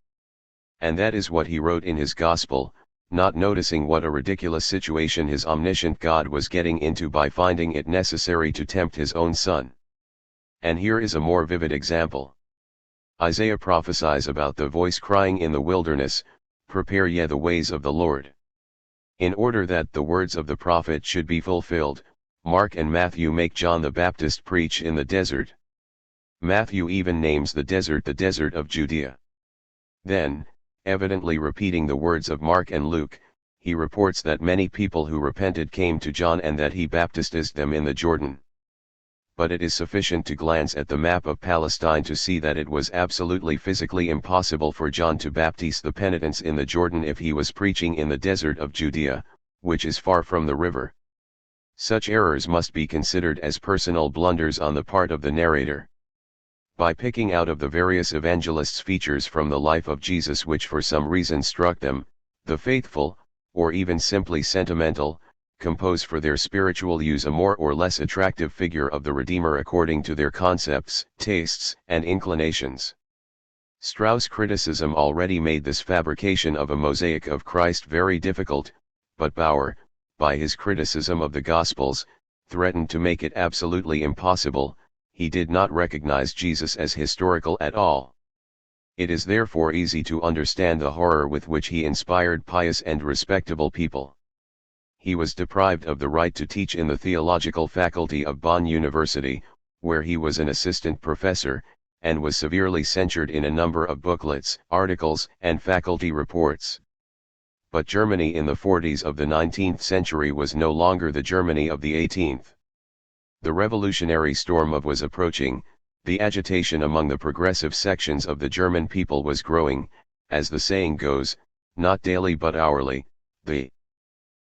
And that is what he wrote in his Gospel, not noticing what a ridiculous situation his omniscient God was getting into by finding it necessary to tempt his own Son. And here is a more vivid example. Isaiah prophesies about the voice crying in the wilderness, "Prepare ye the ways of the Lord." In order that the words of the prophet should be fulfilled, Mark and Matthew make John the Baptist preach in the desert. Matthew even names the desert of Judea. Then, evidently repeating the words of Mark and Luke, he reports that many people who repented came to John and that he baptized them in the Jordan. But it is sufficient to glance at the map of Palestine to see that it was absolutely physically impossible for John to baptize the penitents in the Jordan if he was preaching in the desert of Judea, which is far from the river. Such errors must be considered as personal blunders on the part of the narrator. By picking out of the various evangelists features from the life of Jesus which for some reason struck them, the faithful, or even simply sentimental, compose for their spiritual use a more or less attractive figure of the Redeemer according to their concepts, tastes, and inclinations. Strauss' criticism already made this fabrication of a mosaic of Christ very difficult, but Bauer, by his criticism of the Gospels, threatened to make it absolutely impossible. He did not recognize Jesus as historical at all. It is therefore easy to understand the horror with which he inspired pious and respectable people. He was deprived of the right to teach in the theological faculty of Bonn University, where he was an assistant professor, and was severely censured in a number of booklets, articles, and faculty reports. But Germany in the 40s of the 19th century was no longer the Germany of the 18th. The revolutionary storm was approaching, the agitation among the progressive sections of the German people was growing, as the saying goes, not daily but hourly. The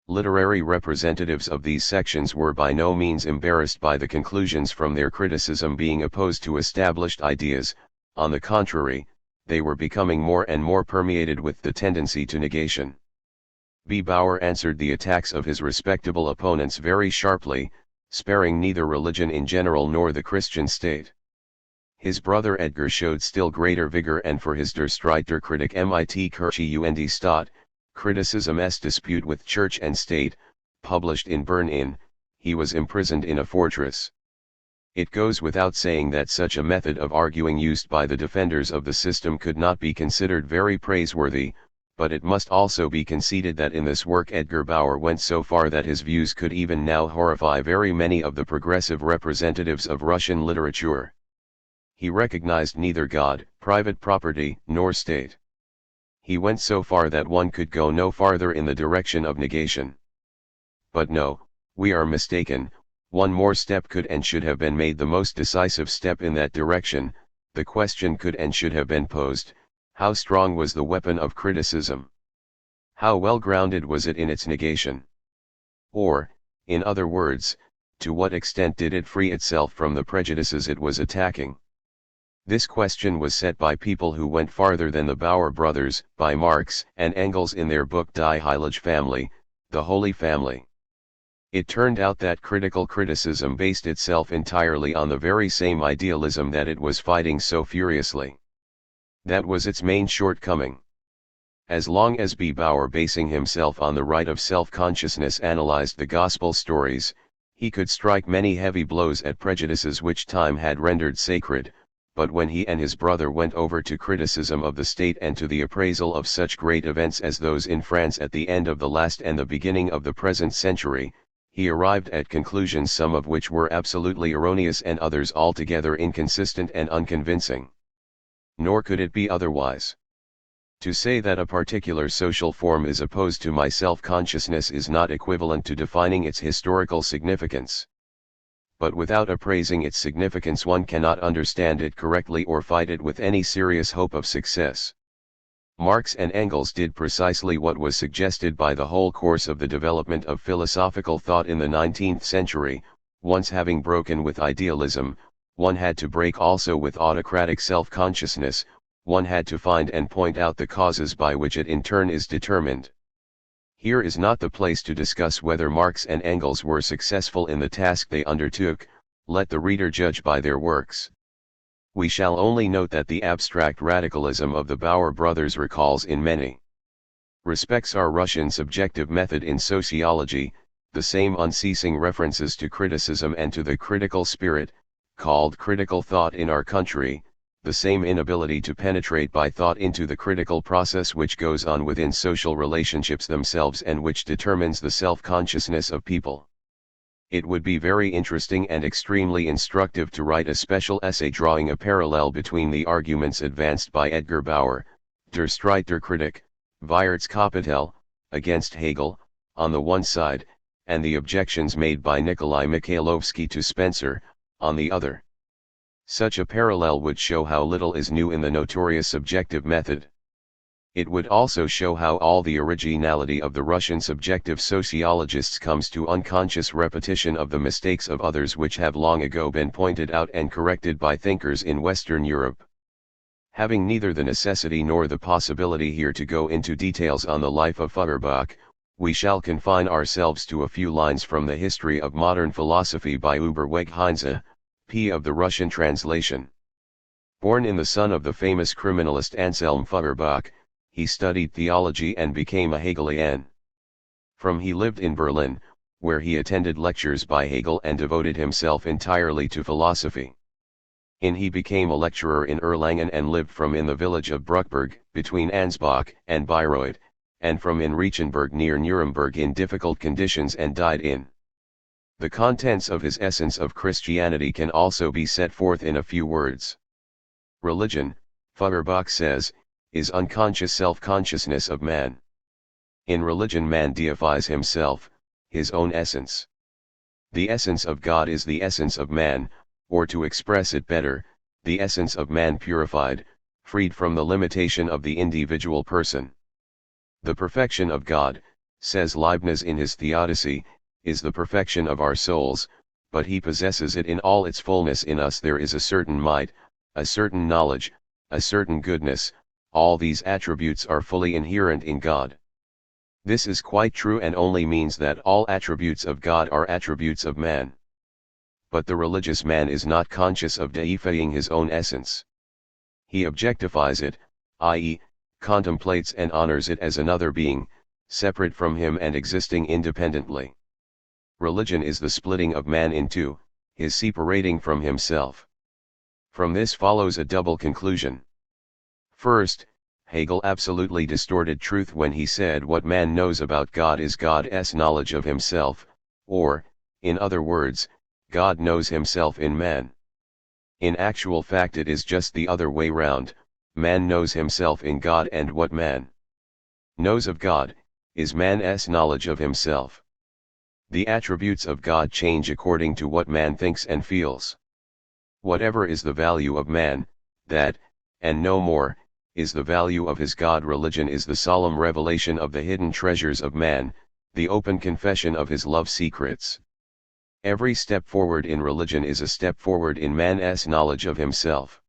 literary representatives of these sections were by no means embarrassed by the conclusions from their criticism being opposed to established ideas. On the contrary, they were becoming more and more permeated with the tendency to negation. B. Bauer answered the attacks of his respectable opponents very sharply, sparing neither religion in general nor the Christian state. His brother Edgar showed still greater vigor, and for his Der Streiterkritik mit Kirche und Staat, Criticism's Dispute with Church and State, published in Bern, he was imprisoned in a fortress. It goes without saying that such a method of arguing used by the defenders of the system could not be considered very praiseworthy, but it must also be conceded that in this work Edgar Bauer went so far that his views could even now horrify very many of the progressive representatives of Russian literature. He recognized neither God, private property, nor state. He went so far that one could go no farther in the direction of negation. But no, we are mistaken. One more step could and should have been made, the most decisive step in that direction. The question could and should have been posed: how strong was the weapon of criticism? How well grounded was it in its negation? Or, in other words, to what extent did it free itself from the prejudices it was attacking? This question was set by people who went farther than the Bauer brothers, by Marx and Engels in their book Die Heilige Family, The Holy Family. It turned out that critical criticism based itself entirely on the very same idealism that it was fighting so furiously. That was its main shortcoming. As long as B. Bauer, basing himself on the right of self-consciousness, analyzed the gospel stories, he could strike many heavy blows at prejudices which time had rendered sacred. But when he and his brother went over to criticism of the state and to the appraisal of such great events as those in France at the end of the last and the beginning of the present century, he arrived at conclusions, some of which were absolutely erroneous and others altogether inconsistent and unconvincing. Nor could it be otherwise. To say that a particular social form is opposed to my self-consciousness is not equivalent to defining its historical significance. But without appraising its significance one cannot understand it correctly or fight it with any serious hope of success. Marx and Engels did precisely what was suggested by the whole course of the development of philosophical thought in the 19th century. Once having broken with idealism, one had to break also with autocratic self-consciousness. One had to find and point out the causes by which it in turn is determined. Here is not the place to discuss whether Marx and Engels were successful in the task they undertook. Let the reader judge by their works. We shall only note that the abstract radicalism of the Bauer brothers recalls in many respects our Russian subjective method in sociology, the same unceasing references to criticism and to the critical spirit, called critical thought in our country, the same inability to penetrate by thought into the critical process which goes on within social relationships themselves and which determines the self-consciousness of people. It would be very interesting and extremely instructive to write a special essay drawing a parallel between the arguments advanced by Edgar Bauer, Der Streiterkritik, Weiert's Kapitel, against Hegel, on the one side, and the objections made by Nikolai Mikhailovsky to Spencer, on the other. Such a parallel would show how little is new in the notorious subjective method. It would also show how all the originality of the Russian subjective sociologists comes to unconscious repetition of the mistakes of others which have long ago been pointed out and corrected by thinkers in Western Europe. Having neither the necessity nor the possibility here to go into details on the life of Feuerbach, we shall confine ourselves to a few lines from the History of Modern Philosophy by Überweg Heinze, p. of the Russian translation. Born in the son of the famous criminalist Anselm Feuerbach, he studied theology and became a Hegelian. From he lived in Berlin, where he attended lectures by Hegel and devoted himself entirely to philosophy. In he became a lecturer in Erlangen and lived from in the village of Bruckberg, between Ansbach and Bayreuth, and from in Reichenberg near Nuremberg in difficult conditions and died in. The contents of his Essence of Christianity can also be set forth in a few words. Religion, Feuerbach says, is unconscious self-consciousness of man. In religion man deifies himself, his own essence. The essence of God is the essence of man, or to express it better, the essence of man purified, freed from the limitation of the individual person. The perfection of God, says Leibniz in his Theodicy, is the perfection of our souls, but he possesses it in all its fullness. In us there is a certain might, a certain knowledge, a certain goodness. All these attributes are fully inherent in God. This is quite true and only means that all attributes of God are attributes of man. But the religious man is not conscious of deifying his own essence. He objectifies it, i.e., contemplates and honors it as another being, separate from him and existing independently. Religion is the splitting of man in two, his separating from himself. From this follows a double conclusion. First, Hegel absolutely distorted truth when he said what man knows about God is God's knowledge of himself, or, in other words, God knows himself in man. In actual fact it is just the other way round, man knows himself in God, and what man knows of God, is man's knowledge of himself. The attributes of God change according to what man thinks and feels. Whatever is the value of man, that, and no more, is the value of his God. Religion is the solemn revelation of the hidden treasures of man, the open confession of his love secrets. Every step forward in religion is a step forward in man's knowledge of himself.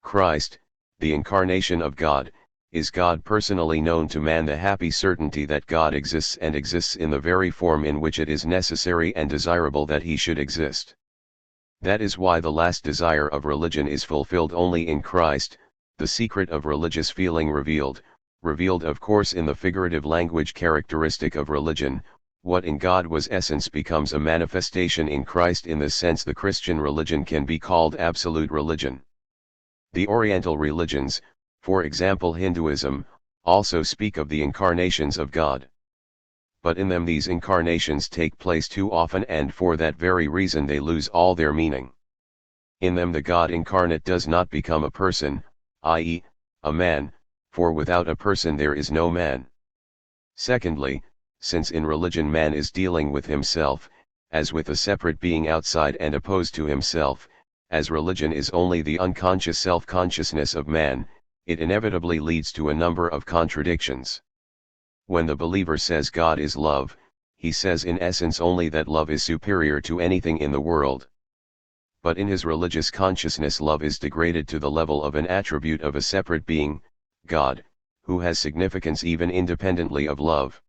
Christ, the incarnation of God, is God personally known to man, the happy certainty that God exists and exists in the very form in which it is necessary and desirable that he should exist. That is why the last desire of religion is fulfilled only in Christ, the secret of religious feeling revealed of course in the figurative language characteristic of religion. What in God was essence becomes a manifestation in Christ. In this sense the Christian religion can be called absolute religion. The Oriental religions, for example Hinduism, also speak of the incarnations of God. But in them these incarnations take place too often, and for that very reason they lose all their meaning. In them the God incarnate does not become a person, i.e., a man, for without a person there is no man. Secondly, since in religion man is dealing with himself, as with a separate being outside and opposed to himself, as religion is only the unconscious self-consciousness of man, it inevitably leads to a number of contradictions. When the believer says God is love, he says in essence only that love is superior to anything in the world. But in his religious consciousness love is degraded to the level of an attribute of a separate being, God, who has significance even independently of love.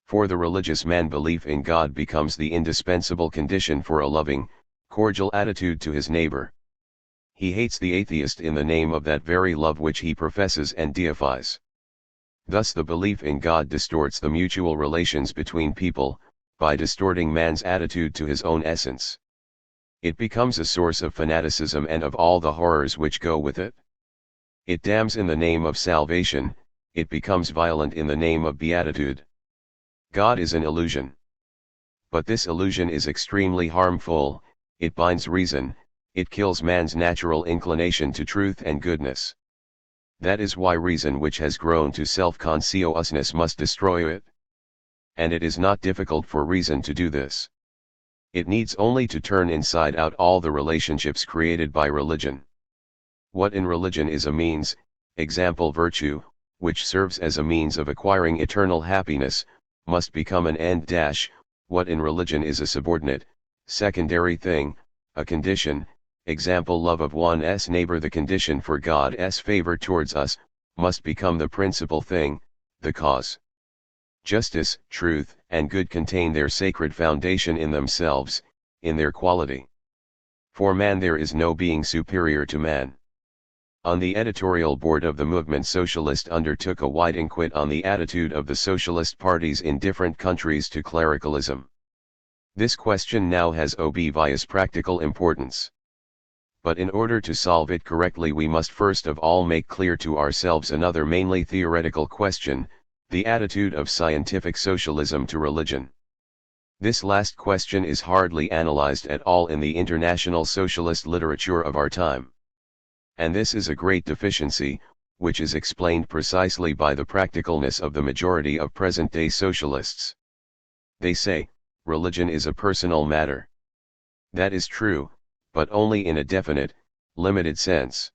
For the religious man belief in God becomes the indispensable condition for a loving, cordial attitude to his neighbor. He hates the atheist in the name of that very love which he professes and deifies. Thus the belief in God distorts the mutual relations between people, by distorting man's attitude to his own essence. It becomes a source of fanaticism and of all the horrors which go with it. It damns in the name of salvation, it becomes violent in the name of beatitude. God is an illusion. But this illusion is extremely harmful, it binds reason, it kills man's natural inclination to truth and goodness. That is why reason which has grown to self-consciousness must destroy it. And it is not difficult for reason to do this. It needs only to turn inside out all the relationships created by religion. What in religion is a means, example virtue, which serves as a means of acquiring eternal happiness, must become an end. What in religion is a subordinate, secondary thing, a condition, example love of one's neighbor, the condition for God's favor towards us, must become the principal thing, the cause. Justice, truth, and good contain their sacred foundation in themselves, in their quality. For man there is no being superior to man. On the editorial board of the movement, Socialist undertook a wide inquiry on the attitude of the socialist parties in different countries to clericalism. This question now has obvious practical importance. But in order to solve it correctly, we must first of all make clear to ourselves another mainly theoretical question: the attitude of scientific socialism to religion. This last question is hardly analyzed at all in the international socialist literature of our time. And this is a great deficiency, which is explained precisely by the practicalness of the majority of present-day socialists. They say, religion is a personal matter. That is true, but only in a definite, limited sense.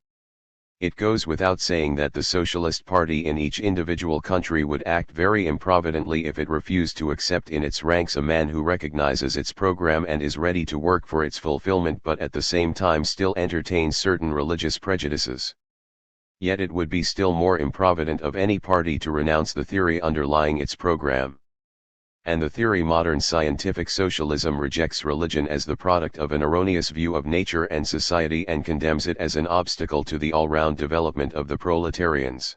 It goes without saying that the Socialist Party in each individual country would act very improvidently if it refused to accept in its ranks a man who recognizes its program and is ready to work for its fulfillment, but at the same time still entertains certain religious prejudices. Yet it would be still more improvident of any party to renounce the theory underlying its program. And the theory modern scientific socialism rejects religion as the product of an erroneous view of nature and society and condemns it as an obstacle to the all-round development of the proletarians.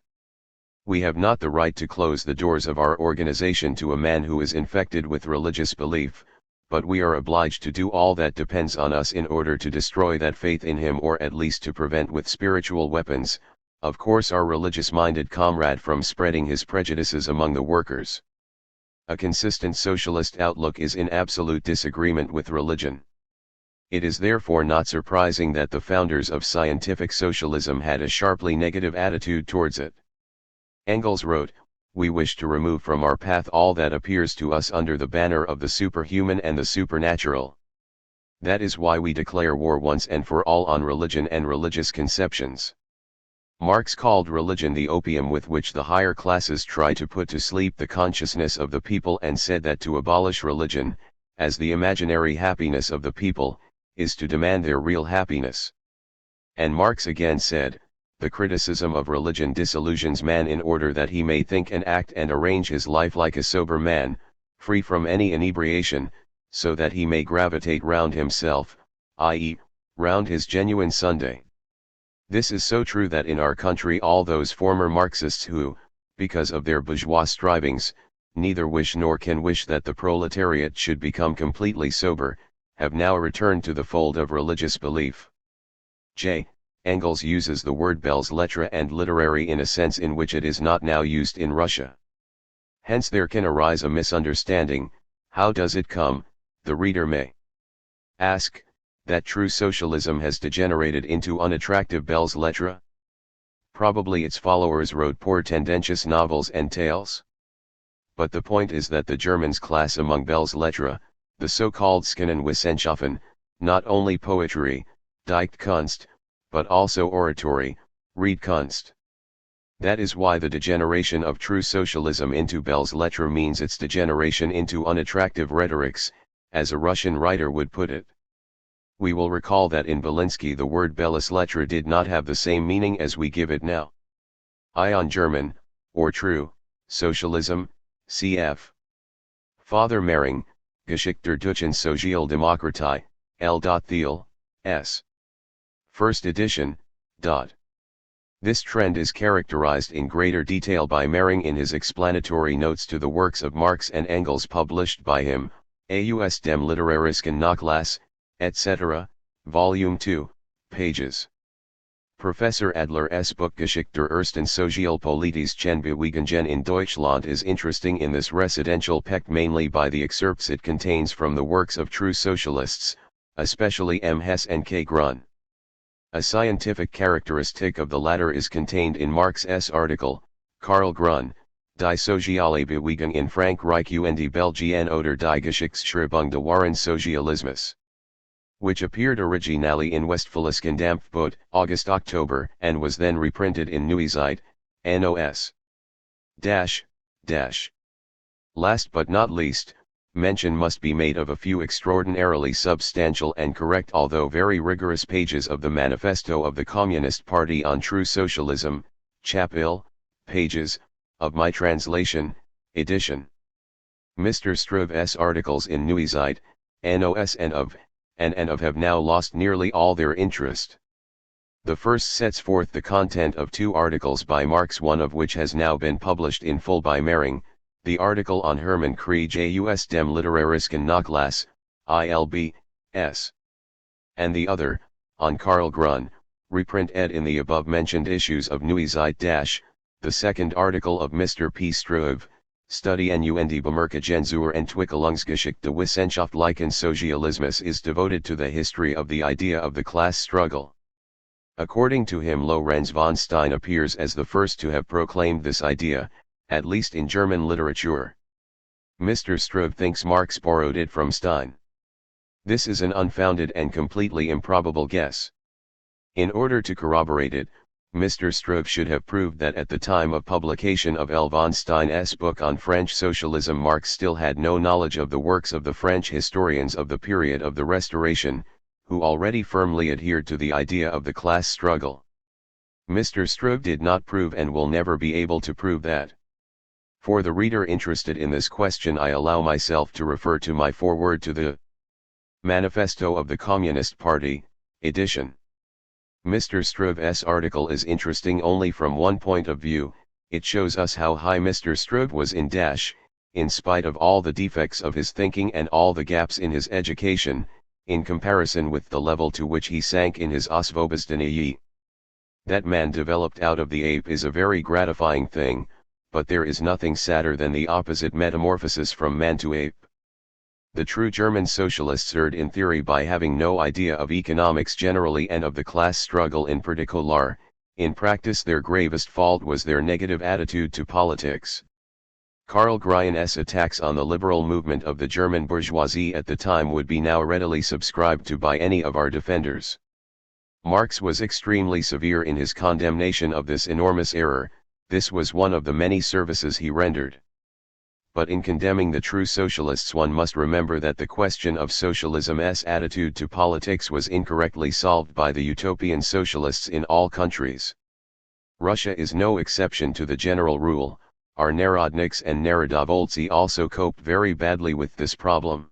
We have not the right to close the doors of our organization to a man who is infected with religious belief, but we are obliged to do all that depends on us in order to destroy that faith in him, or at least to prevent with spiritual weapons, of course, our religious-minded comrade from spreading his prejudices among the workers. A consistent socialist outlook is in absolute disagreement with religion. It is therefore not surprising that the founders of scientific socialism had a sharply negative attitude towards it. Engels wrote, "We wish to remove from our path all that appears to us under the banner of the superhuman and the supernatural. That is why we declare war once and for all on religion and religious conceptions." Marx called religion the opium with which the higher classes try to put to sleep the consciousness of the people, and said that to abolish religion, as the imaginary happiness of the people, is to demand their real happiness. And Marx again said, "The criticism of religion disillusions man in order that he may think and act and arrange his life like a sober man, free from any inebriation, so that he may gravitate round himself, i.e., round his genuine Sunday." This is so true that in our country all those former Marxists who, because of their bourgeois strivings, neither wish nor can wish that the proletariat should become completely sober, have now returned to the fold of religious belief. J. Engels uses the word belles lettres and literary in a sense in which it is not now used in Russia. Hence there can arise a misunderstanding. How does it come, the reader may ask, that true socialism has degenerated into unattractive belles lettres? Probably its followers wrote poor tendentious novels and tales. But the point is that the Germans class among belles lettres, the so-called Wissenschaften, not only poetry, Dichtkunst, but also oratory, Redkunst. That is why the degeneration of true socialism into belles lettres means its degeneration into unattractive rhetorics, as a Russian writer would put it. We will recall that in Belinsky the word belles lettres did not have the same meaning as we give it now. On German, or true, socialism, cf. Father Mehring, Geschichte deutschen Sozialdemokratie, L. Thiel, S. First edition. This trend is characterized in greater detail by Mehring in his explanatory notes to the works of Marx and Engels published by him, Aus dem literarischen Nachlass, etc., Volume 2, pages. Professor Adler's book Geschichte der ersten Sozialpolitischen Bewegungen in Deutschland is interesting in this residential peck, mainly by the excerpts it contains from the works of true socialists, especially M. Hess and K. Grun. A scientific characteristic of the latter is contained in Marx's article, Karl Grun, Die soziale Bewegung in Frankreich und Belgien oder die Geschichtsschreibung des wahren Sozialismus, which appeared originally in Westfälisches Dampfboot, August-October, and was then reprinted in Neue Zeit, NOS. Last but not least, mention must be made of a few extraordinarily substantial and correct although very rigorous pages of the Manifesto of the Communist Party on True Socialism, Chap-Il, pages, of my translation, edition. Mr. Struve's articles in Neue Zeit, NOS and of have now lost nearly all their interest. The first sets forth the content of two articles by Marx, one of which has now been published in full by Mehring, the article on Hermann Krieg aus dem literarischen Nachlass, ILB.S. and the other, on Karl Grun, reprint ed in the above-mentioned issues of Neue Zeit. The second article of Mr. P. Struve, Studien und Bemerkungen zur Entwicklungsgeschichte wissenschaftlichen Sozialismus, is devoted to the history of the idea of the class struggle. According to him, Lorenz von Stein appears as the first to have proclaimed this idea, at least in German literature. Mr. Struve thinks Marx borrowed it from Stein. This is an unfounded and completely improbable guess. In order to corroborate it, Mr. Struve should have proved that at the time of publication of L. von Stein's book on French socialism, Marx still had no knowledge of the works of the French historians of the period of the Restoration, who already firmly adhered to the idea of the class struggle. Mr. Struve did not prove and will never be able to prove that. For the reader interested in this question, I allow myself to refer to my foreword to the Manifesto of the Communist Party, edition. Mr. Struve's article is interesting only from one point of view. It shows us how high Mr. Struve was in spite of all the defects of his thinking and all the gaps in his education, in comparison with the level to which he sank in his Auswobestanie. That man developed out of the ape is a very gratifying thing, but there is nothing sadder than the opposite metamorphosis from man to ape. The true German socialists erred in theory by having no idea of economics generally and of the class struggle in particular. In practice, their gravest fault was their negative attitude to politics. Karl Grun's attacks on the liberal movement of the German bourgeoisie at the time would be now readily subscribed to by any of our defenders. Marx was extremely severe in his condemnation of this enormous error. This was one of the many services he rendered. But in condemning the true socialists, one must remember that the question of socialism's attitude to politics was incorrectly solved by the utopian socialists in all countries. Russia is no exception to the general rule. Our Narodniks and Narodovolцы also cope very badly with this problem.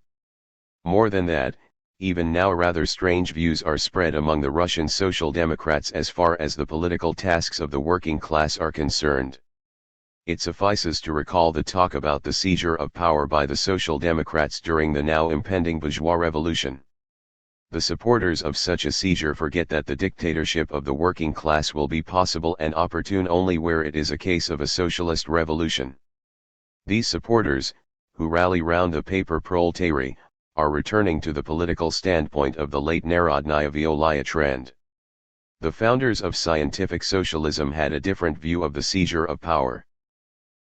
More than that, even now rather strange views are spread among the Russian Social Democrats as far as the political tasks of the working class are concerned. It suffices to recall the talk about the seizure of power by the Social Democrats during the now impending bourgeois revolution. The supporters of such a seizure forget that the dictatorship of the working class will be possible and opportune only where it is a case of a socialist revolution. These supporters, who rally round the paper proletariat, are returning to the political standpoint of the late Narodnaya Volya trend. The founders of scientific socialism had a different view of the seizure of power.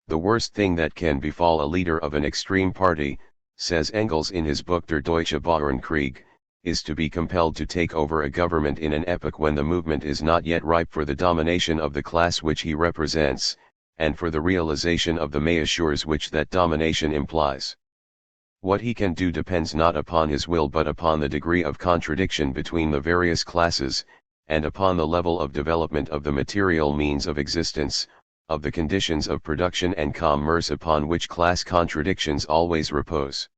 The worst thing that can befall a leader of an extreme party, says Engels in his book Der Deutsche Bauernkrieg, is to be compelled to take over a government in an epoch when the movement is not yet ripe for the domination of the class which he represents, and for the realization of the measures which that domination implies. What he can do depends not upon his will but upon the degree of contradiction between the various classes, and upon the level of development of the material means of existence, of the conditions of production and commerce upon which class contradictions always repose.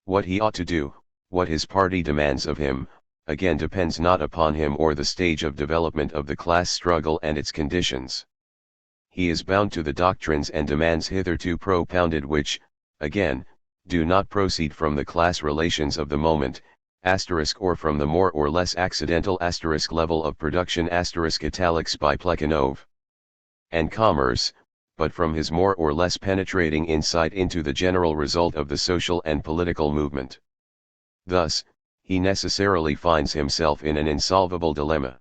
What he ought to do, what his party demands of him, again depends not upon him or the stage of development of the class struggle and its conditions. He is bound to the doctrines and demands hitherto propounded which, again, do not proceed from the class relations of the moment, or from the more or less accidental level of production italics by Plekanov and commerce, but from his more or less penetrating insight into the general result of the social and political movement. Thus, he necessarily finds himself in an insolvable dilemma.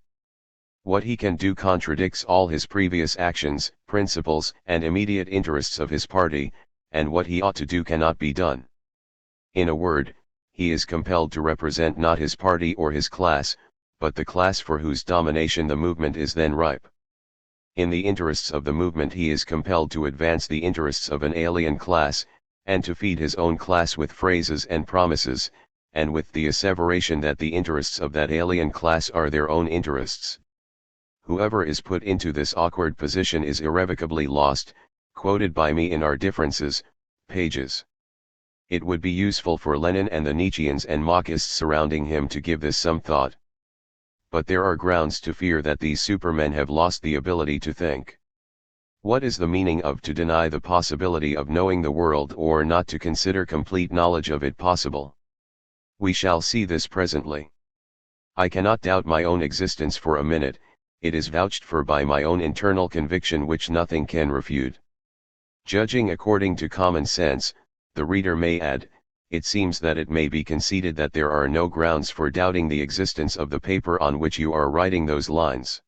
What he can do contradicts all his previous actions, principles, and immediate interests of his party, and what he ought to do cannot be done. In a word, he is compelled to represent not his party or his class, but the class for whose domination the movement is then ripe. In the interests of the movement he is compelled to advance the interests of an alien class, and to feed his own class with phrases and promises, and with the asseveration that the interests of that alien class are their own interests. Whoever is put into this awkward position is irrevocably lost, quoted by me in Our Differences, pages. It would be useful for Lenin and the Nietzscheans and Marxists surrounding him to give this some thought. But there are grounds to fear that these supermen have lost the ability to think. What is the meaning of to deny the possibility of knowing the world or not to consider complete knowledge of it possible? We shall see this presently. I cannot doubt my own existence for a minute, it is vouched for by my own internal conviction which nothing can refute. Judging according to common sense, the reader may add, it seems that it may be conceded that there are no grounds for doubting the existence of the paper on which you are writing those lines.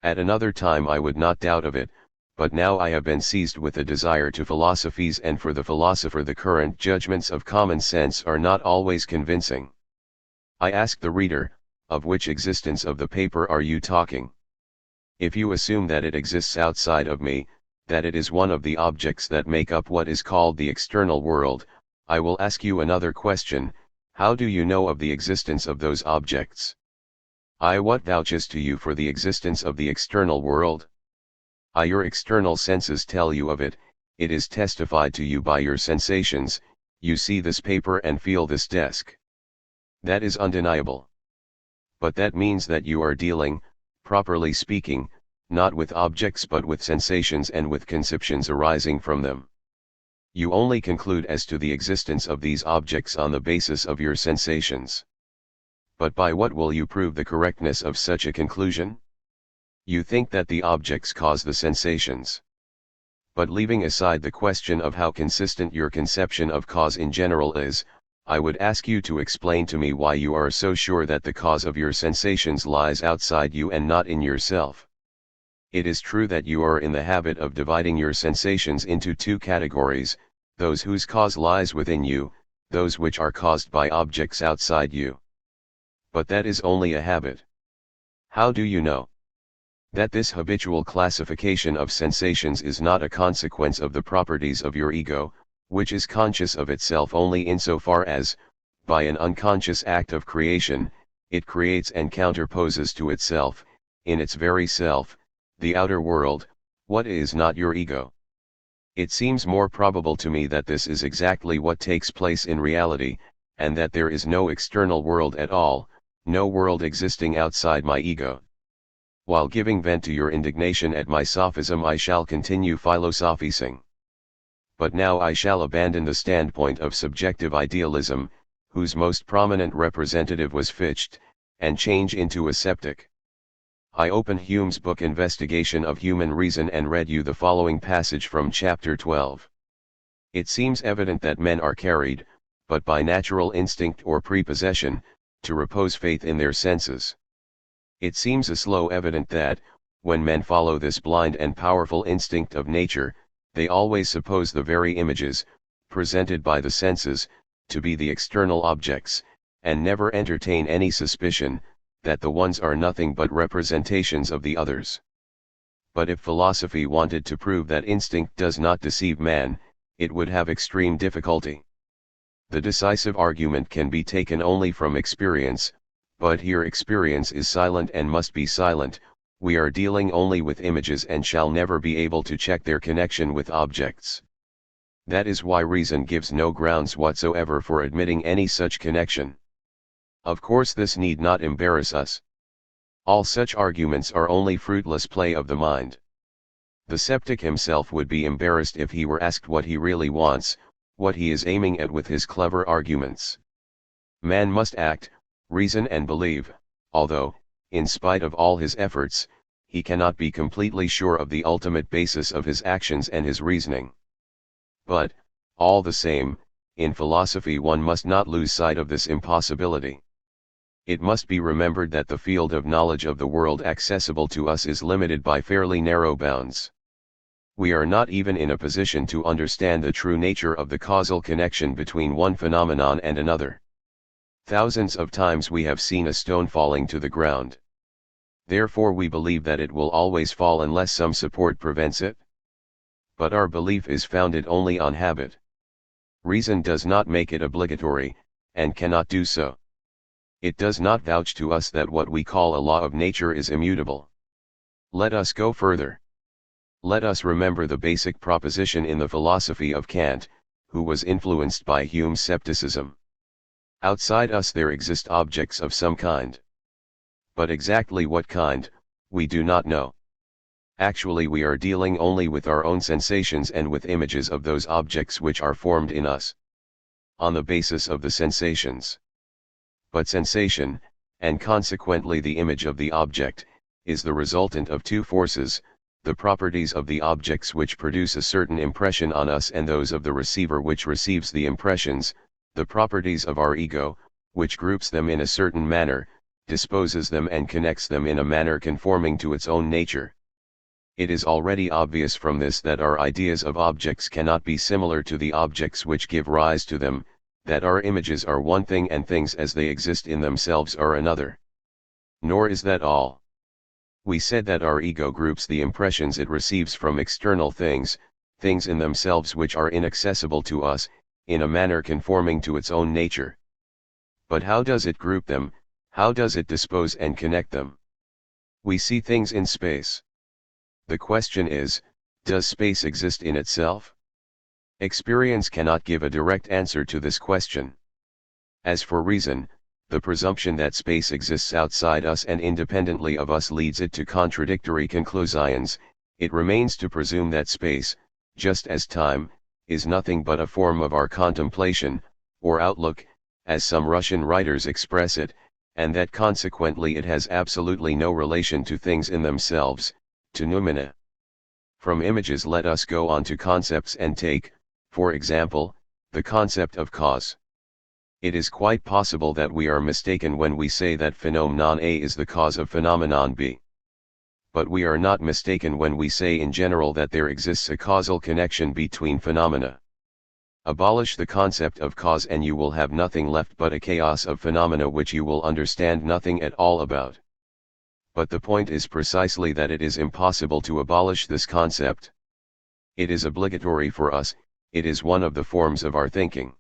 At another time I would not doubt of it, but now I have been seized with a desire to philosophize, and for the philosopher the current judgments of common sense are not always convincing. I ask the reader, of which existence of the paper are you talking? If you assume that it exists outside of me, that it is one of the objects that make up what is called the external world, I will ask you another question: how do you know of the existence of those objects? What vouches to you for the existence of the external world? Your external senses tell you of it, it is testified to you by your sensations, you see this paper and feel this desk. That is undeniable. But that means that you are dealing, properly speaking, not with objects but with sensations and with conceptions arising from them. You only conclude as to the existence of these objects on the basis of your sensations. But by what will you prove the correctness of such a conclusion? You think that the objects cause the sensations. But leaving aside the question of how consistent your conception of cause in general is, I would ask you to explain to me why you are so sure that the cause of your sensations lies outside you and not in yourself. It is true that you are in the habit of dividing your sensations into two categories, those whose cause lies within you, those which are caused by objects outside you. But that is only a habit. How do you know that this habitual classification of sensations is not a consequence of the properties of your ego, which is conscious of itself only insofar as, by an unconscious act of creation, it creates and counterposes to itself, in its very self, the outer world, what is not your ego? It seems more probable to me that this is exactly what takes place in reality, and that there is no external world at all, no world existing outside my ego. While giving vent to your indignation at my sophism I shall continue philosophizing. But now I shall abandon the standpoint of subjective idealism, whose most prominent representative was Fichte, and change into a sceptic. I opened Hume's book Investigation of Human Reason and read you the following passage from chapter 12. It seems evident that men are carried, but by natural instinct or prepossession, to repose faith in their senses. It seems as slow evident that, when men follow this blind and powerful instinct of nature, they always suppose the very images, presented by the senses, to be the external objects, and never entertain any suspicion, that the ones are nothing but representations of the others. But if philosophy wanted to prove that instinct does not deceive man, it would have extreme difficulty. The decisive argument can be taken only from experience, but here experience is silent and must be silent. We are dealing only with images and shall never be able to check their connection with objects. That is why reason gives no grounds whatsoever for admitting any such connection. Of course this need not embarrass us. All such arguments are only fruitless play of the mind. The sceptic himself would be embarrassed if he were asked what he really wants, what he is aiming at with his clever arguments. Man must act, reason and believe, although, in spite of all his efforts, he cannot be completely sure of the ultimate basis of his actions and his reasoning. But, all the same, in philosophy one must not lose sight of this impossibility. It must be remembered that the field of knowledge of the world accessible to us is limited by fairly narrow bounds. We are not even in a position to understand the true nature of the causal connection between one phenomenon and another. Thousands of times we have seen a stone falling to the ground. Therefore we believe that it will always fall unless some support prevents it. But our belief is founded only on habit. Reason does not make it obligatory, and cannot do so. It does not vouch to us that what we call a law of nature is immutable. Let us go further. Let us remember the basic proposition in the philosophy of Kant, who was influenced by Hume's skepticism. Outside us there exist objects of some kind. But exactly what kind, we do not know. Actually we are dealing only with our own sensations and with images of those objects which are formed in us, on the basis of the sensations. But sensation, and consequently the image of the object, is the resultant of two forces, the properties of the objects which produce a certain impression on us and those of the receiver which receives the impressions, the properties of our ego, which groups them in a certain manner, disposes them and connects them in a manner conforming to its own nature. It is already obvious from this that our ideas of objects cannot be similar to the objects which give rise to them, that our images are one thing and things as they exist in themselves are another. Nor is that all. We said that our ego groups the impressions it receives from external things, things in themselves which are inaccessible to us, in a manner conforming to its own nature. But how does it group them, how does it dispose and connect them? We see things in space. The question is, does space exist in itself? Experience cannot give a direct answer to this question. As for reason, the presumption that space exists outside us and independently of us leads it to contradictory conclusions. It remains to presume that space, just as time, is nothing but a form of our contemplation, or outlook, as some Russian writers express it, and that consequently it has absolutely no relation to things in themselves, to noumena. From images let us go on to concepts and take, for example, the concept of cause. It is quite possible that we are mistaken when we say that phenomenon A is the cause of phenomenon B. But we are not mistaken when we say in general that there exists a causal connection between phenomena. Abolish the concept of cause and you will have nothing left but a chaos of phenomena which you will understand nothing at all about. But the point is precisely that it is impossible to abolish this concept. It is obligatory for us, it is one of the forms of our thinking.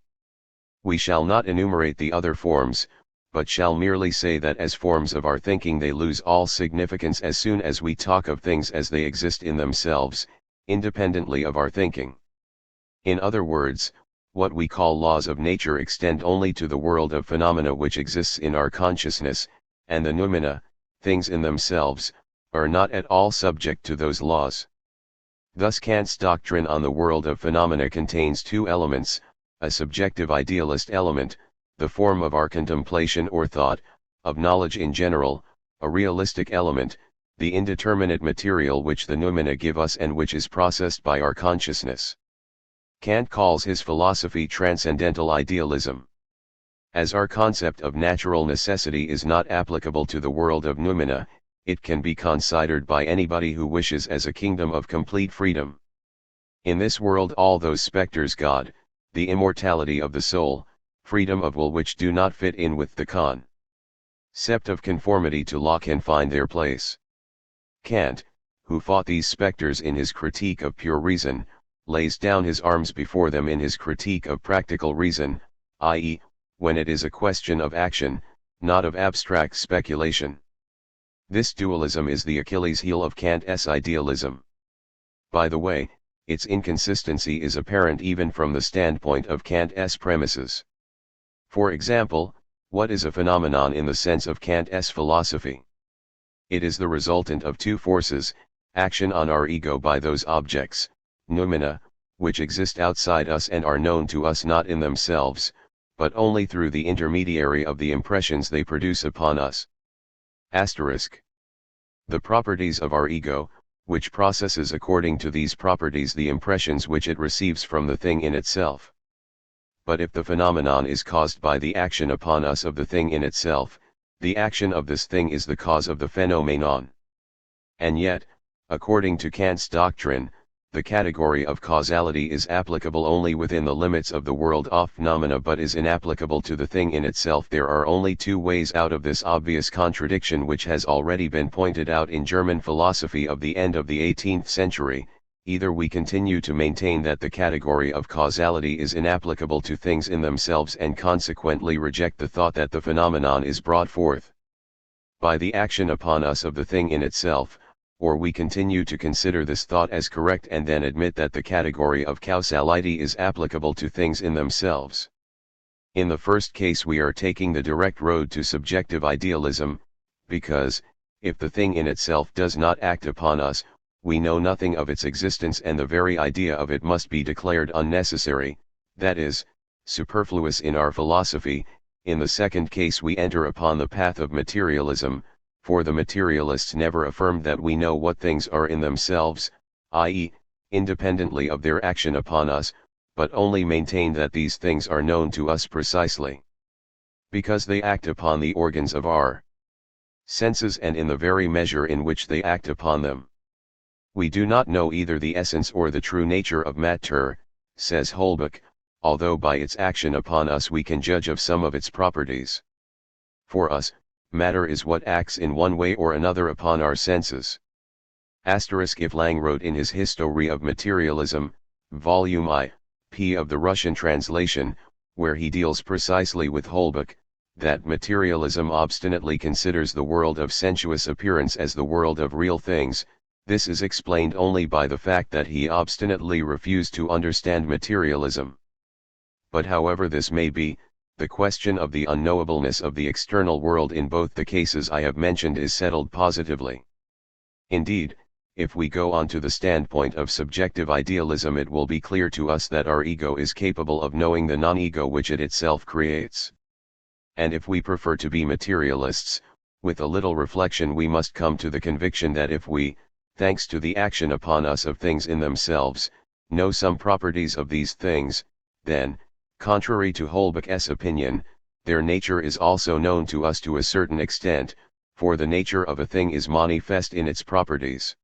We shall not enumerate the other forms, but shall merely say that as forms of our thinking they lose all significance as soon as we talk of things as they exist in themselves, independently of our thinking. In other words, what we call laws of nature extend only to the world of phenomena which exists in our consciousness, and the noumena, things in themselves, are not at all subject to those laws. Thus Kant's doctrine on the world of phenomena contains two elements, a subjective idealist element, the form of our contemplation or thought, of knowledge in general, a realistic element, the indeterminate material which the noumena give us and which is processed by our consciousness. Kant calls his philosophy transcendental idealism. As our concept of natural necessity is not applicable to the world of noumena, it can be considered by anybody who wishes as a kingdom of complete freedom. In this world all those specters God, the immortality of the soul, freedom of will which do not fit in with the concept of conformity to law can find their place. Kant, who fought these specters in his critique of pure reason, lays down his arms before them in his critique of practical reason, i.e., when it is a question of action, not of abstract speculation. This dualism is the Achilles heel of Kant's idealism. By the way, its inconsistency is apparent even from the standpoint of Kant's premises. For example, what is a phenomenon in the sense of Kant's philosophy? It is the resultant of two forces, action on our ego by those objects, noumena, which exist outside us and are known to us not in themselves, but only through the intermediary of the impressions they produce upon us. Asterisk. The properties of our ego, which processes according to these properties the impressions which it receives from the thing in itself. But if the phenomenon is caused by the action upon us of the thing in itself, The action of this thing is the cause of the phenomenon. And yet, according to Kant's doctrine, the category of causality is applicable only within the limits of the world of phenomena but is inapplicable to the thing in itself. There are only two ways out of this obvious contradiction, which has already been pointed out in German philosophy of the end of the 18th century. Either we continue to maintain that the category of causality is inapplicable to things in themselves and consequently reject the thought that the phenomenon is brought forth by the action upon us of the thing in itself, or we continue to consider this thought as correct and then admit that the category of causality is applicable to things in themselves. In the first case we are taking the direct road to subjective idealism, because, if the thing in itself does not act upon us, we know nothing of its existence and the very idea of it must be declared unnecessary, that is, superfluous in our philosophy. In the second case we enter upon the path of materialism, for the materialists never affirmed that we know what things are in themselves, i.e., independently of their action upon us, but only maintained that these things are known to us precisely because they act upon the organs of our senses and in the very measure in which they act upon them. We do not know either the essence or the true nature of matter, says Holbach, although by its action upon us we can judge of some of its properties. For us, matter is what acts in one way or another upon our senses. If Lang wrote in his History of Materialism, Volume I, p. of the Russian translation, where he deals precisely with Holbach, that materialism obstinately considers the world of sensuous appearance as the world of real things, this is explained only by the fact that he obstinately refused to understand materialism. But however this may be, the question of the unknowableness of the external world in both the cases I have mentioned is settled positively. Indeed, if we go on to the standpoint of subjective idealism, it will be clear to us that our ego is capable of knowing the non-ego which it itself creates. And if we prefer to be materialists, with a little reflection we must come to the conviction that if we, thanks to the action upon us of things in themselves, know some properties of these things, then, contrary to Holbach's opinion, their nature is also known to us to a certain extent, for the nature of a thing is manifest in its properties.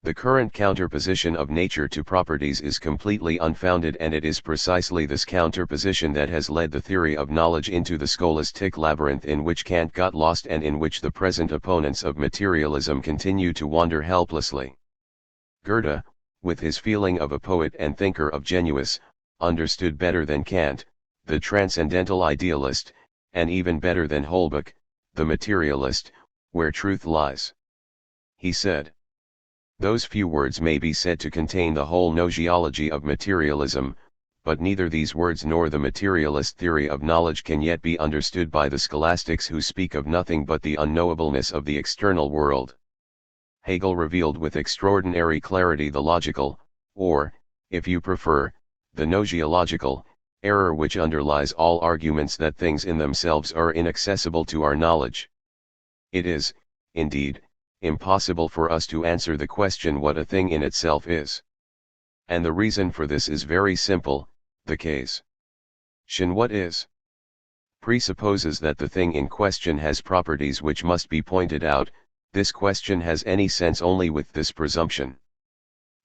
The current counterposition of nature to properties is completely unfounded, and it is precisely this counterposition that has led the theory of knowledge into the scholastic labyrinth in which Kant got lost and in which the present opponents of materialism continue to wander helplessly. Goethe, with his feeling of a poet and thinker of genius, understood better than Kant, the transcendental idealist, and even better than Holbach, the materialist, where truth lies. He said, "Those few words may be said to contain the whole gnoseology of materialism, but neither these words nor the materialist theory of knowledge can yet be understood by the scholastics who speak of nothing but the unknowableness of the external world." Hegel revealed with extraordinary clarity the logical, or, if you prefer, the gnoseological, error which underlies all arguments that things in themselves are inaccessible to our knowledge. It is, indeed, impossible for us to answer the question what a thing in itself is. And the reason for this is very simple: the case what is presupposes that the thing in question has properties which must be pointed out. This question has any sense only with this presumption.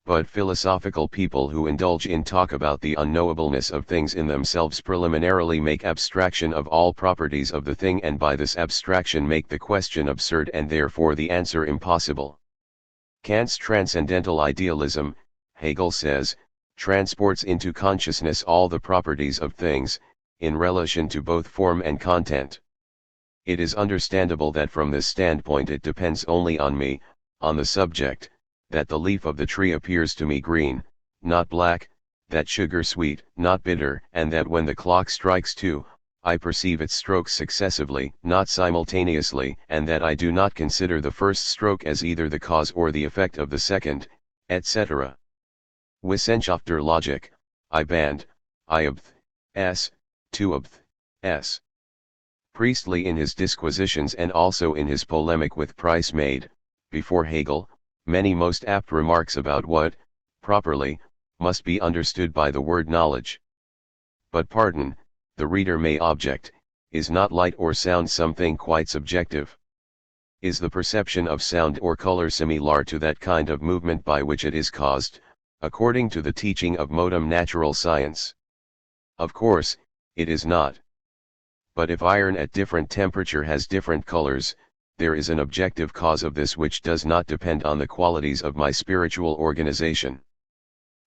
But philosophical people who indulge in talk about the unknowableness of things in themselves preliminarily make abstraction of all properties of the thing, and by this abstraction make the question absurd and therefore the answer impossible. Kant's transcendental idealism, Hegel says, transports into consciousness all the properties of things, in relation to both form and content. It is understandable that from this standpoint it depends only on me, on the subject, that the leaf of the tree appears to me green, not black, that sugar sweet, not bitter, and that when the clock strikes 2, I perceive its strokes successively, not simultaneously, and that I do not consider the first stroke as either the cause or the effect of the second, etc. Wissenschaft der Logik, I Band, I Obth, S, 2 Obth, S. Priestley in his Disquisitions and also in his polemic with Price made, before Hegel, many most apt remarks about what, properly, must be understood by the word knowledge. But pardon, the reader may object, Is not light or sound something quite subjective? Is the perception of sound or color similar to that kind of movement by which it is caused, according to the teaching of modern natural science? Of course, it is not. But if iron at different temperature has different colors, there is an objective cause of this which does not depend on the qualities of my spiritual organization.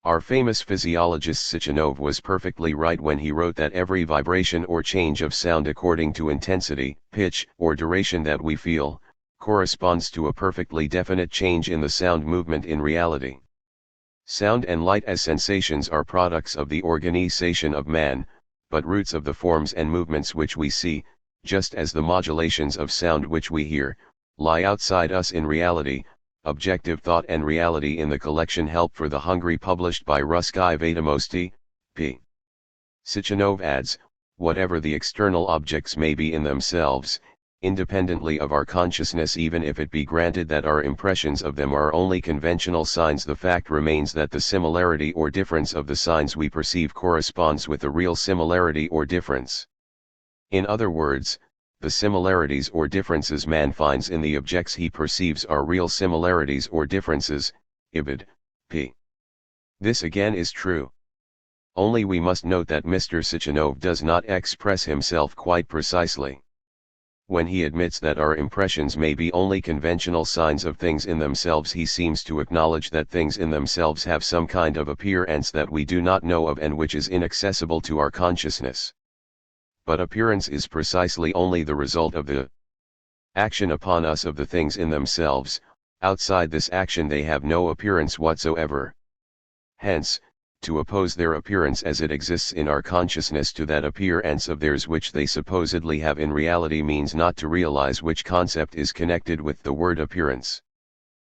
Our famous physiologist Sechenov was perfectly right when he wrote that every vibration or change of sound according to intensity, pitch, or duration that we feel, corresponds to a perfectly definite change in the sound movement in reality. Sound and light as sensations are products of the organization of man, but roots of the forms and movements which we see, just as the modulations of sound which we hear, lie outside us in reality. Objective thought and reality in the collection Help for the Hungry published by Russky Vedomosti, p. Sechenov adds, whatever the external objects may be in themselves, independently of our consciousness, even if it be granted that our impressions of them are only conventional signs, the fact remains that the similarity or difference of the signs we perceive corresponds with the real similarity or difference. In other words, the similarities or differences man finds in the objects he perceives are real similarities or differences, ibid. p. This again is true. Only we must note that Mr. Sechenov does not express himself quite precisely. When he admits that our impressions may be only conventional signs of things in themselves, he seems to acknowledge that things in themselves have some kind of appearance that we do not know of and which is inaccessible to our consciousness. But appearance is precisely only the result of the action upon us of the things in themselves. Outside this action they have no appearance whatsoever. Hence, to oppose their appearance as it exists in our consciousness to that appearance of theirs which they supposedly have in reality means not to realize which concept is connected with the word appearance.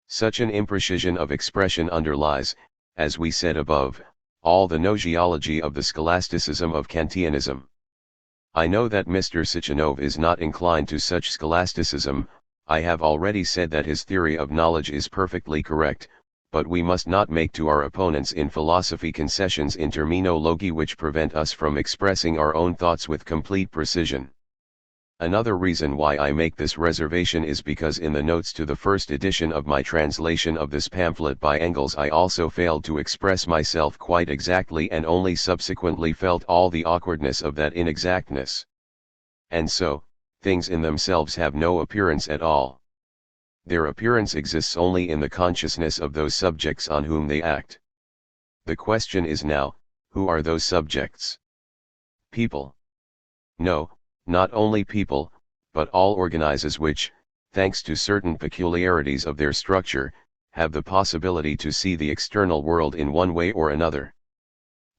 Such an imprecision of expression underlies, as we said above, all the gnoseology of the scholasticism of Kantianism. I know that Mr. Sechenov is not inclined to such scholasticism. I have already said that his theory of knowledge is perfectly correct, but we must not make to our opponents in philosophy concessions in terminology which prevent us from expressing our own thoughts with complete precision. Another reason why I make this reservation is because in the notes to the first edition of my translation of this pamphlet by Engels I also failed to express myself quite exactly and only subsequently felt all the awkwardness of that inexactness. And so, things in themselves have no appearance at all. Their appearance exists only in the consciousness of those subjects on whom they act. The question is now, who are those subjects? People. No, not only people, but all organisms which, thanks to certain peculiarities of their structure, have the possibility to see the external world in one way or another.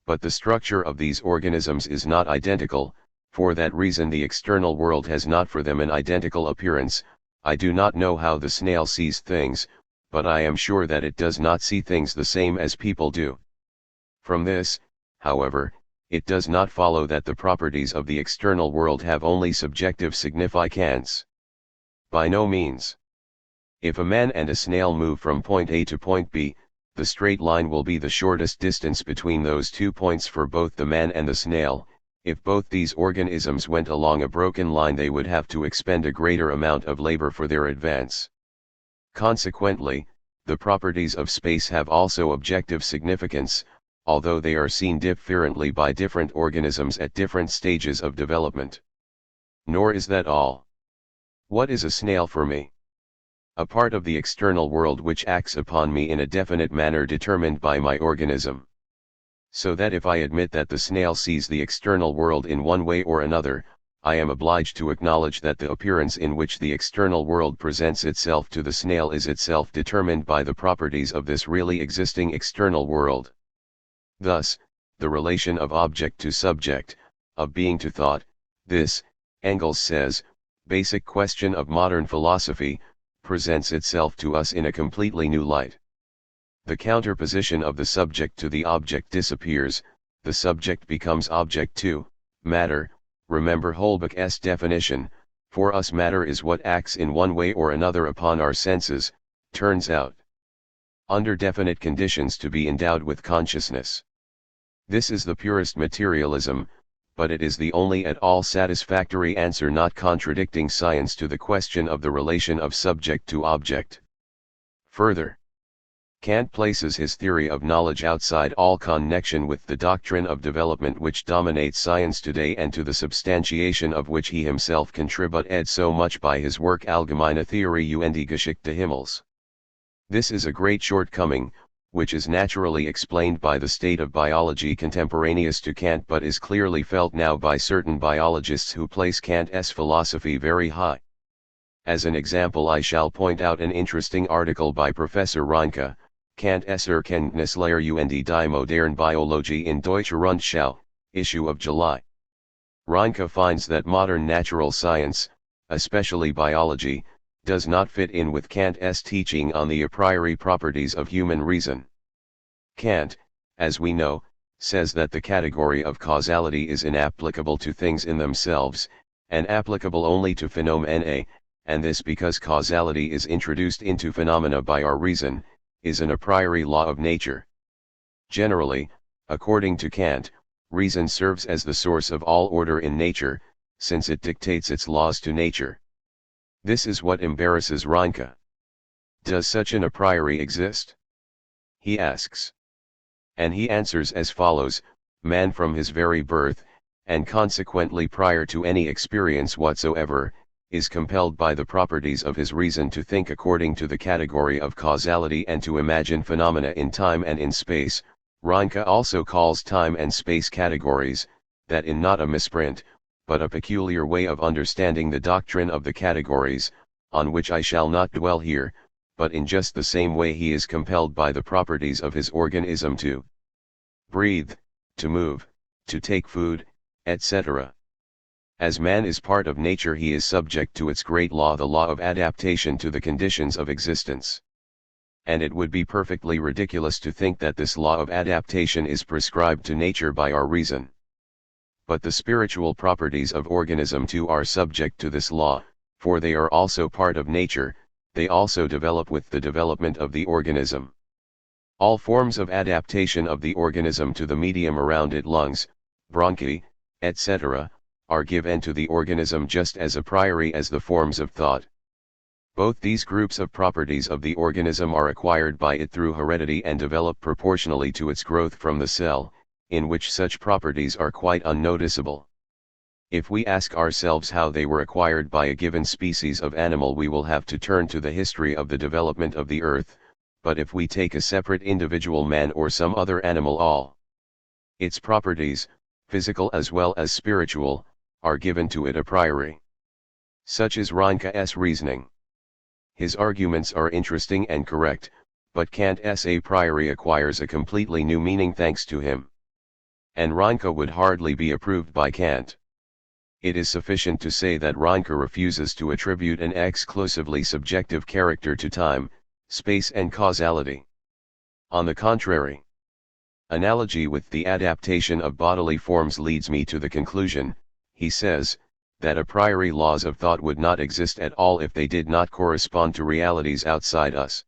But the structure of these organisms is not identical. For that reason the external world has not for them an identical appearance. I do not know how the snail sees things, but I am sure that it does not see things the same as people do. From this, however, it does not follow that the properties of the external world have only subjective significance. By no means. If a man and a snail move from point A to point B, the straight line will be the shortest distance between those 2 points for both the man and the snail. If both these organisms went along a broken line they would have to expend a greater amount of labor for their advance. Consequently, the properties of space have also objective significance, although they are seen differently by different organisms at different stages of development. Nor is that all. What is a snail for me? A part of the external world which acts upon me in a definite manner determined by my organism. So that if I admit that the snail sees the external world in one way or another, I am obliged to acknowledge that the appearance in which the external world presents itself to the snail is itself determined by the properties of this really existing external world. Thus, the relation of object to subject, of being to thought, this, Engels says, basic question of modern philosophy, presents itself to us in a completely new light. The counterposition of the subject to the object disappears, the subject becomes object to matter. Remember Holbach's definition, for us matter is what acts in one way or another upon our senses, turns out, under definite conditions, to be endowed with consciousness. This is the purest materialism, but it is the only at all satisfactory answer not contradicting science to the question of the relation of subject to object. Further, Kant places his theory of knowledge outside all connection with the doctrine of development which dominates science today and to the substantiation of which he himself contributed so much by his work Allgemeine Theorie und Geschichte Himmels. This is a great shortcoming, which is naturally explained by the state of biology contemporaneous to Kant but is clearly felt now by certain biologists who place Kant's philosophy very high. As an example, I shall point out an interesting article by Professor Reinke, Kant's Erkenntnislehre und die moderne Biologie in Deutsche Rundschau, issue of July. Reinke finds that modern natural science, especially biology, does not fit in with Kant's teaching on the a priori properties of human reason. Kant, as we know, says that the category of causality is inapplicable to things in themselves, and applicable only to phenomena, and this because causality is introduced into phenomena by our reason, is an a priori law of nature. Generally, according to Kant, reason serves as the source of all order in nature, since it dictates its laws to nature. This is what embarrasses Reinke. Does such an a priori exist? He asks. And he answers as follows: man from his very birth, and consequently prior to any experience whatsoever, is compelled by the properties of his reason to think according to the category of causality and to imagine phenomena in time and in space. Reinke also calls time and space categories, that in not a misprint, but a peculiar way of understanding the doctrine of the categories, on which I shall not dwell here, but in just the same way he is compelled by the properties of his organism to breathe, to move, to take food, etc. As man is part of nature, he is subject to its great law, the law of adaptation to the conditions of existence. And it would be perfectly ridiculous to think that this law of adaptation is prescribed to nature by our reason. But the spiritual properties of organism too are subject to this law, for they are also part of nature, they also develop with the development of the organism. All forms of adaptation of the organism to the medium around it, lungs, bronchi, etc., are given to the organism just as a priori as the forms of thought. Both these groups of properties of the organism are acquired by it through heredity and develop proportionally to its growth from the cell, in which such properties are quite unnoticeable. If we ask ourselves how they were acquired by a given species of animal, we will have to turn to the history of the development of the earth, but if we take a separate individual man or some other animal, all its properties, physical as well as spiritual, are given to it a priori. Such is Reinke's reasoning. His arguments are interesting and correct, but Kant's a priori acquires a completely new meaning thanks to him. And Reinke would hardly be approved by Kant. It is sufficient to say that Reinke refuses to attribute an exclusively subjective character to time, space and causality. On the contrary, analogy with the adaptation of bodily forms leads me to the conclusion, he says, that a priori laws of thought would not exist at all if they did not correspond to realities outside us.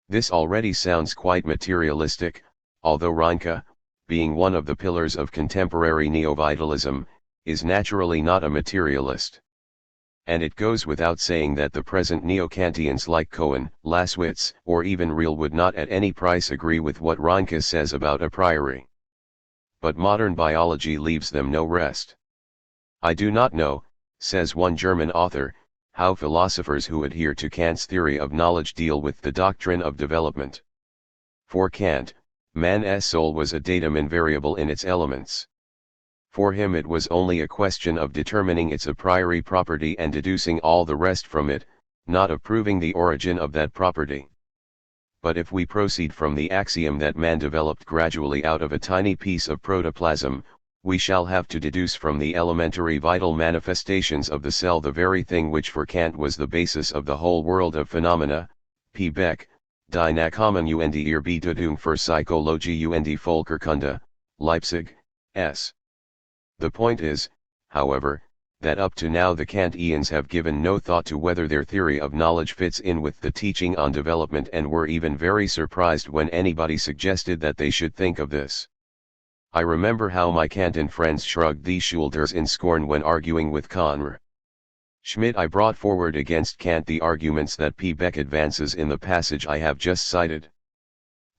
This already sounds quite materialistic, although Reinke, being one of the pillars of contemporary neo-vitalism, is naturally not a materialist. And it goes without saying that the present neo-Kantians like Cohen, Laswitz, or even Real would not at any price agree with what Reinke says about a priori. But modern biology leaves them no rest. I do not know, says one German author, how philosophers who adhere to Kant's theory of knowledge deal with the doctrine of development. For Kant, man's soul was a datum invariable in its elements. For him it was only a question of determining its a priori property and deducing all the rest from it, not of proving the origin of that property. But if we proceed from the axiom that man developed gradually out of a tiny piece of protoplasm, we shall have to deduce from the elementary vital manifestations of the cell the very thing which for Kant was the basis of the whole world of phenomena. P. Beck, Die Nachkommen und ihre Bedeutung für Psychologie und Völkerkunde, Leipzig, S. The point is, however, that up to now the Kantians have given no thought to whether their theory of knowledge fits in with the teaching on development, and were even very surprised when anybody suggested that they should think of this. I remember how my Kantian friends shrugged these shoulders in scorn when arguing with Conr. Schmidt. I brought forward against Kant the arguments that P. Beck advances in the passage I have just cited.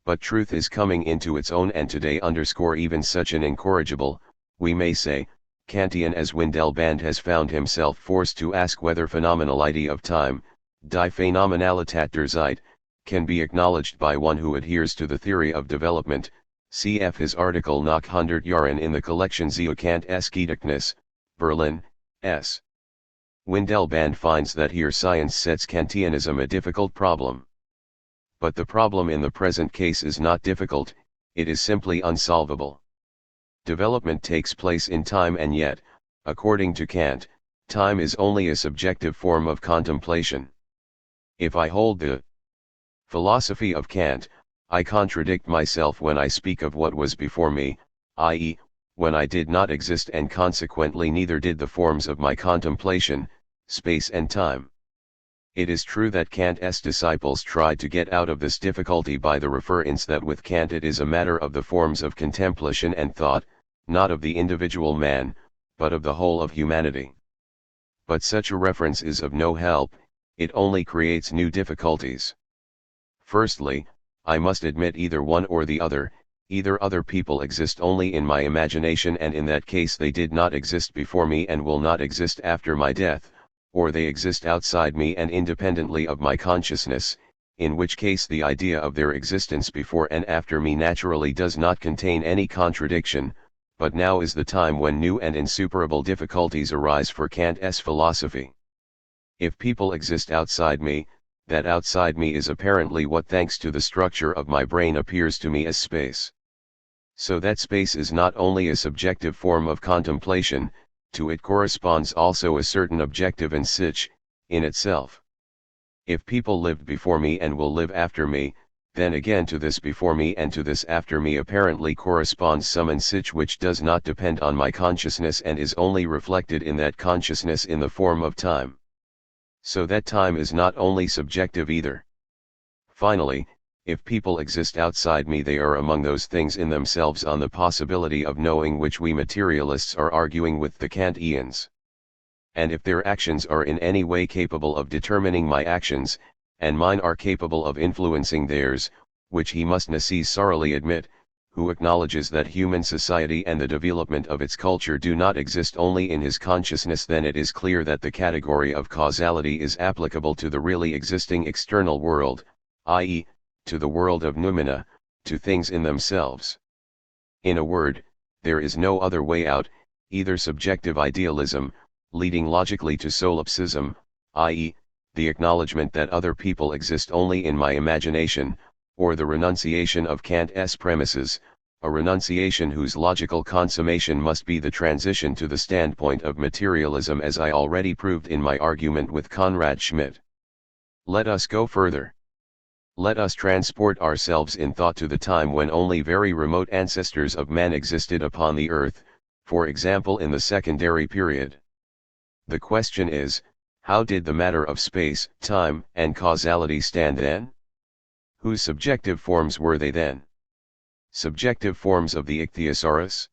But truth is coming into its own, and today underscore even such an incorrigible, we may say, Kantian as Windelband has found himself forced to ask whether phenomenality of time, die Phänomenalität der Zeit, can be acknowledged by one who adheres to the theory of development. Cf. his article Nach 100 Jahren in the collection Zur Kant's Gedächtnis, Berlin, S. Windelband finds that here science sets Kantianism a difficult problem. But the problem in the present case is not difficult, it is simply unsolvable. Development takes place in time, and yet, according to Kant, time is only a subjective form of contemplation. If I hold the philosophy of Kant, I contradict myself when I speak of what was before me, i.e., when I did not exist, and consequently neither did the forms of my contemplation, space and time. It is true that Kant's disciples tried to get out of this difficulty by the reference that with Kant it is a matter of the forms of contemplation and thought, not of the individual man, but of the whole of humanity. But such a reference is of no help, it only creates new difficulties. Firstly, I must admit either one or the other. Either other people exist only in my imagination, and in that case they did not exist before me and will not exist after my death, or they exist outside me and independently of my consciousness, in which case the idea of their existence before and after me naturally does not contain any contradiction. But now is the time when new and insuperable difficulties arise for Kant's philosophy. If people exist outside me, that outside me is apparently what, thanks to the structure of my brain, appears to me as space. So that space is not only a subjective form of contemplation, to it corresponds also a certain objective and sich, in itself. If people lived before me and will live after me, then again to this before me and to this after me apparently corresponds some and sich which does not depend on my consciousness and is only reflected in that consciousness in the form of time. So that time is not only subjective either. Finally, if people exist outside me, they are among those things in themselves on the possibility of knowing which we materialists are arguing with the Kantians. And if their actions are in any way capable of determining my actions, and mine are capable of influencing theirs, which he must necessarily admit, who acknowledges that human society and the development of its culture do not exist only in his consciousness, then it is clear that the category of causality is applicable to the really existing external world, i.e., to the world of noumena, to things in themselves. In a word, there is no other way out, either subjective idealism, leading logically to solipsism, i.e., the acknowledgement that other people exist only in my imagination, or the renunciation of Kant's premises, a renunciation whose logical consummation must be the transition to the standpoint of materialism, as I already proved in my argument with Conrad Schmidt. Let us go further. Let us transport ourselves in thought to the time when only very remote ancestors of man existed upon the earth, for example in the secondary period. The question is, how did the matter of space, time, and causality stand then? Whose subjective forms were they then? Subjective forms of the ichthyosaurus?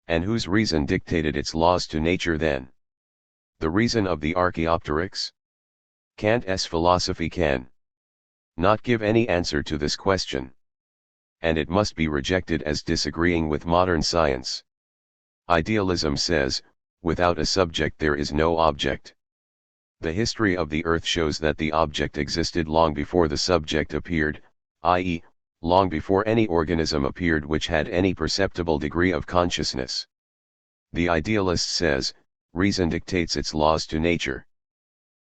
And whose reason dictated its laws to nature then? The reason of the Archaeopteryx? Kant's philosophy can not give any answer to this question. And it must be rejected as disagreeing with modern science. Idealism says, without a subject there is no object. The history of the earth shows that the object existed long before the subject appeared, i.e., long before any organism appeared which had any perceptible degree of consciousness. The idealist says, reason dictates its laws to nature.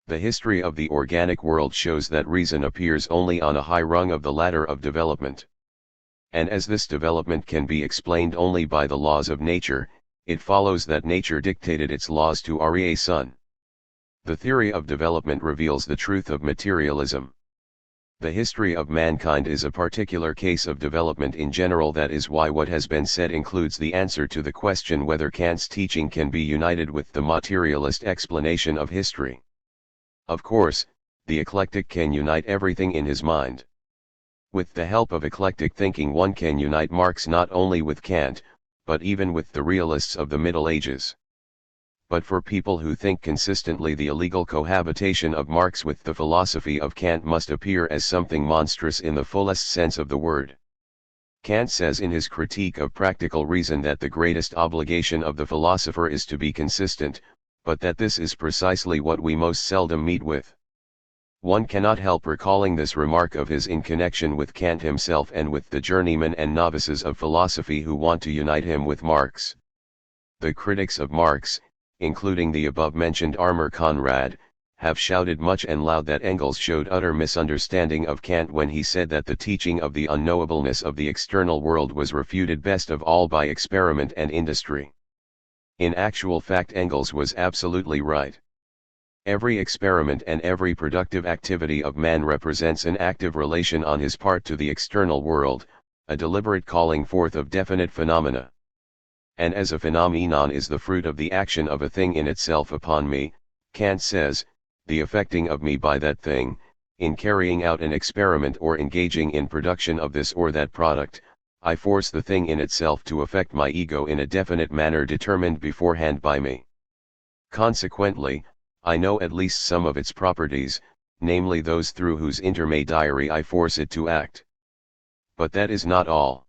The history of the organic world shows that reason appears only on a high rung of the ladder of development. And as this development can be explained only by the laws of nature, it follows that nature dictated its laws to Ariasun. The theory of development reveals the truth of materialism. The history of mankind is a particular case of development in general. That is why what has been said includes the answer to the question whether Kant's teaching can be united with the materialist explanation of history. Of course, the eclectic can unite everything in his mind. With the help of eclectic thinking one can unite Marx not only with Kant, but even with the realists of the Middle Ages. But for people who think consistently, the illegal cohabitation of Marx with the philosophy of Kant must appear as something monstrous in the fullest sense of the word. Kant says in his Critique of Practical Reason that the greatest obligation of the philosopher is to be consistent, but that this is precisely what we most seldom meet with. One cannot help recalling this remark of his in connection with Kant himself and with the journeymen and novices of philosophy who want to unite him with Marx. The critics of Marx, including the above-mentioned Armer Conrad, have shouted much and loud that Engels showed utter misunderstanding of Kant when he said that the teaching of the unknowableness of the external world was refuted best of all by experiment and industry. In actual fact, Engels was absolutely right. Every experiment and every productive activity of man represents an active relation on his part to the external world, a deliberate calling forth of definite phenomena. And as a phenomenon is the fruit of the action of a thing in itself upon me, Kant says, the affecting of me by that thing, in carrying out an experiment or engaging in production of this or that product, I force the thing in itself to affect my ego in a definite manner determined beforehand by me. Consequently, I know at least some of its properties, namely those through whose intermediary I force it to act. But that is not all.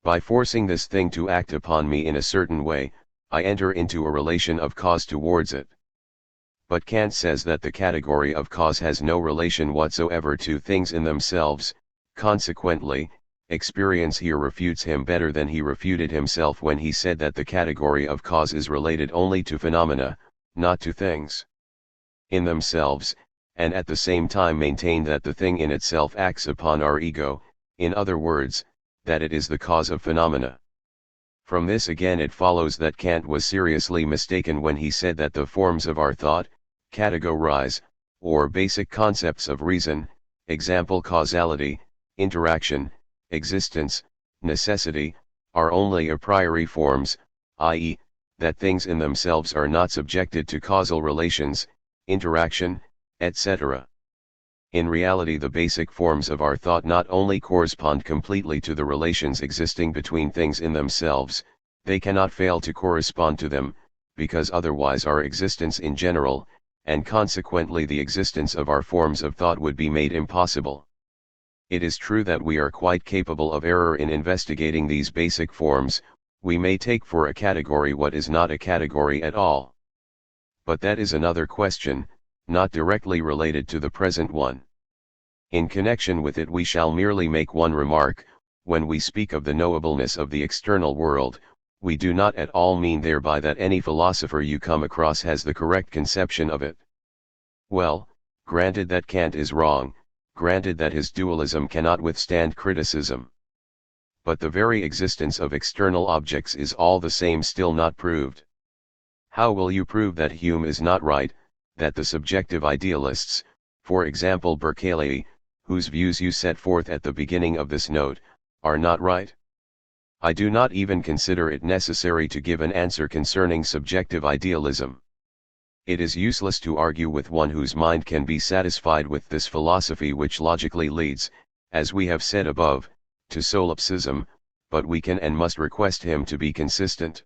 By forcing this thing to act upon me in a certain way, I enter into a relation of cause towards it. But Kant says that the category of cause has no relation whatsoever to things in themselves. Consequently, experience here refutes him better than he refuted himself when he said that the category of cause is related only to phenomena, not to things in themselves, and at the same time maintained that the thing in itself acts upon our ego, in other words, that it is the cause of phenomena. From this again it follows that Kant was seriously mistaken when he said that the forms of our thought, categorize, or basic concepts of reason, example causality, interaction, existence, necessity, are only a priori forms, i.e., that things in themselves are not subjected to causal relations, interaction, etc. In reality, the basic forms of our thought not only correspond completely to the relations existing between things in themselves, they cannot fail to correspond to them, because otherwise our existence in general, and consequently the existence of our forms of thought, would be made impossible. It is true that we are quite capable of error in investigating these basic forms. We may take for a category what is not a category at all. But that is another question, not directly related to the present one. In connection with it we shall merely make one remark: when we speak of the knowableness of the external world, we do not at all mean thereby that any philosopher you come across has the correct conception of it. Well, granted that Kant is wrong, granted that his dualism cannot withstand criticism. But the very existence of external objects is all the same still not proved. How will you prove that Hume is not right, that the subjective idealists, for example Berkeley, whose views you set forth at the beginning of this note, are not right? I do not even consider it necessary to give an answer concerning subjective idealism. It is useless to argue with one whose mind can be satisfied with this philosophy, which logically leads, as we have said above, to solipsism, but we can and must request him to be consistent.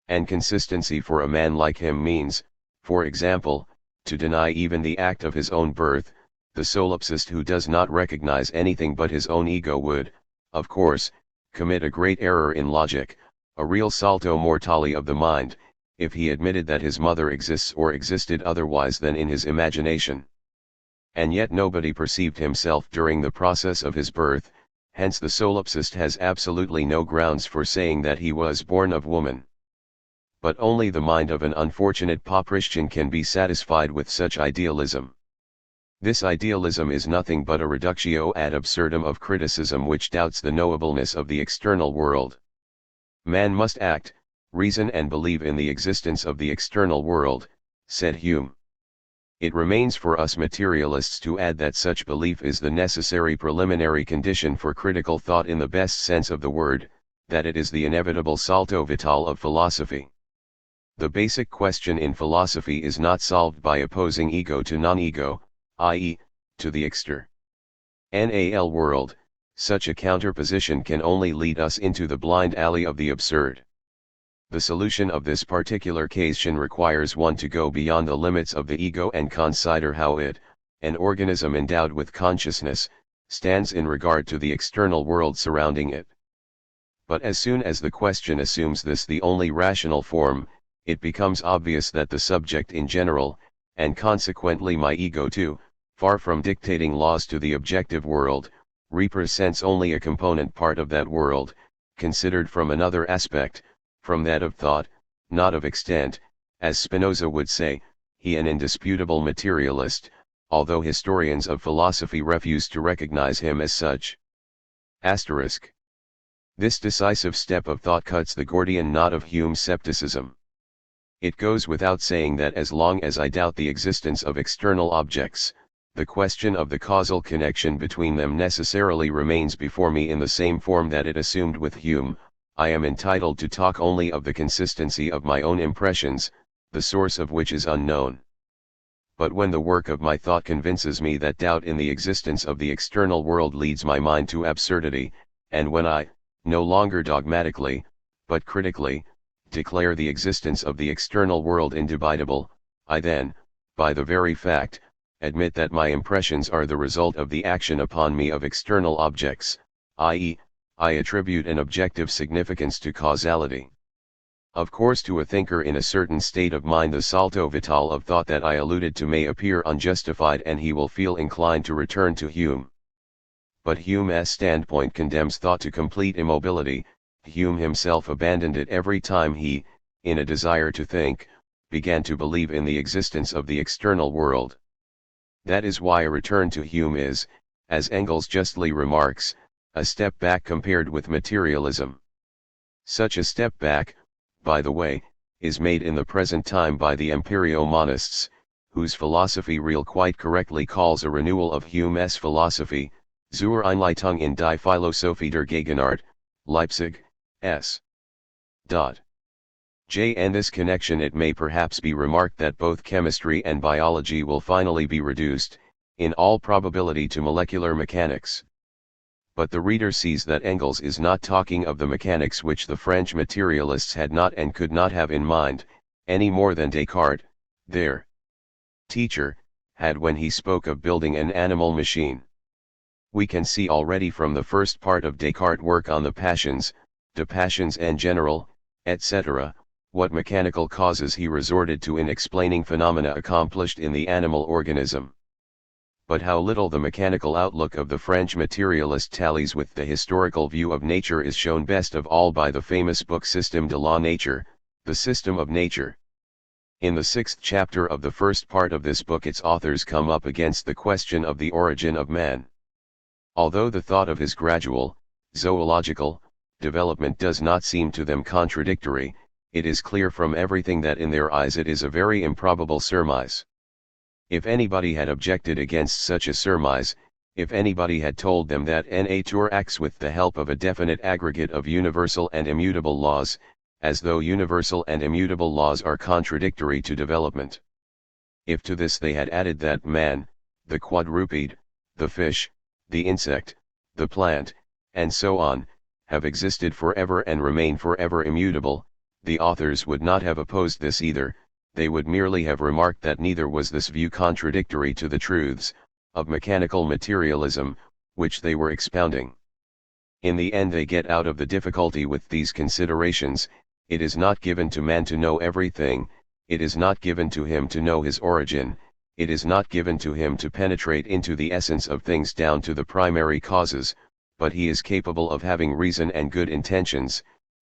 And consistency for a man like him means, for example, to deny even the act of his own birth. The solipsist who does not recognize anything but his own ego would, of course, commit a great error in logic, a real salto mortale of the mind, if he admitted that his mother exists or existed otherwise than in his imagination. And yet nobody perceived himself during the process of his birth, hence the solipsist has absolutely no grounds for saying that he was born of woman. But only the mind of an unfortunate Christian can be satisfied with such idealism. This idealism is nothing but a reductio ad absurdum of criticism which doubts the knowableness of the external world. Man must act, reason and believe in the existence of the external world, said Hume. It remains for us materialists to add that such belief is the necessary preliminary condition for critical thought in the best sense of the word, that it is the inevitable salto vitale of philosophy. The basic question in philosophy is not solved by opposing ego to non-ego, i.e., to the external world, Such a counterposition can only lead us into the blind alley of the absurd. The solution of this particular question requires one to go beyond the limits of the ego and consider how it, an organism endowed with consciousness, stands in regard to the external world surrounding it. But as soon as the question assumes this the only rational form, it becomes obvious that the subject in general, and consequently my ego too, far from dictating laws to the objective world, represents only a component part of that world, considered from another aspect, from that of thought, not of extent, as Spinoza would say, he an indisputable materialist, although historians of philosophy refuse to recognize him as such. Asterisk. This decisive step of thought cuts the Gordian knot of Hume's scepticism. It goes without saying that as long as I doubt the existence of external objects, the question of the causal connection between them necessarily remains before me in the same form that it assumed with Hume. I am entitled to talk only of the consistency of my own impressions, the source of which is unknown. But when the work of my thought convinces me that doubt in the existence of the external world leads my mind to absurdity, and when I, no longer dogmatically, but critically, declare the existence of the external world indubitable, I then, by the very fact, admit that my impressions are the result of the action upon me of external objects, i.e., I attribute an objective significance to causality. Of course, to a thinker in a certain state of mind the salto vital of thought that I alluded to may appear unjustified and he will feel inclined to return to Hume. But Hume's standpoint condemns thought to complete immobility. Hume himself abandoned it every time he, in a desire to think, began to believe in the existence of the external world. That is why a return to Hume is, as Engels justly remarks, a step back compared with materialism. Such a step back, by the way, is made in the present time by the Empirio-monists, whose philosophy Real quite correctly calls a renewal of Hume's philosophy, zur Einleitung in die Philosophie der Gegenwart, Leipzig, S. J. In this connection it may perhaps be remarked that both chemistry and biology will finally be reduced, in all probability to molecular mechanics. But the reader sees that Engels is not talking of the mechanics which the French materialists had not and could not have in mind, any more than Descartes, their teacher, had when he spoke of building an animal machine. We can see already from the first part of Descartes' work on the passions, de passions en general, etc., what mechanical causes he resorted to in explaining phenomena accomplished in the animal organism. But how little the mechanical outlook of the French materialist tallies with the historical view of nature is shown best of all by the famous book Système de la Nature, the System of Nature. In the 6th chapter of the first part of this book its authors come up against the question of the origin of man. Although the thought of his gradual, zoological, development does not seem to them contradictory, it is clear from everything that in their eyes it is a very improbable surmise. If anybody had objected against such a surmise, if anybody had told them that nature acts with the help of a definite aggregate of universal and immutable laws, as though universal and immutable laws are contradictory to development. If to this they had added that man, the quadruped, the fish, the insect, the plant, and so on, have existed forever and remain forever immutable, the authors would not have opposed this either. They would merely have remarked that neither was this view contradictory to the truths of mechanical materialism, which they were expounding. In the end they get out of the difficulty with these considerations. It is not given to man to know everything, it is not given to him to know his origin, it is not given to him to penetrate into the essence of things down to the primary causes, but he is capable of having reason and good intentions.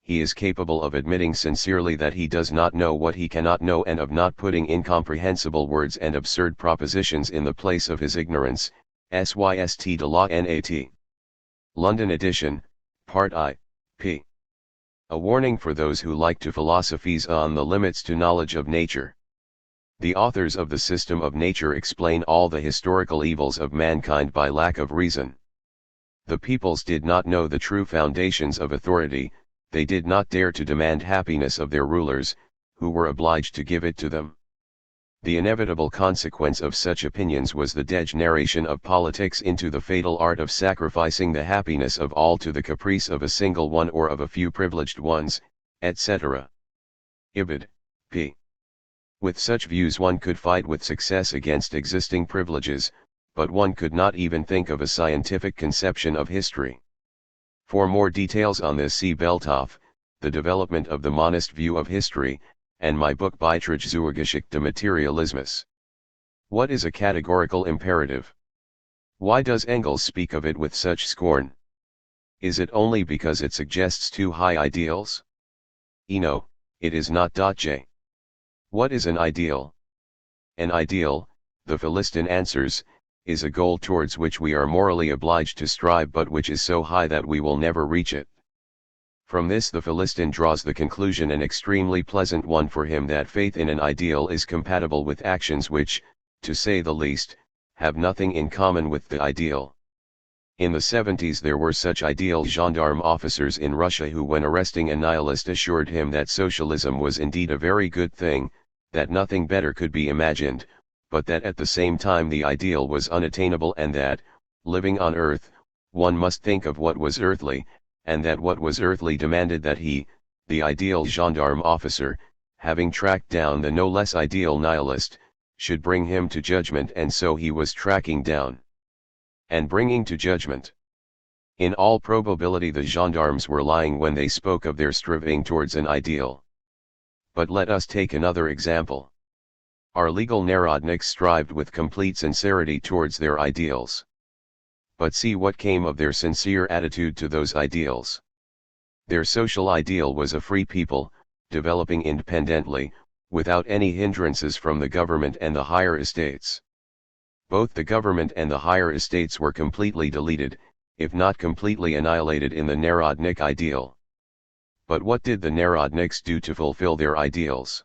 He is capable of admitting sincerely that he does not know what he cannot know and of not putting incomprehensible words and absurd propositions in the place of his ignorance. Syst de la Nat. London edition, Part I, p. A warning for those who like to philosophize on the limits to knowledge of nature. The authors of the System of Nature explain all the historical evils of mankind by lack of reason. The peoples did not know the true foundations of authority. They did not dare to demand happiness of their rulers, who were obliged to give it to them. The inevitable consequence of such opinions was the degeneration of politics into the fatal art of sacrificing the happiness of all to the caprice of a single one or of a few privileged ones, etc. Ibid. p. With such views one could fight with success against existing privileges, but one could not even think of a scientific conception of history. For more details on this, see Beltoff, The Development of the Monist View of History, and my book Beitrag zur Geschichte Materialismus. What is a categorical imperative? Why does Engels speak of it with such scorn? Is it only because it suggests too high ideals? No, it is not. J. What is an ideal? An ideal, the Philistin answers, is a goal towards which we are morally obliged to strive but which is so high that we will never reach it. From this the Philistin draws the conclusion, an extremely pleasant one for him, that faith in an ideal is compatible with actions which, to say the least, have nothing in common with the ideal. In the 70s there were such ideal gendarme officers in Russia who, when arresting a nihilist, assured him that socialism was indeed a very good thing, that nothing better could be imagined, but that at the same time the ideal was unattainable, and that, living on earth, one must think of what was earthly, and that what was earthly demanded that he, the ideal gendarme officer, having tracked down the no less ideal nihilist, should bring him to judgment. And so he was tracking down and bringing to judgment. In all probability the gendarmes were lying when they spoke of their striving towards an ideal. But let us take another example. Our legal narodniks strived with complete sincerity towards their ideals. But see what came of their sincere attitude to those ideals. Their social ideal was a free people, developing independently, without any hindrances from the government and the higher estates. Both the government and the higher estates were completely deleted, if not completely annihilated, in the narodnik ideal. But what did the narodniks do to fulfill their ideals?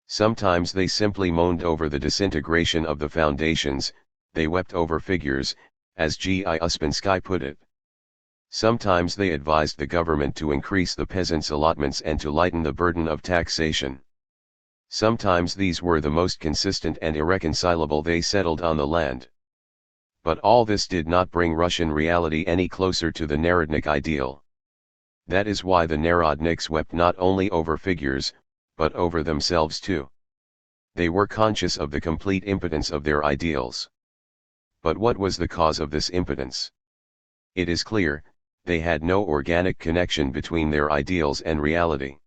Sometimes they simply moaned over the disintegration of the foundations, they wept over figures, as G. I. Uspensky put it. Sometimes they advised the government to increase the peasants' allotments and to lighten the burden of taxation. Sometimes these were the most consistent and irreconcilable, they settled on the land. But all this did not bring Russian reality any closer to the narodnik ideal. That is why the narodniks wept not only over figures, but over themselves too. They were conscious of the complete impotence of their ideals. But what was the cause of this impotence? It is clear, they had no organic connection between their ideals and reality.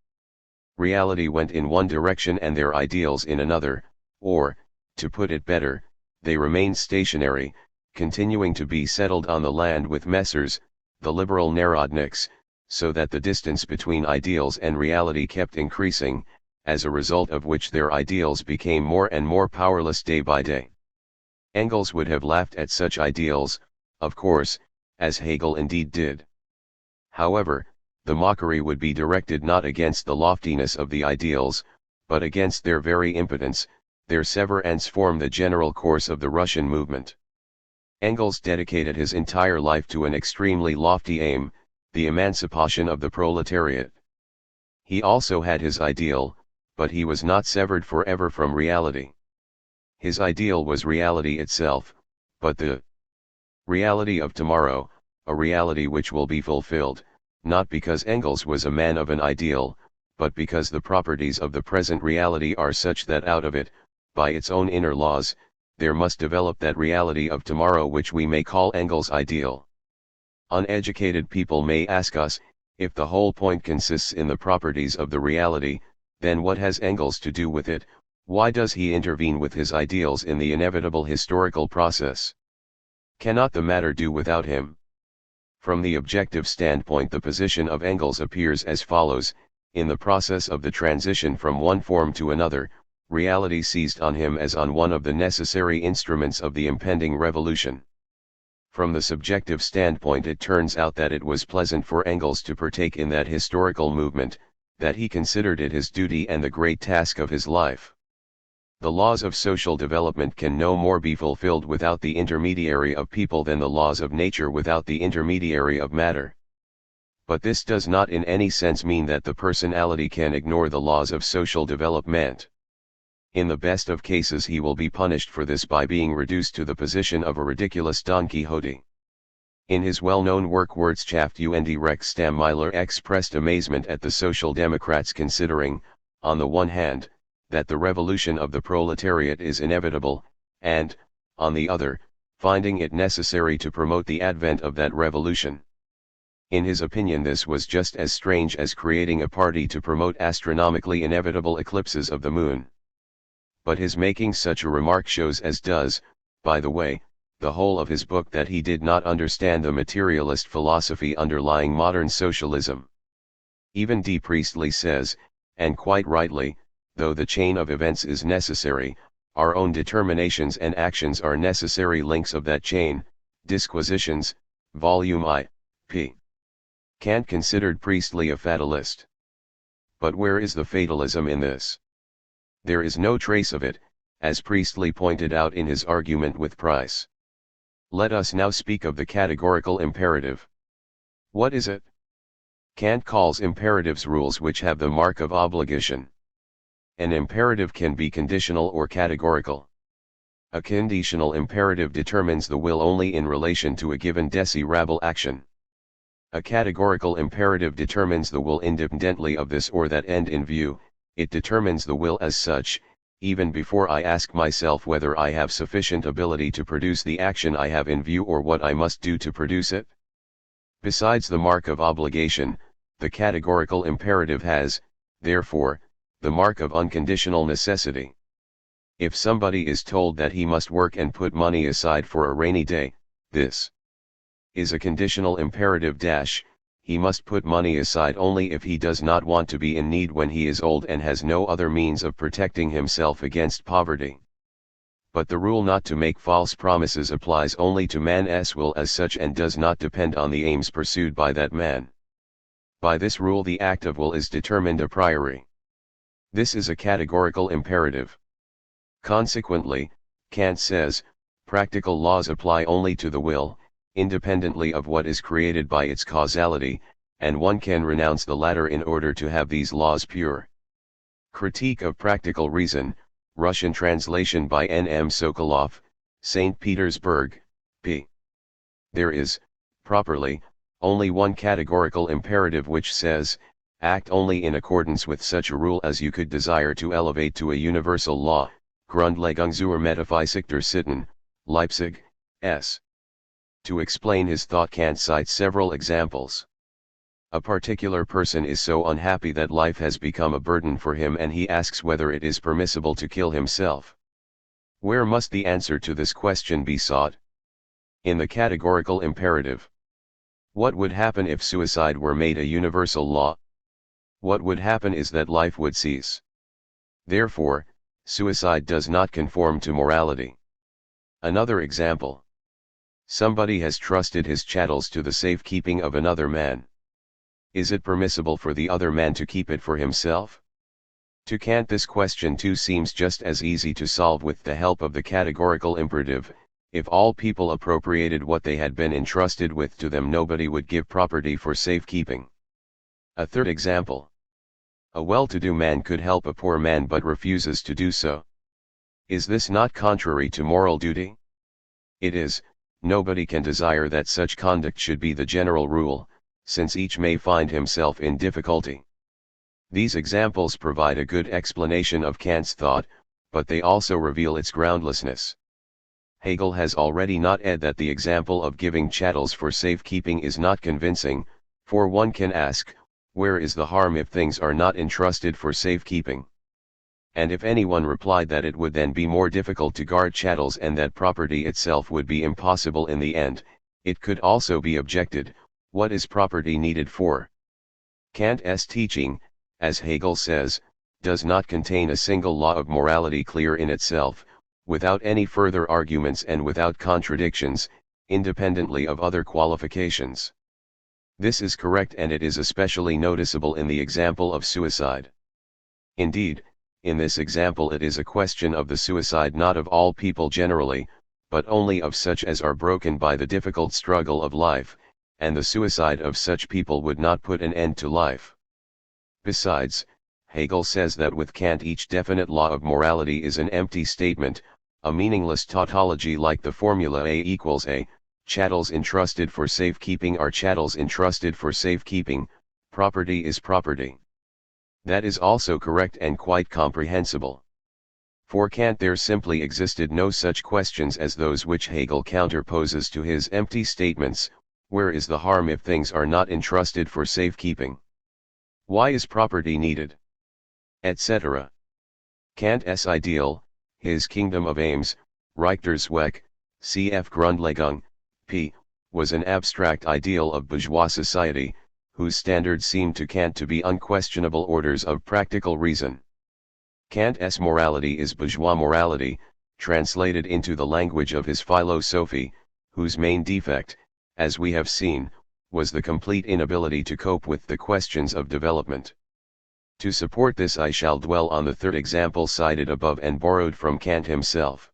Reality went in one direction and their ideals in another, or, to put it better, they remained stationary, continuing to be settled on the land with Messrs., the liberal narodniks, so that the distance between ideals and reality kept increasing, as a result of which their ideals became more and more powerless day by day. Engels would have laughed at such ideals, of course, as Hegel indeed did. However, the mockery would be directed not against the loftiness of the ideals, but against their very impotence. Their severance formed the general course of the Russian movement. Engels dedicated his entire life to an extremely lofty aim, the emancipation of the proletariat. He also had his ideal, but he was not severed forever from reality. His ideal was reality itself, but the reality of tomorrow, a reality which will be fulfilled, not because Engels was a man of an ideal, but because the properties of the present reality are such that out of it, by its own inner laws, there must develop that reality of tomorrow which we may call Engels' ideal. Uneducated people may ask us, if the whole point consists in the properties of the reality, then what has Engels to do with it? Why does he intervene with his ideals in the inevitable historical process? Cannot the matter do without him? From the objective standpoint, the position of Engels appears as follows: in the process of the transition from one form to another, reality seized on him as on one of the necessary instruments of the impending revolution. From the subjective standpoint, it turns out that it was pleasant for Engels to partake in that historical movement, that he considered it his duty and the great task of his life. The laws of social development can no more be fulfilled without the intermediary of people than the laws of nature without the intermediary of matter. But this does not in any sense mean that the personality can ignore the laws of social development. In the best of cases he will be punished for this by being reduced to the position of a ridiculous Don Quixote. In his well-known work Wirtschaft und Rechtsstamm Miller expressed amazement at the Social Democrats considering, on the one hand, that the revolution of the proletariat is inevitable, and, on the other, finding it necessary to promote the advent of that revolution. In his opinion this was just as strange as creating a party to promote astronomically inevitable eclipses of the moon. But his making such a remark shows, as does, by the way, the whole of his book, that he did not understand the materialist philosophy underlying modern socialism. Even D. Priestley says, and quite rightly, though the chain of events is necessary, our own determinations and actions are necessary links of that chain. Disquisitions, Volume I, p. Kant considered Priestley a fatalist. But where is the fatalism in this? There is no trace of it, as Priestley pointed out in his argument with Price. Let us now speak of the categorical imperative. What is it? Kant calls imperatives rules which have the mark of obligation. An imperative can be conditional or categorical. A conditional imperative determines the will only in relation to a given desirable action. A categorical imperative determines the will independently of this or that end in view. It determines the will as such, even before I ask myself whether I have sufficient ability to produce the action I have in view or what I must do to produce it. Besides the mark of obligation, the categorical imperative has, therefore, the mark of unconditional necessity. If somebody is told that he must work and put money aside for a rainy day, this is a conditional imperative. He must put money aside only if he does not want to be in need when he is old and has no other means of protecting himself against poverty. But the rule not to make false promises applies only to man's will as such and does not depend on the aims pursued by that man. By this rule the act of will is determined a priori. This is a categorical imperative. Consequently, Kant says, practical laws apply only to the will, independently of what is created by its causality, and one can renounce the latter in order to have these laws pure. Critique of Practical Reason, Russian translation by N. M. Sokolov, St. Petersburg, p. There is, properly, only one categorical imperative which says, act only in accordance with such a rule as you could desire to elevate to a universal law. Grundlegung zur Metaphysik der Sitten, Leipzig, S. To explain his thought Kant cites several examples. A particular person is so unhappy that life has become a burden for him and he asks whether it is permissible to kill himself. Where must the answer to this question be sought? In the categorical imperative. What would happen if suicide were made a universal law? What would happen is that life would cease. Therefore, suicide does not conform to morality. Another example. Somebody has trusted his chattels to the safekeeping of another man. Is it permissible for the other man to keep it for himself? To Kant this question too seems just as easy to solve with the help of the categorical imperative. If all people appropriated what they had been entrusted with to them, nobody would give property for safekeeping. A third example. A well-to-do man could help a poor man but refuses to do so. Is this not contrary to moral duty? It is. Nobody can desire that such conduct should be the general rule, since each may find himself in difficulty. These examples provide a good explanation of Kant's thought, but they also reveal its groundlessness. Hegel has already noted that the example of giving chattels for safekeeping is not convincing, for one can ask, where is the harm if things are not entrusted for safekeeping? And if anyone replied that it would then be more difficult to guard chattels and that property itself would be impossible in the end, it could also be objected, what is property needed for? Kant's teaching, as Hegel says, does not contain a single law of morality clear in itself, without any further arguments and without contradictions, independently of other qualifications. This is correct, and it is especially noticeable in the example of suicide. Indeed, in this example it is a question of the suicide not of all people generally, but only of such as are broken by the difficult struggle of life, and the suicide of such people would not put an end to life. Besides, Hegel says that with Kant each definite law of morality is an empty statement, a meaningless tautology like the formula A equals A, chattels entrusted for safekeeping are chattels entrusted for safekeeping, property is property. That is also correct and quite comprehensible. For Kant there simply existed no such questions as those which Hegel counterposes to his empty statements: where is the harm if things are not entrusted for safekeeping? Why is property needed? Etc. Kant's ideal, his kingdom of aims, Richtersweg, cf. Grundlegung, p. was an abstract ideal of bourgeois society, whose standards seemed to Kant to be unquestionable orders of practical reason. Kant's morality is bourgeois morality, translated into the language of his philosophy, whose main defect, as we have seen, was the complete inability to cope with the questions of development. To support this I shall dwell on the third example cited above and borrowed from Kant himself.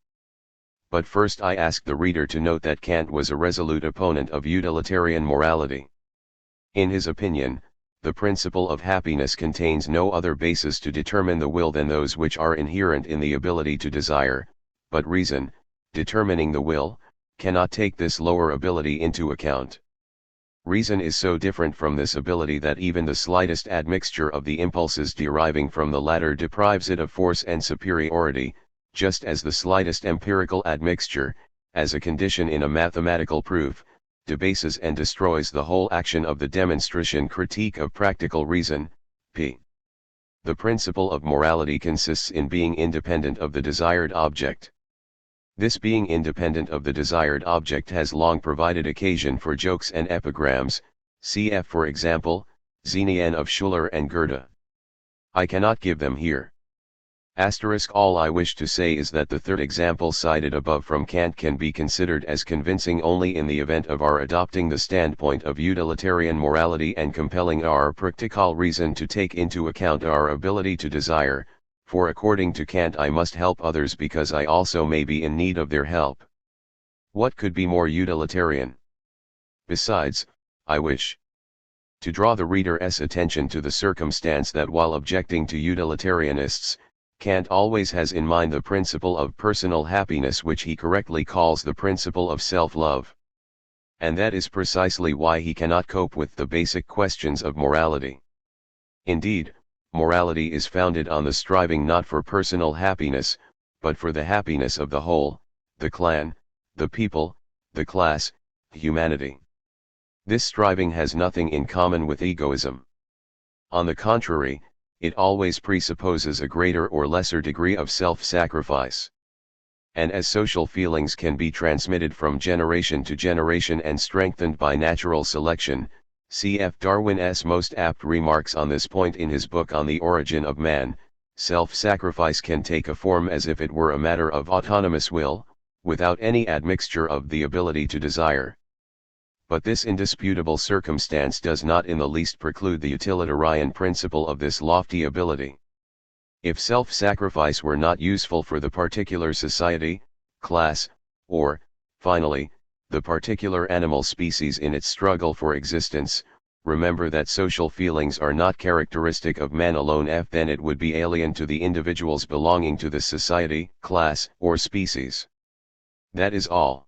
But first I ask the reader to note that Kant was a resolute opponent of utilitarian morality. In his opinion, the principle of happiness contains no other basis to determine the will than those which are inherent in the ability to desire, but reason, determining the will, cannot take this lower ability into account. Reason is so different from this ability that even the slightest admixture of the impulses deriving from the latter deprives it of force and superiority, just as the slightest empirical admixture, as a condition in a mathematical proof, debases and destroys the whole action of the demonstration critique of practical reason, p. The principle of morality consists in being independent of the desired object. This being independent of the desired object has long provided occasion for jokes and epigrams, cf. for example, Xenian of Schuler and Goethe. I cannot give them here. All I wish to say is that the third example cited above from Kant can be considered as convincing only in the event of our adopting the standpoint of utilitarian morality and compelling our practical reason to take into account our ability to desire, for according to Kant I must help others because I also may be in need of their help. What could be more utilitarian? Besides, I wish to draw the reader's attention to the circumstance that while objecting to utilitarianists, Kant always has in mind the principle of personal happiness, which he correctly calls the principle of self-love. And that is precisely why he cannot cope with the basic questions of morality. Indeed, morality is founded on the striving not for personal happiness, but for the happiness of the whole, the clan, the people, the class, humanity. This striving has nothing in common with egoism. On the contrary, it always presupposes a greater or lesser degree of self-sacrifice. And as social feelings can be transmitted from generation to generation and strengthened by natural selection, cf. Darwin's most apt remarks on this point in his book On the Origin of Man, self-sacrifice can take a form as if it were a matter of autonomous will, without any admixture of the ability to desire. But this indisputable circumstance does not in the least preclude the utilitarian principle of this lofty ability. If self-sacrifice were not useful for the particular society, class, or, finally, the particular animal species in its struggle for existence, remember that social feelings are not characteristic of man alone, then it would be alien to the individuals belonging to the society, class, or species. That is all.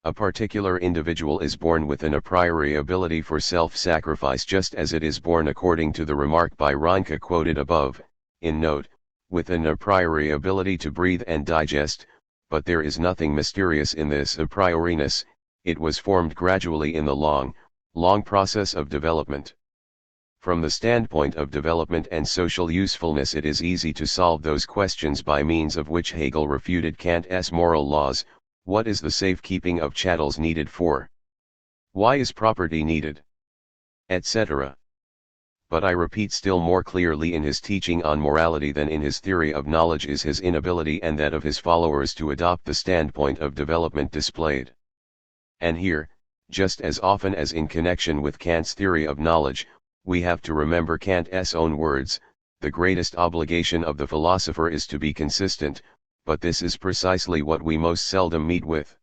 A particular individual is born with an a priori ability for self-sacrifice, just as it is born, according to the remark by Reinke quoted above, in note, with an a priori ability to breathe and digest, but there is nothing mysterious in this a prioriness. It was formed gradually in the long process of development. From the standpoint of development and social usefulness, it is easy to solve those questions by means of which Hegel refuted Kant's moral laws. What is the safekeeping of chattels needed for? Why is property needed? Etc. But I repeat, still more clearly in his teaching on morality than in his theory of knowledge is his inability and that of his followers to adopt the standpoint of development displayed. And here, just as often as in connection with Kant's theory of knowledge, we have to remember Kant's own words: the greatest obligation of the philosopher is to be consistent. But this is precisely what we most seldom meet with.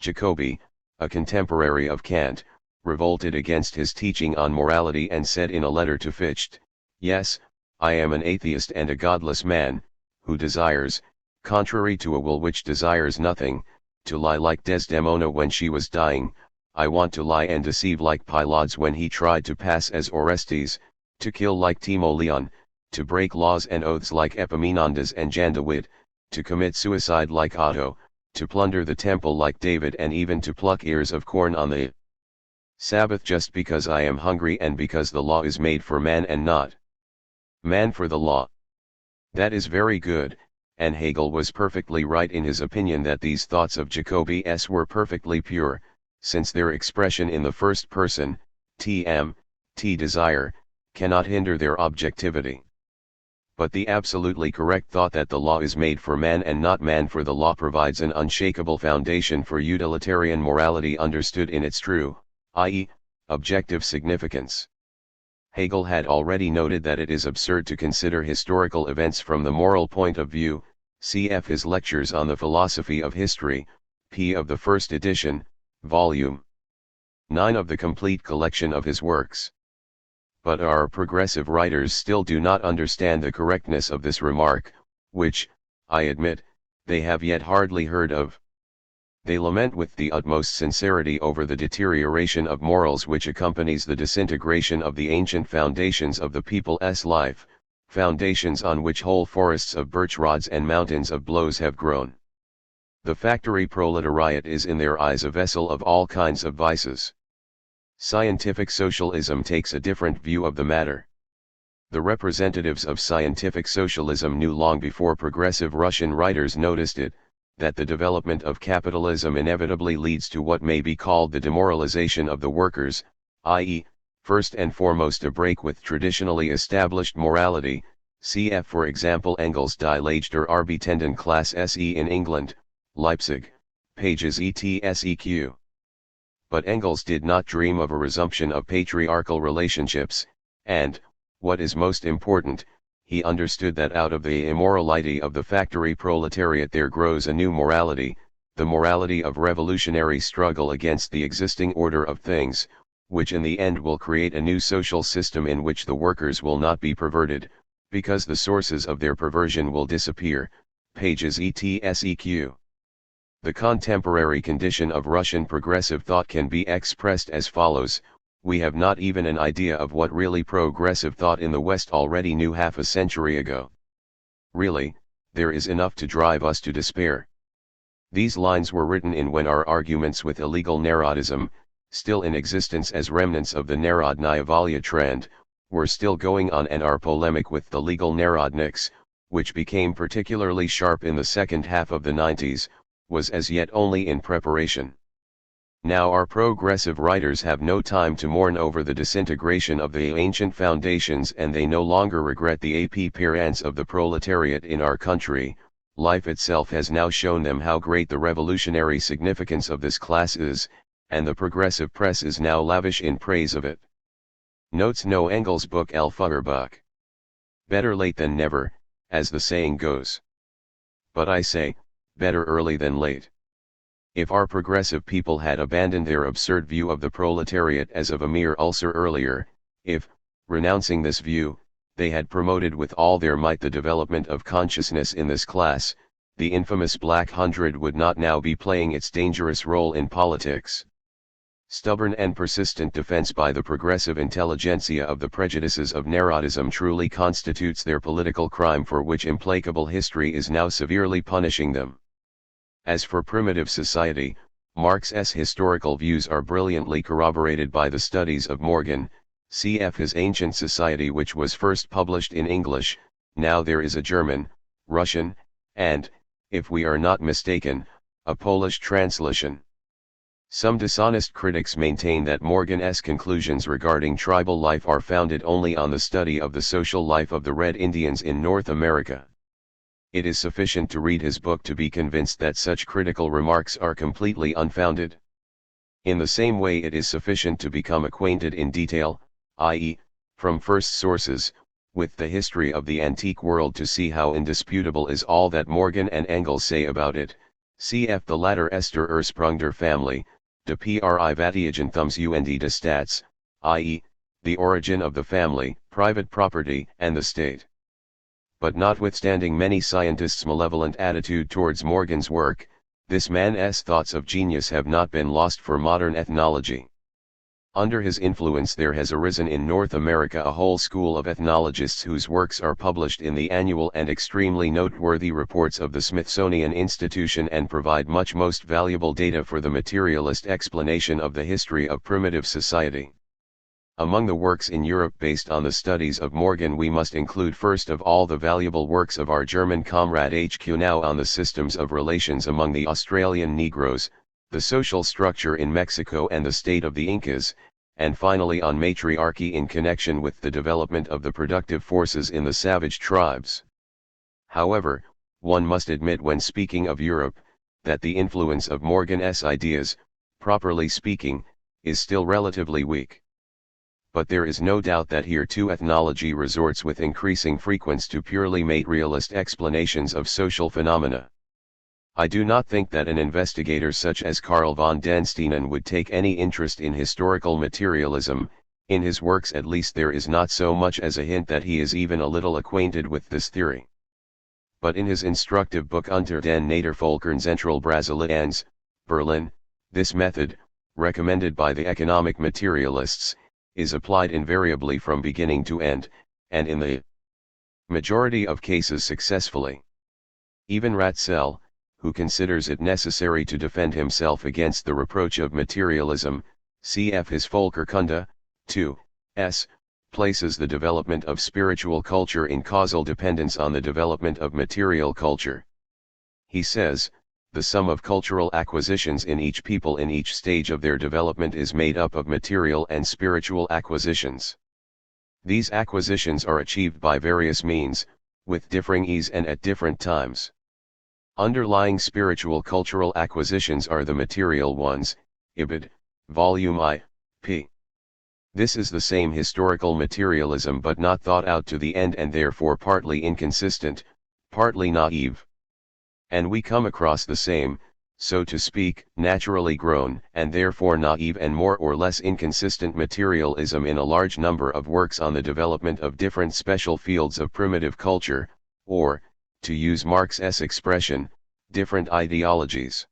Jacobi, a contemporary of Kant, revolted against his teaching on morality and said in a letter to Fichte, "Yes, I am an atheist and a godless man, who desires, contrary to a will which desires nothing, to lie like Desdemona when she was dying. I want to lie and deceive like Pylades when he tried to pass as Orestes, to kill like Timoleon, to break laws and oaths like Epaminondas and Jandavid, to commit suicide like Otto, to plunder the temple like David, and even to pluck ears of corn on the Sabbath, just because I am hungry and because the law is made for man and not man for the law. That is very good, and Hegel was perfectly right in his opinion that these thoughts of Jacobi's were perfectly pure, since their expression in the first person, desire, cannot hinder their objectivity. But the absolutely correct thought that the law is made for man and not man for the law provides an unshakable foundation for utilitarian morality understood in its true, i.e., objective significance. Hegel had already noted that it is absurd to consider historical events from the moral point of view, cf. his lectures on the philosophy of history, p. of the first edition, volume 9 of the complete collection of his works. But our progressive writers still do not understand the correctness of this remark, which, I admit, they have yet hardly heard of. They lament with the utmost sincerity over the deterioration of morals which accompanies the disintegration of the ancient foundations of the people's life, foundations on which whole forests of birch rods and mountains of blows have grown. The factory proletariat is in their eyes a vessel of all kinds of vices. Scientific socialism takes a different view of the matter. The representatives of scientific socialism knew long before progressive Russian writers noticed it, that the development of capitalism inevitably leads to what may be called the demoralization of the workers, i.e., first and foremost a break with traditionally established morality, cf. for example Engels' Die Lage der Arbeitenden Klasse in England, Leipzig, pages etc. But Engels did not dream of a resumption of patriarchal relationships, and, what is most important, he understood that out of the immorality of the factory proletariat there grows a new morality, the morality of revolutionary struggle against the existing order of things, which in the end will create a new social system in which the workers will not be perverted, because the sources of their perversion will disappear, pages etc. The contemporary condition of Russian progressive thought can be expressed as follows: we have not even an idea of what really progressive thought in the West already knew half a century ago. Really, there is enough to drive us to despair. These lines were written in when our arguments with illegal Narodism, still in existence as remnants of the Narodnaya Volya trend, were still going on, and our polemic with the legal Narodniks, which became particularly sharp in the second half of the 90s, was as yet only in preparation. Now our progressive writers have no time to mourn over the disintegration of the ancient foundations, and they no longer regret the appearance of the proletariat in our country. Life itself has now shown them how great the revolutionary significance of this class is, and the progressive press is now lavish in praise of it. Notes no Engels' book El Feuerbuch. Better late than never, as the saying goes. But I say, better early than late. If our progressive people had abandoned their absurd view of the proletariat as of a mere ulcer earlier, if, renouncing this view, they had promoted with all their might the development of consciousness in this class, the infamous Black Hundred would not now be playing its dangerous role in politics. Stubborn and persistent defense by the progressive intelligentsia of the prejudices of Narodism truly constitutes their political crime, for which implacable history is now severely punishing them. As for primitive society, Marx's historical views are brilliantly corroborated by the studies of Morgan, cf. his Ancient Society, which was first published in English. Now there is a German, Russian, and, if we are not mistaken, a Polish translation. Some dishonest critics maintain that Morgan's conclusions regarding tribal life are founded only on the study of the social life of the Red Indians in North America. It is sufficient to read his book to be convinced that such critical remarks are completely unfounded. In the same way it is sufficient to become acquainted in detail, i.e., from first sources, with the history of the antique world to see how indisputable is all that Morgan and Engels say about it, cf. the latter Esther Ursprung der family, de privatisierungsthums und des Staats, i.e., the origin of the family, private property, and the state. But notwithstanding many scientists' malevolent attitude towards Morgan's work, this man's thoughts of genius have not been lost for modern ethnology. Under his influence there has arisen in North America a whole school of ethnologists whose works are published in the annual and extremely noteworthy reports of the Smithsonian Institution and provide most valuable data for the materialist explanation of the history of primitive society. Among the works in Europe based on the studies of Morgan we must include first of all the valuable works of our German comrade H.Q. Now on the systems of relations among the Australian Negroes, the social structure in Mexico and the state of the Incas, and finally on matriarchy in connection with the development of the productive forces in the savage tribes. However, one must admit when speaking of Europe, that the influence of Morgan's ideas, properly speaking, is still relatively weak. But there is no doubt that here too ethnology resorts with increasing frequency to purely materialist explanations of social phenomena. I do not think that an investigator such as Carl von den Steenen would take any interest in historical materialism. In his works at least there is not so much as a hint that he is even a little acquainted with this theory. But in his instructive book Unter den Naturvölkern Zentralbrasiliens, Berlin, this method, recommended by the economic materialists, is applied invariably from beginning to end, and in the majority of cases successfully. Even Ratzel, who considers it necessary to defend himself against the reproach of materialism, cf. his Volkerkunde, 2s, places the development of spiritual culture in causal dependence on the development of material culture. He says, the sum of cultural acquisitions in each people in each stage of their development is made up of material and spiritual acquisitions. These acquisitions are achieved by various means, with differing ease and at different times. Underlying spiritual cultural acquisitions are the material ones, Ibid, Volume I, p. This is the same historical materialism but not thought out to the end and therefore partly inconsistent, partly naive. And we come across the same, so to speak, naturally grown and therefore naive and more or less inconsistent materialism in a large number of works on the development of different special fields of primitive culture, or, to use Marx's expression, different ideologies.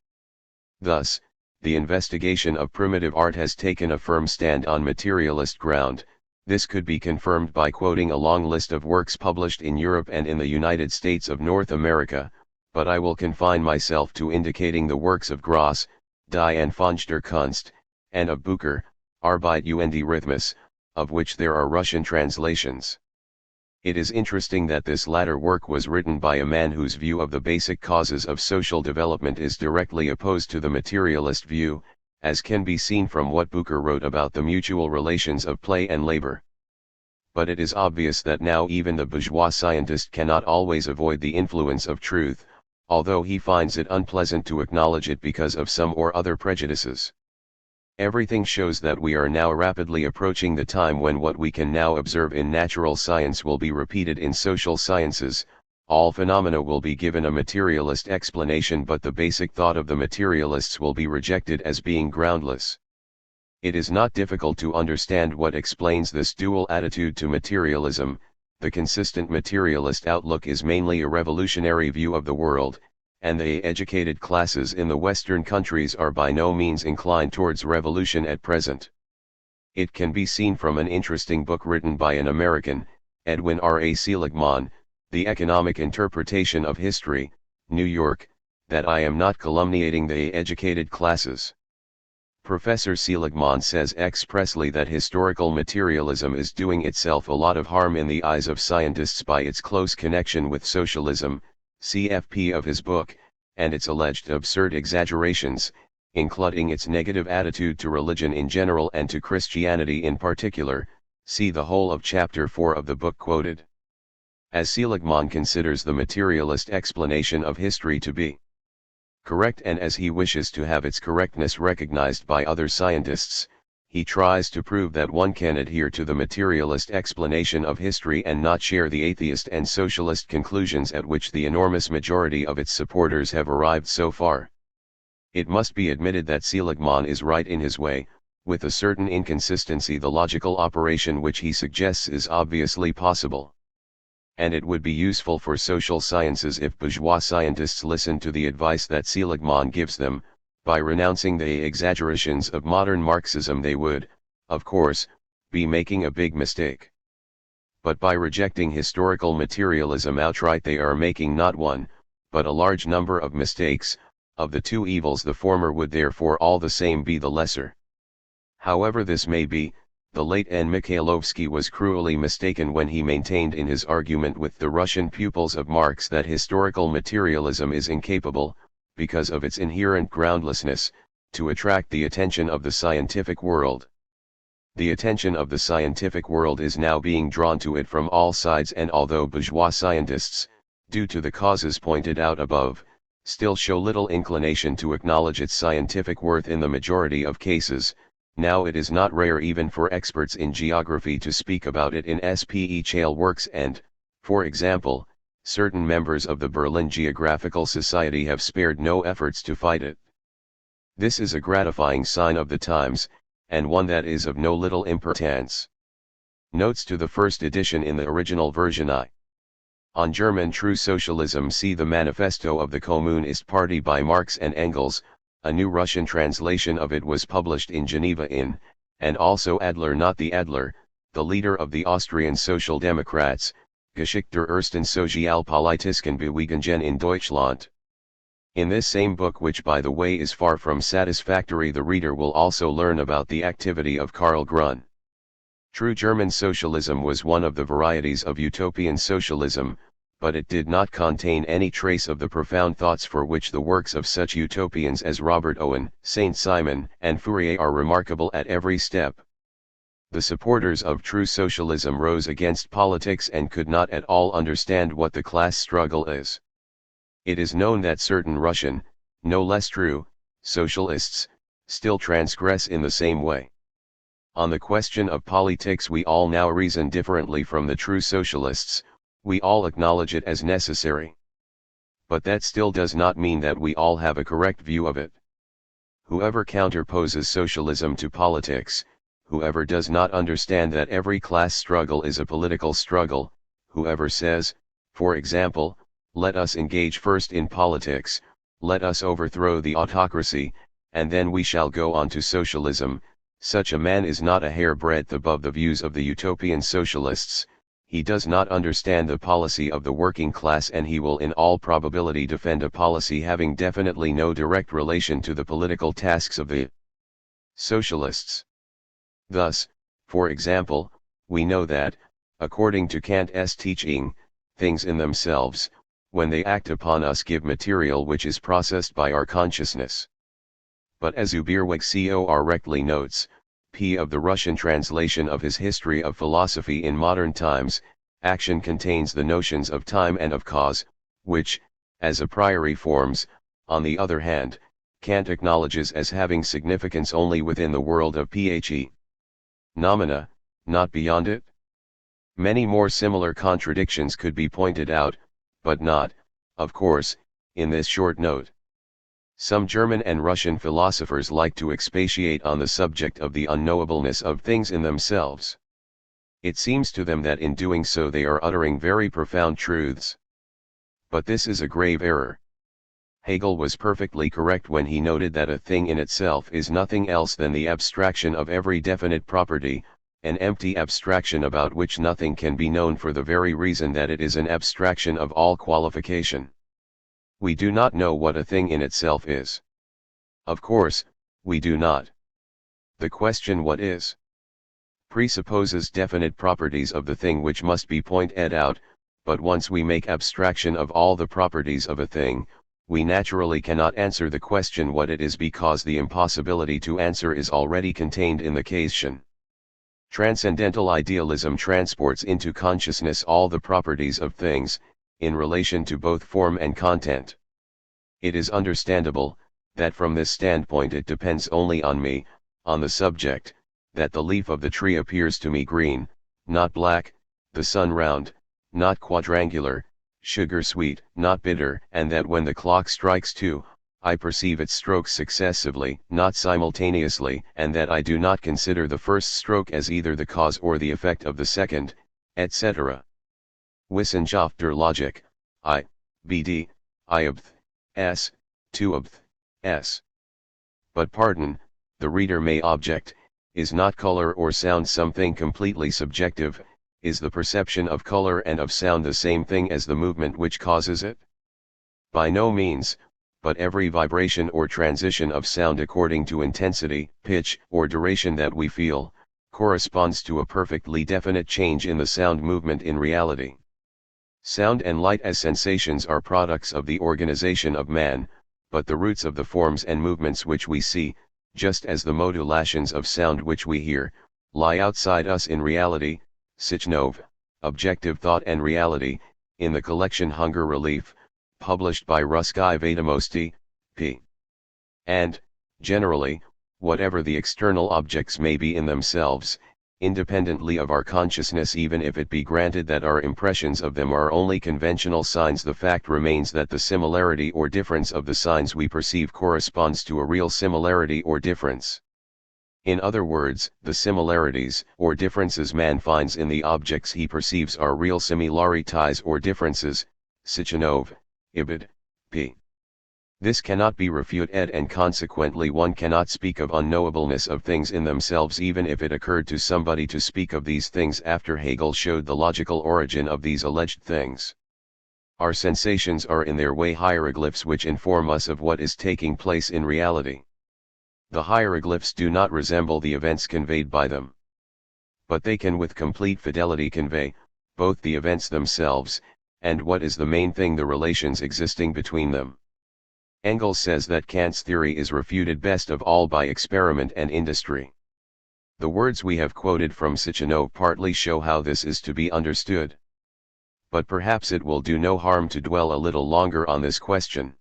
Thus, the investigation of primitive art has taken a firm stand on materialist ground. This could be confirmed by quoting a long list of works published in Europe and in the United States of North America, but I will confine myself to indicating the works of Gross, Die Anfang der Kunst, and of Bucher, Arbeit und Rhythmus, of which there are Russian translations. It is interesting that this latter work was written by a man whose view of the basic causes of social development is directly opposed to the materialist view, as can be seen from what Bucher wrote about the mutual relations of play and labor. But it is obvious that now even the bourgeois scientist cannot always avoid the influence of truth, although he finds it unpleasant to acknowledge it because of some or other prejudices. Everything shows that we are now rapidly approaching the time when what we can now observe in natural science will be repeated in social sciences. All phenomena will be given a materialist explanation, but the basic thought of the materialists will be rejected as being groundless. It is not difficult to understand what explains this dual attitude to materialism. The consistent materialist outlook is mainly a revolutionary view of the world, and the educated classes in the Western countries are by no means inclined towards revolution at present. It can be seen from an interesting book written by an American, Edwin R. A. Seligman, The Economic Interpretation of History, New York, that I am not calumniating the educated classes. Professor Seligman says expressly that historical materialism is doing itself a lot of harm in the eyes of scientists by its close connection with socialism, CFP of his book, and its alleged absurd exaggerations, including its negative attitude to religion in general and to Christianity in particular. See the whole of chapter 4 of the book quoted. As Seligman considers the materialist explanation of history to be correct and as he wishes to have its correctness recognized by other scientists, he tries to prove that one can adhere to the materialist explanation of history and not share the atheist and socialist conclusions at which the enormous majority of its supporters have arrived so far. It must be admitted that Seligman is right in his way, With a certain inconsistency, the logical operation which he suggests is obviously possible. And it would be useful for social sciences if bourgeois scientists listened to the advice that Seligman gives them. By renouncing the exaggerations of modern Marxism, they would, of course, be making a big mistake. But by rejecting historical materialism outright, they are making not one, but a large number of mistakes. Of the two evils, the former would therefore all the same be the lesser. However this may be, the late N. Mikhailovsky was cruelly mistaken when he maintained in his argument with the Russian pupils of Marx that historical materialism is incapable, because of its inherent groundlessness, to attract the attention of the scientific world. The attention of the scientific world is now being drawn to it from all sides, and although bourgeois scientists, due to the causes pointed out above, still show little inclination to acknowledge its scientific worth in the majority of cases, now it is not rare even for experts in geography to speak about it in SPE works, and, for example, certain members of the Berlin Geographical Society have spared no efforts to fight it. This is a gratifying sign of the times, and one that is of no little importance. Notes to the first edition in the original version. On German True Socialism, see the Manifesto of the Communist Party by Marx and Engels. A new Russian translation of it was published in Geneva and also Adler, not the Adler, the leader of the Austrian Social Democrats, Geschichte der ersten Sozialpolitischen Bewegungen in Deutschland. In this same book, which by the way is far from satisfactory, the reader will also learn about the activity of Karl Grun. True German socialism was one of the varieties of utopian socialism, but it did not contain any trace of the profound thoughts for which the works of such utopians as Robert Owen, Saint-Simon, and Fourier are remarkable at every step. The supporters of true socialism rose against politics and could not at all understand what the class struggle is. It is known that certain Russian, no less true, socialists, still transgress in the same way. On the question of politics we all now reason differently from the true socialists. We all acknowledge it as necessary. But that still does not mean that we all have a correct view of it. Whoever counterposes socialism to politics, whoever does not understand that every class struggle is a political struggle, whoever says, for example, let us engage first in politics, let us overthrow the autocracy, and then we shall go on to socialism, such a man is not a hair-breadth above the views of the utopian socialists. He does not understand the policy of the working class, and he will in all probability defend a policy having definitely no direct relation to the political tasks of the socialists. Thus, for example, we know that, according to Kant's teaching, things in themselves, when they act upon us, give material which is processed by our consciousness. But as Ubirweg correctly notes, P. of the Russian translation of his History of Philosophy in Modern Times, action contains the notions of time and of cause, which, as a priori forms, on the other hand, Kant acknowledges as having significance only within the world of phenomena, not beyond it. Many more similar contradictions could be pointed out, but not, of course, in this short note. Some German and Russian philosophers like to expatiate on the subject of the unknowableness of things in themselves. It seems to them that in doing so they are uttering very profound truths. But this is a grave error. Hegel was perfectly correct when he noted that a thing in itself is nothing else than the abstraction of every definite property, an empty abstraction about which nothing can be known for the very reason that it is an abstraction of all qualification. We do not know what a thing in itself is. Of course, we do not. The question what is presupposes definite properties of the thing which must be pointed out, but once we make abstraction of all the properties of a thing, we naturally cannot answer the question what it is, because the impossibility to answer is already contained in the question. Transcendental idealism transports into consciousness all the properties of things, in relation to both form and content. It is understandable, that from this standpoint it depends only on me, on the subject, that the leaf of the tree appears to me green, not black, the sun round, not quadrangular, sugar sweet, not bitter, and that when the clock strikes 2, I perceive its strokes successively, not simultaneously, and that I do not consider the first stroke as either the cause or the effect of the second, etc. Wissenschaft der Logik, I, BD, IABth, S, 2abth, S. But pardon, the reader may object, is not color or sound something completely subjective? Is the perception of color and of sound the same thing as the movement which causes it? By no means, but every vibration or transition of sound according to intensity, pitch, or duration that we feel, corresponds to a perfectly definite change in the sound movement in reality. Sound and light as sensations are products of the organization of man, but the roots of the forms and movements which we see, just as the modulations of sound which we hear, lie outside us in reality. Plekanov, Objective Thought and Reality, in the collection Hunger Relief, published by Russky Vedomosti, p. And, generally, whatever the external objects may be in themselves, independently of our consciousness, even if it be granted that our impressions of them are only conventional signs, the fact remains that the similarity or difference of the signs we perceive corresponds to a real similarity or difference. In other words, the similarities or differences man finds in the objects he perceives are real similarities or differences. Plekanov, Ibid, p. This cannot be refuted, and consequently one cannot speak of unknowableness of things in themselves, even if it occurred to somebody to speak of these things after Hegel showed the logical origin of these alleged things. Our sensations are in their way hieroglyphs which inform us of what is taking place in reality. The hieroglyphs do not resemble the events conveyed by them. But they can with complete fidelity convey, both the events themselves, and what is the main thing, the relations existing between them. Engels says that Kant's theory is refuted best of all by experiment and industry. The words we have quoted from Plekanov partly show how this is to be understood. But perhaps it will do no harm to dwell a little longer on this question.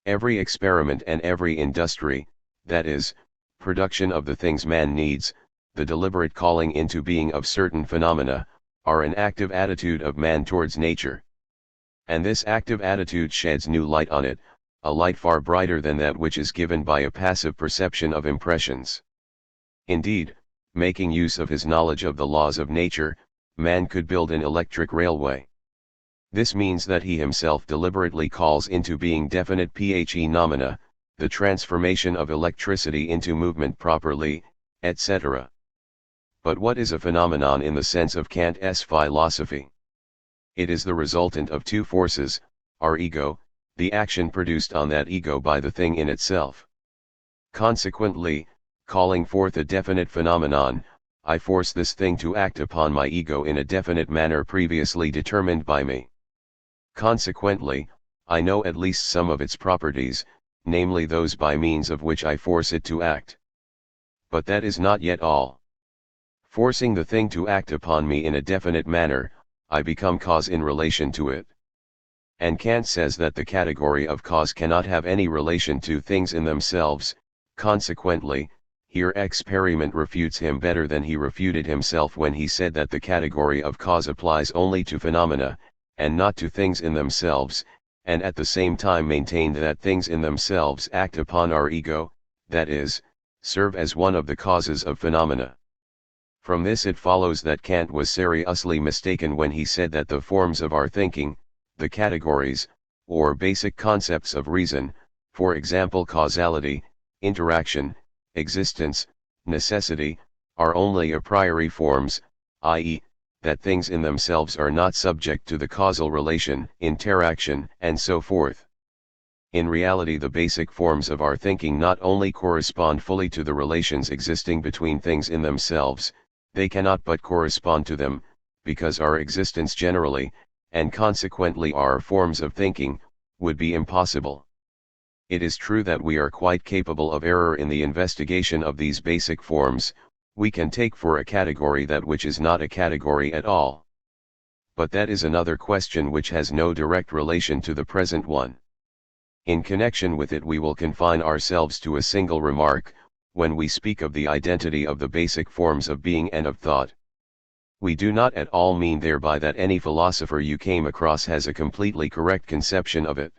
Every experiment and every industry, that is, production of the things man needs, the deliberate calling into being of certain phenomena, are an active attitude of man towards nature. And this active attitude sheds new light on it, a light far brighter than that which is given by a passive perception of impressions. Indeed, making use of his knowledge of the laws of nature, man could build an electric railway. This means that he himself deliberately calls into being definite phenomena, the transformation of electricity into movement properly, etc. But what is a phenomenon in the sense of Kant's philosophy? It is the resultant of two forces, our ego, the action produced on that ego by the thing in itself. Consequently, calling forth a definite phenomenon, I force this thing to act upon my ego in a definite manner previously determined by me. Consequently, I know at least some of its properties, namely those by means of which I force it to act. But that is not yet all. Forcing the thing to act upon me in a definite manner, I become cause in relation to it. And Kant says that the category of cause cannot have any relation to things in themselves. Consequently, here experiment refutes him better than he refuted himself when he said that the category of cause applies only to phenomena, and not to things in themselves, and at the same time maintained that things in themselves act upon our ego, that is, serve as one of the causes of phenomena. From this it follows that Kant was seriously mistaken when he said that the forms of our thinking, the categories, or basic concepts of reason, for example causality, interaction, existence, necessity, are only a priori forms, i.e., that things in themselves are not subject to the causal relation, interaction, and so forth. In reality, the basic forms of our thinking not only correspond fully to the relations existing between things in themselves, they cannot but correspond to them, because our existence generally, and consequently our forms of thinking, would be impossible. It is true that we are quite capable of error in the investigation of these basic forms. We can take for a category that which is not a category at all. But that is another question which has no direct relation to the present one. In connection with it we will confine ourselves to a single remark, when we speak of the identity of the basic forms of being and of thought. We do not at all mean thereby that any philosopher you came across has a completely correct conception of it.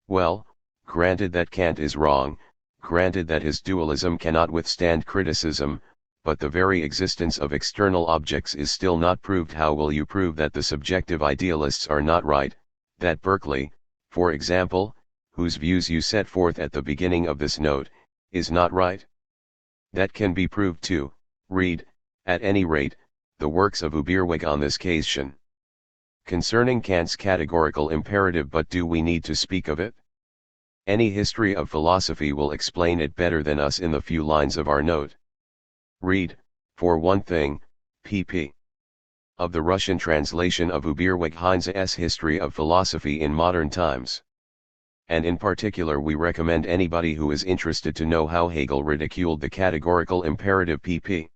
Well, Granted that Kant is wrong, granted that his dualism cannot withstand criticism, but the very existence of external objects is still not proved. How will you prove that the subjective idealists are not right, that Berkeley, for example, whose views you set forth at the beginning of this note, is not right? That can be proved too. Read, at any rate, the works of Ubirweg on this question. Concerning Kant's categorical imperative, but do we need to speak of it? Any history of philosophy will explain it better than us in the few lines of our note. Read, for one thing, pp. of the Russian translation of Ubirweg Heinze's History of Philosophy in Modern Times. And in particular we recommend anybody who is interested to know how Hegel ridiculed the categorical imperative pp.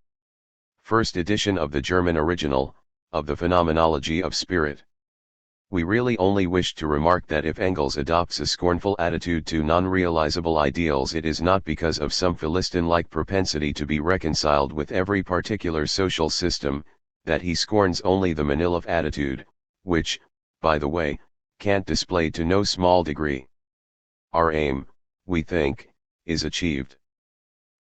First edition of the German original, of the Phenomenology of Spirit. We really only wish to remark that if Engels adopts a scornful attitude to non-realizable ideals, it is not because of some Philistine-like propensity to be reconciled with every particular social system, that he scorns only the Manilov attitude, which, by the way, Kant displayed to no small degree. Our aim, we think, is achieved.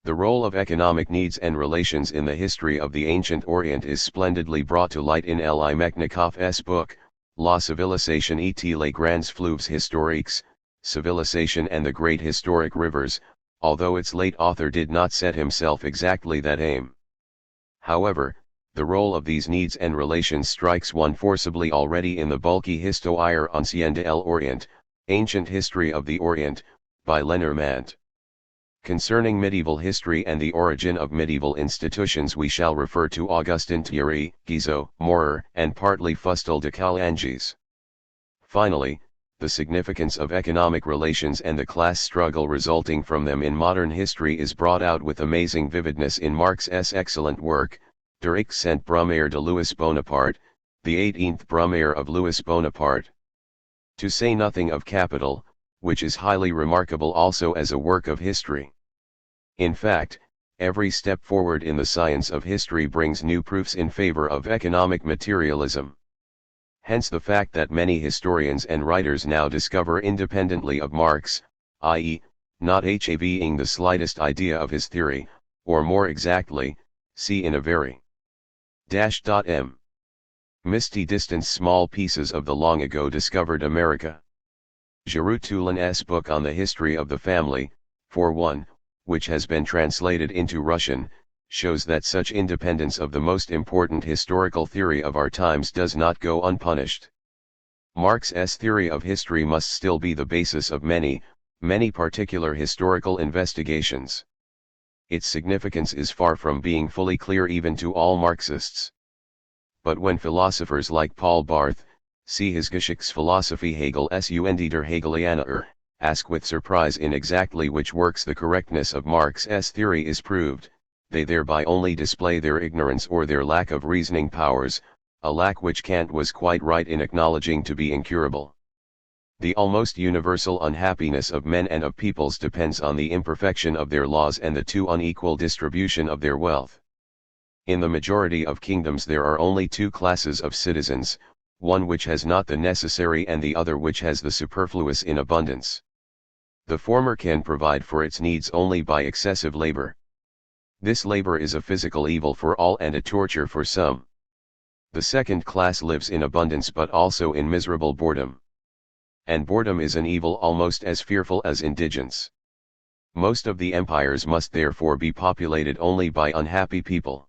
The role of economic needs and relations in the history of the ancient Orient is splendidly brought to light in L.I. Mechnikov's book, La Civilisation et les grands fleuves historiques, Civilization and the Great Historic Rivers, although its late author did not set himself exactly that aim. However, the role of these needs and relations strikes one forcibly already in the bulky Histoire ancienne de l'Orient, Ancient History of the Orient, by Lenormand. Concerning medieval history and the origin of medieval institutions we shall refer to Augustin Thierry, Guizot, Maurer, and partly Fustel de Coulanges. Finally, the significance of economic relations and the class struggle resulting from them in modern history is brought out with amazing vividness in Marx's excellent work, Der 18e Brumaire de Louis Bonaparte, the 18th Brumaire of Louis Bonaparte. To say nothing of Capital, which is highly remarkable also as a work of history. In fact, every step forward in the science of history brings new proofs in favor of economic materialism. Hence the fact that many historians and writers now discover independently of Marx, i.e., not having the slightest idea of his theory, or more exactly, see in a very misty distance small pieces of the long ago discovered America. Giroux-Toulan's book on the history of the family, for one, which has been translated into Russian, shows that such independence of the most important historical theory of our times does not go unpunished. Marx's theory of history must still be the basis of many, many particular historical investigations. Its significance is far from being fully clear even to all Marxists. But when philosophers like Paul Barth, see his Geschichtsphilosophie Hegels und der Hegelianer, ask with surprise in exactly which works the correctness of Marx's theory is proved, they thereby only display their ignorance or their lack of reasoning powers, a lack which Kant was quite right in acknowledging to be incurable. The almost universal unhappiness of men and of peoples depends on the imperfection of their laws and the too unequal distribution of their wealth. In the majority of kingdoms there are only two classes of citizens, one which has not the necessary and the other which has the superfluous in abundance. The former can provide for its needs only by excessive labor. This labor is a physical evil for all and a torture for some. The second class lives in abundance but also in miserable boredom. And boredom is an evil almost as fearful as indigence. Most of the empires must therefore be populated only by unhappy people.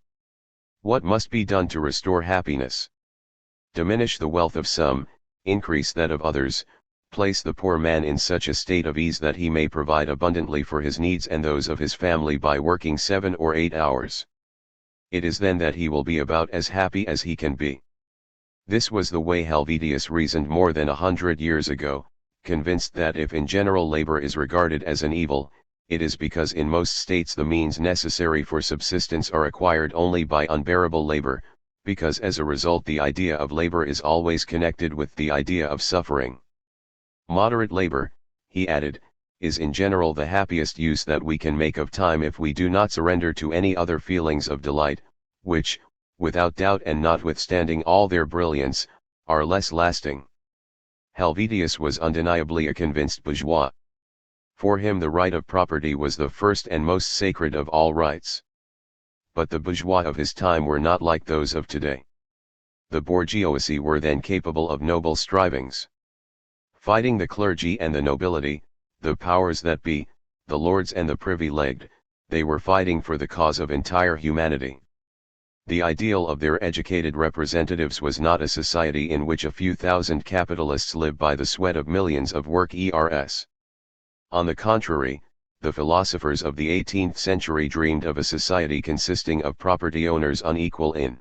What must be done to restore happiness? Diminish the wealth of some, increase that of others, place the poor man in such a state of ease that he may provide abundantly for his needs and those of his family by working 7 or 8 hours. It is then that he will be about as happy as he can be. This was the way Helvetius reasoned more than 100 years ago, convinced that if in general labor is regarded as an evil, it is because in most states the means necessary for subsistence are acquired only by unbearable labor, because as a result the idea of labor is always connected with the idea of suffering. Moderate labor, he added, is in general the happiest use that we can make of time if we do not surrender to any other feelings of delight, which, without doubt and notwithstanding all their brilliance, are less lasting. Helvetius was undeniably a convinced bourgeois. For him the right of property was the first and most sacred of all rights. But the bourgeois of his time were not like those of today. The bourgeoisie were then capable of noble strivings. Fighting the clergy and the nobility, the powers that be, the lords and the privy-legged, they were fighting for the cause of entire humanity. The ideal of their educated representatives was not a society in which a few thousand capitalists live by the sweat of millions of workers. On the contrary, the philosophers of the 18th century dreamed of a society consisting of property owners unequal in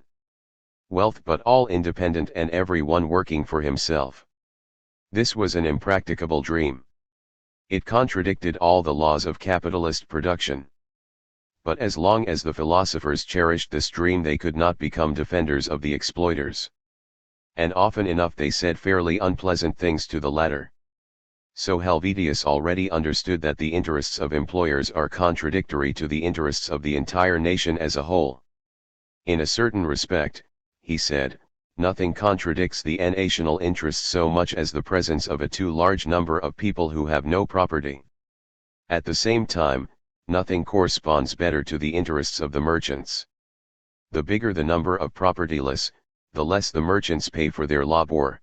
wealth but all independent and every one working for himself. This was an impracticable dream. It contradicted all the laws of capitalist production. But as long as the philosophers cherished this dream, they could not become defenders of the exploiters. And often enough they said fairly unpleasant things to the latter. So Helvetius already understood that the interests of employers are contradictory to the interests of the entire nation as a whole. In a certain respect, he said, nothing contradicts the national interests so much as the presence of a too large number of people who have no property. At the same time, nothing corresponds better to the interests of the merchants. The bigger the number of propertyless, the less the merchants pay for their labor.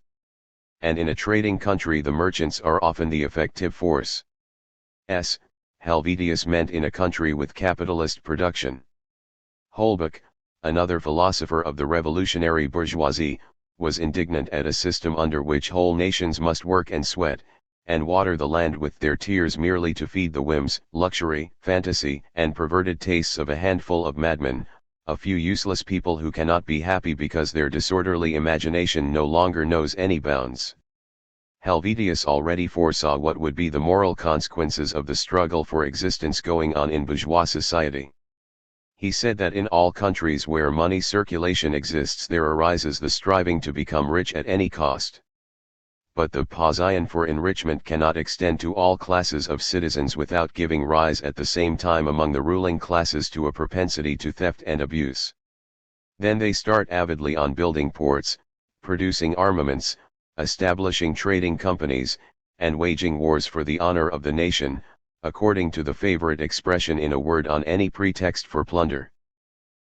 And in a trading country the merchants are often the effective force. Helvetius meant in a country with capitalist production. Holbach, another philosopher of the revolutionary bourgeoisie, was indignant at a system under which whole nations must work and sweat, and water the land with their tears merely to feed the whims, luxury, fantasy, and perverted tastes of a handful of madmen, a few useless people who cannot be happy because their disorderly imagination no longer knows any bounds. Helvetius already foresaw what would be the moral consequences of the struggle for existence going on in bourgeois society. He said that in all countries where money circulation exists there arises the striving to become rich at any cost. But the passion for enrichment cannot extend to all classes of citizens without giving rise at the same time among the ruling classes to a propensity to theft and abuse. Then they start avidly on building ports, producing armaments, establishing trading companies, and waging wars for the honor of the nation, according to the favorite expression in a word on any pretext for plunder.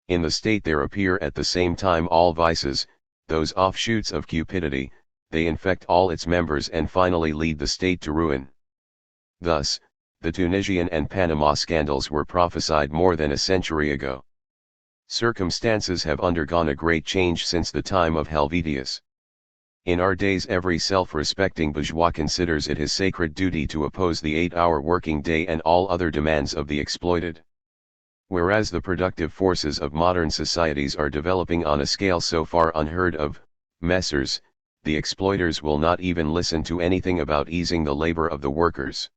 In the state there appear at the same time all vices, those offshoots of cupidity, they infect all its members and finally lead the state to ruin. Thus, the Tunisian and Panama scandals were prophesied more than a century ago. Circumstances have undergone a great change since the time of Helvetius. In our days every self-respecting bourgeois considers it his sacred duty to oppose the 8-hour working day and all other demands of the exploited. Whereas the productive forces of modern societies are developing on a scale so far unheard of, Messrs., the exploiters will not even listen to anything about easing the labor of the workers.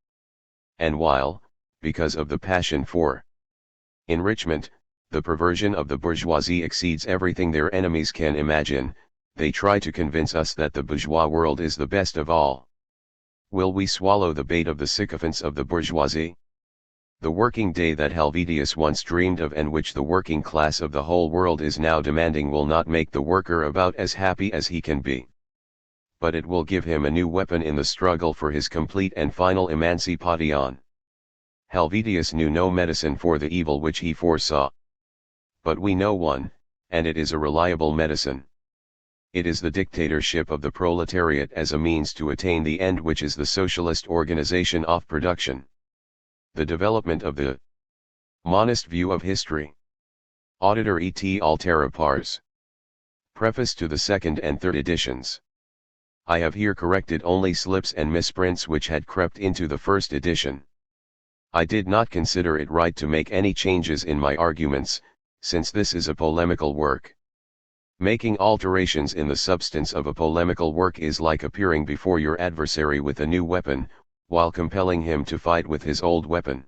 And while, because of the passion for enrichment, the perversion of the bourgeoisie exceeds everything their enemies can imagine, they try to convince us that the bourgeois world is the best of all. Will we swallow the bait of the sycophants of the bourgeoisie? The working day that Helvetius once dreamed of and which the working class of the whole world is now demanding will not make the worker about as happy as he can be. But it will give him a new weapon in the struggle for his complete and final emancipation. Helvetius knew no medicine for the evil which he foresaw. But we know one, and it is a reliable medicine. It is the dictatorship of the proletariat as a means to attain the end which is the socialist organization of production. The development of the monist view of history. Auditor et altera pars. Preface to the second and third editions. I have here corrected only slips and misprints which had crept into the first edition. I did not consider it right to make any changes in my arguments, since this is a polemical work. Making alterations in the substance of a polemical work is like appearing before your adversary with a new weapon, while compelling him to fight with his old weapon.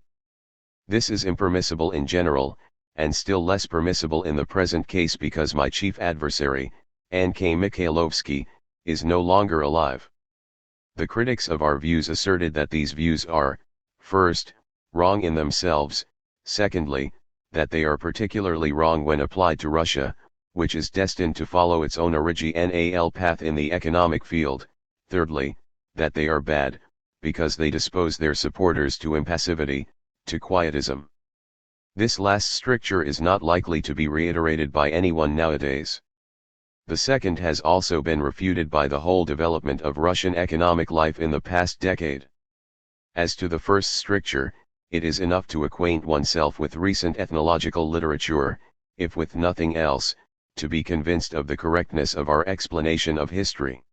This is impermissible in general, and still less permissible in the present case because my chief adversary, N.K. Mikhailovsky, is no longer alive. The critics of our views asserted that these views are, first, wrong in themselves, secondly, that they are particularly wrong when applied to Russia, which is destined to follow its own original path in the economic field, thirdly, that they are bad, because they dispose their supporters to impassivity, to quietism. This last stricture is not likely to be reiterated by anyone nowadays. The second has also been refuted by the whole development of Russian economic life in the past decade. As to the first stricture, it is enough to acquaint oneself with recent ethnological literature, if with nothing else, to be convinced of the correctness of our explanation of history.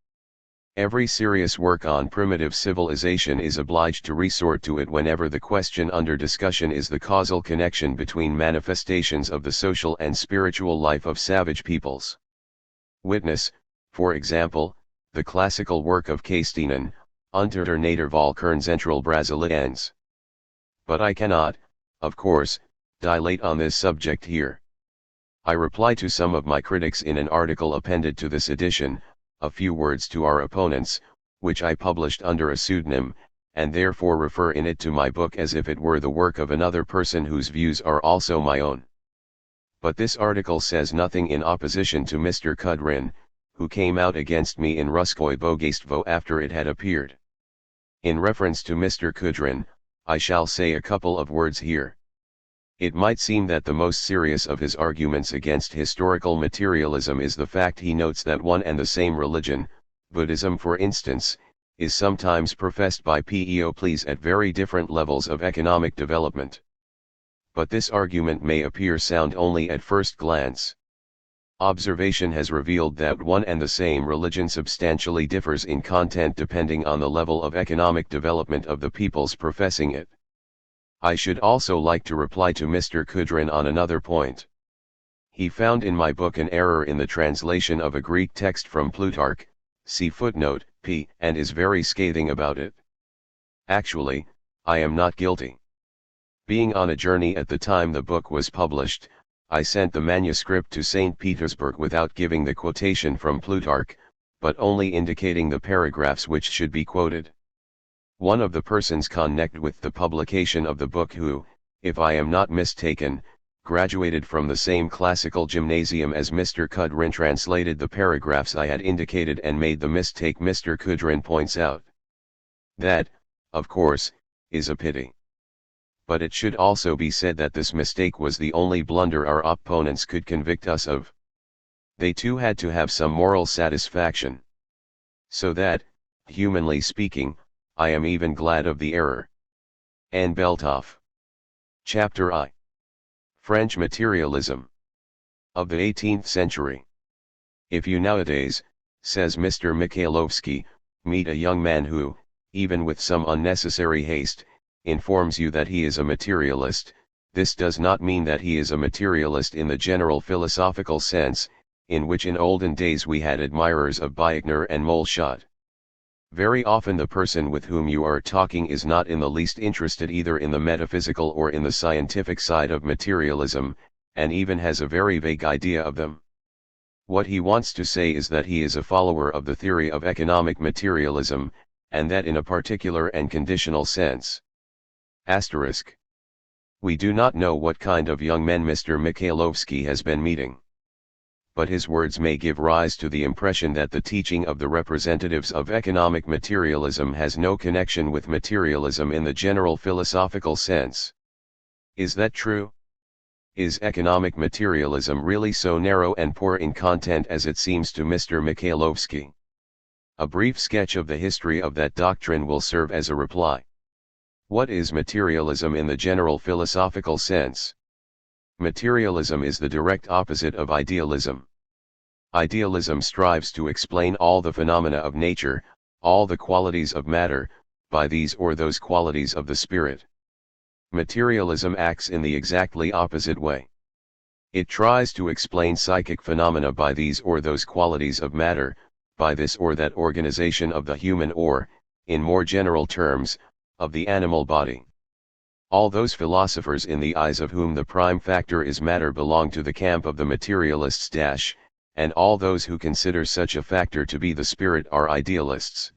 Every serious work on primitive civilization is obliged to resort to it whenever the question under discussion is the causal connection between manifestations of the social and spiritual life of savage peoples. Witness, for example, the classical work of Castinan, Unter der Nadervalkern Central Brasiliens. But I cannot, of course, dilate on this subject here. I reply to some of my critics in an article appended to this edition, A Few Words to Our Opponents, which I published under a pseudonym, and therefore refer in it to my book as if it were the work of another person whose views are also my own. But this article says nothing in opposition to Mr. Kudrin, who came out against me in Ruskoye Bogaystvo after it had appeared. In reference to Mr. Kudrin, I shall say a couple of words here. It might seem that the most serious of his arguments against historical materialism is the fact he notes that one and the same religion, Buddhism for instance, is sometimes professed by peoples at very different levels of economic development. But this argument may appear sound only at first glance. Observation has revealed that one and the same religion substantially differs in content depending on the level of economic development of the peoples professing it. I should also like to reply to Mr. Kudrin on another point. He found in my book an error in the translation of a Greek text from Plutarch, see footnote p, and is very scathing about it. Actually, I am not guilty. Being on a journey at the time the book was published, I sent the manuscript to St. Petersburg without giving the quotation from Plutarch, but only indicating the paragraphs which should be quoted. One of the persons connected with the publication of the book who, if I am not mistaken, graduated from the same classical gymnasium as Mr. Kudrin translated the paragraphs I had indicated and made the mistake Mr. Kudrin points out. That, of course, is a pity. But it should also be said that this mistake was the only blunder our opponents could convict us of. They too had to have some moral satisfaction. So that, humanly speaking, I am even glad of the error. Anne Beltoff. Chapter I. French Materialism. Of the 18th century. If you nowadays, says Mr. Mikhailovsky, meet a young man who, even with some unnecessary haste, informs you that he is a materialist, this does not mean that he is a materialist in the general philosophical sense, in which in olden days we had admirers of Buyckner and Moleschott. Very often the person with whom you are talking is not in the least interested either in the metaphysical or in the scientific side of materialism, and even has a very vague idea of them. What he wants to say is that he is a follower of the theory of economic materialism, and that in a particular and conditional sense. Asterisk. We do not know what kind of young men Mr. Mikhailovsky has been meeting. But his words may give rise to the impression that the teaching of the representatives of economic materialism has no connection with materialism in the general philosophical sense. Is that true? Is economic materialism really so narrow and poor in content as it seems to Mr. Mikhailovsky? A brief sketch of the history of that doctrine will serve as a reply. What is materialism in the general philosophical sense? Materialism is the direct opposite of idealism. Idealism strives to explain all the phenomena of nature, all the qualities of matter, by these or those qualities of the spirit. Materialism acts in the exactly opposite way. It tries to explain psychic phenomena by these or those qualities of matter, by this or that organization of the human or, in more general terms, of the animal body. All those philosophers in the eyes of whom the prime factor is matter belong to the camp of the materialists and all those who consider such a factor to be the spirit are idealists.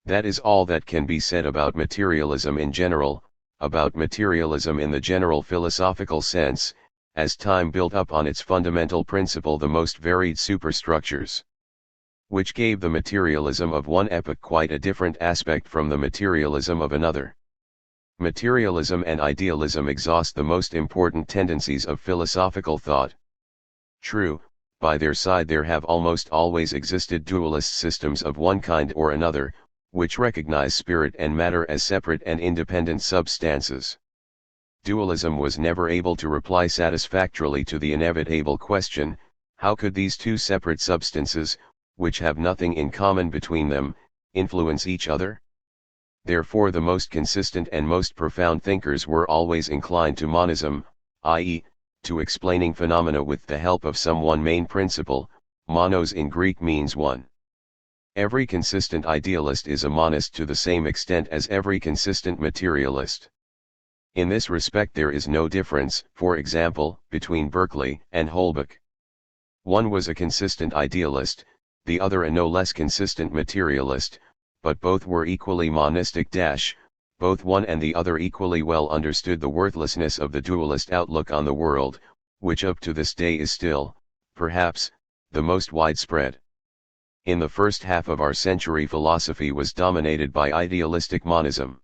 That is all that can be said about materialism in general, about materialism in the general philosophical sense, as time built up on its fundamental principle the most varied superstructures. which gave the materialism of one epoch quite a different aspect from the materialism of another. Materialism and idealism exhaust the most important tendencies of philosophical thought. True, by their side there have almost always existed dualist systems of one kind or another, which recognize spirit and matter as separate and independent substances. Dualism was never able to reply satisfactorily to the inevitable question, how could these two separate substances, which have nothing in common between them, influence each other? Therefore the most consistent and most profound thinkers were always inclined to monism, i.e., to explaining phenomena with the help of some one main principle. Monos in Greek means one. Every consistent idealist is a monist to the same extent as every consistent materialist. In this respect there is no difference, for example, between Berkeley and Holbach. One was a consistent idealist, the other a no less consistent materialist, but both were equally monistic. Both one and the other equally well understood the worthlessness of the dualist outlook on the world, which up to this day is still, perhaps, the most widespread. In the first half of our century philosophy was dominated by idealistic monism.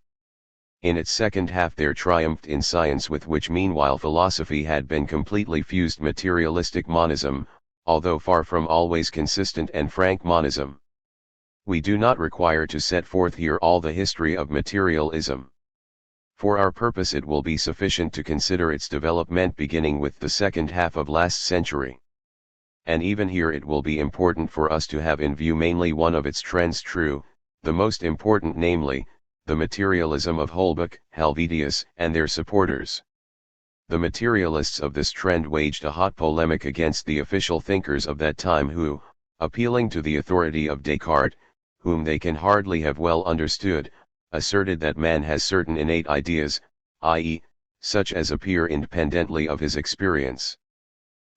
In its second half there triumphed in science, with which meanwhile philosophy had been completely fused, materialistic monism, although far from always consistent and frank monism. We do not require to set forth here all the history of materialism. For our purpose it will be sufficient to consider its development beginning with the second half of last century. And even here it will be important for us to have in view mainly one of its trends true, the most important, namely, the materialism of Holbach, Helvetius, and their supporters. The materialists of this trend waged a hot polemic against the official thinkers of that time who, appealing to the authority of Descartes, whom they can hardly have well understood, asserted that man has certain innate ideas, i.e., such as appear independently of his experience.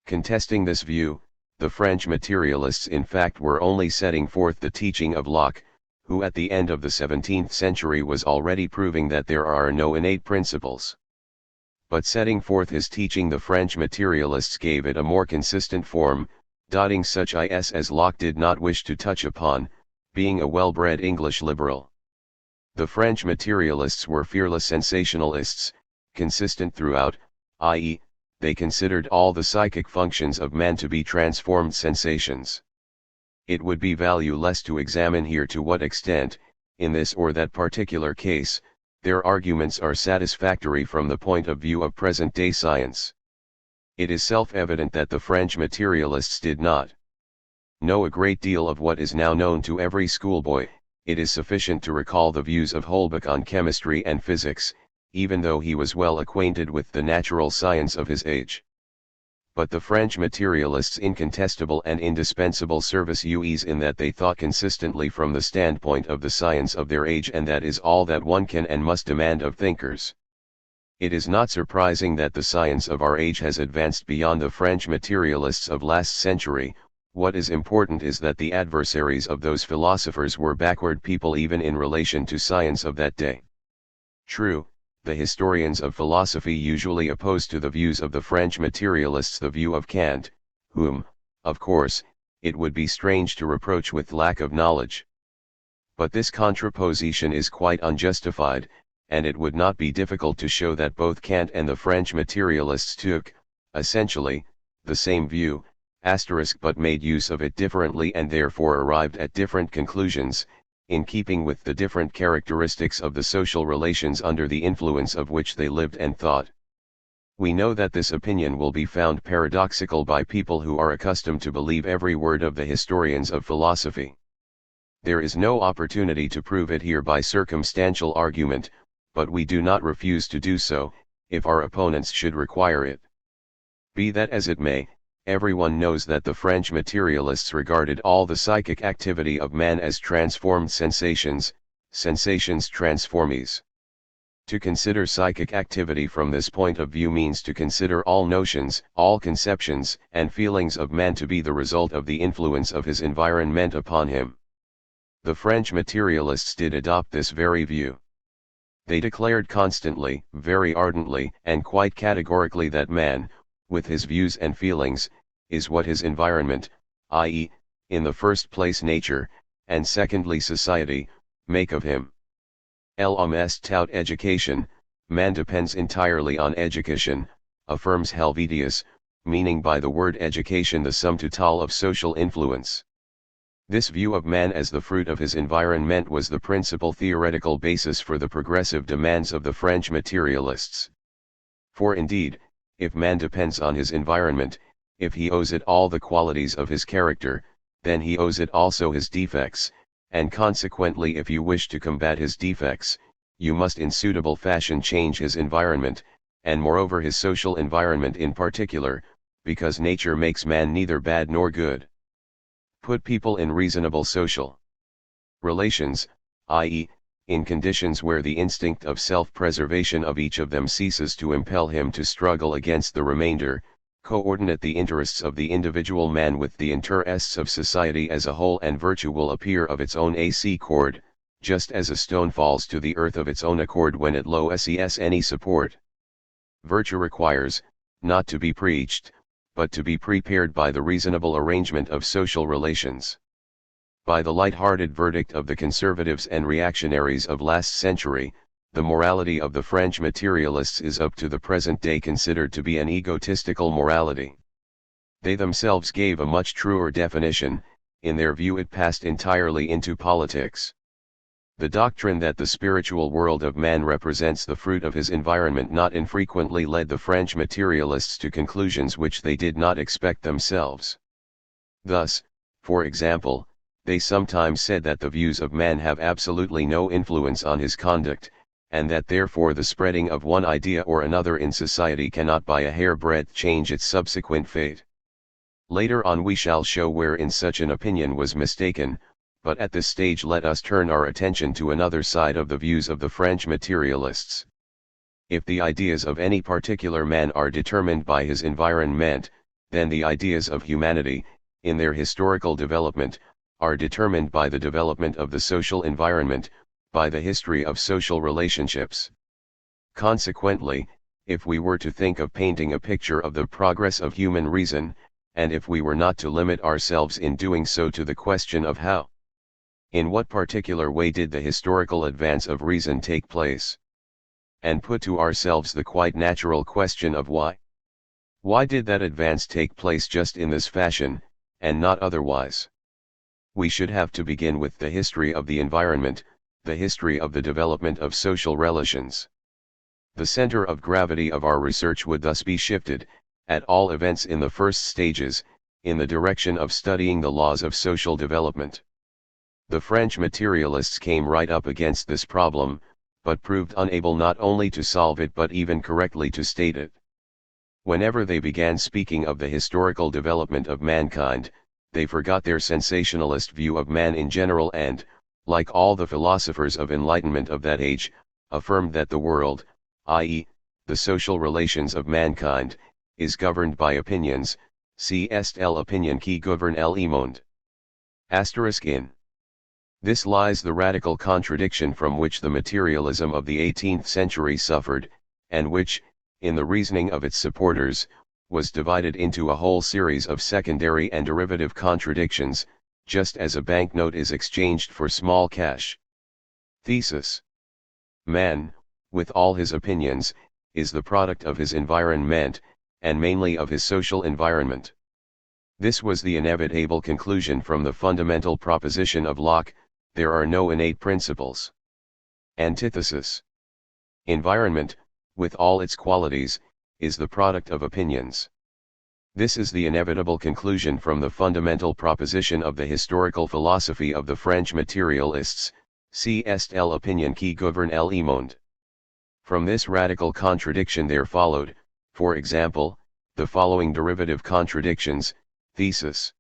Contesting this view, the French materialists in fact were only setting forth the teaching of Locke, who at the end of the 17th century was already proving that there are no innate principles. But setting forth his teaching, the French materialists gave it a more consistent form, dotting such is as Locke did not wish to touch upon, being a well-bred English liberal. The French materialists were fearless sensationalists, consistent throughout, i.e., they considered all the psychic functions of man to be transformed sensations. It would be valueless to examine here to what extent, in this or that particular case, their arguments are satisfactory from the point of view of present-day science. It is self-evident that the French materialists did not know a great deal of what is now known to every schoolboy. It is sufficient to recall the views of Holbach on chemistry and physics, even though he was well acquainted with the natural science of his age. But the French materialists' incontestable and indispensable service is in that they thought consistently from the standpoint of the science of their age, and that is all that one can and must demand of thinkers. It is not surprising that the science of our age has advanced beyond the French materialists of last century. What is important is that the adversaries of those philosophers were backward people even in relation to science of that day. True, the historians of philosophy usually oppose to the views of the French materialists the view of Kant, whom, of course, it would be strange to reproach with lack of knowledge. But this contraposition is quite unjustified, and it would not be difficult to show that both Kant and the French materialists took, essentially, the same view, but made use of it differently and therefore arrived at different conclusions, in keeping with the different characteristics of the social relations under the influence of which they lived and thought. We know that this opinion will be found paradoxical by people who are accustomed to believe every word of the historians of philosophy. There is no opportunity to prove it here by circumstantial argument, but we do not refuse to do so, if our opponents should require it. Be that as it may, everyone knows that the French materialists regarded all the psychic activity of man as transformed sensations, sensations transformes. To consider psychic activity from this point of view means to consider all notions, all conceptions and feelings of man to be the result of the influence of his environment upon him. The French materialists did adopt this very view. They declared constantly, very ardently, and quite categorically that man, with his views and feelings, is what his environment, i.e., in the first place nature, and secondly society, make of him. L'homme est tout education, man depends entirely on education, affirms Helvetius, meaning by the word education the sum total of social influence. This view of man as the fruit of his environment was the principal theoretical basis for the progressive demands of the French materialists. For indeed, if man depends on his environment, if he owes it all the qualities of his character, then he owes it also his defects, and consequently if you wish to combat his defects, you must in suitable fashion change his environment, and moreover his social environment in particular, because nature makes man neither bad nor good. Put people in reasonable social relations, i.e., in conditions where the instinct of self-preservation of each of them ceases to impel him to struggle against the remainder, coordinate the interests of the individual man with the interests of society as a whole, and virtue will appear of its own accord, just as a stone falls to the earth of its own accord when it loses any support. Virtue requires, not to be preached, but to be prepared by the reasonable arrangement of social relations. By the light-hearted verdict of the conservatives and reactionaries of last century, the morality of the French materialists is up to the present day considered to be an egotistical morality. They themselves gave a much truer definition. In their view it passed entirely into politics. The doctrine that the spiritual world of man represents the fruit of his environment not infrequently led the French materialists to conclusions which they did not expect themselves. Thus, for example, they sometimes said that the views of man have absolutely no influence on his conduct, and that therefore the spreading of one idea or another in society cannot by a hair-breadth change its subsequent fate. Later on we shall show wherein such an opinion was mistaken, but at this stage let us turn our attention to another side of the views of the French materialists. If the ideas of any particular man are determined by his environment, then the ideas of humanity, in their historical development, are determined by the development of the social environment, by the history of social relationships. Consequently, if we were to think of painting a picture of the progress of human reason, and if we were not to limit ourselves in doing so to the question of how, in what particular way did the historical advance of reason take place, and put to ourselves the quite natural question of why did that advance take place just in this fashion, and not otherwise? We should have to begin with the history of the environment, the history of the development of social relations. The center of gravity of our research would thus be shifted, at all events in the first stages, in the direction of studying the laws of social development. The French materialists came right up against this problem, but proved unable not only to solve it but even correctly to state it. Whenever they began speaking of the historical development of mankind, they forgot their sensationalist view of man in general and, like all the philosophers of enlightenment of that age, affirmed that the world, i.e., the social relations of mankind, is governed by opinions, c'est l'opinion qui gouverne le monde. In this lies the radical contradiction from which the materialism of the 18th century suffered, and which, in the reasoning of its supporters, was divided into a whole series of secondary and derivative contradictions, just as a banknote is exchanged for small cash. Thesis: man, with all his opinions, is the product of his environment, and mainly of his social environment. This was the inevitable conclusion from the fundamental proposition of Locke: there are no innate principles. Antithesis: environment, with all its qualities, is the product of opinions. This is the inevitable conclusion from the fundamental proposition of the historical philosophy of the French materialists, c'est l'opinion qui gouverne le monde. From this radical contradiction there followed, for example, the following derivative contradictions. Thesis: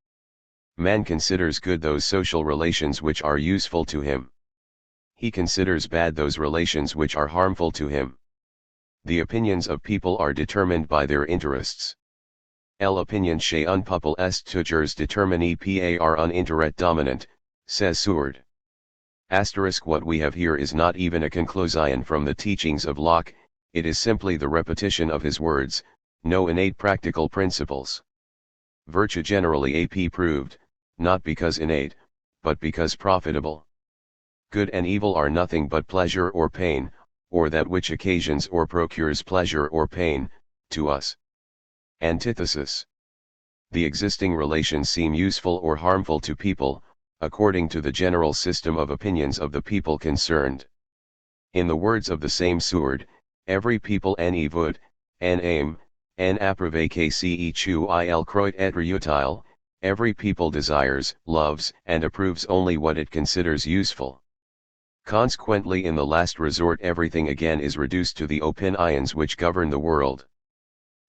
man considers good those social relations which are useful to him. He considers bad those relations which are harmful to him. The opinions of people are determined by their interests. L'opinion chez un peuple est toujours déterminée par un intérêt dominant, says Seward. What we have here is not even a conclusion from the teachings of Locke, it is simply the repetition of his words, no innate practical principles. Virtue generally ap proved, not because innate, but because profitable. Good and evil are nothing but pleasure or pain, or that which occasions or procures pleasure or pain, to us. Antithesis. The existing relations seem useful or harmful to people, according to the general system of opinions of the people concerned. In the words of the same Seward, every people en evud, en aim, en approve kce chu il croit etre utile, every people desires, loves, and approves only what it considers useful. Consequently, in the last resort, everything again is reduced to the opinions which govern the world.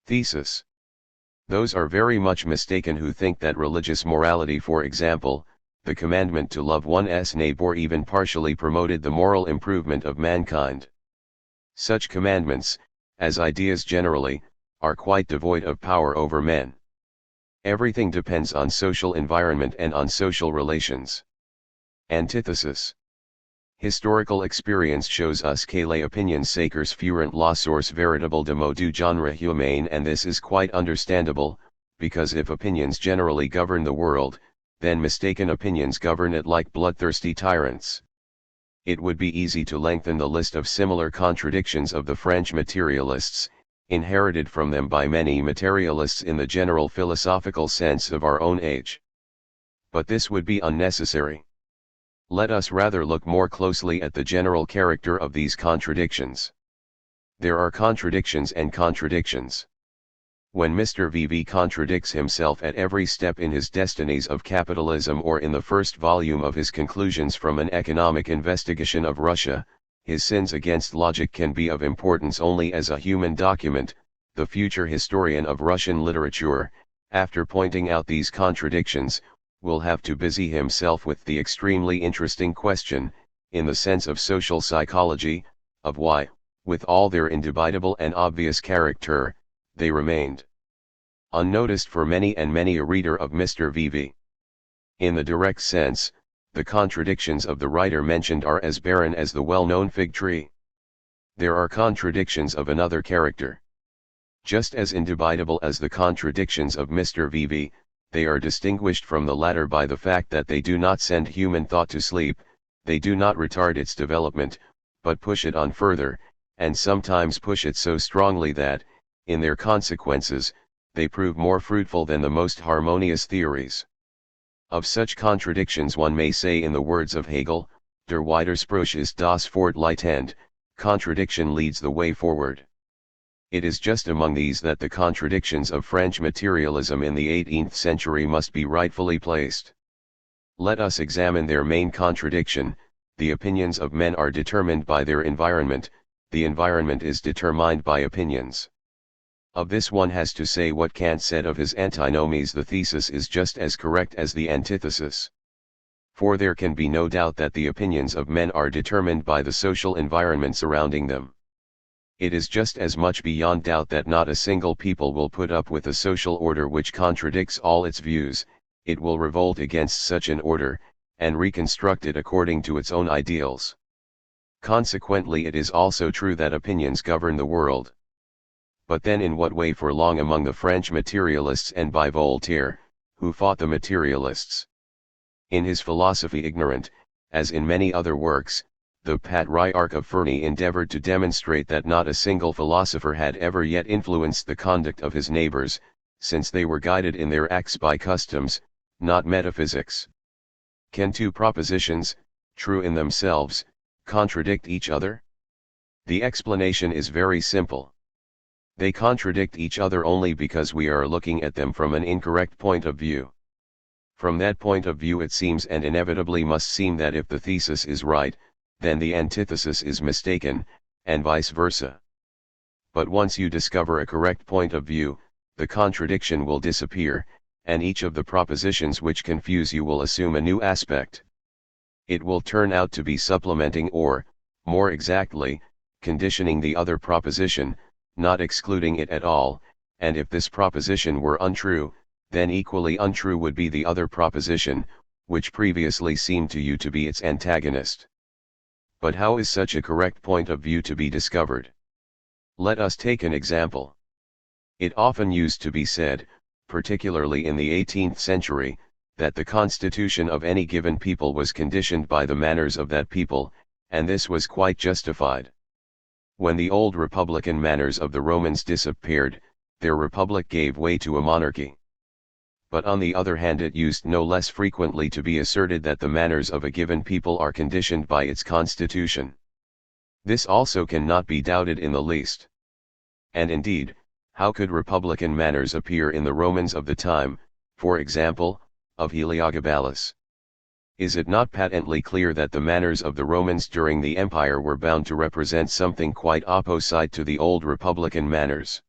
Thesis. Those are very much mistaken who think that religious morality, for example, the commandment to love one's neighbor, even partially promoted the moral improvement of mankind. Such commandments, as ideas generally, are quite devoid of power over men. Everything depends on social environment and on social relations. Antithesis. Historical experience shows us que les opinions sacres furent la source véritable de mot du genre humain, and this is quite understandable, because if opinions generally govern the world, then mistaken opinions govern it like bloodthirsty tyrants. It would be easy to lengthen the list of similar contradictions of the French materialists, inherited from them by many materialists in the general philosophical sense of our own age. But this would be unnecessary. Let us rather look more closely at the general character of these contradictions. There are contradictions and contradictions. When Mr. VV contradicts himself at every step in his Destinies of Capitalism, or in the first volume of his Conclusions from an Economic Investigation of Russia, his sins against logic can be of importance only as a human document. The future historian of Russian literature, after pointing out these contradictions, will have to busy himself with the extremely interesting question, in the sense of social psychology, of why, with all their indubitable and obvious character, they remained unnoticed for many and many a reader of Mr. VV. In the direct sense, the contradictions of the writer mentioned are as barren as the well-known fig tree. There are contradictions of another character. Just as indubitable as the contradictions of Mr. VV, they are distinguished from the latter by the fact that they do not send human thought to sleep, they do not retard its development, but push it on further, and sometimes push it so strongly that, in their consequences, they prove more fruitful than the most harmonious theories. Of such contradictions one may say, in the words of Hegel, Der Widerspruch ist das Fortleitend, contradiction leads the way forward. It is just among these that the contradictions of French materialism in the 18th century must be rightfully placed. Let us examine their main contradiction. The opinions of men are determined by their environment, the environment is determined by opinions. Of this one has to say what Kant said of his antinomies: the thesis is just as correct as the antithesis. For there can be no doubt that the opinions of men are determined by the social environment surrounding them. It is just as much beyond doubt that not a single people will put up with a social order which contradicts all its views. It will revolt against such an order, and reconstruct it according to its own ideals. Consequently, it is also true that opinions govern the world. But then in what way? For long among the French materialists and by Voltaire, who fought the materialists. In his Philosophy Ignorant, as in many other works, the Patriarch of Ferney endeavored to demonstrate that not a single philosopher had ever yet influenced the conduct of his neighbors, since they were guided in their acts by customs, not metaphysics. Can two propositions, true in themselves, contradict each other? The explanation is very simple. They contradict each other only because we are looking at them from an incorrect point of view. From that point of view it seems, and inevitably must seem, that if the thesis is right, then the antithesis is mistaken, and vice versa. But once you discover a correct point of view, the contradiction will disappear, and each of the propositions which confuse you will assume a new aspect. It will turn out to be supplementing, or, more exactly, conditioning the other proposition, not excluding it at all, and if this proposition were untrue, then equally untrue would be the other proposition, which previously seemed to you to be its antagonist. But how is such a correct point of view to be discovered? Let us take an example. It often used to be said, particularly in the 18th century, that the constitution of any given people was conditioned by the manners of that people, and this was quite justified. When the old republican manners of the Romans disappeared, their republic gave way to a monarchy. But on the other hand, it used no less frequently to be asserted that the manners of a given people are conditioned by its constitution. This also cannot be doubted in the least. And indeed, how could republican manners appear in the Romans of the time, for example, of Heliogabalus? Is it not patently clear that the manners of the Romans during the empire were bound to represent something quite opposite to the old republican manners?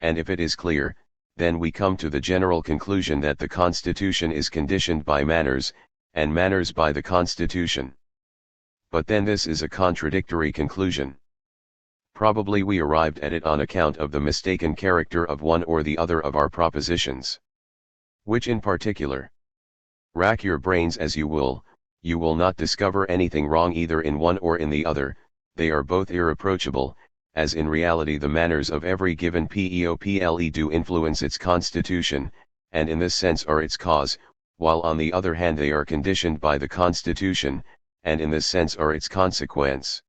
And if it is clear, then we come to the general conclusion that the constitution is conditioned by manners, and manners by the constitution. But then this is a contradictory conclusion. Probably we arrived at it on account of the mistaken character of one or the other of our propositions. Which in particular? Rack your brains as you will not discover anything wrong either in one or in the other. They are both irreproachable, as in reality the manners of every given people do influence its constitution, and in this sense are its cause, while on the other hand they are conditioned by the constitution, and in this sense are its consequence.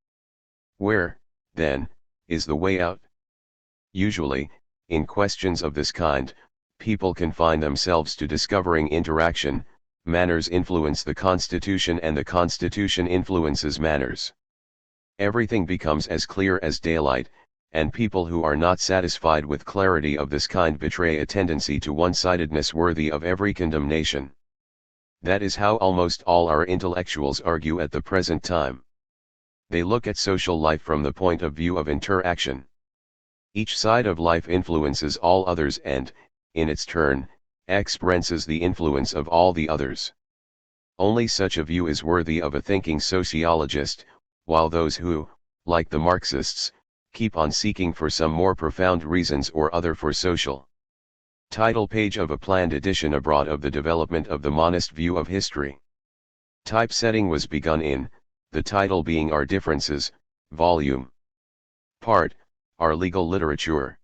Where, then, is the way out? Usually, in questions of this kind, people confine themselves to discovering interaction. Manners influence the constitution and the constitution influences manners. Everything becomes as clear as daylight, and people who are not satisfied with clarity of this kind betray a tendency to one-sidedness worthy of every condemnation. That is how almost all our intellectuals argue at the present time. They look at social life from the point of view of interaction. Each side of life influences all others and, in its turn, experiences the influence of all the others. Only such a view is worthy of a thinking sociologist, while those who, like the Marxists, keep on seeking for some more profound reasons or other for social. Title page of a planned edition abroad of the development of the monist view of history. Typesetting was begun in, the title being Our Differences, Volume. Part, Our Legal Literature.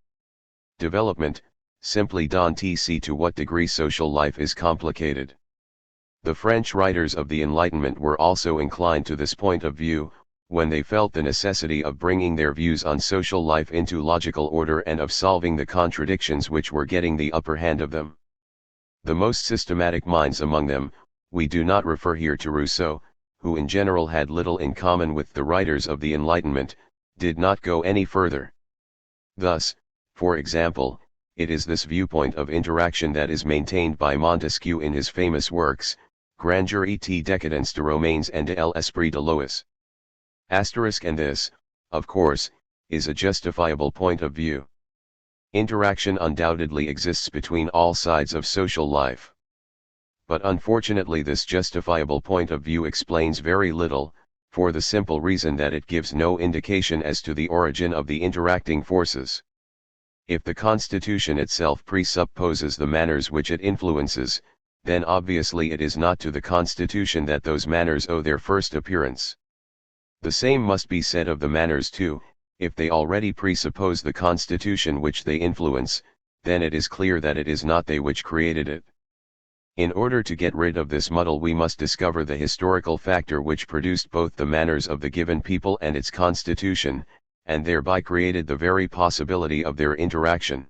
Development, simply don't see to what degree social life is complicated. The French writers of the Enlightenment were also inclined to this point of view, when they felt the necessity of bringing their views on social life into logical order and of solving the contradictions which were getting the upper hand of them. The most systematic minds among them, we do not refer here to Rousseau, who in general had little in common with the writers of the Enlightenment, did not go any further. Thus, for example, it is this viewpoint of interaction that is maintained by Montesquieu in his famous works, Grandeur et Décadence de Romains and de l'Esprit de Lois. And this, of course, is a justifiable point of view. Interaction undoubtedly exists between all sides of social life. But unfortunately this justifiable point of view explains very little, for the simple reason that it gives no indication as to the origin of the interacting forces. If the Constitution itself presupposes the manners which it influences, then obviously it is not to the Constitution that those manners owe their first appearance. The same must be said of the manners too. If they already presuppose the Constitution which they influence, then it is clear that it is not they which created it. In order to get rid of this muddle we must discover the historical factor which produced both the manners of the given people and its constitution, and thereby created the very possibility of their interaction.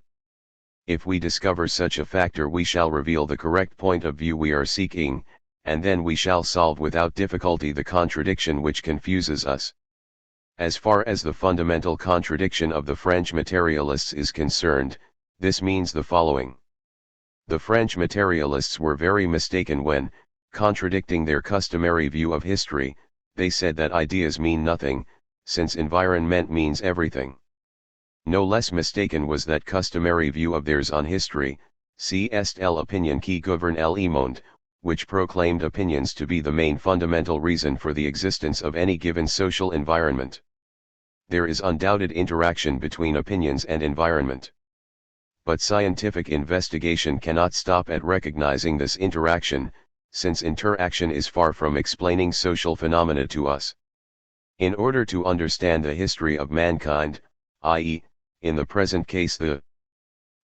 If we discover such a factor we shall reveal the correct point of view we are seeking, and then we shall solve without difficulty the contradiction which confuses us. As far as the fundamental contradiction of the French materialists is concerned, this means the following. The French materialists were very mistaken when, contradicting their customary view of history, they said that ideas mean nothing, since environment means everything. No less mistaken was that customary view of theirs on history, c'est l'opinion qui gouverne le monde, which proclaimed opinions to be the main fundamental reason for the existence of any given social environment. There is undoubted interaction between opinions and environment. But scientific investigation cannot stop at recognizing this interaction, since interaction is far from explaining social phenomena to us. In order to understand the history of mankind, i.e., in the present case the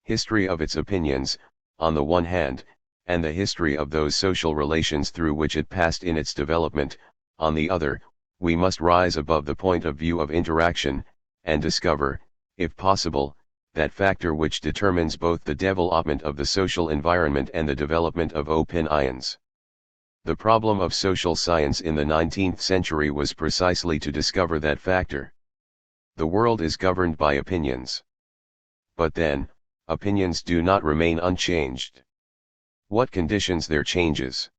history of its opinions, on the one hand, and the history of those social relations through which it passed in its development. On the other, we must rise above the point of view of interaction, and discover, if possible, that factor which determines both the development of the social environment and the development of opinions. The problem of social science in the 19th century was precisely to discover that factor. The world is governed by opinions. But then, opinions do not remain unchanged. What conditions their changes?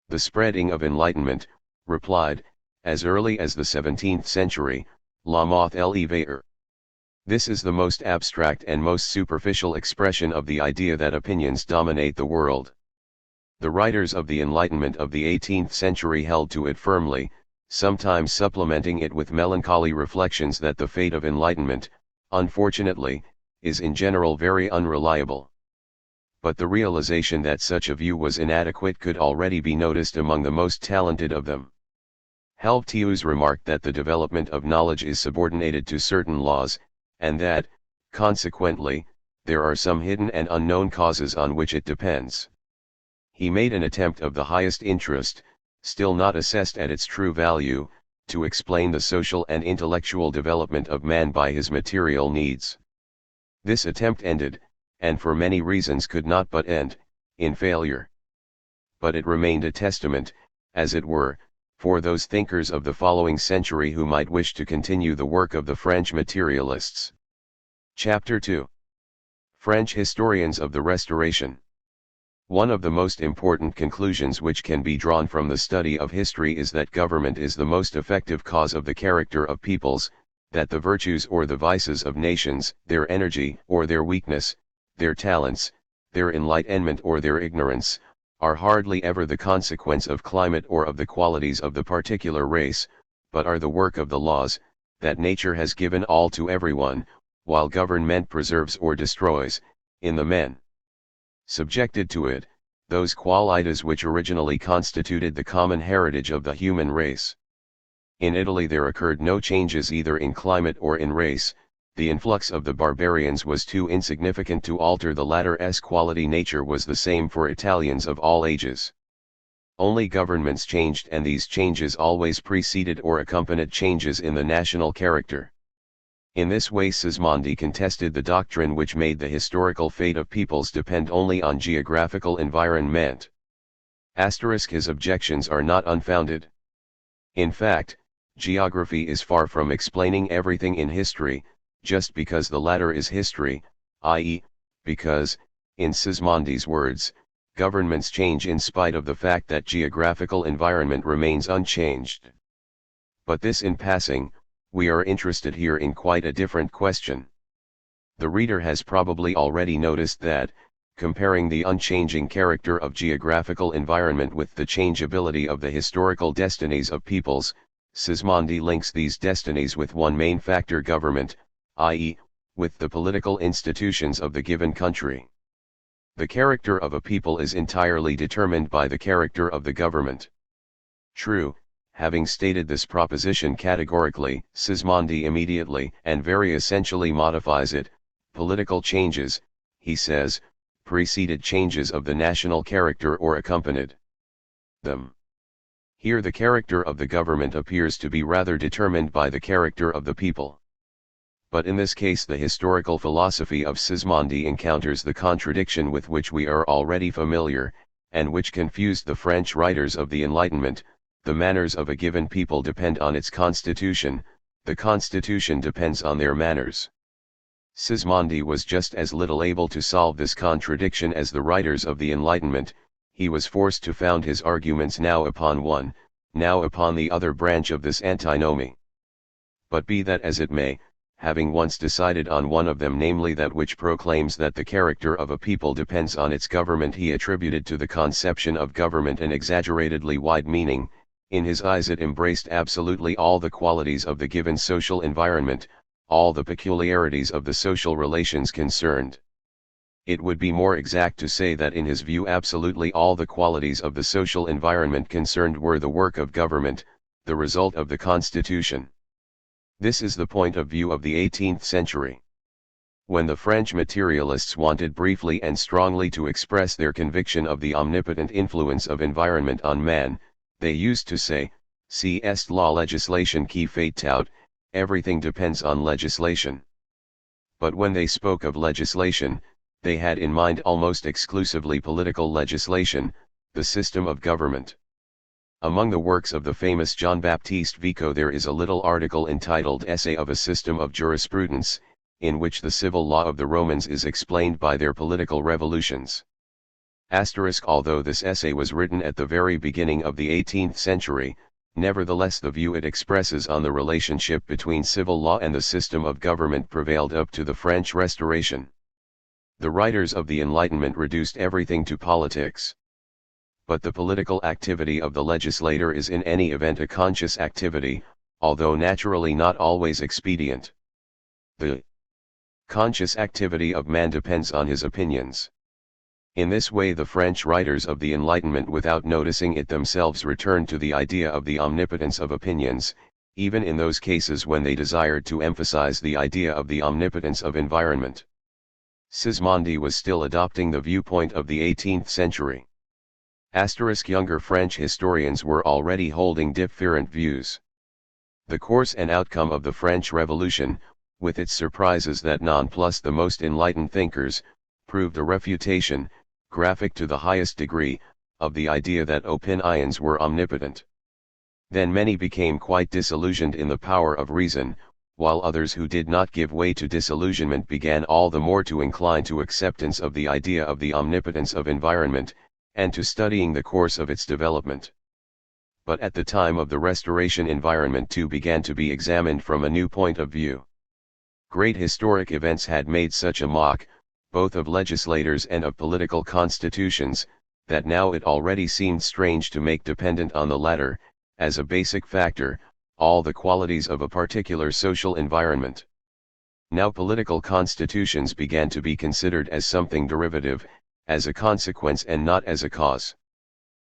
The spreading of enlightenment, replied, as early as the 17th century, la moth l'éveilleur. This is the most abstract and most superficial expression of the idea that opinions dominate the world. The writers of the Enlightenment of the 18th century held to it firmly, sometimes supplementing it with melancholy reflections that the fate of enlightenment, unfortunately, is in general very unreliable. But the realization that such a view was inadequate could already be noticed among the most talented of them. Helvetius remarked that the development of knowledge is subordinated to certain laws, and that, consequently, there are some hidden and unknown causes on which it depends. He made an attempt of the highest interest, still not assessed at its true value, to explain the social and intellectual development of man by his material needs. This attempt ended, and for many reasons could not but end, in failure. But it remained a testament, as it were, for those thinkers of the following century who might wish to continue the work of the French materialists. Chapter 2. French Historians of the Restoration. One of the most important conclusions which can be drawn from the study of history is that government is the most effective cause of the character of peoples, that the virtues or the vices of nations, their energy or their weakness, their talents, their enlightenment or their ignorance, are hardly ever the consequence of climate or of the qualities of the particular race, but are the work of the laws, that nature has given all to everyone, while government preserves or destroys, in the men subjected to it, those qualities which originally constituted the common heritage of the human race. In Italy there occurred no changes either in climate or in race. The influx of the barbarians was too insignificant to alter the latter's quality. Nature was the same for Italians of all ages. Only governments changed, and these changes always preceded or accompanied changes in the national character. In this way Sismondi contested the doctrine which made the historical fate of peoples depend only on geographical environment. His objections are not unfounded. In fact, geography is far from explaining everything in history, just because the latter is history, i.e., because, in Sismondi's words, governments change in spite of the fact that geographical environment remains unchanged. But this in passing. We are interested here in quite a different question. The reader has probably already noticed that, comparing the unchanging character of geographical environment with the changeability of the historical destinies of peoples, Sismondi links these destinies with one main factor: government, i.e., with the political institutions of the given country. The character of a people is entirely determined by the character of the government. True. Having stated this proposition categorically, Sismondi immediately and very essentially modifies it. Political changes, he says, preceded changes of the national character or accompanied them. Here the character of the government appears to be rather determined by the character of the people. But in this case the historical philosophy of Sismondi encounters the contradiction with which we are already familiar, and which confused the French writers of the Enlightenment. The manners of a given people depend on its constitution, the constitution depends on their manners. Sismondi was just as little able to solve this contradiction as the writers of the Enlightenment. He was forced to found his arguments now upon one, now upon the other branch of this antinomy. But be that as it may, having once decided on one of them, namely that which proclaims that the character of a people depends on its government, he attributed to the conception of government an exaggeratedly wide meaning. In his eyes it embraced absolutely all the qualities of the given social environment, all the peculiarities of the social relations concerned. It would be more exact to say that in his view absolutely all the qualities of the social environment concerned were the work of government, the result of the constitution. This is the point of view of the 18th century. When the French materialists wanted briefly and strongly to express their conviction of the omnipotent influence of environment on man, they used to say, si est la legislation qui fait tout, everything depends on legislation. But when they spoke of legislation, they had in mind almost exclusively political legislation, the system of government. Among the works of the famous Jean-Baptiste Vico there is a little article entitled Essay of a System of Jurisprudence, in which the civil law of the Romans is explained by their political revolutions. Although this essay was written at the very beginning of the 18th century, nevertheless the view it expresses on the relationship between civil law and the system of government prevailed up to the French Restoration. The writers of the Enlightenment reduced everything to politics. But the political activity of the legislator is in any event a conscious activity, although naturally not always expedient. The conscious activity of man depends on his opinions. In this way the French writers of the Enlightenment without noticing it themselves returned to the idea of the omnipotence of opinions, even in those cases when they desired to emphasize the idea of the omnipotence of environment. Sismondi was still adopting the viewpoint of the 18th century. Younger French historians were already holding different views. The course and outcome of the French Revolution, with its surprises that nonplussed the most enlightened thinkers, proved a refutation, graphic to the highest degree, of the idea that opinions were omnipotent. Then many became quite disillusioned in the power of reason, while others who did not give way to disillusionment began all the more to incline to acceptance of the idea of the omnipotence of environment, and to studying the course of its development. But at the time of the Restoration environment too began to be examined from a new point of view. Great historic events had made such a mock, both of legislators and of political constitutions, that now it already seemed strange to make dependent on the latter, as a basic factor, all the qualities of a particular social environment. Now political constitutions began to be considered as something derivative, as a consequence and not as a cause.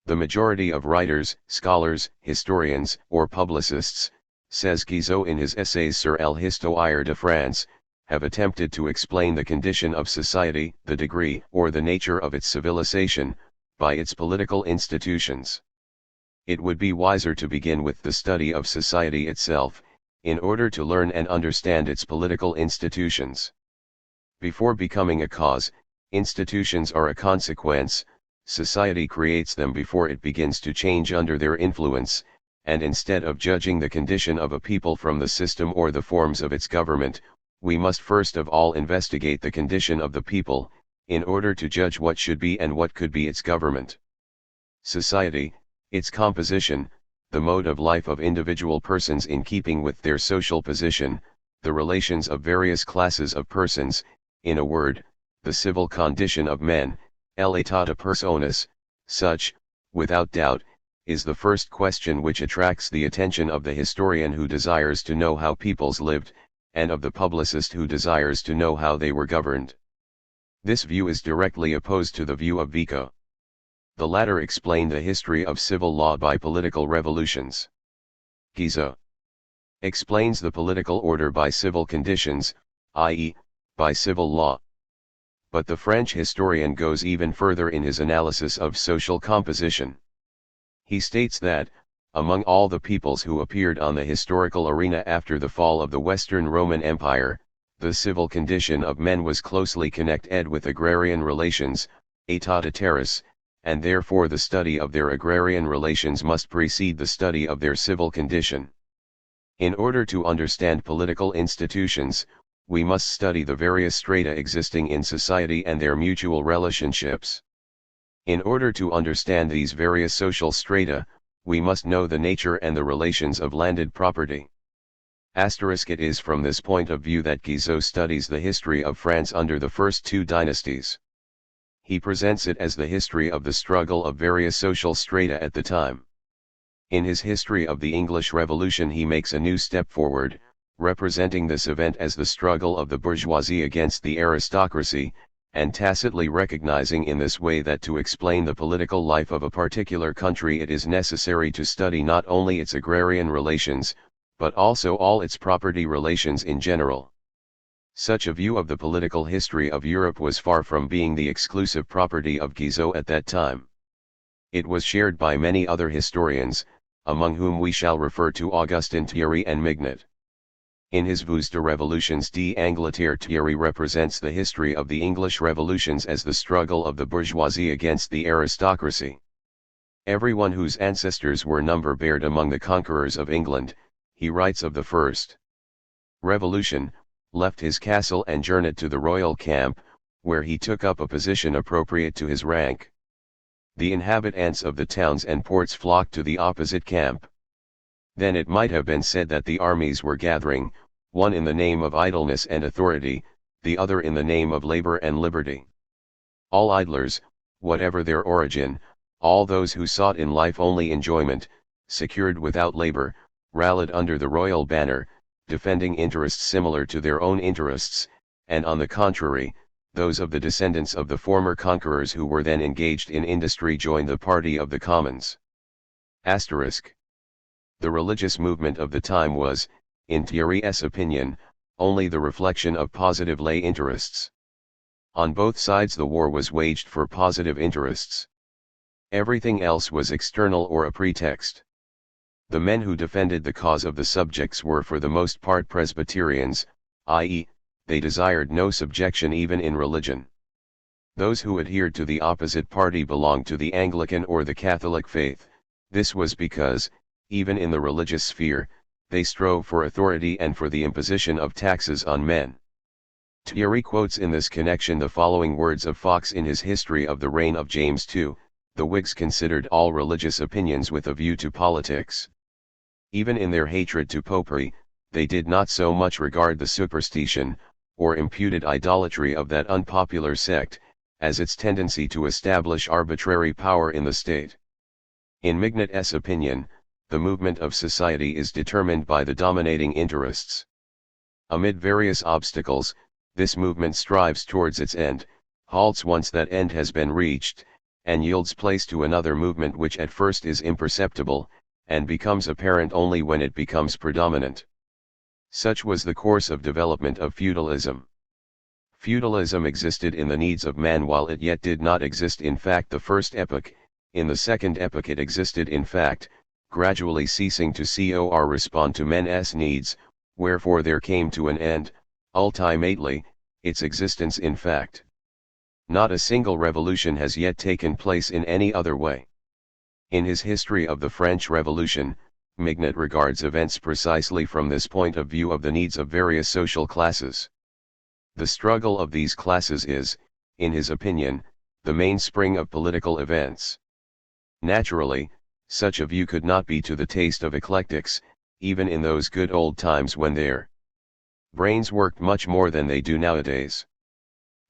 The majority of writers, scholars, historians, or publicists, says Guizot in his essays sur l'histoire de France, have attempted to explain the condition of society, the degree or the nature of its civilization, by its political institutions. It would be wiser to begin with the study of society itself, in order to learn and understand its political institutions. Before becoming a cause, institutions are a consequence. Society creates them before it begins to change under their influence, and instead of judging the condition of a people from the system or the forms of its government, we must first of all investigate the condition of the people, in order to judge what should be and what could be its government. Society, its composition, the mode of life of individual persons in keeping with their social position, the relations of various classes of persons, in a word, the civil condition of men, l'état de personas, such, without doubt, is the first question which attracts the attention of the historian who desires to know how peoples lived, and of the publicist who desires to know how they were governed. This view is directly opposed to the view of Vico. The latter explained the history of civil law by political revolutions. Guizot explains the political order by civil conditions, i.e., by civil law. But the French historian goes even further in his analysis of social composition. He states that, among all the peoples who appeared on the historical arena after the fall of the Western Roman Empire, the civil condition of men was closely connected with agrarian relations, état de terres, and therefore the study of their agrarian relations must precede the study of their civil condition. In order to understand political institutions, we must study the various strata existing in society and their mutual relationships. In order to understand these various social strata, we must know the nature and the relations of landed property. It is from this point of view that Guizot studies the history of France under the first two dynasties. He presents it as the history of the struggle of various social strata at the time. In his history of the English Revolution he makes a new step forward, representing this event as the struggle of the bourgeoisie against the aristocracy, and tacitly recognizing in this way that to explain the political life of a particular country it is necessary to study not only its agrarian relations, but also all its property relations in general. Such a view of the political history of Europe was far from being the exclusive property of Guizot at that time. It was shared by many other historians, among whom we shall refer to Augustin Thierry and Mignet. In his Vues de Revolutions d'Angleterre, Thierry represents the history of the English revolutions as the struggle of the bourgeoisie against the aristocracy. Everyone whose ancestors were number-beared among the conquerors of England, he writes of the first revolution, left his castle and journeyed to the royal camp, where he took up a position appropriate to his rank. The inhabitants of the towns and ports flocked to the opposite camp. Then it might have been said that the armies were gathering, one in the name of idleness and authority, the other in the name of labor and liberty. All idlers, whatever their origin, all those who sought in life only enjoyment, secured without labor, rallied under the royal banner, defending interests similar to their own interests, and on the contrary, those of the descendants of the former conquerors who were then engaged in industry joined the party of the commons. Asterisk. The religious movement of the time was, in Thierry's opinion, only the reflection of positive lay interests. On both sides the war was waged for positive interests. Everything else was external or a pretext. The men who defended the cause of the subjects were for the most part Presbyterians, i.e., they desired no subjection even in religion. Those who adhered to the opposite party belonged to the Anglican or the Catholic faith. This was because, even in the religious sphere, they strove for authority and for the imposition of taxes on men. Thierry quotes in this connection the following words of Fox in his History of the Reign of James II: "The Whigs considered all religious opinions with a view to politics. Even in their hatred to popery, they did not so much regard the superstition, or imputed idolatry of that unpopular sect, as its tendency to establish arbitrary power in the state." In Mignet's opinion, the movement of society is determined by the dominating interests. Amid various obstacles, this movement strives towards its end, halts once that end has been reached, and yields place to another movement which at first is imperceptible, and becomes apparent only when it becomes predominant. Such was the course of development of feudalism. Feudalism existed in the needs of man while it yet did not exist in fact the first epoch. In the second epoch it existed in fact, gradually ceasing to respond to men's needs, wherefore there came to an end, ultimately, its existence in fact. Not a single revolution has yet taken place in any other way. In his History of the French Revolution, Mignet regards events precisely from this point of view of the needs of various social classes. The struggle of these classes is, in his opinion, the mainspring of political events. Naturally, such a view could not be to the taste of eclectics, even in those good old times when their brains worked much more than they do nowadays.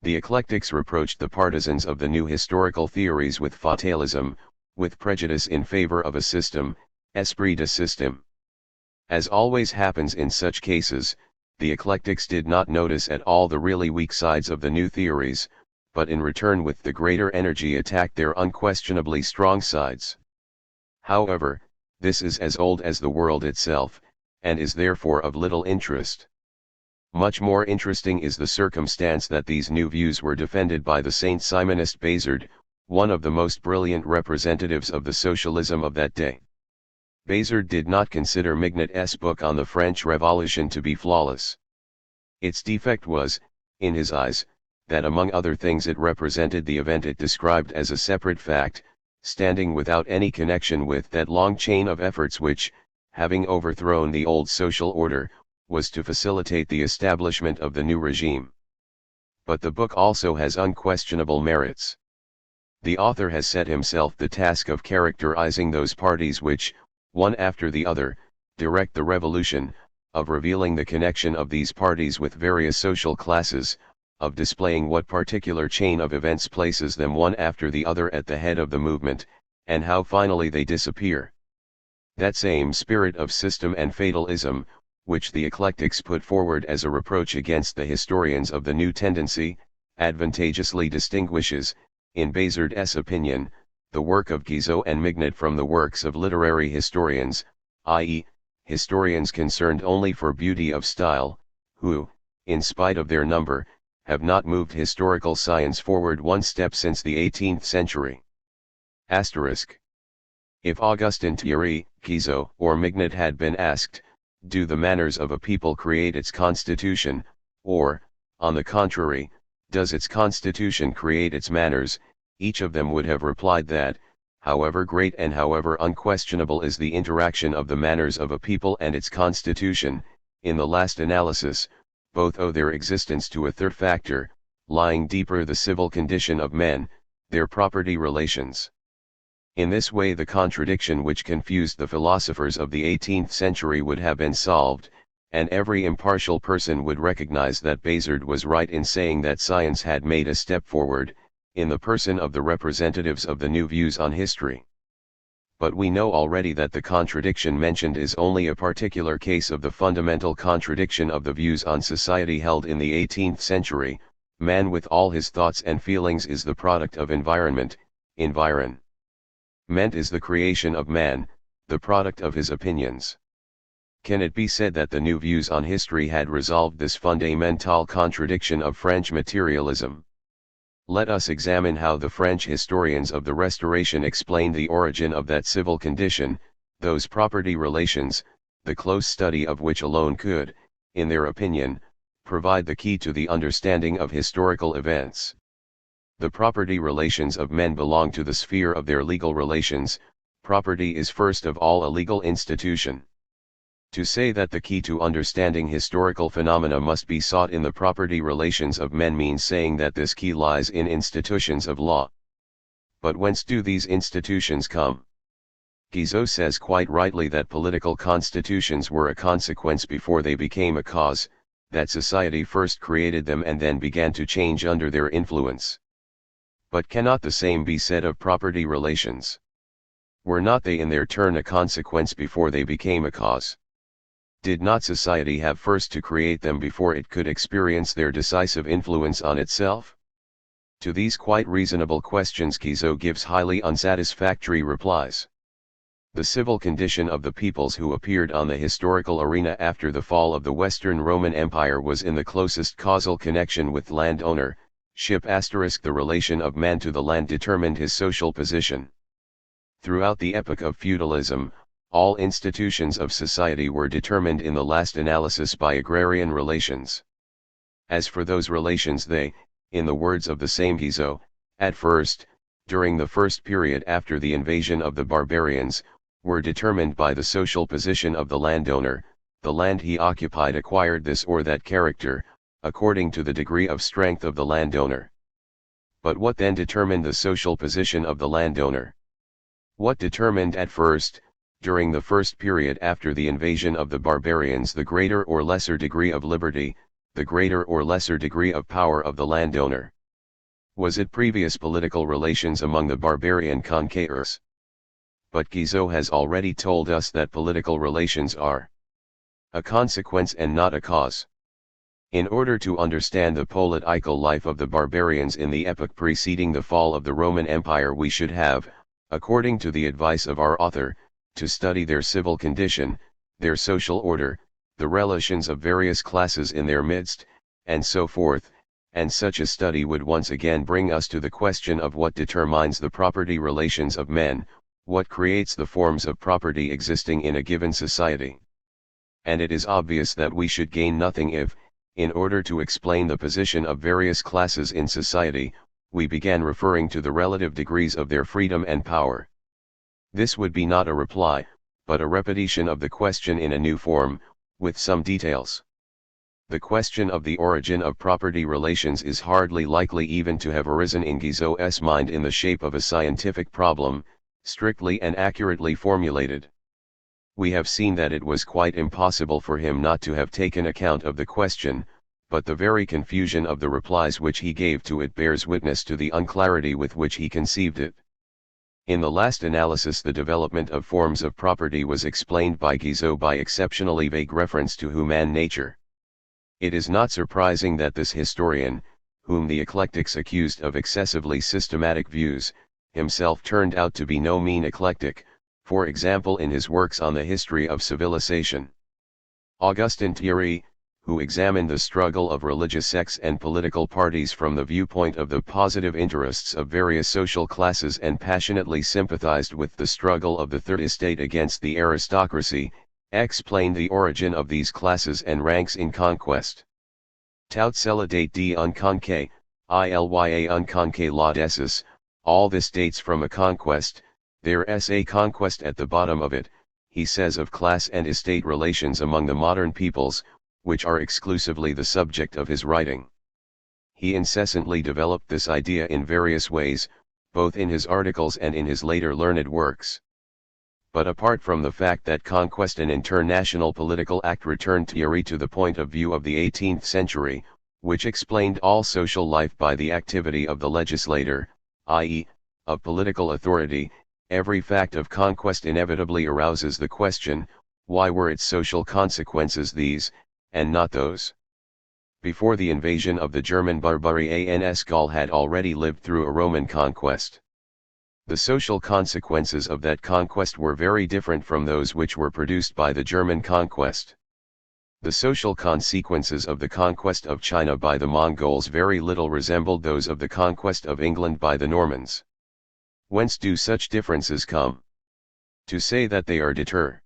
The eclectics reproached the partisans of the new historical theories with fatalism, with prejudice in favor of a system, esprit de système. As always happens in such cases, the eclectics did not notice at all the really weak sides of the new theories, but in return with the greater energy attacked their unquestionably strong sides. However, this is as old as the world itself, and is therefore of little interest. Much more interesting is the circumstance that these new views were defended by the Saint-Simonist Bazard, one of the most brilliant representatives of the socialism of that day. Bazard did not consider Mignet's book on the French Revolution to be flawless. Its defect was, in his eyes, that among other things it represented the event it described as a separate fact, standing without any connection with that long chain of efforts which, having overthrown the old social order, was to facilitate the establishment of the new regime. But the book also has unquestionable merits. The author has set himself the task of characterizing those parties which, one after the other, direct the revolution, of revealing the connection of these parties with various social classes, of displaying what particular chain of events places them one after the other at the head of the movement, and how finally they disappear. That same spirit of system and fatalism, which the eclectics put forward as a reproach against the historians of the new tendency, advantageously distinguishes, in Bazard's opinion, the work of Guizot and Mignet from the works of literary historians, i.e., historians concerned only for beauty of style, who, in spite of their number, have not moved historical science forward one step since the 18th century. Asterisk. If Augustin Thierry, Guizot, or Mignot had been asked, do the manners of a people create its constitution, or, on the contrary, does its constitution create its manners, each of them would have replied that, however great and however unquestionable is the interaction of the manners of a people and its constitution, in the last analysis, both owe their existence to a third factor, lying deeper, the civil condition of men, their property relations. In this way the contradiction which confused the philosophers of the 18th century would have been solved, and every impartial person would recognize that Bazard was right in saying that science had made a step forward, in the person of the representatives of the new views on history. But we know already that the contradiction mentioned is only a particular case of the fundamental contradiction of the views on society held in the 18th century. Man with all his thoughts and feelings is the product of environment, environment is the creation of man, the product of his opinions. Can it be said that the new views on history had resolved this fundamental contradiction of French materialism? Let us examine how the French historians of the Restoration explained the origin of that civil condition, those property relations, the close study of which alone could, in their opinion, provide the key to the understanding of historical events. The property relations of men belong to the sphere of their legal relations. Property is first of all a legal institution. To say that the key to understanding historical phenomena must be sought in the property relations of men means saying that this key lies in institutions of law. But whence do these institutions come? Guizot says quite rightly that political constitutions were a consequence before they became a cause, that society first created them and then began to change under their influence. But cannot the same be said of property relations? Were not they in their turn a consequence before they became a cause? Did not society have first to create them before it could experience their decisive influence on itself? To these quite reasonable questions Guizot gives highly unsatisfactory replies. The civil condition of the peoples who appeared on the historical arena after the fall of the Western Roman Empire was in the closest causal connection with landowner. The relation of man to the land determined his social position. Throughout the epoch of feudalism, all institutions of society were determined in the last analysis by agrarian relations. As for those relations, they, in the words of the same Guizot, at first, during the first period after the invasion of the barbarians, were determined by the social position of the landowner. The land he occupied acquired this or that character, according to the degree of strength of the landowner. But what then determined the social position of the landowner? What determined at first, during the first period after the invasion of the barbarians, the greater or lesser degree of liberty, the greater or lesser degree of power of the landowner? Was it previous political relations among the barbarian conquerors? But Guizot has already told us that political relations are a consequence and not a cause. In order to understand the political life of the barbarians in the epoch preceding the fall of the Roman Empire, we should have, according to the advice of our author, to study their civil condition, their social order, the relations of various classes in their midst, and so forth, and such a study would once again bring us to the question of what determines the property relations of men, what creates the forms of property existing in a given society. And it is obvious that we should gain nothing if, in order to explain the position of various classes in society, we began referring to the relative degrees of their freedom and power. This would be not a reply, but a repetition of the question in a new form, with some details. The question of the origin of property relations is hardly likely even to have arisen in Guizot's mind in the shape of a scientific problem, strictly and accurately formulated. We have seen that it was quite impossible for him not to have taken account of the question, but the very confusion of the replies which he gave to it bears witness to the unclarity with which he conceived it. In the last analysis, the development of forms of property was explained by Guizot by exceptionally vague reference to human nature. It is not surprising that this historian, whom the eclectics accused of excessively systematic views, himself turned out to be no mean eclectic, for example in his works on the history of civilization. Augustin Thierry, who examined the struggle of religious sects and political parties from the viewpoint of the positive interests of various social classes and passionately sympathized with the struggle of the Third Estate against the aristocracy, explained the origin of these classes and ranks in conquest. Tout cela date d'unconquête, ilya unconquête l'audacious, all this dates from a conquest, there is a conquest at the bottom of it, he says of class and estate relations among the modern peoples, which are exclusively the subject of his writing. He incessantly developed this idea in various ways, both in his articles and in his later learned works. But apart from the fact that conquest an international political act returned Thierry to the point of view of the 18th century, which explained all social life by the activity of the legislator, i.e., of political authority, every fact of conquest inevitably arouses the question, why were its social consequences these, and not those? Before the invasion of the German barbarians, Gaul had already lived through a Roman conquest. The social consequences of that conquest were very different from those which were produced by the German conquest. The social consequences of the conquest of China by the Mongols very little resembled those of the conquest of England by the Normans. Whence do such differences come? To say that they are determined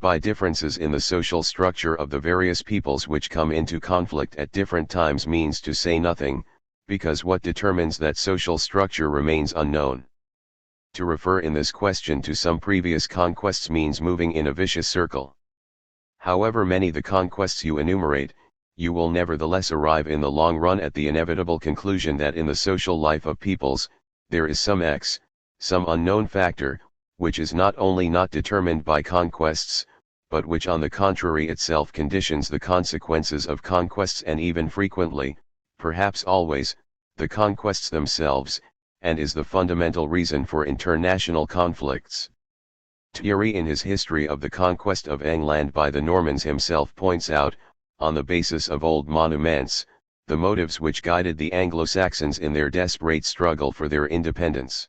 by differences in the social structure of the various peoples which come into conflict at different times means to say nothing, because what determines that social structure remains unknown. To refer in this question to some previous conquests means moving in a vicious circle. However many the conquests you enumerate, you will nevertheless arrive in the long run at the inevitable conclusion that in the social life of peoples, there is some unknown factor, which is not only not determined by conquests, but which on the contrary itself conditions the consequences of conquests and even frequently, perhaps always, the conquests themselves, and is the fundamental reason for international conflicts. Thierry in his history of the conquest of England by the Normans himself points out, on the basis of old monuments, the motives which guided the Anglo-Saxons in their desperate struggle for their independence.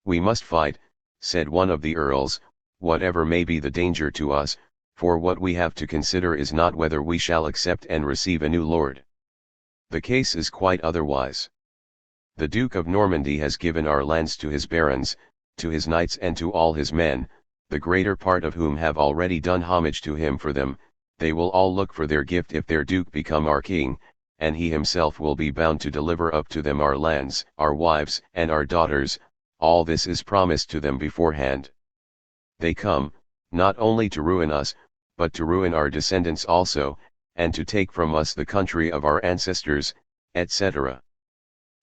"We must fight," said one of the earls, "whatever may be the danger to us, for what we have to consider is not whether we shall accept and receive a new lord. The case is quite otherwise. The Duke of Normandy has given our lands to his barons, to his knights and to all his men, the greater part of whom have already done homage to him for them, they will all look for their gift if their duke become our king, and he himself will be bound to deliver up to them our lands, our wives, and our daughters, all this is promised to them beforehand. They come, not only to ruin us, but to ruin our descendants also, and to take from us the country of our ancestors, etc."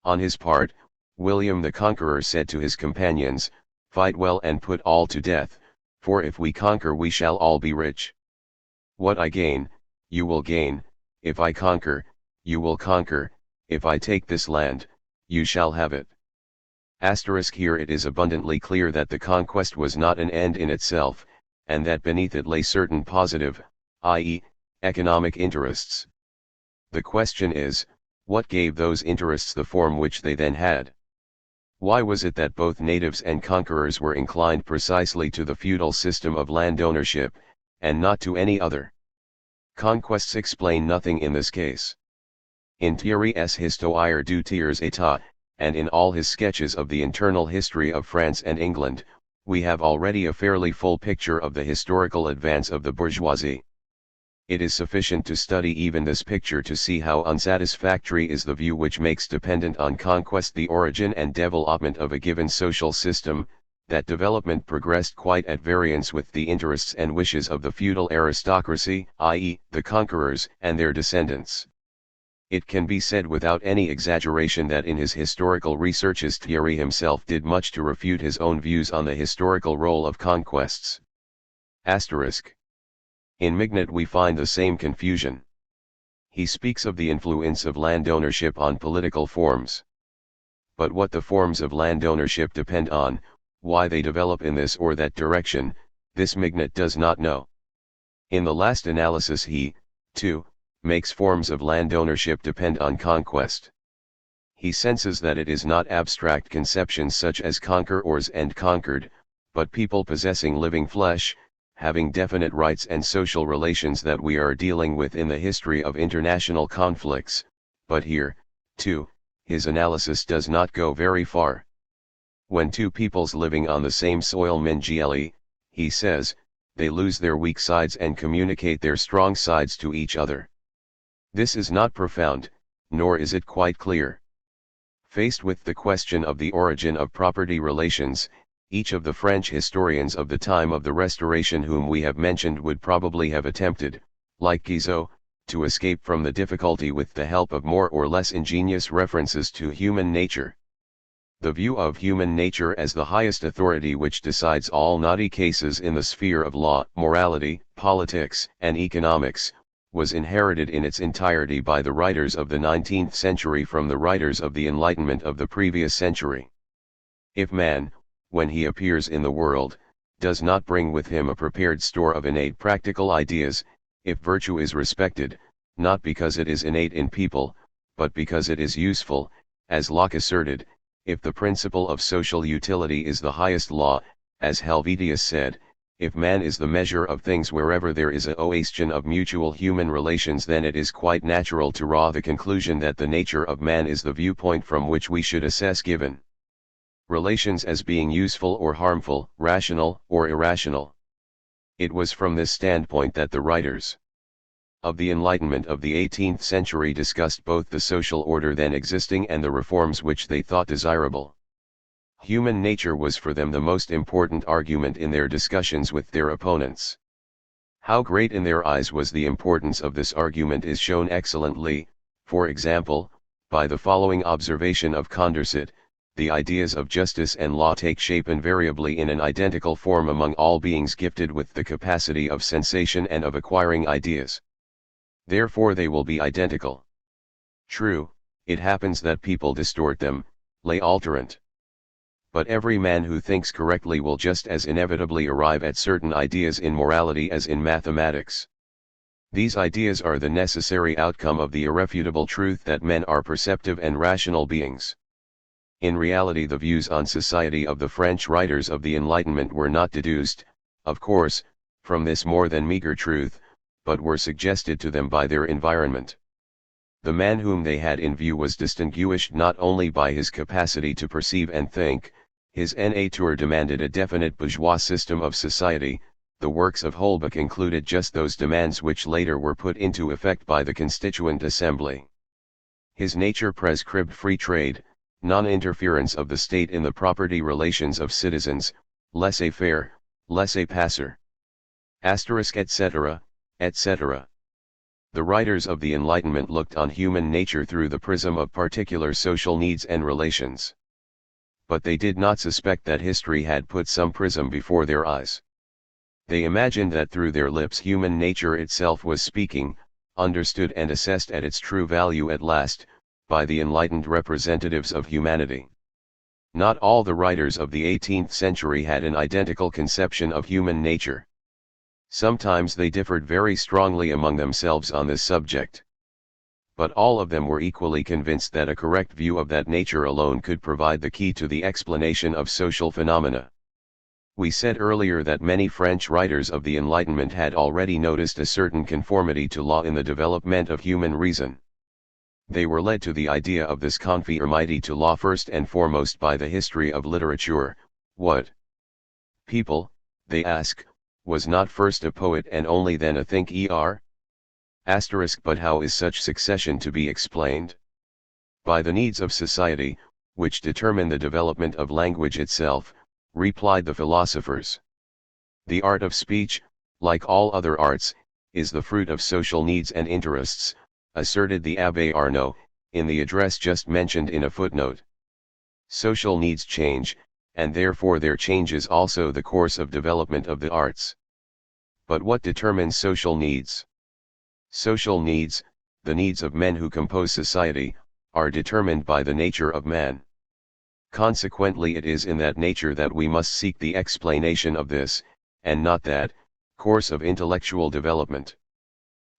On his part, William the Conqueror said to his companions, "Fight well and put all to death, for if we conquer we shall all be rich. What I gain, you will gain, if I conquer, you will conquer, if I take this land, you shall have it." Here it is abundantly clear that the conquest was not an end in itself, and that beneath it lay certain positive, i.e., economic interests. The question is, what gave those interests the form which they then had? Why was it that both natives and conquerors were inclined precisely to the feudal system of land ownership, and not to any other? Conquests explain nothing in this case. In Thierry's Histoire du Tiers État, and in all his sketches of the internal history of France and England, we have already a fairly full picture of the historical advance of the bourgeoisie. It is sufficient to study even this picture to see how unsatisfactory is the view which makes dependent on conquest the origin and development of a given social system, that development progressed quite at variance with the interests and wishes of the feudal aristocracy, i.e., the conquerors and their descendants. It can be said without any exaggeration that in his historical researches Thierry himself did much to refute his own views on the historical role of conquests. In Mignot we find the same confusion. He speaks of the influence of land ownership on political forms. But what the forms of land ownership depend on, why they develop in this or that direction, this Mignot does not know. In the last analysis he, too, makes forms of land ownership depend on conquest. He senses that it is not abstract conceptions such as conquerors and conquered, but people possessing living flesh, having definite rights and social relations that we are dealing with in the history of international conflicts, but here, too, his analysis does not go very far. When two peoples living on the same soil mingle, he says, they lose their weak sides and communicate their strong sides to each other. This is not profound, nor is it quite clear. Faced with the question of the origin of property relations, each of the French historians of the time of the Restoration whom we have mentioned would probably have attempted, like Guizot, to escape from the difficulty with the help of more or less ingenious references to human nature. The view of human nature as the highest authority which decides all knotty cases in the sphere of law, morality, politics, and economics, was inherited in its entirety by the writers of the 19th century from the writers of the Enlightenment of the previous century. If man, when he appears in the world, does not bring with him a prepared store of innate practical ideas, if virtue is respected, not because it is innate in people, but because it is useful, as Locke asserted, if the principle of social utility is the highest law, as Helvetius said, if man is the measure of things wherever there is a oation of mutual human relations, then it is quite natural to draw the conclusion that the nature of man is the viewpoint from which we should assess given relations as being useful or harmful, rational or irrational. It was from this standpoint that the writers of the Enlightenment of the 18th century discussed both the social order then existing and the reforms which they thought desirable. Human nature was for them the most important argument in their discussions with their opponents. How great in their eyes was the importance of this argument is shown excellently, for example, by the following observation of Condorcet: the ideas of justice and law take shape invariably in an identical form among all beings gifted with the capacity of sensation and of acquiring ideas. Therefore they will be identical. True, it happens that people distort them, les alterant. But every man who thinks correctly will just as inevitably arrive at certain ideas in morality as in mathematics. These ideas are the necessary outcome of the irrefutable truth that men are perceptive and rational beings. In reality, the views on society of the French writers of the Enlightenment were not deduced, of course, from this more than meager truth, but were suggested to them by their environment. The man whom they had in view was distinguished not only by his capacity to perceive and think, his nature demanded a definite bourgeois system of society. The works of Holbach included just those demands which later were put into effect by the Constituent Assembly. His nature prescribed free trade, non-interference of the state in the property relations of citizens, laissez-faire, laissez-passer, etc., etc. The writers of the Enlightenment looked on human nature through the prism of particular social needs and relations. But they did not suspect that history had put some prism before their eyes. They imagined that through their lips human nature itself was speaking, understood and assessed at its true value at last, by the enlightened representatives of humanity. Not all the writers of the 18th century had an identical conception of human nature. Sometimes they differed very strongly among themselves on this subject. But all of them were equally convinced that a correct view of that nature alone could provide the key to the explanation of social phenomena. We said earlier that many French writers of the Enlightenment had already noticed a certain conformity to law in the development of human reason. They were led to the idea of this conformity to law first and foremost by the history of literature. What people, they ask, was not first a poet and only then a thinker? But how is such succession to be explained? By the needs of society, which determine the development of language itself, replied the philosophers. The art of speech, like all other arts, is the fruit of social needs and interests, asserted the Abbé Arnaud, in the address just mentioned in a footnote. Social needs change, and therefore there changes also the course of development of the arts. But what determines social needs? Social needs, the needs of men who compose society, are determined by the nature of man. Consequently, it is in that nature that we must seek the explanation of this, and not that, course of intellectual development.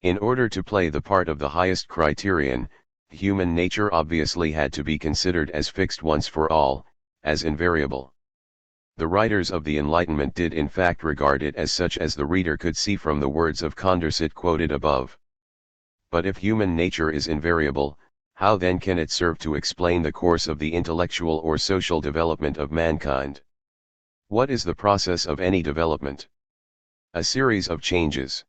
In order to play the part of the highest criterion, human nature obviously had to be considered as fixed once for all, as invariable. The writers of the Enlightenment did in fact regard it as such, as the reader could see from the words of Condorcet quoted above. But if human nature is invariable, how then can it serve to explain the course of the intellectual or social development of mankind? What is the process of any development? A series of changes.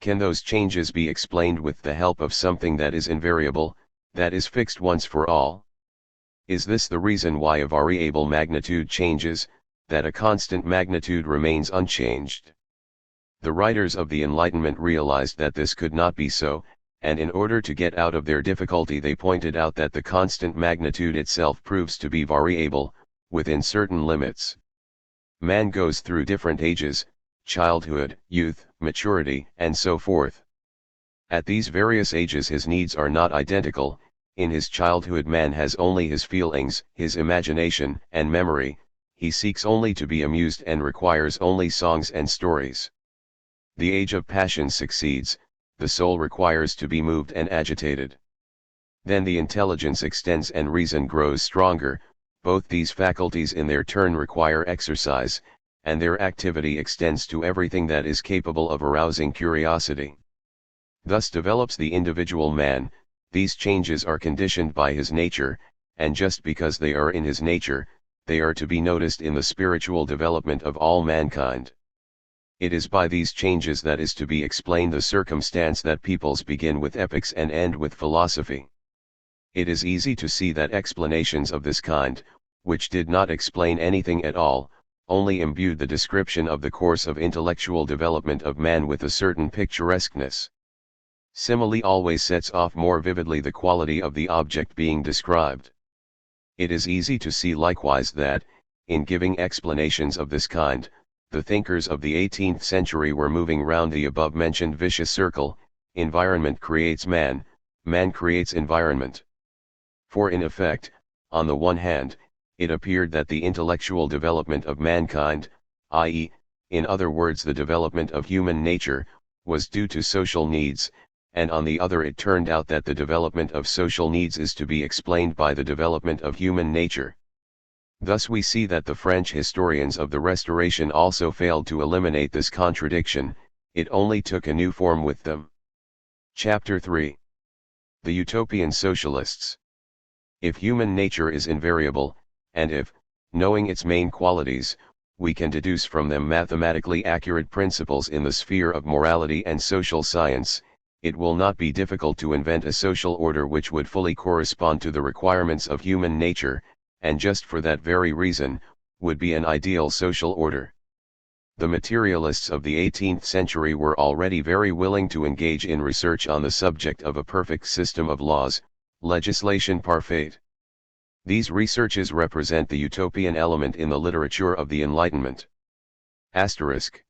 Can those changes be explained with the help of something that is invariable, that is fixed once for all? Is this the reason why a variable magnitude changes, that a constant magnitude remains unchanged? The writers of the Enlightenment realized that this could not be so, and in order to get out of their difficulty they pointed out that the constant magnitude itself proves to be variable, within certain limits. Man goes through different ages, childhood, youth, maturity, and so forth. At these various ages his needs are not identical. In his childhood man has only his feelings, his imagination, and memory. He seeks only to be amused and requires only songs and stories. The age of passion succeeds, the soul requires to be moved and agitated. Then the intelligence extends and reason grows stronger. Both these faculties in their turn require exercise, and their activity extends to everything that is capable of arousing curiosity. Thus develops the individual man. These changes are conditioned by his nature, and just because they are in his nature, they are to be noticed in the spiritual development of all mankind. It is by these changes that is to be explained the circumstance that peoples begin with epics and end with philosophy. It is easy to see that explanations of this kind, which did not explain anything at all, only imbued the description of the course of intellectual development of man with a certain picturesqueness. Simile always sets off more vividly the quality of the object being described. It is easy to see likewise that, in giving explanations of this kind, the thinkers of the 18th century were moving round the above-mentioned vicious circle: environment creates man, man creates environment. For in effect, on the one hand, it appeared that the intellectual development of mankind, i.e., in other words the development of human nature, was due to social needs, and on the other it turned out that the development of social needs is to be explained by the development of human nature. Thus we see that the French historians of the Restoration also failed to eliminate this contradiction, it only took a new form with them. Chapter 3. The Utopian Socialists. If human nature is invariable, and if, knowing its main qualities, we can deduce from them mathematically accurate principles in the sphere of morality and social science, it will not be difficult to invent a social order which would fully correspond to the requirements of human nature, and just for that very reason, would be an ideal social order. The materialists of the 18th century were already very willing to engage in research on the subject of a perfect system of laws, legislation parfaite. These researches represent the utopian element in the literature of the Enlightenment. Asterisk.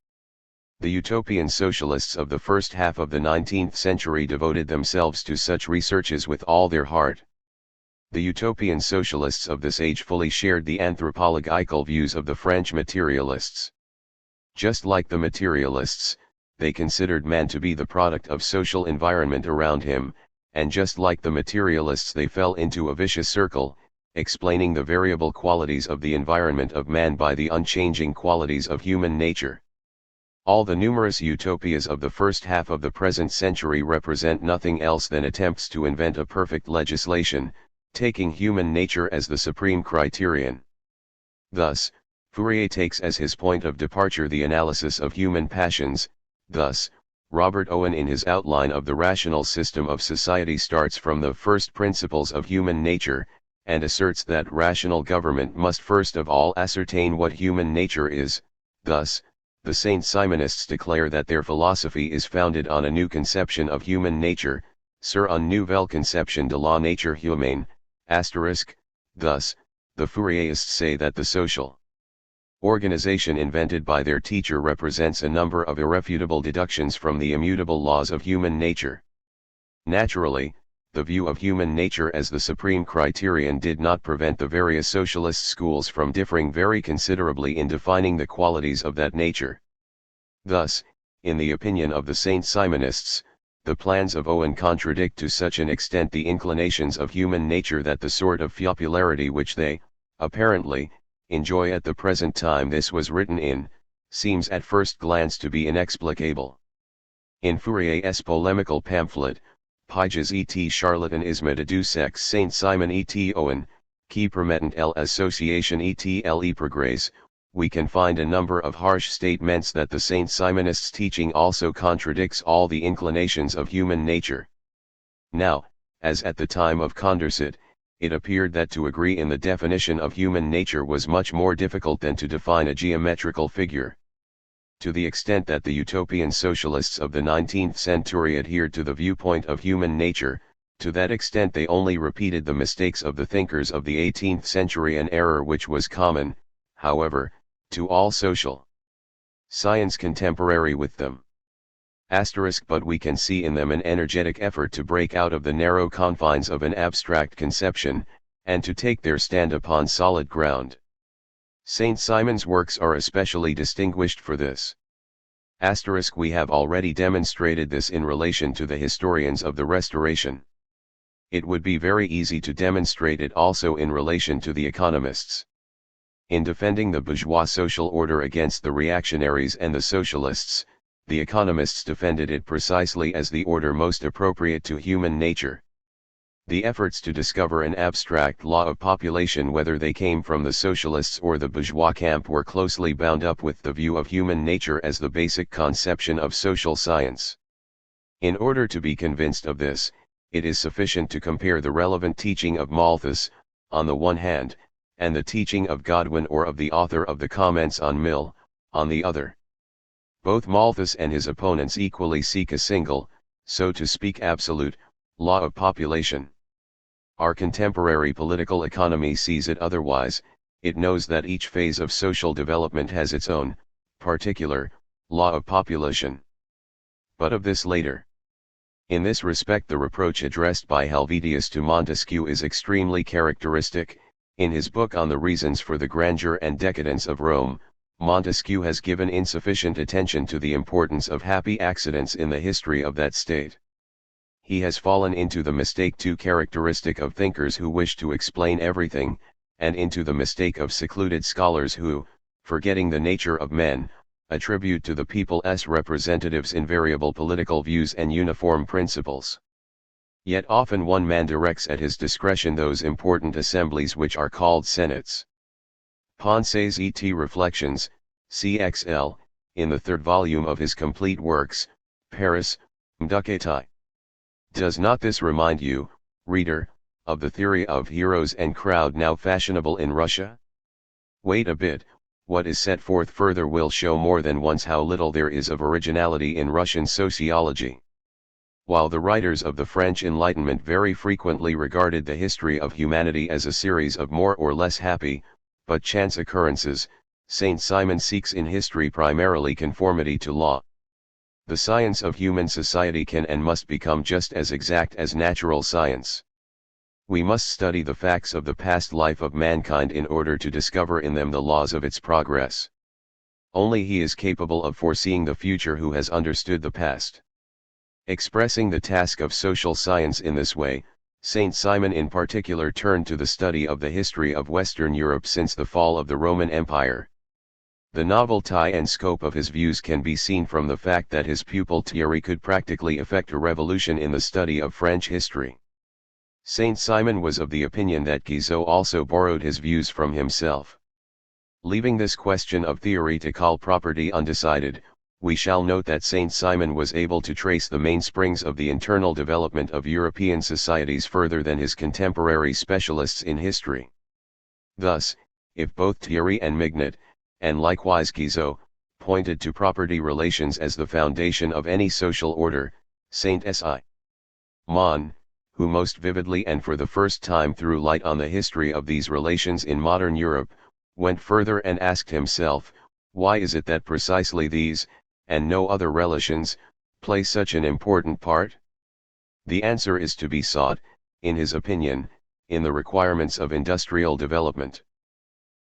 The utopian socialists of the first half of the 19th century devoted themselves to such researches with all their heart. The utopian socialists of this age fully shared the anthropological views of the French materialists. Just like the materialists, they considered man to be the product of social environment around him, and just like the materialists they fell into a vicious circle, explaining the variable qualities of the environment of man by the unchanging qualities of human nature. All the numerous utopias of the first half of the present century represent nothing else than attempts to invent a perfect legislation, taking human nature as the supreme criterion. Thus, Fourier takes as his point of departure the analysis of human passions. Thus, Robert Owen in his outline of the rational system of society starts from the first principles of human nature, and asserts that rational government must first of all ascertain what human nature is. Thus, the Saint-Simonists declare that their philosophy is founded on a new conception of human nature, sur une nouvelle conception de la nature humaine, asterisk. Thus, the Fourierists say that the social organization invented by their teacher represents a number of irrefutable deductions from the immutable laws of human nature. Naturally, the view of human nature as the supreme criterion did not prevent the various socialist schools from differing very considerably in defining the qualities of that nature. Thus, in the opinion of the Saint-Simonists, the plans of Owen contradict to such an extent the inclinations of human nature that the sort of popularity which they, apparently, enjoy at the present time this was written in, seems at first glance to be inexplicable. In Fourier's polemical pamphlet, Piges et charlatanisme de deux sects Saint Simon et Owen, qui permettent l'association et le progrès, we can find a number of harsh statements that the Saint Simonists' teaching also contradicts all the inclinations of human nature. Now, as at the time of Condorcet, it appeared that to agree in the definition of human nature was much more difficult than to define a geometrical figure. To the extent that the utopian socialists of the 19th century adhered to the viewpoint of human nature, to that extent they only repeated the mistakes of the thinkers of the 18th century, an error which was common, however, to all social science contemporary with them. But we can see in them an energetic effort to break out of the narrow confines of an abstract conception, and to take their stand upon solid ground. Saint Simon's works are especially distinguished for this. We have already demonstrated this in relation to the historians of the Restoration. It would be very easy to demonstrate it also in relation to the economists. In defending the bourgeois social order against the reactionaries and the socialists, the economists defended it precisely as the order most appropriate to human nature. The efforts to discover an abstract law of population, whether they came from the socialists or the bourgeois camp, were closely bound up with the view of human nature as the basic conception of social science. In order to be convinced of this, it is sufficient to compare the relevant teaching of Malthus, on the one hand, and the teaching of Godwin or of the author of the Comments on Mill, on the other. Both Malthus and his opponents equally seek a single, so to speak absolute, law of population. Our contemporary political economy sees it otherwise. It knows that each phase of social development has its own, particular, law of population. But of this later. In this respect the reproach addressed by Helvetius to Montesquieu is extremely characteristic. In his book on the reasons for the grandeur and decadence of Rome, Montesquieu has given insufficient attention to the importance of happy accidents in the history of that state. He has fallen into the mistake too characteristic of thinkers who wish to explain everything, and into the mistake of secluded scholars who, forgetting the nature of men, attribute to the people's representatives invariable political views and uniform principles. Yet often one man directs at his discretion those important assemblies which are called senates. Pensées et Reflections, CXL, in the third volume of his complete works, Paris, Mducatai. Does not this remind you, reader, of the theory of heroes and crowd now fashionable in Russia? Wait a bit, what is set forth further will show more than once how little there is of originality in Russian sociology. While the writers of the French Enlightenment very frequently regarded the history of humanity as a series of more or less happy, but chance occurrences, Saint Simon seeks in history primarily conformity to law. The science of human society can and must become just as exact as natural science. We must study the facts of the past life of mankind in order to discover in them the laws of its progress. Only he is capable of foreseeing the future who has understood the past. Expressing the task of social science in this way, Saint Simon in particular turned to the study of the history of Western Europe since the fall of the Roman Empire. The novelty and scope of his views can be seen from the fact that his pupil Thierry could practically effect a revolution in the study of French history. Saint Simon was of the opinion that Guizot also borrowed his views from himself. Leaving this question of theoretical property undecided, we shall note that Saint Simon was able to trace the mainsprings of the internal development of European societies further than his contemporary specialists in history. Thus, if both Thierry and Mignot, and likewise Guizot, pointed to property relations as the foundation of any social order, Saint Simon, who most vividly and for the first time threw light on the history of these relations in modern Europe, went further and asked himself, why is it that precisely these, and no other relations, play such an important part? The answer is to be sought, in his opinion, in the requirements of industrial development.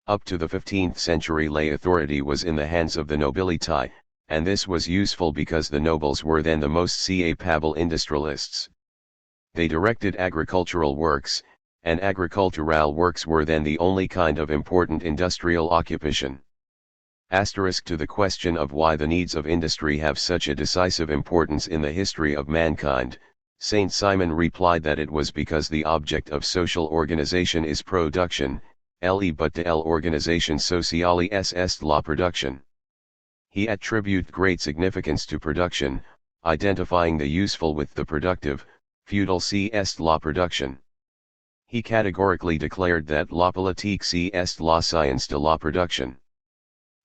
Up to the 15th century lay authority was in the hands of the nobility, and this was useful because the nobles were then the most capable industrialists. They directed agricultural works, and agricultural works were then the only kind of important industrial occupation. Asterisk to the question of why the needs of industry have such a decisive importance in the history of mankind, Saint Simon replied that it was because the object of social organization is production, but de organization sociale est la production. He attributed great significance to production, identifying the useful with the productive, feudal est la production. He categorically declared that la politique est la science de la production.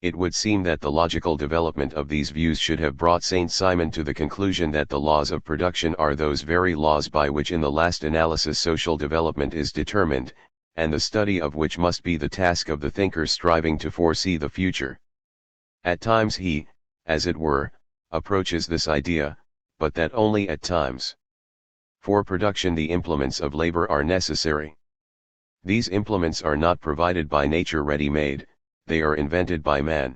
It would seem that the logical development of these views should have brought Saint Simon to the conclusion that the laws of production are those very laws by which in the last analysis social development is determined, and the study of which must be the task of the thinker striving to foresee the future. At times he, as it were, approaches this idea, but that only at times. For production the implements of labor are necessary. These implements are not provided by nature ready-made, they are invented by man.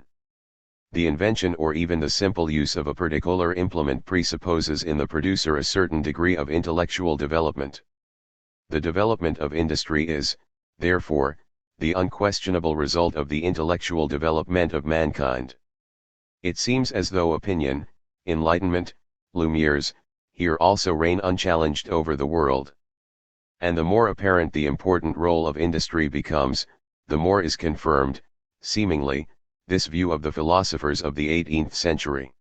The invention or even the simple use of a particular implement presupposes in the producer a certain degree of intellectual development. The development of industry is, therefore, the unquestionable result of the intellectual development of mankind. It seems as though opinion, enlightenment, Lumiere's, here also reign unchallenged over the world. And the more apparent the important role of industry becomes, the more is confirmed, seemingly, this view of the philosophers of the 18th century.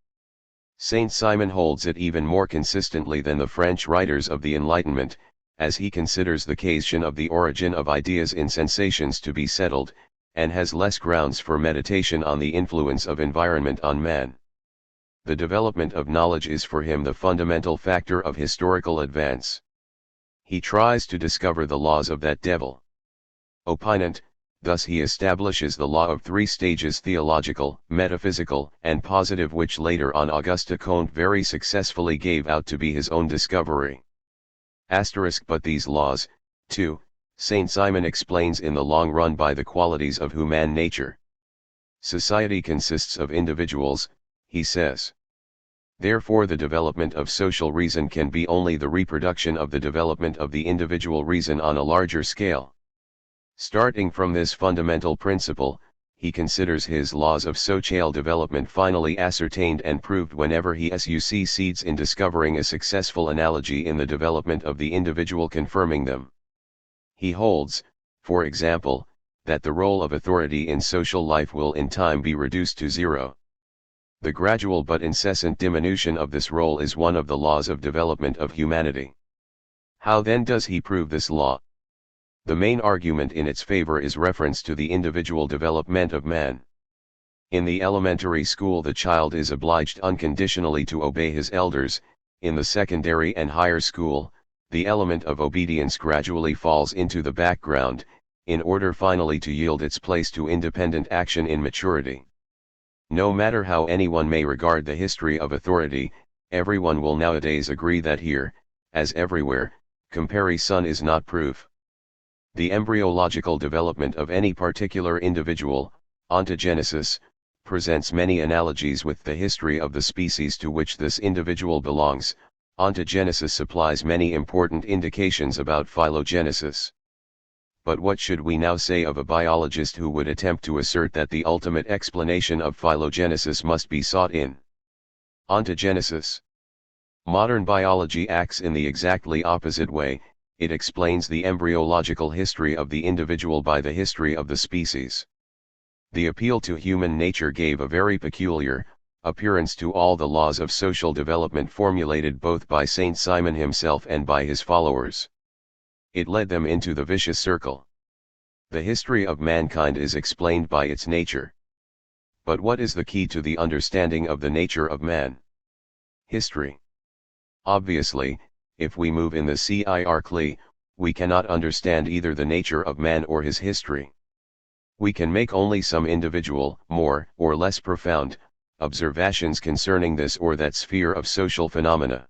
Saint Simon holds it even more consistently than the French writers of the Enlightenment, as he considers the question of the origin of ideas in sensations to be settled, and has less grounds for meditation on the influence of environment on man. The development of knowledge is for him the fundamental factor of historical advance. He tries to discover the laws of that devil. Opinant, thus he establishes the law of three stages: theological, metaphysical, and positive, which later on Auguste Comte very successfully gave out to be his own discovery. But these laws, too, Saint Simon explains in the long run by the qualities of human nature. Society consists of individuals, he says. Therefore the development of social reason can be only the reproduction of the development of the individual reason on a larger scale. Starting from this fundamental principle, he considers his laws of social development finally ascertained and proved whenever he succeeds in discovering a successful analogy in the development of the individual confirming them. He holds, for example, that the role of authority in social life will in time be reduced to zero. The gradual but incessant diminution of this role is one of the laws of development of humanity. How then does he prove this law? The main argument in its favor is reference to the individual development of man. In the elementary school the child is obliged unconditionally to obey his elders. In the secondary and higher school, the element of obedience gradually falls into the background, in order finally to yield its place to independent action in maturity. No matter how anyone may regard the history of authority, everyone will nowadays agree that here, as everywhere, comparison is not proof. The embryological development of any particular individual, ontogenesis, presents many analogies with the history of the species to which this individual belongs. Ontogenesis supplies many important indications about phylogenesis. But what should we now say of a biologist who would attempt to assert that the ultimate explanation of phylogenesis must be sought in ontogenesis? Modern biology acts in the exactly opposite way. It explains the embryological history of the individual by the history of the species. The appeal to human nature gave a very peculiar appearance to all the laws of social development formulated both by Saint Simon himself and by his followers. It led them into the vicious circle. The history of mankind is explained by its nature. But what is the key to the understanding of the nature of man? History. Obviously, if we move in the circle, we cannot understand either the nature of man or his history. We can make only some individual, more or less profound, observations concerning this or that sphere of social phenomena.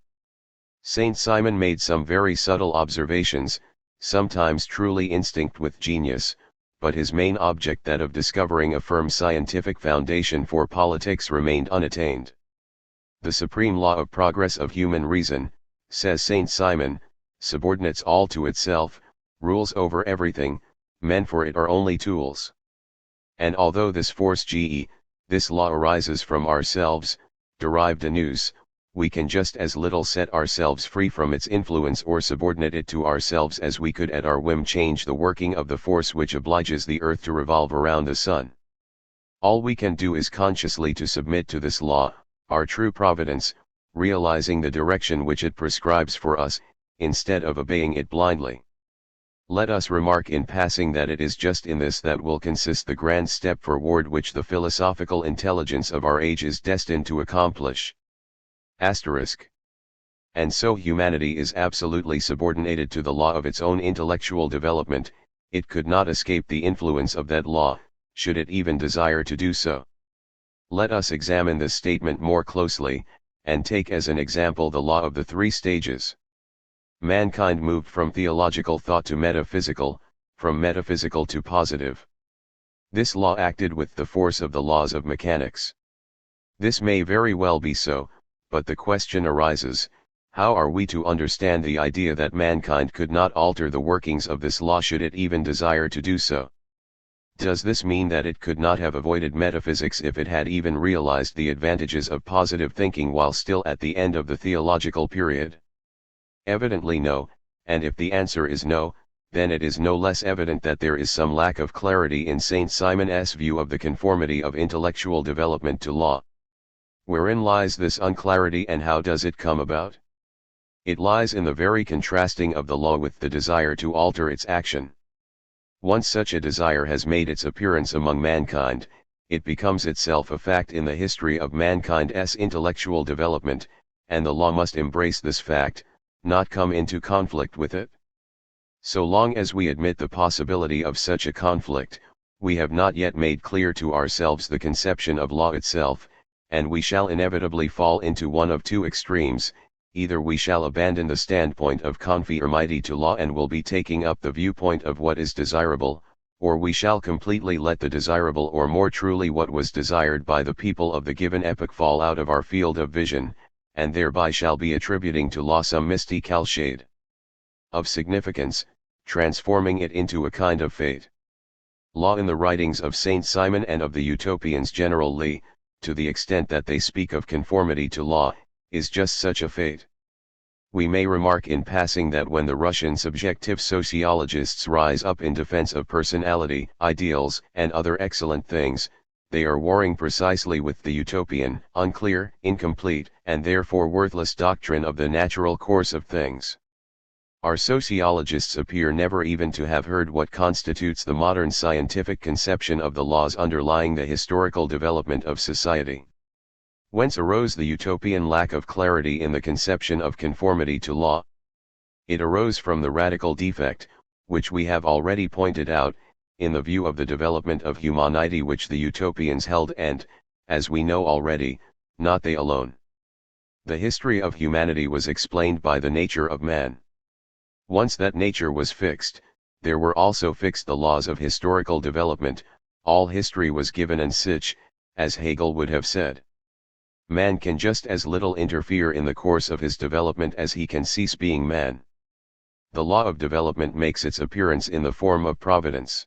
Saint Simon made some very subtle observations, sometimes truly instinct with genius, but his main object, that of discovering a firm scientific foundation for politics, remained unattained. The supreme law of progress of human reason, says Saint Simon, subordinates all to itself, rules over everything, men for it are only tools. And although this force this law arises from ourselves, derived anew, we can just as little set ourselves free from its influence or subordinate it to ourselves as we could at our whim change the working of the force which obliges the earth to revolve around the sun. All we can do is consciously to submit to this law, our true providence, realizing the direction which it prescribes for us, instead of obeying it blindly. Let us remark in passing that it is just in this that will consist the grand step forward which the philosophical intelligence of our age is destined to accomplish. Asterisk. And so humanity is absolutely subordinated to the law of its own intellectual development, it could not escape the influence of that law, should it even desire to do so. Let us examine this statement more closely, and take as an example the law of the three stages. Mankind moved from theological thought to metaphysical, from metaphysical to positive. This law acted with the force of the laws of mechanics. This may very well be so, but the question arises, how are we to understand the idea that mankind could not alter the workings of this law should it even desire to do so? Does this mean that it could not have avoided metaphysics if it had even realized the advantages of positive thinking while still at the end of the theological period? Evidently no, and if the answer is no, then it is no less evident that there is some lack of clarity in Saint Simon's view of the conformity of intellectual development to law. Wherein lies this unclarity and how does it come about? It lies in the very contrasting of the law with the desire to alter its action. Once such a desire has made its appearance among mankind, it becomes itself a fact in the history of mankind's intellectual development, and the law must embrace this fact, not come into conflict with it. So long as we admit the possibility of such a conflict, we have not yet made clear to ourselves the conception of law itself, and we shall inevitably fall into one of two extremes: either we shall abandon the standpoint of conformity to law and will be taking up the viewpoint of what is desirable, or we shall completely let the desirable or more truly what was desired by the people of the given epoch fall out of our field of vision, and thereby shall be attributing to law some mystical shade of significance, transforming it into a kind of fate. Law in the writings of Saint Simon and of the Utopians generally, to the extent that they speak of conformity to law, is just such a fate. We may remark in passing that when the Russian subjective sociologists rise up in defense of personality, ideals, and other excellent things, they are warring precisely with the utopian, unclear, incomplete, and therefore worthless doctrine of the natural course of things. Our sociologists appear never even to have heard what constitutes the modern scientific conception of the laws underlying the historical development of society. Whence arose the utopian lack of clarity in the conception of conformity to law? It arose from the radical defect, which we have already pointed out, in the view of the development of humanity which the utopians held and, as we know already, not they alone. The history of humanity was explained by the nature of man. Once that nature was fixed, there were also fixed the laws of historical development, all history was given and sich, as Hegel would have said. Man can just as little interfere in the course of his development as he can cease being man. The law of development makes its appearance in the form of providence.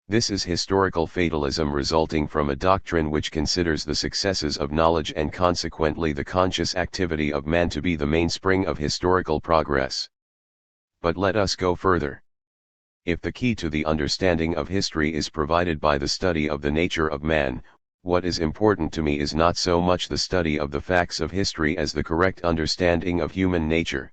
This is historical fatalism resulting from a doctrine which considers the successes of knowledge and consequently the conscious activity of man to be the mainspring of historical progress. But let us go further. If the key to the understanding of history is provided by the study of the nature of man, what is important to me is not so much the study of the facts of history as the correct understanding of human nature.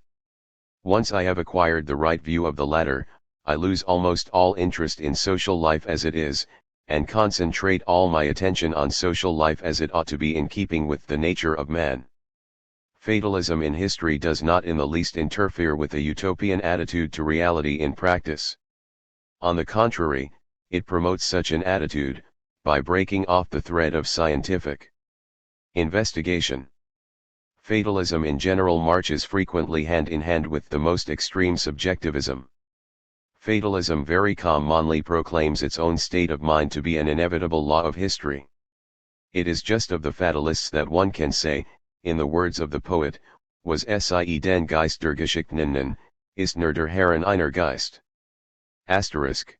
Once I have acquired the right view of the latter, I lose almost all interest in social life as it is, and concentrate all my attention on social life as it ought to be in keeping with the nature of man. Fatalism in history does not in the least interfere with a utopian attitude to reality in practice. On the contrary, it promotes such an attitude, by breaking off the thread of scientific investigation. Fatalism in general marches frequently hand in hand with the most extreme subjectivism. Fatalism very commonly proclaims its own state of mind to be an inevitable law of history. It is just of the fatalists that one can say, in the words of the poet, was sie den Geist der Geschichten, ist nur der Herren einer Geist. Asterisk.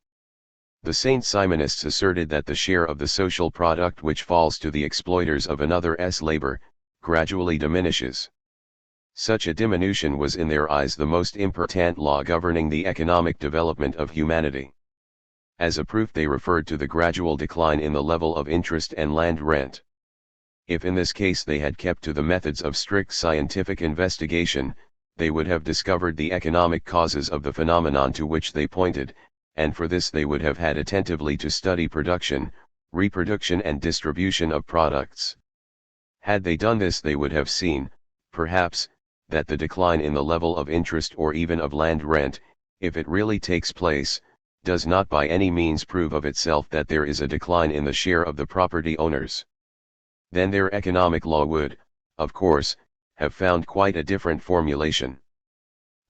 The Saint Simonists asserted that the share of the social product which falls to the exploiters of another's labor, gradually diminishes. Such a diminution was in their eyes the most important law governing the economic development of humanity. As a proof they referred to the gradual decline in the level of interest and land rent. If in this case they had kept to the methods of strict scientific investigation, they would have discovered the economic causes of the phenomenon to which they pointed, and for this they would have had attentively to study production, reproduction and distribution of products. Had they done this they would have seen, perhaps, that the decline in the level of interest or even of land rent, if it really takes place, does not by any means prove of itself that there is a decline in the share of the property owners. Then their economic law would, of course, have found quite a different formulation.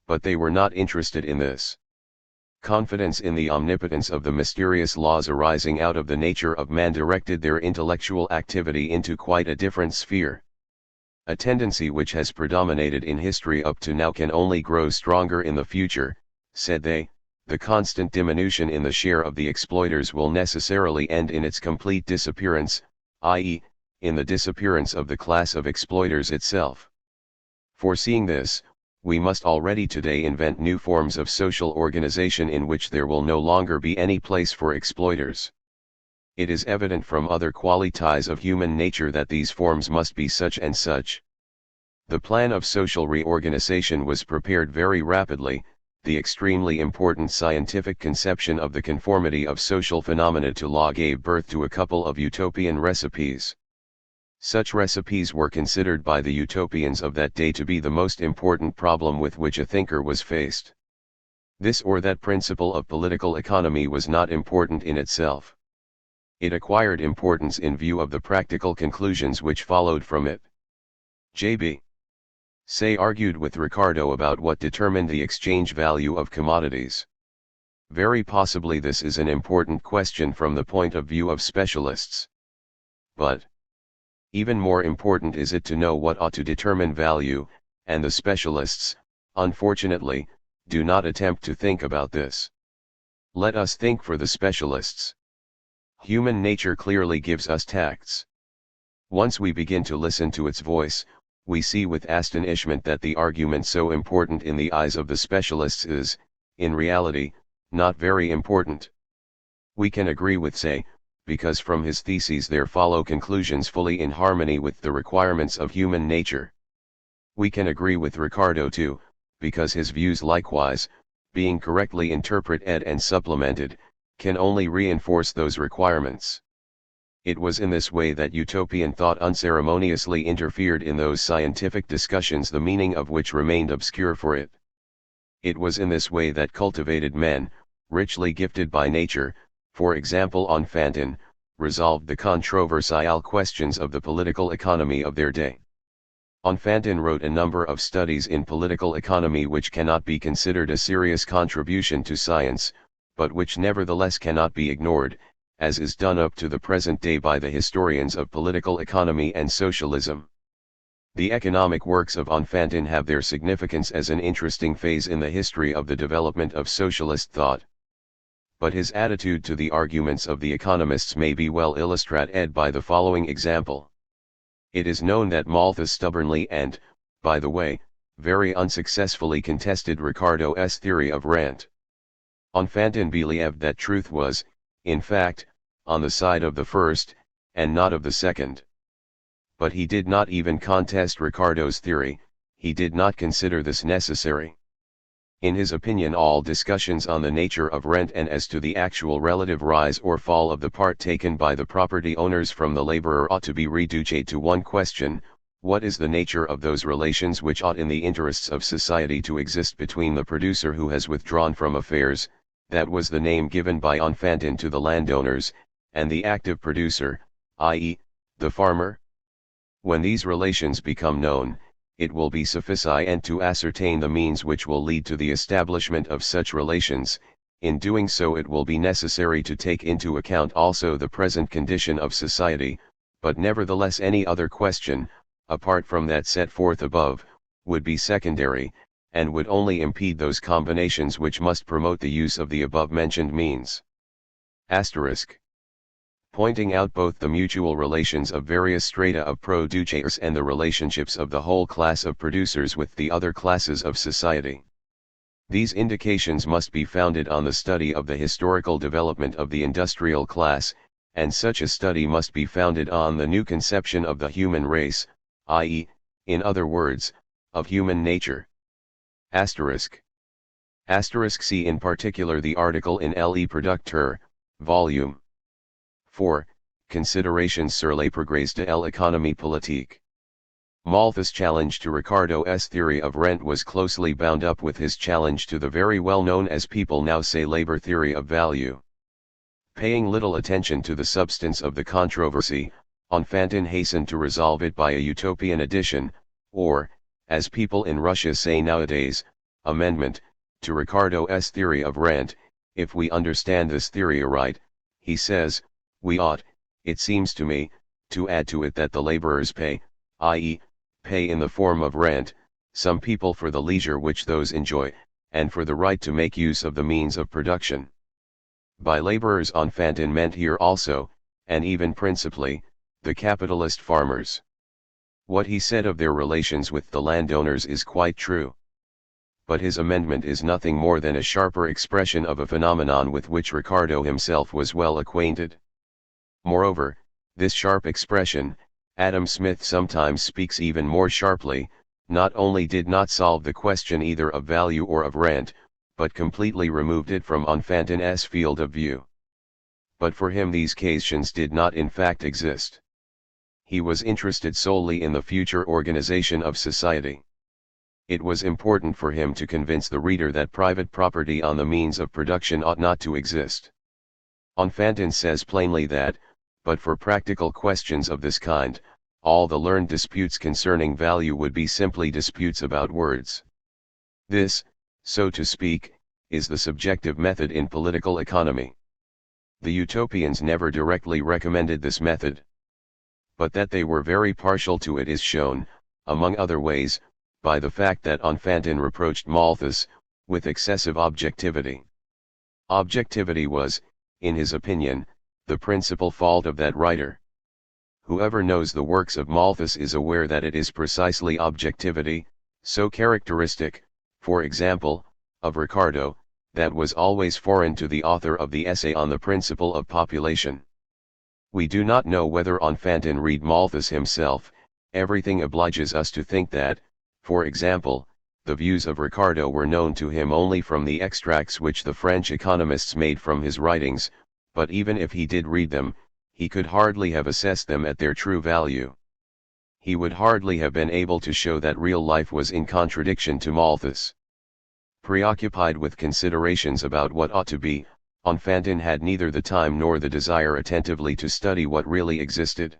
But they were not interested in this. Confidence in the omnipotence of the mysterious laws arising out of the nature of man directed their intellectual activity into quite a different sphere. A tendency which has predominated in history up to now can only grow stronger in the future, said they. The constant diminution in the share of the exploiters will necessarily end in its complete disappearance, i.e., in the disappearance of the class of exploiters itself. Foreseeing this, we must already today invent new forms of social organization in which there will no longer be any place for exploiters. It is evident from other qualities of human nature that these forms must be such and such. The plan of social reorganization was prepared very rapidly. The extremely important scientific conception of the conformity of social phenomena to law gave birth to a couple of utopian recipes. Such recipes were considered by the utopians of that day to be the most important problem with which a thinker was faced. This or that principle of political economy was not important in itself. It acquired importance in view of the practical conclusions which followed from it. J.B. Say argued with Ricardo about what determined the exchange value of commodities. Very possibly this is an important question from the point of view of specialists. But even more important is it to know what ought to determine value, and the specialists, unfortunately, do not attempt to think about this. Let us think for the specialists. Human nature clearly gives us tacts. Once we begin to listen to its voice, we see with astonishment that the argument so important in the eyes of the specialists is, in reality, not very important. We can agree with Say, because from his theses there follow conclusions fully in harmony with the requirements of human nature. We can agree with Ricardo too, because his views likewise, being correctly interpreted and supplemented, can only reinforce those requirements. It was in this way that utopian thought unceremoniously interfered in those scientific discussions the meaning of which remained obscure for it. It was in this way that cultivated men, richly gifted by nature, for example Enfantin, resolved the controversial questions of the political economy of their day. Enfantin wrote a number of studies in political economy which cannot be considered a serious contribution to science, but which nevertheless cannot be ignored, as is done up to the present day by the historians of political economy and socialism. The economic works of Enfantin have their significance as an interesting phase in the history of the development of socialist thought. But his attitude to the arguments of the economists may be well illustrated by the following example. It is known that Malthus stubbornly and, by the way, very unsuccessfully contested Ricardo's theory of rent. Enfantin believed that truth was, in fact, on the side of the first, and not of the second. But he did not even contest Ricardo's theory, he did not consider this necessary. In his opinion all discussions on the nature of rent and as to the actual relative rise or fall of the part taken by the property owners from the laborer ought to be reduced to one question: what is the nature of those relations which ought in the interests of society to exist between the producer who has withdrawn from affairs, that was the name given by Enfantin to the landowners, and the active producer, i.e., the farmer? When these relations become known, it will be sufficient to ascertain the means which will lead to the establishment of such relations. In doing so it will be necessary to take into account also the present condition of society, but nevertheless any other question, apart from that set forth above, would be secondary, and would only impede those combinations which must promote the use of the above-mentioned means. Asterisk. Pointing out both the mutual relations of various strata of producers and the relationships of the whole class of producers with the other classes of society. These indications must be founded on the study of the historical development of the industrial class, and such a study must be founded on the new conception of the human race, i.e., in other words, of human nature. Asterisk. See in particular the article in Le Producteur, Volume 4, Considerations sur les progrès de l'économie politique. Malthus' challenge to Ricardo's theory of rent was closely bound up with his challenge to the very well-known, as people now say, labor theory of value. Paying little attention to the substance of the controversy, Enfantin hastened to resolve it by a utopian addition, or, as people in Russia say nowadays, amendment, to Ricardo's theory of rent. If we understand this theory aright, he says, we ought, it seems to me, to add to it that the laborers pay, i.e., pay in the form of rent, some people for the leisure which those enjoy, and for the right to make use of the means of production. By laborers Enfantin meant here also, and even principally, the capitalist farmers. What he said of their relations with the landowners is quite true. But his amendment is nothing more than a sharper expression of a phenomenon with which Ricardo himself was well acquainted. Moreover, this sharp expression, Adam Smith sometimes speaks even more sharply, not only did not solve the question either of value or of rent, but completely removed it from Enfantin's field of view. But for him these questions did not in fact exist. He was interested solely in the future organization of society. It was important for him to convince the reader that private property on the means of production ought not to exist. Enfantin says plainly that, but for practical questions of this kind, all the learned disputes concerning value would be simply disputes about words. This, so to speak, is the subjective method in political economy. The utopians never directly recommended this method. But that they were very partial to it is shown, among other ways, by the fact that Enfantin reproached Malthus with excessive objectivity. Objectivity was, in his opinion, the principal fault of that writer. Whoever knows the works of Malthus is aware that it is precisely objectivity, so characteristic, for example, of Ricardo, that was always foreign to the author of the essay on the principle of population. We do not know whether Enfantin read Malthus himself. Everything obliges us to think that, for example, the views of Ricardo were known to him only from the extracts which the French economists made from his writings, but even if he did read them, he could hardly have assessed them at their true value. He would hardly have been able to show that real life was in contradiction to Malthus. Preoccupied with considerations about what ought to be, Enfantin had neither the time nor the desire attentively to study what really existed.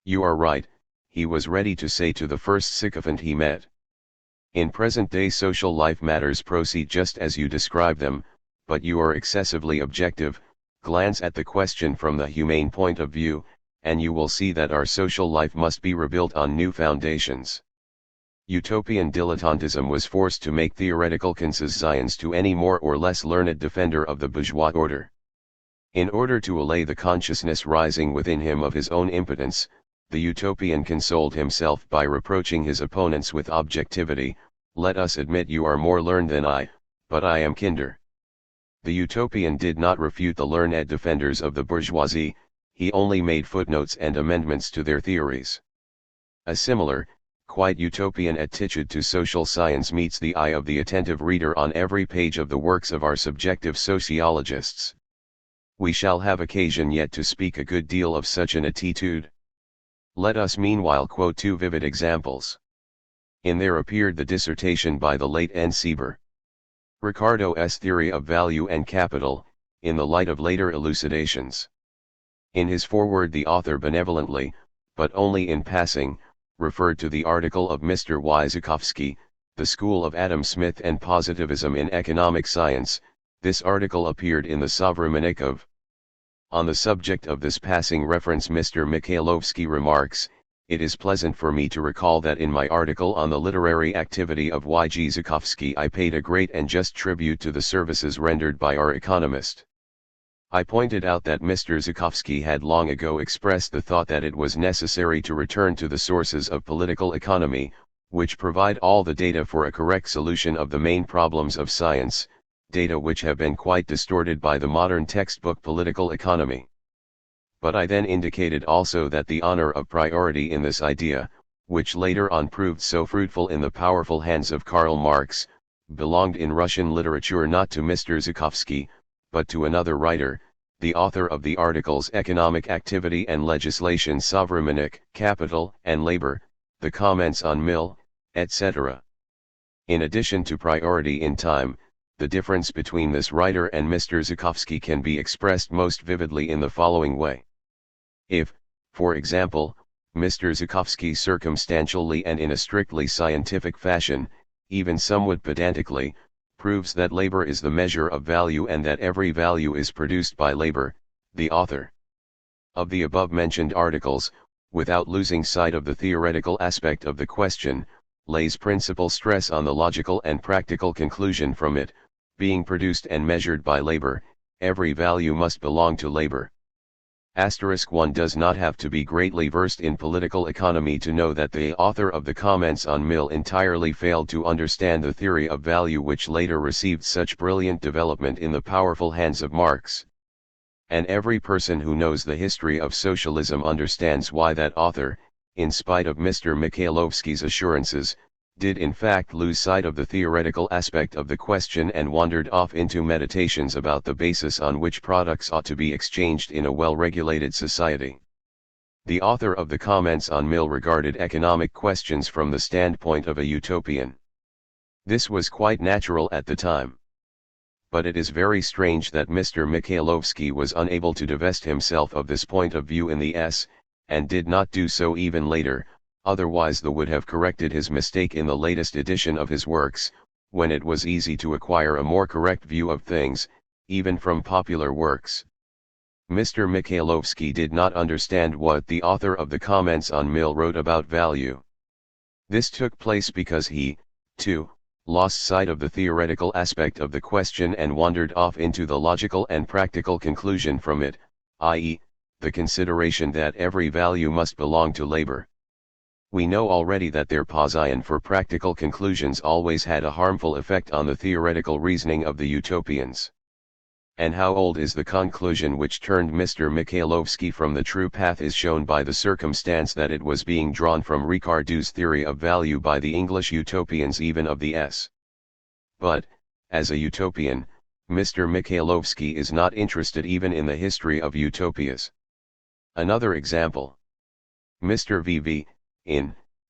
You are right, he was ready to say to the first sycophant he met. In present-day social life matters proceed just as you describe them, but you are excessively objective. Glance at the question from the humane point of view, and you will see that our social life must be rebuilt on new foundations. Utopian dilettantism was forced to make theoretical concessions to any more or less learned defender of the bourgeois order. In order to allay the consciousness rising within him of his own impotence, the utopian consoled himself by reproaching his opponents with objectivity. Let us admit you are more learned than I, but I am kinder. The utopian did not refute the learned defenders of the bourgeoisie, he only made footnotes and amendments to their theories. A similar, quite utopian attitude to social science meets the eye of the attentive reader on every page of the works of our subjective sociologists. We shall have occasion yet to speak a good deal of such an attitude. Let us meanwhile quote two vivid examples. In there appeared the dissertation by the late N. Sieber. Ricardo's theory of value and capital, in the light of later elucidations. In his foreword the author benevolently, but only in passing, referred to the article of Mr. Wyszykowski, The School of Adam Smith and Positivism in Economic Science. This article appeared in the Sovremennikov. On the subject of this passing reference Mr. Mikhailovsky remarks, it is pleasant for me to recall that in my article on the literary activity of Y.G. Zhukovsky I paid a great and just tribute to the services rendered by our economist. I pointed out that Mr. Zhukovsky had long ago expressed the thought that it was necessary to return to the sources of political economy, which provide all the data for a correct solution of the main problems of science, data which have been quite distorted by the modern textbook political economy. But I then indicated also that the honor of priority in this idea, which later on proved so fruitful in the powerful hands of Karl Marx, belonged in Russian literature not to Mr. Zhukovsky, but to another writer, the author of the articles Economic Activity and Legislation Sovremenic, Capital and Labor, the comments on Mill, etc. In addition to priority in time, the difference between this writer and Mr. Zhukovsky can be expressed most vividly in the following way. If, for example, Mr. Zhukovsky circumstantially and in a strictly scientific fashion, even somewhat pedantically, proves that labor is the measure of value and that every value is produced by labor, the author of the above-mentioned articles, without losing sight of the theoretical aspect of the question, lays principal stress on the logical and practical conclusion from it, being produced and measured by labor, every value must belong to labor. One does not have to be greatly versed in political economy to know that the author of the comments on Mill entirely failed to understand the theory of value which later received such brilliant development in the powerful hands of Marx. And every person who knows the history of socialism understands why that author, in spite of Mr. Mikhailovsky's assurances, did in fact lose sight of the theoretical aspect of the question and wandered off into meditations about the basis on which products ought to be exchanged in a well-regulated society. The author of the comments on Mill regarded economic questions from the standpoint of a utopian. This was quite natural at the time. But it is very strange that Mr. Mikhailovsky was unable to divest himself of this point of view in the S, and did not do so even later, otherwise the would have corrected his mistake in the latest edition of his works, when it was easy to acquire a more correct view of things, even from popular works. Mr. Mikhailovsky did not understand what the author of the comments on Mill wrote about value. This took place because he, too, lost sight of the theoretical aspect of the question and wandered off into the logical and practical conclusion from it, i.e., the consideration that every value must belong to labor. We know already that their position for practical conclusions always had a harmful effect on the theoretical reasoning of the utopians. And how old is the conclusion which turned Mr. Mikhailovsky from the true path is shown by the circumstance that it was being drawn from Ricardo's theory of value by the English utopians even of the S. But, as a utopian, Mr. Mikhailovsky is not interested even in the history of utopias. Another example. Mr. V.V.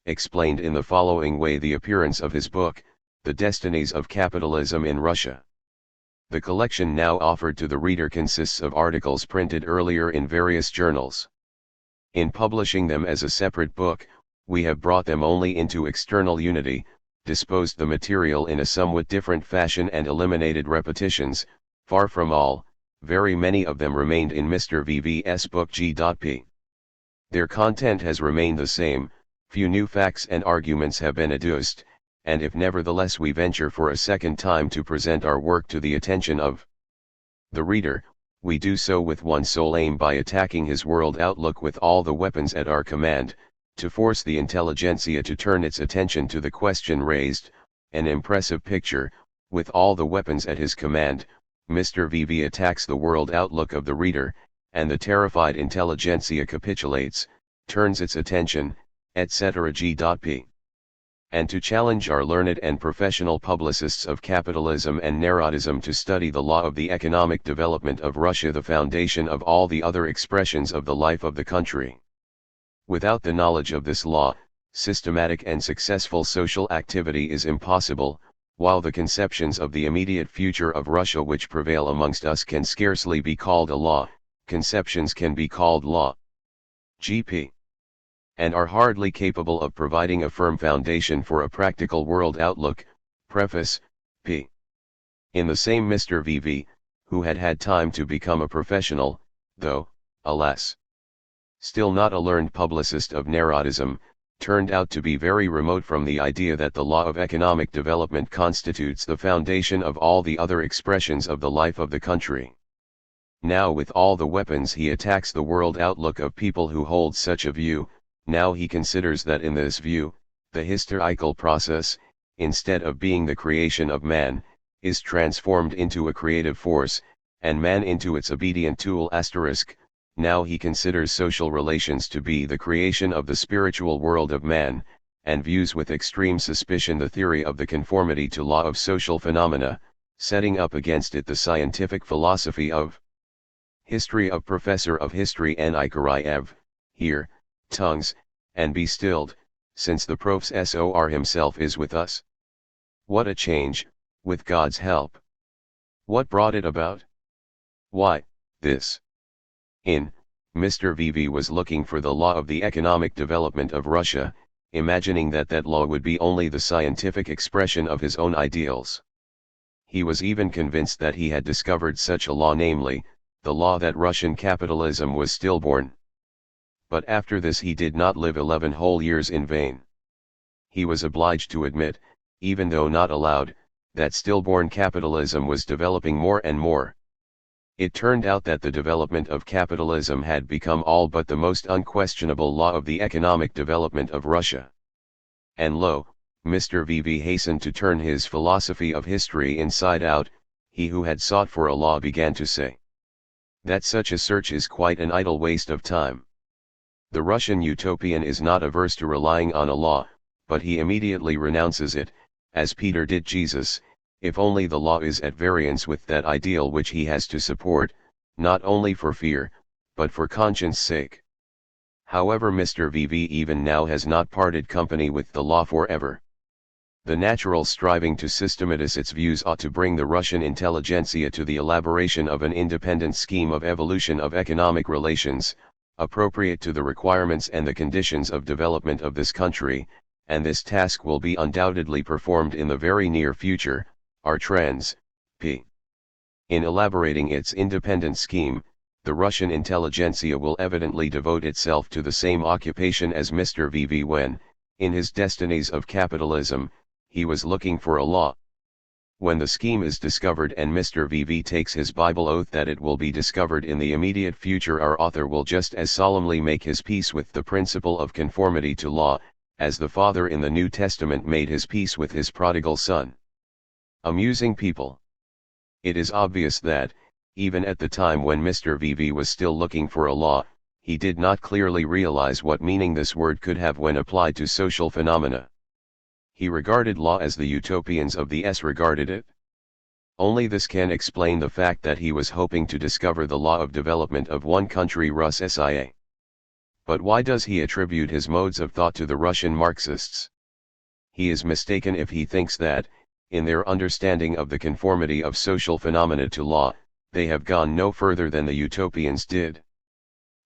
explained in the following way the appearance of his book, The Destinies of Capitalism in Russia. The collection now offered to the reader consists of articles printed earlier in various journals. In publishing them as a separate book, we have brought them only into external unity, disposed the material in a somewhat different fashion and eliminated repetitions. Far from all, very many of them remained in Mr. V.V.'s book G.P. Their content has remained the same, few new facts and arguments have been adduced, and if nevertheless we venture for a second time to present our work to the attention of the reader, we do so with one sole aim by attacking his world outlook with all the weapons at our command, to force the intelligentsia to turn its attention to the question raised, an impressive picture, with all the weapons at his command. Mr. V.V. attacks the world outlook of the reader, and the terrified intelligentsia capitulates, turns its attention, etc. G.P. And to challenge our learned and professional publicists of capitalism and Narodism to study the law of the economic development of Russia, the foundation of all the other expressions of the life of the country. Without the knowledge of this law, systematic and successful social activity is impossible, while the conceptions of the immediate future of Russia which prevail amongst us can scarcely be called a law, conceptions can be called law. G.P. and are hardly capable of providing a firm foundation for a practical world outlook. Preface, p. In the same Mr. V.V., who had had time to become a professional, though, alas, still not a learned publicist of Narodism, turned out to be very remote from the idea that the law of economic development constitutes the foundation of all the other expressions of the life of the country. Now with all the weapons he attacks the world outlook of people who hold such a view. Now he considers that in this view, the historical process, instead of being the creation of man, is transformed into a creative force, and man into its obedient tool. Now he considers social relations to be the creation of the spiritual world of man, and views with extreme suspicion the theory of the conformity to law of social phenomena, setting up against it the scientific philosophy of history of Professor of History Plekanov. Here, tongues, and be stilled, since the Professor himself is with us. What a change, with God's help! What brought it about? Why, this. Mr. VV was looking for the law of the economic development of Russia, imagining that that law would be only the scientific expression of his own ideals. He was even convinced that he had discovered such a law, namely, the law that Russian capitalism was stillborn. But after this he did not live 11 whole years in vain. He was obliged to admit, even though not allowed, that stillborn capitalism was developing more and more. It turned out that the development of capitalism had become all but the most unquestionable law of the economic development of Russia. And lo, Mr. VV hastened to turn his philosophy of history inside out. He who had sought for a law began to say that such a search is quite an idle waste of time. The Russian utopian is not averse to relying on a law, but he immediately renounces it, as Peter did Jesus, if only the law is at variance with that ideal which he has to support, not only for fear, but for conscience' sake. However, Mr. VV even now has not parted company with the law forever. The natural striving to systematize its views ought to bring the Russian intelligentsia to the elaboration of an independent scheme of evolution of economic relations, appropriate to the requirements and the conditions of development of this country, and this task will be undoubtedly performed in the very near future. Our trends, p. In elaborating its independent scheme, the Russian intelligentsia will evidently devote itself to the same occupation as Mr. VV when, in his Destinies of Capitalism, he was looking for a law. When the scheme is discovered and Mr. VV takes his Bible oath that it will be discovered in the immediate future, our author will just as solemnly make his peace with the principle of conformity to law, as the Father in the New Testament made his peace with his prodigal son. Amusing people. It is obvious that, even at the time when Mr. VV was still looking for a law, he did not clearly realize what meaning this word could have when applied to social phenomena. He regarded law as the utopians of the S regarded it. Only this can explain the fact that he was hoping to discover the law of development of one country, Russia. But why does he attribute his modes of thought to the Russian Marxists? He is mistaken if he thinks that, in their understanding of the conformity of social phenomena to law, they have gone no further than the utopians did.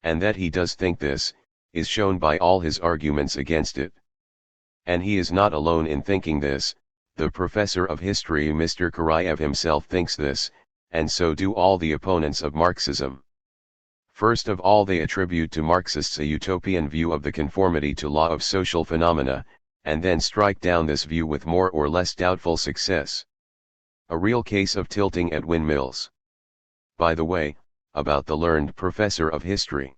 And that he does think this, is shown by all his arguments against it. And he is not alone in thinking this. The professor of history Mr. Karayev himself thinks this, and so do all the opponents of Marxism. First of all, they attribute to Marxists a utopian view of the conformity to law of social phenomena, and then strike down this view with more or less doubtful success. A real case of tilting at windmills. By the way, about the learned professor of history.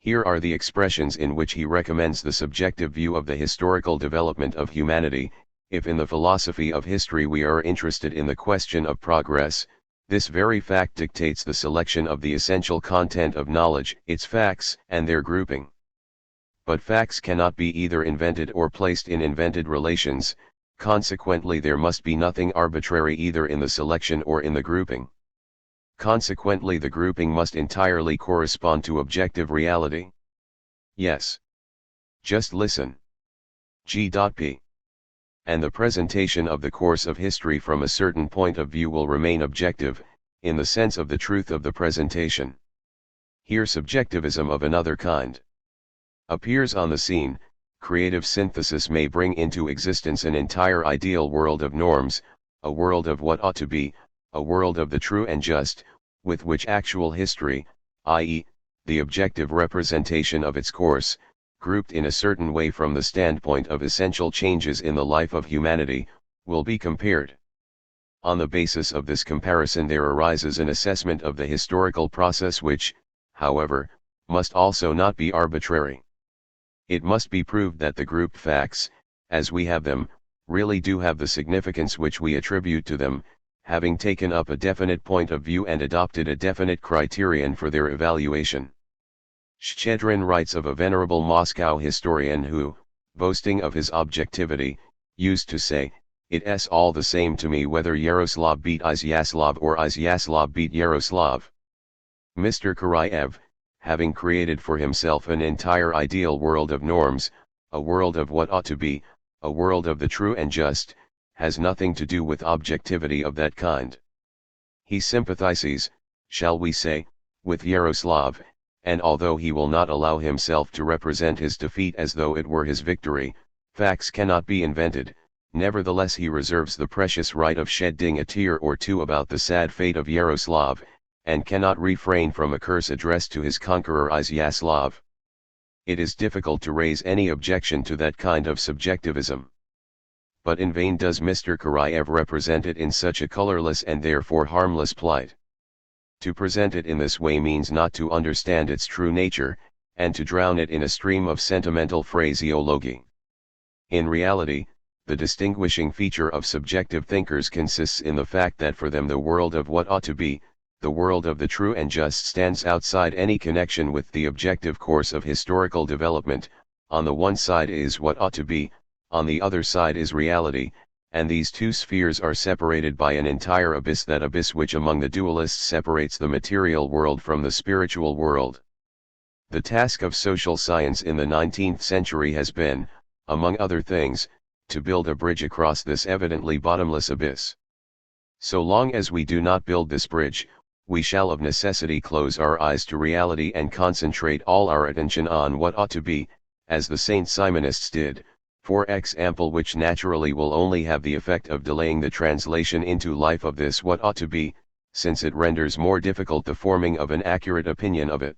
Here are the expressions in which he recommends the subjective view of the historical development of humanity. If in the philosophy of history we are interested in the question of progress, this very fact dictates the selection of the essential content of knowledge, its facts, and their grouping. But facts cannot be either invented or placed in invented relations, consequently there must be nothing arbitrary either in the selection or in the grouping. Consequently the grouping must entirely correspond to objective reality. Yes. Just listen. G.P. And the presentation of the course of history from a certain point of view will remain objective, in the sense of the truth of the presentation. Here subjectivism of another kind appears on the scene. Creative synthesis may bring into existence an entire ideal world of norms, a world of what ought to be, a world of the true and just, with which actual history, i.e., the objective representation of its course, grouped in a certain way from the standpoint of essential changes in the life of humanity, will be compared. On the basis of this comparison there arises an assessment of the historical process which, however, must also not be arbitrary. It must be proved that the grouped facts, as we have them, really do have the significance which we attribute to them, having taken up a definite point of view and adopted a definite criterion for their evaluation. Shchedrin writes of a venerable Moscow historian who, boasting of his objectivity, used to say, "It's all the same to me whether Yaroslav beat Izyaslav or Izyaslav beat Yaroslav." Mr. Karayev, having created for himself an entire ideal world of norms, a world of what ought to be, a world of the true and just, has nothing to do with objectivity of that kind. He sympathizes, shall we say, with Yaroslav, and although he will not allow himself to represent his defeat as though it were his victory, facts cannot be invented, nevertheless he reserves the precious right of shedding a tear or two about the sad fate of Yaroslav, and cannot refrain from a curse addressed to his conqueror Izyaslav. It is difficult to raise any objection to that kind of subjectivism. But in vain does Mr. Karayev represent it in such a colorless and therefore harmless plight. To present it in this way means not to understand its true nature, and to drown it in a stream of sentimental phraseology. In reality, the distinguishing feature of subjective thinkers consists in the fact that for them the world of what ought to be, the world of the true and just, stands outside any connection with the objective course of historical development. On the one side is what ought to be, on the other side is reality, and these two spheres are separated by an entire abyss, that abyss which among the dualists separates the material world from the spiritual world. The task of social science in the 19th century has been, among other things, to build a bridge across this evidently bottomless abyss. So long as we do not build this bridge, we shall of necessity close our eyes to reality and concentrate all our attention on what ought to be, as the Saint Simonists did, for example, which naturally will only have the effect of delaying the translation into life of this what ought to be, since it renders more difficult the forming of an accurate opinion of it.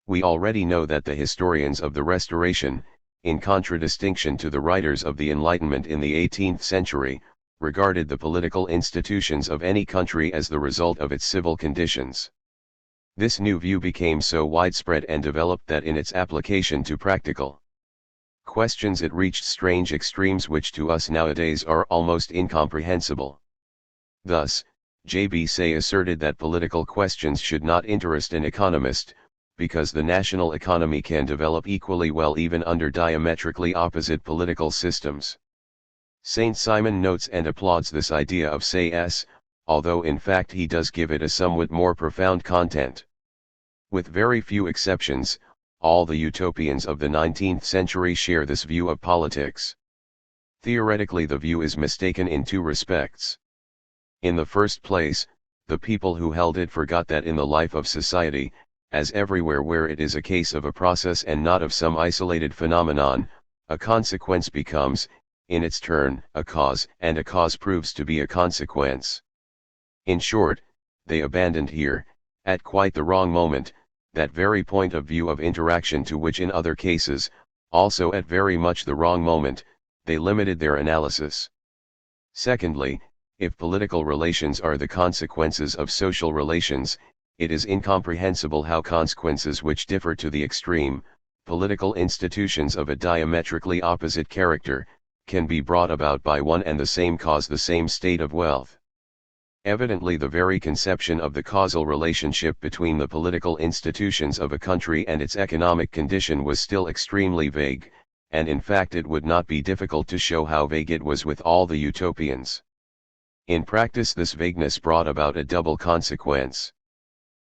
We already know that the historians of the Restoration, in contradistinction to the writers of the Enlightenment in the 18th century, regarded the political institutions of any country as the result of its civil conditions. This new view became so widespread and developed that in its application to practical questions it reached strange extremes which to us nowadays are almost incomprehensible. Thus, J.B. Say asserted that political questions should not interest an economist, because the national economy can develop equally well even under diametrically opposite political systems. Saint Simon notes and applauds this idea of Say's, although in fact he does give it a somewhat more profound content. With very few exceptions, all the utopians of the 19th century share this view of politics. Theoretically, the view is mistaken in two respects. In the first place, the people who held it forgot that in the life of society, as everywhere where it is a case of a process and not of some isolated phenomenon, a consequence becomes, in its turn, a cause, and a cause proves to be a consequence. In short, they abandoned here, at quite the wrong moment, that very point of view of interaction to which in other cases, also at very much the wrong moment, they limited their analysis. Secondly, if political relations are the consequences of social relations, it is incomprehensible how consequences which differ to the extreme, political institutions of a diametrically opposite character, can be brought about by one and the same cause, the same state of wealth. Evidently the very conception of the causal relationship between the political institutions of a country and its economic condition was still extremely vague, and in fact it would not be difficult to show how vague it was with all the utopians. In practice this vagueness brought about a double consequence.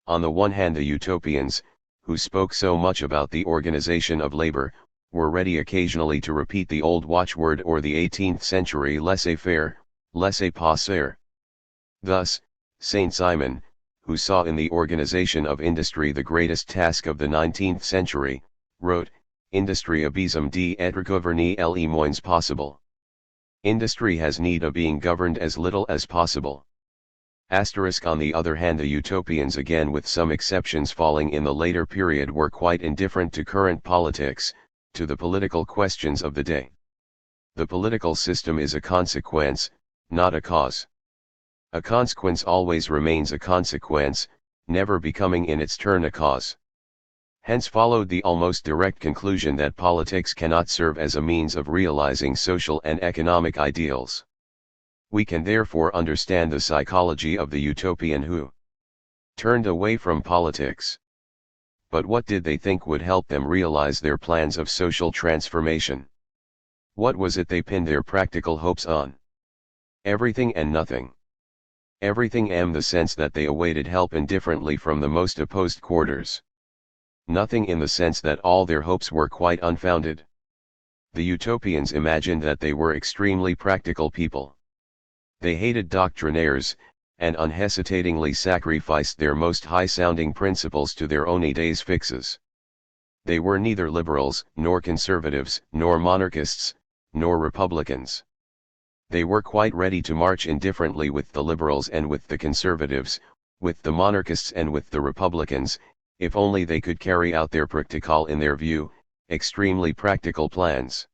On the one hand, the utopians, who spoke so much about the organization of labor, were ready occasionally to repeat the old watchword or the 18th century laissez-faire, laissez-passer. Thus, Saint Simon, who saw in the organization of industry the greatest task of the 19th century, wrote, "Industrie a besoin d'être gouvernée le moins possible." Industry has need of being governed as little as possible. Asterisk on the other hand, the utopians, again with some exceptions falling in the later period, were quite indifferent to current politics, to the political questions of the day. The political system is a consequence, not a cause. A consequence always remains a consequence, never becoming in its turn a cause. Hence followed the almost direct conclusion that politics cannot serve as a means of realizing social and economic ideals. We can therefore understand the psychology of the utopian who turned away from politics. But what did they think would help them realize their plans of social transformation? What was it they pinned their practical hopes on? Everything and nothing. Everything in the sense that they awaited help indifferently from the most opposed quarters. Nothing in the sense that all their hopes were quite unfounded. The utopians imagined that they were extremely practical people. They hated doctrinaires, and unhesitatingly sacrificed their most high-sounding principles to their own idées fixes. They were neither liberals, nor conservatives, nor monarchists, nor republicans. They were quite ready to march indifferently with the liberals and with the conservatives, with the monarchists and with the republicans, if only they could carry out their practical, in their view, extremely practical plans.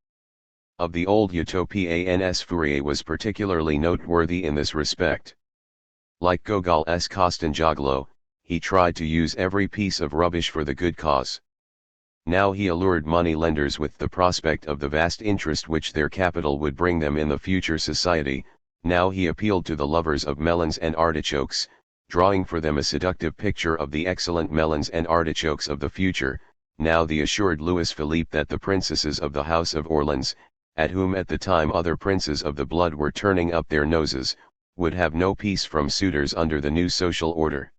Of the old utopians, Fourier was particularly noteworthy in this respect. Like Gogol's Kostanjoglo, he tried to use every piece of rubbish for the good cause. Now he allured money-lenders with the prospect of the vast interest which their capital would bring them in the future society, now he appealed to the lovers of melons and artichokes, drawing for them a seductive picture of the excellent melons and artichokes of the future, now he assured Louis Philippe that the princesses of the House of Orleans, at whom at the time other princes of the blood were turning up their noses, would have no peace from suitors under the new social order.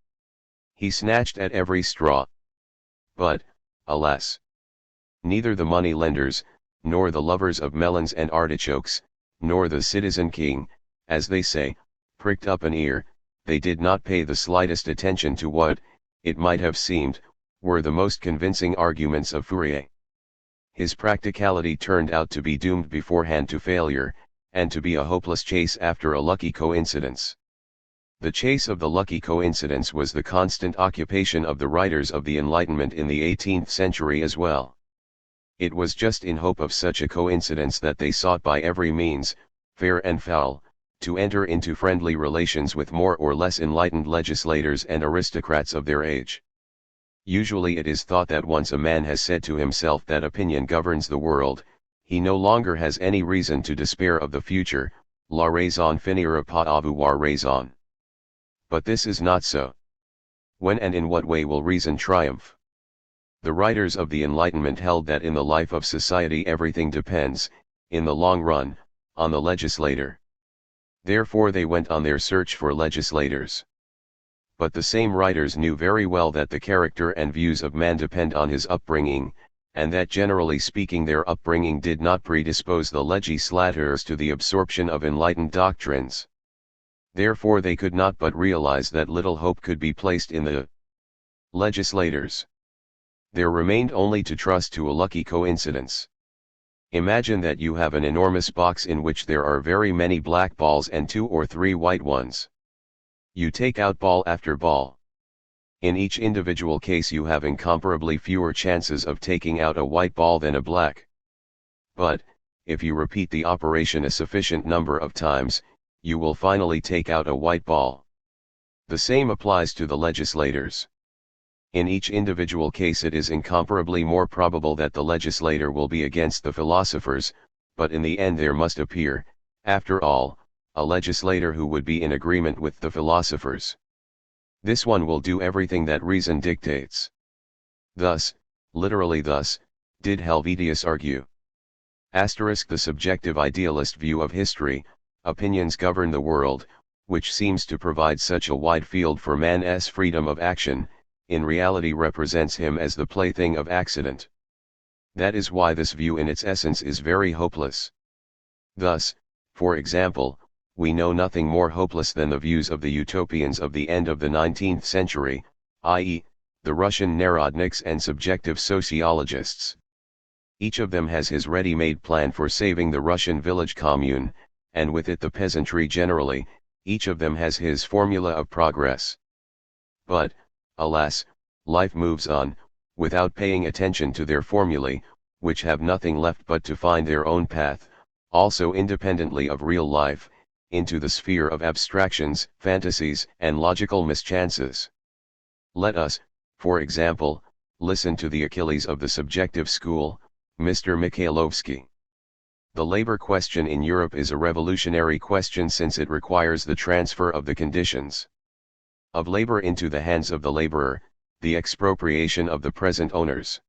He snatched at every straw. But, alas! Neither the money-lenders, nor the lovers of melons and artichokes, nor the citizen king, as they say, pricked up an ear. They did not pay the slightest attention to what, it might have seemed, were the most convincing arguments of Fourier. His practicality turned out to be doomed beforehand to failure, and to be a hopeless chase after a lucky coincidence. The chase of the lucky coincidence was the constant occupation of the writers of the Enlightenment in the 18th century as well. It was just in hope of such a coincidence that they sought by every means, fair and foul, to enter into friendly relations with more or less enlightened legislators and aristocrats of their age. Usually it is thought that once a man has said to himself that opinion governs the world, he no longer has any reason to despair of the future, la raison finira pas avoir raison. But this is not so. When and in what way will reason triumph? The writers of the Enlightenment held that in the life of society everything depends, in the long run, on the legislator. Therefore they went on their search for legislators. But the same writers knew very well that the character and views of man depend on his upbringing, and that generally speaking their upbringing did not predispose the legislators to the absorption of enlightened doctrines. Therefore they could not but realize that little hope could be placed in the legislators. There remained only to trust to a lucky coincidence. Imagine that you have an enormous box in which there are very many black balls and 2 or 3 white ones. You take out ball after ball. In each individual case you have incomparably fewer chances of taking out a white ball than a black. But, if you repeat the operation a sufficient number of times, you will finally take out a white ball. The same applies to the legislators. In each individual case it is incomparably more probable that the legislator will be against the philosophers, but in the end there must appear, after all, a legislator who would be in agreement with the philosophers. This one will do everything that reason dictates. Thus, literally thus, did Helvetius argue. The subjective idealist view of history, opinions govern the world, which seems to provide such a wide field for man's freedom of action, in reality represents him as the plaything of accident. That is why this view in its essence is very hopeless. Thus, for example, we know nothing more hopeless than the views of the utopians of the end of the 19th century, i.e., the Russian Narodniks and subjective sociologists. Each of them has his ready-made plan for saving the Russian village commune, and with it the peasantry generally, each of them has his formula of progress. But, alas, life moves on, without paying attention to their formulae, which have nothing left but to find their own path, also independently of real life, into the sphere of abstractions, fantasies, and logical mischances. Let us, for example, listen to the Achilles of the subjective school, Mr. Mikhailovsky. The labor question in Europe is a revolutionary question since it requires the transfer of the conditions of labor into the hands of the laborer, the expropriation of the present owners.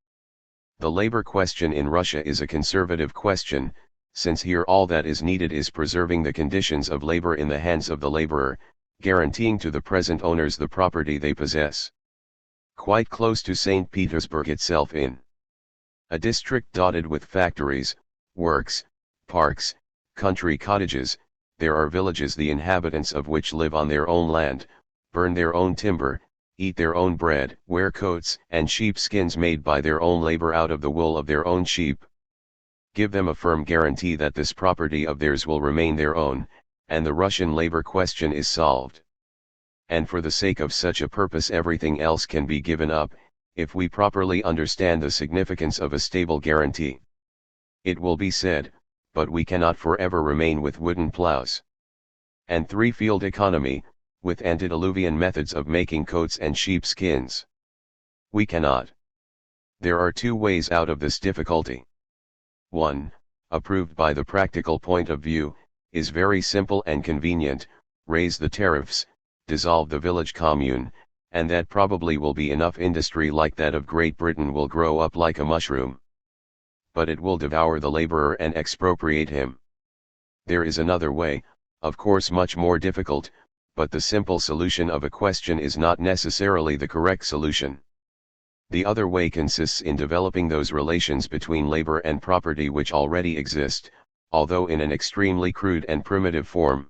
The labor question in Russia is a conservative question, since here all that is needed is preserving the conditions of labor in the hands of the laborer, guaranteeing to the present owners the property they possess. Quite close to St. Petersburg itself, in a district dotted with factories, works, parks, country cottages, there are villages the inhabitants of which live on their own land, burn their own timber, eat their own bread, wear coats and sheepskins made by their own labor out of the wool of their own sheep. Give them a firm guarantee that this property of theirs will remain their own, and the Russian labor question is solved. And for the sake of such a purpose everything else can be given up, if we properly understand the significance of a stable guarantee. It will be said, but we cannot forever remain with wooden plows and three-field economy, with antediluvian methods of making coats and sheepskins. We cannot. There are two ways out of this difficulty. One, approved by the practical point of view, is very simple and convenient: raise the tariffs, dissolve the village commune, and that probably will be enough. Industry like that of Great Britain will grow up like a mushroom. But it will devour the laborer and expropriate him. There is another way, of course much more difficult, but the simple solution of a question is not necessarily the correct solution. The other way consists in developing those relations between labor and property which already exist, although in an extremely crude and primitive form.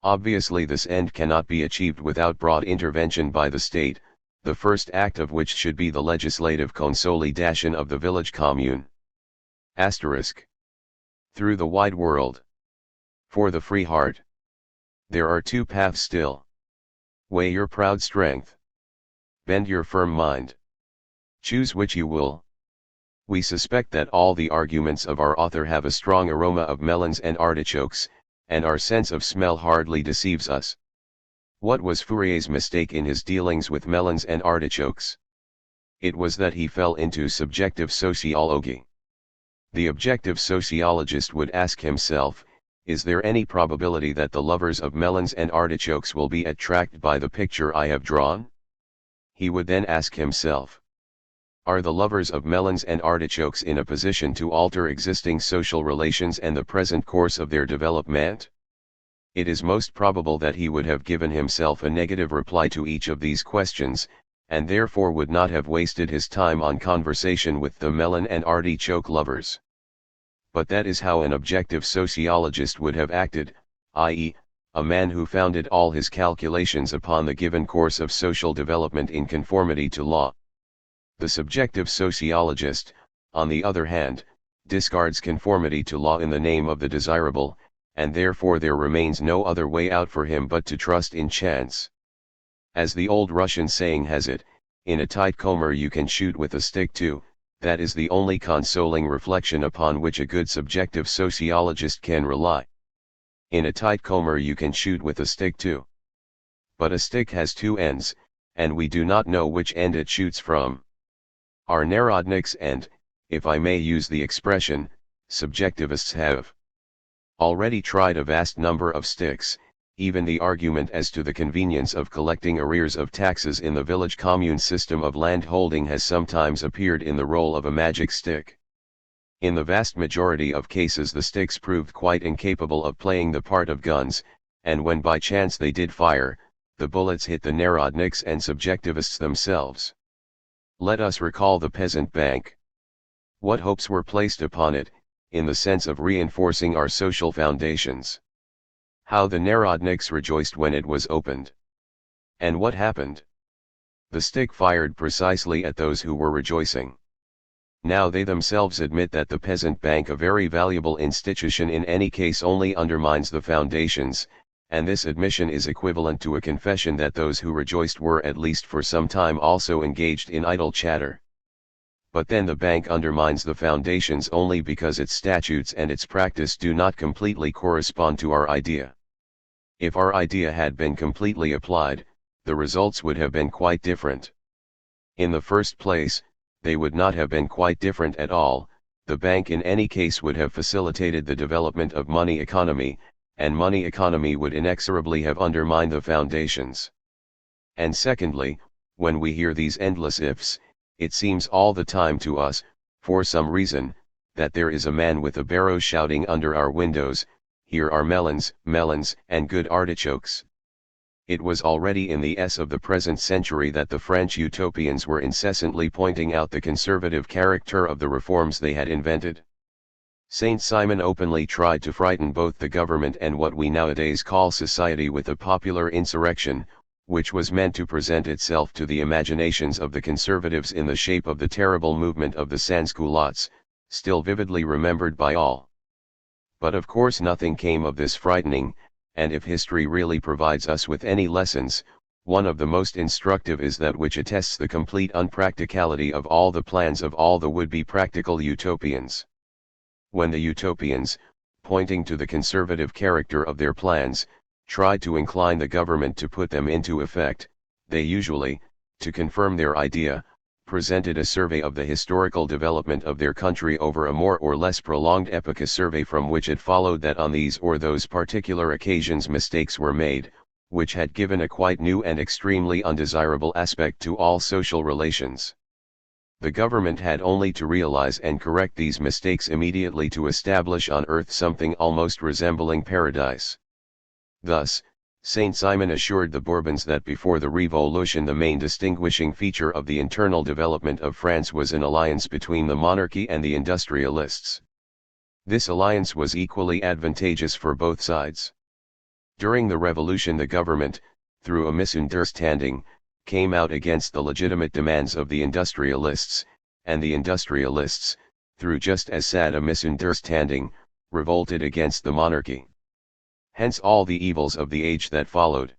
Obviously this end cannot be achieved without broad intervention by the state, the first act of which should be the legislative consolidation of the village commune. Asterisk. Through the wide world. For the free heart. There are two paths still. Weigh your proud strength. Bend your firm mind. Choose which you will. We suspect that all the arguments of our author have a strong aroma of melons and artichokes, and our sense of smell hardly deceives us. What was Fourier's mistake in his dealings with melons and artichokes? It was that he fell into subjective sociology. The objective sociologist would ask himself, is there any probability that the lovers of melons and artichokes will be attracted by the picture I have drawn? He would then ask himself, are the lovers of melons and artichokes in a position to alter existing social relations and the present course of their development? It is most probable that he would have given himself a negative reply to each of these questions, and therefore would not have wasted his time on conversation with the melon and artichoke lovers. But that is how an objective sociologist would have acted, i.e., a man who founded all his calculations upon the given course of social development in conformity to law. The subjective sociologist, on the other hand, discards conformity to law in the name of the desirable, and therefore there remains no other way out for him but to trust in chance. As the old Russian saying has it, in a tight comber you can shoot with a stick too. That is the only consoling reflection upon which a good subjective sociologist can rely. In a tight comber you can shoot with a stick too. But a stick has two ends, and we do not know which end it shoots from. Our narodniks and, if I may use the expression, subjectivists have already tried a vast number of sticks. Even the argument as to the convenience of collecting arrears of taxes in the village commune system of land holding has sometimes appeared in the role of a magic stick. In the vast majority of cases the sticks proved quite incapable of playing the part of guns, and when by chance they did fire, the bullets hit the narodniks and subjectivists themselves. Let us recall the peasant bank. What hopes were placed upon it, in the sense of reinforcing our social foundations? How the narodniks rejoiced when it was opened. And what happened? The stick fired precisely at those who were rejoicing. Now they themselves admit that the peasant bank, a very valuable institution in any case, only undermines the foundations, and this admission is equivalent to a confession that those who rejoiced were at least for some time also engaged in idle chatter. But then the bank undermines the foundations only because its statutes and its practice do not completely correspond to our idea. If our idea had been completely applied, the results would have been quite different. In the first place, they would not have been quite different at all. The bank in any case would have facilitated the development of money economy, and money economy would inexorably have undermined the foundations. And secondly, when we hear these endless ifs, it seems all the time to us, for some reason, that there is a man with a barrow shouting under our windows, "Here are melons, melons, and good artichokes." It was already in the s of the present century that the French utopians were incessantly pointing out the conservative character of the reforms they had invented. Saint Simon openly tried to frighten both the government and what we nowadays call society with a popular insurrection, which was meant to present itself to the imaginations of the conservatives in the shape of the terrible movement of the sans-culottes, still vividly remembered by all. But of course nothing came of this frightening, and if history really provides us with any lessons, one of the most instructive is that which attests the complete unpracticality of all the plans of all the would-be practical utopians. When the utopians, pointing to the conservative character of their plans, tried to incline the government to put them into effect, they usually, to confirm their idea, presented a survey of the historical development of their country over a more or less prolonged epoch, a survey from which it followed that on these or those particular occasions mistakes were made, which had given a quite new and extremely undesirable aspect to all social relations. The government had only to realize and correct these mistakes immediately to establish on earth something almost resembling paradise. Thus, Saint Simon assured the Bourbons that before the Revolution the main distinguishing feature of the internal development of France was an alliance between the monarchy and the industrialists. This alliance was equally advantageous for both sides. During the Revolution the government, through a misunderstanding, came out against the legitimate demands of the industrialists, and the industrialists, through just as sad a misunderstanding, revolted against the monarchy. Hence all the evils of the age that followed.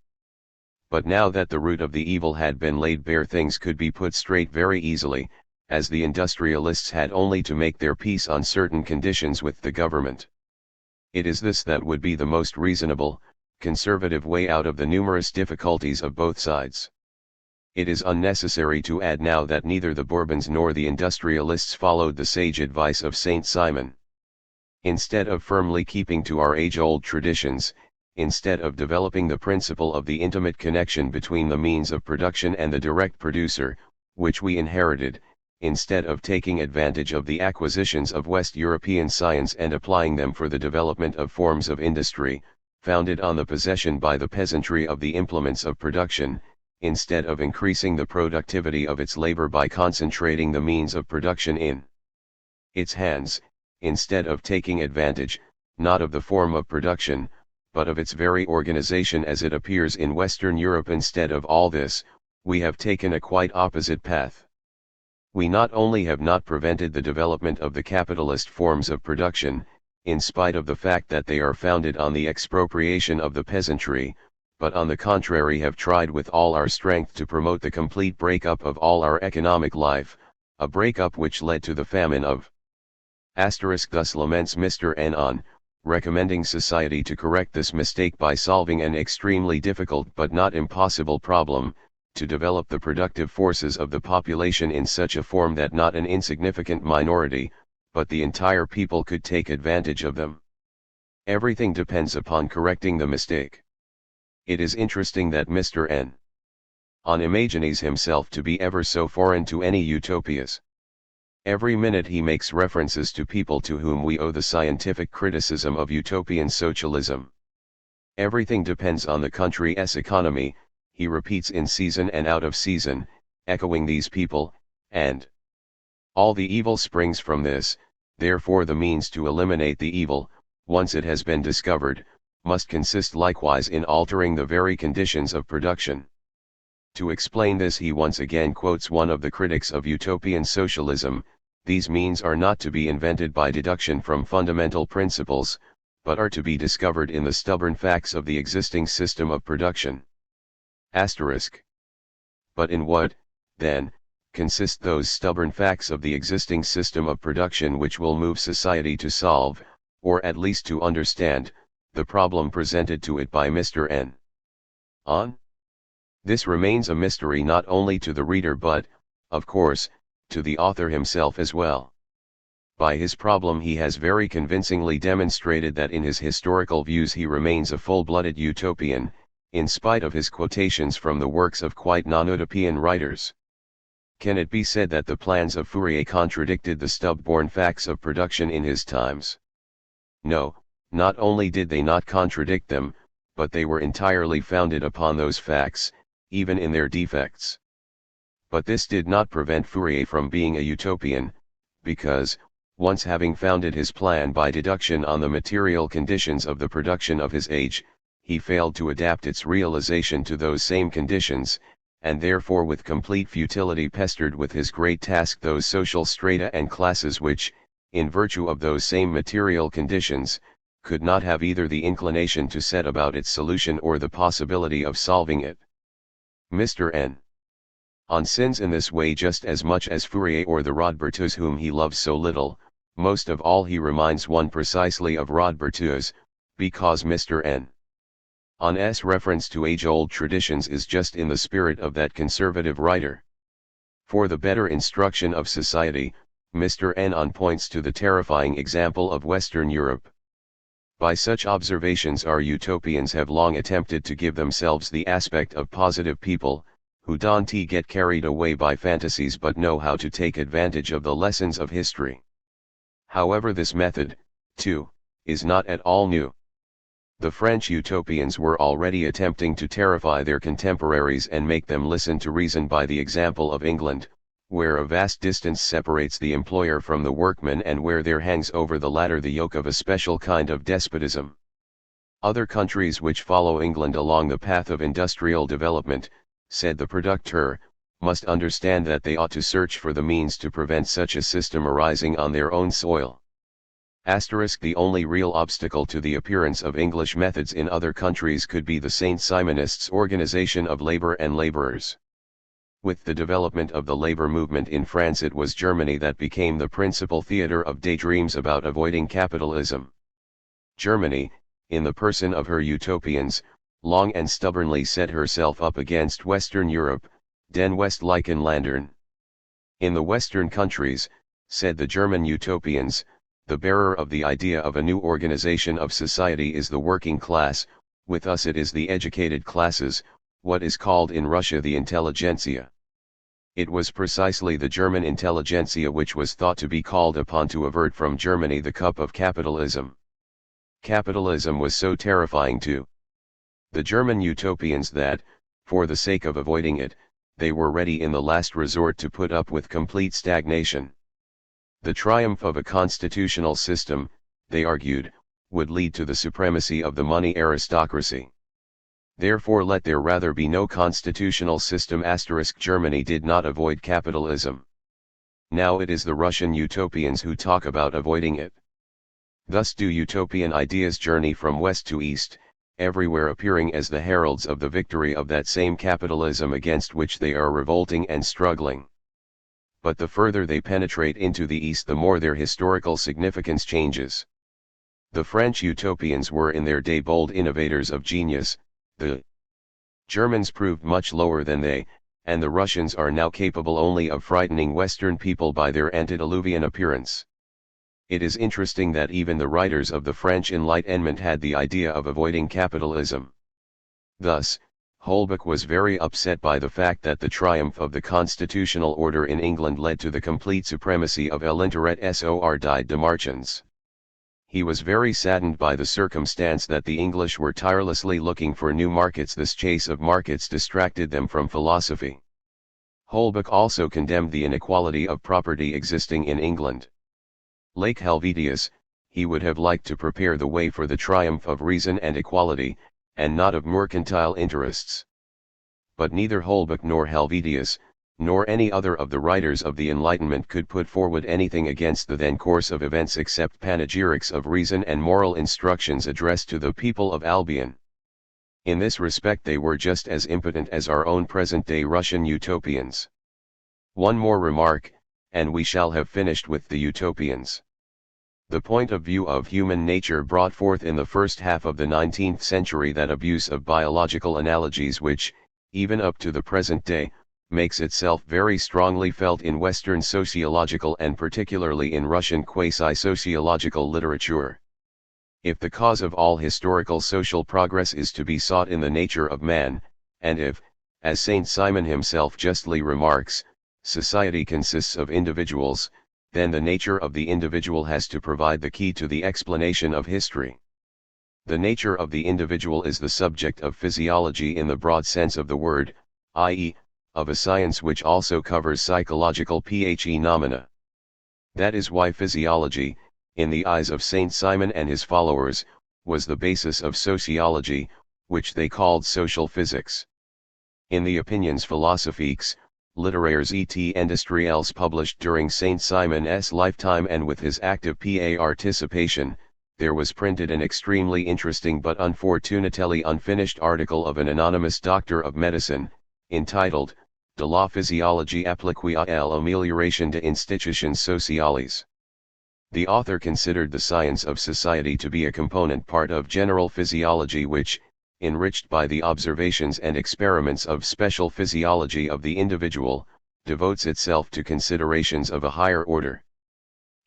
But now that the root of the evil had been laid bare, things could be put straight very easily, as the industrialists had only to make their peace on certain conditions with the government. It is this that would be the most reasonable, conservative way out of the numerous difficulties of both sides. It is unnecessary to add now that neither the Bourbons nor the industrialists followed the sage advice of Saint Simon. Instead of firmly keeping to our age-old traditions, instead of developing the principle of the intimate connection between the means of production and the direct producer, which we inherited, instead of taking advantage of the acquisitions of West European science and applying them for the development of forms of industry, founded on the possession by the peasantry of the implements of production, instead of increasing the productivity of its labor by concentrating the means of production in its hands, instead of taking advantage, not of the form of production, but of its very organization as it appears in Western Europe, instead of all this, we have taken a quite opposite path. We not only have not prevented the development of the capitalist forms of production, in spite of the fact that they are founded on the expropriation of the peasantry, but on the contrary have tried with all our strength to promote the complete breakup of all our economic life, a breakup which led to the famine of *. Thus laments Mr. N. on, recommending society to correct this mistake by solving an extremely difficult but not impossible problem, to develop the productive forces of the population in such a form that not an insignificant minority, but the entire people could take advantage of them. Everything depends upon correcting the mistake. It is interesting that Mr. N. on imagines himself to be ever so foreign to any utopias. Every minute he makes references to people to whom we owe the scientific criticism of utopian socialism. Everything depends on the country's economy, he repeats in season and out of season, echoing these people, and all the evil springs from this. Therefore the means to eliminate the evil, once it has been discovered, must consist likewise in altering the very conditions of production. To explain this he once again quotes one of the critics of utopian socialism: "These means are not to be invented by deduction from fundamental principles, but are to be discovered in the stubborn facts of the existing system of production. Asterisk. But in what, then, consist those stubborn facts of the existing system of production which will move society to solve, or at least to understand, the problem presented to it by Mr. N. On? This remains a mystery not only to the reader but, of course, to the author himself as well. By his problem he has very convincingly demonstrated that in his historical views he remains a full-blooded utopian, in spite of his quotations from the works of quite non-utopian writers. Can it be said that the plans of Fourier contradicted the stub-born facts of production in his times? No, not only did they not contradict them, but they were entirely founded upon those facts, even in their defects. But this did not prevent Fourier from being a utopian, because, once having founded his plan by deduction on the material conditions of the production of his age, he failed to adapt its realization to those same conditions, and therefore with complete futility pestered with his great task those social strata and classes which, in virtue of those same material conditions, could not have either the inclination to set about its solution or the possibility of solving it. Mr. N. On sins in this way just as much as Fourier or the Rodbertus whom he loves so little. Most of all he reminds one precisely of Rodbertus, because Mr. N. On's reference to age-old traditions is just in the spirit of that conservative writer. For the better instruction of society, Mr. N. points to the terrifying example of Western Europe. By such observations our utopians have long attempted to give themselves the aspect of positive people, who don't get carried away by fantasies but know how to take advantage of the lessons of history. However, this method, too, is not at all new. The French utopians were already attempting to terrify their contemporaries and make them listen to reason by the example of England, where a vast distance separates the employer from the workman and where there hangs over the latter the yoke of a special kind of despotism. Other countries which follow England along the path of industrial development, said the producteur, must understand that they ought to search for the means to prevent such a system arising on their own soil. The only real obstacle to the appearance of English methods in other countries could be the Saint Simonists' organization of labor and laborers. With the development of the labor movement in France, it was Germany that became the principal theater of daydreams about avoiding capitalism. Germany, in the person of her utopians, long and stubbornly set herself up against Western Europe, den Westlichen Ländern. In the Western countries, said the German utopians, the bearer of the idea of a new organization of society is the working class, with us it is the educated classes, what is called in Russia the intelligentsia. It was precisely the German intelligentsia which was thought to be called upon to avert from Germany the cup of capitalism. Capitalism was so terrifying to the German utopians that, for the sake of avoiding it, they were ready in the last resort to put up with complete stagnation. The triumph of a constitutional system, they argued, would lead to the supremacy of the money aristocracy. Therefore let there rather be no constitutional system. Germany did not avoid capitalism. Now it is the Russian utopians who talk about avoiding it. Thus do utopian ideas journey from west to east, everywhere appearing as the heralds of the victory of that same capitalism against which they are revolting and struggling. But the further they penetrate into the East, the more their historical significance changes. The French utopians were in their day bold innovators of genius, the Germans proved much lower than they, and the Russians are now capable only of frightening Western people by their antediluvian appearance. It is interesting that even the writers of the French Enlightenment had the idea of avoiding capitalism. Thus, Holbach was very upset by the fact that the triumph of the constitutional order in England led to the complete supremacy of l'intérêt sord de marchands. He was very saddened by the circumstance that the English were tirelessly looking for new markets. This chase of markets distracted them from philosophy. Holbach also condemned the inequality of property existing in England. Like Helvetius, he would have liked to prepare the way for the triumph of reason and equality, and not of mercantile interests. But neither Holbach nor Helvetius, nor any other of the writers of the Enlightenment could put forward anything against the then course of events except panegyrics of reason and moral instructions addressed to the people of Albion. In this respect they were just as impotent as our own present-day Russian utopians. One more remark, and we shall have finished with the utopians. The point of view of human nature brought forth in the first half of the 19th century that abuse of biological analogies which, even up to the present day, makes itself very strongly felt in Western sociological and particularly in Russian quasi-sociological literature. If the cause of all historical social progress is to be sought in the nature of man, and if, as Saint Simon himself justly remarks, society consists of individuals, then the nature of the individual has to provide the key to the explanation of history. The nature of the individual is the subject of physiology in the broad sense of the word, i.e., of a science which also covers psychological phenomena. That is why physiology, in the eyes of Saint Simon and his followers, was the basis of sociology, which they called social physics. In the Opinions philosophiques, littéraires et industriels published during Saint Simon's lifetime and with his active participation, there was printed an extremely interesting but unfortunately unfinished article of an anonymous doctor of medicine, entitled, De la physiologie appliquée à l'amélioration des institutions sociales. The author considered the science of society to be a component part of general physiology which, enriched by the observations and experiments of special physiology of the individual, devotes itself to considerations of a higher order.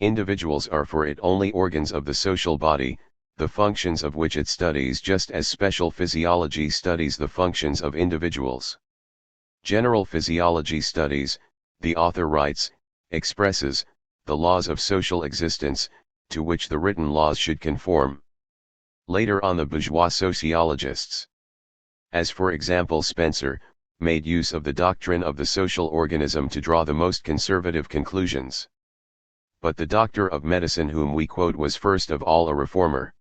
Individuals are for it only organs of the social body, the functions of which it studies just as special physiology studies the functions of individuals. General physiology studies, the author writes, expresses, the laws of social existence, to which the written laws should conform. Later on the bourgeois sociologists, as for example Spencer, made use of the doctrine of the social organism to draw the most conservative conclusions. But the doctor of medicine whom we quote was first of all a reformer.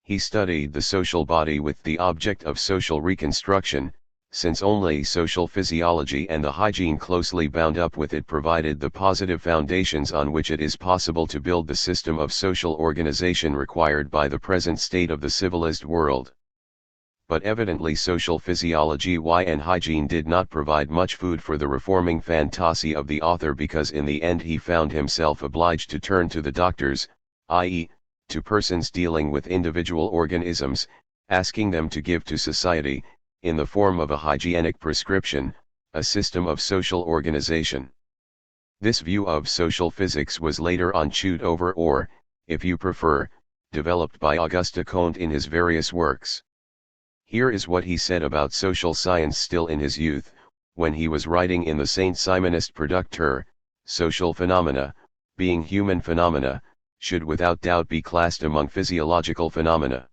He studied the social body with the object of social reconstruction, since only social physiology and the hygiene closely bound up with it provided the positive foundations on which it is possible to build the system of social organization required by the present state of the civilized world. But evidently social physiology and hygiene did not provide much food for the reforming fantasy of the author, because in the end he found himself obliged to turn to the doctors, i.e., to persons dealing with individual organisms, asking them to give to society, in the form of a hygienic prescription, a system of social organization. This view of social physics was later on chewed over or, if you prefer, developed by Auguste Comte in his various works. Here is what he said about social science still in his youth, when he was writing in the Saint Simonist Producteur, social phenomena, being human phenomena, should without doubt be classed among physiological phenomena.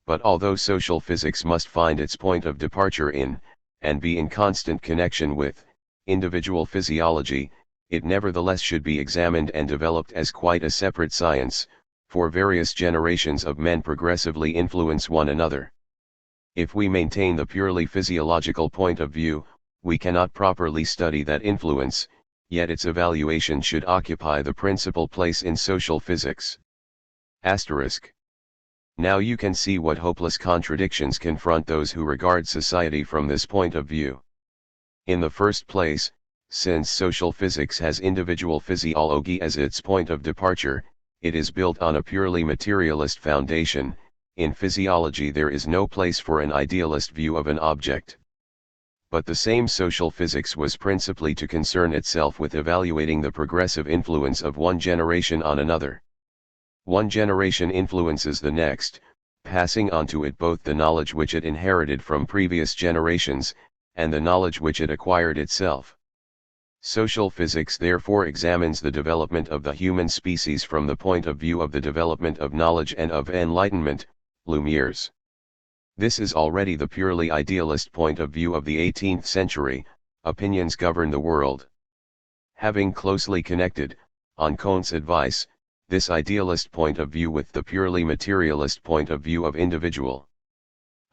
But although social physics must find its point of departure in, and be in constant connection with, individual physiology, it nevertheless should be examined and developed as quite a separate science, for various generations of men progressively influence one another. If we maintain the purely physiological point of view, we cannot properly study that influence, yet its evaluation should occupy the principal place in social physics. Asterisk. Now you can see what hopeless contradictions confront those who regard society from this point of view. In the first place, since social physics has individual physiology as its point of departure, it is built on a purely materialist foundation. In physiology there is no place for an idealist view of an object. But the same social physics was principally to concern itself with evaluating the progressive influence of one generation on another. One generation influences the next, passing on to it both the knowledge which it inherited from previous generations, and the knowledge which it acquired itself. Social physics therefore examines the development of the human species from the point of view of the development of knowledge and of enlightenment, Lumiere's. This is already the purely idealist point of view of the 18th century. Opinions govern the world. Having closely connected, on Comte's advice, this idealist point of view with the purely materialist point of view of individual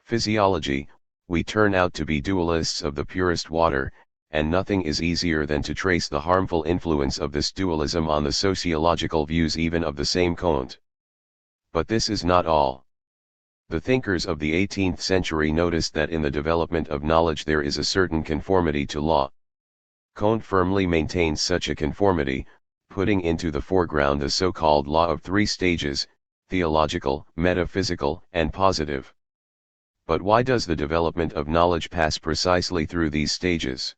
physiology, we turn out to be dualists of the purest water, and nothing is easier than to trace the harmful influence of this dualism on the sociological views even of the same Kant. But this is not all. The thinkers of the 18th century noticed that in the development of knowledge there is a certain conformity to law. Kant firmly maintains such a conformity, putting into the foreground the so-called law of three stages: theological, metaphysical, and positive. But why does the development of knowledge pass precisely through these stages?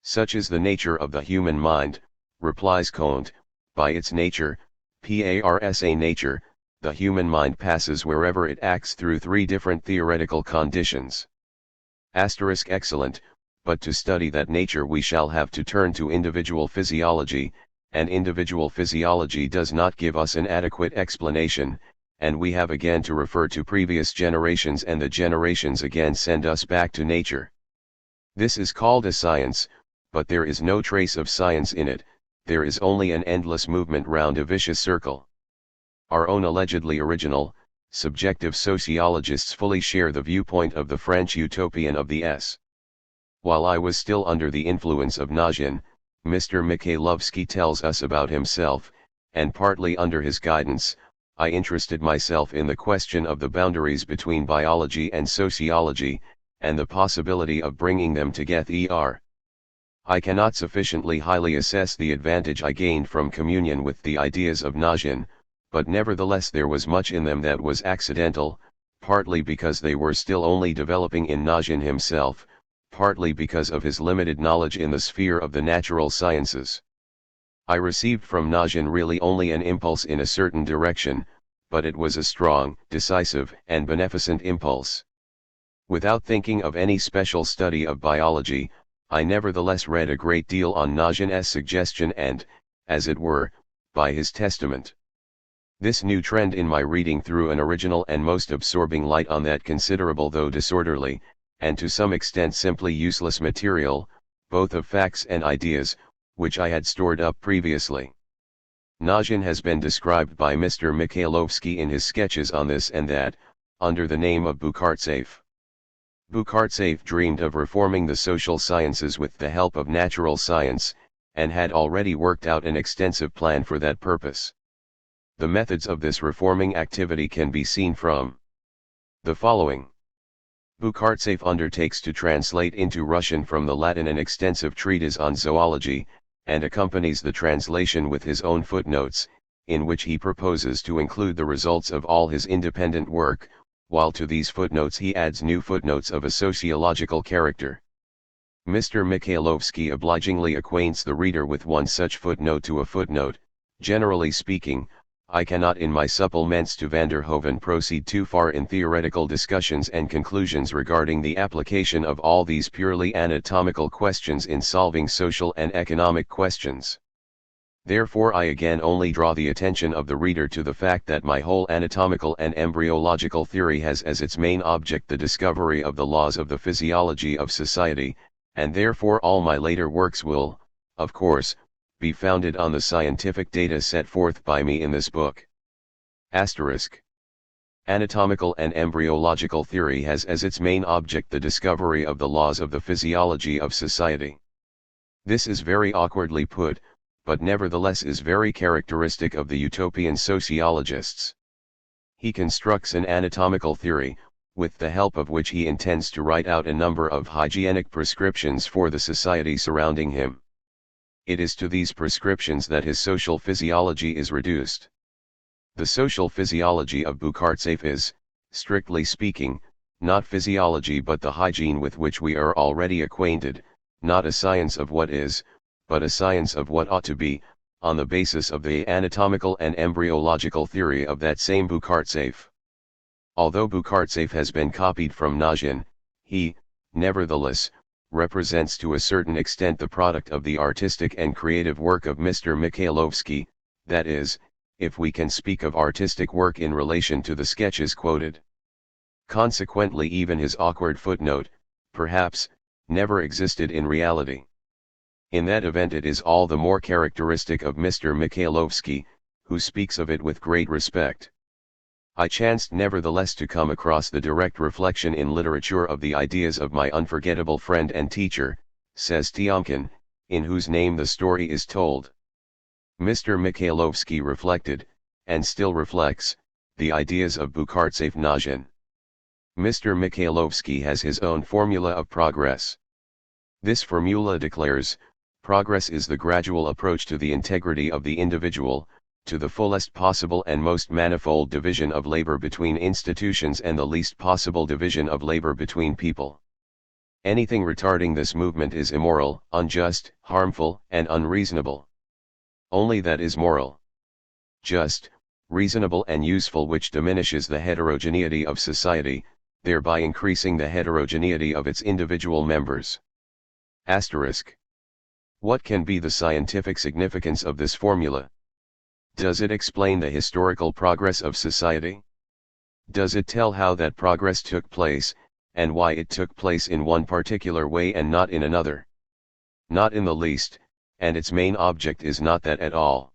Such is the nature of the human mind, replies Kant. By its nature, parsa nature, the human mind passes wherever it acts through three different theoretical conditions. Excellent, but to study that nature we shall have to turn to individual physiology, and individual physiology does not give us an adequate explanation, and we have again to refer to previous generations, and the generations again send us back to nature. This is called a science, but there is no trace of science in it, there is only an endless movement round a vicious circle. Our own allegedly original, subjective sociologists fully share the viewpoint of the French utopian of the S. While I was still under the influence of Nagin, Mr. Mikhailovsky tells us about himself, and partly under his guidance, I interested myself in the question of the boundaries between biology and sociology, and the possibility of bringing them together. I cannot sufficiently highly assess the advantage I gained from communion with the ideas of Nagin, but nevertheless there was much in them that was accidental, partly because they were still only developing in Nagin himself, partly because of his limited knowledge in the sphere of the natural sciences. I received from Nagin really only an impulse in a certain direction, but it was a strong, decisive, and beneficent impulse. Without thinking of any special study of biology, I nevertheless read a great deal on Nagin's suggestion and, as it were, by his testament. This new trend in my reading threw an original and most absorbing light on that considerable though disorderly, and to some extent simply useless material, both of facts and ideas, which I had stored up previously. Nagin has been described by Mr. Mikhailovsky in his sketches on this and that, under the name of Bukartsev. Bukartsev dreamed of reforming the social sciences with the help of natural science, and had already worked out an extensive plan for that purpose. The methods of this reforming activity can be seen from the following. Bukartsev undertakes to translate into Russian from the Latin an extensive treatise on zoology, and accompanies the translation with his own footnotes, in which he proposes to include the results of all his independent work, while to these footnotes he adds new footnotes of a sociological character. Mr. Mikhailovsky obligingly acquaints the reader with one such footnote to a footnote. Generally speaking, I cannot in my supplements to Vanderhoeven proceed too far in theoretical discussions and conclusions regarding the application of all these purely anatomical questions in solving social and economic questions. Therefore I again only draw the attention of the reader to the fact that my whole anatomical and embryological theory has as its main object the discovery of the laws of the physiology of society, and therefore all my later works will, of course, be founded on the scientific data set forth by me in this book. Anatomical and embryological theory has as its main object the discovery of the laws of the physiology of society. This is very awkwardly put, but nevertheless is very characteristic of the utopian sociologists. He constructs an anatomical theory, with the help of which he intends to write out a number of hygienic prescriptions for the society surrounding him. It is to these prescriptions that his social physiology is reduced. The social physiology of Bukartsev is, strictly speaking, not physiology but the hygiene with which we are already acquainted, not a science of what is, but a science of what ought to be, on the basis of the anatomical and embryological theory of that same Bukartsev. Although Bukartsev has been copied from Nagin, he, nevertheless, represents to a certain extent the product of the artistic and creative work of Mr. Mikhailovsky, that is, if we can speak of artistic work in relation to the sketches quoted. Consequently even his awkward footnote, perhaps, never existed in reality. In that event it is all the more characteristic of Mr. Mikhailovsky, who speaks of it with great respect. I chanced nevertheless to come across the direct reflection in literature of the ideas of my unforgettable friend and teacher, says Tiomkin, in whose name the story is told. Mr. Mikhailovsky reflected, and still reflects, the ideas of Bukhartsev-Najin. Mr. Mikhailovsky has his own formula of progress. This formula declares, progress is the gradual approach to the integrity of the individual, to the fullest possible and most manifold division of labor between institutions and the least possible division of labor between people. Anything retarding this movement is immoral, unjust, harmful, and unreasonable. Only that is moral, just, reasonable and useful which diminishes the heterogeneity of society, thereby increasing the heterogeneity of its individual members. Asterisk. What can be the scientific significance of this formula? Does it explain the historical progress of society? Does it tell how that progress took place, and why it took place in one particular way and not in another? Not in the least, and its main object is not that at all.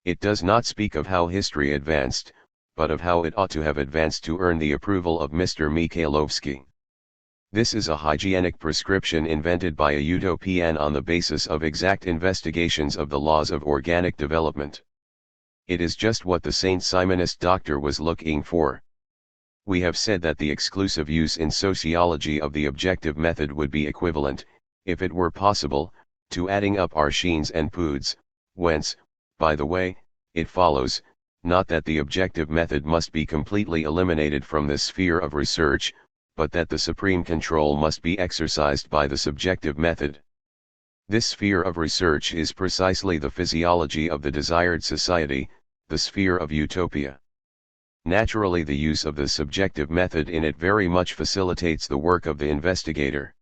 It does not speak of how history advanced, but of how it ought to have advanced to earn the approval of Mr. Mikhailovsky. This is a hygienic prescription invented by a utopian on the basis of exact investigations of the laws of organic development. It is just what the Saint Simonist doctor was looking for. We have said that the exclusive use in sociology of the objective method would be equivalent, if it were possible, to adding up arshins and poods, whence, by the way, it follows, not that the objective method must be completely eliminated from this sphere of research, but that the supreme control must be exercised by the subjective method. This sphere of research is precisely the physiology of the desired society, the sphere of utopia. Naturally, the use of the subjective method in it very much facilitates the work of the investigator.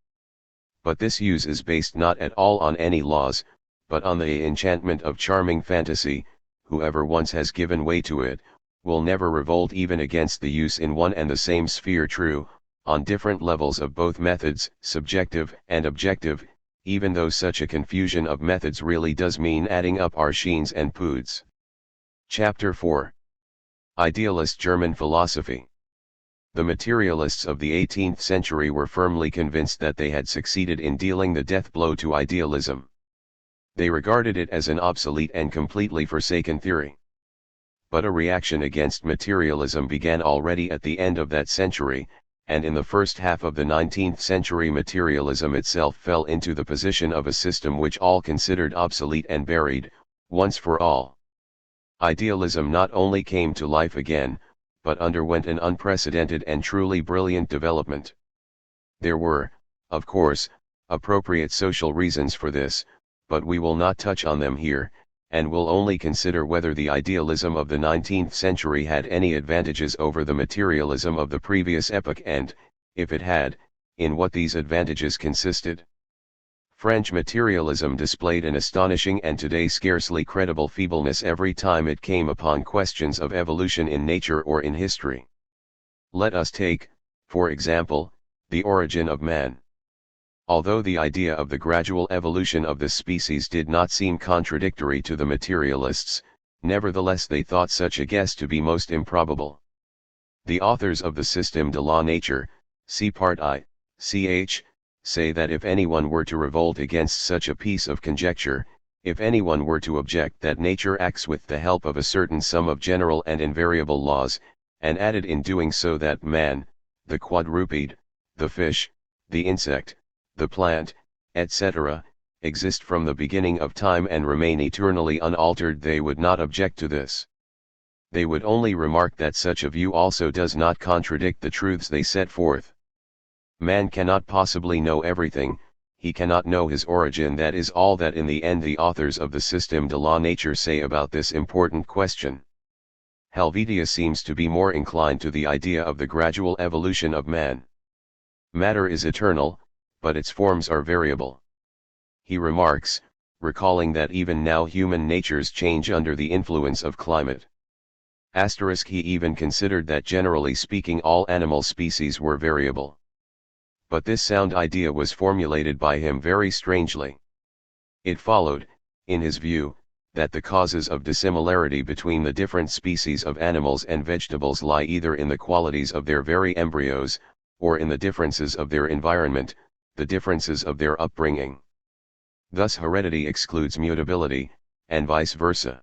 But this use is based not at all on any laws, but on the enchantment of charming fantasy. Whoever once has given way to it, will never revolt even against the use in one and the same sphere true, on different levels of both methods, subjective and objective, even though such a confusion of methods really does mean adding up arshins and poods. Chapter 4. Idealist German Philosophy. The materialists of the 18th century were firmly convinced that they had succeeded in dealing the death blow to idealism. They regarded it as an obsolete and completely forsaken theory. But a reaction against materialism began already at the end of that century, and in the first half of the 19th century materialism itself fell into the position of a system which all considered obsolete and buried, once for all. Idealism not only came to life again, but underwent an unprecedented and truly brilliant development. There were, of course, appropriate social reasons for this, but we will not touch on them here, and will only consider whether the idealism of the 19th century had any advantages over the materialism of the previous epoch and, if it had, in what these advantages consisted. French materialism displayed an astonishing and today scarcely credible feebleness every time it came upon questions of evolution in nature or in history. Let us take, for example, the origin of man. Although the idea of the gradual evolution of the species did not seem contradictory to the materialists, nevertheless they thought such a guess to be most improbable. The authors of the Système de la Nature, see Part I, ch. say that if anyone were to revolt against such a piece of conjecture, if anyone were to object that nature acts with the help of a certain sum of general and invariable laws, and added in doing so that man, the quadruped, the fish, the insect, the plant, etc., exist from the beginning of time and remain eternally unaltered, they would not object to this. They would only remark that such a view also does not contradict the truths they set forth. Man cannot possibly know everything, he cannot know his origin. That is all that in the end the authors of the Système de la Nature say about this important question. Helvetia seems to be more inclined to the idea of the gradual evolution of man. Matter is eternal, but its forms are variable. He remarks, recalling that even now human natures change under the influence of climate. He even considered that generally speaking all animal species were variable. But this sound idea was formulated by him very strangely. It followed, in his view, that the causes of dissimilarity between the different species of animals and vegetables lie either in the qualities of their very embryos, or in the differences of their environment, the differences of their upbringing. Thus heredity excludes mutability, and vice versa.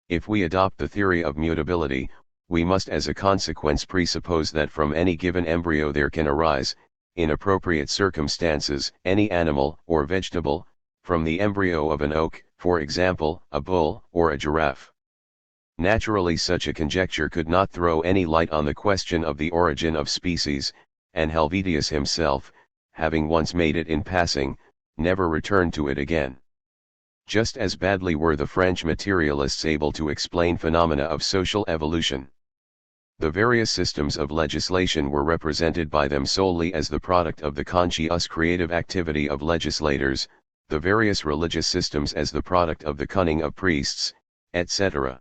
If we adopt the theory of mutability, we must as a consequence presuppose that from any given embryo there can arise, in appropriate circumstances, any animal or vegetable, from the embryo of an oak, for example, a bull or a giraffe. Naturally, such a conjecture could not throw any light on the question of the origin of species, and Helvetius himself, having once made it in passing, never returned to it again. Just as badly were the French materialists able to explain phenomena of social evolution. The various systems of legislation were represented by them solely as the product of the conscious creative activity of legislators, the various religious systems as the product of the cunning of priests, etc.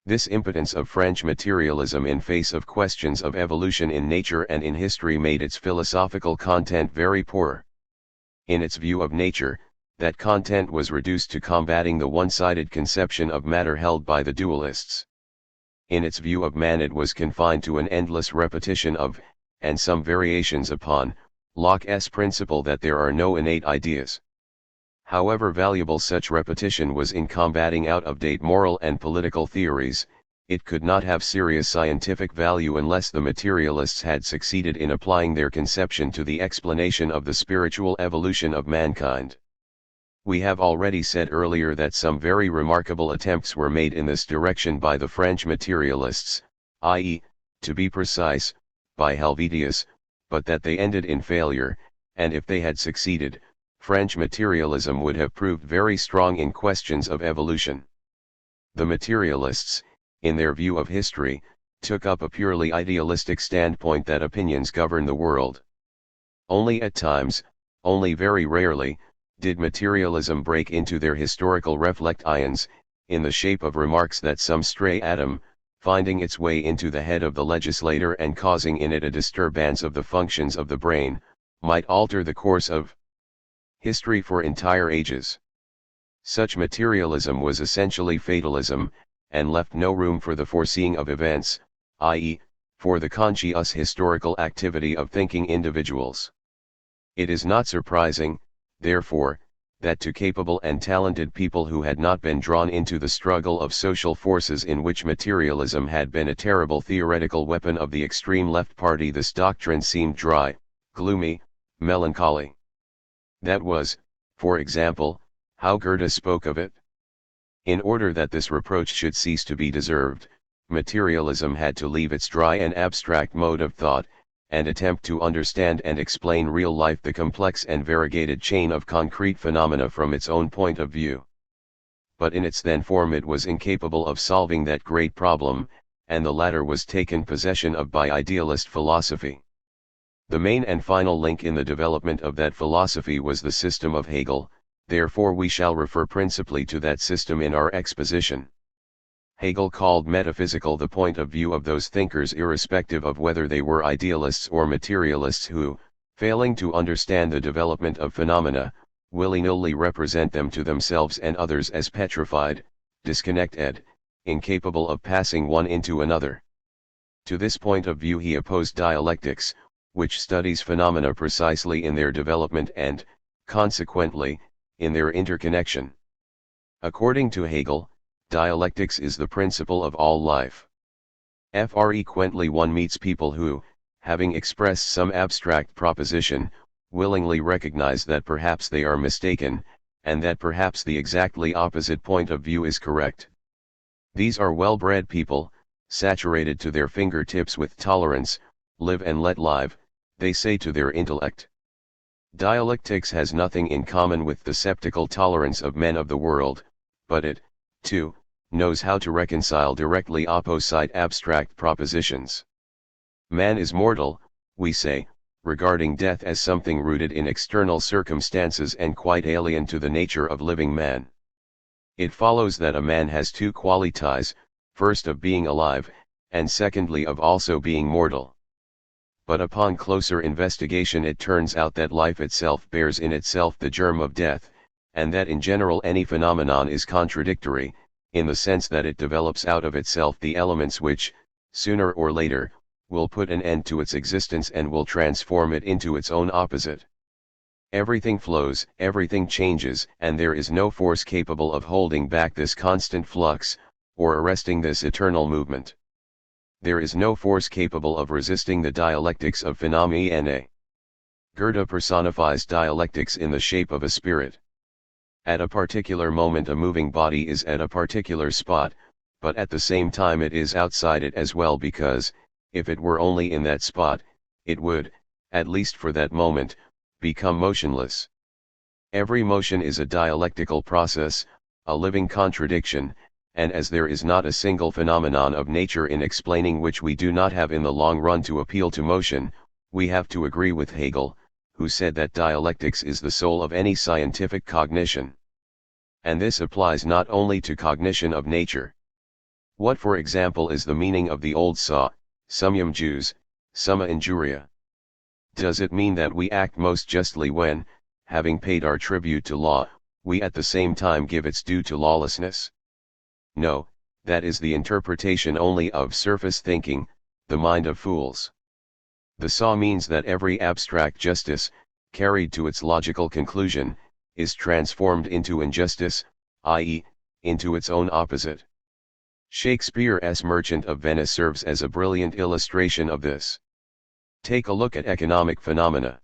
This impotence of French materialism in face of questions of evolution in nature and in history made its philosophical content very poor. In its view of nature, that content was reduced to combating the one-sided conception of matter held by the dualists. In its view of man it was confined to an endless repetition of, and some variations upon, Locke's principle that there are no innate ideas. However valuable such repetition was in combating out-of-date moral and political theories, it could not have serious scientific value unless the materialists had succeeded in applying their conception to the explanation of the spiritual evolution of mankind. We have already said earlier that some very remarkable attempts were made in this direction by the French materialists, i.e., to be precise, by Helvetius, but that they ended in failure, and if they had succeeded, French materialism would have proved very strong in questions of evolution. The materialists, in their view of history, took up a purely idealistic standpoint that opinions govern the world. Only at times, only very rarely, did materialism break into their historical reflections, in the shape of remarks that some stray atom, finding its way into the head of the legislator and causing in it a disturbance of the functions of the brain, might alter the course of history for entire ages. Such materialism was essentially fatalism, and left no room for the foreseeing of events, i.e., for the conscious historical activity of thinking individuals. It is not surprising, therefore, that to capable and talented people who had not been drawn into the struggle of social forces in which materialism had been a terrible theoretical weapon of the extreme left party, this doctrine seemed dry, gloomy, melancholy. That was, for example, how Goethe spoke of it. In order that this reproach should cease to be deserved, materialism had to leave its dry and abstract mode of thought, and attempt to understand and explain real life, the complex and variegated chain of concrete phenomena, from its own point of view. But in its then form it was incapable of solving that great problem, and the latter was taken possession of by idealist philosophy. The main and final link in the development of that philosophy was the system of Hegel, therefore we shall refer principally to that system in our exposition. Hegel called metaphysical the point of view of those thinkers, irrespective of whether they were idealists or materialists, who, failing to understand the development of phenomena, willy-nilly represent them to themselves and others as petrified, disconnected, incapable of passing one into another. To this point of view he opposed dialectics, which studies phenomena precisely in their development and, consequently, in their interconnection. According to Hegel, dialectics is the principle of all life. Frequently one meets people who, having expressed some abstract proposition, willingly recognize that perhaps they are mistaken, and that perhaps the exactly opposite point of view is correct. These are well-bred people, saturated to their fingertips with tolerance. Live and let live, they say to their intellect. Dialectics has nothing in common with the sceptical tolerance of men of the world, but it, too, knows how to reconcile directly opposite abstract propositions. Man is mortal, we say, regarding death as something rooted in external circumstances and quite alien to the nature of living man. It follows that a man has two qualities, first of being alive, and secondly of also being mortal. But upon closer investigation it turns out that life itself bears in itself the germ of death, and that in general any phenomenon is contradictory, in the sense that it develops out of itself the elements which, sooner or later, will put an end to its existence and will transform it into its own opposite. Everything flows, everything changes, and there is no force capable of holding back this constant flux, or arresting this eternal movement. There is no force capable of resisting the dialectics of phenomena. Goethe personifies dialectics in the shape of a spirit. At a particular moment a moving body is at a particular spot, but at the same time it is outside it as well, because, if it were only in that spot, it would, at least for that moment, become motionless. Every motion is a dialectical process, a living contradiction, and as there is not a single phenomenon of nature in explaining which we do not have in the long run to appeal to motion, we have to agree with Hegel, who said that dialectics is the soul of any scientific cognition. And this applies not only to cognition of nature. What, for example, is the meaning of the old saw, summum jus, summa injuria? Does it mean that we act most justly when, having paid our tribute to law, we at the same time give its due to lawlessness? No, that is the interpretation only of surface thinking, the mind of fools. The saw means that every abstract justice, carried to its logical conclusion, is transformed into injustice, i.e., into its own opposite. Shakespeare's Merchant of Venice serves as a brilliant illustration of this. Take a look at economic phenomena.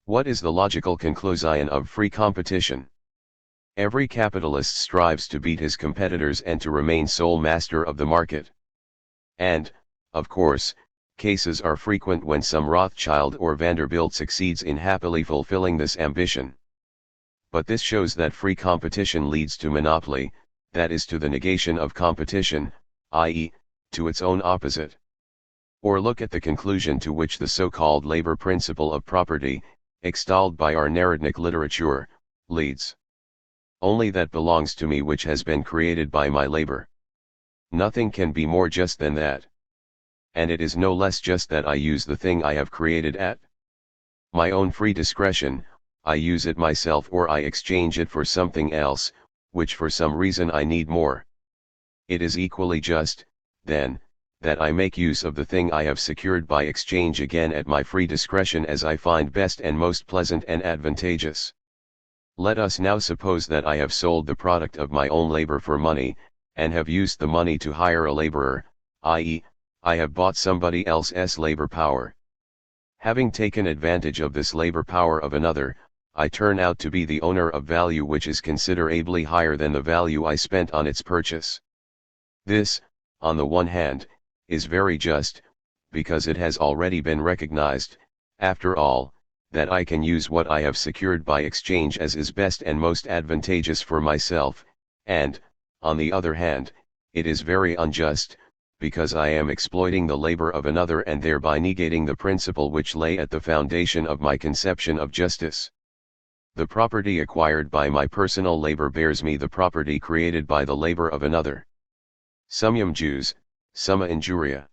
What is the logical conclusion of free competition? Every capitalist strives to beat his competitors and to remain sole master of the market. And, of course, cases are frequent when some Rothschild or Vanderbilt succeeds in happily fulfilling this ambition. But this shows that free competition leads to monopoly, that is, to the negation of competition, i.e., to its own opposite. Or look at the conclusion to which the so-called labor principle of property, extolled by our Narodnik literature, leads. Only that belongs to me which has been created by my labor. Nothing can be more just than that. And it is no less just that I use the thing I have created at my own free discretion, I use it myself or I exchange it for something else, which for some reason I need more. It is equally just, then, that I make use of the thing I have secured by exchange again at my free discretion as I find best and most pleasant and advantageous. Let us now suppose that I have sold the product of my own labor for money, and have used the money to hire a laborer, i.e., I have bought somebody else's labor power. Having taken advantage of this labor power of another, I turn out to be the owner of value which is considerably higher than the value I spent on its purchase. This, on the one hand, is very just, because it has already been recognized, after all, that I can use what I have secured by exchange as is best and most advantageous for myself, and, on the other hand, it is very unjust, because I am exploiting the labor of another and thereby negating the principle which lay at the foundation of my conception of justice. The property acquired by my personal labor bears me the property created by the labor of another. Summum jus, summa injuria.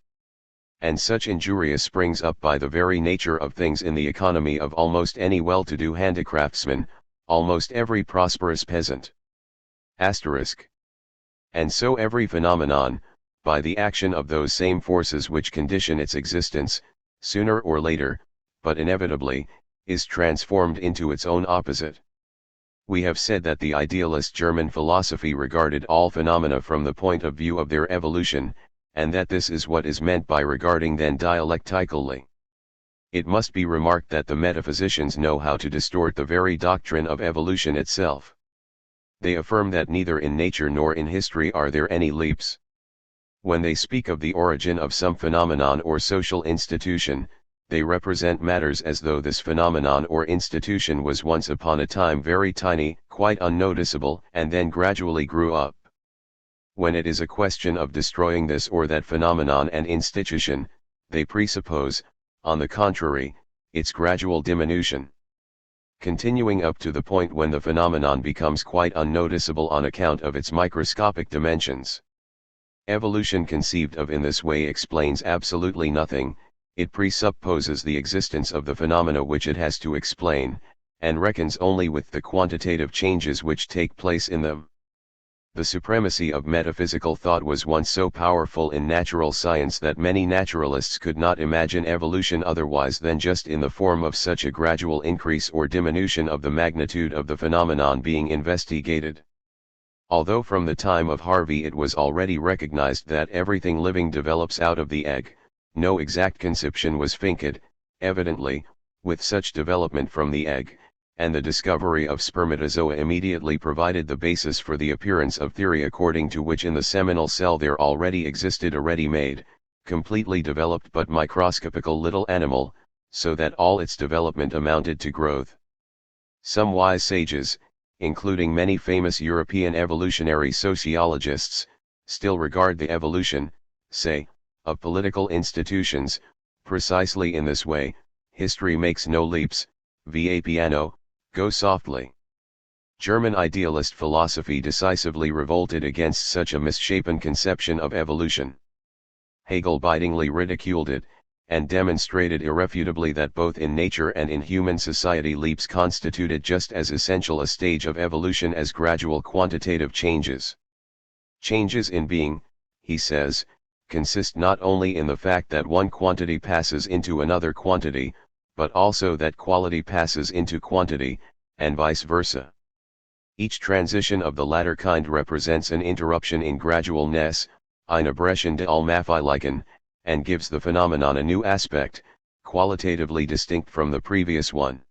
And such injuria springs up by the very nature of things in the economy of almost any well-to-do handicraftsman, almost every prosperous peasant. Asterisk. And so every phenomenon, by the action of those same forces which condition its existence, sooner or later, but inevitably, is transformed into its own opposite. We have said that the idealist German philosophy regarded all phenomena from the point of view of their evolution, and that this is what is meant by regarding them dialectically. It must be remarked that the metaphysicians know how to distort the very doctrine of evolution itself. They affirm that neither in nature nor in history are there any leaps. When they speak of the origin of some phenomenon or social institution, they represent matters as though this phenomenon or institution was once upon a time very tiny, quite unnoticeable, and then gradually grew up. When it is a question of destroying this or that phenomenon and institution, they presuppose, on the contrary, its gradual diminution, continuing up to the point when the phenomenon becomes quite unnoticeable on account of its microscopic dimensions. Evolution conceived of in this way explains absolutely nothing. It presupposes the existence of the phenomena which it has to explain, and reckons only with the quantitative changes which take place in them. The supremacy of metaphysical thought was once so powerful in natural science that many naturalists could not imagine evolution otherwise than just in the form of such a gradual increase or diminution of the magnitude of the phenomenon being investigated. Although from the time of Harvey it was already recognized that everything living develops out of the egg, no exact conception was fingered, evidently, with such development from the egg, and the discovery of spermatozoa immediately provided the basis for the appearance of theory according to which in the seminal cell there already existed a ready-made, completely developed but microscopical little animal, so that all its development amounted to growth. Some wise sages, including many famous European evolutionary sociologists, still regard the evolution, say, of political institutions, precisely in this way: history makes no leaps, va piano, go softly. German idealist philosophy decisively revolted against such a misshapen conception of evolution. Hegel bitingly ridiculed it, and demonstrated irrefutably that both in nature and in human society leaps constituted just as essential a stage of evolution as gradual quantitative changes. Changes in being, he says, consist not only in the fact that one quantity passes into another quantity, but also that quality passes into quantity, and vice versa. Each transition of the latter kind represents an interruption in gradualness, eine Brechung des Allmächtigen, and gives the phenomenon a new aspect, qualitatively distinct from the previous one.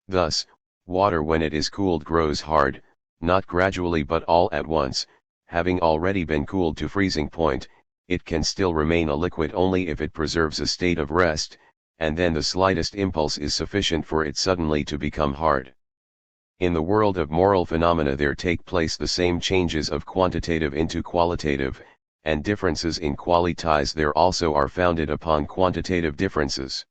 Thus, water when it is cooled grows hard, not gradually but all at once. Having already been cooled to freezing point, it can still remain a liquid only if it preserves a state of rest, and then the slightest impulse is sufficient for it suddenly to become hard. In the world of moral phenomena there take place the same changes of quantitative into qualitative, and differences in qualities there also are founded upon quantitative differences.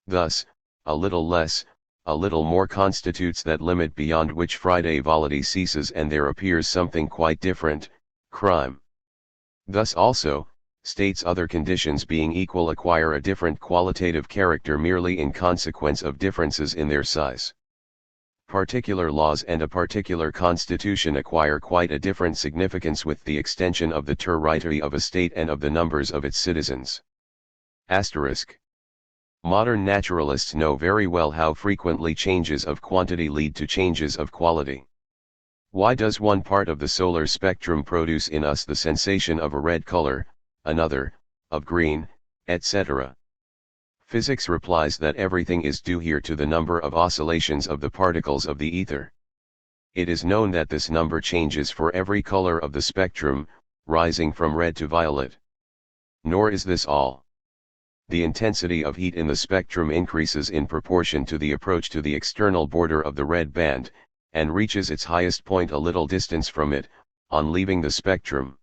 Thus, a little less, a little more constitutes that limit beyond which frivolity ceases and there appears something quite different, crime. Thus also, states other conditions being equal acquire a different qualitative character merely in consequence of differences in their size. Particular laws and a particular constitution acquire quite a different significance with the extension of the territory of a state and of the numbers of its citizens. Asterisk. Modern naturalists know very well how frequently changes of quantity lead to changes of quality. Why does one part of the solar spectrum produce in us the sensation of a red color, another, of green, etc.? Physics replies that everything is due here to the number of oscillations of the particles of the ether. It is known that this number changes for every color of the spectrum, rising from red to violet. Nor is this all. The intensity of heat in the spectrum increases in proportion to the approach to the external border of the red band, and reaches its highest point a little distance from it, on leaving the spectrum.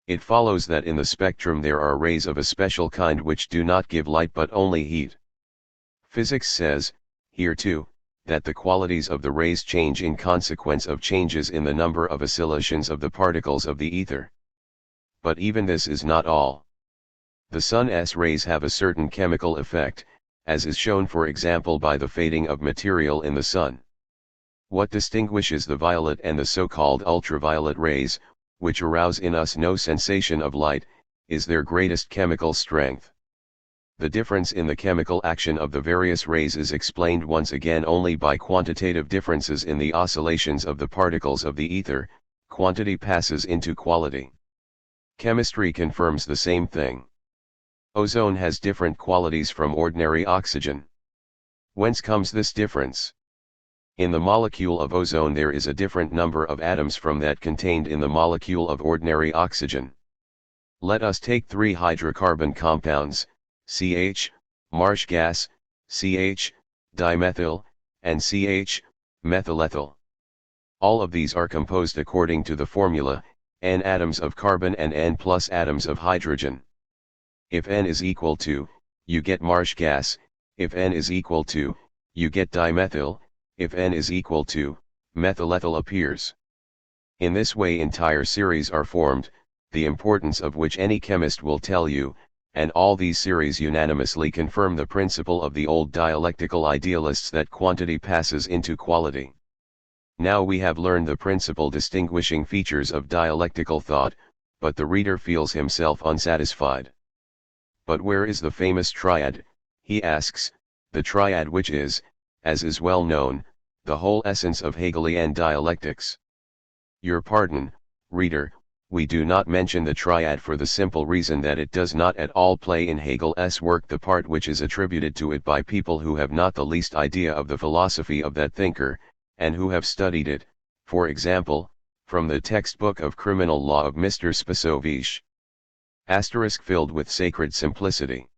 It follows that in the spectrum there are rays of a special kind which do not give light but only heat. Physics says, here too, that the qualities of the rays change in consequence of changes in the number of oscillations of the particles of the ether. But even this is not all. The sun's rays have a certain chemical effect, as is shown for example by the fading of material in the sun. What distinguishes the violet and the so-called ultraviolet rays, which arouse in us no sensation of light, is their greatest chemical strength. The difference in the chemical action of the various rays is explained once again only by quantitative differences in the oscillations of the particles of the ether. Quantity passes into quality. Chemistry confirms the same thing. Ozone has different qualities from ordinary oxygen. Whence comes this difference? In the molecule of ozone there is a different number of atoms from that contained in the molecule of ordinary oxygen. Let us take 3 hydrocarbon compounds, CH, marsh gas, CH, dimethyl, and CH, methylethyl. All of these are composed according to the formula, N atoms of carbon and N plus atoms of hydrogen. If N is equal to, you get marsh gas; if N is equal to, you get dimethyl; if N is equal to, methylethyl appears. In this way entire series are formed, the importance of which any chemist will tell you, and all these series unanimously confirm the principle of the old dialectical idealists that quantity passes into quality. Now we have learned the principal distinguishing features of dialectical thought, but the reader feels himself unsatisfied. But where is the famous triad, he asks, the triad which is, as is well known, the whole essence of Hegelian dialectics? Your pardon, reader, we do not mention the triad for the simple reason that it does not at all play in Hegel's work the part which is attributed to it by people who have not the least idea of the philosophy of that thinker, and who have studied it, for example, from the textbook of criminal law of Mr. Spisovich. Filled with sacred simplicity.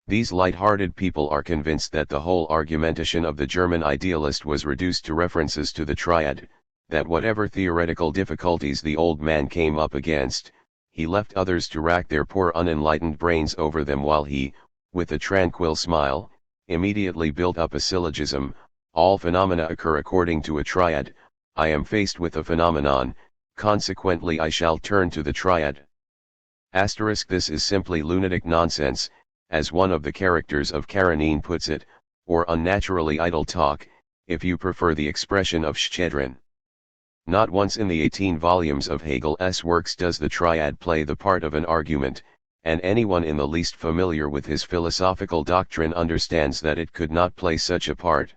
These light-hearted people are convinced that the whole argumentation of the German idealist was reduced to references to the triad, that whatever theoretical difficulties the old man came up against, he left others to rack their poor unenlightened brains over them while he, with a tranquil smile, immediately built up a syllogism: all phenomena occur according to a triad, I am faced with a phenomenon, consequently I shall turn to the triad. This is simply lunatic nonsense, as one of the characters of Karenine puts it, or unnaturally idle talk, if you prefer the expression of Schedrin. Not once in the 18 volumes of Hegel's works does the triad play the part of an argument, and anyone in the least familiar with his philosophical doctrine understands that it could not play such a part.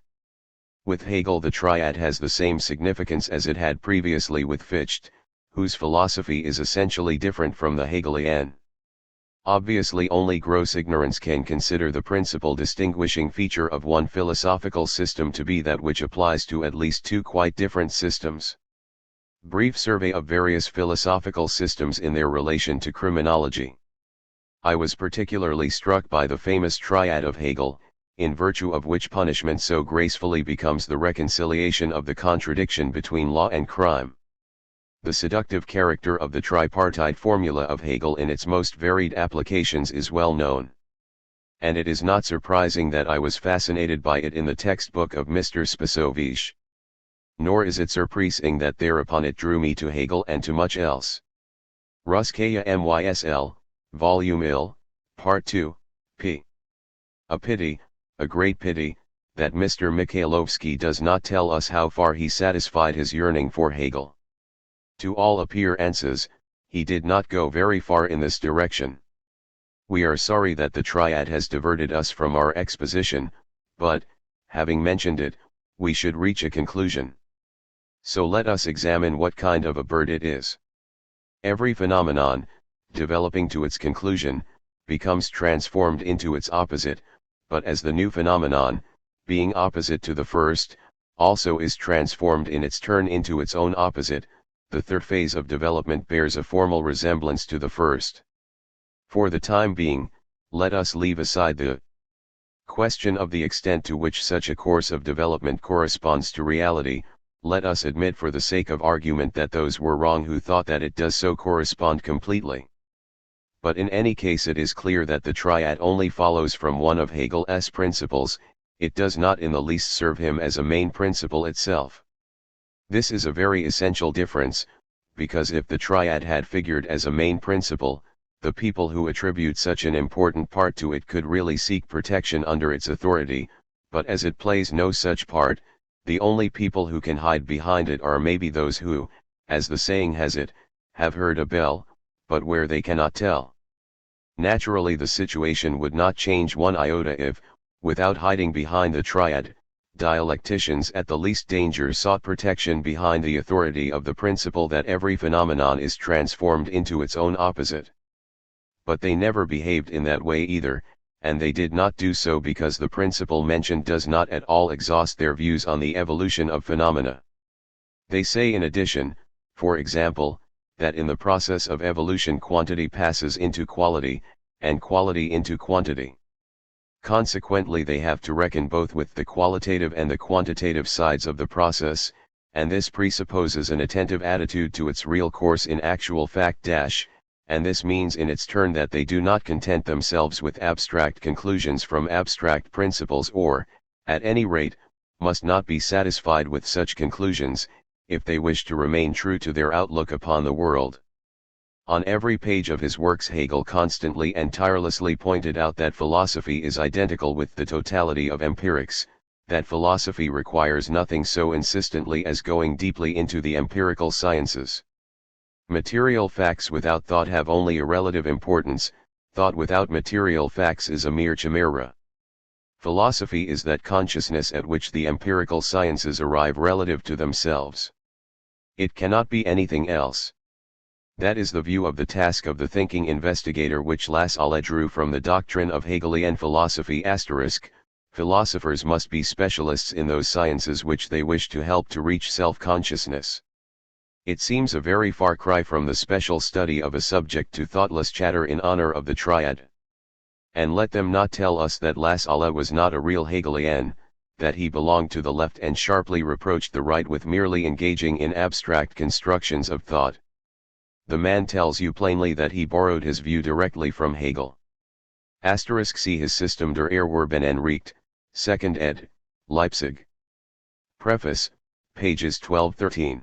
With Hegel the triad has the same significance as it had previously with Fichte, whose philosophy is essentially different from the Hegelian. Obviously only gross ignorance can consider the principal distinguishing feature of one philosophical system to be that which applies to at least two quite different systems. Brief survey of various philosophical systems in their relation to criminology. I was particularly struck by the famous triad of Hegel, in virtue of which punishment so gracefully becomes the reconciliation of the contradiction between law and crime. The seductive character of the tripartite formula of Hegel in its most varied applications is well known. And it is not surprising that I was fascinated by it in the textbook of Mr. Spisovich. Nor is it surprising that thereupon it drew me to Hegel and to much else. Ruskaya MYSL, Volume IL, Part 2, p. A pity, a great pity, that Mr. Mikhailovsky does not tell us how far he satisfied his yearning for Hegel. To all appearances, he did not go very far in this direction. We are sorry that the triad has diverted us from our exposition, but, having mentioned it, we should reach a conclusion. So let us examine what kind of a bird it is. Every phenomenon, developing to its conclusion, becomes transformed into its opposite, but as the new phenomenon, being opposite to the first, also is transformed in its turn into its own opposite, the third phase of development bears a formal resemblance to the first. For the time being, let us leave aside the question of the extent to which such a course of development corresponds to reality. Let us admit for the sake of argument that those were wrong who thought that it does so correspond completely. But in any case it is clear that the triad only follows from one of Hegel's principles, it does not in the least serve him as a main principle itself. This is a very essential difference, because if the triad had figured as a main principle, the people who attribute such an important part to it could really seek protection under its authority, but as it plays no such part, the only people who can hide behind it are maybe those who, as the saying has it, have heard a bell, but where they cannot tell. Naturally the situation would not change one iota if, without hiding behind the triad, dialecticians at the least danger sought protection behind the authority of the principle that every phenomenon is transformed into its own opposite. But they never behaved in that way either, and they did not do so because the principle mentioned does not at all exhaust their views on the evolution of phenomena. They say in addition, for example, that in the process of evolution quantity passes into quality, and quality into quantity. Consequently they have to reckon both with the qualitative and the quantitative sides of the process, and this presupposes an attentive attitude to its real course in actual fact and this means in its turn that they do not content themselves with abstract conclusions from abstract principles or, at any rate, must not be satisfied with such conclusions, if they wish to remain true to their outlook upon the world. On every page of his works Hegel constantly and tirelessly pointed out that philosophy is identical with the totality of empirics, that philosophy requires nothing so insistently as going deeply into the empirical sciences. Material facts without thought have only a relative importance, thought without material facts is a mere chimera. Philosophy is that consciousness at which the empirical sciences arrive relative to themselves. It cannot be anything else. That is the view of the task of the thinking investigator which Lassalle drew from the doctrine of Hegelian philosophy *. Philosophers must be specialists in those sciences which they wish to help to reach self-consciousness. It seems a very far cry from the special study of a subject to thoughtless chatter in honor of the triad. And let them not tell us that Lassalle was not a real Hegelian, that he belonged to the left and sharply reproached the right with merely engaging in abstract constructions of thought. The man tells you plainly that he borrowed his view directly from Hegel. See his System der Erwerben enricht, 2nd ed., Leipzig. Preface, pages 12-13.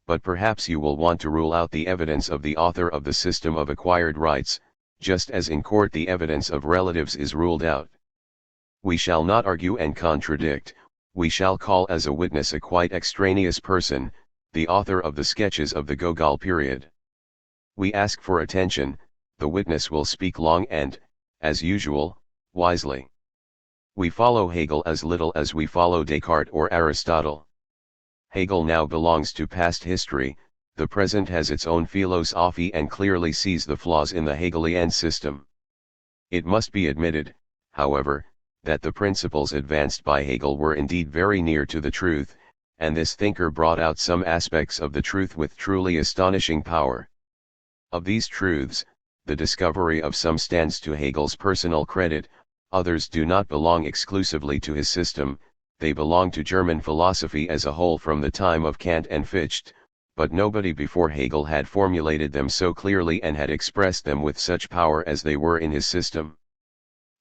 But perhaps you will want to rule out the evidence of the author of the System of Acquired Rights, just as in court the evidence of relatives is ruled out. We shall not argue and contradict, we shall call as a witness a quite extraneous person, the author of the sketches of the Gogol period. We ask for attention, the witness will speak long and, as usual, wisely. We follow Hegel as little as we follow Descartes or Aristotle. Hegel now belongs to past history, the present has its own philosophy and clearly sees the flaws in the Hegelian system. It must be admitted, however, that the principles advanced by Hegel were indeed very near to the truth, and this thinker brought out some aspects of the truth with truly astonishing power. Of these truths, the discovery of some stands to Hegel's personal credit, others do not belong exclusively to his system, they belong to German philosophy as a whole from the time of Kant and Fichte, but nobody before Hegel had formulated them so clearly and had expressed them with such power as they were in his system.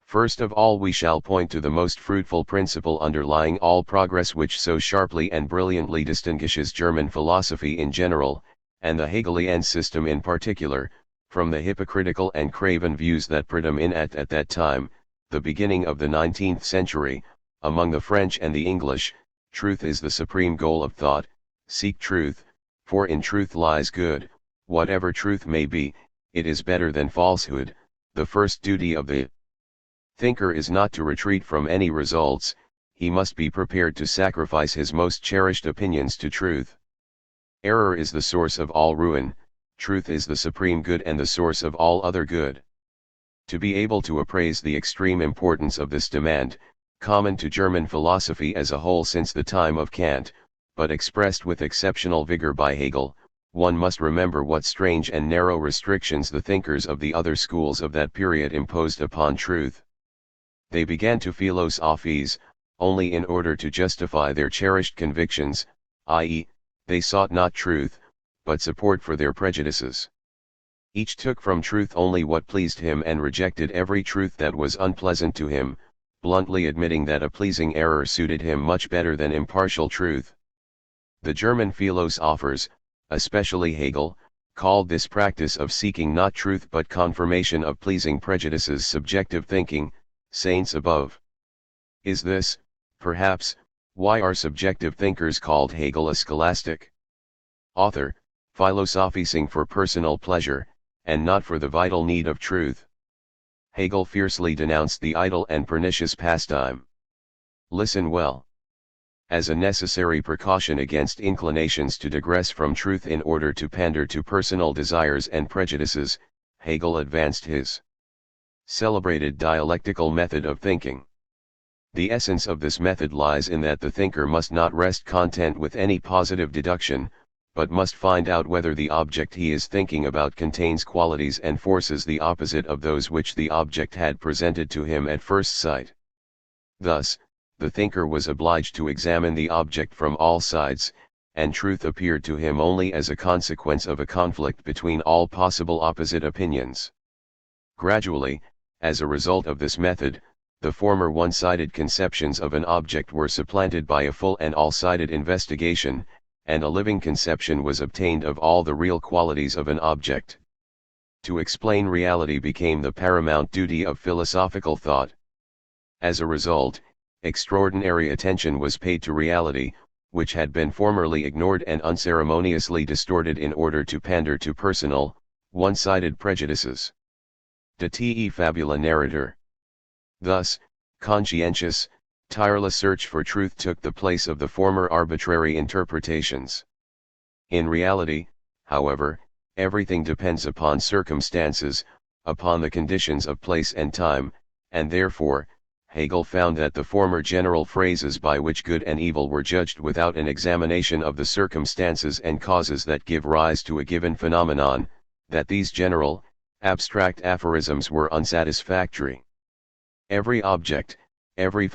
First of all we shall point to the most fruitful principle underlying all progress which so sharply and brilliantly distinguishes German philosophy in general, and the Hegelian system in particular, from the hypocritical and craven views that predominated at that time, the beginning of the 19th century, among the French and the English. Truth is the supreme goal of thought, seek truth, for in truth lies good, whatever truth may be, it is better than falsehood. The first duty of the thinker is not to retreat from any results, he must be prepared to sacrifice his most cherished opinions to truth. Error is the source of all ruin, truth is the supreme good and the source of all other good. To be able to appraise the extreme importance of this demand, common to German philosophy as a whole since the time of Kant, but expressed with exceptional vigor by Hegel, one must remember what strange and narrow restrictions the thinkers of the other schools of that period imposed upon truth. They began to philosophize, only in order to justify their cherished convictions, i.e., they sought not truth, but support for their prejudices. Each took from truth only what pleased him and rejected every truth that was unpleasant to him, bluntly admitting that a pleasing error suited him much better than impartial truth. The German philosophers, especially Hegel, called this practice of seeking not truth but confirmation of pleasing prejudices subjective thinking, saints above. Is this, perhaps, why are subjective thinkers called Hegel a scholastic author, philosophizing for personal pleasure, and not for the vital need of truth? Hegel fiercely denounced the idle and pernicious pastime. Listen well. As a necessary precaution against inclinations to digress from truth in order to pander to personal desires and prejudices, Hegel advanced his celebrated dialectical method of thinking. The essence of this method lies in that the thinker must not rest content with any positive deduction, but must find out whether the object he is thinking about contains qualities and forces the opposite of those which the object had presented to him at first sight. Thus, the thinker was obliged to examine the object from all sides, and truth appeared to him only as a consequence of a conflict between all possible opposite opinions. Gradually, as a result of this method, the former one-sided conceptions of an object were supplanted by a full and all-sided investigation, and a living conception was obtained of all the real qualities of an object. To explain reality became the paramount duty of philosophical thought. As a result, extraordinary attention was paid to reality, which had been formerly ignored and unceremoniously distorted in order to pander to personal, one-sided prejudices. De te fabula narrator. Thus, conscientious, tireless search for truth took the place of the former arbitrary interpretations. In reality, however, everything depends upon circumstances, upon the conditions of place and time, and therefore, Hegel found that the former general phrases by which good and evil were judged without an examination of the circumstances and causes that give rise to a given phenomenon, that these general, abstract aphorisms were unsatisfactory. Every object, every